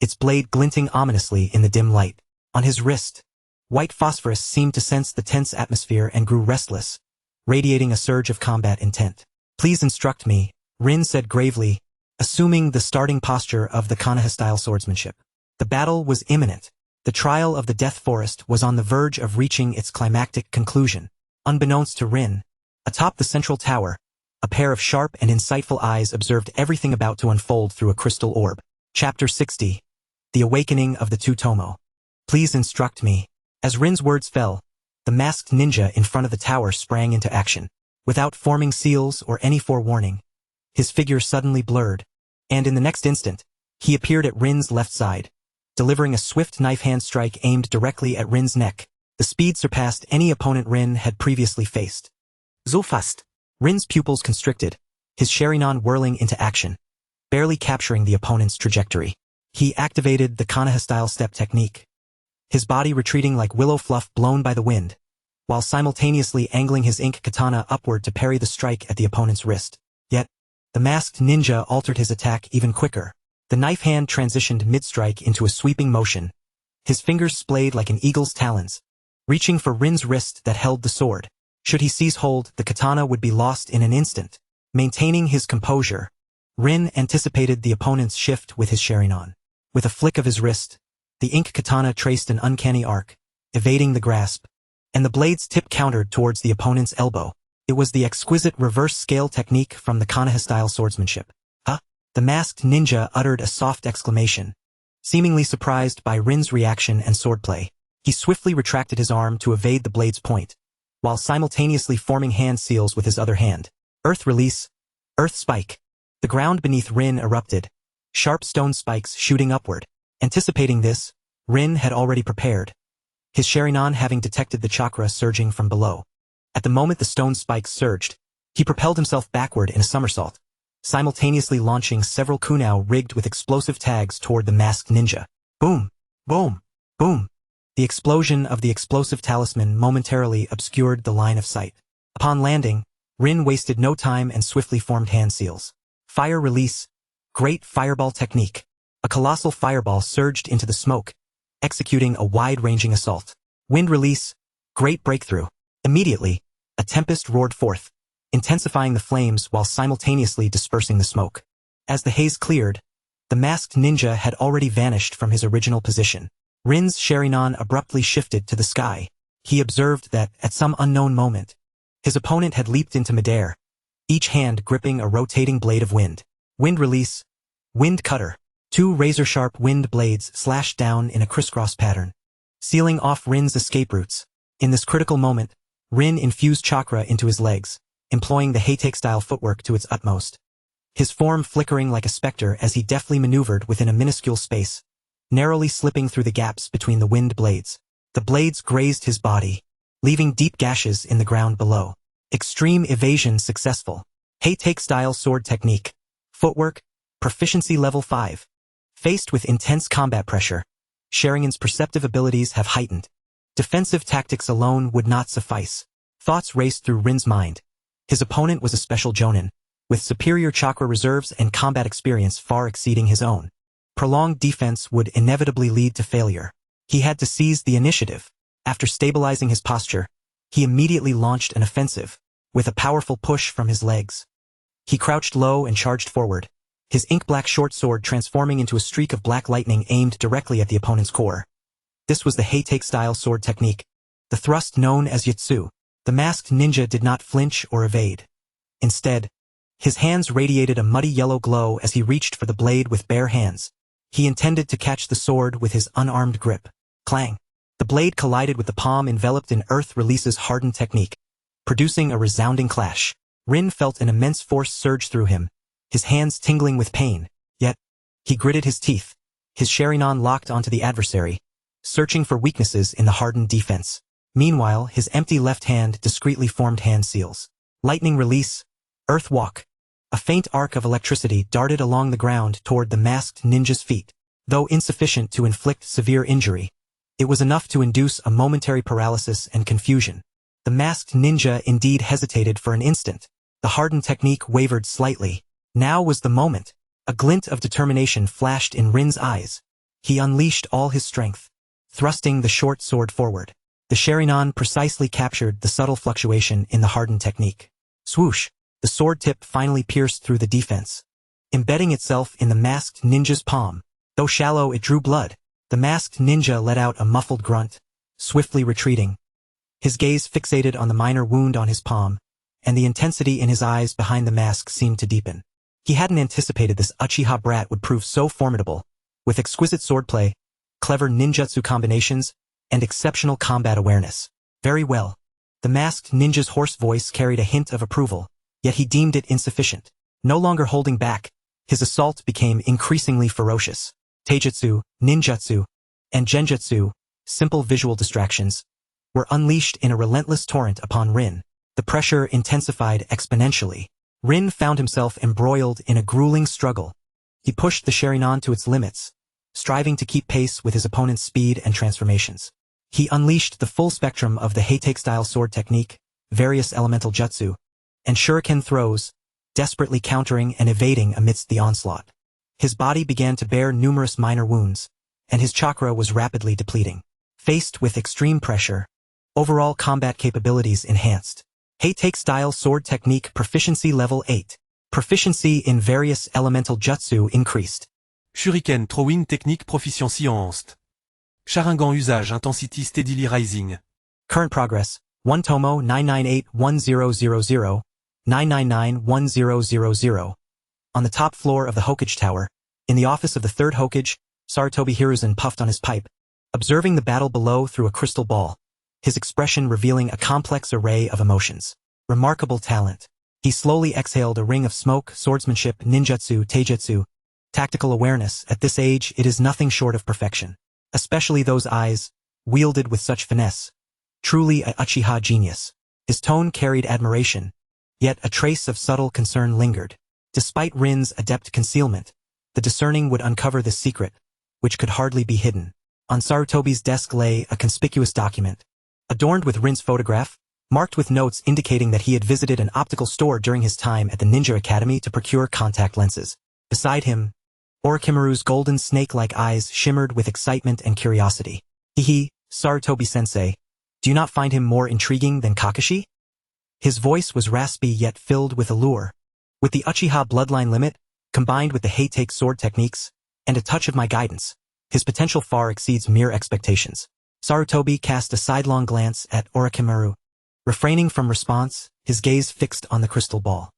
its blade glinting ominously in the dim light. On his wrist, white phosphorus seemed to sense the tense atmosphere and grew restless, radiating a surge of combat intent. Please instruct me, Rin said gravely, assuming the starting posture of the Konoha-style swordsmanship. The battle was imminent. The trial of the Death Forest was on the verge of reaching its climactic conclusion. Unbeknownst to Rin, atop the central tower, a pair of sharp and insightful eyes observed everything about to unfold through a crystal orb. Chapter 60. The Awakening of the Two Tomo. Please instruct me. As Rin's words fell, the masked ninja in front of the tower sprang into action. Without forming seals or any forewarning, his figure suddenly blurred, and in the next instant, he appeared at Rin's left side, delivering a swift knife-hand strike aimed directly at Rin's neck. The speed surpassed any opponent Rin had previously faced. So fast. Rin's pupils constricted, his Sharingan whirling into action, barely capturing the opponent's trajectory. He activated the Konoha-style step technique, his body retreating like willow fluff blown by the wind, while simultaneously angling his ink katana upward to parry the strike at the opponent's wrist. Yet, the masked ninja altered his attack even quicker. The knife hand transitioned mid-strike into a sweeping motion, his fingers splayed like an eagle's talons, reaching for Rin's wrist that held the sword. Should he seize hold, the katana would be lost in an instant. Maintaining his composure, Rin anticipated the opponent's shift with his Sharingan. With a flick of his wrist, the ink katana traced an uncanny arc, evading the grasp, and the blade's tip countered towards the opponent's elbow. It was the exquisite reverse-scale technique from the Konoha-style swordsmanship. Huh? The masked ninja uttered a soft exclamation, seemingly surprised by Rin's reaction and swordplay. He swiftly retracted his arm to evade the blade's point, while simultaneously forming hand seals with his other hand. Earth release, earth spike. The ground beneath Rin erupted, sharp stone spikes shooting upward. Anticipating this, Rin had already prepared, his Sharingan having detected the chakra surging from below. At the moment the stone spikes surged, he propelled himself backward in a somersault, simultaneously launching several kunai rigged with explosive tags toward the masked ninja. Boom! Boom! Boom! The explosion of the explosive talisman momentarily obscured the line of sight. Upon landing, Rin wasted no time and swiftly formed hand seals. Fire release, great fireball technique. A colossal fireball surged into the smoke, executing a wide-ranging assault. Wind release, great breakthrough. Immediately, a tempest roared forth, intensifying the flames while simultaneously dispersing the smoke. As the haze cleared, the masked ninja had already vanished from his original position. Rin's Sharingan abruptly shifted to the sky. He observed that, at some unknown moment, his opponent had leaped into midair, each hand gripping a rotating blade of wind. Wind release, wind cutter. Two razor-sharp wind blades slashed down in a crisscross pattern, sealing off Rin's escape routes. In this critical moment, Rin infused chakra into his legs, employing the Heitake-style footwork to its utmost. His form flickering like a specter as he deftly maneuvered within a minuscule space, narrowly slipping through the gaps between the wind blades. The blades grazed his body, leaving deep gashes in the ground below. Extreme evasion successful. Heitake-style sword technique. Footwork, proficiency level 5. Faced with intense combat pressure, Sharingan's perceptive abilities have heightened. Defensive tactics alone would not suffice. Thoughts raced through Rin's mind. His opponent was a special Jonin, with superior chakra reserves and combat experience far exceeding his own. Prolonged defense would inevitably lead to failure. He had to seize the initiative. After stabilizing his posture, he immediately launched an offensive, with a powerful push from his legs. He crouched low and charged forward, his ink-black short sword transforming into a streak of black lightning aimed directly at the opponent's core. This was the Heitake-style sword technique, the thrust known as Yutsu. The masked ninja did not flinch or evade. Instead, his hands radiated a muddy yellow glow as he reached for the blade with bare hands. He intended to catch the sword with his unarmed grip. Clang! The blade collided with the palm enveloped in Earth Release's hardened technique, producing a resounding clash. Rin felt an immense force surge through him, his hands tingling with pain, yet, he gritted his teeth, his Sharingan locked onto the adversary, searching for weaknesses in the hardened defense. Meanwhile, his empty left hand discreetly formed hand seals. Lightning release, earth walk. A faint arc of electricity darted along the ground toward the masked ninja's feet. Though insufficient to inflict severe injury, it was enough to induce a momentary paralysis and confusion. The masked ninja indeed hesitated for an instant. The hardened technique wavered slightly. Now was the moment. A glint of determination flashed in Rin's eyes. He unleashed all his strength, thrusting the short sword forward. The Sharingan precisely captured the subtle fluctuation in the hardened technique. Swoosh! The sword tip finally pierced through the defense, embedding itself in the masked ninja's palm. Though shallow, it drew blood. The masked ninja let out a muffled grunt, swiftly retreating, his gaze fixated on the minor wound on his palm, and the intensity in his eyes behind the mask seemed to deepen. He hadn't anticipated this Uchiha brat would prove so formidable, with exquisite swordplay, clever ninjutsu combinations, and exceptional combat awareness. Very well. The masked ninja's hoarse voice carried a hint of approval, yet he deemed it insufficient. No longer holding back, his assault became increasingly ferocious. Taijutsu, ninjutsu, and genjutsu, simple visual distractions, were unleashed in a relentless torrent upon Rin. The pressure intensified exponentially. Rin found himself embroiled in a grueling struggle. He pushed the Sharingan to its limits, striving to keep pace with his opponent's speed and transformations. He unleashed the full spectrum of the Heitake-style sword technique, various elemental jutsu, and shuriken throws, desperately countering and evading amidst the onslaught. His body began to bear numerous minor wounds, and his chakra was rapidly depleting. Faced with extreme pressure, overall combat capabilities enhanced. Heitake-style sword technique proficiency level 8. Proficiency in various elemental jutsu increased. Shuriken throwing technique proficiency enhanced. Sharingan usage intensity steadily rising. Current progress, 1 Tomo 998-1000, 999-1000. On the top floor of the Hokage Tower, in the office of the third Hokage, Sarutobi Hiruzen puffed on his pipe, observing the battle below through a crystal ball, his expression revealing a complex array of emotions. Remarkable talent. He slowly exhaled a ring of smoke, swordsmanship, ninjutsu, taijutsu, tactical awareness. At this age, it is nothing short of perfection. Especially those eyes, wielded with such finesse. Truly a Uchiha genius. His tone carried admiration, yet a trace of subtle concern lingered. Despite Rin's adept concealment, the discerning would uncover this secret, which could hardly be hidden. On Sarutobi's desk lay a conspicuous document, adorned with Rin's photograph, marked with notes indicating that he had visited an optical store during his time at the Ninja Academy to procure contact lenses. Beside him, Orochimaru's golden snake-like eyes shimmered with excitement and curiosity. Hehe, Sarutobi-sensei, do you not find him more intriguing than Kakashi? His voice was raspy yet filled with allure. With the Uchiha bloodline limit, combined with the Heitake sword techniques, and a touch of my guidance, his potential far exceeds mere expectations. Sarutobi cast a sidelong glance at Orochimaru. Refraining from response, his gaze fixed on the crystal ball.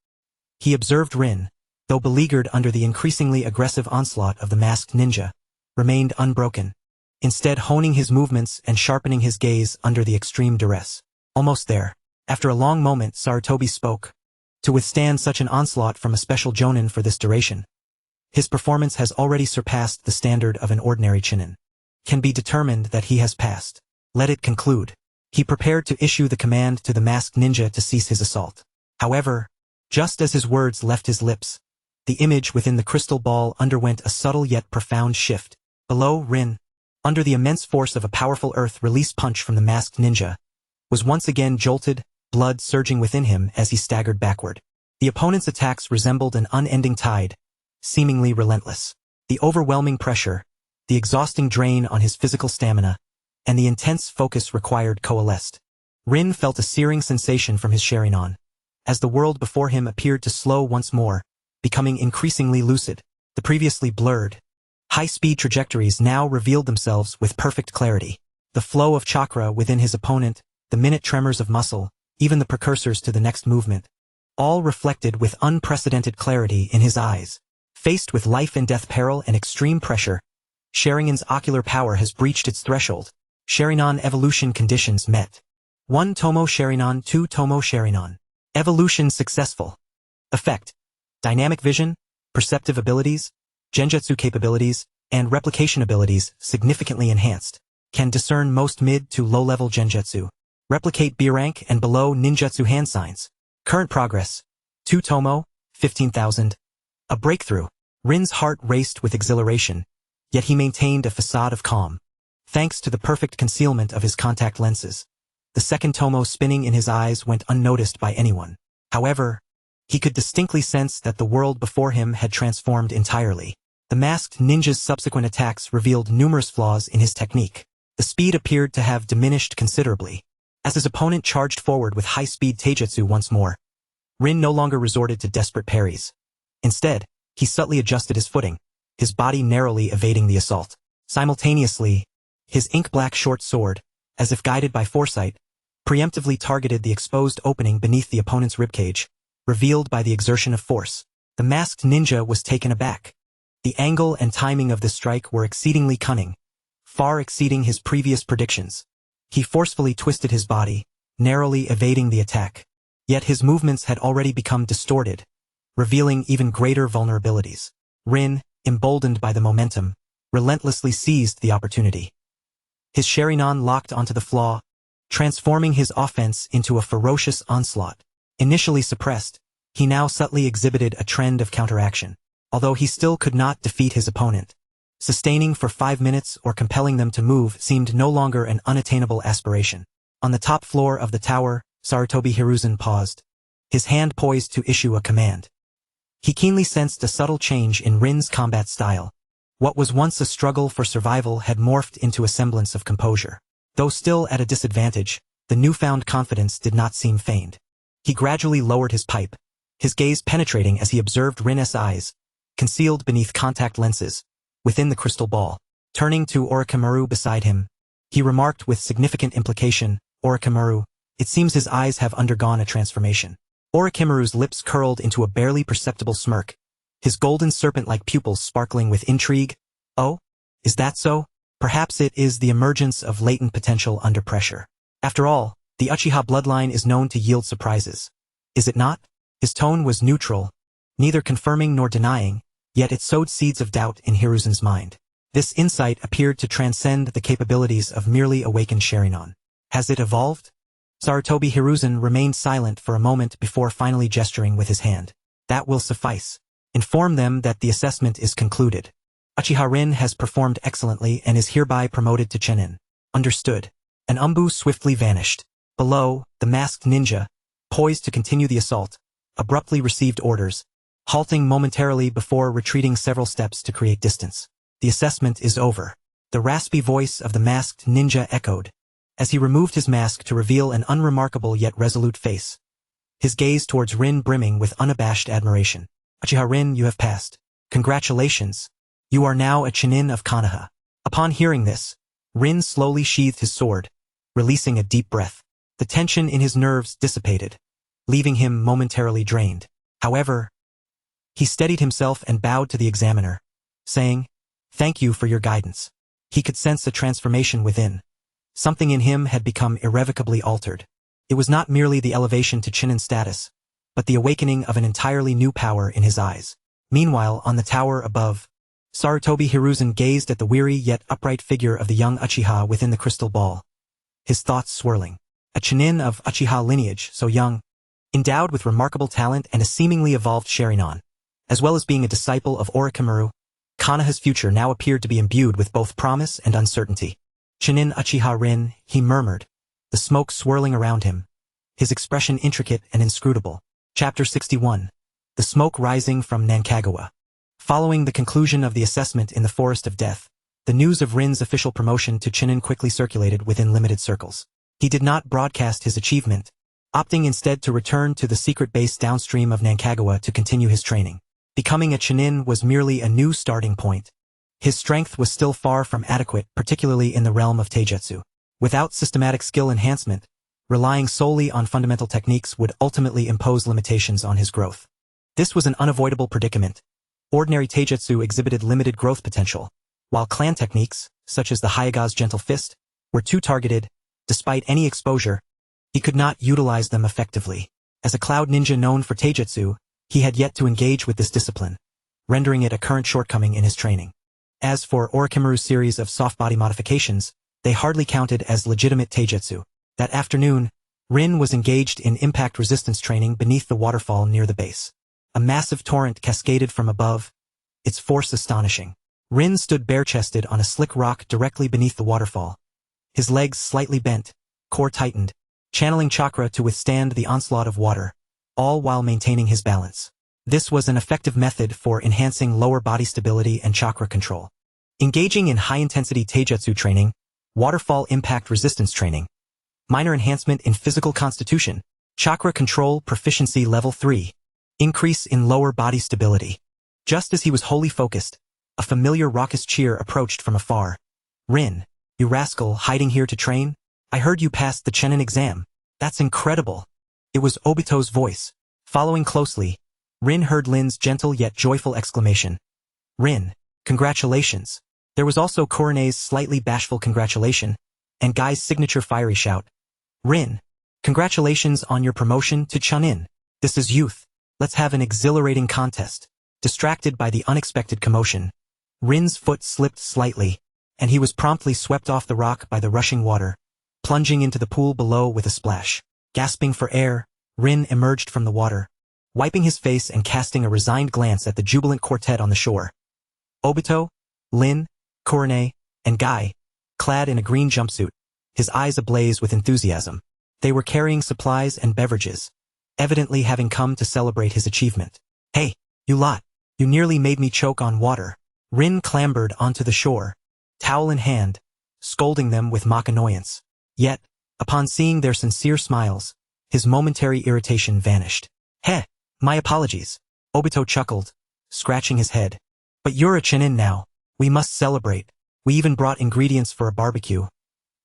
He observed Rin, though beleaguered under the increasingly aggressive onslaught of the masked ninja, remained unbroken, instead honing his movements and sharpening his gaze under the extreme duress. Almost there. After a long moment, Sarutobi spoke. To withstand such an onslaught from a special Jonin for this duration, his performance has already surpassed the standard of an ordinary Chunin. Can be determined that he has passed. Let it conclude. He prepared to issue the command to the masked ninja to cease his assault. However, just as his words left his lips, the image within the crystal ball underwent a subtle yet profound shift. Below, Rin, under the immense force of a powerful earth-release punch from the masked ninja, was once again jolted, blood surging within him as he staggered backward. The opponent's attacks resembled an unending tide, seemingly relentless. The overwhelming pressure, the exhausting drain on his physical stamina, and the intense focus required coalesced. Rin felt a searing sensation from his Sharingan, as the world before him appeared to slow once more, becoming increasingly lucid. The previously blurred, high-speed trajectories now revealed themselves with perfect clarity. The flow of chakra within his opponent, the minute tremors of muscle, even the precursors to the next movement, all reflected with unprecedented clarity in his eyes. Faced with life and death peril and extreme pressure, Sharingan's ocular power has breached its threshold. Sharingan evolution conditions met. 1 Tomo Sharingan, 2 Tomo Sharingan. Evolution successful. Effect: dynamic vision, perceptive abilities, genjutsu capabilities, and replication abilities significantly enhanced. Can discern most mid to low-level genjutsu. Replicate B rank and below ninjutsu hand signs. Current progress: 2 Tomo, 15,000. A breakthrough. Rin's heart raced with exhilaration, yet he maintained a facade of calm. Thanks to the perfect concealment of his contact lenses, the second Tomo spinning in his eyes went unnoticed by anyone. However, he could distinctly sense that the world before him had transformed entirely. The masked ninja's subsequent attacks revealed numerous flaws in his technique. The speed appeared to have diminished considerably. As his opponent charged forward with high-speed taijutsu once more, Rin no longer resorted to desperate parries. Instead, he subtly adjusted his footing, his body narrowly evading the assault. Simultaneously, his ink-black short sword, as if guided by foresight, preemptively targeted the exposed opening beneath the opponent's ribcage, revealed by the exertion of force. The masked ninja was taken aback. The angle and timing of the strike were exceedingly cunning, far exceeding his previous predictions. He forcefully twisted his body, narrowly evading the attack. Yet his movements had already become distorted, revealing even greater vulnerabilities. Rin, emboldened by the momentum, relentlessly seized the opportunity. His Sharingan locked onto the flaw, transforming his offense into a ferocious onslaught. Initially suppressed, he now subtly exhibited a trend of counteraction. Although he still could not defeat his opponent, sustaining for 5 minutes or compelling them to move seemed no longer an unattainable aspiration. On the top floor of the tower, Sarutobi Hiruzen paused, his hand poised to issue a command. He keenly sensed a subtle change in Rin's combat style. What was once a struggle for survival had morphed into a semblance of composure. Though still at a disadvantage, the newfound confidence did not seem feigned. He gradually lowered his pipe, his gaze penetrating as he observed Rin's eyes, concealed beneath contact lenses, within the crystal ball. Turning to Orochimaru beside him, he remarked with significant implication, "Orochimaru, it seems his eyes have undergone a transformation." Orochimaru's lips curled into a barely perceptible smirk, his golden serpent-like pupils sparkling with intrigue. "Oh? Is that so? Perhaps it is the emergence of latent potential under pressure. After all, the Uchiha bloodline is known to yield surprises. Is it not?" His tone was neutral, neither confirming nor denying, yet it sowed seeds of doubt in Hiruzen's mind. This insight appeared to transcend the capabilities of merely awakened Sharingan. "Has it evolved?" Sarutobi Hiruzen remained silent for a moment before finally gesturing with his hand. "That will suffice. Inform them that the assessment is concluded. Uchiha Rin has performed excellently and is hereby promoted to Chunin." "Understood." An umbu swiftly vanished. Below, the masked ninja, poised to continue the assault, abruptly received orders, halting momentarily before retreating several steps to create distance. "The assessment is over." The raspy voice of the masked ninja echoed, as he removed his mask to reveal an unremarkable yet resolute face, his gaze towards Rin brimming with unabashed admiration. "Uchiha Rin, you have passed. Congratulations. You are now a Chunin of Konoha." Upon hearing this, Rin slowly sheathed his sword, releasing a deep breath. The tension in his nerves dissipated, leaving him momentarily drained. However, he steadied himself and bowed to the examiner, saying, "Thank you for your guidance." He could sense a transformation within. Something in him had become irrevocably altered. It was not merely the elevation to Chunin status, but the awakening of an entirely new power in his eyes. Meanwhile, on the tower above, Sarutobi Hiruzen gazed at the weary yet upright figure of the young Uchiha within the crystal ball, his thoughts swirling. A Chunin of Uchiha lineage, so young, endowed with remarkable talent and a seemingly evolved Sharingan, as well as being a disciple of Orochimaru, Konoha's future now appeared to be imbued with both promise and uncertainty. "Chunin Uchiha Rin," he murmured, the smoke swirling around him, his expression intricate and inscrutable. Chapter 61. The Smoke Rising from Nankagawa. Following the conclusion of the assessment in the Forest of Death, the news of Rin's official promotion to Chunin quickly circulated within limited circles. He did not broadcast his achievement, opting instead to return to the secret base downstream of Nankagawa to continue his training. Becoming a Chunin was merely a new starting point. His strength was still far from adequate, particularly in the realm of taijutsu. Without systematic skill enhancement, relying solely on fundamental techniques would ultimately impose limitations on his growth. This was an unavoidable predicament. Ordinary taijutsu exhibited limited growth potential, while clan techniques, such as the Hyaga's gentle fist, were too targeted. Despite any exposure, he could not utilize them effectively. As a cloud ninja known for taijutsu, he had yet to engage with this discipline, rendering it a current shortcoming in his training. As for Orochimaru's series of soft body modifications, they hardly counted as legitimate taijutsu. That afternoon, Rin was engaged in impact resistance training beneath the waterfall near the base. A massive torrent cascaded from above, its force astonishing. Rin stood bare-chested on a slick rock directly beneath the waterfall, his legs slightly bent, core tightened, channeling chakra to withstand the onslaught of water, all while maintaining his balance. This was an effective method for enhancing lower body stability and chakra control. Engaging in high-intensity taijutsu training, waterfall impact resistance training, minor enhancement in physical constitution, chakra control proficiency level 3, increase in lower body stability. Just as he was wholly focused, a familiar raucous cheer approached from afar. "Rin, you rascal hiding here to train? I heard you passed the Chunin exam. That's incredible." It was Obito's voice. Following closely, Rin heard Lin's gentle yet joyful exclamation. "Rin, congratulations." There was also Korone's slightly bashful congratulation, and Guy's signature fiery shout. "Rin, congratulations on your promotion to Chunin. This is youth. Let's have an exhilarating contest." Distracted by the unexpected commotion, Rin's foot slipped slightly, and he was promptly swept off the rock by the rushing water, plunging into the pool below with a splash. Gasping for air, Rin emerged from the water, wiping his face and casting a resigned glance at the jubilant quartet on the shore. Obito, Lin, Kurone, and Guy, clad in a green jumpsuit, his eyes ablaze with enthusiasm. They were carrying supplies and beverages, evidently having come to celebrate his achievement. Hey, you lot, you nearly made me choke on water. Rin clambered onto the shore, towel in hand, scolding them with mock annoyance. Yet, upon seeing their sincere smiles, his momentary irritation vanished. Heh, my apologies. Obito chuckled, scratching his head. But you're a Chunin now. We must celebrate. We even brought ingredients for a barbecue.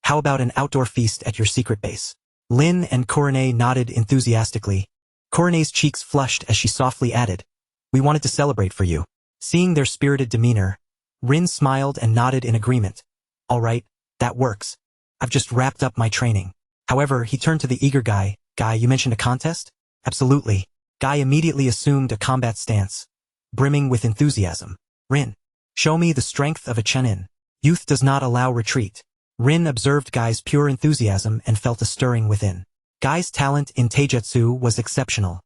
How about an outdoor feast at your secret base? Lin and Kurone nodded enthusiastically. Kurone's cheeks flushed as she softly added, we wanted to celebrate for you. Seeing their spirited demeanor, Rin smiled and nodded in agreement. All right, that works. I've just wrapped up my training. However, he turned to the eager Guy. Guy, you mentioned a contest? Absolutely. Guy immediately assumed a combat stance, brimming with enthusiasm. Rin, show me the strength of a Chunin. Youth does not allow retreat. Rin observed Guy's pure enthusiasm and felt a stirring within. Guy's talent in taijutsu was exceptional.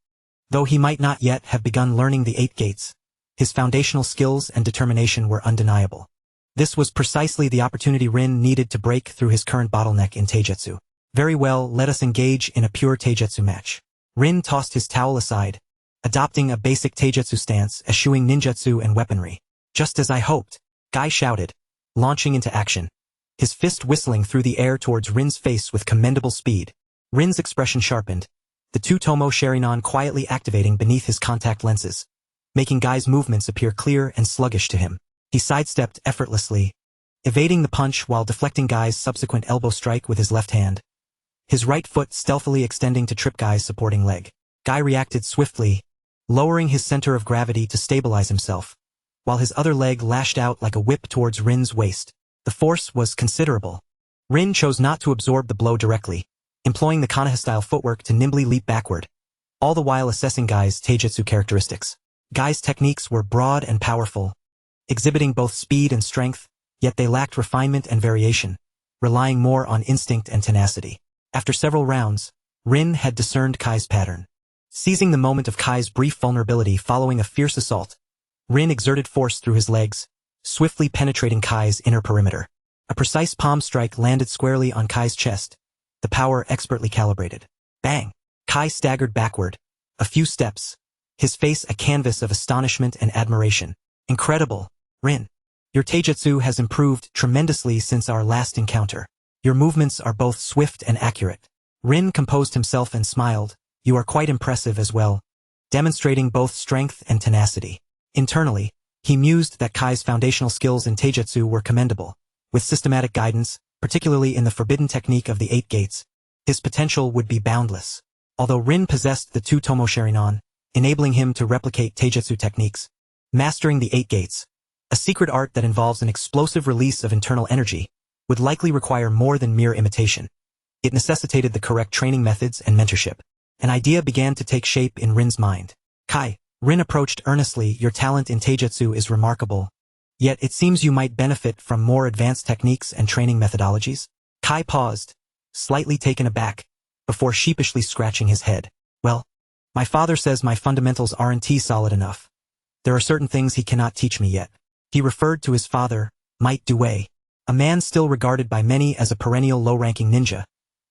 Though he might not yet have begun learning the 8 gates, his foundational skills and determination were undeniable. This was precisely the opportunity Rin needed to break through his current bottleneck in taijutsu. Very well, let us engage in a pure taijutsu match. Rin tossed his towel aside, adopting a basic taijutsu stance, eschewing ninjutsu and weaponry. Just as I hoped, Guy shouted, launching into action, his fist whistling through the air towards Rin's face with commendable speed. Rin's expression sharpened, the two-tomo Sharingan quietly activating beneath his contact lenses, making Guy's movements appear clear and sluggish to him. He sidestepped effortlessly, evading the punch while deflecting Guy's subsequent elbow strike with his left hand, his right foot stealthily extending to trip Guy's supporting leg. Guy reacted swiftly, lowering his center of gravity to stabilize himself, while his other leg lashed out like a whip towards Rin's waist. The force was considerable. Rin chose not to absorb the blow directly, employing the Konoha-style footwork to nimbly leap backward, all the while assessing Guy's taijutsu characteristics. Guy's techniques were broad and powerful, exhibiting both speed and strength, yet they lacked refinement and variation, relying more on instinct and tenacity. After several rounds, Rin had discerned Kai's pattern. Seizing the moment of Kai's brief vulnerability following a fierce assault, Rin exerted force through his legs, swiftly penetrating Kai's inner perimeter. A precise palm strike landed squarely on Kai's chest, the power expertly calibrated. Bang! Kai staggered backward, a few steps, his face a canvas of astonishment and admiration. Incredible, Rin. Your taijutsu has improved tremendously since our last encounter. Your movements are both swift and accurate. Rin composed himself and smiled. You are quite impressive as well, demonstrating both strength and tenacity. Internally, he mused that Kai's foundational skills in taijutsu were commendable. With systematic guidance, particularly in the forbidden technique of the 8 gates, his potential would be boundless. Although Rin possessed the two-tomo Sharingan, enabling him to replicate taijutsu techniques, mastering the 8 gates, a secret art that involves an explosive release of internal energy, would likely require more than mere imitation. It necessitated the correct training methods and mentorship. An idea began to take shape in Rin's mind. Kai, Rin approached earnestly, your talent in taijutsu is remarkable. Yet it seems you might benefit from more advanced techniques and training methodologies. Kai paused, slightly taken aback, before sheepishly scratching his head. Well, my father says my fundamentals aren't solid enough. There are certain things he cannot teach me yet. He referred to his father, Might Due, a man still regarded by many as a perennial low-ranking ninja,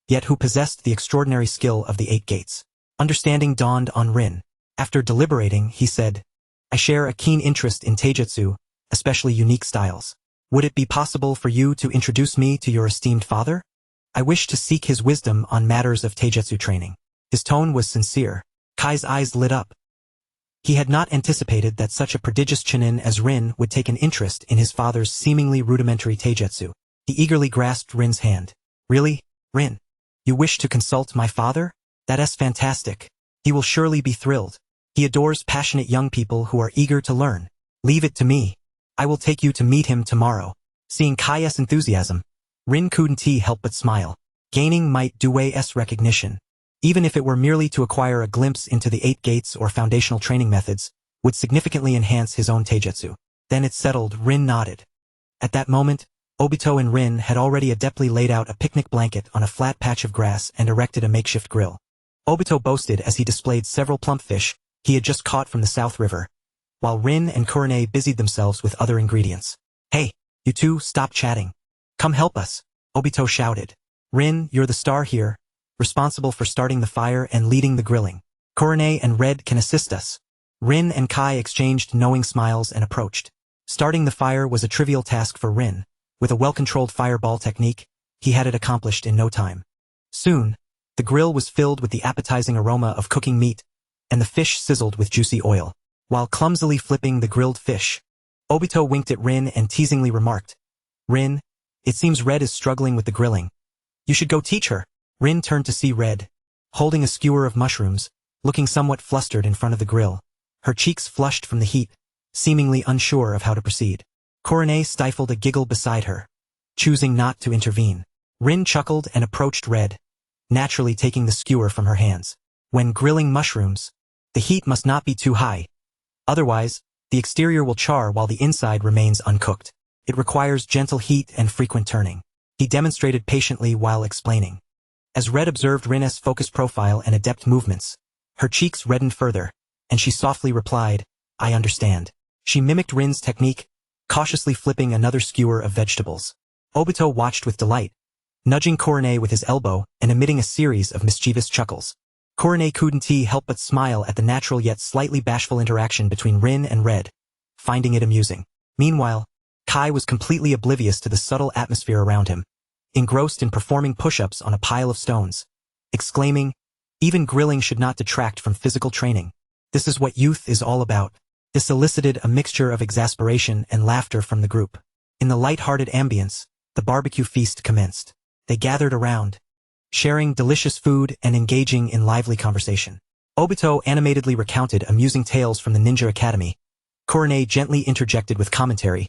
yet who possessed the extraordinary skill of the 8 gates. Understanding dawned on Rin. After deliberating, he said, I share a keen interest in taijutsu, especially unique styles. Would it be possible for you to introduce me to your esteemed father? I wish to seek his wisdom on matters of taijutsu training. His tone was sincere. Kai's eyes lit up. He had not anticipated that such a prodigious Chunin as Rin would take an interest in his father's seemingly rudimentary taijutsu. He eagerly grasped Rin's hand. Really, Rin? You wish to consult my father? That's fantastic. He will surely be thrilled. He adores passionate young people who are eager to learn. Leave it to me. I will take you to meet him tomorrow. Seeing Kai's enthusiasm, Rin couldn't help but smile. Gaining Might Due's recognition, even if it were merely to acquire a glimpse into the 8 gates or foundational training methods, would significantly enhance his own taijutsu. Then it settled. Rin nodded. At that moment, Obito and Rin had already adeptly laid out a picnic blanket on a flat patch of grass and erected a makeshift grill. Obito boasted as he displayed several plump fish, he had just caught from the South River, while Rin and Kurane busied themselves with other ingredients. "Hey, you two, stop chatting. Come help us," Obito shouted. "Rin, you're the star here, responsible for starting the fire and leading the grilling. Kurane and Red can assist us." Rin and Kai exchanged knowing smiles and approached. Starting the fire was a trivial task for Rin. With a well-controlled fireball technique, he had it accomplished in no time. Soon, the grill was filled with the appetizing aroma of cooking meat, and the fish sizzled with juicy oil. While clumsily flipping the grilled fish, Obito winked at Rin and teasingly remarked, "Rin, it seems Red is struggling with the grilling. You should go teach her." Rin turned to see Red, holding a skewer of mushrooms, looking somewhat flustered in front of the grill, her cheeks flushed from the heat, seemingly unsure of how to proceed. Kurane stifled a giggle beside her, choosing not to intervene. Rin chuckled and approached Red, naturally taking the skewer from her hands. When grilling mushrooms, the heat must not be too high. Otherwise, the exterior will char while the inside remains uncooked. It requires gentle heat and frequent turning. He demonstrated patiently while explaining. As Red observed Rin's focused profile and adept movements, her cheeks reddened further, and she softly replied, "I understand." She mimicked Rin's technique, cautiously flipping another skewer of vegetables. Obito watched with delight, nudging Kurane with his elbow and emitting a series of mischievous chuckles. Kurane couldn't help but smile at the natural yet slightly bashful interaction between Rin and Red, finding it amusing. Meanwhile, Kai was completely oblivious to the subtle atmosphere around him, engrossed in performing push-ups on a pile of stones, exclaiming, "Even grilling should not detract from physical training. This is what youth is all about." This elicited a mixture of exasperation and laughter from the group. In the light-hearted ambience, the barbecue feast commenced. They gathered around, sharing delicious food and engaging in lively conversation. Obito animatedly recounted amusing tales from the Ninja Academy. Kurane gently interjected with commentary.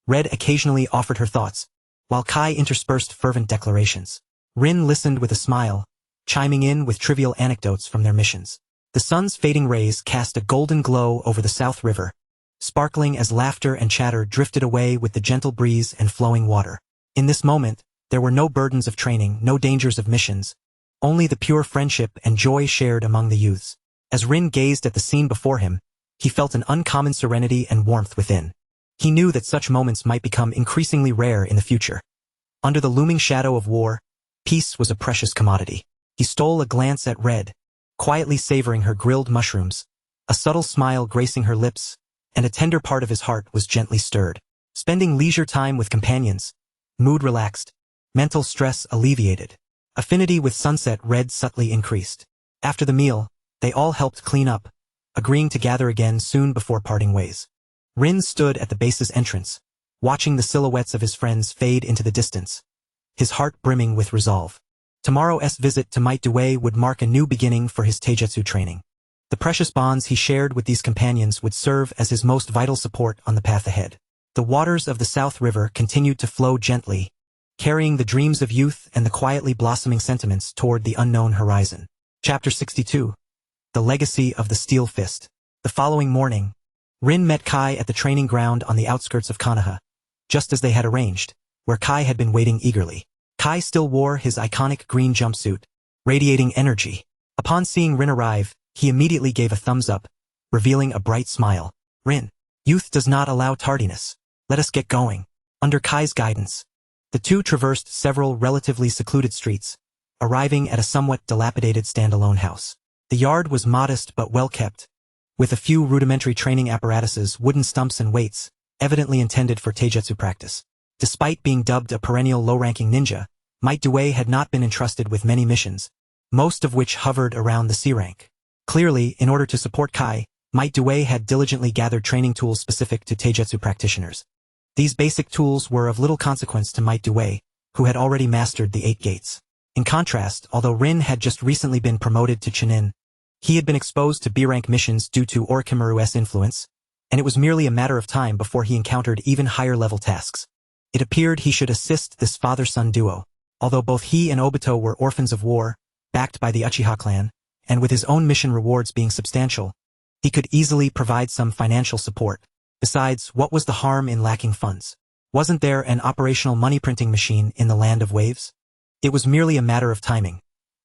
Red occasionally offered her thoughts, while Kai interspersed fervent declarations. Rin listened with a smile, chiming in with trivial anecdotes from their missions. The sun's fading rays cast a golden glow over the South River, sparkling as laughter and chatter drifted away with the gentle breeze and flowing water. In this moment, there were no burdens of training, no dangers of missions, only the pure friendship and joy shared among the youths. As Rin gazed at the scene before him, he felt an uncommon serenity and warmth within. He knew that such moments might become increasingly rare in the future. Under the looming shadow of war, peace was a precious commodity. He stole a glance at Red, quietly savoring her grilled mushrooms, a subtle smile gracing her lips, and a tender part of his heart was gently stirred. Spending leisure time with companions, mood relaxed, mental stress alleviated. Affinity with Sunset Red subtly increased. After the meal, they all helped clean up, agreeing to gather again soon before parting ways. Rin stood at the base's entrance, watching the silhouettes of his friends fade into the distance, his heart brimming with resolve. Tomorrow's visit to Might Due would mark a new beginning for his taijutsu training. The precious bonds he shared with these companions would serve as his most vital support on the path ahead. The waters of the South River continued to flow gently, carrying the dreams of youth and the quietly blossoming sentiments toward the unknown horizon. Chapter 62. The Legacy of the Steel Fist. The following morning, Rin met Kai at the training ground on the outskirts of Konoha, just as they had arranged, where Kai had been waiting eagerly. Kai still wore his iconic green jumpsuit, radiating energy. Upon seeing Rin arrive, he immediately gave a thumbs up, revealing a bright smile. "Rin, youth does not allow tardiness. Let us get going." Under Kai's guidance, the two traversed several relatively secluded streets, arriving at a somewhat dilapidated standalone house. The yard was modest but well kept, with a few rudimentary training apparatuses, wooden stumps and weights, evidently intended for taijutsu practice. Despite being dubbed a perennial low-ranking ninja, Might Due had not been entrusted with many missions, most of which hovered around the C rank. Clearly, in order to support Kai, Might Due had diligently gathered training tools specific to taijutsu practitioners. These basic tools were of little consequence to Might Due, who had already mastered the 8 gates. In contrast, although Rin had just recently been promoted to Chunin, he had been exposed to B-rank missions due to Orochimaru's influence, and it was merely a matter of time before he encountered even higher-level tasks. It appeared he should assist this father-son duo. Although both he and Obito were orphans of war, backed by the Uchiha clan, and with his own mission rewards being substantial, he could easily provide some financial support. Besides, what was the harm in lacking funds? Wasn't there an operational money-printing machine in the land of waves? It was merely a matter of timing.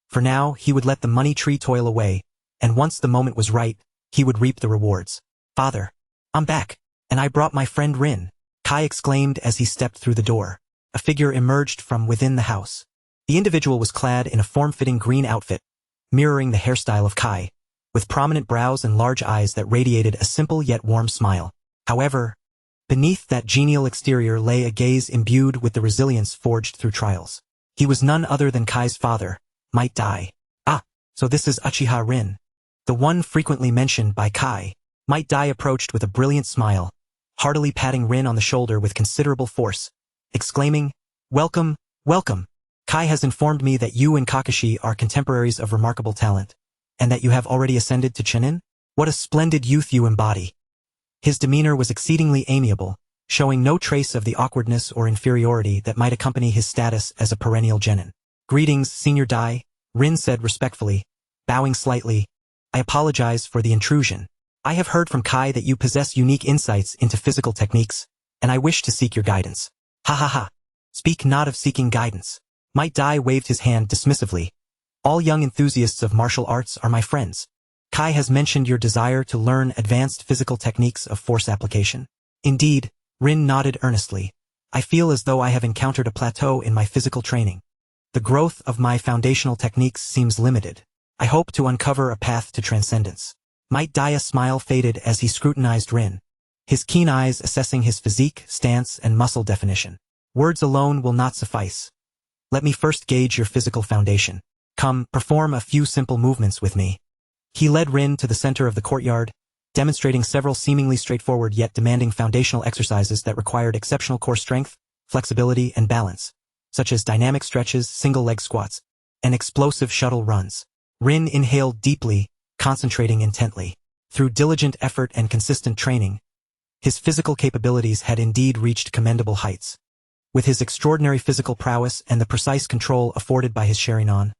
For now, he would let the money tree toil away, and once the moment was right, he would reap the rewards. Father, I'm back, and I brought my friend Rin, Kai exclaimed as he stepped through the door. A figure emerged from within the house. The individual was clad in a form-fitting green outfit, mirroring the hairstyle of Kai, with prominent brows and large eyes that radiated a simple yet warm smile. However, beneath that genial exterior lay a gaze imbued with the resilience forged through trials. He was none other than Kai's father, Might Dai. Ah, so this is Uchiha Rin, the one frequently mentioned by Kai. Might Dai approached with a brilliant smile, heartily patting Rin on the shoulder with considerable force, exclaiming, "Welcome, welcome. Kai has informed me that you and Kakashi are contemporaries of remarkable talent, and that you have already ascended to Chunin? What a splendid youth you embody." His demeanor was exceedingly amiable, showing no trace of the awkwardness or inferiority that might accompany his status as a perennial genin. "Greetings, Senior Dai," Rin said respectfully, bowing slightly. "I apologize for the intrusion. I have heard from Kai that you possess unique insights into physical techniques, and I wish to seek your guidance." "Ha ha ha. Speak not of seeking guidance." Might Dai waved his hand dismissively. "All young enthusiasts of martial arts are my friends. Kai has mentioned your desire to learn advanced physical techniques of force application." "Indeed," Rin nodded earnestly. "I feel as though I have encountered a plateau in my physical training. The growth of my foundational techniques seems limited. I hope to uncover a path to transcendence." Might Dai's smile faded as he scrutinized Rin, his keen eyes assessing his physique, stance, and muscle definition. "Words alone will not suffice. Let me first gauge your physical foundation. Come, perform a few simple movements with me." He led Rin to the center of the courtyard, demonstrating several seemingly straightforward yet demanding foundational exercises that required exceptional core strength, flexibility, and balance, such as dynamic stretches, single-leg squats, and explosive shuttle runs. Rin inhaled deeply, concentrating intently. Through diligent effort and consistent training, his physical capabilities had indeed reached commendable heights. With his extraordinary physical prowess and the precise control afforded by his Sharingan,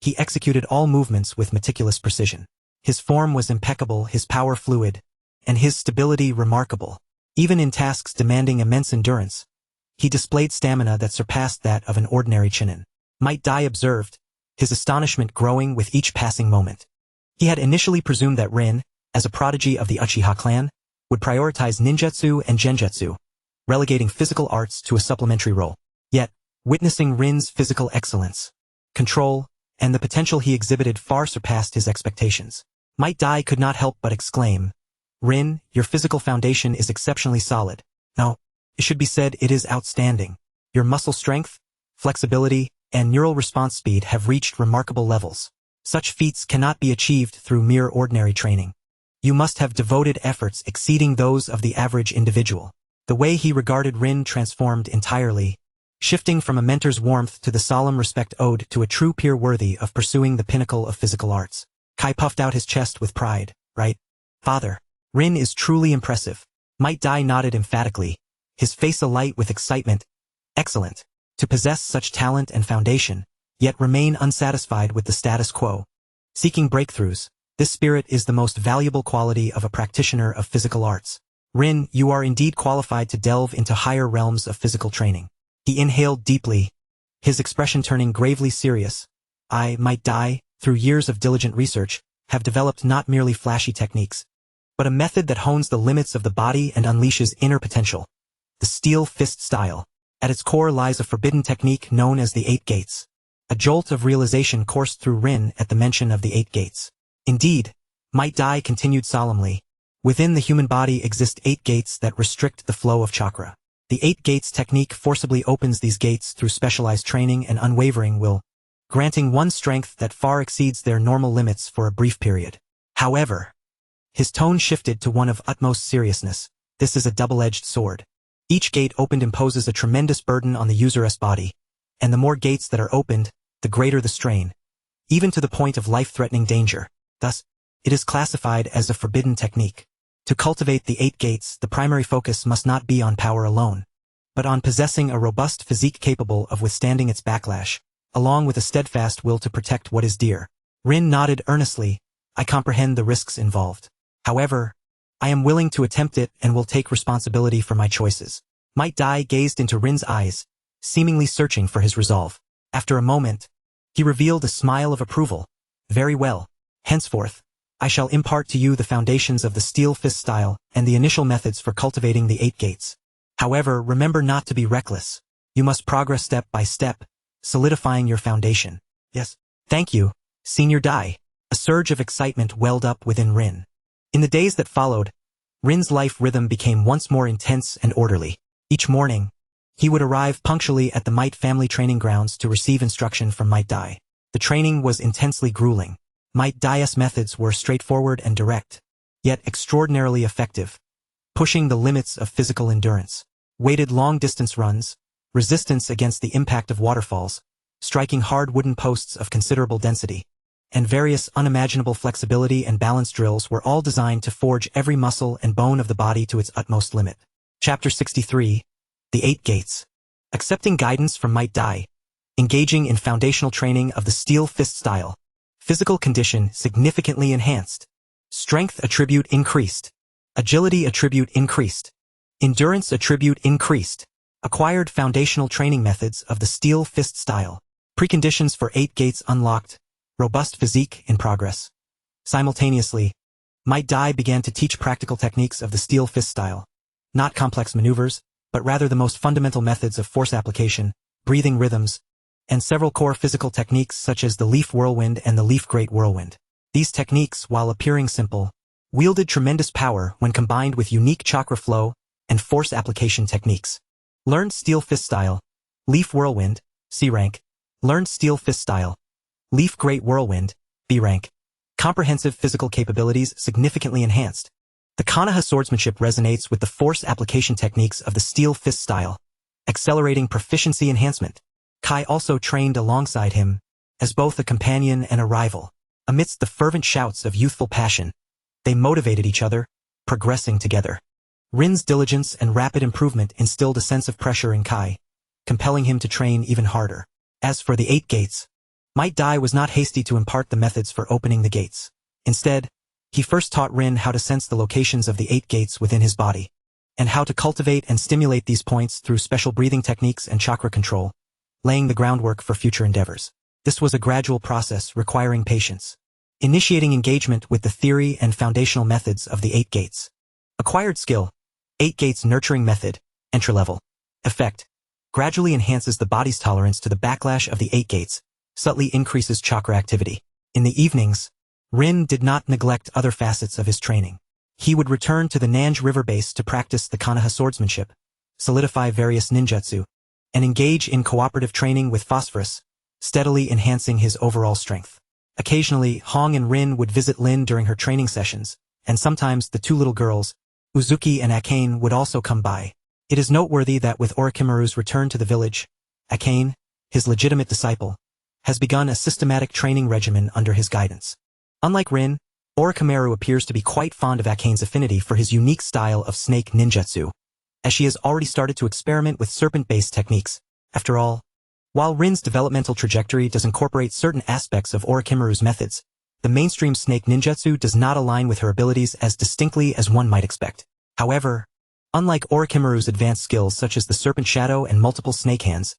he executed all movements with meticulous precision. His form was impeccable, his power fluid, and his stability remarkable. Even in tasks demanding immense endurance, he displayed stamina that surpassed that of an ordinary Chunin. Might Dai observed, his astonishment growing with each passing moment. He had initially presumed that Rin, as a prodigy of the Uchiha clan, would prioritize ninjutsu and genjutsu, relegating physical arts to a supplementary role. Yet, witnessing Rin's physical excellence, control, and the potential he exhibited far surpassed his expectations. Might Dai could not help but exclaim, "Rin, your physical foundation is exceptionally solid. No, it should be said it is outstanding. Your muscle strength, flexibility, and neural response speed have reached remarkable levels. Such feats cannot be achieved through mere ordinary training. You must have devoted efforts exceeding those of the average individual." The way he regarded Rin transformed entirely, shifting from a mentor's warmth to the solemn respect owed to a true peer worthy of pursuing the pinnacle of physical arts. Kai puffed out his chest with pride. "Right, Father. Rin is truly impressive." Might Dai nodded emphatically, his face alight with excitement. "Excellent. To possess such talent and foundation, yet remain unsatisfied with the status quo. Seeking breakthroughs, this spirit is the most valuable quality of a practitioner of physical arts. Rin, you are indeed qualified to delve into higher realms of physical training." He inhaled deeply, his expression turning gravely serious. "I, Might Dai, through years of diligent research, have developed not merely flashy techniques, but a method that hones the limits of the body and unleashes inner potential. The steel fist style. At its core lies a forbidden technique known as the 8 gates. A jolt of realization coursed through Rin at the mention of the 8 gates. "Indeed," Might Dai continued solemnly, "within the human body exist 8 gates that restrict the flow of chakra. The 8 gates technique forcibly opens these gates through specialized training and unwavering will, granting one strength that far exceeds their normal limits for a brief period. However," his tone shifted to one of utmost seriousness, "this is a double-edged sword. Each gate opened imposes a tremendous burden on the user's body, and the more gates that are opened, the greater the strain, even to the point of life-threatening danger. Thus, it is classified as a forbidden technique. To cultivate the 8 gates, the primary focus must not be on power alone, but on possessing a robust physique capable of withstanding its backlash, along with a steadfast will to protect what is dear." Rin nodded earnestly. "I comprehend the risks involved. However, I am willing to attempt it and will take responsibility for my choices." Might Dai gazed into Rin's eyes, seemingly searching for his resolve. After a moment, he revealed a smile of approval. "Very well. Henceforth, I shall impart to you the foundations of the steel fist style and the initial methods for cultivating the 8 gates. However, remember not to be reckless. You must progress step by step, solidifying your foundation. Yes. Thank you, Senior Dai. A surge of excitement welled up within Rin. In the days that followed, Rin's life rhythm became once more intense and orderly. Each morning, he would arrive punctually at the Might family training grounds to receive instruction from Might Dai. The training was intensely grueling. Might Dai's methods were straightforward and direct, yet extraordinarily effective, pushing the limits of physical endurance. Weighted long-distance runs, resistance against the impact of waterfalls, striking hard wooden posts of considerable density, and various unimaginable flexibility and balance drills were all designed to forge every muscle and bone of the body to its utmost limit. Chapter 63. The 8 Gates. Accepting guidance from Might Dai. Engaging in foundational training of the steel fist style. Physical condition significantly enhanced. Strength attribute increased. Agility attribute increased. Endurance attribute increased. Acquired foundational training methods of the steel fist style. Preconditions for 8 gates unlocked. Robust physique in progress. Simultaneously, Might Dai began to teach practical techniques of the steel fist style. Not complex maneuvers, but rather the most fundamental methods of force application, breathing rhythms, and several core physical techniques such as the leaf whirlwind and the leaf great whirlwind. These techniques, while appearing simple, wielded tremendous power when combined with unique chakra flow and force application techniques. Learned steel fist style, leaf whirlwind, C rank. Learned steel fist style, leaf great whirlwind, B rank. Comprehensive physical capabilities significantly enhanced. The Konoha swordsmanship resonates with the force application techniques of the steel fist style, accelerating proficiency enhancement. Kai also trained alongside him, as both a companion and a rival. Amidst the fervent shouts of youthful passion, they motivated each other, progressing together. Rin's diligence and rapid improvement instilled a sense of pressure in Kai, compelling him to train even harder. As for the 8 gates, Might Dai was not hasty to impart the methods for opening the gates. Instead, he first taught Rin how to sense the locations of the 8 gates within his body, and how to cultivate and stimulate these points through special breathing techniques and chakra control, laying the groundwork for future endeavors. This was a gradual process requiring patience. Initiating engagement with the theory and foundational methods of the 8 gates. Acquired skill, 8 gates nurturing method, entry level. Effect, gradually enhances the body's tolerance to the backlash of the 8 gates, subtly increases chakra activity. In the evenings, Rin did not neglect other facets of his training. He would return to the Nange River base to practice the Konoha swordsmanship, solidify various ninjutsu, and engage in cooperative training with Phosphorus, steadily enhancing his overall strength. Occasionally, Hong and Rin would visit Lin during her training sessions, and sometimes the 2 little girls, Uzuki and Akane, would also come by. It is noteworthy that with Orochimaru's return to the village, Akane, his legitimate disciple, has begun a systematic training regimen under his guidance. Unlike Rin, Orochimaru appears to be quite fond of Akane's affinity for his unique style of snake ninjutsu, as she has already started to experiment with serpent-based techniques. After all, while Rin's developmental trajectory does incorporate certain aspects of Orochimaru's methods, the mainstream snake ninjutsu does not align with her abilities as distinctly as one might expect. However, unlike Orochimaru's advanced skills such as the serpent shadow and multiple snake hands,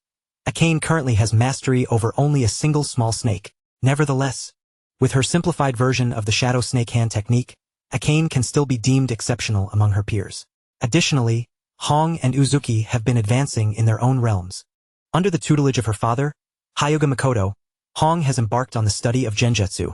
Akane currently has mastery over only a single small snake. Nevertheless, with her simplified version of the shadow snake hand technique, Akane can still be deemed exceptional among her peers. Additionally, Hong and Uzuki have been advancing in their own realms. Under the tutelage of her father, Hyuga Makoto, Hong has embarked on the study of genjutsu,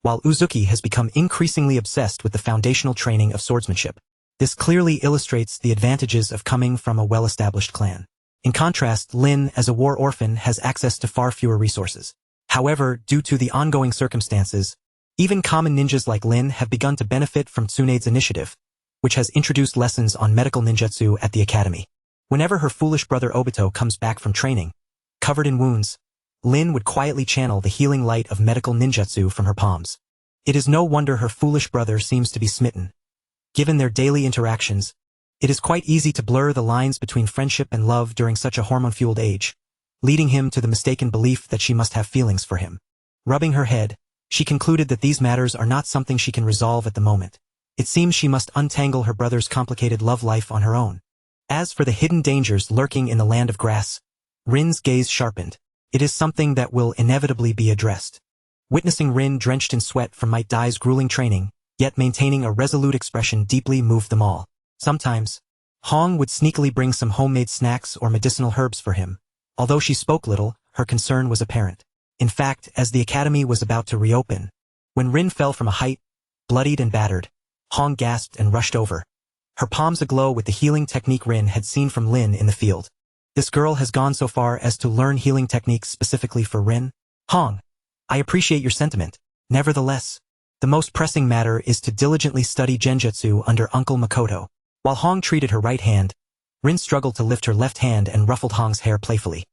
while Uzuki has become increasingly obsessed with the foundational training of swordsmanship. This clearly illustrates the advantages of coming from a well-established clan. In contrast, Lin, as a war orphan, has access to far fewer resources. However, due to the ongoing circumstances, even common ninjas like Lin have begun to benefit from Tsunade's initiative, which has introduced lessons on medical ninjutsu at the academy. Whenever her foolish brother Obito comes back from training, covered in wounds, Lin would quietly channel the healing light of medical ninjutsu from her palms. It is no wonder her foolish brother seems to be smitten. Given their daily interactions, it is quite easy to blur the lines between friendship and love during such a hormone-fueled age, leading him to the mistaken belief that she must have feelings for him. Rubbing her head, she concluded that these matters are not something she can resolve at the moment. It seems she must untangle her brother's complicated love life on her own. As for the hidden dangers lurking in the land of grass, Rin's gaze sharpened. It is something that will inevitably be addressed. Witnessing Rin drenched in sweat from Might Dai's grueling training, yet maintaining a resolute expression deeply moved them all. Sometimes, Hong would sneakily bring some homemade snacks or medicinal herbs for him. Although she spoke little, her concern was apparent. In fact, as the academy was about to reopen, when Rin fell from a height, bloodied and battered, Hong gasped and rushed over, her palms aglow with the healing technique Rin had seen from Lin in the field. This girl has gone so far as to learn healing techniques specifically for Rin? Hong, I appreciate your sentiment. Nevertheless, the most pressing matter is to diligently study genjutsu under Uncle Makoto. While Hong treated her right hand, Rin struggled to lift her left hand and ruffled Hong's hair playfully.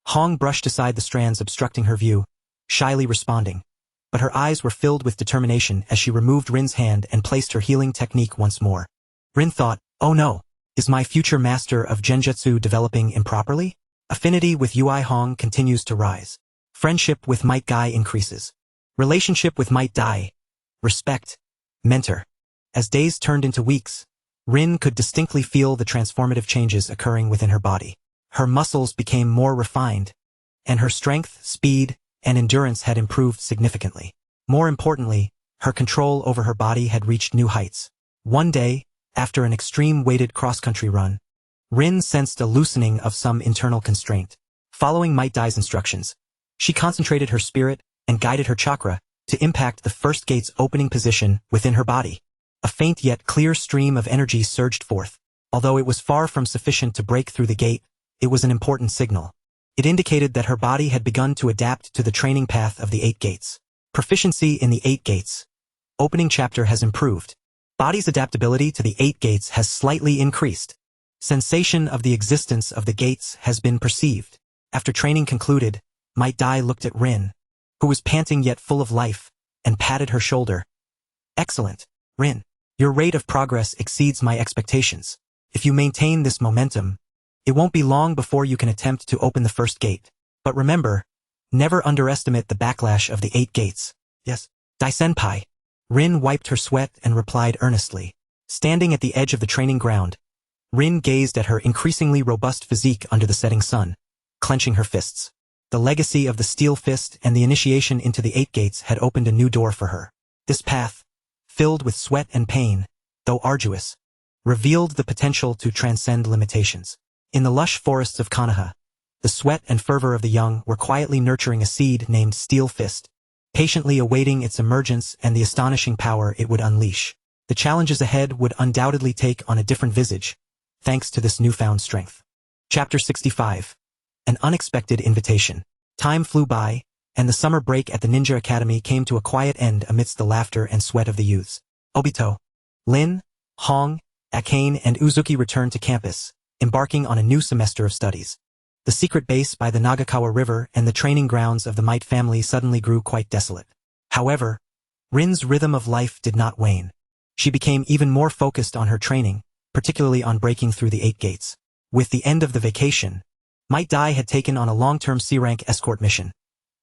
Hong brushed aside the strands obstructing her view, shyly responding. But her eyes were filled with determination as she removed Rin's hand and placed her healing technique once more. Rin thought, oh no, is my future master of genjutsu developing improperly? Affinity with Ui Hong continues to rise. Friendship with Might Guy increases. Relationship with Might Dai. Respect. Mentor. As days turned into weeks, Rin could distinctly feel the transformative changes occurring within her body. Her muscles became more refined, and her strength, speed, and endurance had improved significantly. More importantly, her control over her body had reached new heights. One day, after an extreme weighted cross-country run, Rin sensed a loosening of some internal constraint. Following Might Dai's instructions, she concentrated her spirit and guided her chakra to impact the first gate's opening position within her body. A faint yet clear stream of energy surged forth. Although it was far from sufficient to break through the gate, it was an important signal. It indicated that her body had begun to adapt to the training path of the 8 gates. Proficiency in the 8 gates. Opening chapter has improved. Body's adaptability to the 8 gates has slightly increased. Sensation of the existence of the gates has been perceived. After training concluded, Might Dai looked at Rin, who was panting yet full of life, and patted her shoulder. Excellent, Rin. Your rate of progress exceeds my expectations. If you maintain this momentum, it won't be long before you can attempt to open the first gate. But remember, never underestimate the backlash of the 8 gates. Yes, Dai-senpai. Rin wiped her sweat and replied earnestly. Standing at the edge of the training ground, Rin gazed at her increasingly robust physique under the setting sun, clenching her fists. The legacy of the steel fist and the initiation into the 8 gates had opened a new door for her. This path, filled with sweat and pain, though arduous, revealed the potential to transcend limitations. In the lush forests of Konoha, the sweat and fervor of the young were quietly nurturing a seed named Steel Fist, patiently awaiting its emergence and the astonishing power it would unleash. The challenges ahead would undoubtedly take on a different visage, thanks to this newfound strength. Chapter 65. An unexpected invitation. Time flew by, and the summer break at the Ninja Academy came to a quiet end amidst the laughter and sweat of the youths. Obito, Lin, Hong, Akane, and Uzuki returned to campus, embarking on a new semester of studies. The secret base by the Nagakawa River and the training grounds of the Might family suddenly grew quite desolate. However, Rin's rhythm of life did not wane. She became even more focused on her training, particularly on breaking through the 8 gates. With the end of the vacation, Might Dai had taken on a long-term C-rank escort mission,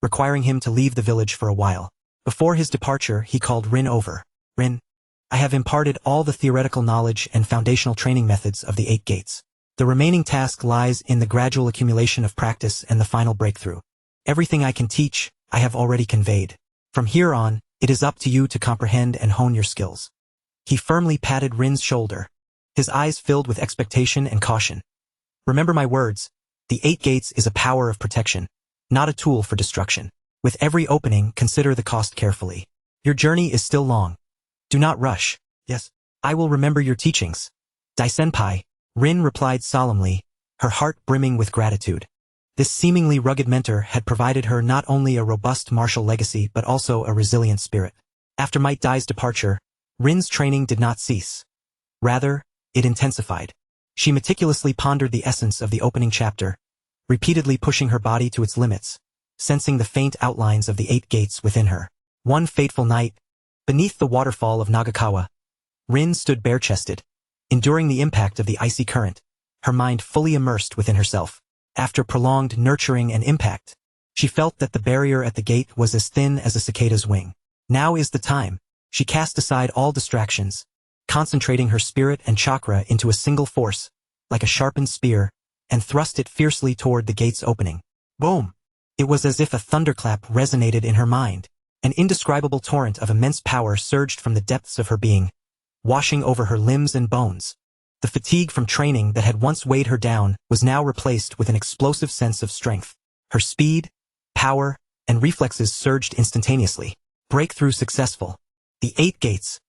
requiring him to leave the village for a while. Before his departure, he called Rin over. Rin, I have imparted all the theoretical knowledge and foundational training methods of the 8 gates. The remaining task lies in the gradual accumulation of practice and the final breakthrough. Everything I can teach, I have already conveyed. From here on, it is up to you to comprehend and hone your skills. He firmly patted Rin's shoulder, his eyes filled with expectation and caution. Remember my words, the 8 gates is a power of protection, not a tool for destruction. With every opening, consider the cost carefully. Your journey is still long. Do not rush. Yes, I will remember your teachings. Dai-senpai, Rin replied solemnly, her heart brimming with gratitude. This seemingly rugged mentor had provided her not only a robust martial legacy but also a resilient spirit. After Might Dai's departure, Rin's training did not cease. Rather, it intensified. She meticulously pondered the essence of the opening chapter, repeatedly pushing her body to its limits, sensing the faint outlines of the 8 gates within her. One fateful night, beneath the waterfall of Nagakawa, Rin stood bare-chested, enduring the impact of the icy current, her mind fully immersed within herself. After prolonged nurturing and impact, she felt that the barrier at the gate was as thin as a cicada's wing. Now is the time. She cast aside all distractions, concentrating her spirit and chakra into a single force, like a sharpened spear, and thrust it fiercely toward the gate's opening. Boom! It was as if a thunderclap resonated in her mind. An indescribable torrent of immense power surged from the depths of her being, washing over her limbs and bones. The fatigue from training that had once weighed her down was now replaced with an explosive sense of strength. Her speed, power, and reflexes surged instantaneously. Breakthrough successful. The 8 gates.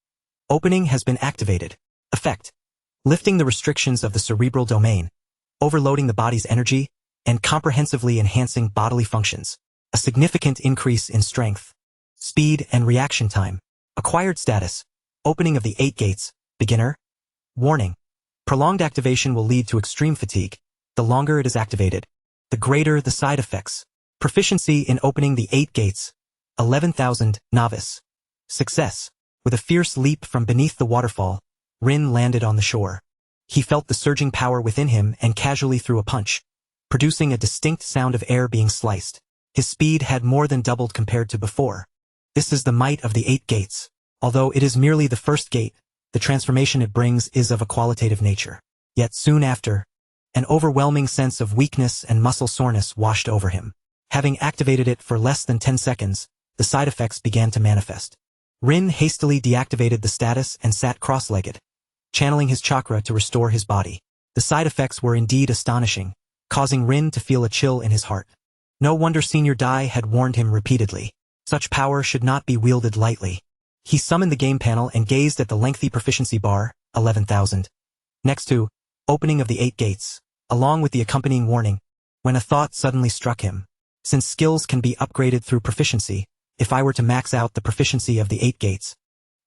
Opening has been activated. Effect. Lifting the restrictions of the cerebral domain, overloading the body's energy, and comprehensively enhancing bodily functions. A significant increase in strength, speed, and reaction time. Acquired status. Opening of the 8 gates. Beginner. Warning. Prolonged activation will lead to extreme fatigue. The longer it is activated, the greater the side effects. Proficiency in opening the 8 gates. 11,000. Novice. Success. With a fierce leap from beneath the waterfall, Rin landed on the shore. He felt the surging power within him and casually threw a punch, producing a distinct sound of air being sliced. His speed had more than doubled compared to before. This is the might of the 8 gates. Although it is merely the first gate, the transformation it brings is of a qualitative nature. Yet soon after, an overwhelming sense of weakness and muscle soreness washed over him. Having activated it for less than 10 seconds, the side effects began to manifest. Rin hastily deactivated the status and sat cross-legged, channeling his chakra to restore his body. The side effects were indeed astonishing, causing Rin to feel a chill in his heart. No wonder Senior Dai had warned him repeatedly. Such power should not be wielded lightly. He summoned the game panel and gazed at the lengthy proficiency bar, 11,000. Next to, opening of the 8 gates, along with the accompanying warning, when a thought suddenly struck him. Since skills can be upgraded through proficiency, if I were to max out the proficiency of the 8 gates,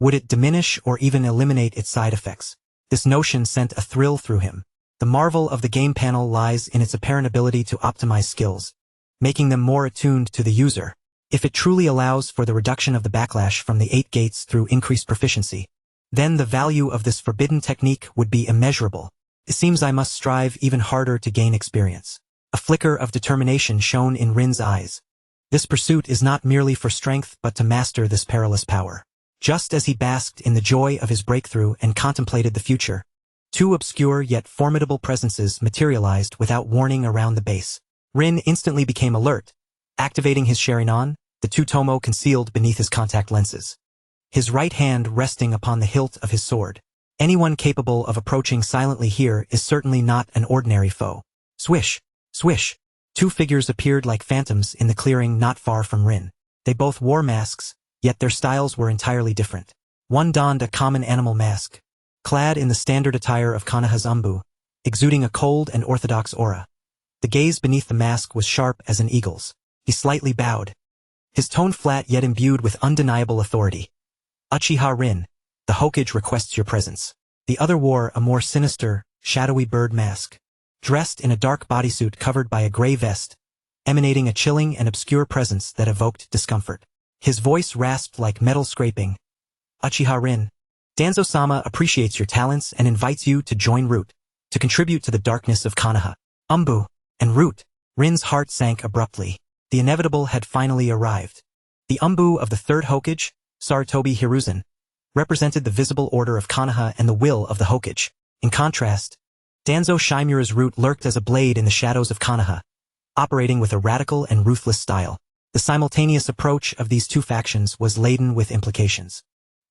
would it diminish or even eliminate its side effects? This notion sent a thrill through him. The marvel of the game panel lies in its apparent ability to optimize skills, making them more attuned to the user. If it truly allows for the reduction of the backlash from the 8 gates through increased proficiency, then the value of this forbidden technique would be immeasurable. It seems I must strive even harder to gain experience. A flicker of determination shone in Rin's eyes. This pursuit is not merely for strength but to master this perilous power. Just as he basked in the joy of his breakthrough and contemplated the future, 2 obscure yet formidable presences materialized without warning around the base. Rin instantly became alert, activating his Sharingan, the 2 tomo concealed beneath his contact lenses. His right hand resting upon the hilt of his sword. Anyone capable of approaching silently here is certainly not an ordinary foe. Swish, swish. 2 figures appeared like phantoms in the clearing not far from Rin. They both wore masks, yet their styles were entirely different. One donned a common animal mask, clad in the standard attire of Konoha's Umbu, exuding a cold and orthodox aura. The gaze beneath the mask was sharp as an eagle's. He slightly bowed, his tone flat yet imbued with undeniable authority. Uchiha Rin, the Hokage requests your presence. The other wore a more sinister, shadowy bird mask, dressed in a dark bodysuit covered by a gray vest, emanating a chilling and obscure presence that evoked discomfort. His voice rasped like metal scraping. Uchiha Rin, Danzo-sama appreciates your talents and invites you to join Root, to contribute to the darkness of Konoha. Umbu, and Root. Rin's heart sank abruptly. The inevitable had finally arrived. The Umbu of the 3rd Hokage, Sarutobi Hiruzen, represented the visible order of Konoha and the will of the Hokage. In contrast, Danzo Shimura's Root lurked as a blade in the shadows of Konoha, operating with a radical and ruthless style. The simultaneous approach of these 2 factions was laden with implications.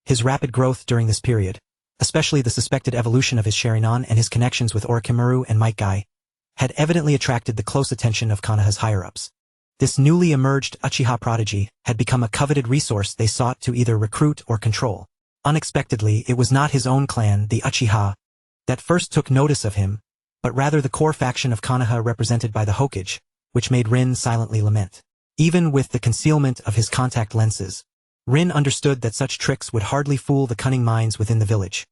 His rapid growth during this period, especially the suspected evolution of his Sharingan and his connections with Orochimaru and Might Guy, had evidently attracted the close attention of Konoha's higher-ups. This newly emerged Uchiha prodigy had become a coveted resource they sought to either recruit or control. Unexpectedly, it was not his own clan, the Uchiha, that first took notice of him, but rather the core faction of Konoha represented by the Hokage, which made Rin silently lament. Even with the concealment of his contact lenses, Rin understood that such tricks would hardly fool the cunning minds within the village.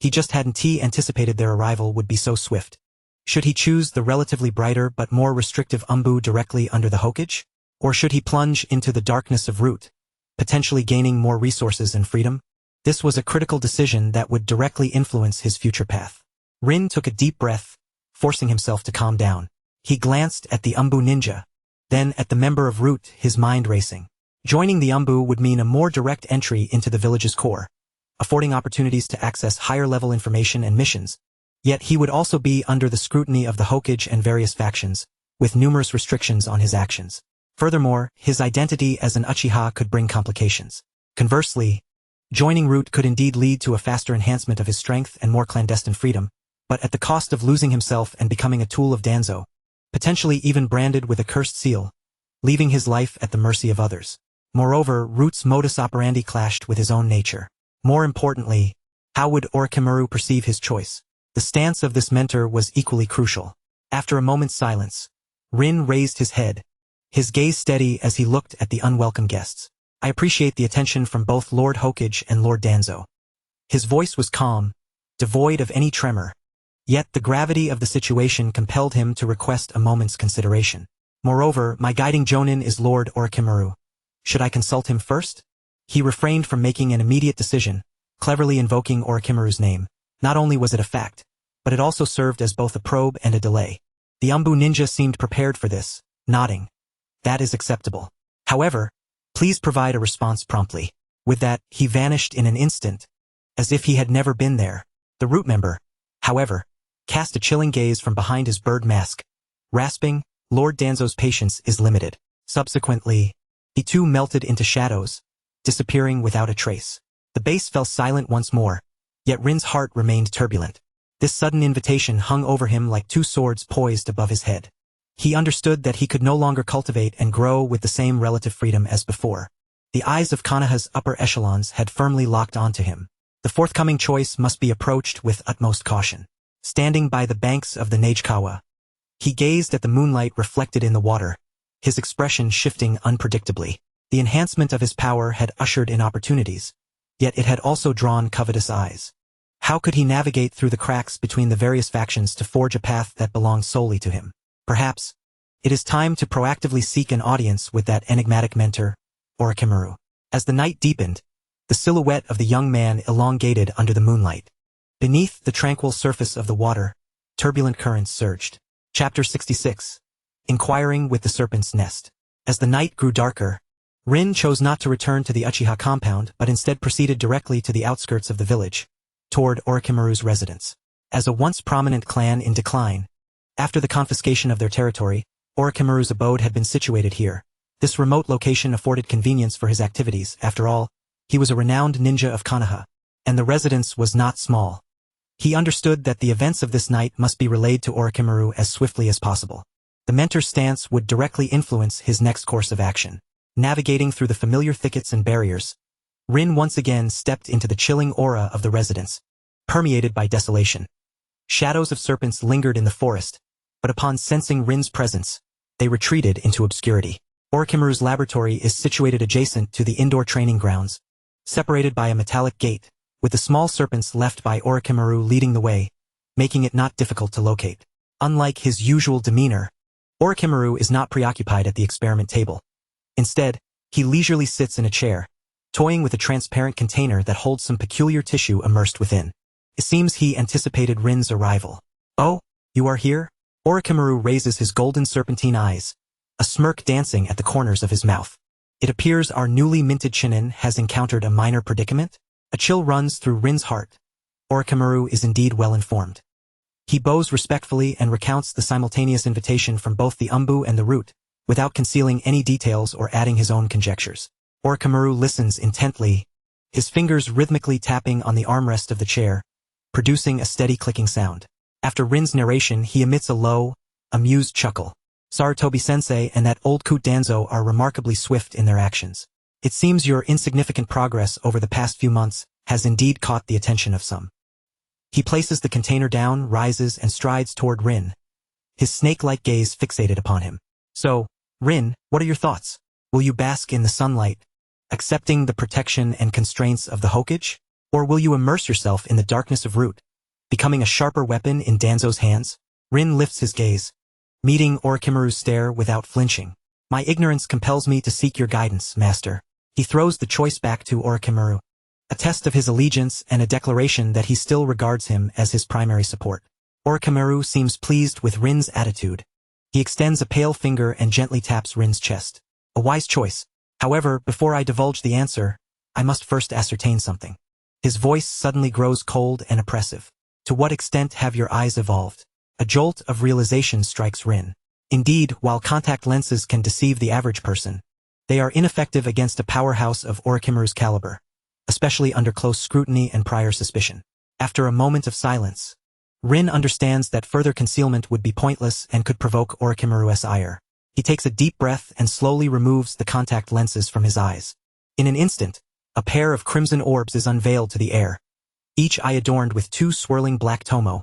He just hadn't anticipated their arrival would be so swift. Should he choose the relatively brighter but more restrictive Umbu directly under the Hokage? Or should he plunge into the darkness of Root, potentially gaining more resources and freedom? This was a critical decision that would directly influence his future path. Rin took a deep breath, forcing himself to calm down. He glanced at the Umbu ninja, then at the member of Root, his mind racing. Joining the Umbu would mean a more direct entry into the village's core, affording opportunities to access higher-level information and missions. Yet he would also be under the scrutiny of the Hokage and various factions, with numerous restrictions on his actions. Furthermore, his identity as an Uchiha could bring complications. Conversely, joining Root could indeed lead to a faster enhancement of his strength and more clandestine freedom, but at the cost of losing himself and becoming a tool of Danzo, potentially even branded with a cursed seal, leaving his life at the mercy of others. Moreover, Root's modus operandi clashed with his own nature. More importantly, how would Orochimaru perceive his choice? The stance of this mentor was equally crucial. After a moment's silence, Rin raised his head, his gaze steady as he looked at the unwelcome guests. I appreciate the attention from both Lord Hokage and Lord Danzo. His voice was calm, devoid of any tremor. Yet the gravity of the situation compelled him to request a moment's consideration. Moreover, my guiding Jonin is Lord Orochimaru. Should I consult him first? He refrained from making an immediate decision, cleverly invoking Orochimaru's name. Not only was it a fact, but it also served as both a probe and a delay. The Umbu ninja seemed prepared for this, nodding. That is acceptable. However, please provide a response promptly. With that, he vanished in an instant, as if he had never been there. The Root member, however, cast a chilling gaze from behind his bird mask, rasping, Lord Danzo's patience is limited. Subsequently, he too melted into shadows, disappearing without a trace. The base fell silent once more, yet Rin's heart remained turbulent. This sudden invitation hung over him like two swords poised above his head. He understood that he could no longer cultivate and grow with the same relative freedom as before. The eyes of Konoha's upper echelons had firmly locked onto him. The forthcoming choice must be approached with utmost caution. Standing by the banks of the Nagekawa, he gazed at the moonlight reflected in the water, his expression shifting unpredictably. The enhancement of his power had ushered in opportunities, yet it had also drawn covetous eyes. How could he navigate through the cracks between the various factions to forge a path that belonged solely to him? Perhaps, it is time to proactively seek an audience with that enigmatic mentor, Orochimaru. As the night deepened, the silhouette of the young man elongated under the moonlight. Beneath the tranquil surface of the water, turbulent currents surged. Chapter 66. Inquiring with the Serpent's Nest. As the night grew darker, Rin chose not to return to the Uchiha compound but instead proceeded directly to the outskirts of the village, toward Orochimaru's residence. As a once prominent clan in decline, after the confiscation of their territory, Orochimaru's abode had been situated here. This remote location afforded convenience for his activities. After all, he was a renowned ninja of Konoha, and the residence was not small. He understood that the events of this night must be relayed to Orochimaru as swiftly as possible. The mentor's stance would directly influence his next course of action. Navigating through the familiar thickets and barriers, Rin once again stepped into the chilling aura of the residence, permeated by desolation. Shadows of serpents lingered in the forest, but upon sensing Rin's presence, they retreated into obscurity. Orochimaru's laboratory is situated adjacent to the indoor training grounds, separated by a metallic gate, with the small serpents left by Orochimaru leading the way, making it not difficult to locate. Unlike his usual demeanor, Orochimaru is not preoccupied at the experiment table. Instead, he leisurely sits in a chair, toying with a transparent container that holds some peculiar tissue immersed within. It seems he anticipated Rin's arrival. Oh, you are here? Orochimaru raises his golden serpentine eyes, a smirk dancing at the corners of his mouth. It appears our newly minted Chunin has encountered a minor predicament. A chill runs through Rin's heart. Orochimaru is indeed well informed. He bows respectfully and recounts the simultaneous invitation from both the Umbu and the Root, without concealing any details or adding his own conjectures. Orochimaru listens intently, his fingers rhythmically tapping on the armrest of the chair, producing a steady clicking sound. After Rin's narration, he emits a low, amused chuckle. Sarutobi-sensei and that old coot Danzo are remarkably swift in their actions. It seems your insignificant progress over the past few months has indeed caught the attention of some. He places the container down, rises, and strides toward Rin, his snake-like gaze fixated upon him. So, Rin, what are your thoughts? Will you bask in the sunlight, accepting the protection and constraints of the Hokage? Or will you immerse yourself in the darkness of Root, becoming a sharper weapon in Danzo's hands? Rin lifts his gaze, meeting Orochimaru's stare without flinching. My ignorance compels me to seek your guidance, master. He throws the choice back to Orochimaru, a test of his allegiance and a declaration that he still regards him as his primary support. Orochimaru seems pleased with Rin's attitude. He extends a pale finger and gently taps Rin's chest. A wise choice. However, before I divulge the answer, I must first ascertain something. His voice suddenly grows cold and oppressive. To what extent have your eyes evolved? A jolt of realization strikes Rin. Indeed, while contact lenses can deceive the average person, they are ineffective against a powerhouse of Orochimaru's caliber, especially under close scrutiny and prior suspicion. After a moment of silence, Rin understands that further concealment would be pointless and could provoke Orochimaru's ire. He takes a deep breath and slowly removes the contact lenses from his eyes. In an instant, a pair of crimson orbs is unveiled to the air, each eye adorned with two swirling black tomo,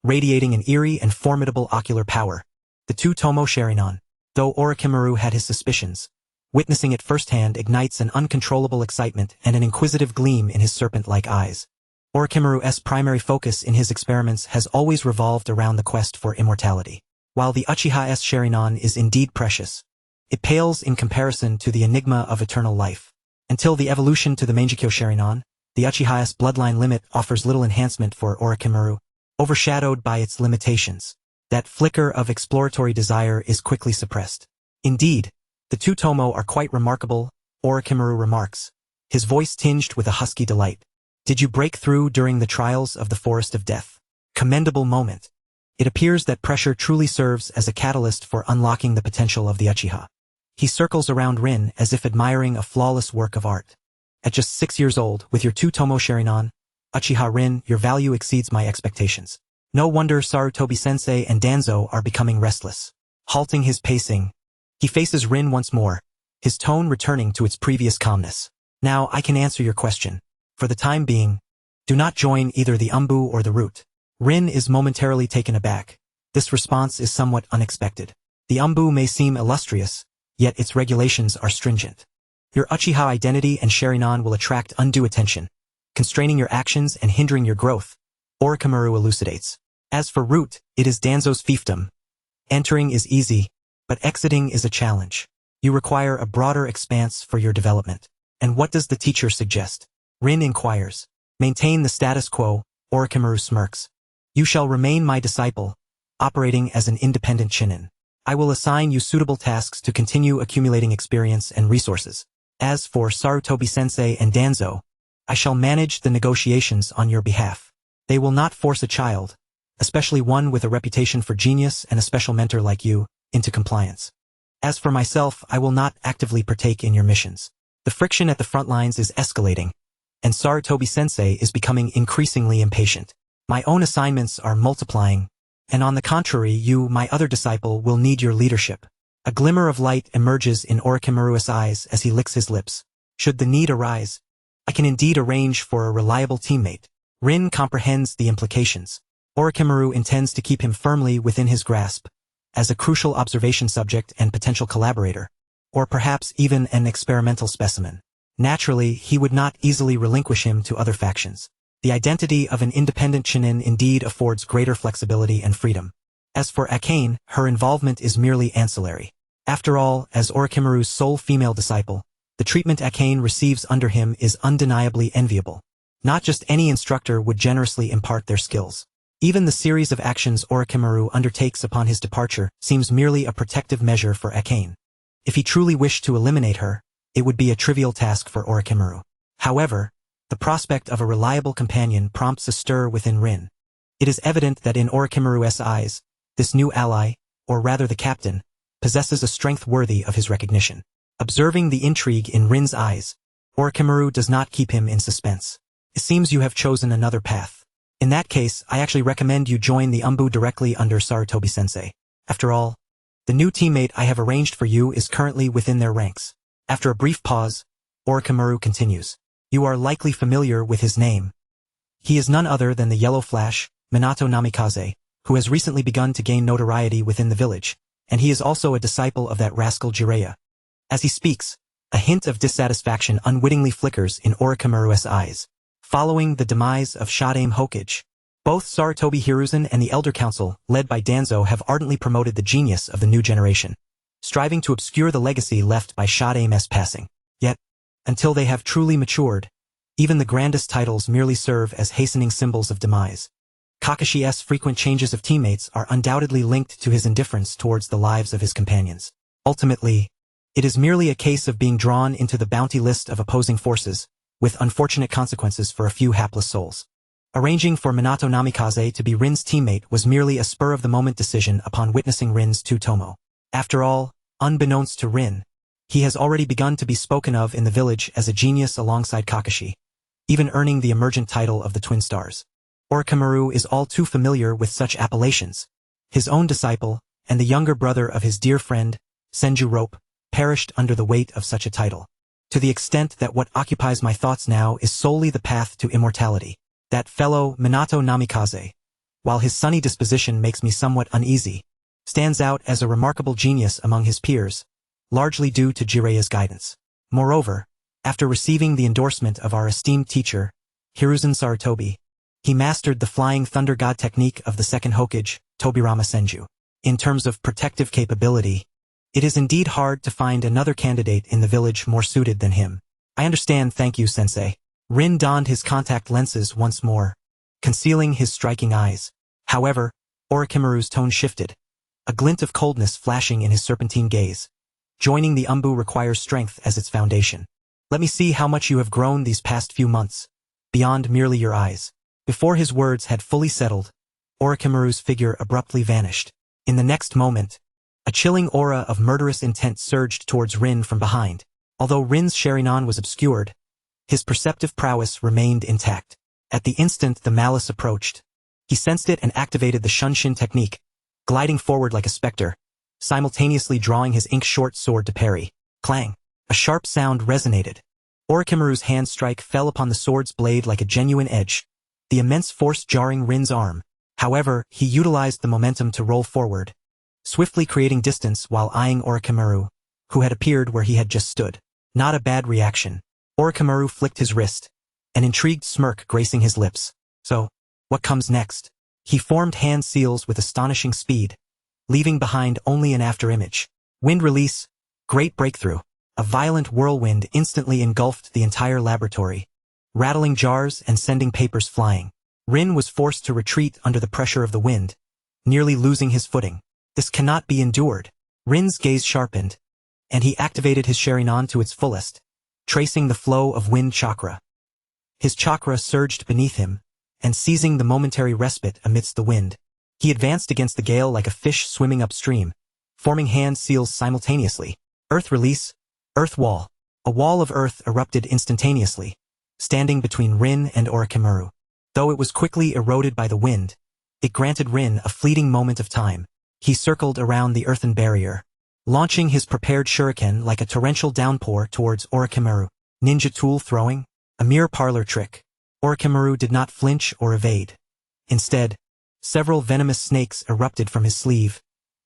radiating an eerie and formidable ocular power. The two tomo Sharingan, though Orochimaru had his suspicions, witnessing it firsthand ignites an uncontrollable excitement and an inquisitive gleam in his serpent-like eyes. Orochimaru's primary focus in his experiments has always revolved around the quest for immortality. While the Uchiha's Sharingan is indeed precious, it pales in comparison to the enigma of eternal life. Until the evolution to the Mangekyo Sharingan, the Uchiha's bloodline limit offers little enhancement for Orochimaru, overshadowed by its limitations. That flicker of exploratory desire is quickly suppressed. Indeed, the two tomo are quite remarkable, Orochimaru remarks, his voice tinged with a husky delight. Did you break through during the trials of the Forest of Death? Commendable moment. It appears that pressure truly serves as a catalyst for unlocking the potential of the Uchiha. He circles around Rin as if admiring a flawless work of art. At just 6 years old, with your two tomo Sharingan, Uchiha Rin, your value exceeds my expectations. No wonder Sarutobi-sensei and Danzo are becoming restless. Halting his pacing, he faces Rin once more, his tone returning to its previous calmness. Now I can answer your question. For the time being, do not join either the Umbu or the Root. Rin is momentarily taken aback. This response is somewhat unexpected. The Umbu may seem illustrious, yet its regulations are stringent. Your Uchiha identity and Sharingan will attract undue attention, constraining your actions and hindering your growth, Orochimaru elucidates. As for Root, it is Danzo's fiefdom. Entering is easy, but exiting is a challenge. You require a broader expanse for your development. And what does the teacher suggest? Rin inquires. Maintain the status quo, Orochimaru smirks. You shall remain my disciple, operating as an independent Chunin. I will assign you suitable tasks to continue accumulating experience and resources. As for Sarutobi-sensei and Danzo, I shall manage the negotiations on your behalf. They will not force a child, especially one with a reputation for genius and a special mentor like you, into compliance. As for myself, I will not actively partake in your missions. The friction at the front lines is escalating, and Sarutobi-sensei is becoming increasingly impatient. My own assignments are multiplying, and on the contrary, you, my other disciple, will need your leadership. A glimmer of light emerges in Orochimaru's eyes as he licks his lips. Should the need arise, I can indeed arrange for a reliable teammate. Rin comprehends the implications. Orochimaru intends to keep him firmly within his grasp, as a crucial observation subject and potential collaborator, or perhaps even an experimental specimen. Naturally, he would not easily relinquish him to other factions. The identity of an independent Chunin indeed affords greater flexibility and freedom. As for Akane, her involvement is merely ancillary. After all, as Orochimaru's sole female disciple, the treatment Akane receives under him is undeniably enviable. Not just any instructor would generously impart their skills. Even the series of actions Orochimaru undertakes upon his departure seems merely a protective measure for Akane. If he truly wished to eliminate her, it would be a trivial task for Orochimaru. However, the prospect of a reliable companion prompts a stir within Rin. It is evident that in Orochimaru's eyes, this new ally, or rather the captain, possesses a strength worthy of his recognition. Observing the intrigue in Rin's eyes, Orochimaru does not keep him in suspense. It seems you have chosen another path. In that case, I actually recommend you join the Umbu directly under Sarutobi-sensei. After all, the new teammate I have arranged for you is currently within their ranks. After a brief pause, Orochimaru continues. You are likely familiar with his name. He is none other than the Yellow Flash, Minato Namikaze, who has recently begun to gain notoriety within the village, and he is also a disciple of that rascal Jiraiya. As he speaks, a hint of dissatisfaction unwittingly flickers in Orochimaru's eyes. Following the demise of Shadaime Hokage, both Sarutobi Hiruzen and the Elder Council, led by Danzo, have ardently promoted the genius of the new generation, striving to obscure the legacy left by Shadaime's passing. Yet, until they have truly matured, even the grandest titles merely serve as hastening symbols of demise. Kakashi's frequent changes of teammates are undoubtedly linked to his indifference towards the lives of his companions. Ultimately, it is merely a case of being drawn into the bounty list of opposing forces, with unfortunate consequences for a few hapless souls. Arranging for Minato Namikaze to be Rin's teammate was merely a spur-of-the-moment decision upon witnessing Rin's two tomo. After all, unbeknownst to Rin, he has already begun to be spoken of in the village as a genius alongside Kakashi, even earning the emergent title of the Twin Stars. Orochimaru is all too familiar with such appellations. His own disciple, and the younger brother of his dear friend, Senju Rope, perished under the weight of such a title. To the extent that what occupies my thoughts now is solely the path to immortality. That fellow, Minato Namikaze, while his sunny disposition makes me somewhat uneasy, stands out as a remarkable genius among his peers, largely due to Jiraiya's guidance. Moreover, after receiving the endorsement of our esteemed teacher, Hiruzen Sarutobi, he mastered the Flying Thunder God technique of the second Hokage, Tobirama Senju. In terms of protective capability, it is indeed hard to find another candidate in the village more suited than him. I understand, thank you, Sensei. Rin donned his contact lenses once more, concealing his striking eyes. However, Orochimaru's tone shifted, a glint of coldness flashing in his serpentine gaze. Joining the Umbu requires strength as its foundation. Let me see how much you have grown these past few months, beyond merely your eyes. Before his words had fully settled, Orochimaru's figure abruptly vanished. In the next moment, a chilling aura of murderous intent surged towards Rin from behind. Although Rin's Sharingan was obscured, his perceptive prowess remained intact. At the instant the malice approached, he sensed it and activated the Shunshin technique, gliding forward like a specter, simultaneously drawing his ink-short sword to parry. Clang! A sharp sound resonated. Orochimaru's hand strike fell upon the sword's blade like a genuine edge, the immense force jarring Rin's arm. However, he utilized the momentum to roll forward, swiftly creating distance while eyeing Orochimaru, who had appeared where he had just stood. Not a bad reaction. Orochimaru flicked his wrist, an intrigued smirk gracing his lips. So, what comes next? He formed hand seals with astonishing speed, leaving behind only an afterimage. Wind release, great breakthrough. A violent whirlwind instantly engulfed the entire laboratory, rattling jars and sending papers flying. Rin was forced to retreat under the pressure of the wind, nearly losing his footing. This cannot be endured. Rin's gaze sharpened, and he activated his Sharingan to its fullest, tracing the flow of wind chakra. His chakra surged beneath him, and seizing the momentary respite amidst the wind, he advanced against the gale like a fish swimming upstream, forming hand seals simultaneously. Earth release, earth wall. A wall of earth erupted instantaneously, standing between Rin and Orochimaru. Though it was quickly eroded by the wind, it granted Rin a fleeting moment of time. He circled around the earthen barrier, launching his prepared shuriken like a torrential downpour towards Orochimaru. Ninja tool throwing? A mere parlor trick. Orochimaru did not flinch or evade. Instead, several venomous snakes erupted from his sleeve,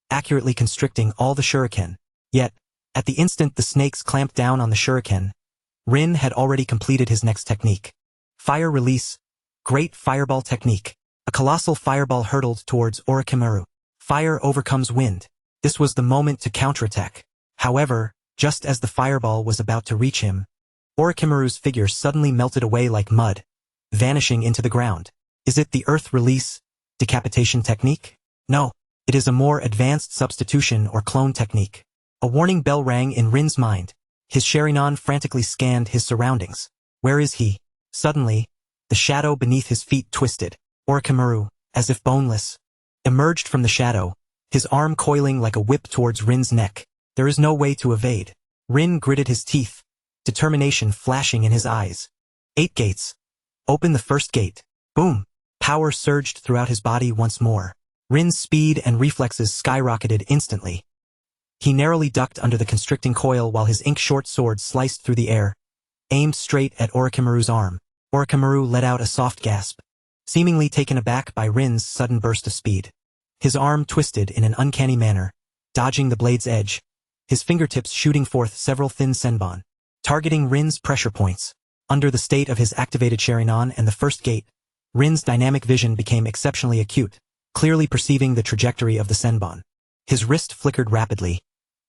accurately constricting all the shuriken. Yet, at the instant the snakes clamped down on the shuriken, Rin had already completed his next technique. Fire release, great fireball technique. A colossal fireball hurtled towards Orochimaru. Fire overcomes wind. This was the moment to counterattack. However, just as the fireball was about to reach him, Orochimaru's figure suddenly melted away like mud, vanishing into the ground. Is it the earth release, decapitation technique? No, it is a more advanced substitution or clone technique. A warning bell rang in Rin's mind. His Sharingan frantically scanned his surroundings. Where is he? Suddenly, the shadow beneath his feet twisted. Orochimaru, as if boneless, emerged from the shadow, his arm coiling like a whip towards Rin's neck. There is no way to evade. Rin gritted his teeth, determination flashing in his eyes. 8 gates. Open the first gate. Boom. Power surged throughout his body once more. Rin's speed and reflexes skyrocketed instantly. He narrowly ducked under the constricting coil while his ink-short sword sliced through the air, aimed straight at Orochimaru's arm. Orochimaru let out a soft gasp, seemingly taken aback by Rin's sudden burst of speed. His arm twisted in an uncanny manner, dodging the blade's edge, his fingertips shooting forth several thin senbon, targeting Rin's pressure points. Under the state of his activated Sharingan and the first gate, Rin's dynamic vision became exceptionally acute, clearly perceiving the trajectory of the senbon. His wrist flickered rapidly,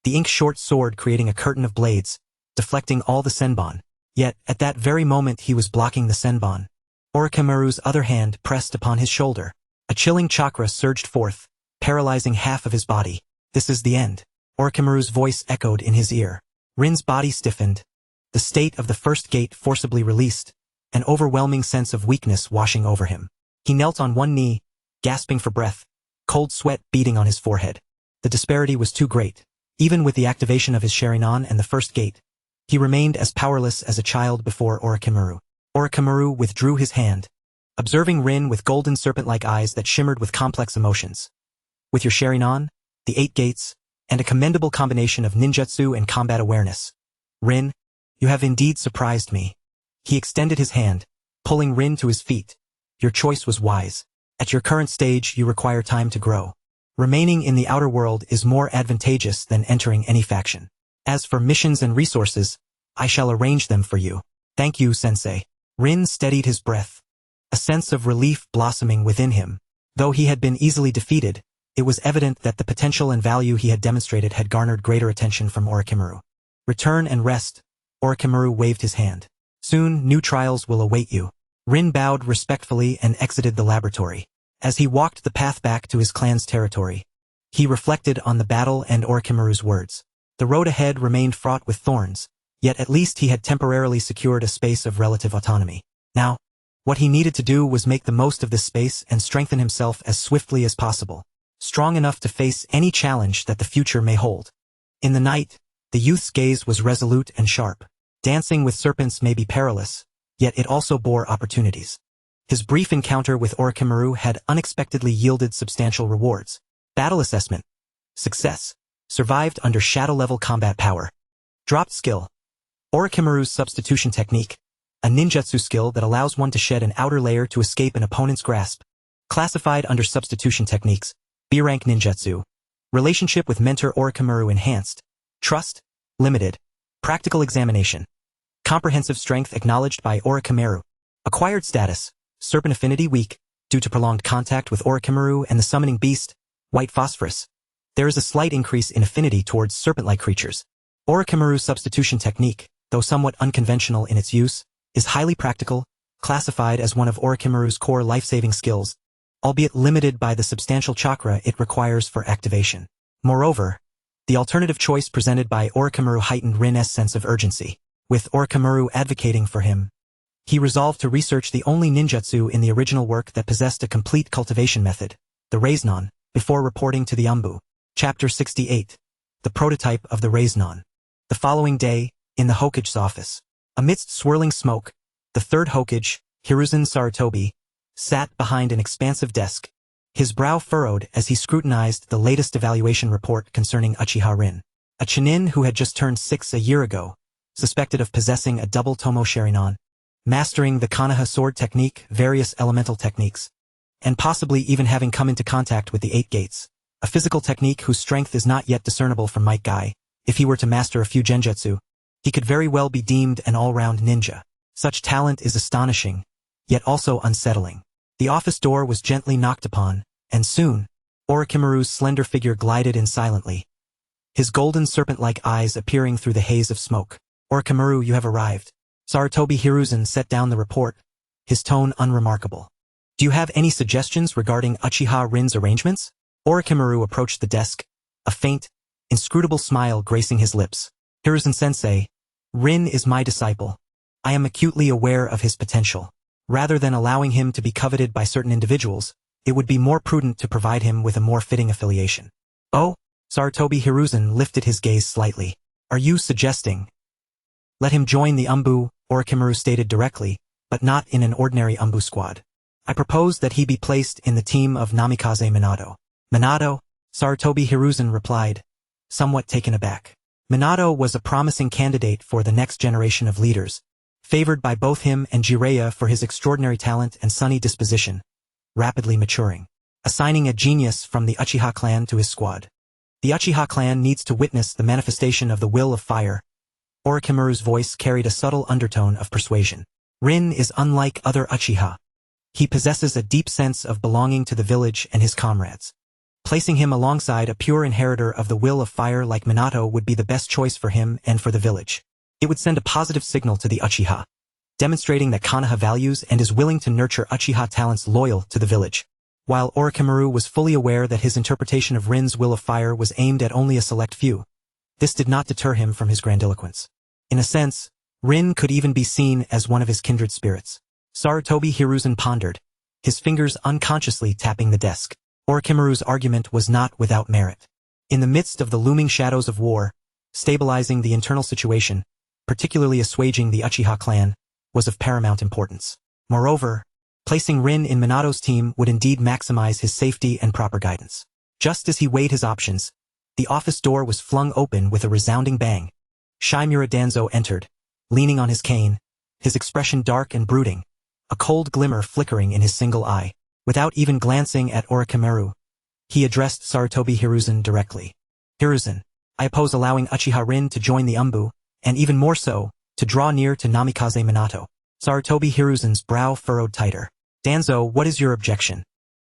the ink-short sword creating a curtain of blades, deflecting all the senbon. Yet, at that very moment he was blocking the senbon. Orochimaru's other hand pressed upon his shoulder. A chilling chakra surged forth, paralyzing half of his body. This is the end. Orochimaru's voice echoed in his ear. Rin's body stiffened, the state of the first gate forcibly released, an overwhelming sense of weakness washing over him. He knelt on one knee, gasping for breath, cold sweat beading on his forehead. The disparity was too great. Even with the activation of his Sharingan and the first gate, he remained as powerless as a child before Orochimaru. Orochimaru withdrew his hand, observing Rin with golden serpent-like eyes that shimmered with complex emotions. With your Sharingan, the 8 gates, and a commendable combination of ninjutsu and combat awareness, Rin, you have indeed surprised me. He extended his hand, pulling Rin to his feet. Your choice was wise. At your current stage, you require time to grow. Remaining in the outer world is more advantageous than entering any faction. As for missions and resources, I shall arrange them for you. Thank you, Sensei. Rin steadied his breath, a sense of relief blossoming within him. Though he had been easily defeated, it was evident that the potential and value he had demonstrated had garnered greater attention from Orochimaru. Return and rest. Orochimaru waved his hand. Soon, new trials will await you. Rin bowed respectfully and exited the laboratory. As he walked the path back to his clan's territory, he reflected on the battle and Orochimaru's words. The road ahead remained fraught with thorns, yet at least he had temporarily secured a space of relative autonomy. Now, what he needed to do was make the most of this space and strengthen himself as swiftly as possible, strong enough to face any challenge that the future may hold. In the night, the youth's gaze was resolute and sharp. Dancing with serpents may be perilous, yet it also bore opportunities. His brief encounter with Orochimaru had unexpectedly yielded substantial rewards. Battle assessment. Success. Survived under shadow-level combat power. Dropped skill. Orochimaru's substitution technique, a ninjutsu skill that allows one to shed an outer layer to escape an opponent's grasp. Classified under substitution techniques, B-rank ninjutsu. Relationship with mentor Orochimaru enhanced. Trust, limited. Practical examination. Comprehensive strength acknowledged by Orochimaru. Acquired status, serpent affinity weak, due to prolonged contact with Orochimaru and the summoning beast, white phosphorus. There is a slight increase in affinity towards serpent-like creatures. Orochimaru's substitution technique, though somewhat unconventional in its use, is highly practical, classified as one of Orochimaru's core life-saving skills, albeit limited by the substantial chakra it requires for activation. Moreover, the alternative choice presented by Orochimaru heightened Rin's sense of urgency. With Orochimaru advocating for him, he resolved to research the only ninjutsu in the original work that possessed a complete cultivation method, the Raisnon, before reporting to the Umbu. Chapter 68. The prototype of the Raisnon. The following day, in the Hokage's office, amidst swirling smoke, the third Hokage, Hiruzen Sarutobi, sat behind an expansive desk, his brow furrowed as he scrutinized the latest evaluation report concerning Uchiha Rin, a Chunin who had just turned 6 a year ago, suspected of possessing a double Tomo Sharingan, mastering the Konoha sword technique, various elemental techniques, and possibly even having come into contact with the 8 gates, a physical technique whose strength is not yet discernible from Might Guy. If he were to master a few genjutsu, he could very well be deemed an all-round ninja. Such talent is astonishing, yet also unsettling. The office door was gently knocked upon, and soon, Orochimaru's slender figure glided in silently, his golden serpent-like eyes appearing through the haze of smoke. Orochimaru, you have arrived. Sarutobi Hiruzen set down the report, his tone unremarkable. Do you have any suggestions regarding Uchiha Rin's arrangements? Orochimaru approached the desk, a faint, inscrutable smile gracing his lips. Hiruzen-sensei, Rin is my disciple. I am acutely aware of his potential. Rather than allowing him to be coveted by certain individuals, it would be more prudent to provide him with a more fitting affiliation. Oh? Sarutobi Hiruzen lifted his gaze slightly. Are you suggesting? Let him join the Umbu, Orochimaru stated directly, but not in an ordinary Umbu squad. I propose that he be placed in the team of Namikaze Minato. Minato? Sarutobi Hiruzen replied, somewhat taken aback. Minato was a promising candidate for the next generation of leaders, favored by both him and Jiraiya for his extraordinary talent and sunny disposition, rapidly maturing, assigning a genius from the Uchiha clan to his squad. The Uchiha clan needs to witness the manifestation of the will of fire. Orochimaru's voice carried a subtle undertone of persuasion. Rin is unlike other Uchiha. He possesses a deep sense of belonging to the village and his comrades. Placing him alongside a pure inheritor of the will of fire like Minato would be the best choice for him and for the village. It would send a positive signal to the Uchiha, demonstrating that Konoha values and is willing to nurture Uchiha talents loyal to the village. While Orochimaru was fully aware that his interpretation of Rin's will of fire was aimed at only a select few, this did not deter him from his grandiloquence. In a sense, Rin could even be seen as one of his kindred spirits. Sarutobi Hiruzen pondered, his fingers unconsciously tapping the desk. Orochimaru's argument was not without merit. In the midst of the looming shadows of war, stabilizing the internal situation, particularly assuaging the Uchiha clan, was of paramount importance. Moreover, placing Rin in Minato's team would indeed maximize his safety and proper guidance. Just as he weighed his options, the office door was flung open with a resounding bang. Shimura Danzo entered, leaning on his cane, his expression dark and brooding, a cold glimmer flickering in his single eye. Without even glancing at Orochimaru, he addressed Sarutobi Hiruzen directly. Hiruzen, I oppose allowing Uchiha Rin to join the Umbu, and even more so, to draw near to Namikaze Minato. Sarutobi Hiruzen's brow furrowed tighter. Danzo, what is your objection?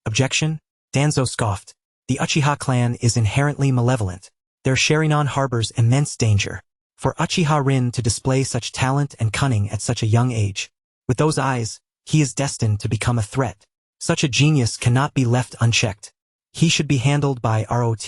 Objection? Danzo scoffed. The Uchiha clan is inherently malevolent. Their Sharingan harbors immense danger. For Uchiha Rin to display such talent and cunning at such a young age, with those eyes, he is destined to become a threat. Such a genius cannot be left unchecked. He should be handled by ROT,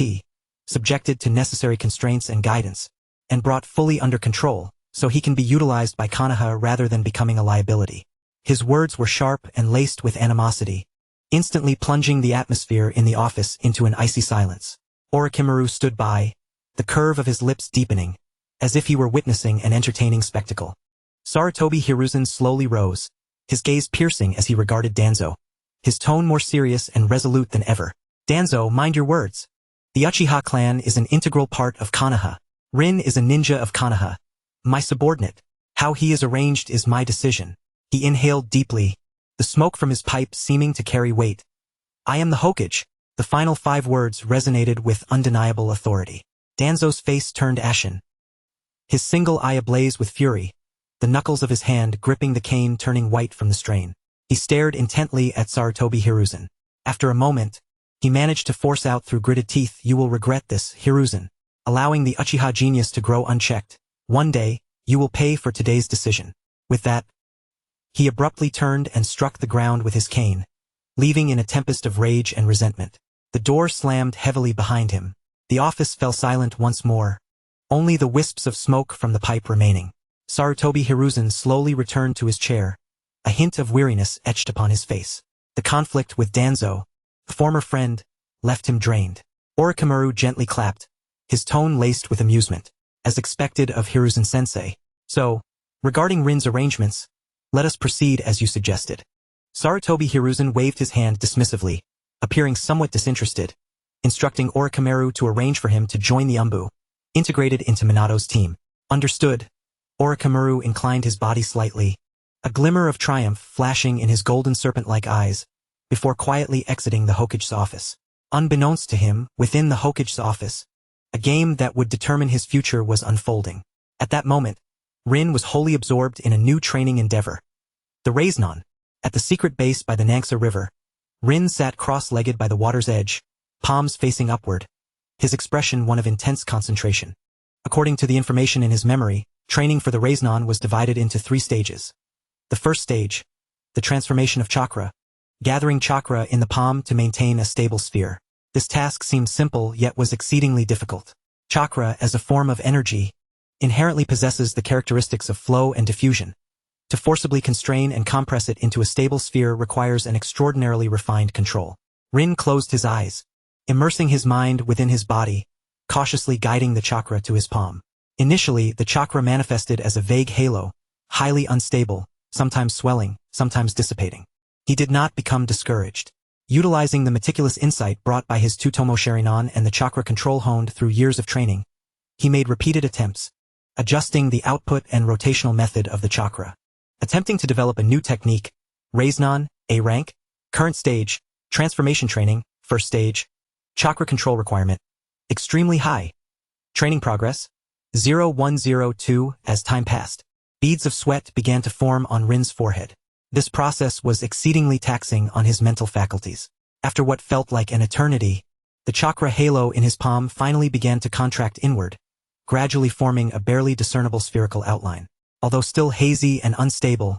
subjected to necessary constraints and guidance, and brought fully under control, so he can be utilized by Konoha rather than becoming a liability. His words were sharp and laced with animosity, instantly plunging the atmosphere in the office into an icy silence. Orochimaru stood by, the curve of his lips deepening, as if he were witnessing an entertaining spectacle. Sarutobi Hiruzen slowly rose, his gaze piercing as he regarded Danzo, his tone more serious and resolute than ever. Danzo, mind your words. The Uchiha clan is an integral part of Konoha. Rin is a ninja of Konoha, my subordinate. How he is arranged is my decision. He inhaled deeply, the smoke from his pipe seeming to carry weight. I am the Hokage. The final 5 words resonated with undeniable authority. Danzo's face turned ashen, his single eye ablaze with fury, the knuckles of his hand gripping the cane turning white from the strain. He stared intently at Sarutobi Hiruzen. After a moment, he managed to force out through gritted teeth, you will regret this, Hiruzen. Allowing the Uchiha genius to grow unchecked. One day, you will pay for today's decision. With that, he abruptly turned and struck the ground with his cane, leaving in a tempest of rage and resentment. The door slammed heavily behind him. The office fell silent once more, only the wisps of smoke from the pipe remaining. Sarutobi Hiruzen slowly returned to his chair, a hint of weariness etched upon his face. The conflict with Danzo, the former friend, left him drained. Orochimaru gently clapped, his tone laced with amusement, as expected of Hiruzen-sensei. So, regarding Rin's arrangements, let us proceed as you suggested. Sarutobi Hiruzen waved his hand dismissively, appearing somewhat disinterested, instructing Orochimaru to arrange for him to join the Umbu, integrated into Minato's team. Understood. Orochimaru inclined his body slightly, a glimmer of triumph flashing in his golden serpent-like eyes, before quietly exiting the Hokage's office. Unbeknownst to him, within the Hokage's office, a game that would determine his future was unfolding. At that moment, Rin was wholly absorbed in a new training endeavor. The Raiznan. At the secret base by the Nangsa River, Rin sat cross-legged by the water's edge, palms facing upward, his expression one of intense concentration. According to the information in his memory, training for the Raiznan was divided into 3 stages. The first stage, the transformation of chakra, gathering chakra in the palm to maintain a stable sphere. This task seemed simple yet was exceedingly difficult. Chakra, as a form of energy, inherently possesses the characteristics of flow and diffusion. To forcibly constrain and compress it into a stable sphere requires an extraordinarily refined control. Rin closed his eyes, immersing his mind within his body, cautiously guiding the chakra to his palm. Initially, the chakra manifested as a vague halo, highly unstable, sometimes swelling, sometimes dissipating. He did not become discouraged. Utilizing the meticulous insight brought by his Tsutomu Sharingan and the chakra control honed through years of training, he made repeated attempts, adjusting the output and rotational method of the chakra. Attempting to develop a new technique, Raiznan, A rank, current stage, transformation training, first stage, chakra control requirement, extremely high. Training progress, 0102. As time passed, beads of sweat began to form on Rin's forehead. This process was exceedingly taxing on his mental faculties. After what felt like an eternity, the chakra halo in his palm finally began to contract inward, gradually forming a barely discernible spherical outline. Although still hazy and unstable,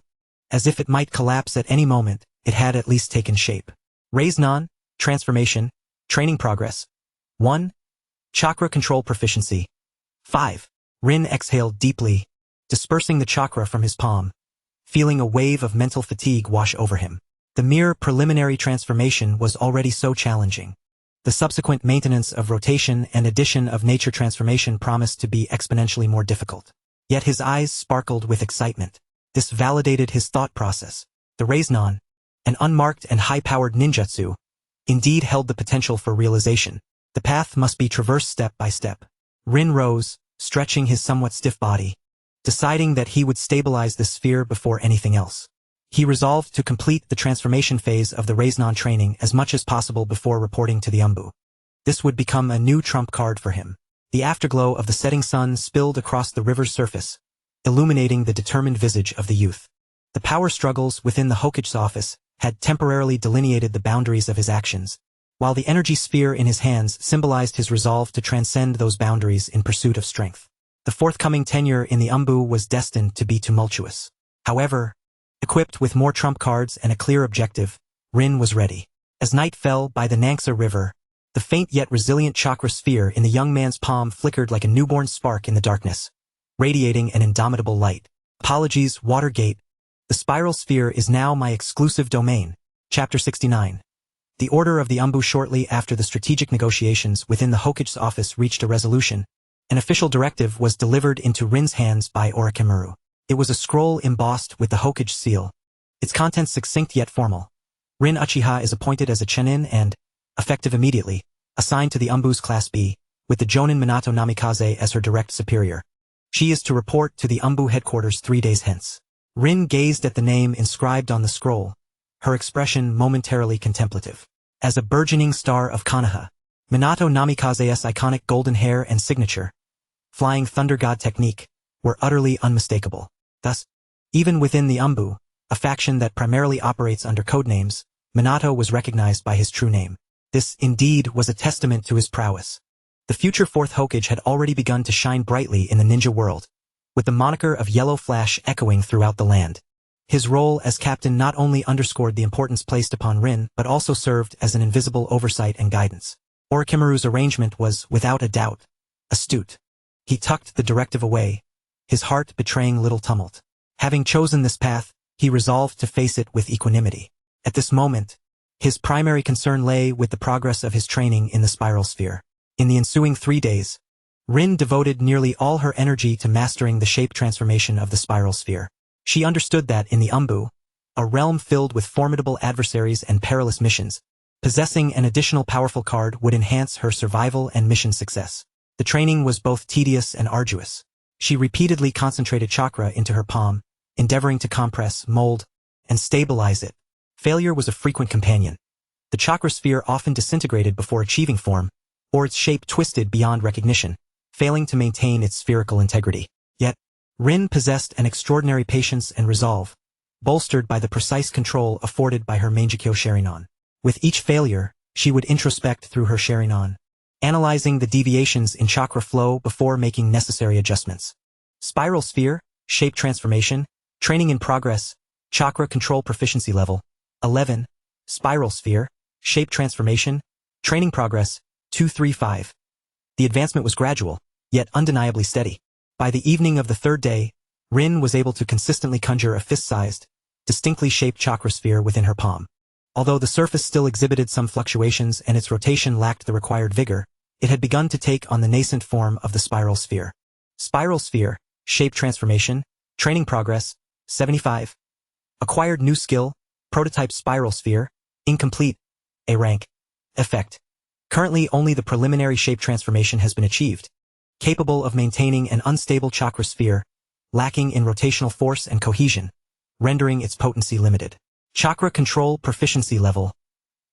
as if it might collapse at any moment, it had at least taken shape. Raiznan, transformation, training progress. 1. Chakra control proficiency. 5. Rin exhaled deeply, dispersing the chakra from his palm, feeling a wave of mental fatigue wash over him. The mere preliminary transformation was already so challenging. The subsequent maintenance of rotation and addition of nature transformation promised to be exponentially more difficult. Yet his eyes sparkled with excitement. This validated his thought process. The Raiznon, an unmarked and high-powered ninjutsu, indeed held the potential for realization. The path must be traversed step by step. Rin rose, stretching his somewhat stiff body, deciding that he would stabilize the sphere before anything else. He resolved to complete the transformation phase of the Raiznon training as much as possible before reporting to the Umbu. This would become a new trump card for him. The afterglow of the setting sun spilled across the river's surface, illuminating the determined visage of the youth. The power struggles within the Hokage's office had temporarily delineated the boundaries of his actions, while the energy sphere in his hands symbolized his resolve to transcend those boundaries in pursuit of strength. The forthcoming tenure in the Umbu was destined to be tumultuous. However, equipped with more trump cards and a clear objective, Rin was ready. As night fell by the Nangsa River, the faint yet resilient chakra sphere in the young man's palm flickered like a newborn spark in the darkness, radiating an indomitable light. Apologies, Watergate. The spiral sphere is now my exclusive domain. Chapter 69. The order of the Umbu. Shortly after the strategic negotiations within the Hokage's office reached a resolution, an official directive was delivered into Rin's hands by Orochimaru. It was a scroll embossed with the Hokage seal, its contents succinct yet formal. Rin Uchiha is appointed as a Chunin and, effective immediately, assigned to the Umbu's Class B, with the Jonin Minato Namikaze as her direct superior. She is to report to the Umbu headquarters 3 days hence. Rin gazed at the name inscribed on the scroll, her expression momentarily contemplative. As a burgeoning star of Konoha, Minato Namikaze's iconic golden hair and signature, Flying Thunder God technique, were utterly unmistakable. Thus, even within the Umbu, a faction that primarily operates under codenames, Minato was recognized by his true name. This, indeed, was a testament to his prowess. The future fourth Hokage had already begun to shine brightly in the ninja world, with the moniker of Yellow Flash echoing throughout the land. His role as captain not only underscored the importance placed upon Rin, but also served as an invisible oversight and guidance. Orochimaru's arrangement was, without a doubt, astute. He tucked the directive away, his heart betraying little tumult. Having chosen this path, he resolved to face it with equanimity. At this moment, his primary concern lay with the progress of his training in the spiral sphere. In the ensuing 3 days, Rin devoted nearly all her energy to mastering the shape transformation of the spiral sphere. She understood that in the Umbu, a realm filled with formidable adversaries and perilous missions, possessing an additional powerful card would enhance her survival and mission success. The training was both tedious and arduous. She repeatedly concentrated chakra into her palm, endeavoring to compress, mold, and stabilize it. Failure was a frequent companion. The chakra sphere often disintegrated before achieving form, or its shape twisted beyond recognition, failing to maintain its spherical integrity. Yet, Rin possessed an extraordinary patience and resolve, bolstered by the precise control afforded by her Mangekyo Sharingan. With each failure, she would introspect through her Sharingan, analyzing the deviations in chakra flow before making necessary adjustments. Spiral sphere, shape transformation, training in progress, chakra control proficiency level, 11, spiral sphere, shape transformation, training progress, 235. The advancement was gradual, yet undeniably steady. By the evening of the 3rd day, Rin was able to consistently conjure a fist-sized, distinctly shaped chakra sphere within her palm. Although the surface still exhibited some fluctuations and its rotation lacked the required vigor, it had begun to take on the nascent form of the spiral sphere. Spiral sphere, shape transformation, training progress, 75. Acquired new skill, prototype spiral sphere, incomplete, A rank, effect. Currently only the preliminary shape transformation has been achieved, capable of maintaining an unstable chakra sphere, lacking in rotational force and cohesion, rendering its potency limited. Chakra control proficiency level,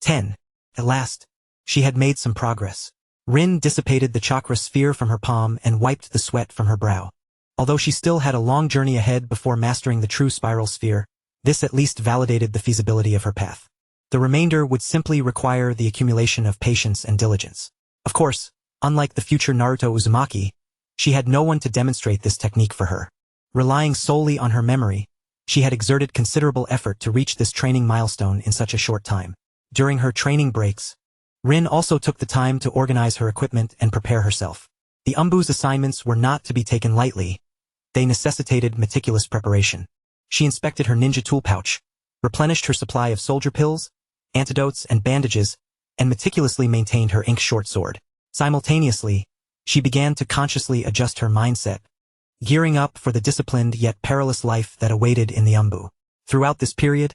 10. At last, she had made some progress. Rin dissipated the chakra sphere from her palm and wiped the sweat from her brow. Although she still had a long journey ahead before mastering the true spiral sphere, this at least validated the feasibility of her path. The remainder would simply require the accumulation of patience and diligence. Of course, unlike the future Naruto Uzumaki, she had no one to demonstrate this technique for her. Relying solely on her memory, she had exerted considerable effort to reach this training milestone in such a short time. During her training breaks, Rin also took the time to organize her equipment and prepare herself. The Umbu's assignments were not to be taken lightly. They necessitated meticulous preparation. She inspected her ninja tool pouch, replenished her supply of soldier pills, antidotes, and bandages, and meticulously maintained her ink short sword. Simultaneously, she began to consciously adjust her mindset, gearing up for the disciplined yet perilous life that awaited in the Umbu. Throughout this period,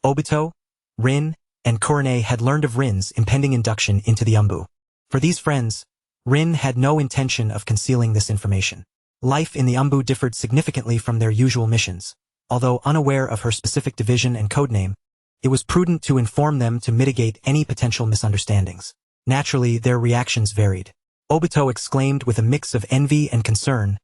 Obito, Rin, and Kurone had learned of Rin's impending induction into the Umbu. For these friends, Rin had no intention of concealing this information. Life in the Umbu differed significantly from their usual missions. Although unaware of her specific division and codename, it was prudent to inform them to mitigate any potential misunderstandings. Naturally, their reactions varied. Obito exclaimed with a mix of envy and concern,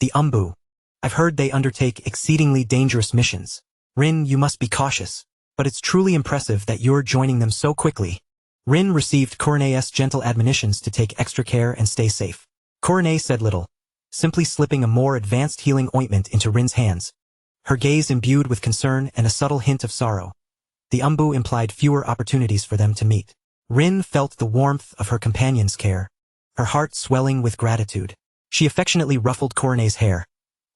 "The Umbu. I've heard they undertake exceedingly dangerous missions. Rin, you must be cautious. But it's truly impressive that you're joining them so quickly." Rin received Kurone's gentle admonitions to take extra care and stay safe. Kurone said little, simply slipping a more advanced healing ointment into Rin's hands, her gaze imbued with concern and a subtle hint of sorrow. The Umbu implied fewer opportunities for them to meet. Rin felt the warmth of her companion's care, her heart swelling with gratitude. She affectionately ruffled Kurone's hair,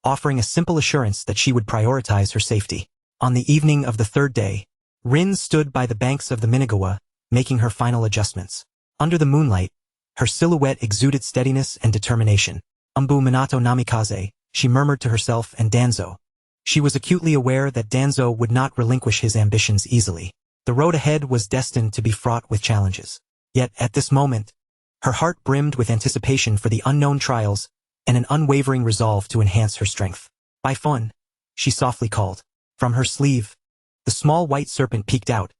offering a simple assurance that she would prioritize her safety. On the evening of the third day, Rin stood by the banks of the Minagawa, making her final adjustments. Under the moonlight, her silhouette exuded steadiness and determination. "Umbu Minato Namikaze," she murmured to herself and Danzo. She was acutely aware that Danzo would not relinquish his ambitions easily. The road ahead was destined to be fraught with challenges. Yet, at this moment, her heart brimmed with anticipation for the unknown trials and an unwavering resolve to enhance her strength. "By Fun," she softly called. From her sleeve, the small white serpent peeked out,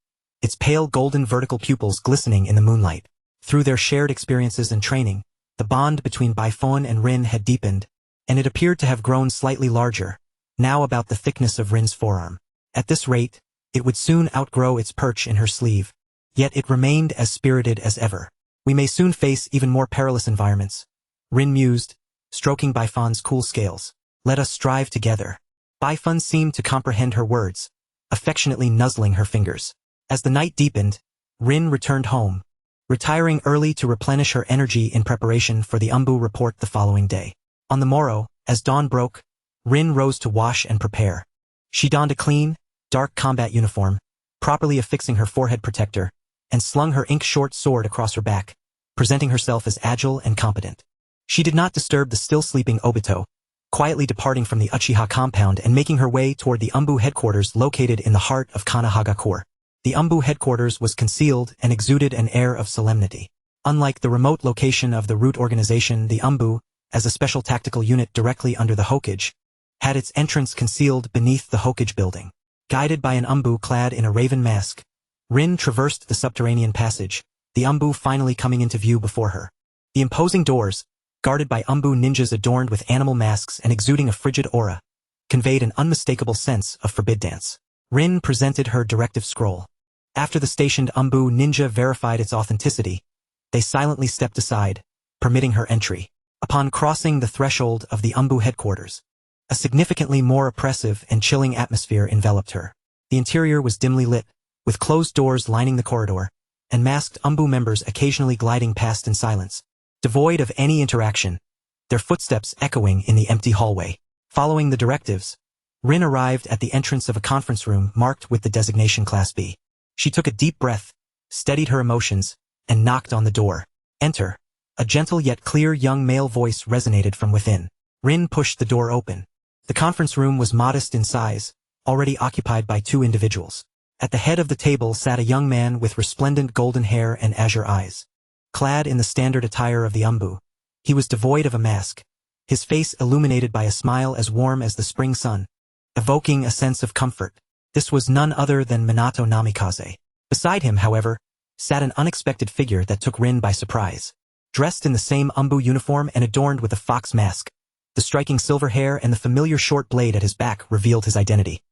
its pale golden vertical pupils glistening in the moonlight. Through their shared experiences and training, the bond between Baifon and Rin had deepened, and it appeared to have grown slightly larger, now about the thickness of Rin's forearm. At this rate, it would soon outgrow its perch in her sleeve, yet it remained as spirited as ever. "We may soon face even more perilous environments," Rin mused, stroking Baifon's cool scales. "Let us strive together." Baifon seemed to comprehend her words, affectionately nuzzling her fingers. As the night deepened, Rin returned home, retiring early to replenish her energy in preparation for the Umbu report the following day. On the morrow, as dawn broke, Rin rose to wash and prepare. She donned a clean, dark combat uniform, properly affixing her forehead protector, and slung her ink-short sword across her back, presenting herself as agile and competent. She did not disturb the still-sleeping Obito, quietly departing from the Uchiha compound and making her way toward the Umbu headquarters located in the heart of Kanahagakure. The Umbu headquarters was concealed and exuded an air of solemnity. Unlike the remote location of the root organization, the Umbu, as a special tactical unit directly under the Hokage, had its entrance concealed beneath the Hokage building. Guided by an Umbu clad in a raven mask, Rin traversed the subterranean passage, the Umbu finally coming into view before her. The imposing doors, guarded by Umbu ninjas adorned with animal masks and exuding a frigid aura, conveyed an unmistakable sense of forbiddance. Rin presented her directive scroll. After the stationed Umbu ninja verified its authenticity, they silently stepped aside, permitting her entry. Upon crossing the threshold of the Umbu headquarters, a significantly more oppressive and chilling atmosphere enveloped her. The interior was dimly lit, with closed doors lining the corridor, and masked Umbu members occasionally gliding past in silence, devoid of any interaction, their footsteps echoing in the empty hallway. Following the directives, Rin arrived at the entrance of a conference room marked with the designation Class B. She took a deep breath, steadied her emotions, and knocked on the door. "Enter." A gentle yet clear young male voice resonated from within. Rin pushed the door open. The conference room was modest in size, already occupied by two individuals. At the head of the table sat a young man with resplendent golden hair and azure eyes. Clad in the standard attire of the Umbu, he was devoid of a mask, his face illuminated by a smile as warm as the spring sun, evoking a sense of comfort. This was none other than Minato Namikaze. Beside him, however, sat an unexpected figure that took Rin by surprise. Dressed in the same Umbu uniform and adorned with a fox mask, the striking silver hair and the familiar short blade at his back revealed his identity.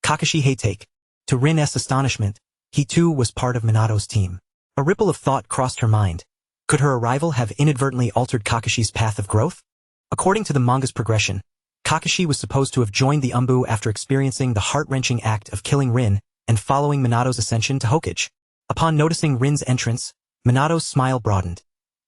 Kakashi Heitake. To Rin's astonishment, he too was part of Minato's team. A ripple of thought crossed her mind. Could her arrival have inadvertently altered Kakashi's path of growth? According to the manga's progression, Kakashi was supposed to have joined the Umbu after experiencing the heart-wrenching act of killing Rin and following Minato's ascension to Hokage. Upon noticing Rin's entrance, Minato's smile broadened.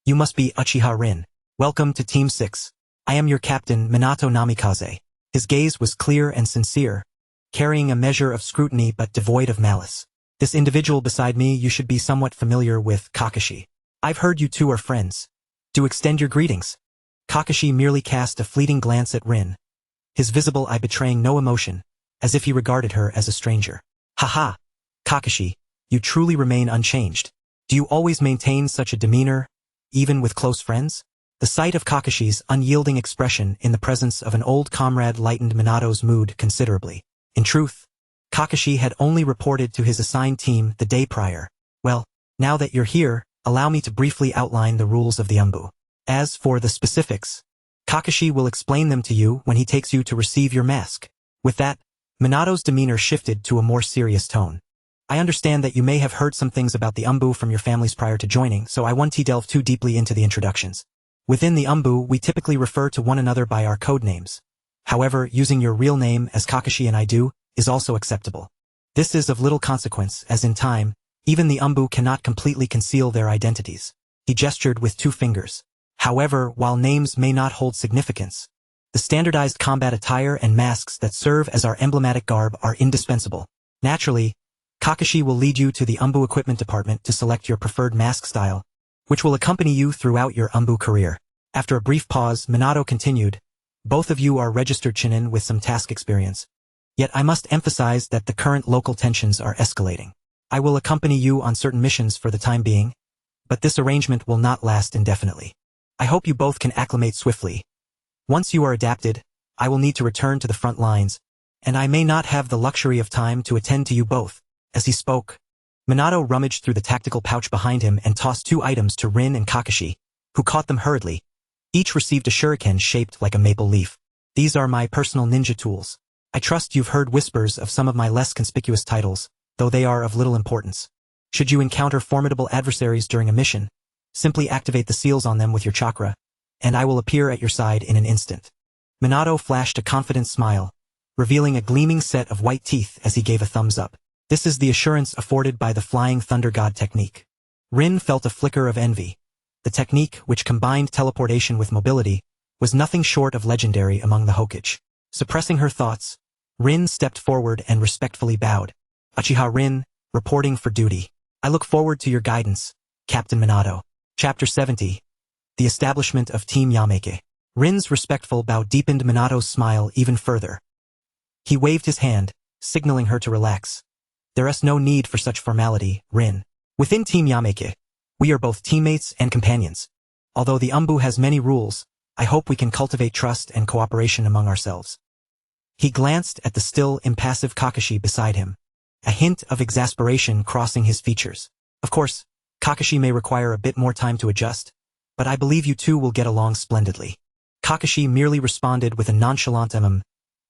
"You must be Uchiha Rin. Welcome to Team 6. I am your captain, Minato Namikaze." His gaze was clear and sincere, carrying a measure of scrutiny but devoid of malice. This individual beside me, you should be somewhat familiar with Kakashi. I've heard you two are friends. Do extend your greetings. Kakashi merely cast a fleeting glance at Rin, his visible eye betraying no emotion, as if he regarded her as a stranger. Haha, Kakashi, you truly remain unchanged. Do you always maintain such a demeanor, even with close friends? The sight of Kakashi's unyielding expression in the presence of an old comrade lightened Minato's mood considerably. In truth, Kakashi had only reported to his assigned team the day prior. Well, now that you're here, allow me to briefly outline the rules of the Umbu. As for the specifics, Kakashi will explain them to you when he takes you to receive your mask. With that, Minato's demeanor shifted to a more serious tone. I understand that you may have heard some things about the Umbu from your families prior to joining, so I won't delve too deeply into the introductions. Within the Umbu, we typically refer to one another by our code names. However, using your real name, as Kakashi and I do, is also acceptable. This is of little consequence, as in time, even the Umbu cannot completely conceal their identities. He gestured with 2 fingers. However, while names may not hold significance, the standardized combat attire and masks that serve as our emblematic garb are indispensable. Naturally, Kakashi will lead you to the Umbu equipment department to select your preferred mask style, which will accompany you throughout your Umbu career. After a brief pause, Minato continued, both of you are registered Chunin with some task experience. Yet I must emphasize that the current local tensions are escalating. I will accompany you on certain missions for the time being, but this arrangement will not last indefinitely. I hope you both can acclimate swiftly. Once you are adapted, I will need to return to the front lines, and I may not have the luxury of time to attend to you both. As he spoke, Minato rummaged through the tactical pouch behind him and tossed 2 items to Rin and Kakashi, who caught them hurriedly. Each received a shuriken shaped like a maple leaf. These are my personal ninja tools. I trust you've heard whispers of some of my less conspicuous titles, though they are of little importance. Should you encounter formidable adversaries during a mission, simply activate the seals on them with your chakra, and I will appear at your side in an instant. Minato flashed a confident smile, revealing a gleaming set of white teeth as he gave a thumbs up. This is the assurance afforded by the Flying Thunder God technique. Rin felt a flicker of envy. The technique, which combined teleportation with mobility, was nothing short of legendary among the Hokage. Suppressing her thoughts, Rin stepped forward and respectfully bowed. Uchiha Rin, reporting for duty. I look forward to your guidance, Captain Minato. Chapter 70. The Establishment of Team Yameke. Rin's respectful bow deepened Minato's smile even further. He waved his hand, signaling her to relax. There is no need for such formality, Rin. Within Team Yameke, we are both teammates and companions. Although the Umbu has many rules, I hope we can cultivate trust and cooperation among ourselves. He glanced at the still impassive Kakashi beside him, a hint of exasperation crossing his features. Of course, Kakashi may require a bit more time to adjust, but I believe you two will get along splendidly. Kakashi merely responded with a nonchalant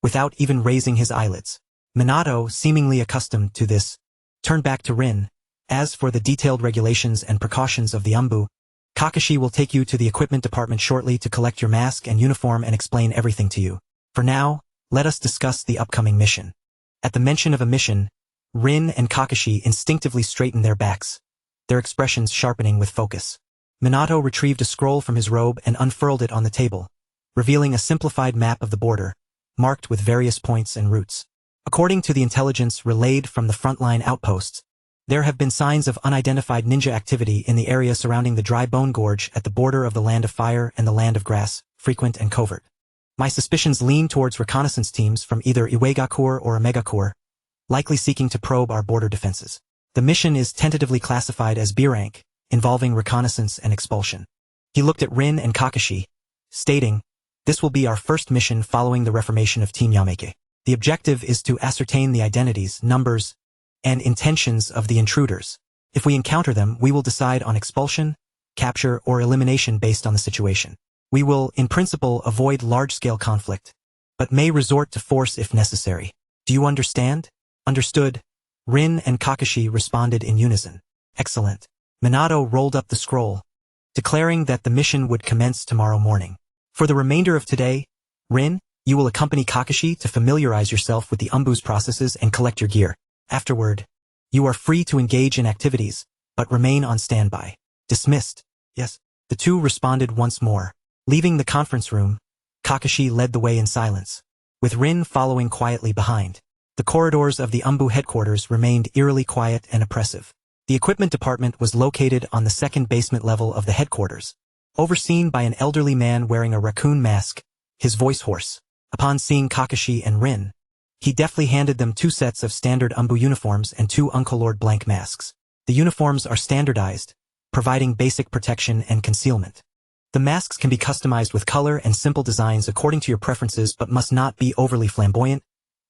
without even raising his eyelids. Minato, seemingly accustomed to this, turned back to Rin. As for the detailed regulations and precautions of the Umbu, Kakashi will take you to the equipment department shortly to collect your mask and uniform and explain everything to you. For now, let us discuss the upcoming mission. At the mention of a mission, Rin and Kakashi instinctively straightened their backs, their expressions sharpening with focus. Minato retrieved a scroll from his robe and unfurled it on the table, revealing a simplified map of the border, marked with various points and routes. According to the intelligence relayed from the frontline outposts, there have been signs of unidentified ninja activity in the area surrounding the Dry Bone Gorge at the border of the Land of Fire and the Land of Grass, frequent and covert. My suspicions lean towards reconnaissance teams from either Iwagakure or Omegakure, likely seeking to probe our border defenses. The mission is tentatively classified as B rank, involving reconnaissance and expulsion. He looked at Rin and Kakashi, stating, "This will be our first mission following the reformation of Team Yameke. The objective is to ascertain the identities, numbers, and intentions of the intruders. If we encounter them, we will decide on expulsion, capture, or elimination based on the situation. We will, in principle, avoid large-scale conflict, but may resort to force if necessary. Do you understand?" "Understood." Rin and Kakashi responded in unison. "Excellent." Minato rolled up the scroll, declaring that the mission would commence tomorrow morning. For the remainder of today, Rin, you will accompany Kakashi to familiarize yourself with the Umbu's processes and collect your gear. Afterward, you are free to engage in activities, but remain on standby. Dismissed. Yes. The two responded once more. Leaving the conference room, Kakashi led the way in silence, with Rin following quietly behind. The corridors of the Umbu headquarters remained eerily quiet and oppressive. The equipment department was located on the second basement level of the headquarters, overseen by an elderly man wearing a raccoon mask, his voice hoarse. Upon seeing Kakashi and Rin, he deftly handed them 2 sets of standard Umbu uniforms and 2 uncolored blank masks. The uniforms are standardized, providing basic protection and concealment. The masks can be customized with color and simple designs according to your preferences but must not be overly flamboyant,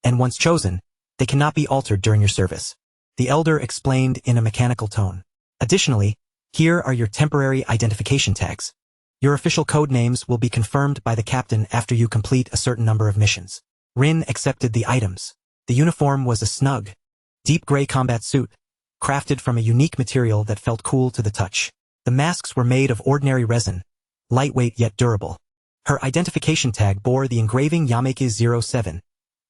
and once chosen, they cannot be altered during your service. The elder explained in a mechanical tone. Additionally, here are your temporary identification tags. Your official code names will be confirmed by the captain after you complete a certain number of missions. Rin accepted the items. The uniform was a snug, deep gray combat suit, crafted from a unique material that felt cool to the touch. The masks were made of ordinary resin, lightweight yet durable. Her identification tag bore the engraving Yameke-07,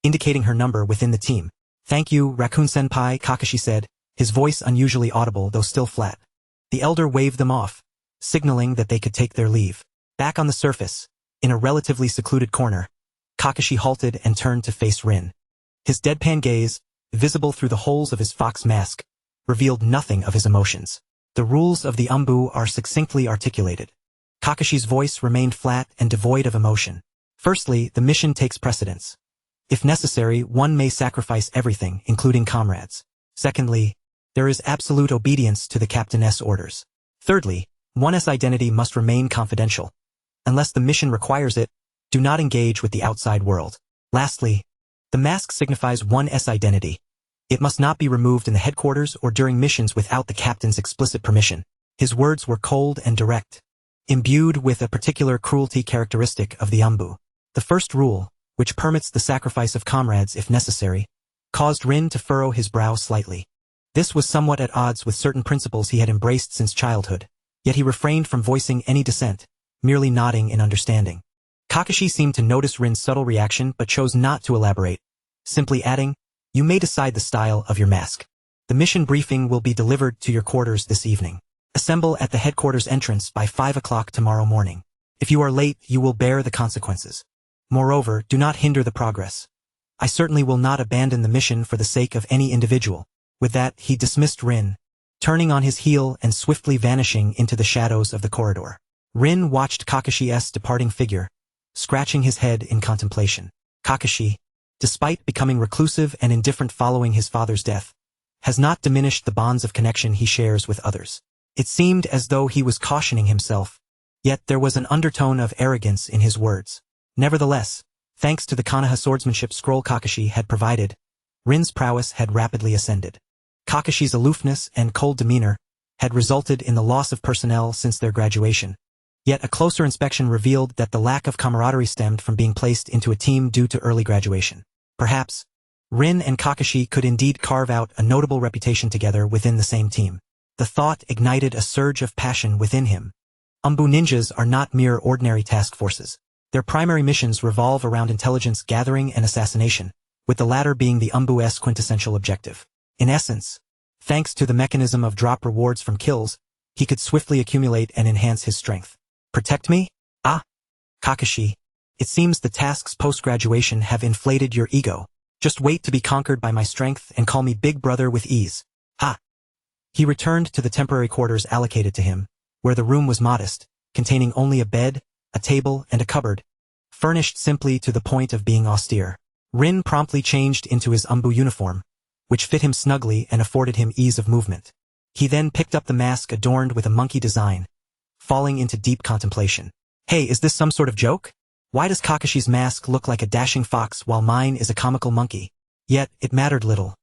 indicating her number within the team. "Thank you, Raccoon-senpai," Kakashi said, his voice unusually audible though still flat. The elder waved them off, signaling that they could take their leave. Back on the surface, in a relatively secluded corner, Kakashi halted and turned to face Rin. His deadpan gaze, visible through the holes of his fox mask, revealed nothing of his emotions. The rules of the Umbu are succinctly articulated. Kakashi's voice remained flat and devoid of emotion. Firstly, the mission takes precedence. If necessary, one may sacrifice everything, including comrades. Secondly, there is absolute obedience to the captain's orders. Thirdly, one's identity must remain confidential. Unless the mission requires it, do not engage with the outside world. Lastly, the mask signifies one's identity. It must not be removed in the headquarters or during missions without the captain's explicit permission. His words were cold and direct, imbued with a particular cruelty characteristic of the Umbu. The first rule, which permits the sacrifice of comrades if necessary, caused Rin to furrow his brow slightly. This was somewhat at odds with certain principles he had embraced since childhood, yet he refrained from voicing any dissent, merely nodding in understanding. Kakashi seemed to notice Rin's subtle reaction but chose not to elaborate, simply adding, "You may decide the style of your mask. The mission briefing will be delivered to your quarters this evening. Assemble at the headquarters entrance by 5 o'clock tomorrow morning. If you are late, you will bear the consequences. Moreover, do not hinder the progress. I certainly will not abandon the mission for the sake of any individual." With that, he dismissed Rin, turning on his heel and swiftly vanishing into the shadows of the corridor. Rin watched Kakashi's departing figure, scratching his head in contemplation. Kakashi, despite becoming reclusive and indifferent following his father's death, has not diminished the bonds of connection he shares with others. It seemed as though he was cautioning himself, yet there was an undertone of arrogance in his words. Nevertheless, thanks to the Konoha swordsmanship scroll Kakashi had provided, Rin's prowess had rapidly ascended. Kakashi's aloofness and cold demeanor had resulted in the loss of personnel since their graduation. Yet a closer inspection revealed that the lack of camaraderie stemmed from being placed into a team due to early graduation. Perhaps, Rin and Kakashi could indeed carve out a notable reputation together within the same team. The thought ignited a surge of passion within him. Umbu ninjas are not mere ordinary task forces. Their primary missions revolve around intelligence gathering and assassination, with the latter being the Umbu's quintessential objective. In essence, thanks to the mechanism of drop rewards from kills, he could swiftly accumulate and enhance his strength. Protect me? Ah, Kakashi, it seems the tasks post-graduation have inflated your ego. Just wait to be conquered by my strength and call me Big Brother with ease. Ha! He returned to the temporary quarters allocated to him, where the room was modest, containing only a bed, a table, and a cupboard, furnished simply to the point of being austere. Rin promptly changed into his Umbu uniform, which fit him snugly and afforded him ease of movement. He then picked up the mask adorned with a monkey design, falling into deep contemplation. Hey, is this some sort of joke? Why does Kakashi's mask look like a dashing fox while mine is a comical monkey? Yet, it mattered little.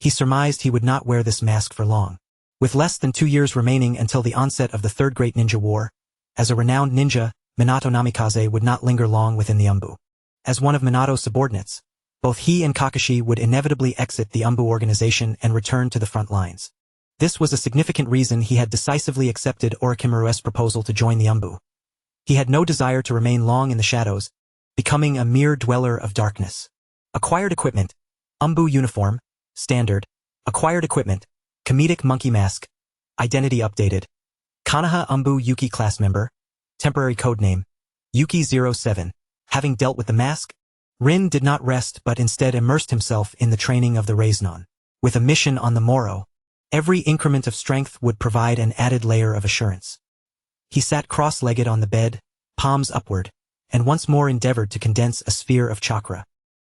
He surmised he would not wear this mask for long. With less than 2 years remaining until the onset of the Third Great Ninja War, as a renowned ninja, Minato Namikaze would not linger long within the Umbu. As one of Minato's subordinates, both he and Kakashi would inevitably exit the Umbu organization and return to the front lines. This was a significant reason he had decisively accepted Orochimaru's proposal to join the Umbu. He had no desire to remain long in the shadows, becoming a mere dweller of darkness. Acquired equipment: Umbu uniform, standard. Acquired equipment: comedic monkey mask. Identity updated. Konoha Umbu Yuki class member. Temporary code name: Yuki-07. Having dealt with the mask, Rin did not rest but instead immersed himself in the training of the Raisnon. With a mission on the morrow, every increment of strength would provide an added layer of assurance. He sat cross-legged on the bed, palms upward, and once more endeavored to condense a sphere of chakra.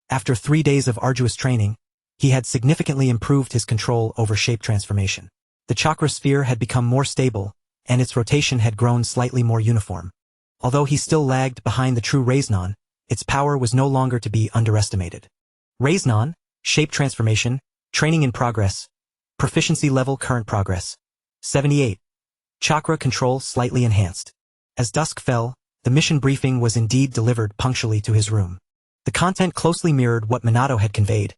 After 3 days of arduous training, he had significantly improved his control over shape transformation. The chakra sphere had become more stable, and its rotation had grown slightly more uniform. Although he still lagged behind the true Raisnon, its power was no longer to be underestimated. Raisnon, shape transformation, training in progress, proficiency level current progress. 78. Chakra control slightly enhanced. As dusk fell, the mission briefing was indeed delivered punctually to his room. The content closely mirrored what Minato had conveyed,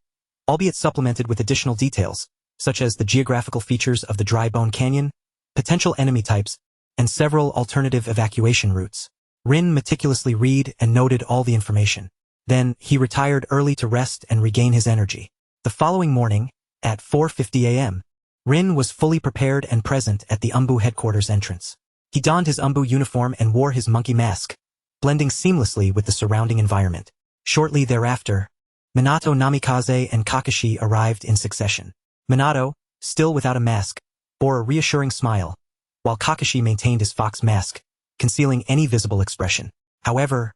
albeit supplemented with additional details, such as the geographical features of the Dry Bone Canyon, potential enemy types, and several alternative evacuation routes. Rin meticulously read and noted all the information. Then, he retired early to rest and regain his energy. The following morning, at 4:50 a.m., Rin was fully prepared and present at the Umbu headquarters entrance. He donned his Umbu uniform and wore his monkey mask, blending seamlessly with the surrounding environment. Shortly thereafter, Minato, Namikaze, and Kakashi arrived in succession. Minato, still without a mask, bore a reassuring smile, while Kakashi maintained his fox mask, concealing any visible expression. However,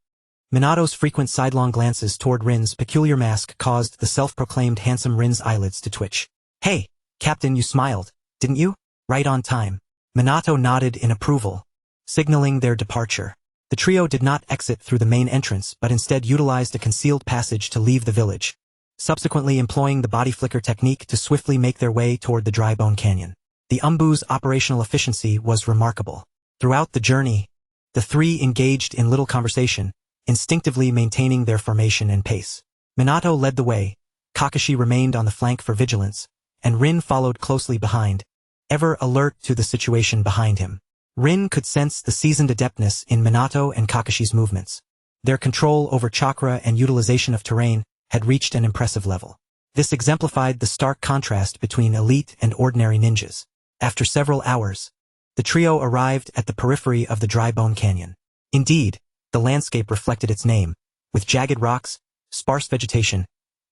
Minato's frequent sidelong glances toward Rin's peculiar mask caused the self-proclaimed handsome Rin's eyelids to twitch. "Hey, Captain, you smiled, didn't you? Right on time." Minato nodded in approval, signaling their departure. The trio did not exit through the main entrance but instead utilized a concealed passage to leave the village, subsequently employing the body flicker technique to swiftly make their way toward the Dry Bone Canyon. The Umbu's operational efficiency was remarkable. Throughout the journey, the three engaged in little conversation, instinctively maintaining their formation and pace. Minato led the way, Kakashi remained on the flank for vigilance, and Rin followed closely behind, ever alert to the situation behind him. Rin could sense the seasoned adeptness in Minato and Kakashi's movements. Their control over chakra and utilization of terrain had reached an impressive level. This exemplified the stark contrast between elite and ordinary ninjas. After several hours, the trio arrived at the periphery of the Dry Bone Canyon. Indeed, the landscape reflected its name, with jagged rocks, sparse vegetation,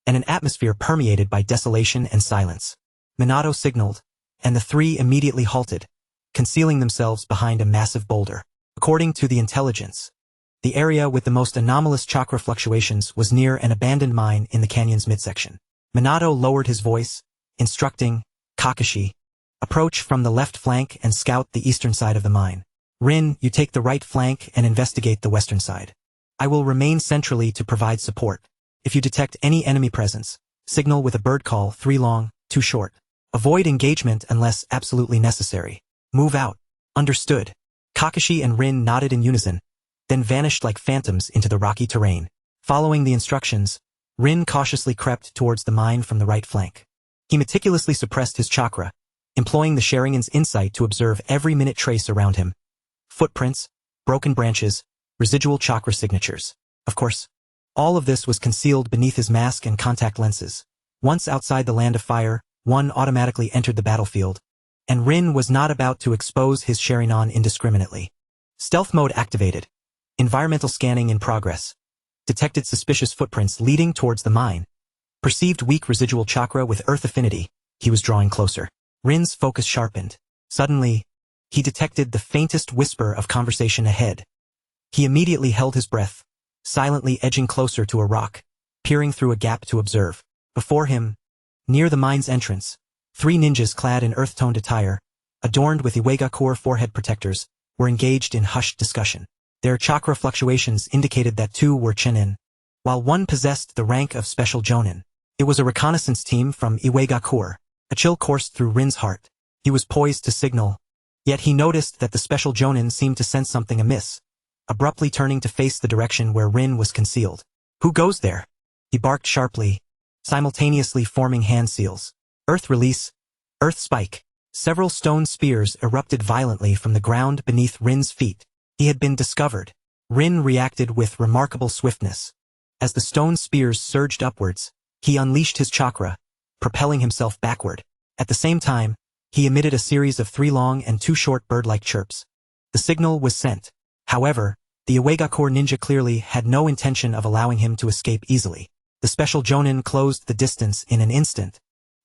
and an atmosphere permeated by desolation and silence. Minato signaled, and the three immediately halted, concealing themselves behind a massive boulder. According to the intelligence, the area with the most anomalous chakra fluctuations was near an abandoned mine in the canyon's midsection. Minato lowered his voice, instructing Kakashi, "Approach from the left flank and scout the eastern side of the mine. Rin, you take the right flank and investigate the western side. I will remain centrally to provide support. If you detect any enemy presence, signal with a bird call 3 long, 2 short. Avoid engagement unless absolutely necessary. Move out." Understood. Kakashi and Rin nodded in unison, then vanished like phantoms into the rocky terrain. Following the instructions, Rin cautiously crept towards the mine from the right flank. He meticulously suppressed his chakra, employing the Sharingan's insight to observe every minute trace around him. Footprints, broken branches, residual chakra signatures. Of course, all of this was concealed beneath his mask and contact lenses. Once outside the land of fire, one automatically entered the battlefield, and Rin was not about to expose his Sharingan indiscriminately. Stealth mode activated. Environmental scanning in progress. Detected suspicious footprints leading towards the mine. Perceived weak residual chakra with earth affinity. He was drawing closer. Rin's focus sharpened. Suddenly, he detected the faintest whisper of conversation ahead. He immediately held his breath, silently edging closer to a rock, peering through a gap to observe. Before him, near the mine's entrance, 3 ninjas clad in earth-toned attire, adorned with Iwagakure forehead protectors, were engaged in hushed discussion. Their chakra fluctuations indicated that 2 were Chunin, while 1 possessed the rank of Special Jonin. It was a reconnaissance team from Iwagakure. A chill coursed through Rin's heart. He was poised to signal, yet he noticed that the Special Jonin seemed to sense something amiss, abruptly turning to face the direction where Rin was concealed. "Who goes there?" he barked sharply, simultaneously forming hand seals. Earth release, earth spike. Several stone spears erupted violently from the ground beneath Rin's feet. He had been discovered. Rin reacted with remarkable swiftness. As the stone spears surged upwards, he unleashed his chakra, propelling himself backward. At the same time, he emitted a series of 3 long and 2 short bird-like chirps. The signal was sent. However, The Iwagakure ninja clearly had no intention of allowing him to escape easily. The special Jonin closed the distance in an instant,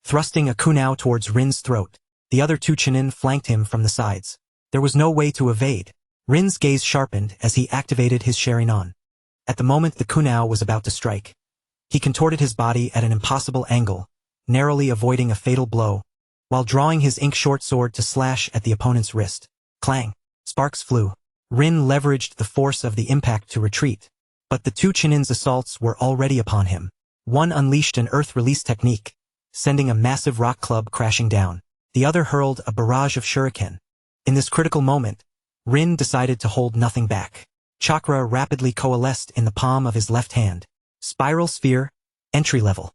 thrusting a kunao towards Rin's throat. The other two Chunin flanked him from the sides. There was no way to evade. Rin's gaze sharpened as he activated his Sharingan. At the moment the kunao was about to strike, he contorted his body at an impossible angle, narrowly avoiding a fatal blow, while drawing his ink short sword to slash at the opponent's wrist. Clang! Sparks flew. Rin leveraged the force of the impact to retreat, but the two Chunin's assaults were already upon him. One unleashed an earth release technique, sending a massive rock club crashing down. The other hurled a barrage of shuriken. In this critical moment, Rin decided to hold nothing back. Chakra rapidly coalesced in the palm of his left hand. Spiral sphere, entry level.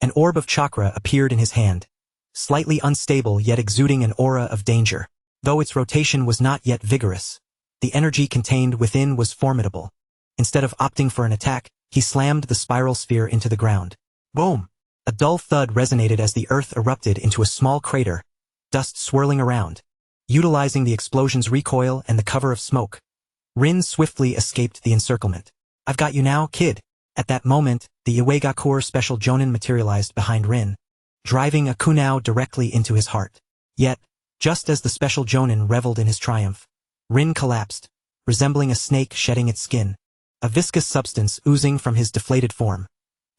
An orb of chakra appeared in his hand, slightly unstable yet exuding an aura of danger. Though its rotation was not yet vigorous, the energy contained within was formidable. Instead of opting for an attack, he slammed the spiral sphere into the ground. Boom! A dull thud resonated as the earth erupted into a small crater, dust swirling around. Utilizing the explosion's recoil and the cover of smoke, Rin swiftly escaped the encirclement. I've got you now, kid. At that moment, the Iwagakure special Jonin materialized behind Rin, driving a kunao directly into his heart. Yet, just as the special Jonin reveled in his triumph, Rin collapsed, resembling a snake shedding its skin, a viscous substance oozing from his deflated form,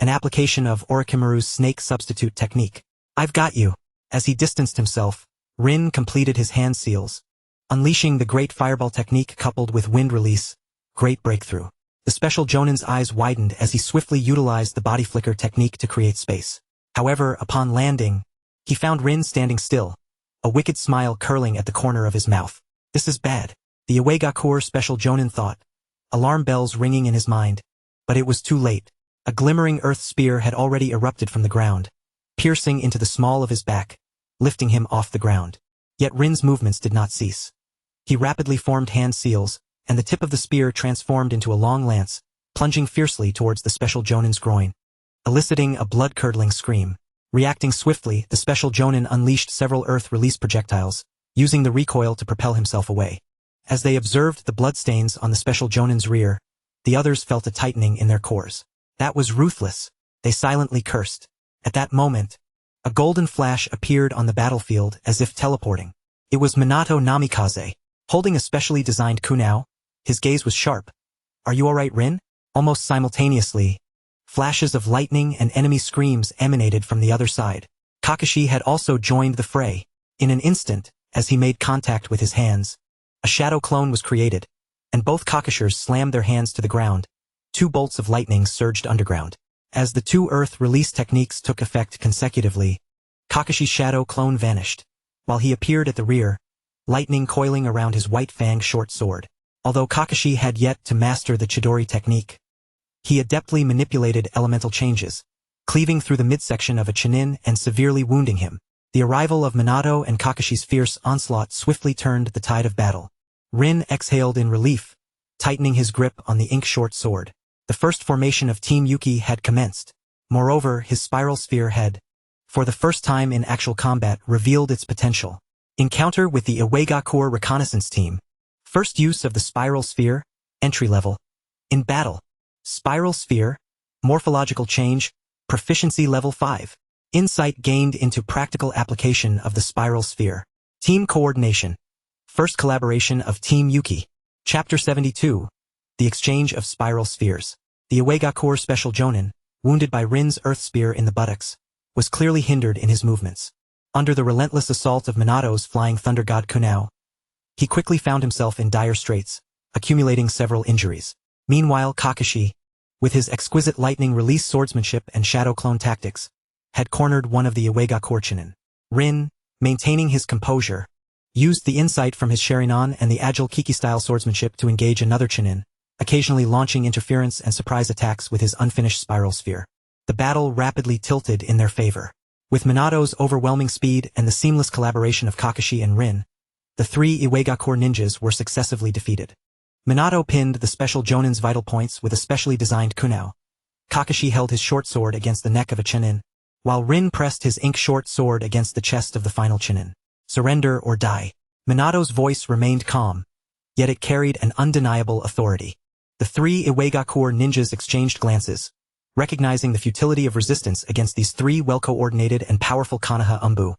an application of Orochimaru's snake substitute technique. I've got you. As he distanced himself, Rin completed his hand seals, unleashing the great fireball technique coupled with wind release. Great breakthrough. The special Jonin's eyes widened as he swiftly utilized the body flicker technique to create space. However, upon landing, he found Rin standing still, a wicked smile curling at the corner of his mouth. This is bad, the Iwagakure special Jonin thought, alarm bells ringing in his mind. But it was too late. A glimmering earth spear had already erupted from the ground, piercing into the small of his back, lifting him off the ground. Yet Rin's movements did not cease. He rapidly formed hand seals, and the tip of the spear transformed into a long lance, plunging fiercely towards the special Jonin's groin, eliciting a blood-curdling scream. Reacting swiftly, the special Jonin unleashed several earth release projectiles, using the recoil to propel himself away. As they observed the bloodstains on the special Jonin's rear, the others felt a tightening in their cores. That was ruthless, they silently cursed. At that moment, a golden flash appeared on the battlefield as if teleporting. It was Minato Namikaze, holding a specially designed kunao. His gaze was sharp. Are you alright, Rin? Almost simultaneously, flashes of lightning and enemy screams emanated from the other side. Kakashi had also joined the fray. In an instant, as he made contact with his hands, a shadow clone was created, and both Kakashers slammed their hands to the ground. 2 bolts of lightning surged underground. As the 2 earth release techniques took effect consecutively, Kakashi's shadow clone vanished, while he appeared at the rear, lightning coiling around his white Fang short sword. Although Kakashi had yet to master the Chidori technique, he adeptly manipulated elemental changes, cleaving through the midsection of a Chunin and severely wounding him. The arrival of Minato and Kakashi's fierce onslaught swiftly turned the tide of battle. Rin exhaled in relief, tightening his grip on the ink short sword. The first formation of Team Yuki had commenced. Moreover, his spiral sphere had, for the first time in actual combat, revealed its potential. Encounter with the Iwagakure reconnaissance team. First use of the spiral sphere, entry level. In battle, spiral sphere, morphological change, proficiency level 5. Insight gained into practical application of the spiral sphere. Team coordination. First collaboration of Team Yuki. Chapter 72. The exchange of spiral spheres. The Iwagakure special Jonin, wounded by Rin's earth spear in the buttocks, was clearly hindered in his movements. Under the relentless assault of Minato's flying thunder god kunao, he quickly found himself in dire straits, accumulating several injuries. Meanwhile, Kakashi, with his exquisite lightning release swordsmanship and shadow clone tactics, had cornered one of the Iwagakure Chunin. Rin, maintaining his composure, used the insight from his Sharingan and the agile Kiki-style swordsmanship to engage another Chunin, occasionally launching interference and surprise attacks with his unfinished spiral sphere. The battle rapidly tilted in their favor. With Minato's overwhelming speed and the seamless collaboration of Kakashi and Rin, the 3 Iwagakure ninjas were successively defeated. Minato pinned the special Jonin's vital points with a specially designed kunao. Kakashi held his short sword against the neck of a Chunin, while Rin pressed his ink short sword against the chest of the final Chunin. Surrender or die. Minato's voice remained calm, yet it carried an undeniable authority. The three Iwagakure ninjas exchanged glances, recognizing the futility of resistance against these three well-coordinated and powerful Konoha Umbu,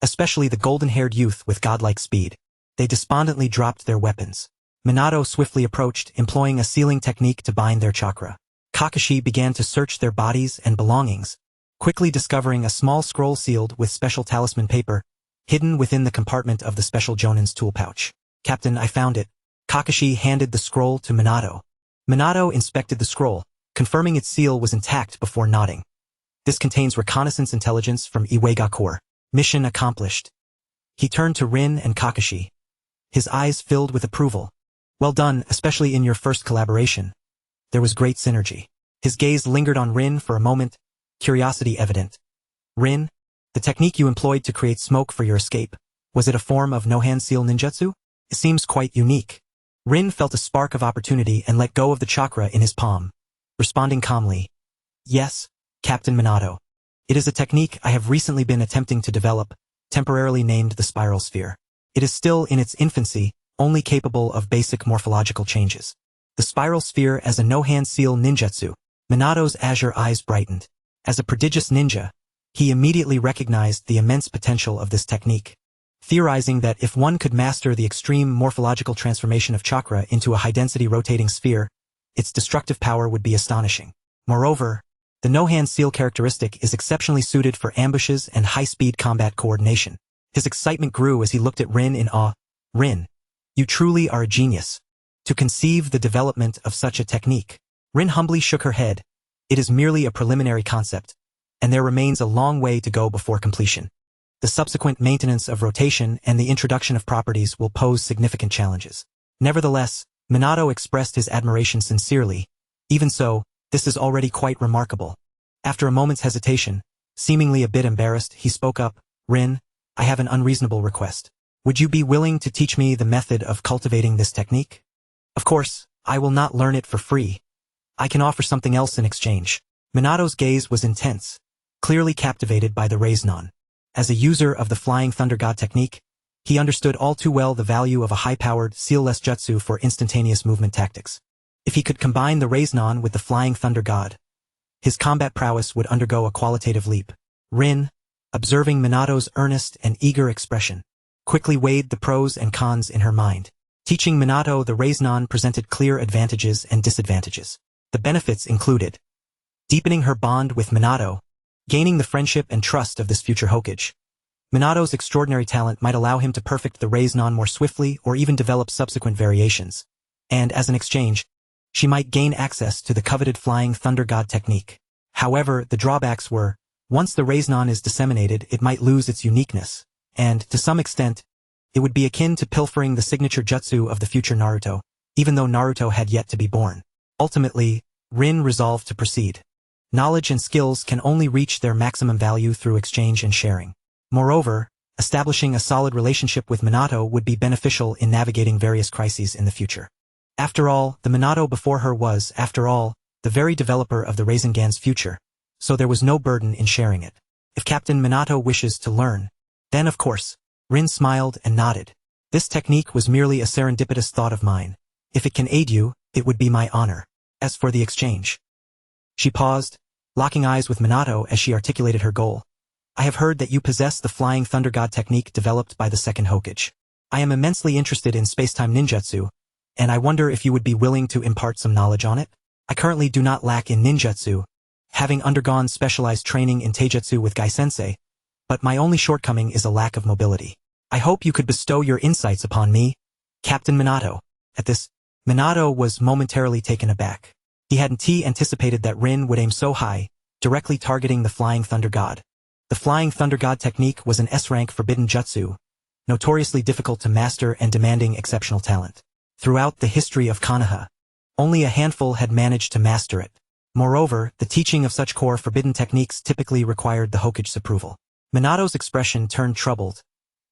especially the golden-haired youth with godlike speed. They despondently dropped their weapons. Minato swiftly approached, employing a sealing technique to bind their chakra. Kakashi began to search their bodies and belongings, quickly discovering a small scroll sealed with special talisman paper, hidden within the compartment of the special Jonin's tool pouch. "Captain, I found it." Kakashi handed the scroll to Minato. Minato inspected the scroll, confirming its seal was intact before nodding. "This contains reconnaissance intelligence from Iwagakure. Mission accomplished." He turned to Rin and Kakashi. His eyes filled with approval. "Well done, especially in your first collaboration." There was great synergy. His gaze lingered on Rin for a moment, curiosity evident. "Rin, the technique you employed to create smoke for your escape, was it a form of no-hand seal ninjutsu? It seems quite unique." Rin felt a spark of opportunity and let go of the chakra in his palm, responding calmly. "Yes, Captain Minato. It is a technique I have recently been attempting to develop, temporarily named the spiral sphere. It is still in its infancy, only capable of basic morphological changes. The spiral sphere as a no-hand seal ninjutsu." Minato's azure eyes brightened. As a prodigious ninja, he immediately recognized the immense potential of this technique, theorizing that if one could master the extreme morphological transformation of chakra into a high-density rotating sphere, its destructive power would be astonishing. Moreover, the no-hand seal characteristic is exceptionally suited for ambushes and high-speed combat coordination. His excitement grew as he looked at Rin in awe. "Rin, you truly are a genius. To conceive the development of such a technique." Rin humbly shook her head. "It is merely a preliminary concept, and there remains a long way to go before completion. The subsequent maintenance of rotation and the introduction of properties will pose significant challenges." Nevertheless, Minato expressed his admiration sincerely. "Even so, this is already quite remarkable." After a moment's hesitation, seemingly a bit embarrassed, he spoke up. "Rin, I have an unreasonable request. Would you be willing to teach me the method of cultivating this technique? Of course, I will not learn it for free. I can offer something else in exchange." Minato's gaze was intense, clearly captivated by the Raiznon. As a user of the Flying Thunder God technique, he understood all too well the value of a high-powered, seal-less jutsu for instantaneous movement tactics. If he could combine the Raiznon with the Flying Thunder God, his combat prowess would undergo a qualitative leap. Rin, observing Minato's earnest and eager expression, quickly weighed the pros and cons in her mind. Teaching Minato the Raiznon presented clear advantages and disadvantages. The benefits included deepening her bond with Minato, gaining the friendship and trust of this future Hokage. Minato's extraordinary talent might allow him to perfect the Raiznon more swiftly or even develop subsequent variations. And as an exchange, she might gain access to the coveted Flying Thunder God technique. However, the drawbacks were, once the Raiznon is disseminated, it might lose its uniqueness, and, to some extent, it would be akin to pilfering the signature jutsu of the future Naruto, even though Naruto had yet to be born. Ultimately, Rin resolved to proceed. Knowledge and skills can only reach their maximum value through exchange and sharing. Moreover, establishing a solid relationship with Minato would be beneficial in navigating various crises in the future. After all, the Minato before her was, after all, the very developer of the Rasengan's future, so there was no burden in sharing it. If Captain Minato wishes to learn, then of course. Rin smiled and nodded. "This technique was merely a serendipitous thought of mine. If it can aid you, it would be my honor. As for the exchange." She paused, locking eyes with Minato as she articulated her goal. "I have heard that you possess the Flying Thunder God technique developed by the second Hokage. I am immensely interested in space-time ninjutsu, and I wonder if you would be willing to impart some knowledge on it. I currently do not lack in ninjutsu, having undergone specialized training in taijutsu with Gai-sensei, but my only shortcoming is a lack of mobility. I hope you could bestow your insights upon me, Captain Minato." At this, Minato was momentarily taken aback. He hadn't anticipated that Rin would aim so high, directly targeting the Flying Thunder God. The Flying Thunder God technique was an S-rank forbidden jutsu, notoriously difficult to master and demanding exceptional talent. Throughout the history of Konoha, only a handful had managed to master it. Moreover, the teaching of such core forbidden techniques typically required the Hokage's approval. Minato's expression turned troubled.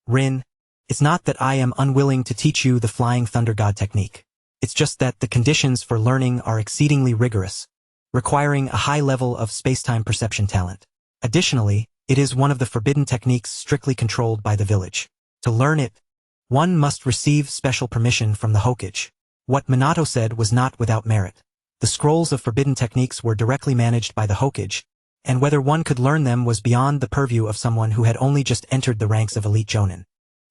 "Rin, it's not that I am unwilling to teach you the Flying Thunder God technique. It's just that the conditions for learning are exceedingly rigorous, requiring a high level of space-time perception talent. Additionally, it is one of the forbidden techniques strictly controlled by the village. To learn it, one must receive special permission from the Hokage. What Minato said was not without merit. The scrolls of forbidden techniques were directly managed by the Hokage, and whether one could learn them was beyond the purview of someone who had only just entered the ranks of elite Jonin.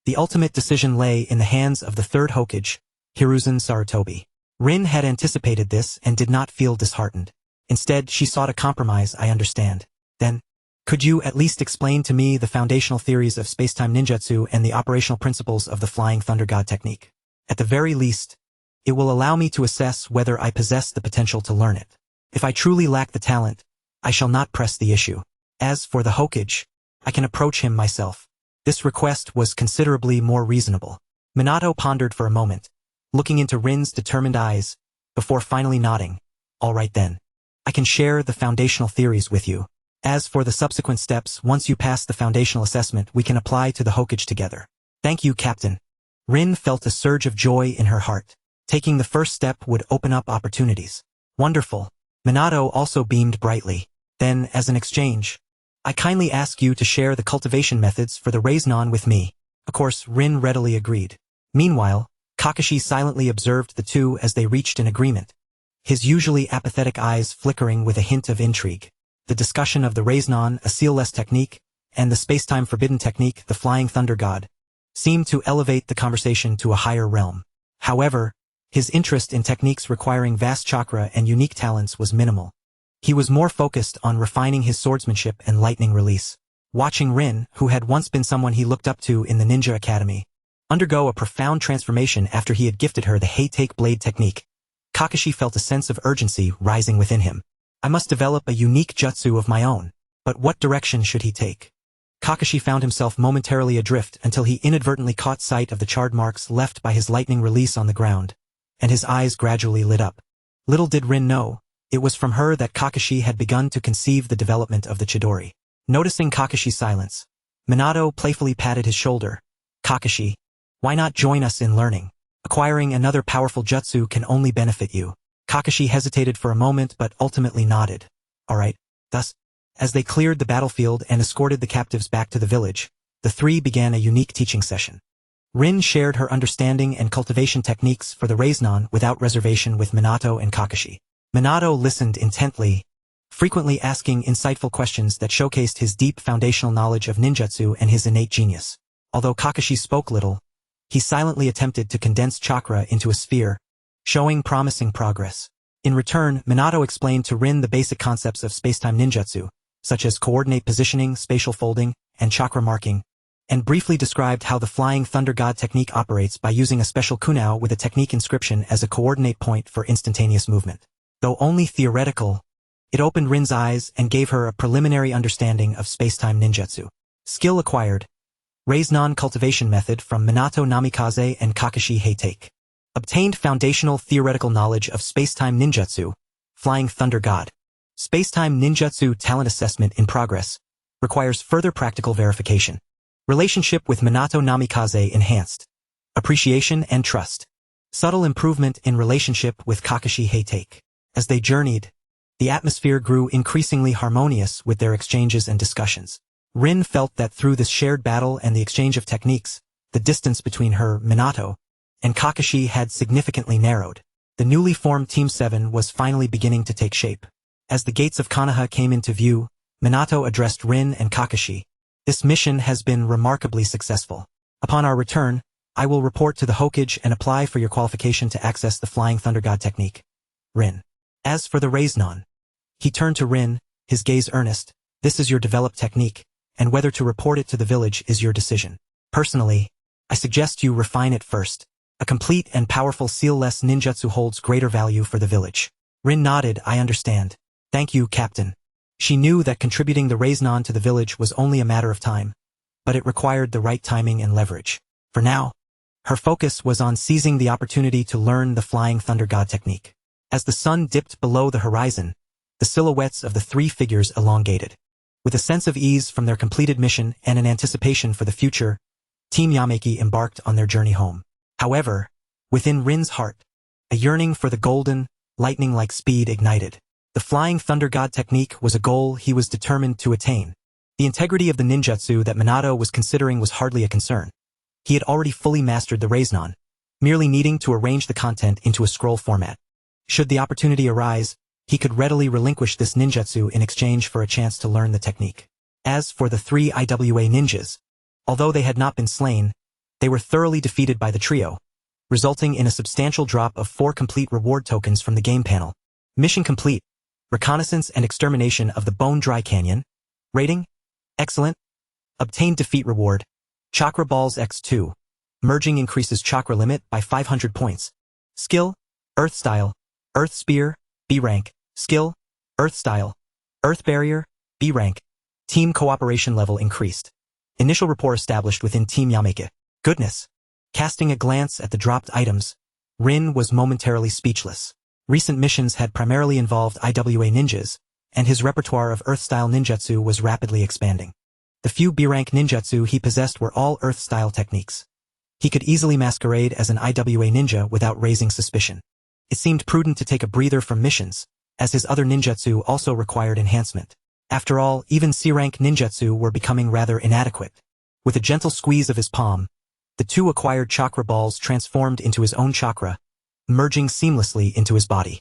The ultimate decision lay in the hands of the third Hokage, Hiruzen Sarutobi. Rin had anticipated this and did not feel disheartened. Instead, she sought a compromise. I understand. Then, could you at least explain to me the foundational theories of space-time ninjutsu and the operational principles of the Flying Thunder God technique? At the very least, it will allow me to assess whether I possess the potential to learn it. If I truly lack the talent, I shall not press the issue. As for the Hokage, I can approach him myself. This request was considerably more reasonable. Minato pondered for a moment, looking into Rin's determined eyes, before finally nodding. All right then. I can share the foundational theories with you. As for the subsequent steps, once you pass the foundational assessment, we can apply to the Hokage together. Thank you, Captain. Rin felt a surge of joy in her heart. Taking the first step would open up opportunities. Wonderful. Minato also beamed brightly. Then, as an exchange, I kindly ask you to share the cultivation methods for the Raiznon with me. Of course, Rin readily agreed. Meanwhile, Kakashi silently observed the two as they reached an agreement, his usually apathetic eyes flickering with a hint of intrigue. The discussion of the Raiznon, a sealless technique, and the space-time forbidden technique, the Flying Thunder God, seemed to elevate the conversation to a higher realm. However, his interest in techniques requiring vast chakra and unique talents was minimal. He was more focused on refining his swordsmanship and lightning release. Watching Rin, who had once been someone he looked up to in the Ninja Academy, undergo a profound transformation after he had gifted her the Hay-Take Blade technique, Kakashi felt a sense of urgency rising within him. I must develop a unique jutsu of my own. But what direction should he take? Kakashi found himself momentarily adrift until he inadvertently caught sight of the charred marks left by his lightning release on the ground, and his eyes gradually lit up. Little did Rin know, it was from her that Kakashi had begun to conceive the development of the Chidori. Noticing Kakashi's silence, Minato playfully patted his shoulder. Kakashi, why not join us in learning? Acquiring another powerful jutsu can only benefit you. Kakashi hesitated for a moment but ultimately nodded. All right. Thus, as they cleared the battlefield and escorted the captives back to the village, the three began a unique teaching session. Rin shared her understanding and cultivation techniques for the Raiznon without reservation with Minato and Kakashi. Minato listened intently, frequently asking insightful questions that showcased his deep foundational knowledge of ninjutsu and his innate genius. Although Kakashi spoke little, he silently attempted to condense chakra into a sphere, showing promising progress. In return, Minato explained to Rin the basic concepts of spacetime ninjutsu, such as coordinate positioning, spatial folding, and chakra marking, and briefly described how the Flying Thunder God technique operates by using a special kunao with a technique inscription as a coordinate point for instantaneous movement. Though only theoretical, it opened Rin's eyes and gave her a preliminary understanding of spacetime ninjutsu. Skill acquired. Raiznon cultivation method from Minato Namikaze and Kakashi Hay-Take. Obtained foundational theoretical knowledge of spacetime ninjutsu, Flying Thunder God. Spacetime ninjutsu talent assessment in progress. Requires further practical verification. Relationship with Minato Namikaze enhanced. Appreciation and trust. Subtle improvement in relationship with Kakashi Hay-Take. As they journeyed, the atmosphere grew increasingly harmonious with their exchanges and discussions. Rin felt that through this shared battle and the exchange of techniques, the distance between her, Minato, and Kakashi had significantly narrowed. The newly formed Team 7 was finally beginning to take shape. As the gates of Konoha came into view, Minato addressed Rin and Kakashi. This mission has been remarkably successful. Upon our return, I will report to the Hokage and apply for your qualification to access the Flying Thunder God technique. Rin. As for the Raiznon, he turned to Rin, his gaze earnest. This is your developed technique, and whether to report it to the village is your decision. Personally, I suggest you refine it first. A complete and powerful seal-less ninjutsu holds greater value for the village. Rin nodded. I understand. Thank you, Captain. She knew that contributing the Raiznon to the village was only a matter of time, but it required the right timing and leverage. For now, her focus was on seizing the opportunity to learn the Flying Thunder God technique. As the sun dipped below the horizon, the silhouettes of the three figures elongated. With a sense of ease from their completed mission and an anticipation for the future, Team Yameki embarked on their journey home. However, within Rin's heart, a yearning for the golden, lightning-like speed ignited. The Flying Thunder God technique was a goal he was determined to attain. The integrity of the ninjutsu that Minato was considering was hardly a concern. He had already fully mastered the Raiznon, merely needing to arrange the content into a scroll format. Should the opportunity arise, he could readily relinquish this ninjutsu in exchange for a chance to learn the technique. As for the 3 IWA ninjas, although they had not been slain, they were thoroughly defeated by the trio, resulting in a substantial drop of 4 complete reward tokens from the game panel. Mission complete. Reconnaissance and extermination of the Bone Dry Canyon. Rating: excellent. Obtained defeat reward. Chakra Balls X2. Merging increases chakra limit by 500 points. Skill: Earth Style, Earth Spear, B rank. Skill: Earth Style, Earth Barrier, B rank. Team cooperation level increased. Initial rapport established within Team Yamake. Goodness. Casting a glance at the dropped items, Rin was momentarily speechless. Recent missions had primarily involved IWA ninjas, and his repertoire of Earth-style ninjutsu was rapidly expanding. The few B-rank ninjutsu he possessed were all Earth-style techniques. He could easily masquerade as an IWA ninja without raising suspicion. It seemed prudent to take a breather from missions, as his other ninjutsu also required enhancement. After all, even C-rank ninjutsu were becoming rather inadequate. With a gentle squeeze of his palm, the 2 acquired chakra balls transformed into his own chakra, merging seamlessly into his body.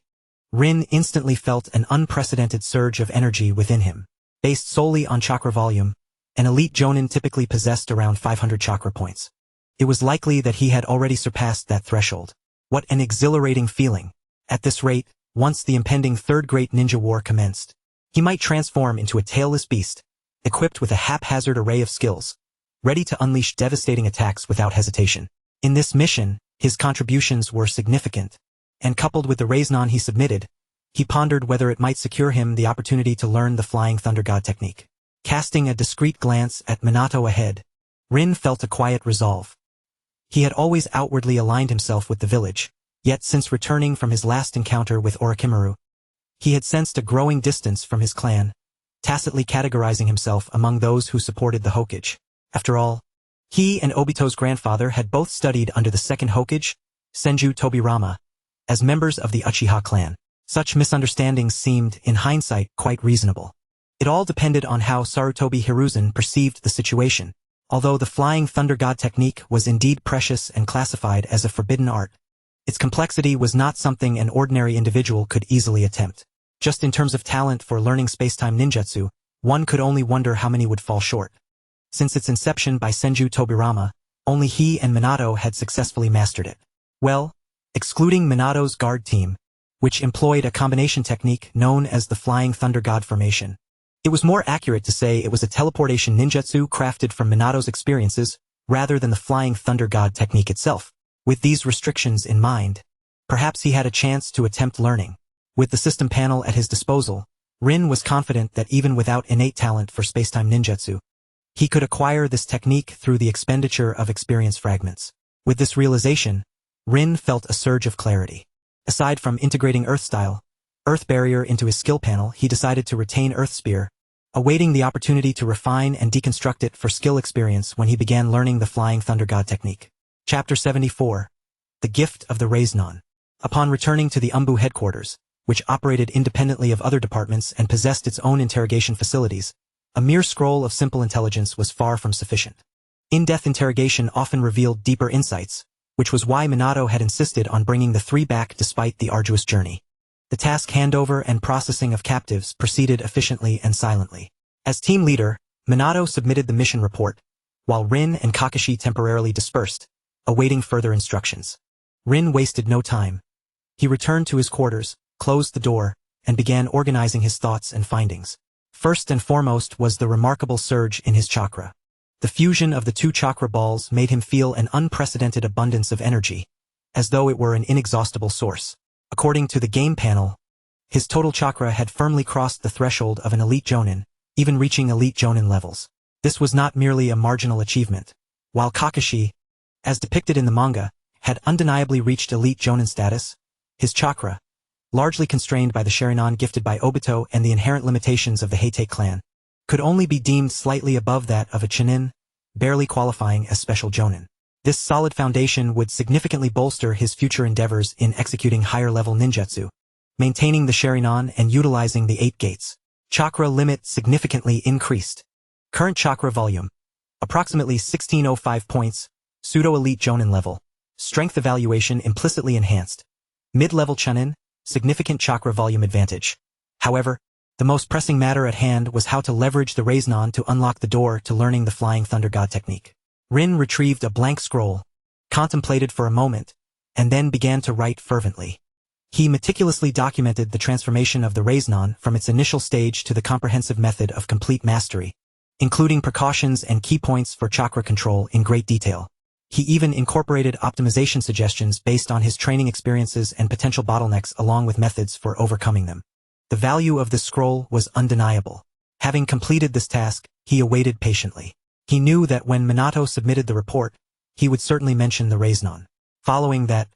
Rin instantly felt an unprecedented surge of energy within him. Based solely on chakra volume, an elite Jonin typically possessed around 500 chakra points. It was likely that he had already surpassed that threshold. What an exhilarating feeling. At this rate, once the impending Third Great Ninja War commenced, he might transform into a tailless beast, equipped with a haphazard array of skills, ready to unleash devastating attacks without hesitation. In this mission, his contributions were significant, and coupled with the raisonnement he submitted, he pondered whether it might secure him the opportunity to learn the Flying Thunder God technique. Casting a discreet glance at Minato ahead, Rin felt a quiet resolve. He had always outwardly aligned himself with the village, yet since returning from his last encounter with Orochimaru, he had sensed a growing distance from his clan, tacitly categorizing himself among those who supported the Hokage. After all, he and Obito's grandfather had both studied under the second Hokage, Senju Tobirama, as members of the Uchiha clan. Such misunderstandings seemed, in hindsight, quite reasonable. It all depended on how Sarutobi Hiruzen perceived the situation. Although the Flying Thunder God technique was indeed precious and classified as a forbidden art, its complexity was not something an ordinary individual could easily attempt. Just in terms of talent for learning space-time ninjutsu, one could only wonder how many would fall short. Since its inception by Senju Tobirama, only he and Minato had successfully mastered it. Well, excluding Minato's guard team, which employed a combination technique known as the Flying Thunder God formation. It was more accurate to say it was a teleportation ninjutsu crafted from Minato's experiences rather than the Flying Thunder God technique itself. With these restrictions in mind, perhaps he had a chance to attempt learning. With the system panel at his disposal, Rin was confident that even without innate talent for spacetime ninjutsu, he could acquire this technique through the expenditure of experience fragments. With this realization, Rin felt a surge of clarity. Aside from integrating Earth Style, Earth Barrier into his skill panel, he decided to retain Earth Spear, awaiting the opportunity to refine and deconstruct it for skill experience when he began learning the Flying Thunder God technique. Chapter 74. The Gift of the Raisnon. Upon returning to the Umbu headquarters, which operated independently of other departments and possessed its own interrogation facilities, a mere scroll of simple intelligence was far from sufficient. In-depth interrogation often revealed deeper insights, which was why Minato had insisted on bringing the 3 back despite the arduous journey. The task handover and processing of captives proceeded efficiently and silently. As team leader, Minato submitted the mission report, while Rin and Kakashi temporarily dispersed, awaiting further instructions. Rin wasted no time. He returned to his quarters, closed the door, and began organizing his thoughts and findings. First and foremost was the remarkable surge in his chakra. The fusion of the 2 chakra balls made him feel an unprecedented abundance of energy, as though it were an inexhaustible source. According to the game panel, his total chakra had firmly crossed the threshold of an elite Jonin, even reaching elite Jonin levels. This was not merely a marginal achievement. While Kakashi, as depicted in the manga, had undeniably reached elite Jonin status, his chakra, largely constrained by the Sharingan gifted by Obito and the inherent limitations of the Heitei clan, could only be deemed slightly above that of a Chunin, barely qualifying as special Jonin. This solid foundation would significantly bolster his future endeavors in executing higher-level ninjutsu, maintaining the Sharingan and utilizing the 8 gates. Chakra limit significantly increased. Current chakra volume, approximately 1605 points, pseudo-elite Jonin level. Strength evaluation implicitly enhanced. Mid-level Chunin, significant chakra volume advantage. However, the most pressing matter at hand was how to leverage the Reincarnated to unlock the door to learning the Flying Thunder God technique. Rin retrieved a blank scroll, contemplated for a moment, and then began to write fervently. He meticulously documented the transformation of the Reincarnated from its initial stage to the comprehensive method of complete mastery, including precautions and key points for chakra control in great detail. He even incorporated optimization suggestions based on his training experiences and potential bottlenecks along with methods for overcoming them. The value of this scroll was undeniable. Having completed this task, he awaited patiently. He knew that when Minato submitted the report, he would certainly mention the Reincarnated. Following that,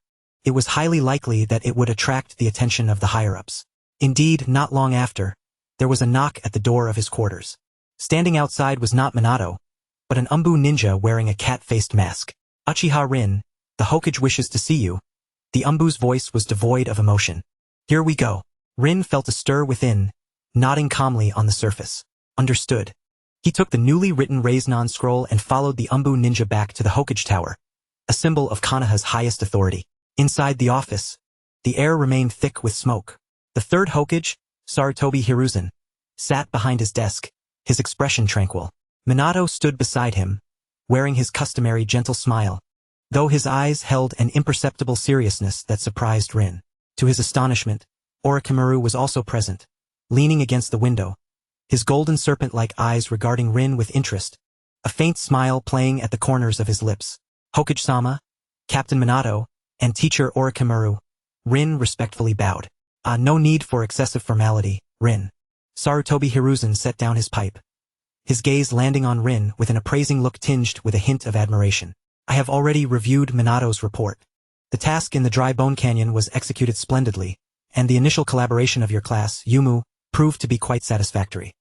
it was highly likely that it would attract the attention of the higher-ups. Indeed, not long after, there was a knock at the door of his quarters. Standing outside was not Minato, but an Umbu ninja wearing a cat-faced mask. Uchiha Rin, the Hokage wishes to see you. The Umbu's voice was devoid of emotion. Here we go. Rin felt a stir within, nodding calmly on the surface. Understood. He took the newly written Reincarnated scroll and followed the Umbu ninja back to the Hokage Tower, a symbol of Konoha's highest authority. Inside the office, the air remained thick with smoke. The third Hokage, Sarutobi Hiruzen, sat behind his desk, his expression tranquil. Minato stood beside him, wearing his customary gentle smile, though his eyes held an imperceptible seriousness that surprised Rin. To his astonishment, Orochimaru was also present, leaning against the window, his golden serpent-like eyes regarding Rin with interest, a faint smile playing at the corners of his lips. Hokage-sama, Captain Minato, and teacher Orochimaru. Rin respectfully bowed. No need for excessive formality, Rin. Sarutobi Hiruzen set down his pipe, his gaze landing on Rin with an appraising look tinged with a hint of admiration. I have already reviewed Minato's report. The task in the Dry Bone Canyon was executed splendidly, and the initial collaboration of your class, Yumu, proved to be quite satisfactory.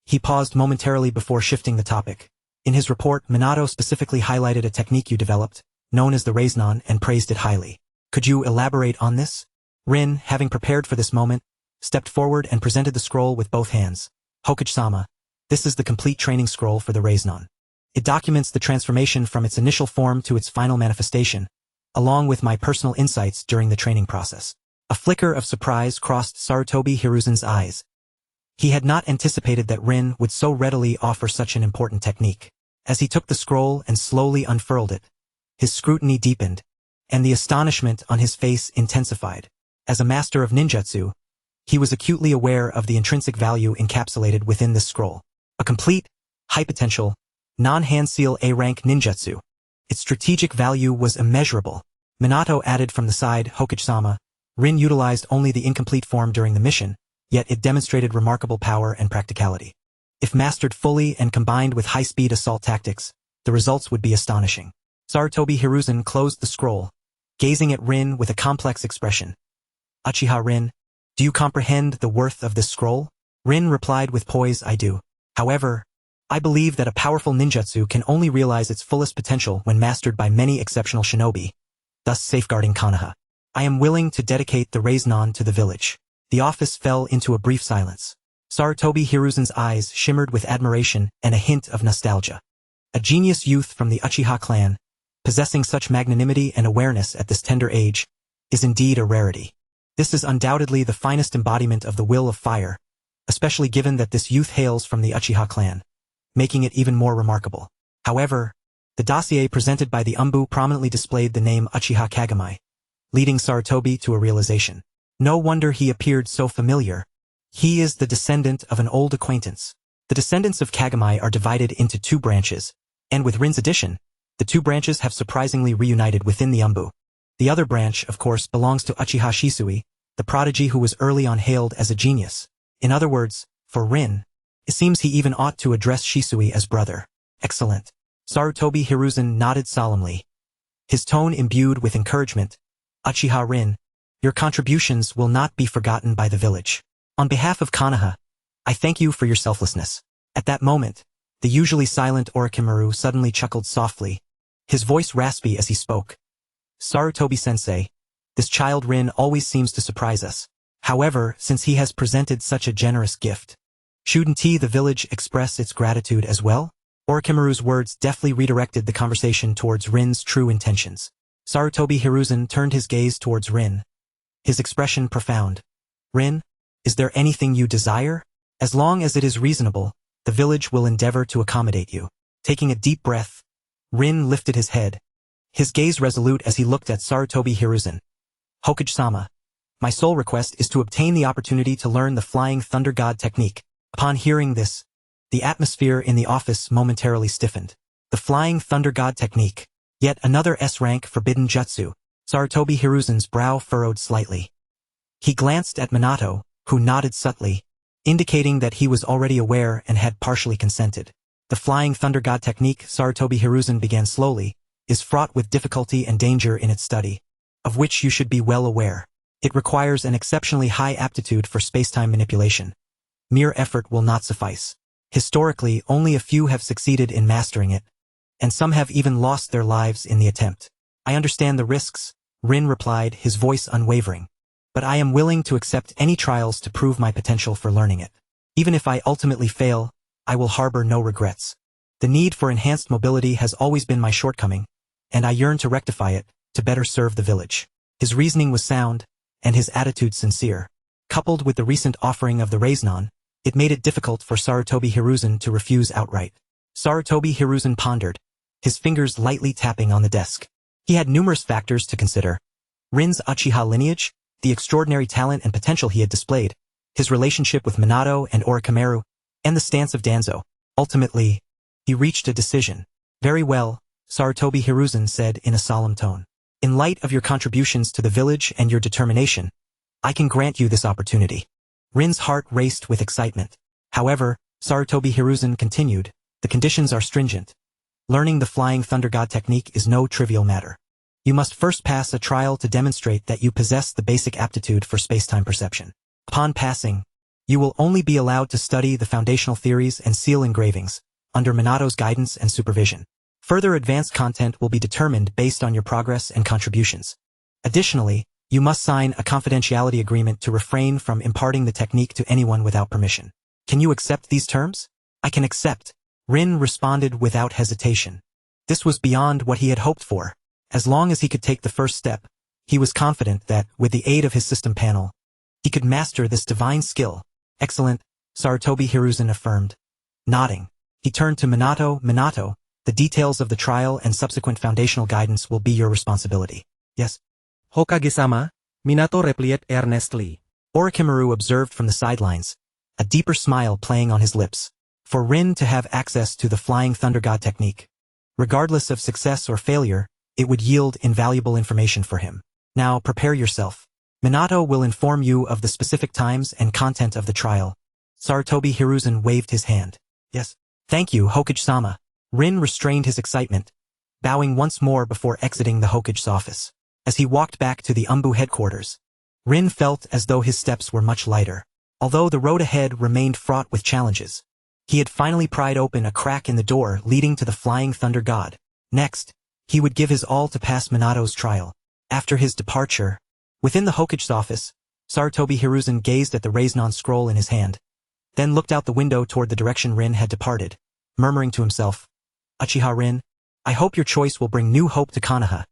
He paused momentarily before shifting the topic. In his report, Minato specifically highlighted a technique you developed, known as the Reincarnated, and praised it highly. Could you elaborate on this? Rin, having prepared for this moment, stepped forward and presented the scroll with both hands. Hokage-sama, this is the complete training scroll for the Reincarnated. It documents the transformation from its initial form to its final manifestation, along with my personal insights during the training process. A flicker of surprise crossed Sarutobi Hiruzen's eyes. He had not anticipated that Rin would so readily offer such an important technique. As he took the scroll and slowly unfurled it, his scrutiny deepened, and the astonishment on his face intensified. As a master of ninjutsu, he was acutely aware of the intrinsic value encapsulated within this scroll. A complete, high-potential, non-hand-seal A-rank ninjutsu. Its strategic value was immeasurable. Minato added from the side, Hokage-sama, Rin utilized only the incomplete form during the mission, yet it demonstrated remarkable power and practicality. If mastered fully and combined with high-speed assault tactics, the results would be astonishing. Sarutobi Hiruzen closed the scroll, gazing at Rin with a complex expression. Uchiha Rin, do you comprehend the worth of this scroll? Rin replied with poise, I do. However, I believe that a powerful ninjutsu can only realize its fullest potential when mastered by many exceptional shinobi, thus safeguarding Konoha. I am willing to dedicate the Reincarnated to the village. The office fell into a brief silence. Sarutobi Hiruzen's eyes shimmered with admiration and a hint of nostalgia. A genius youth from the Uchiha clan, possessing such magnanimity and awareness at this tender age, is indeed a rarity. This is undoubtedly the finest embodiment of the will of fire, especially given that this youth hails from the Uchiha clan, making it even more remarkable. However, the dossier presented by the Umbu prominently displayed the name Uchiha Kagami, leading Sarutobi to a realization. No wonder he appeared so familiar. He is the descendant of an old acquaintance. The descendants of Kagami are divided into two branches, and with Rin's addition, the two branches have surprisingly reunited within the Umbu. The other branch, of course, belongs to Uchiha Shisui, the prodigy who was early on hailed as a genius. In other words, for Rin, it seems he even ought to address Shisui as brother. Excellent. Sarutobi Hiruzen nodded solemnly, his tone imbued with encouragement. Uchiha Rin, your contributions will not be forgotten by the village. On behalf of Konoha, I thank you for your selflessness. At that moment, the usually silent Orochimaru suddenly chuckled softly, his voice raspy as he spoke. Sarutobi-sensei, this child Rin always seems to surprise us. However, since he has presented such a generous gift, shouldn't the village express its gratitude as well? Orochimaru's words deftly redirected the conversation towards Rin's true intentions. Sarutobi Hiruzen turned his gaze towards Rin, his expression profound. Rin, is there anything you desire? As long as it is reasonable, the village will endeavor to accommodate you. Taking a deep breath, Rin lifted his head, his gaze resolute as he looked at Sarutobi Hiruzen. Hokage-sama, my sole request is to obtain the opportunity to learn the Flying Thunder God technique. Upon hearing this, the atmosphere in the office momentarily stiffened. The Flying Thunder God technique. Yet another S-rank forbidden jutsu. Sarutobi Hiruzen's brow furrowed slightly. He glanced at Minato, who nodded subtly, indicating that he was already aware and had partially consented. The Flying Thunder God technique, Sarutobi Hiruzen began slowly, is fraught with difficulty and danger in its study, of which you should be well aware. It requires an exceptionally high aptitude for space-time manipulation. Mere effort will not suffice. Historically, only a few have succeeded in mastering it, and some have even lost their lives in the attempt. I understand the risks, Rin replied, his voice unwavering. But I am willing to accept any trials to prove my potential for learning it. Even if I ultimately fail, I will harbor no regrets. The need for enhanced mobility has always been my shortcoming, and I yearn to rectify it, to better serve the village. His reasoning was sound, and his attitude sincere. Coupled with the recent offering of the Raisnon, it made it difficult for Sarutobi Hiruzen to refuse outright. Sarutobi Hiruzen pondered, his fingers lightly tapping on the desk. He had numerous factors to consider. Rin's Uchiha lineage, the extraordinary talent and potential he had displayed, his relationship with Minato and Orochimaru, and the stance of Danzo. Ultimately, he reached a decision. Very well, Sarutobi Hiruzen said in a solemn tone. In light of your contributions to the village and your determination, I can grant you this opportunity. Rin's heart raced with excitement. However, Sarutobi Hiruzen continued, the conditions are stringent. Learning the Flying Thunder God technique is no trivial matter. You must first pass a trial to demonstrate that you possess the basic aptitude for space-time perception. Upon passing, you will only be allowed to study the foundational theories and seal engravings, under Minato's guidance and supervision. Further advanced content will be determined based on your progress and contributions. Additionally, you must sign a confidentiality agreement to refrain from imparting the technique to anyone without permission. Can you accept these terms? I can accept, Rin responded without hesitation. This was beyond what he had hoped for. As long as he could take the first step, he was confident that, with the aid of his system panel, he could master this divine skill. Excellent, Sarutobi Hiruzen affirmed. Nodding, he turned to Minato. Minato, the details of the trial and subsequent foundational guidance will be your responsibility. Yes? Hokage-sama, Minato replied earnestly. Orochimaru observed from the sidelines, a deeper smile playing on his lips. For Rin to have access to the Flying Thunder God technique, regardless of success or failure, it would yield invaluable information for him. Now prepare yourself. Minato will inform you of the specific times and content of the trial. Sarutobi Hiruzen waved his hand. Yes. Thank you, Hokage-sama. Rin restrained his excitement, bowing once more before exiting the Hokage's office. As he walked back to the Umbu headquarters, Rin felt as though his steps were much lighter. Although the road ahead remained fraught with challenges, he had finally pried open a crack in the door leading to the Flying Thunder God. Next, he would give his all to pass Minato's trial. After his departure, within the Hokage's office, Sarutobi Hiruzen gazed at the Raisnon scroll in his hand, then looked out the window toward the direction Rin had departed, murmuring to himself, Uchiha Rin, I hope your choice will bring new hope to Konoha,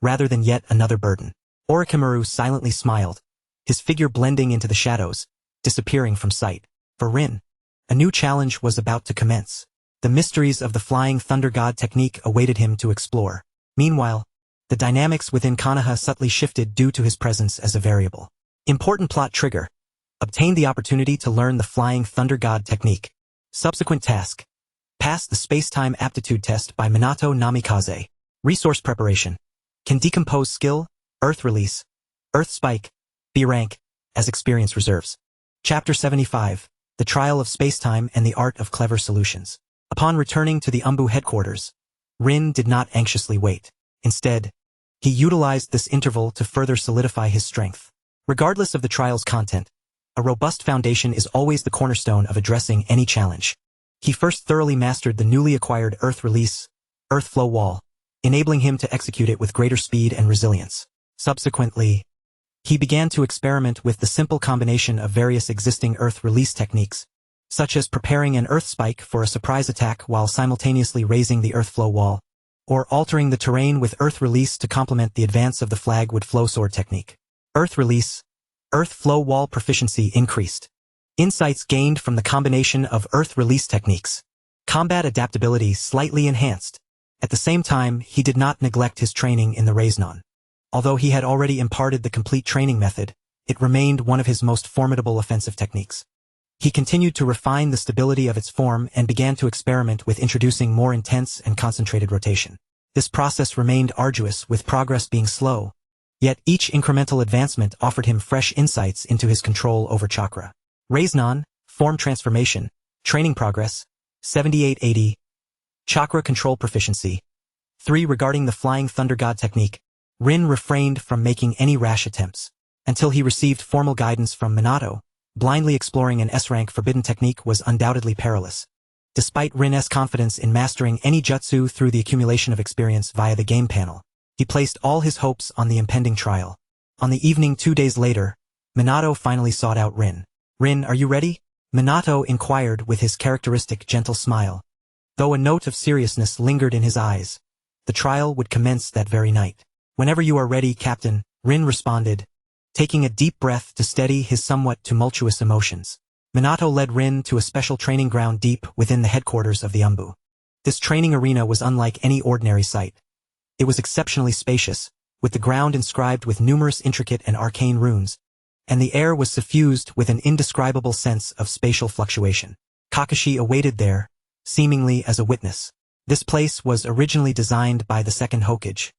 rather than yet another burden. Orochimaru silently smiled, his figure blending into the shadows, disappearing from sight. For Rin, a new challenge was about to commence. The mysteries of the Flying Thunder God technique awaited him to explore. Meanwhile, the dynamics within Konoha subtly shifted due to his presence as a variable. Important plot trigger. Obtain the opportunity to learn the Flying Thunder God technique. Subsequent task. Pass the space-time aptitude test by Minato Namikaze. Resource preparation. Can decompose skill, Earth release, Earth spike, B rank, as experience reserves. Chapter 75. The Trial of Space-Time and the Art of Clever Solutions. Upon returning to the Umbu headquarters, Rin did not anxiously wait. Instead, he utilized this interval to further solidify his strength. Regardless of the trial's content, a robust foundation is always the cornerstone of addressing any challenge. He first thoroughly mastered the newly acquired Earth Release, Earth Flow Wall, enabling him to execute it with greater speed and resilience. Subsequently, he began to experiment with the simple combination of various existing Earth Release techniques, such as preparing an Earth Spike for a surprise attack while simultaneously raising the Earth Flow Wall, or altering the terrain with Earth Release to complement the advance of the Flagwood Flow Sword technique. Earth Release, Earth Flow Wall proficiency increased. Insights gained from the combination of Earth Release techniques. Combat adaptability slightly enhanced. At the same time, he did not neglect his training in the Raisnon. Although he had already imparted the complete training method, it remained one of his most formidable offensive techniques. He continued to refine the stability of its form and began to experiment with introducing more intense and concentrated rotation. This process remained arduous, with progress being slow, yet each incremental advancement offered him fresh insights into his control over chakra. Raisnon, Form Transformation, Training Progress, 7880, Chakra Control Proficiency. 3. Regarding the Flying Thunder God technique, Rin refrained from making any rash attempts, until he received formal guidance from Minato. Blindly exploring an S-rank forbidden technique was undoubtedly perilous. Despite Rin's confidence in mastering any jutsu through the accumulation of experience via the game panel, he placed all his hopes on the impending trial. On the evening 2 days later, Minato finally sought out Rin. "Rin, are you ready?" Minato inquired with his characteristic gentle smile. Though a note of seriousness lingered in his eyes, the trial would commence that very night. "Whenever you are ready, Captain," Rin responded, taking a deep breath to steady his somewhat tumultuous emotions. Minato led Rin to a special training ground deep within the headquarters of the Umbu. This training arena was unlike any ordinary site. It was exceptionally spacious, with the ground inscribed with numerous intricate and arcane runes, and the air was suffused with an indescribable sense of spatial fluctuation. Kakashi awaited there, seemingly as a witness. This place was originally designed by the second Hokage,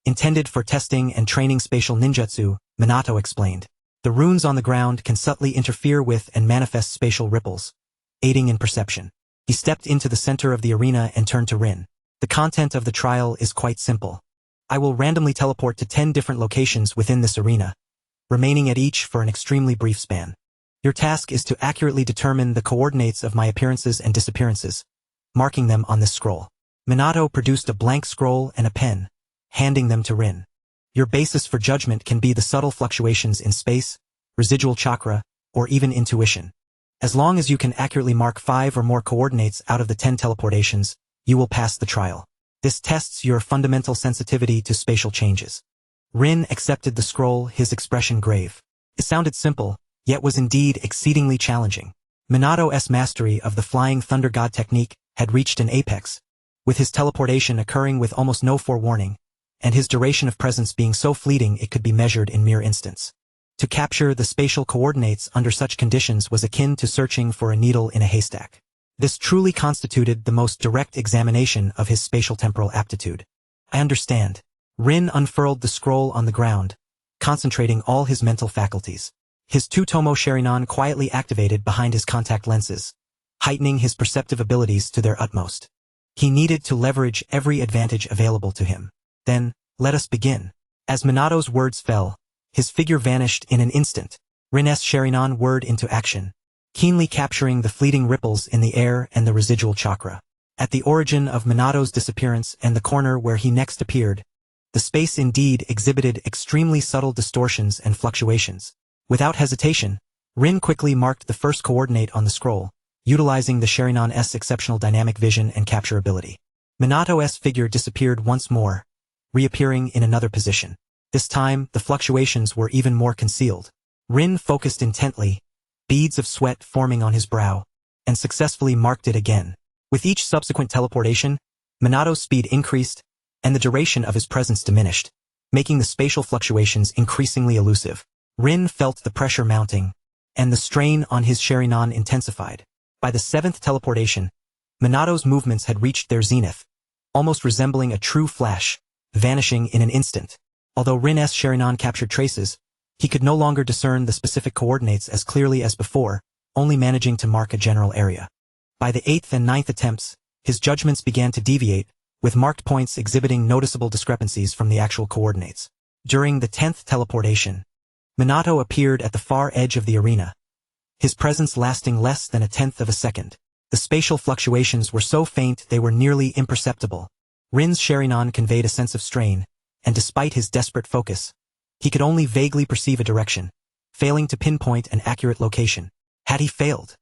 intended for testing and training spatial ninjutsu, Minato explained. The runes on the ground can subtly interfere with and manifest spatial ripples, aiding in perception. He stepped into the center of the arena and turned to Rin. "The content of the trial is quite simple. I will randomly teleport to 10 different locations within this arena, remaining at each for an extremely brief span. Your task is to accurately determine the coordinates of my appearances and disappearances, marking them on this scroll." Minato produced a blank scroll and a pen, handing them to Rin. "Your basis for judgment can be the subtle fluctuations in space, residual chakra, or even intuition. As long as you can accurately mark 5 or more coordinates out of the 10 teleportations, you will pass the trial. This tests your fundamental sensitivity to spatial changes." Rin accepted the scroll, his expression grave. It sounded simple, yet was indeed exceedingly challenging. Minato's mastery of the Flying Thunder God technique had reached an apex, with his teleportation occurring with almost no forewarning, and his duration of presence being so fleeting it could be measured in mere instants. To capture the spatial coordinates under such conditions was akin to searching for a needle in a haystack. This truly constituted the most direct examination of his spatial-temporal aptitude. "I understand." Rin unfurled the scroll on the ground, concentrating all his mental faculties. His two-tomo Sharingan quietly activated behind his contact lenses, heightening his perceptive abilities to their utmost. He needed to leverage every advantage available to him. "Then, let us begin." As Minato's words fell, his figure vanished in an instant. Rin's Sharingan whirred into action, keenly capturing the fleeting ripples in the air and the residual chakra. At the origin of Minato's disappearance and the corner where he next appeared, the space indeed exhibited extremely subtle distortions and fluctuations. Without hesitation, Rin quickly marked the first coordinate on the scroll, utilizing the Sharingan's exceptional dynamic vision and capture ability. Minato's figure disappeared once more, reappearing in another position. This time, the fluctuations were even more concealed. Rin focused intently, beads of sweat forming on his brow, and successfully marked it again. With each subsequent teleportation, Minato's speed increased, and the duration of his presence diminished, making the spatial fluctuations increasingly elusive. Rin felt the pressure mounting, and the strain on his Sharingan intensified. By the 7th teleportation, Minato's movements had reached their zenith, almost resembling a true flash, vanishing in an instant. Although Rin's Sharingan captured traces, he could no longer discern the specific coordinates as clearly as before, only managing to mark a general area. By the 8th and 9th attempts, his judgments began to deviate, with marked points exhibiting noticeable discrepancies from the actual coordinates. During the 10th teleportation, Minato appeared at the far edge of the arena, his presence lasting less than a tenth of a second. The spatial fluctuations were so faint they were nearly imperceptible. Rin's Sharingan conveyed a sense of strain, and despite his desperate focus, he could only vaguely perceive a direction, failing to pinpoint an accurate location. Had he failed?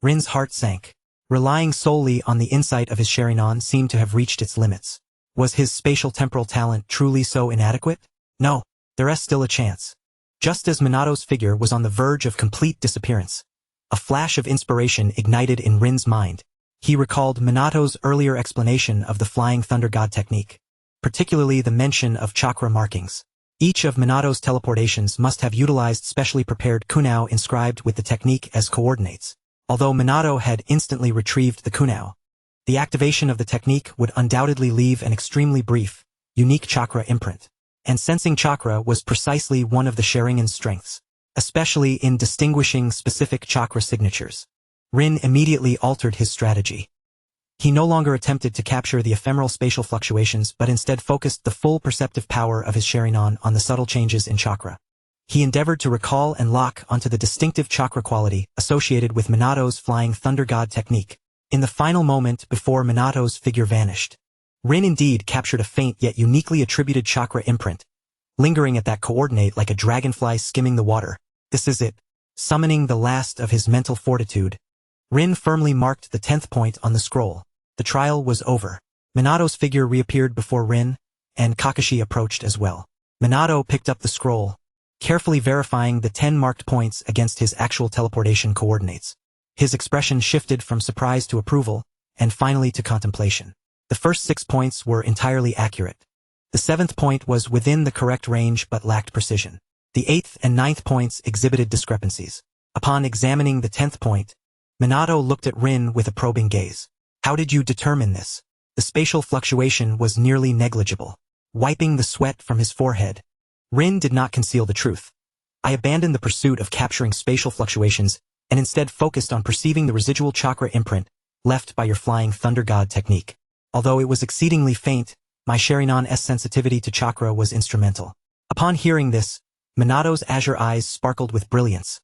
Rin's heart sank. Relying solely on the insight of his Sharingan seemed to have reached its limits. Was his spatial temporal talent truly so inadequate? No, there is still a chance. Just as Minato's figure was on the verge of complete disappearance, a flash of inspiration ignited in Rin's mind. He recalled Minato's earlier explanation of the Flying Thunder God technique, particularly the mention of chakra markings. Each of Minato's teleportations must have utilized specially prepared kunao inscribed with the technique as coordinates. Although Minato had instantly retrieved the kunao, the activation of the technique would undoubtedly leave an extremely brief, unique chakra imprint. And sensing chakra was precisely one of the Sharingan's strengths, especially in distinguishing specific chakra signatures. Rin immediately altered his strategy. He no longer attempted to capture the ephemeral spatial fluctuations but instead focused the full perceptive power of his Sharingan on the subtle changes in chakra. He endeavored to recall and lock onto the distinctive chakra quality associated with Minato's Flying Thunder God technique. In the final moment before Minato's figure vanished, Rin indeed captured a faint yet uniquely attributed chakra imprint, lingering at that coordinate like a dragonfly skimming the water. This is it. Summoning the last of his mental fortitude, Rin firmly marked the 10th point on the scroll. The trial was over. Minato's figure reappeared before Rin, and Kakashi approached as well. Minato picked up the scroll, carefully verifying the 10 marked points against his actual teleportation coordinates. His expression shifted from surprise to approval, and finally to contemplation. The first 6 points were entirely accurate. The 7th point was within the correct range but lacked precision. The 8th and 9th points exhibited discrepancies. Upon examining the 10th point, Minato looked at Rin with a probing gaze. How did you determine this? The spatial fluctuation was nearly negligible. Wiping the sweat from his forehead, Rin did not conceal the truth. I abandoned the pursuit of capturing spatial fluctuations and instead focused on perceiving the residual chakra imprint left by your Flying Thunder God technique. Although it was exceedingly faint, my Sharingan's sensitivity to chakra was instrumental. Upon hearing this, Minato's azure eyes sparkled with brilliance.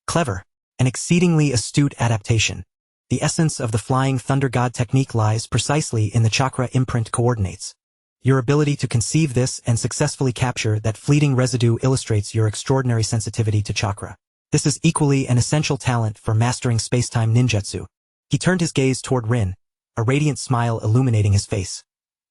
Clever, an exceedingly astute adaptation. The essence of the Flying Thunder God technique lies precisely in the chakra imprint coordinates. Your ability to conceive this and successfully capture that fleeting residue illustrates your extraordinary sensitivity to chakra. This is equally an essential talent for mastering space-time ninjutsu. He turned his gaze toward Rin, a radiant smile illuminating his face.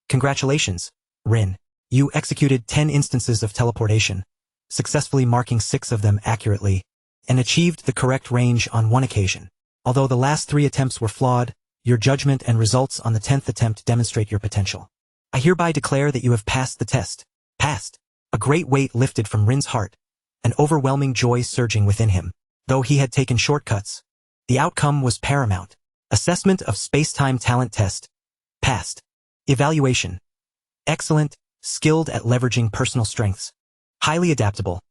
Congratulations, Rin. You executed 10 instances of teleportation, successfully marking 6 of them accurately, and achieved the correct range on 1 occasion. Although the last 3 attempts were flawed, your judgment and results on the 10th attempt demonstrate your potential. I hereby declare that you have passed the test. Passed. A great weight lifted from Rin's heart, an overwhelming joy surging within him. Though he had taken shortcuts, the outcome was paramount. Assessment of Space-Time Talent Test. Passed. Evaluation. Excellent, skilled at leveraging personal strengths. Highly adaptable.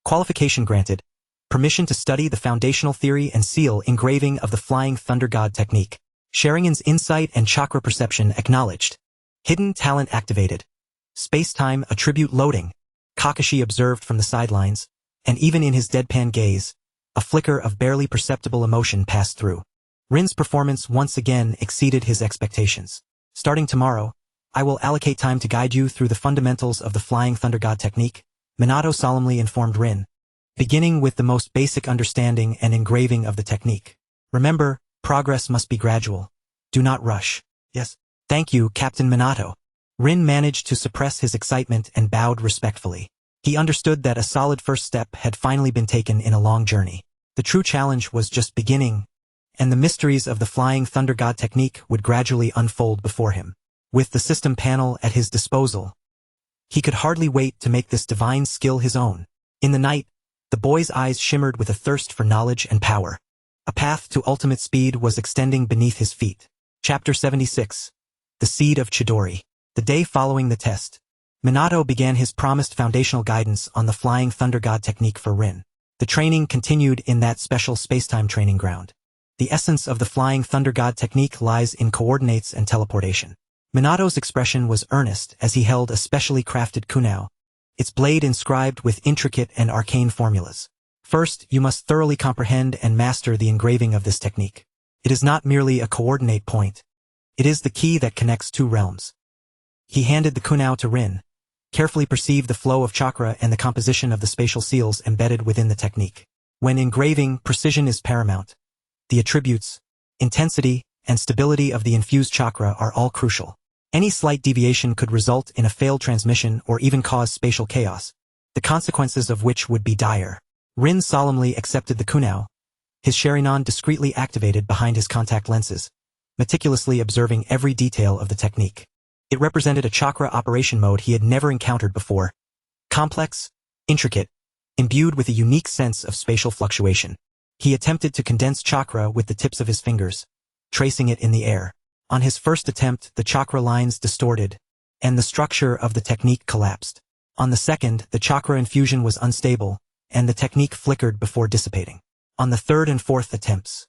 Qualification granted. Permission to study the foundational theory and seal engraving of the Flying Thunder God technique. Sharingan's insight and chakra perception acknowledged. Hidden talent activated. Space-time attribute loading. Kakashi observed from the sidelines, and even in his deadpan gaze, a flicker of barely perceptible emotion passed through. Rin's performance once again exceeded his expectations. Starting tomorrow, I will allocate time to guide you through the fundamentals of the Flying Thunder God technique, Minato solemnly informed Rin, beginning with the most basic understanding and engraving of the technique. Remember, progress must be gradual. Do not rush. Yes. Thank you, Captain Minato. Rin managed to suppress his excitement and bowed respectfully. He understood that a solid first step had finally been taken in a long journey. The true challenge was just beginning, and the mysteries of the Flying Thunder God technique would gradually unfold before him. With the system panel at his disposal, he could hardly wait to make this divine skill his own. In the night, the boy's eyes shimmered with a thirst for knowledge and power. A path to ultimate speed was extending beneath his feet. Chapter 76. The Seed of Chidori. The day following the test, Minato began his promised foundational guidance on the Flying Thunder God technique for Rin. The training continued in that special space-time training ground. The essence of the Flying Thunder God technique lies in coordinates and teleportation. Minato's expression was earnest as he held a specially crafted kunao, its blade inscribed with intricate and arcane formulas. First, you must thoroughly comprehend and master the engraving of this technique. It is not merely a coordinate point. It is the key that connects 2 realms. He handed the kunao to Rin, carefully perceived the flow of chakra and the composition of the spatial seals embedded within the technique. When engraving, precision is paramount. The attributes, intensity, and stability of the infused chakra are all crucial. Any slight deviation could result in a failed transmission or even cause spatial chaos, the consequences of which would be dire. Rin solemnly accepted the kunao, his Sharingan discreetly activated behind his contact lenses, meticulously observing every detail of the technique. It represented a chakra operation mode he had never encountered before. Complex, intricate, imbued with a unique sense of spatial fluctuation. He attempted to condense chakra with the tips of his fingers, tracing it in the air. On his first attempt, the chakra lines distorted, and the structure of the technique collapsed. On the second, the chakra infusion was unstable, and the technique flickered before dissipating. On the third and fourth attempts,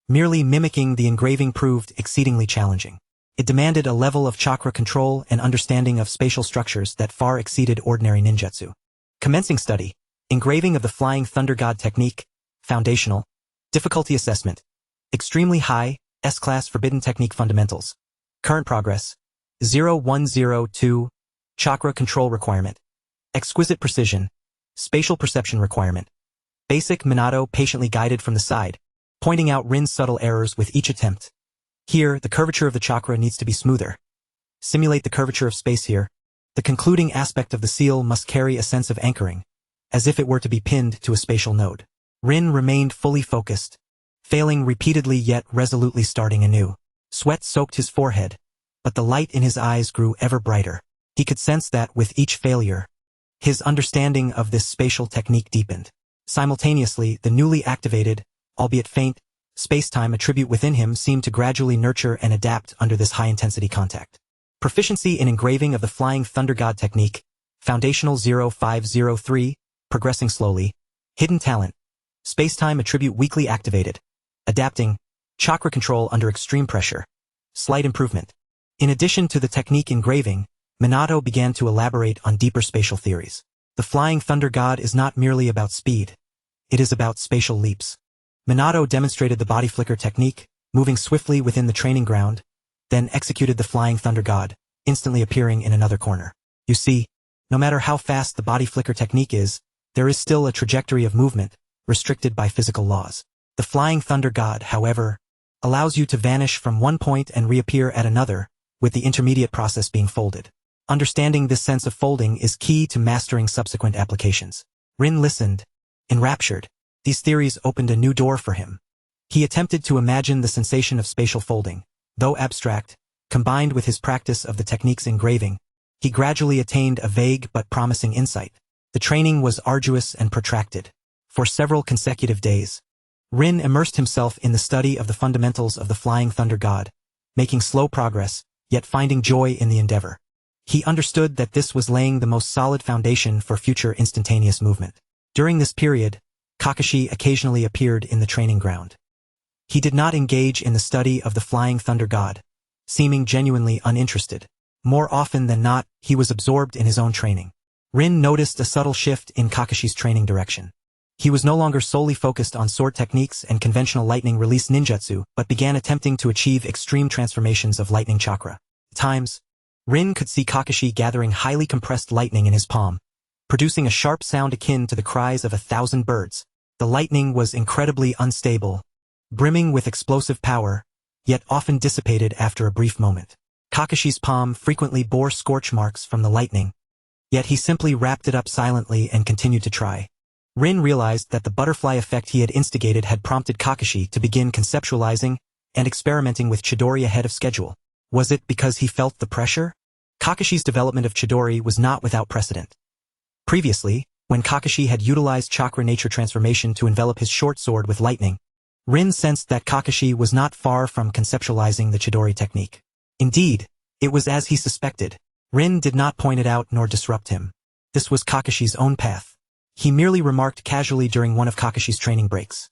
merely mimicking the engraving proved exceedingly challenging. It demanded a level of chakra control and understanding of spatial structures that far exceeded ordinary ninjutsu. Commencing study, engraving of the Flying Thunder God technique, foundational, difficulty assessment, extremely high, S-class forbidden technique fundamentals. Current progress, 0102, chakra control requirement, exquisite precision, spatial perception requirement. Basic Minato patiently guided from the side, pointing out Rin's subtle errors with each attempt. Here, the curvature of the chakra needs to be smoother. Simulate the curvature of space here. The concluding aspect of the seal must carry a sense of anchoring, as if it were to be pinned to a spatial node. Rin remained fully focused, failing repeatedly yet resolutely starting anew. Sweat soaked his forehead, but the light in his eyes grew ever brighter. He could sense that with each failure, his understanding of this spatial technique deepened. Simultaneously, the newly activated, albeit faint, space-time attribute within him seemed to gradually nurture and adapt under this high-intensity contact. Proficiency in engraving of the Flying Thunder God technique, foundational 0503, progressing slowly. Hidden talent, space-time attribute weakly activated. Adapting, chakra control under extreme pressure. Slight improvement. In addition to the technique engraving, Minato began to elaborate on deeper spatial theories. The Flying Thunder God is not merely about speed. It is about spatial leaps. Minato demonstrated the body flicker technique, moving swiftly within the training ground, then executed the Flying Thunder God, instantly appearing in another corner. You see, no matter how fast the body flicker technique is, there is still a trajectory of movement, restricted by physical laws. The Flying Thunder God, however, allows you to vanish from one point and reappear at another, with the intermediate process being folded. Understanding this sense of folding is key to mastering subsequent applications. Rin listened, enraptured. These theories opened a new door for him. He attempted to imagine the sensation of spatial folding. Though abstract, combined with his practice of the technique's engraving, he gradually attained a vague but promising insight. The training was arduous and protracted. For several consecutive days, Rin immersed himself in the study of the fundamentals of the Flying Thunder God, making slow progress, yet finding joy in the endeavor. He understood that this was laying the most solid foundation for future instantaneous movement. During this period, Kakashi occasionally appeared in the training ground. He did not engage in the study of the Flying Thunder God, seeming genuinely uninterested. More often than not, he was absorbed in his own training. Rin noticed a subtle shift in Kakashi's training direction. He was no longer solely focused on sword techniques and conventional lightning release ninjutsu, but began attempting to achieve extreme transformations of lightning chakra. At times, Rin could see Kakashi gathering highly compressed lightning in his palm, producing a sharp sound akin to the cries of 1,000 birds. The lightning was incredibly unstable, brimming with explosive power, yet often dissipated after a brief moment. Kakashi's palm frequently bore scorch marks from the lightning, yet he simply wrapped it up silently and continued to try. Rin realized that the butterfly effect he had instigated had prompted Kakashi to begin conceptualizing and experimenting with Chidori ahead of schedule. Was it because he felt the pressure? Kakashi's development of Chidori was not without precedent. Previously, when Kakashi had utilized chakra nature transformation to envelop his short sword with lightning, Rin sensed that Kakashi was not far from conceptualizing the Chidori technique. Indeed, it was as he suspected. Rin did not point it out nor disrupt him. This was Kakashi's own path. He merely remarked casually during one of Kakashi's training breaks.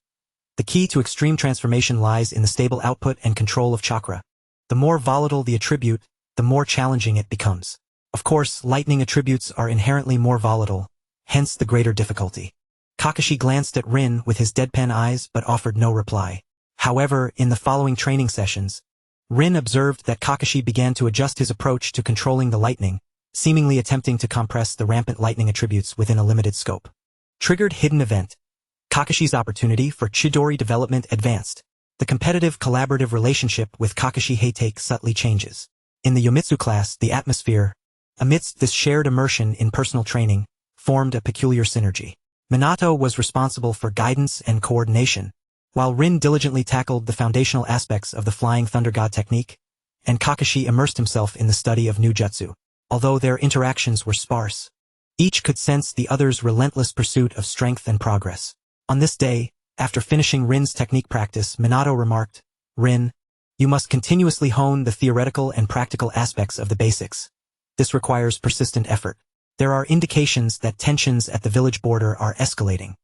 The key to extreme transformation lies in the stable output and control of chakra. The more volatile the attribute, the more challenging it becomes. Of course, lightning attributes are inherently more volatile, hence the greater difficulty. Kakashi glanced at Rin with his deadpan eyes but offered no reply. However, in the following training sessions, Rin observed that Kakashi began to adjust his approach to controlling the lightning, seemingly attempting to compress the rampant lightning attributes within a limited scope. Triggered hidden event. Kakashi's opportunity for Chidori development advanced. The competitive collaborative relationship with Kakashi Hatake subtly changes. In the Yomitsu class, the atmosphere, amidst this shared immersion in personal training, formed a peculiar synergy. Minato was responsible for guidance and coordination, while Rin diligently tackled the foundational aspects of the Flying Thunder God technique, and Kakashi immersed himself in the study of new jutsu. Although their interactions were sparse, each could sense the other's relentless pursuit of strength and progress. On this day, after finishing Rin's technique practice, Minato remarked, "Rin, you must continuously hone the theoretical and practical aspects of the basics. This requires persistent effort. There are indications that tensions at the village border are escalating,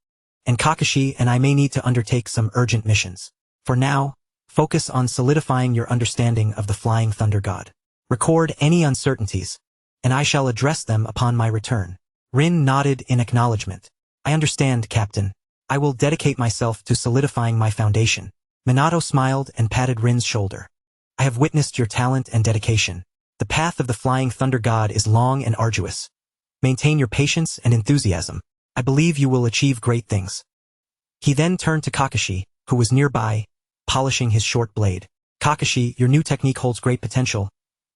and Kakashi and I may need to undertake some urgent missions. For now, focus on solidifying your understanding of the Flying Thunder God. Record any uncertainties, and I shall address them upon my return." Rin nodded in acknowledgement. "I understand, Captain. I will dedicate myself to solidifying my foundation." Minato smiled and patted Rin's shoulder. "I have witnessed your talent and dedication. The path of the Flying Thunder God is long and arduous. Maintain your patience and enthusiasm. I believe you will achieve great things." He then turned to Kakashi, who was nearby, polishing his short blade. "Kakashi, your new technique holds great potential,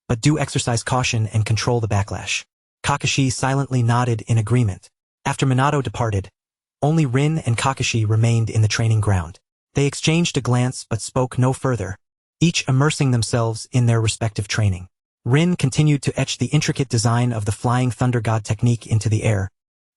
but do exercise caution and control the backlash." Kakashi silently nodded in agreement. After Minato departed, only Rin and Kakashi remained in the training ground. They exchanged a glance but spoke no further, each immersing themselves in their respective training. Rin continued to etch the intricate design of the Flying Thunder God technique into the air,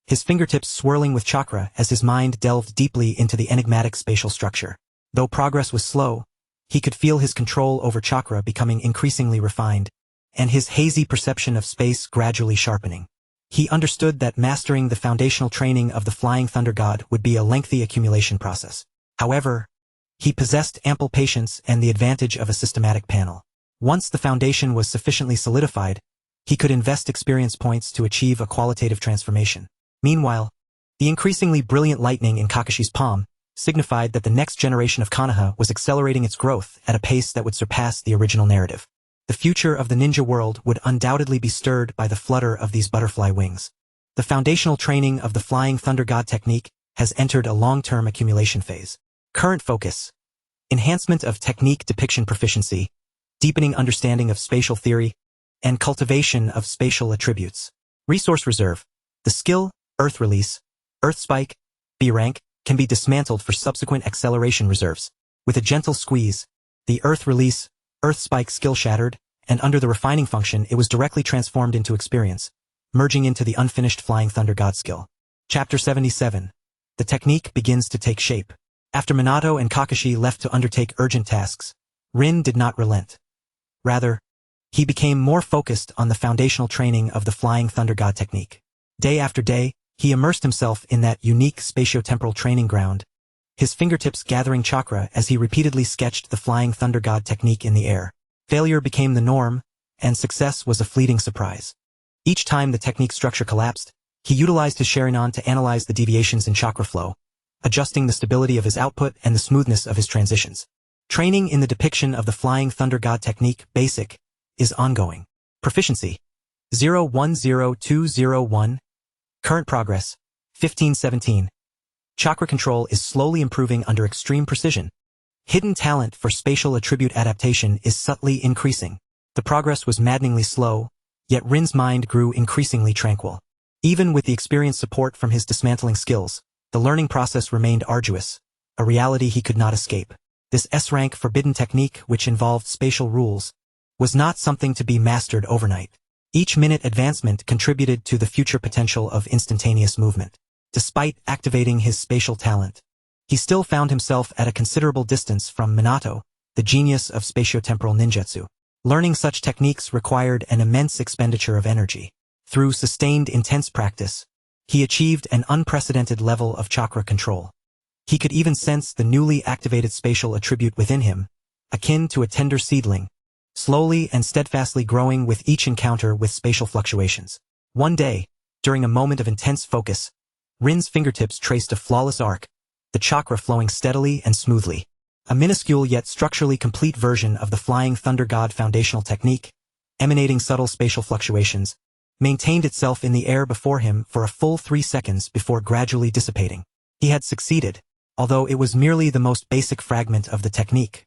his fingertips swirling with chakra as his mind delved deeply into the enigmatic spatial structure. Though progress was slow, he could feel his control over chakra becoming increasingly refined, and his hazy perception of space gradually sharpening. He understood that mastering the foundational training of the Flying Thunder God would be a lengthy accumulation process. However, he possessed ample patience and the advantage of a systematic panel. Once the foundation was sufficiently solidified, he could invest experience points to achieve a qualitative transformation. Meanwhile, the increasingly brilliant lightning in Kakashi's palm signified that the next generation of Konoha was accelerating its growth at a pace that would surpass the original narrative. The future of the ninja world would undoubtedly be stirred by the flutter of these butterfly wings. The foundational training of the Flying Thunder God technique has entered a long-term accumulation phase. Current focus: enhancement of technique depiction proficiency, deepening understanding of spatial theory, and cultivation of spatial attributes. Resource reserve: the skill, Earth Release, Earth Spike, B rank, can be dismantled for subsequent acceleration reserves. With a gentle squeeze, the Earth Release, Earth Spike skill shattered, and under the refining function it was directly transformed into experience, merging into the unfinished Flying Thunder God skill. Chapter 77. The technique begins to take shape. After Minato and Kakashi left to undertake urgent tasks, Rin did not relent. Rather, he became more focused on the foundational training of the Flying Thunder God technique. Day after day, he immersed himself in that unique spatio-temporal training ground, his fingertips gathering chakra as he repeatedly sketched the Flying Thunder God technique in the air. Failure became the norm, and success was a fleeting surprise. Each time the technique structure collapsed, he utilized his Sharingan to analyze the deviations in chakra flow, adjusting the stability of his output and the smoothness of his transitions. Training in the depiction of the Flying Thunder God technique, basic, is ongoing. Proficiency: 010201. Current progress: 1517. Chakra control is slowly improving under extreme precision. Hidden talent for spatial attribute adaptation is subtly increasing. The progress was maddeningly slow, yet Rin's mind grew increasingly tranquil. Even with the experienced support from his dismantling skills, the learning process remained arduous, a reality he could not escape. This S-rank forbidden technique, which involved spatial rules, was not something to be mastered overnight. Each minute advancement contributed to the future potential of instantaneous movement. Despite activating his spatial talent, he still found himself at a considerable distance from Minato, the genius of spatiotemporal ninjutsu. Learning such techniques required an immense expenditure of energy. Through sustained intense practice, he achieved an unprecedented level of chakra control. He could even sense the newly activated spatial attribute within him, akin to a tender seedling, slowly and steadfastly growing with each encounter with spatial fluctuations. One day, during a moment of intense focus, Rin's fingertips traced a flawless arc, the chakra flowing steadily and smoothly. A minuscule yet structurally complete version of the Flying Thunder God foundational technique, emanating subtle spatial fluctuations, maintained itself in the air before him for a full 3 seconds before gradually dissipating. He had succeeded, although it was merely the most basic fragment of the technique.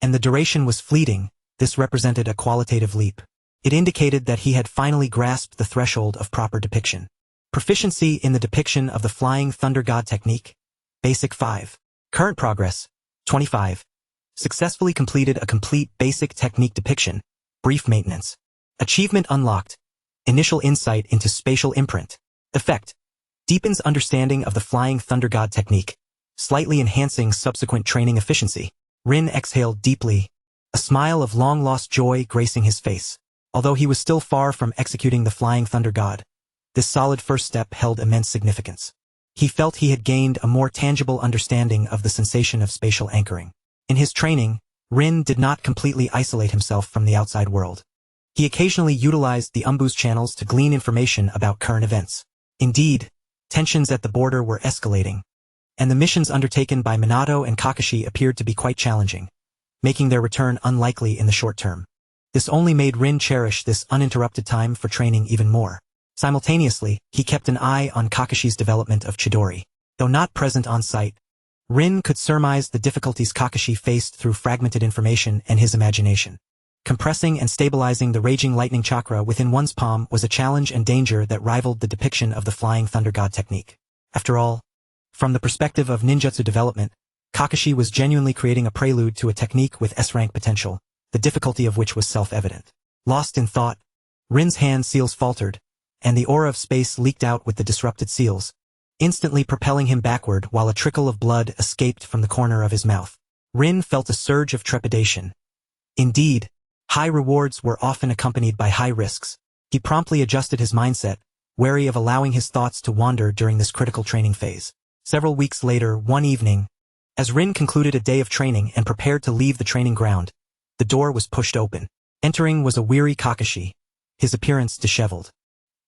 And the duration was fleeting. This represented a qualitative leap. It indicated that he had finally grasped the threshold of proper depiction. Proficiency in the depiction of the Flying Thunder God technique. Basic 5. Current progress. 25. Successfully completed a complete basic technique depiction. Brief maintenance. Achievement unlocked. Initial insight into spatial imprint. Effect. Deepens understanding of the Flying Thunder God technique, slightly enhancing subsequent training efficiency. Rin exhaled deeply, a smile of long-lost joy gracing his face. Although he was still far from executing the Flying Thunder God, this solid first step held immense significance. He felt he had gained a more tangible understanding of the sensation of spatial anchoring. In his training, Rin did not completely isolate himself from the outside world. He occasionally utilized the Umbu's channels to glean information about current events. Indeed, tensions at the border were escalating, and the missions undertaken by Minato and Kakashi appeared to be quite challenging, making their return unlikely in the short term. This only made Rin cherish this uninterrupted time for training even more. Simultaneously, he kept an eye on Kakashi's development of Chidori. Though not present on site, Rin could surmise the difficulties Kakashi faced through fragmented information and his imagination. Compressing and stabilizing the raging lightning chakra within one's palm was a challenge and danger that rivaled the depiction of the Flying Thunder God technique. After all, from the perspective of ninjutsu development, Kakashi was genuinely creating a prelude to a technique with S-rank potential, the difficulty of which was self-evident. Lost in thought, Rin's hand seals faltered, and the aura of space leaked out with the disrupted seals, instantly propelling him backward while a trickle of blood escaped from the corner of his mouth. Rin felt a surge of trepidation. Indeed, high rewards were often accompanied by high risks. He promptly adjusted his mindset, wary of allowing his thoughts to wander during this critical training phase. Several weeks later, one evening, as Rin concluded a day of training and prepared to leave the training ground, the door was pushed open. Entering was a weary Kakashi, his appearance disheveled.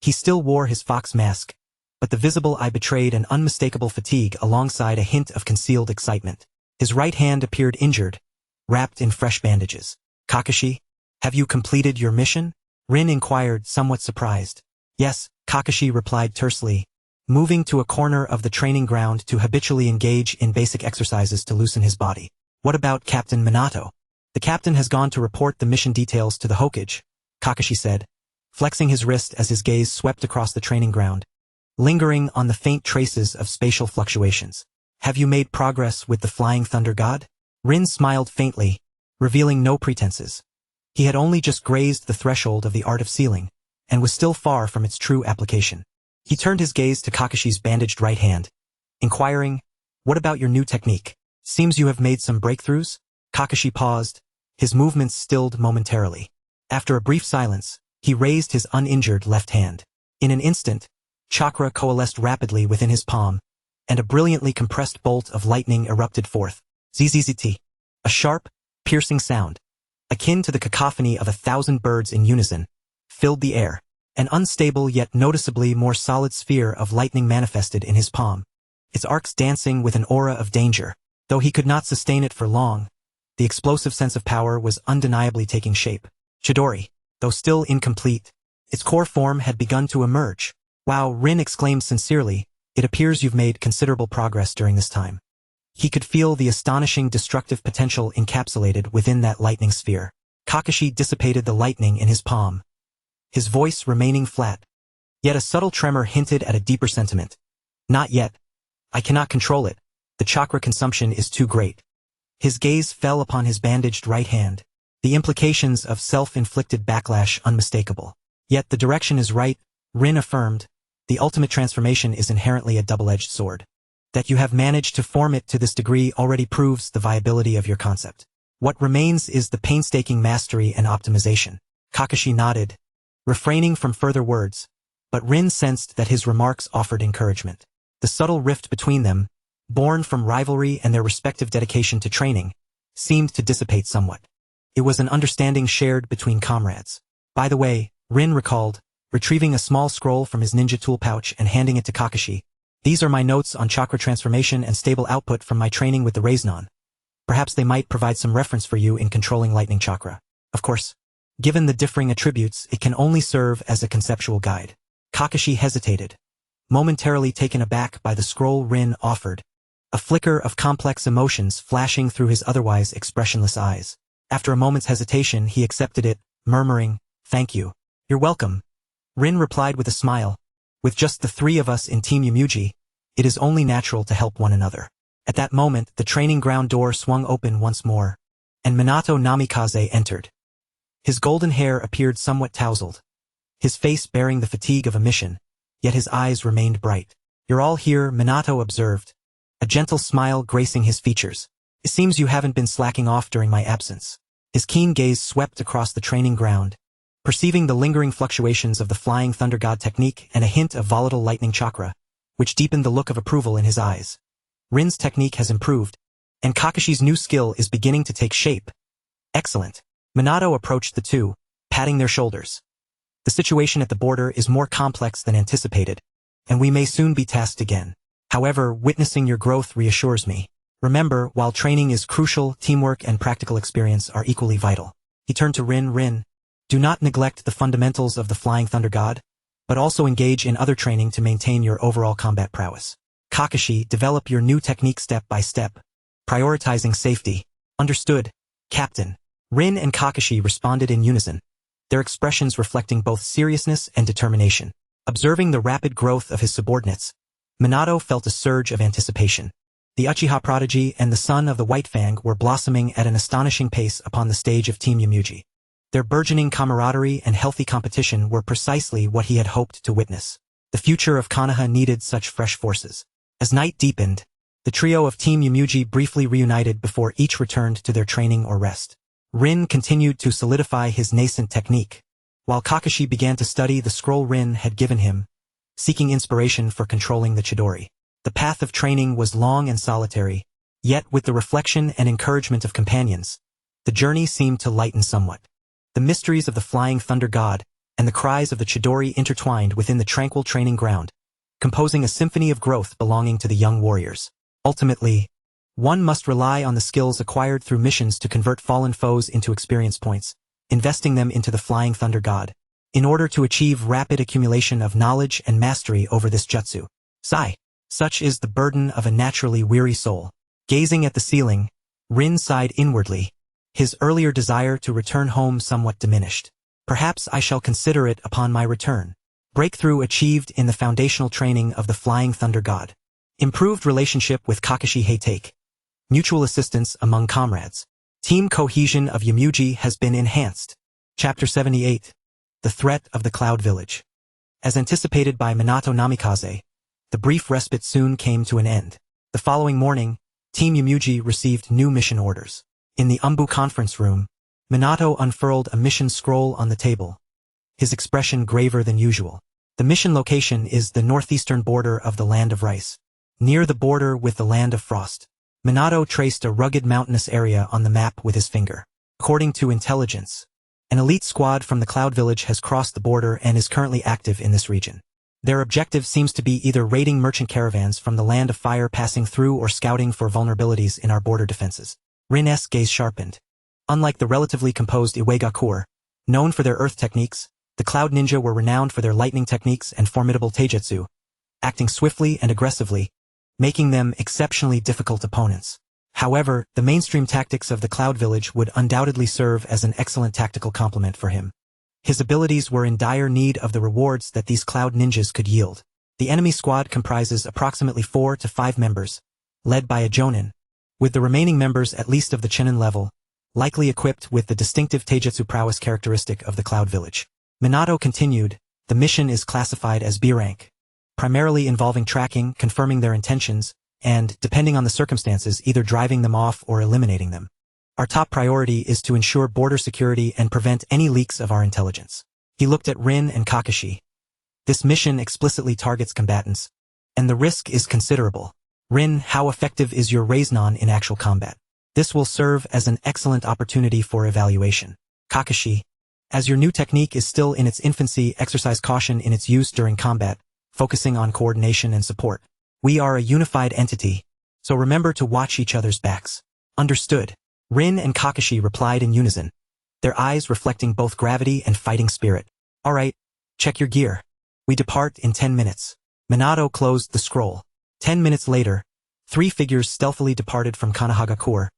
He still wore his fox mask, but the visible eye betrayed an unmistakable fatigue alongside a hint of concealed excitement. His right hand appeared injured, wrapped in fresh bandages. Kakashi, have you completed your mission? Rin inquired, somewhat surprised. Yes, Kakashi replied tersely, moving to a corner of the training ground to habitually engage in basic exercises to loosen his body. What about Captain Minato? The captain has gone to report the mission details to the Hokage, Kakashi said, flexing his wrist as his gaze swept across the training ground, lingering on the faint traces of spatial fluctuations. Have you made progress with the Flying Thunder God? Rin smiled faintly, revealing no pretenses. He had only just grazed the threshold of the art of sealing, and was still far from its true application. He turned his gaze to Kakashi's bandaged right hand, inquiring, what about your new technique? Seems you have made some breakthroughs? Kakashi paused, his movements stilled momentarily. After a brief silence, he raised his uninjured left hand. In an instant, chakra coalesced rapidly within his palm, and a brilliantly compressed bolt of lightning erupted forth. Zzzt. A sharp, piercing sound, akin to the cacophony of 1,000 birds in unison, filled the air. An unstable yet noticeably more solid sphere of lightning manifested in his palm, its arcs dancing with an aura of danger. Though he could not sustain it for long, the explosive sense of power was undeniably taking shape. Chidori, though still incomplete, its core form had begun to emerge. Wow, Rin exclaimed sincerely, it appears you've made considerable progress during this time. He could feel the astonishing destructive potential encapsulated within that lightning sphere. Kakashi dissipated the lightning in his palm, his voice remaining flat. Yet a subtle tremor hinted at a deeper sentiment. Not yet. I cannot control it. The chakra consumption is too great. His gaze fell upon his bandaged right hand, the implications of self-inflicted backlash unmistakable. Yet the direction is right, Rin affirmed. The ultimate transformation is inherently a double-edged sword. That you have managed to form it to this degree already proves the viability of your concept. What remains is the painstaking mastery and optimization. Kakashi nodded, refraining from further words, but Rin sensed that his remarks offered encouragement. The subtle rift between them, born from rivalry and their respective dedication to training, seemed to dissipate somewhat. It was an understanding shared between comrades. By the way, Rin recalled, retrieving a small scroll from his ninja tool pouch and handing it to Kakashi. These are my notes on chakra transformation and stable output from my training with the Raiznon. Perhaps they might provide some reference for you in controlling lightning chakra. Of course, given the differing attributes, it can only serve as a conceptual guide. Kakashi hesitated, momentarily taken aback by the scroll Rin offered, a flicker of complex emotions flashing through his otherwise expressionless eyes. After a moment's hesitation, he accepted it, murmuring, Thank you. You're welcome. Rin replied with a smile. With just the three of us in Team Yamuji, it is only natural to help one another. At that moment, the training ground door swung open once more, and Minato Namikaze entered. His golden hair appeared somewhat tousled, his face bearing the fatigue of a mission, yet his eyes remained bright. You're all here, Minato observed, a gentle smile gracing his features. It seems you haven't been slacking off during my absence. His keen gaze swept across the training ground, perceiving the lingering fluctuations of the Flying Thunder God technique and a hint of volatile lightning chakra, which deepened the look of approval in his eyes. Rin's technique has improved, and Kakashi's new skill is beginning to take shape. Excellent. Minato approached the two, patting their shoulders. The situation at the border is more complex than anticipated, and we may soon be tasked again. However, witnessing your growth reassures me. Remember, while training is crucial, teamwork and practical experience are equally vital. He turned to Rin. Rin, do not neglect the fundamentals of the Flying Thunder God, but also engage in other training to maintain your overall combat prowess. Kakashi, develop your new technique step by step, prioritizing safety. Understood, Captain. Rin and Kakashi responded in unison, their expressions reflecting both seriousness and determination. Observing the rapid growth of his subordinates, Minato felt a surge of anticipation. The Uchiha prodigy and the son of the White Fang were blossoming at an astonishing pace upon the stage of Team Yamuji. Their burgeoning camaraderie and healthy competition were precisely what he had hoped to witness. The future of Konoha needed such fresh forces. As night deepened, the trio of Team Yamuji briefly reunited before each returned to their training or rest. Rin continued to solidify his nascent technique, while Kakashi began to study the scroll Rin had given him, seeking inspiration for controlling the Chidori. The path of training was long and solitary, yet with the reflection and encouragement of companions, the journey seemed to lighten somewhat. The mysteries of the Flying Thunder God and the cries of the Chidori intertwined within the tranquil training ground, composing a symphony of growth belonging to the young warriors. Ultimately, one must rely on the skills acquired through missions to convert fallen foes into experience points, investing them into the Flying Thunder God, in order to achieve rapid accumulation of knowledge and mastery over this jutsu. Sigh. Such is the burden of a naturally weary soul. Gazing at the ceiling, Rin sighed inwardly, his earlier desire to return home somewhat diminished. Perhaps I shall consider it upon my return. Breakthrough achieved in the foundational training of the Flying Thunder God. Improved relationship with Kakashi Heitake. Mutual assistance among comrades. Team cohesion of Yamuji has been enhanced. Chapter 78. The Threat of the Cloud Village. As anticipated by Minato Namikaze, the brief respite soon came to an end. The following morning, Team Yamuji received new mission orders. In the Umbu conference room, Minato unfurled a mission scroll on the table, his expression graver than usual. The mission location is the northeastern border of the Land of Rice, near the border with the Land of Frost. Minato traced a rugged mountainous area on the map with his finger. According to intelligence, an elite squad from the Cloud Village has crossed the border and is currently active in this region. Their objective seems to be either raiding merchant caravans from the Land of Fire passing through or scouting for vulnerabilities in our border defenses. Rin's gaze sharpened. Unlike the relatively composed Iwagakur, known for their earth techniques, the Cloud Ninja were renowned for their lightning techniques and formidable taijutsu, acting swiftly and aggressively, making them exceptionally difficult opponents. However, the mainstream tactics of the Cloud Village would undoubtedly serve as an excellent tactical complement for him. His abilities were in dire need of the rewards that these Cloud Ninjas could yield. The enemy squad comprises approximately 4 to 5 members, led by a Jonin, with the remaining members at least of the Chunin level, likely equipped with the distinctive taijutsu prowess characteristic of the Cloud Village. Minato continued, the mission is classified as B rank, primarily involving tracking, confirming their intentions, and, depending on the circumstances, either driving them off or eliminating them. Our top priority is to ensure border security and prevent any leaks of our intelligence. He looked at Rin and Kakashi. This mission explicitly targets combatants, and the risk is considerable. Rin, how effective is your Raiznon in actual combat? This will serve as an excellent opportunity for evaluation. Kakashi, as your new technique is still in its infancy, exercise caution in its use during combat, focusing on coordination and support. We are a unified entity, so remember to watch each other's backs. Understood. Rin and Kakashi replied in unison, their eyes reflecting both gravity and fighting spirit. All right, check your gear. We depart in 10 minutes. Minato closed the scroll. 10 minutes later, 3 figures stealthily departed from Konohagakure,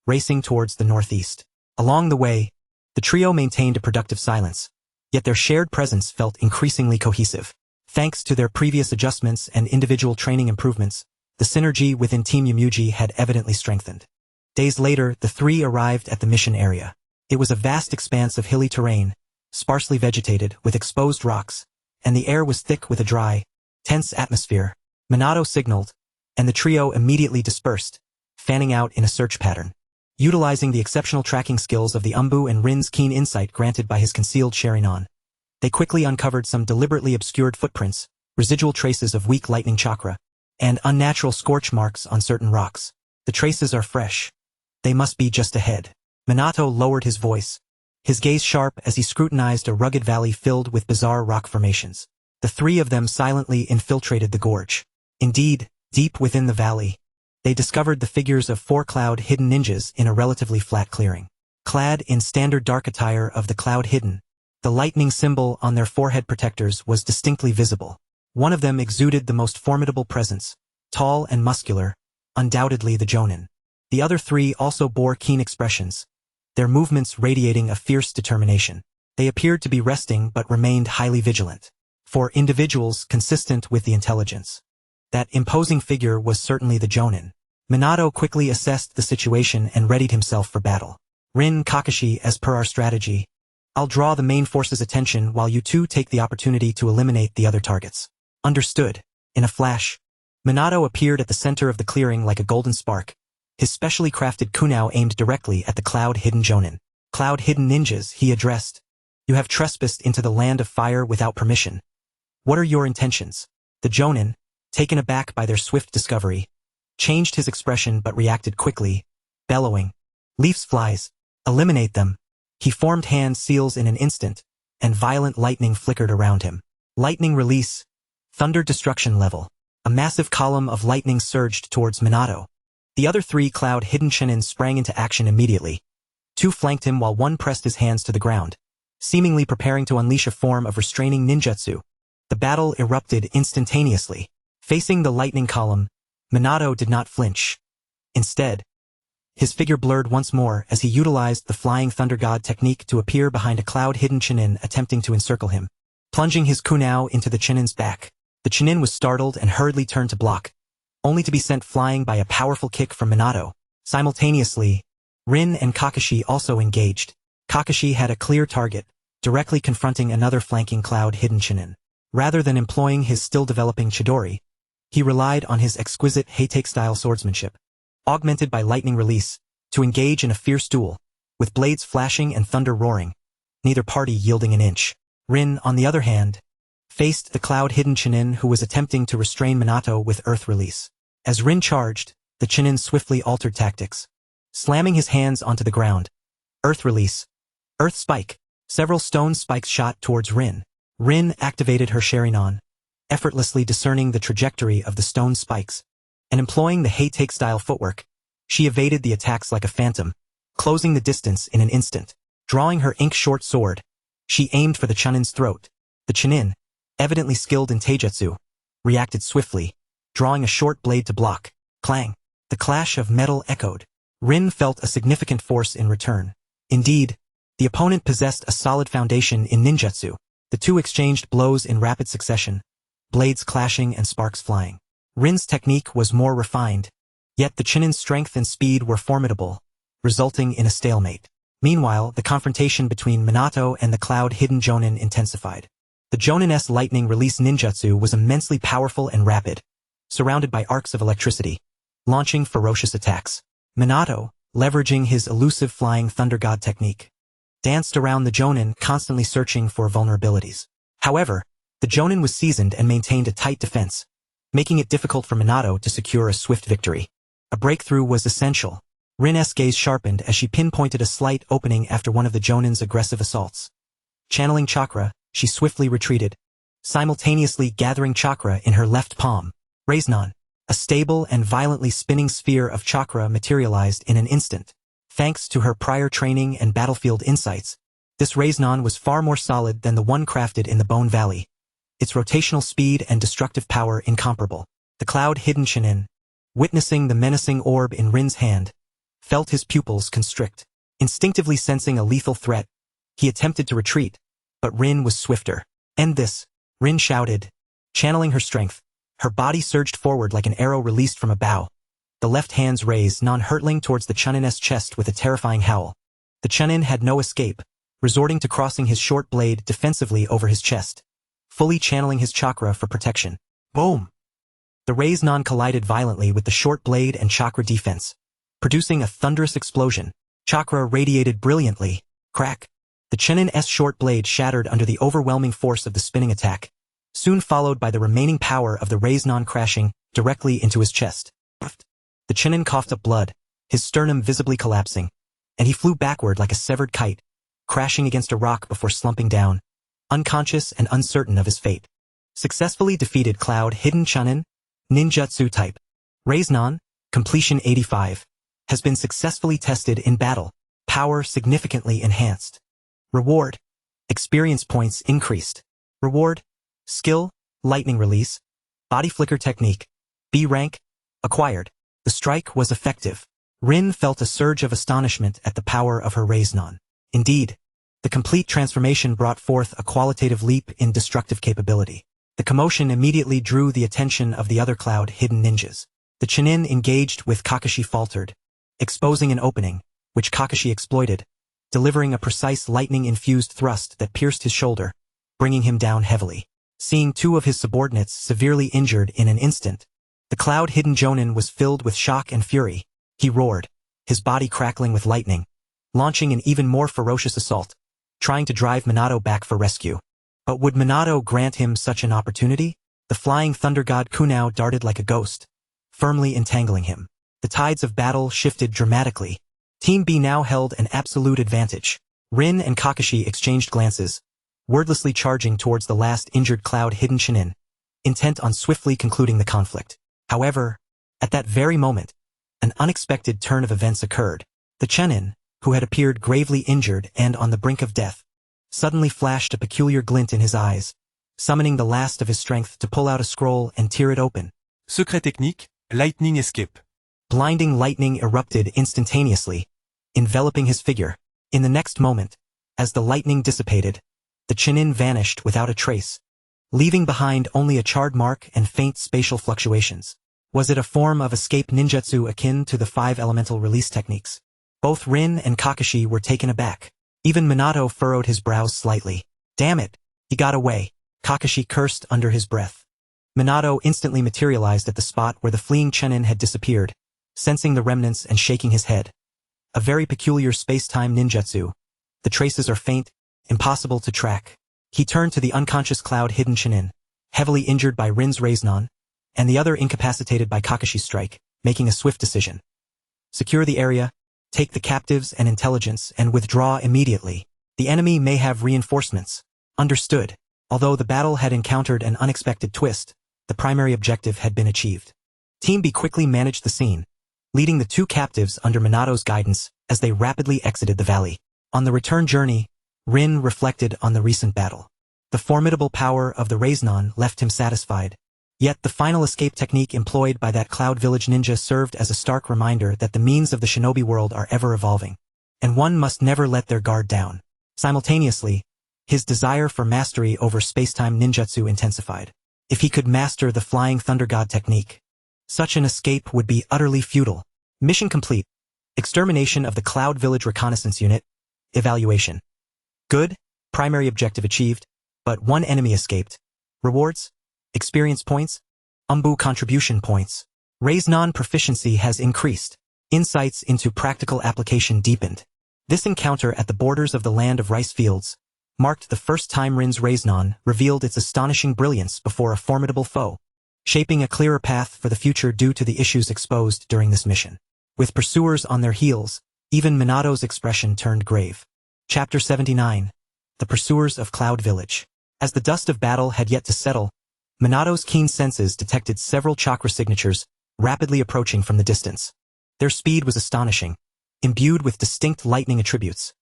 racing towards the northeast. Along the way, the trio maintained a productive silence, yet their shared presence felt increasingly cohesive. Thanks to their previous adjustments and individual training improvements, the synergy within Team Yamuji had evidently strengthened. Days later, the three arrived at the mission area. It was a vast expanse of hilly terrain, sparsely vegetated with exposed rocks, and the air was thick with a dry, tense atmosphere. Minato signaled, and the trio immediately dispersed, fanning out in a search pattern. Utilizing the exceptional tracking skills of the Umbu and Rin's keen insight granted by his concealed Sharingan, they quickly uncovered some deliberately obscured footprints, residual traces of weak lightning chakra, and unnatural scorch marks on certain rocks. The traces are fresh. They must be just ahead. Minato lowered his voice, his gaze sharp as he scrutinized a rugged valley filled with bizarre rock formations. The three of them silently infiltrated the gorge. Indeed, deep within the valley, they discovered the figures of four cloud-hidden ninjas in a relatively flat clearing. Clad in standard dark attire of the cloud-hidden, the lightning symbol on their forehead protectors was distinctly visible. One of them exuded the most formidable presence, tall and muscular, undoubtedly the Jonin. The other three also bore keen expressions, their movements radiating a fierce determination. They appeared to be resting but remained highly vigilant. For individuals consistent with the intelligence, that imposing figure was certainly the Jonin. Minato quickly assessed the situation and readied himself for battle. Rin, Kakashi, as per our strategy, I'll draw the main force's attention while you two take the opportunity to eliminate the other targets. Understood. In a flash, Minato appeared at the center of the clearing like a golden spark, his specially crafted kunao aimed directly at the cloud-hidden Jonin. Cloud-hidden ninjas, he addressed. You have trespassed into the land of fire without permission. What are your intentions? The Jonin, taken aback by their swift discovery, changed his expression but reacted quickly, bellowing. Leaves flies. Eliminate them. He formed hand seals in an instant, and violent lightning flickered around him. Lightning release. Thunder destruction level. A massive column of lightning surged towards Minato. The other three cloud-hidden Chunin sprang into action immediately. Two flanked him while one pressed his hands to the ground, seemingly preparing to unleash a form of restraining ninjutsu. The battle erupted instantaneously. Facing the lightning column, Minato did not flinch. Instead, his figure blurred once more as he utilized the flying thunder god technique to appear behind a cloud-hidden Chunin attempting to encircle him. Plunging his kunao into the Chunin's back, the Chunin was startled and hurriedly turned to block, only to be sent flying by a powerful kick from Minato. Simultaneously, Rin and Kakashi also engaged. Kakashi had a clear target, directly confronting another flanking cloud-hidden Chunin. Rather than employing his still-developing Chidori, he relied on his exquisite Heitake-style swordsmanship, augmented by lightning release, to engage in a fierce duel, with blades flashing and thunder roaring, neither party yielding an inch. Rin, on the other hand, faced the cloud-hidden Chunin who was attempting to restrain Minato with earth release. As Rin charged, the Chunin swiftly altered tactics, slamming his hands onto the ground. Earth release. Earth spike. Several stone spikes shot towards Rin. Rin activated her Sharingan, effortlessly discerning the trajectory of the stone spikes, and employing the Heitake-style footwork, she evaded the attacks like a phantom, closing the distance in an instant. Drawing her ink-short sword, she aimed for the Chunin's throat. The Chunin, evidently skilled in taijutsu, reacted swiftly, drawing a short blade to block. Clang! The clash of metal echoed. Rin felt a significant force in return. Indeed, the opponent possessed a solid foundation in ninjutsu. The two exchanged blows in rapid succession, blades clashing and sparks flying. Rin's technique was more refined, yet the Chunin's strength and speed were formidable, resulting in a stalemate. Meanwhile, the confrontation between Minato and the cloud-hidden Jonin intensified. The Jonin's lightning release ninjutsu was immensely powerful and rapid, surrounded by arcs of electricity, launching ferocious attacks. Minato, leveraging his elusive flying thunder god technique, danced around the Jonin, constantly searching for vulnerabilities. However, the Jonin was seasoned and maintained a tight defense, making it difficult for Minato to secure a swift victory. A breakthrough was essential. Rin's gaze sharpened as she pinpointed a slight opening after one of the Jonin's aggressive assaults. Channeling chakra, she swiftly retreated, simultaneously gathering chakra in her left palm. Raisnan, a stable and violently spinning sphere of chakra materialized in an instant. Thanks to her prior training and battlefield insights, this Raisnan was far more solid than the one crafted in the Bone Valley, its rotational speed and destructive power incomparable. The cloud-hidden Chunin, witnessing the menacing orb in Rin's hand, felt his pupils constrict. Instinctively sensing a lethal threat, he attempted to retreat, but Rin was swifter. "End this," Rin shouted. Channeling her strength, her body surged forward like an arrow released from a bow. The left hands raised, non-hurtling towards the Chunin's chest with a terrifying howl. The Chunin had no escape, resorting to crossing his short blade defensively over his chest, fully channeling his chakra for protection. Boom! The Raise-Non collided violently with the short blade and chakra defense, producing a thunderous explosion. Chakra radiated brilliantly. Crack! The Chunin's short blade shattered under the overwhelming force of the spinning attack, soon followed by the remaining power of the Raise-Non crashing directly into his chest. The Chunin coughed up blood, his sternum visibly collapsing, and he flew backward like a severed kite, crashing against a rock before slumping down, unconscious and uncertain of his fate. Successfully defeated Cloud Hidden Chunin, Ninjutsu type. Raise-Non, completion 85, has been successfully tested in battle, power significantly enhanced. Reward, experience points increased. Reward, skill, lightning release, body flicker technique, B rank, acquired. The strike was effective. Rin felt a surge of astonishment at the power of her Raise-Non. Indeed, the complete transformation brought forth a qualitative leap in destructive capability. The commotion immediately drew the attention of the other Cloud Hidden ninjas. The Chunin engaged with Kakashi faltered, exposing an opening, which Kakashi exploited, delivering a precise lightning-infused thrust that pierced his shoulder, bringing him down heavily. Seeing two of his subordinates severely injured in an instant, the Cloud Hidden Jonin was filled with shock and fury. He roared, his body crackling with lightning, launching an even more ferocious assault, trying to drive Minato back for rescue. But would Minato grant him such an opportunity? The flying thunder god Kunao darted like a ghost, firmly entangling him. The tides of battle shifted dramatically. Team B now held an absolute advantage. Rin and Kakashi exchanged glances, wordlessly charging towards the last injured Cloud Hidden Chunin, intent on swiftly concluding the conflict. However, at that very moment, an unexpected turn of events occurred. The Chunin, who had appeared gravely injured and on the brink of death, suddenly flashed a peculiar glint in his eyes, summoning the last of his strength to pull out a scroll and tear it open. Secret technique, lightning escape. Blinding lightning erupted instantaneously, enveloping his figure. In the next moment, as the lightning dissipated, the Chunin vanished without a trace, leaving behind only a charred mark and faint spatial fluctuations. Was it a form of escape ninjutsu akin to the 5 elemental release techniques? Both Rin and Kakashi were taken aback. Even Minato furrowed his brows slightly. Damn it, he got away, Kakashi cursed under his breath. Minato instantly materialized at the spot where the fleeing Chunin had disappeared, sensing the remnants and shaking his head. A very peculiar space-time ninjutsu. The traces are faint, impossible to track. He turned to the unconscious Cloud Hidden Chunin, heavily injured by Rin's Raise-Non, and the other incapacitated by Kakashi's strike, making a swift decision. Secure the area, take the captives and intelligence, and withdraw immediately. The enemy may have reinforcements. Understood. Although the battle had encountered an unexpected twist, the primary objective had been achieved. Team B quickly managed the scene, leading the 2 captives under Minato's guidance as they rapidly exited the valley. On the return journey, Rin reflected on the recent battle. The formidable power of the Raise-Non left him satisfied. Yet the final escape technique employed by that Cloud Village ninja served as a stark reminder that the means of the shinobi world are ever evolving, and one must never let their guard down. Simultaneously, his desire for mastery over space-time ninjutsu intensified. If he could master the Flying Thunder God technique, such an escape would be utterly futile. Mission complete. Extermination of the Cloud Village Reconnaissance Unit. Evaluation. Good. Primary objective achieved, but 1 enemy escaped. Rewards. Experience points. Umbu contribution points. Raise-Non proficiency has increased. Insights into practical application deepened. This encounter at the borders of the land of rice fields marked the first time Rin's Raise-Non revealed its astonishing brilliance before a formidable foe, shaping a clearer path for the future due to the issues exposed during this mission. With pursuers on their heels, even Minato's expression turned grave. Chapter 79. The Pursuers of Cloud Village. As the dust of battle had yet to settle, Minato's keen senses detected several chakra signatures rapidly approaching from the distance. Their speed was astonishing, imbued with distinct lightning attributes.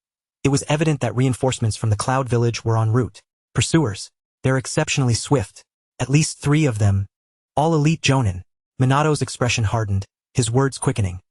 It was evident that reinforcements from the Cloud Village were en route. Pursuers. They're exceptionally swift. At least 3 of them. All elite Jonin. Minato's expression hardened, his words quickening.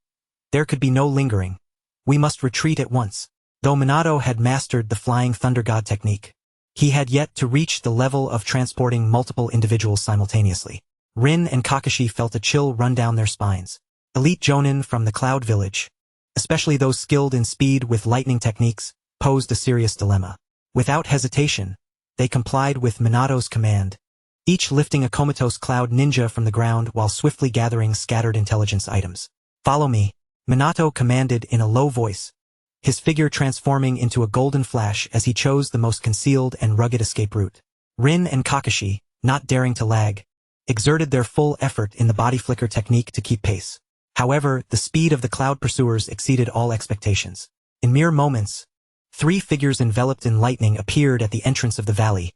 There could be no lingering. We must retreat at once. Though Minato had mastered the Flying Thunder God technique, He had yet to reach the level of transporting multiple individuals simultaneously. Rin and Kakashi felt a chill run down their spines. Elite Jonin from the Cloud Village, especially those skilled in speed with lightning techniques, posed a serious dilemma. Without hesitation, they complied with Minato's command, each lifting a comatose cloud ninja from the ground while swiftly gathering scattered intelligence items. "Follow me," Minato commanded in a low voice, his figure transforming into a golden flash as he chose the most concealed and rugged escape route. Rin and Kakashi, not daring to lag, exerted their full effort in the body flicker technique to keep pace. However, the speed of the cloud pursuers exceeded all expectations. In mere moments, 3 figures enveloped in lightning appeared at the entrance of the valley,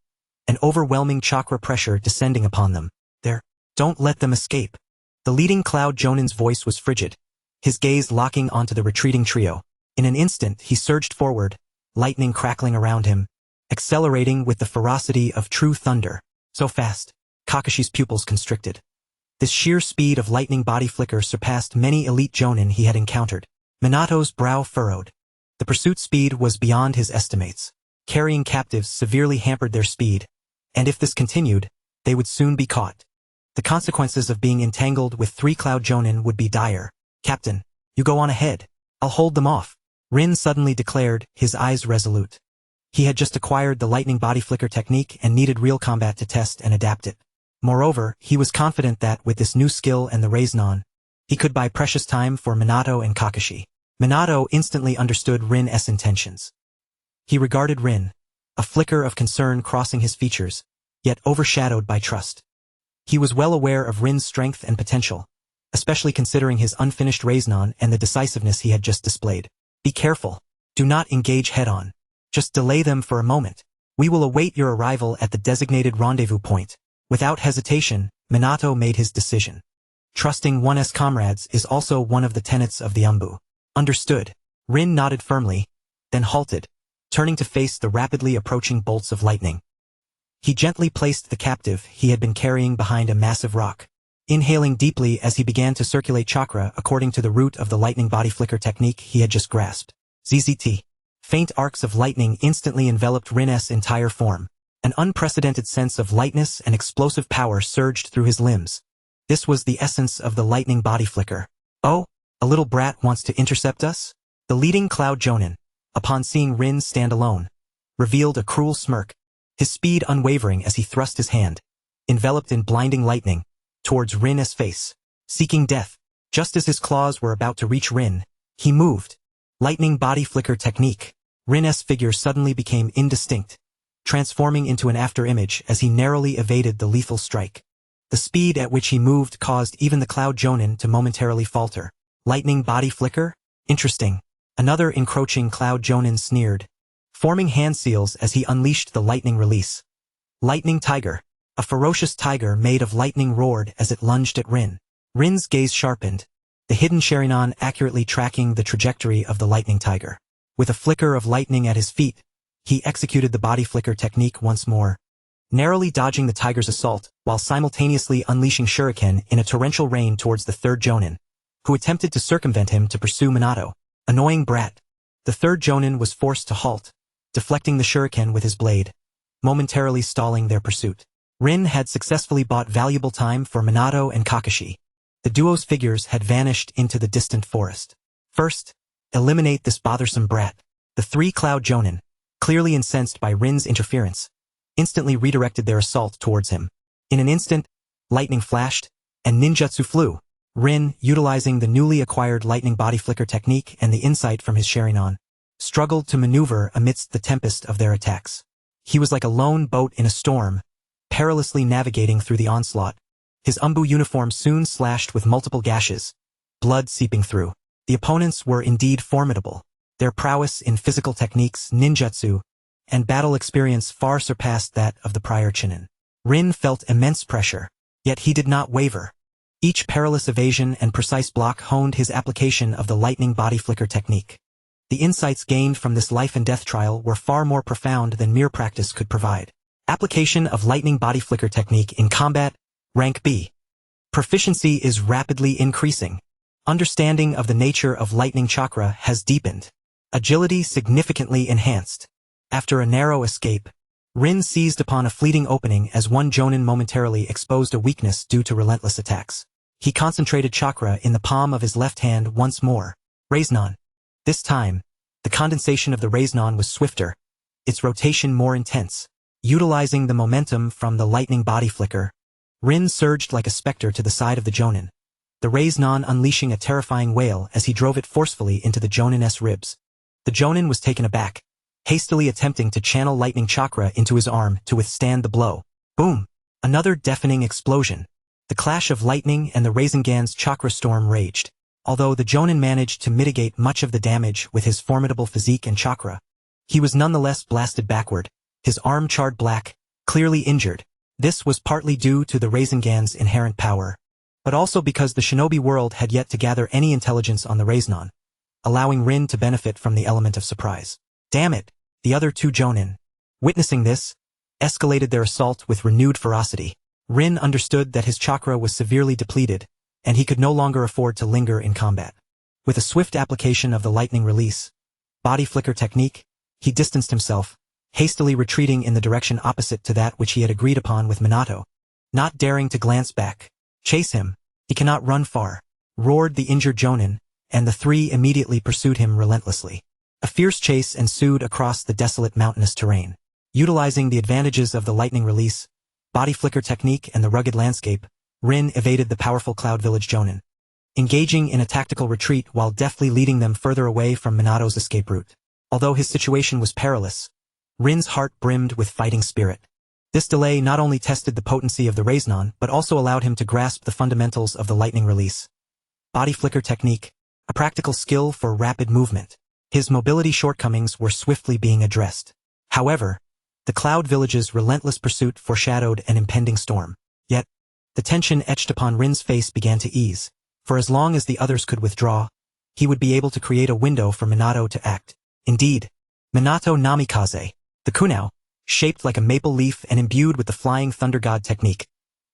an overwhelming chakra pressure descending upon them. Don't let them escape." The leading Cloud Jonin's voice was frigid, his gaze locking onto the retreating trio. In an instant, he surged forward, lightning crackling around him, accelerating with the ferocity of true thunder. So fast, Kakashi's pupils constricted. This sheer speed of lightning body flicker surpassed many elite Jonin he had encountered. Minato's brow furrowed. The pursuit speed was beyond his estimates. Carrying captives severely hampered their speed, and if this continued, they would soon be caught. The consequences of being entangled with 3 Cloud Jonin would be dire. "Captain, you go on ahead. I'll hold them off," Rin suddenly declared, his eyes resolute. He had just acquired the lightning body flicker technique and needed real combat to test and adapt it. Moreover, he was confident that, with this new skill and the Raisnon, he could buy precious time for Minato and Kakashi. Minato instantly understood Rin's intentions. He regarded Rin, a flicker of concern crossing his features, yet overshadowed by trust. He was well aware of Rin's strength and potential, especially considering his unfinished Raisnon and the decisiveness he had just displayed. "Be careful. Do not engage head-on. Just delay them for a moment. We will await your arrival at the designated rendezvous point." Without hesitation, Minato made his decision. Trusting one's comrades is also one of the tenets of the Umbu. "Understood." Rin nodded firmly, then halted, turning to face the rapidly approaching bolts of lightning. He gently placed the captive he had been carrying behind a massive rock, inhaling deeply as he began to circulate chakra according to the route of the lightning body flicker technique he had just grasped. ZZT. Faint arcs of lightning instantly enveloped Rin's entire form. An unprecedented sense of lightness and explosive power surged through his limbs. This was the essence of the lightning body flicker. "Oh, a little brat wants to intercept us?" The leading Cloud Jonin, upon seeing Rin stand alone, revealed a cruel smirk, his speed unwavering as he thrust his hand, enveloped in blinding lightning, towards Rin's face, seeking death. Just as his claws were about to reach Rin, he moved. Lightning body flicker technique. Rin's figure suddenly became indistinct, transforming into an after-image as he narrowly evaded the lethal strike. The speed at which he moved caused even the Cloud Jonin to momentarily falter. "Lightning body flicker? Interesting." Another encroaching Cloud Jonin sneered, forming hand seals as he unleashed the lightning release. Lightning Tiger. A ferocious tiger made of lightning roared as it lunged at Rin. Rin's gaze sharpened, the hidden Sharingan accurately tracking the trajectory of the lightning tiger. With a flicker of lightning at his feet, he executed the body flicker technique once more, narrowly dodging the tiger's assault while simultaneously unleashing shuriken in a torrential rain towards the 3rd Jonin, who attempted to circumvent him to pursue Minato. Annoying brat. The 3rd Jonin was forced to halt, deflecting the shuriken with his blade, momentarily stalling their pursuit. Rin had successfully bought valuable time for Minato and Kakashi. The duo's figures had vanished into the distant forest. First, eliminate this bothersome brat. The 3 Cloud Jonin, clearly incensed by Rin's interference, instantly redirected their assault towards him. In an instant, lightning flashed, and ninjutsu flew. Rin, utilizing the newly acquired lightning body flicker technique and the insight from his Sharingan, struggled to maneuver amidst the tempest of their attacks. He was like a lone boat in a storm, perilously navigating through the onslaught. His Umbu uniform soon slashed with multiple gashes, blood seeping through. The opponents were indeed formidable. Their prowess in physical techniques, ninjutsu, and battle experience far surpassed that of the prior Chunin. Rin felt immense pressure, yet he did not waver. Each perilous evasion and precise block honed his application of the lightning body flicker technique. The insights gained from this life and death trial were far more profound than mere practice could provide. Application of lightning body flicker technique in combat, rank B. Proficiency is rapidly increasing. Understanding of the nature of lightning chakra has deepened. Agility significantly enhanced. After a narrow escape, Rin seized upon a fleeting opening as one Jonin momentarily exposed a weakness due to relentless attacks. He concentrated chakra in the palm of his left hand once more. Raisnon. This time, the condensation of the Raisnon was swifter, its rotation more intense. Utilizing the momentum from the lightning body flicker, Rin surged like a specter to the side of the Jonin, the Raisnon unleashing a terrifying wail as he drove it forcefully into the Jonin's ribs. The Jonin was taken aback, hastily attempting to channel lightning chakra into his arm to withstand the blow. Boom! Another deafening explosion. The clash of lightning and the Rasengan's chakra storm raged. Although the Jonin managed to mitigate much of the damage with his formidable physique and chakra, he was nonetheless blasted backward, his arm charred black, clearly injured. This was partly due to the Rasengan's inherent power, but also because the shinobi world had yet to gather any intelligence on the Raisnon, allowing Rin to benefit from the element of surprise. Damn it! The other two Jonin, witnessing this, escalated their assault with renewed ferocity. Rin understood that his chakra was severely depleted, and he could no longer afford to linger in combat. With a swift application of the lightning release, body flicker technique, he distanced himself, hastily retreating in the direction opposite to that which he had agreed upon with Minato. Not daring to glance back. Chase him, he cannot run far, roared the injured Jonin, and the three immediately pursued him relentlessly. A fierce chase ensued across the desolate mountainous terrain. Utilizing the advantages of the lightning release, body flicker technique and the rugged landscape, Rin evaded the powerful Cloud Village Jonin, engaging in a tactical retreat while deftly leading them further away from Minato's escape route. Although his situation was perilous, Rin's heart brimmed with fighting spirit. This delay not only tested the potency of the Raisnon but also allowed him to grasp the fundamentals of the lightning release. Body flicker technique, a practical skill for rapid movement. His mobility shortcomings were swiftly being addressed. However, the Cloud Village's relentless pursuit foreshadowed an impending storm. Yet, the tension etched upon Rin's face began to ease. For as long as the others could withdraw, he would be able to create a window for Minato to act. Indeed, Minato Namikaze, the kunao, shaped like a maple leaf and imbued with the Flying Thunder God technique,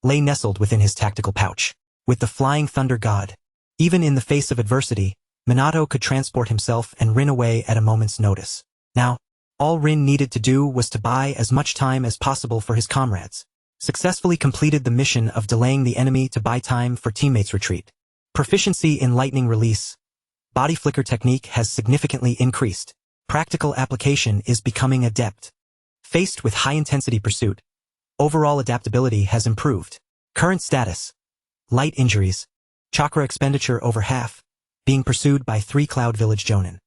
lay nestled within his tactical pouch. With the Flying Thunder God, even in the face of adversity, Minato could transport himself and Rin away at a moment's notice. Now, all Rin needed to do was to buy as much time as possible for his comrades. Successfully completed the mission of delaying the enemy to buy time for teammates' retreat. Proficiency in lightning release, body flicker technique has significantly increased. Practical application is becoming adept. Faced with high-intensity pursuit, overall adaptability has improved. Current status: light injuries, chakra expenditure over half, being pursued by 3 Cloud Village Jonin.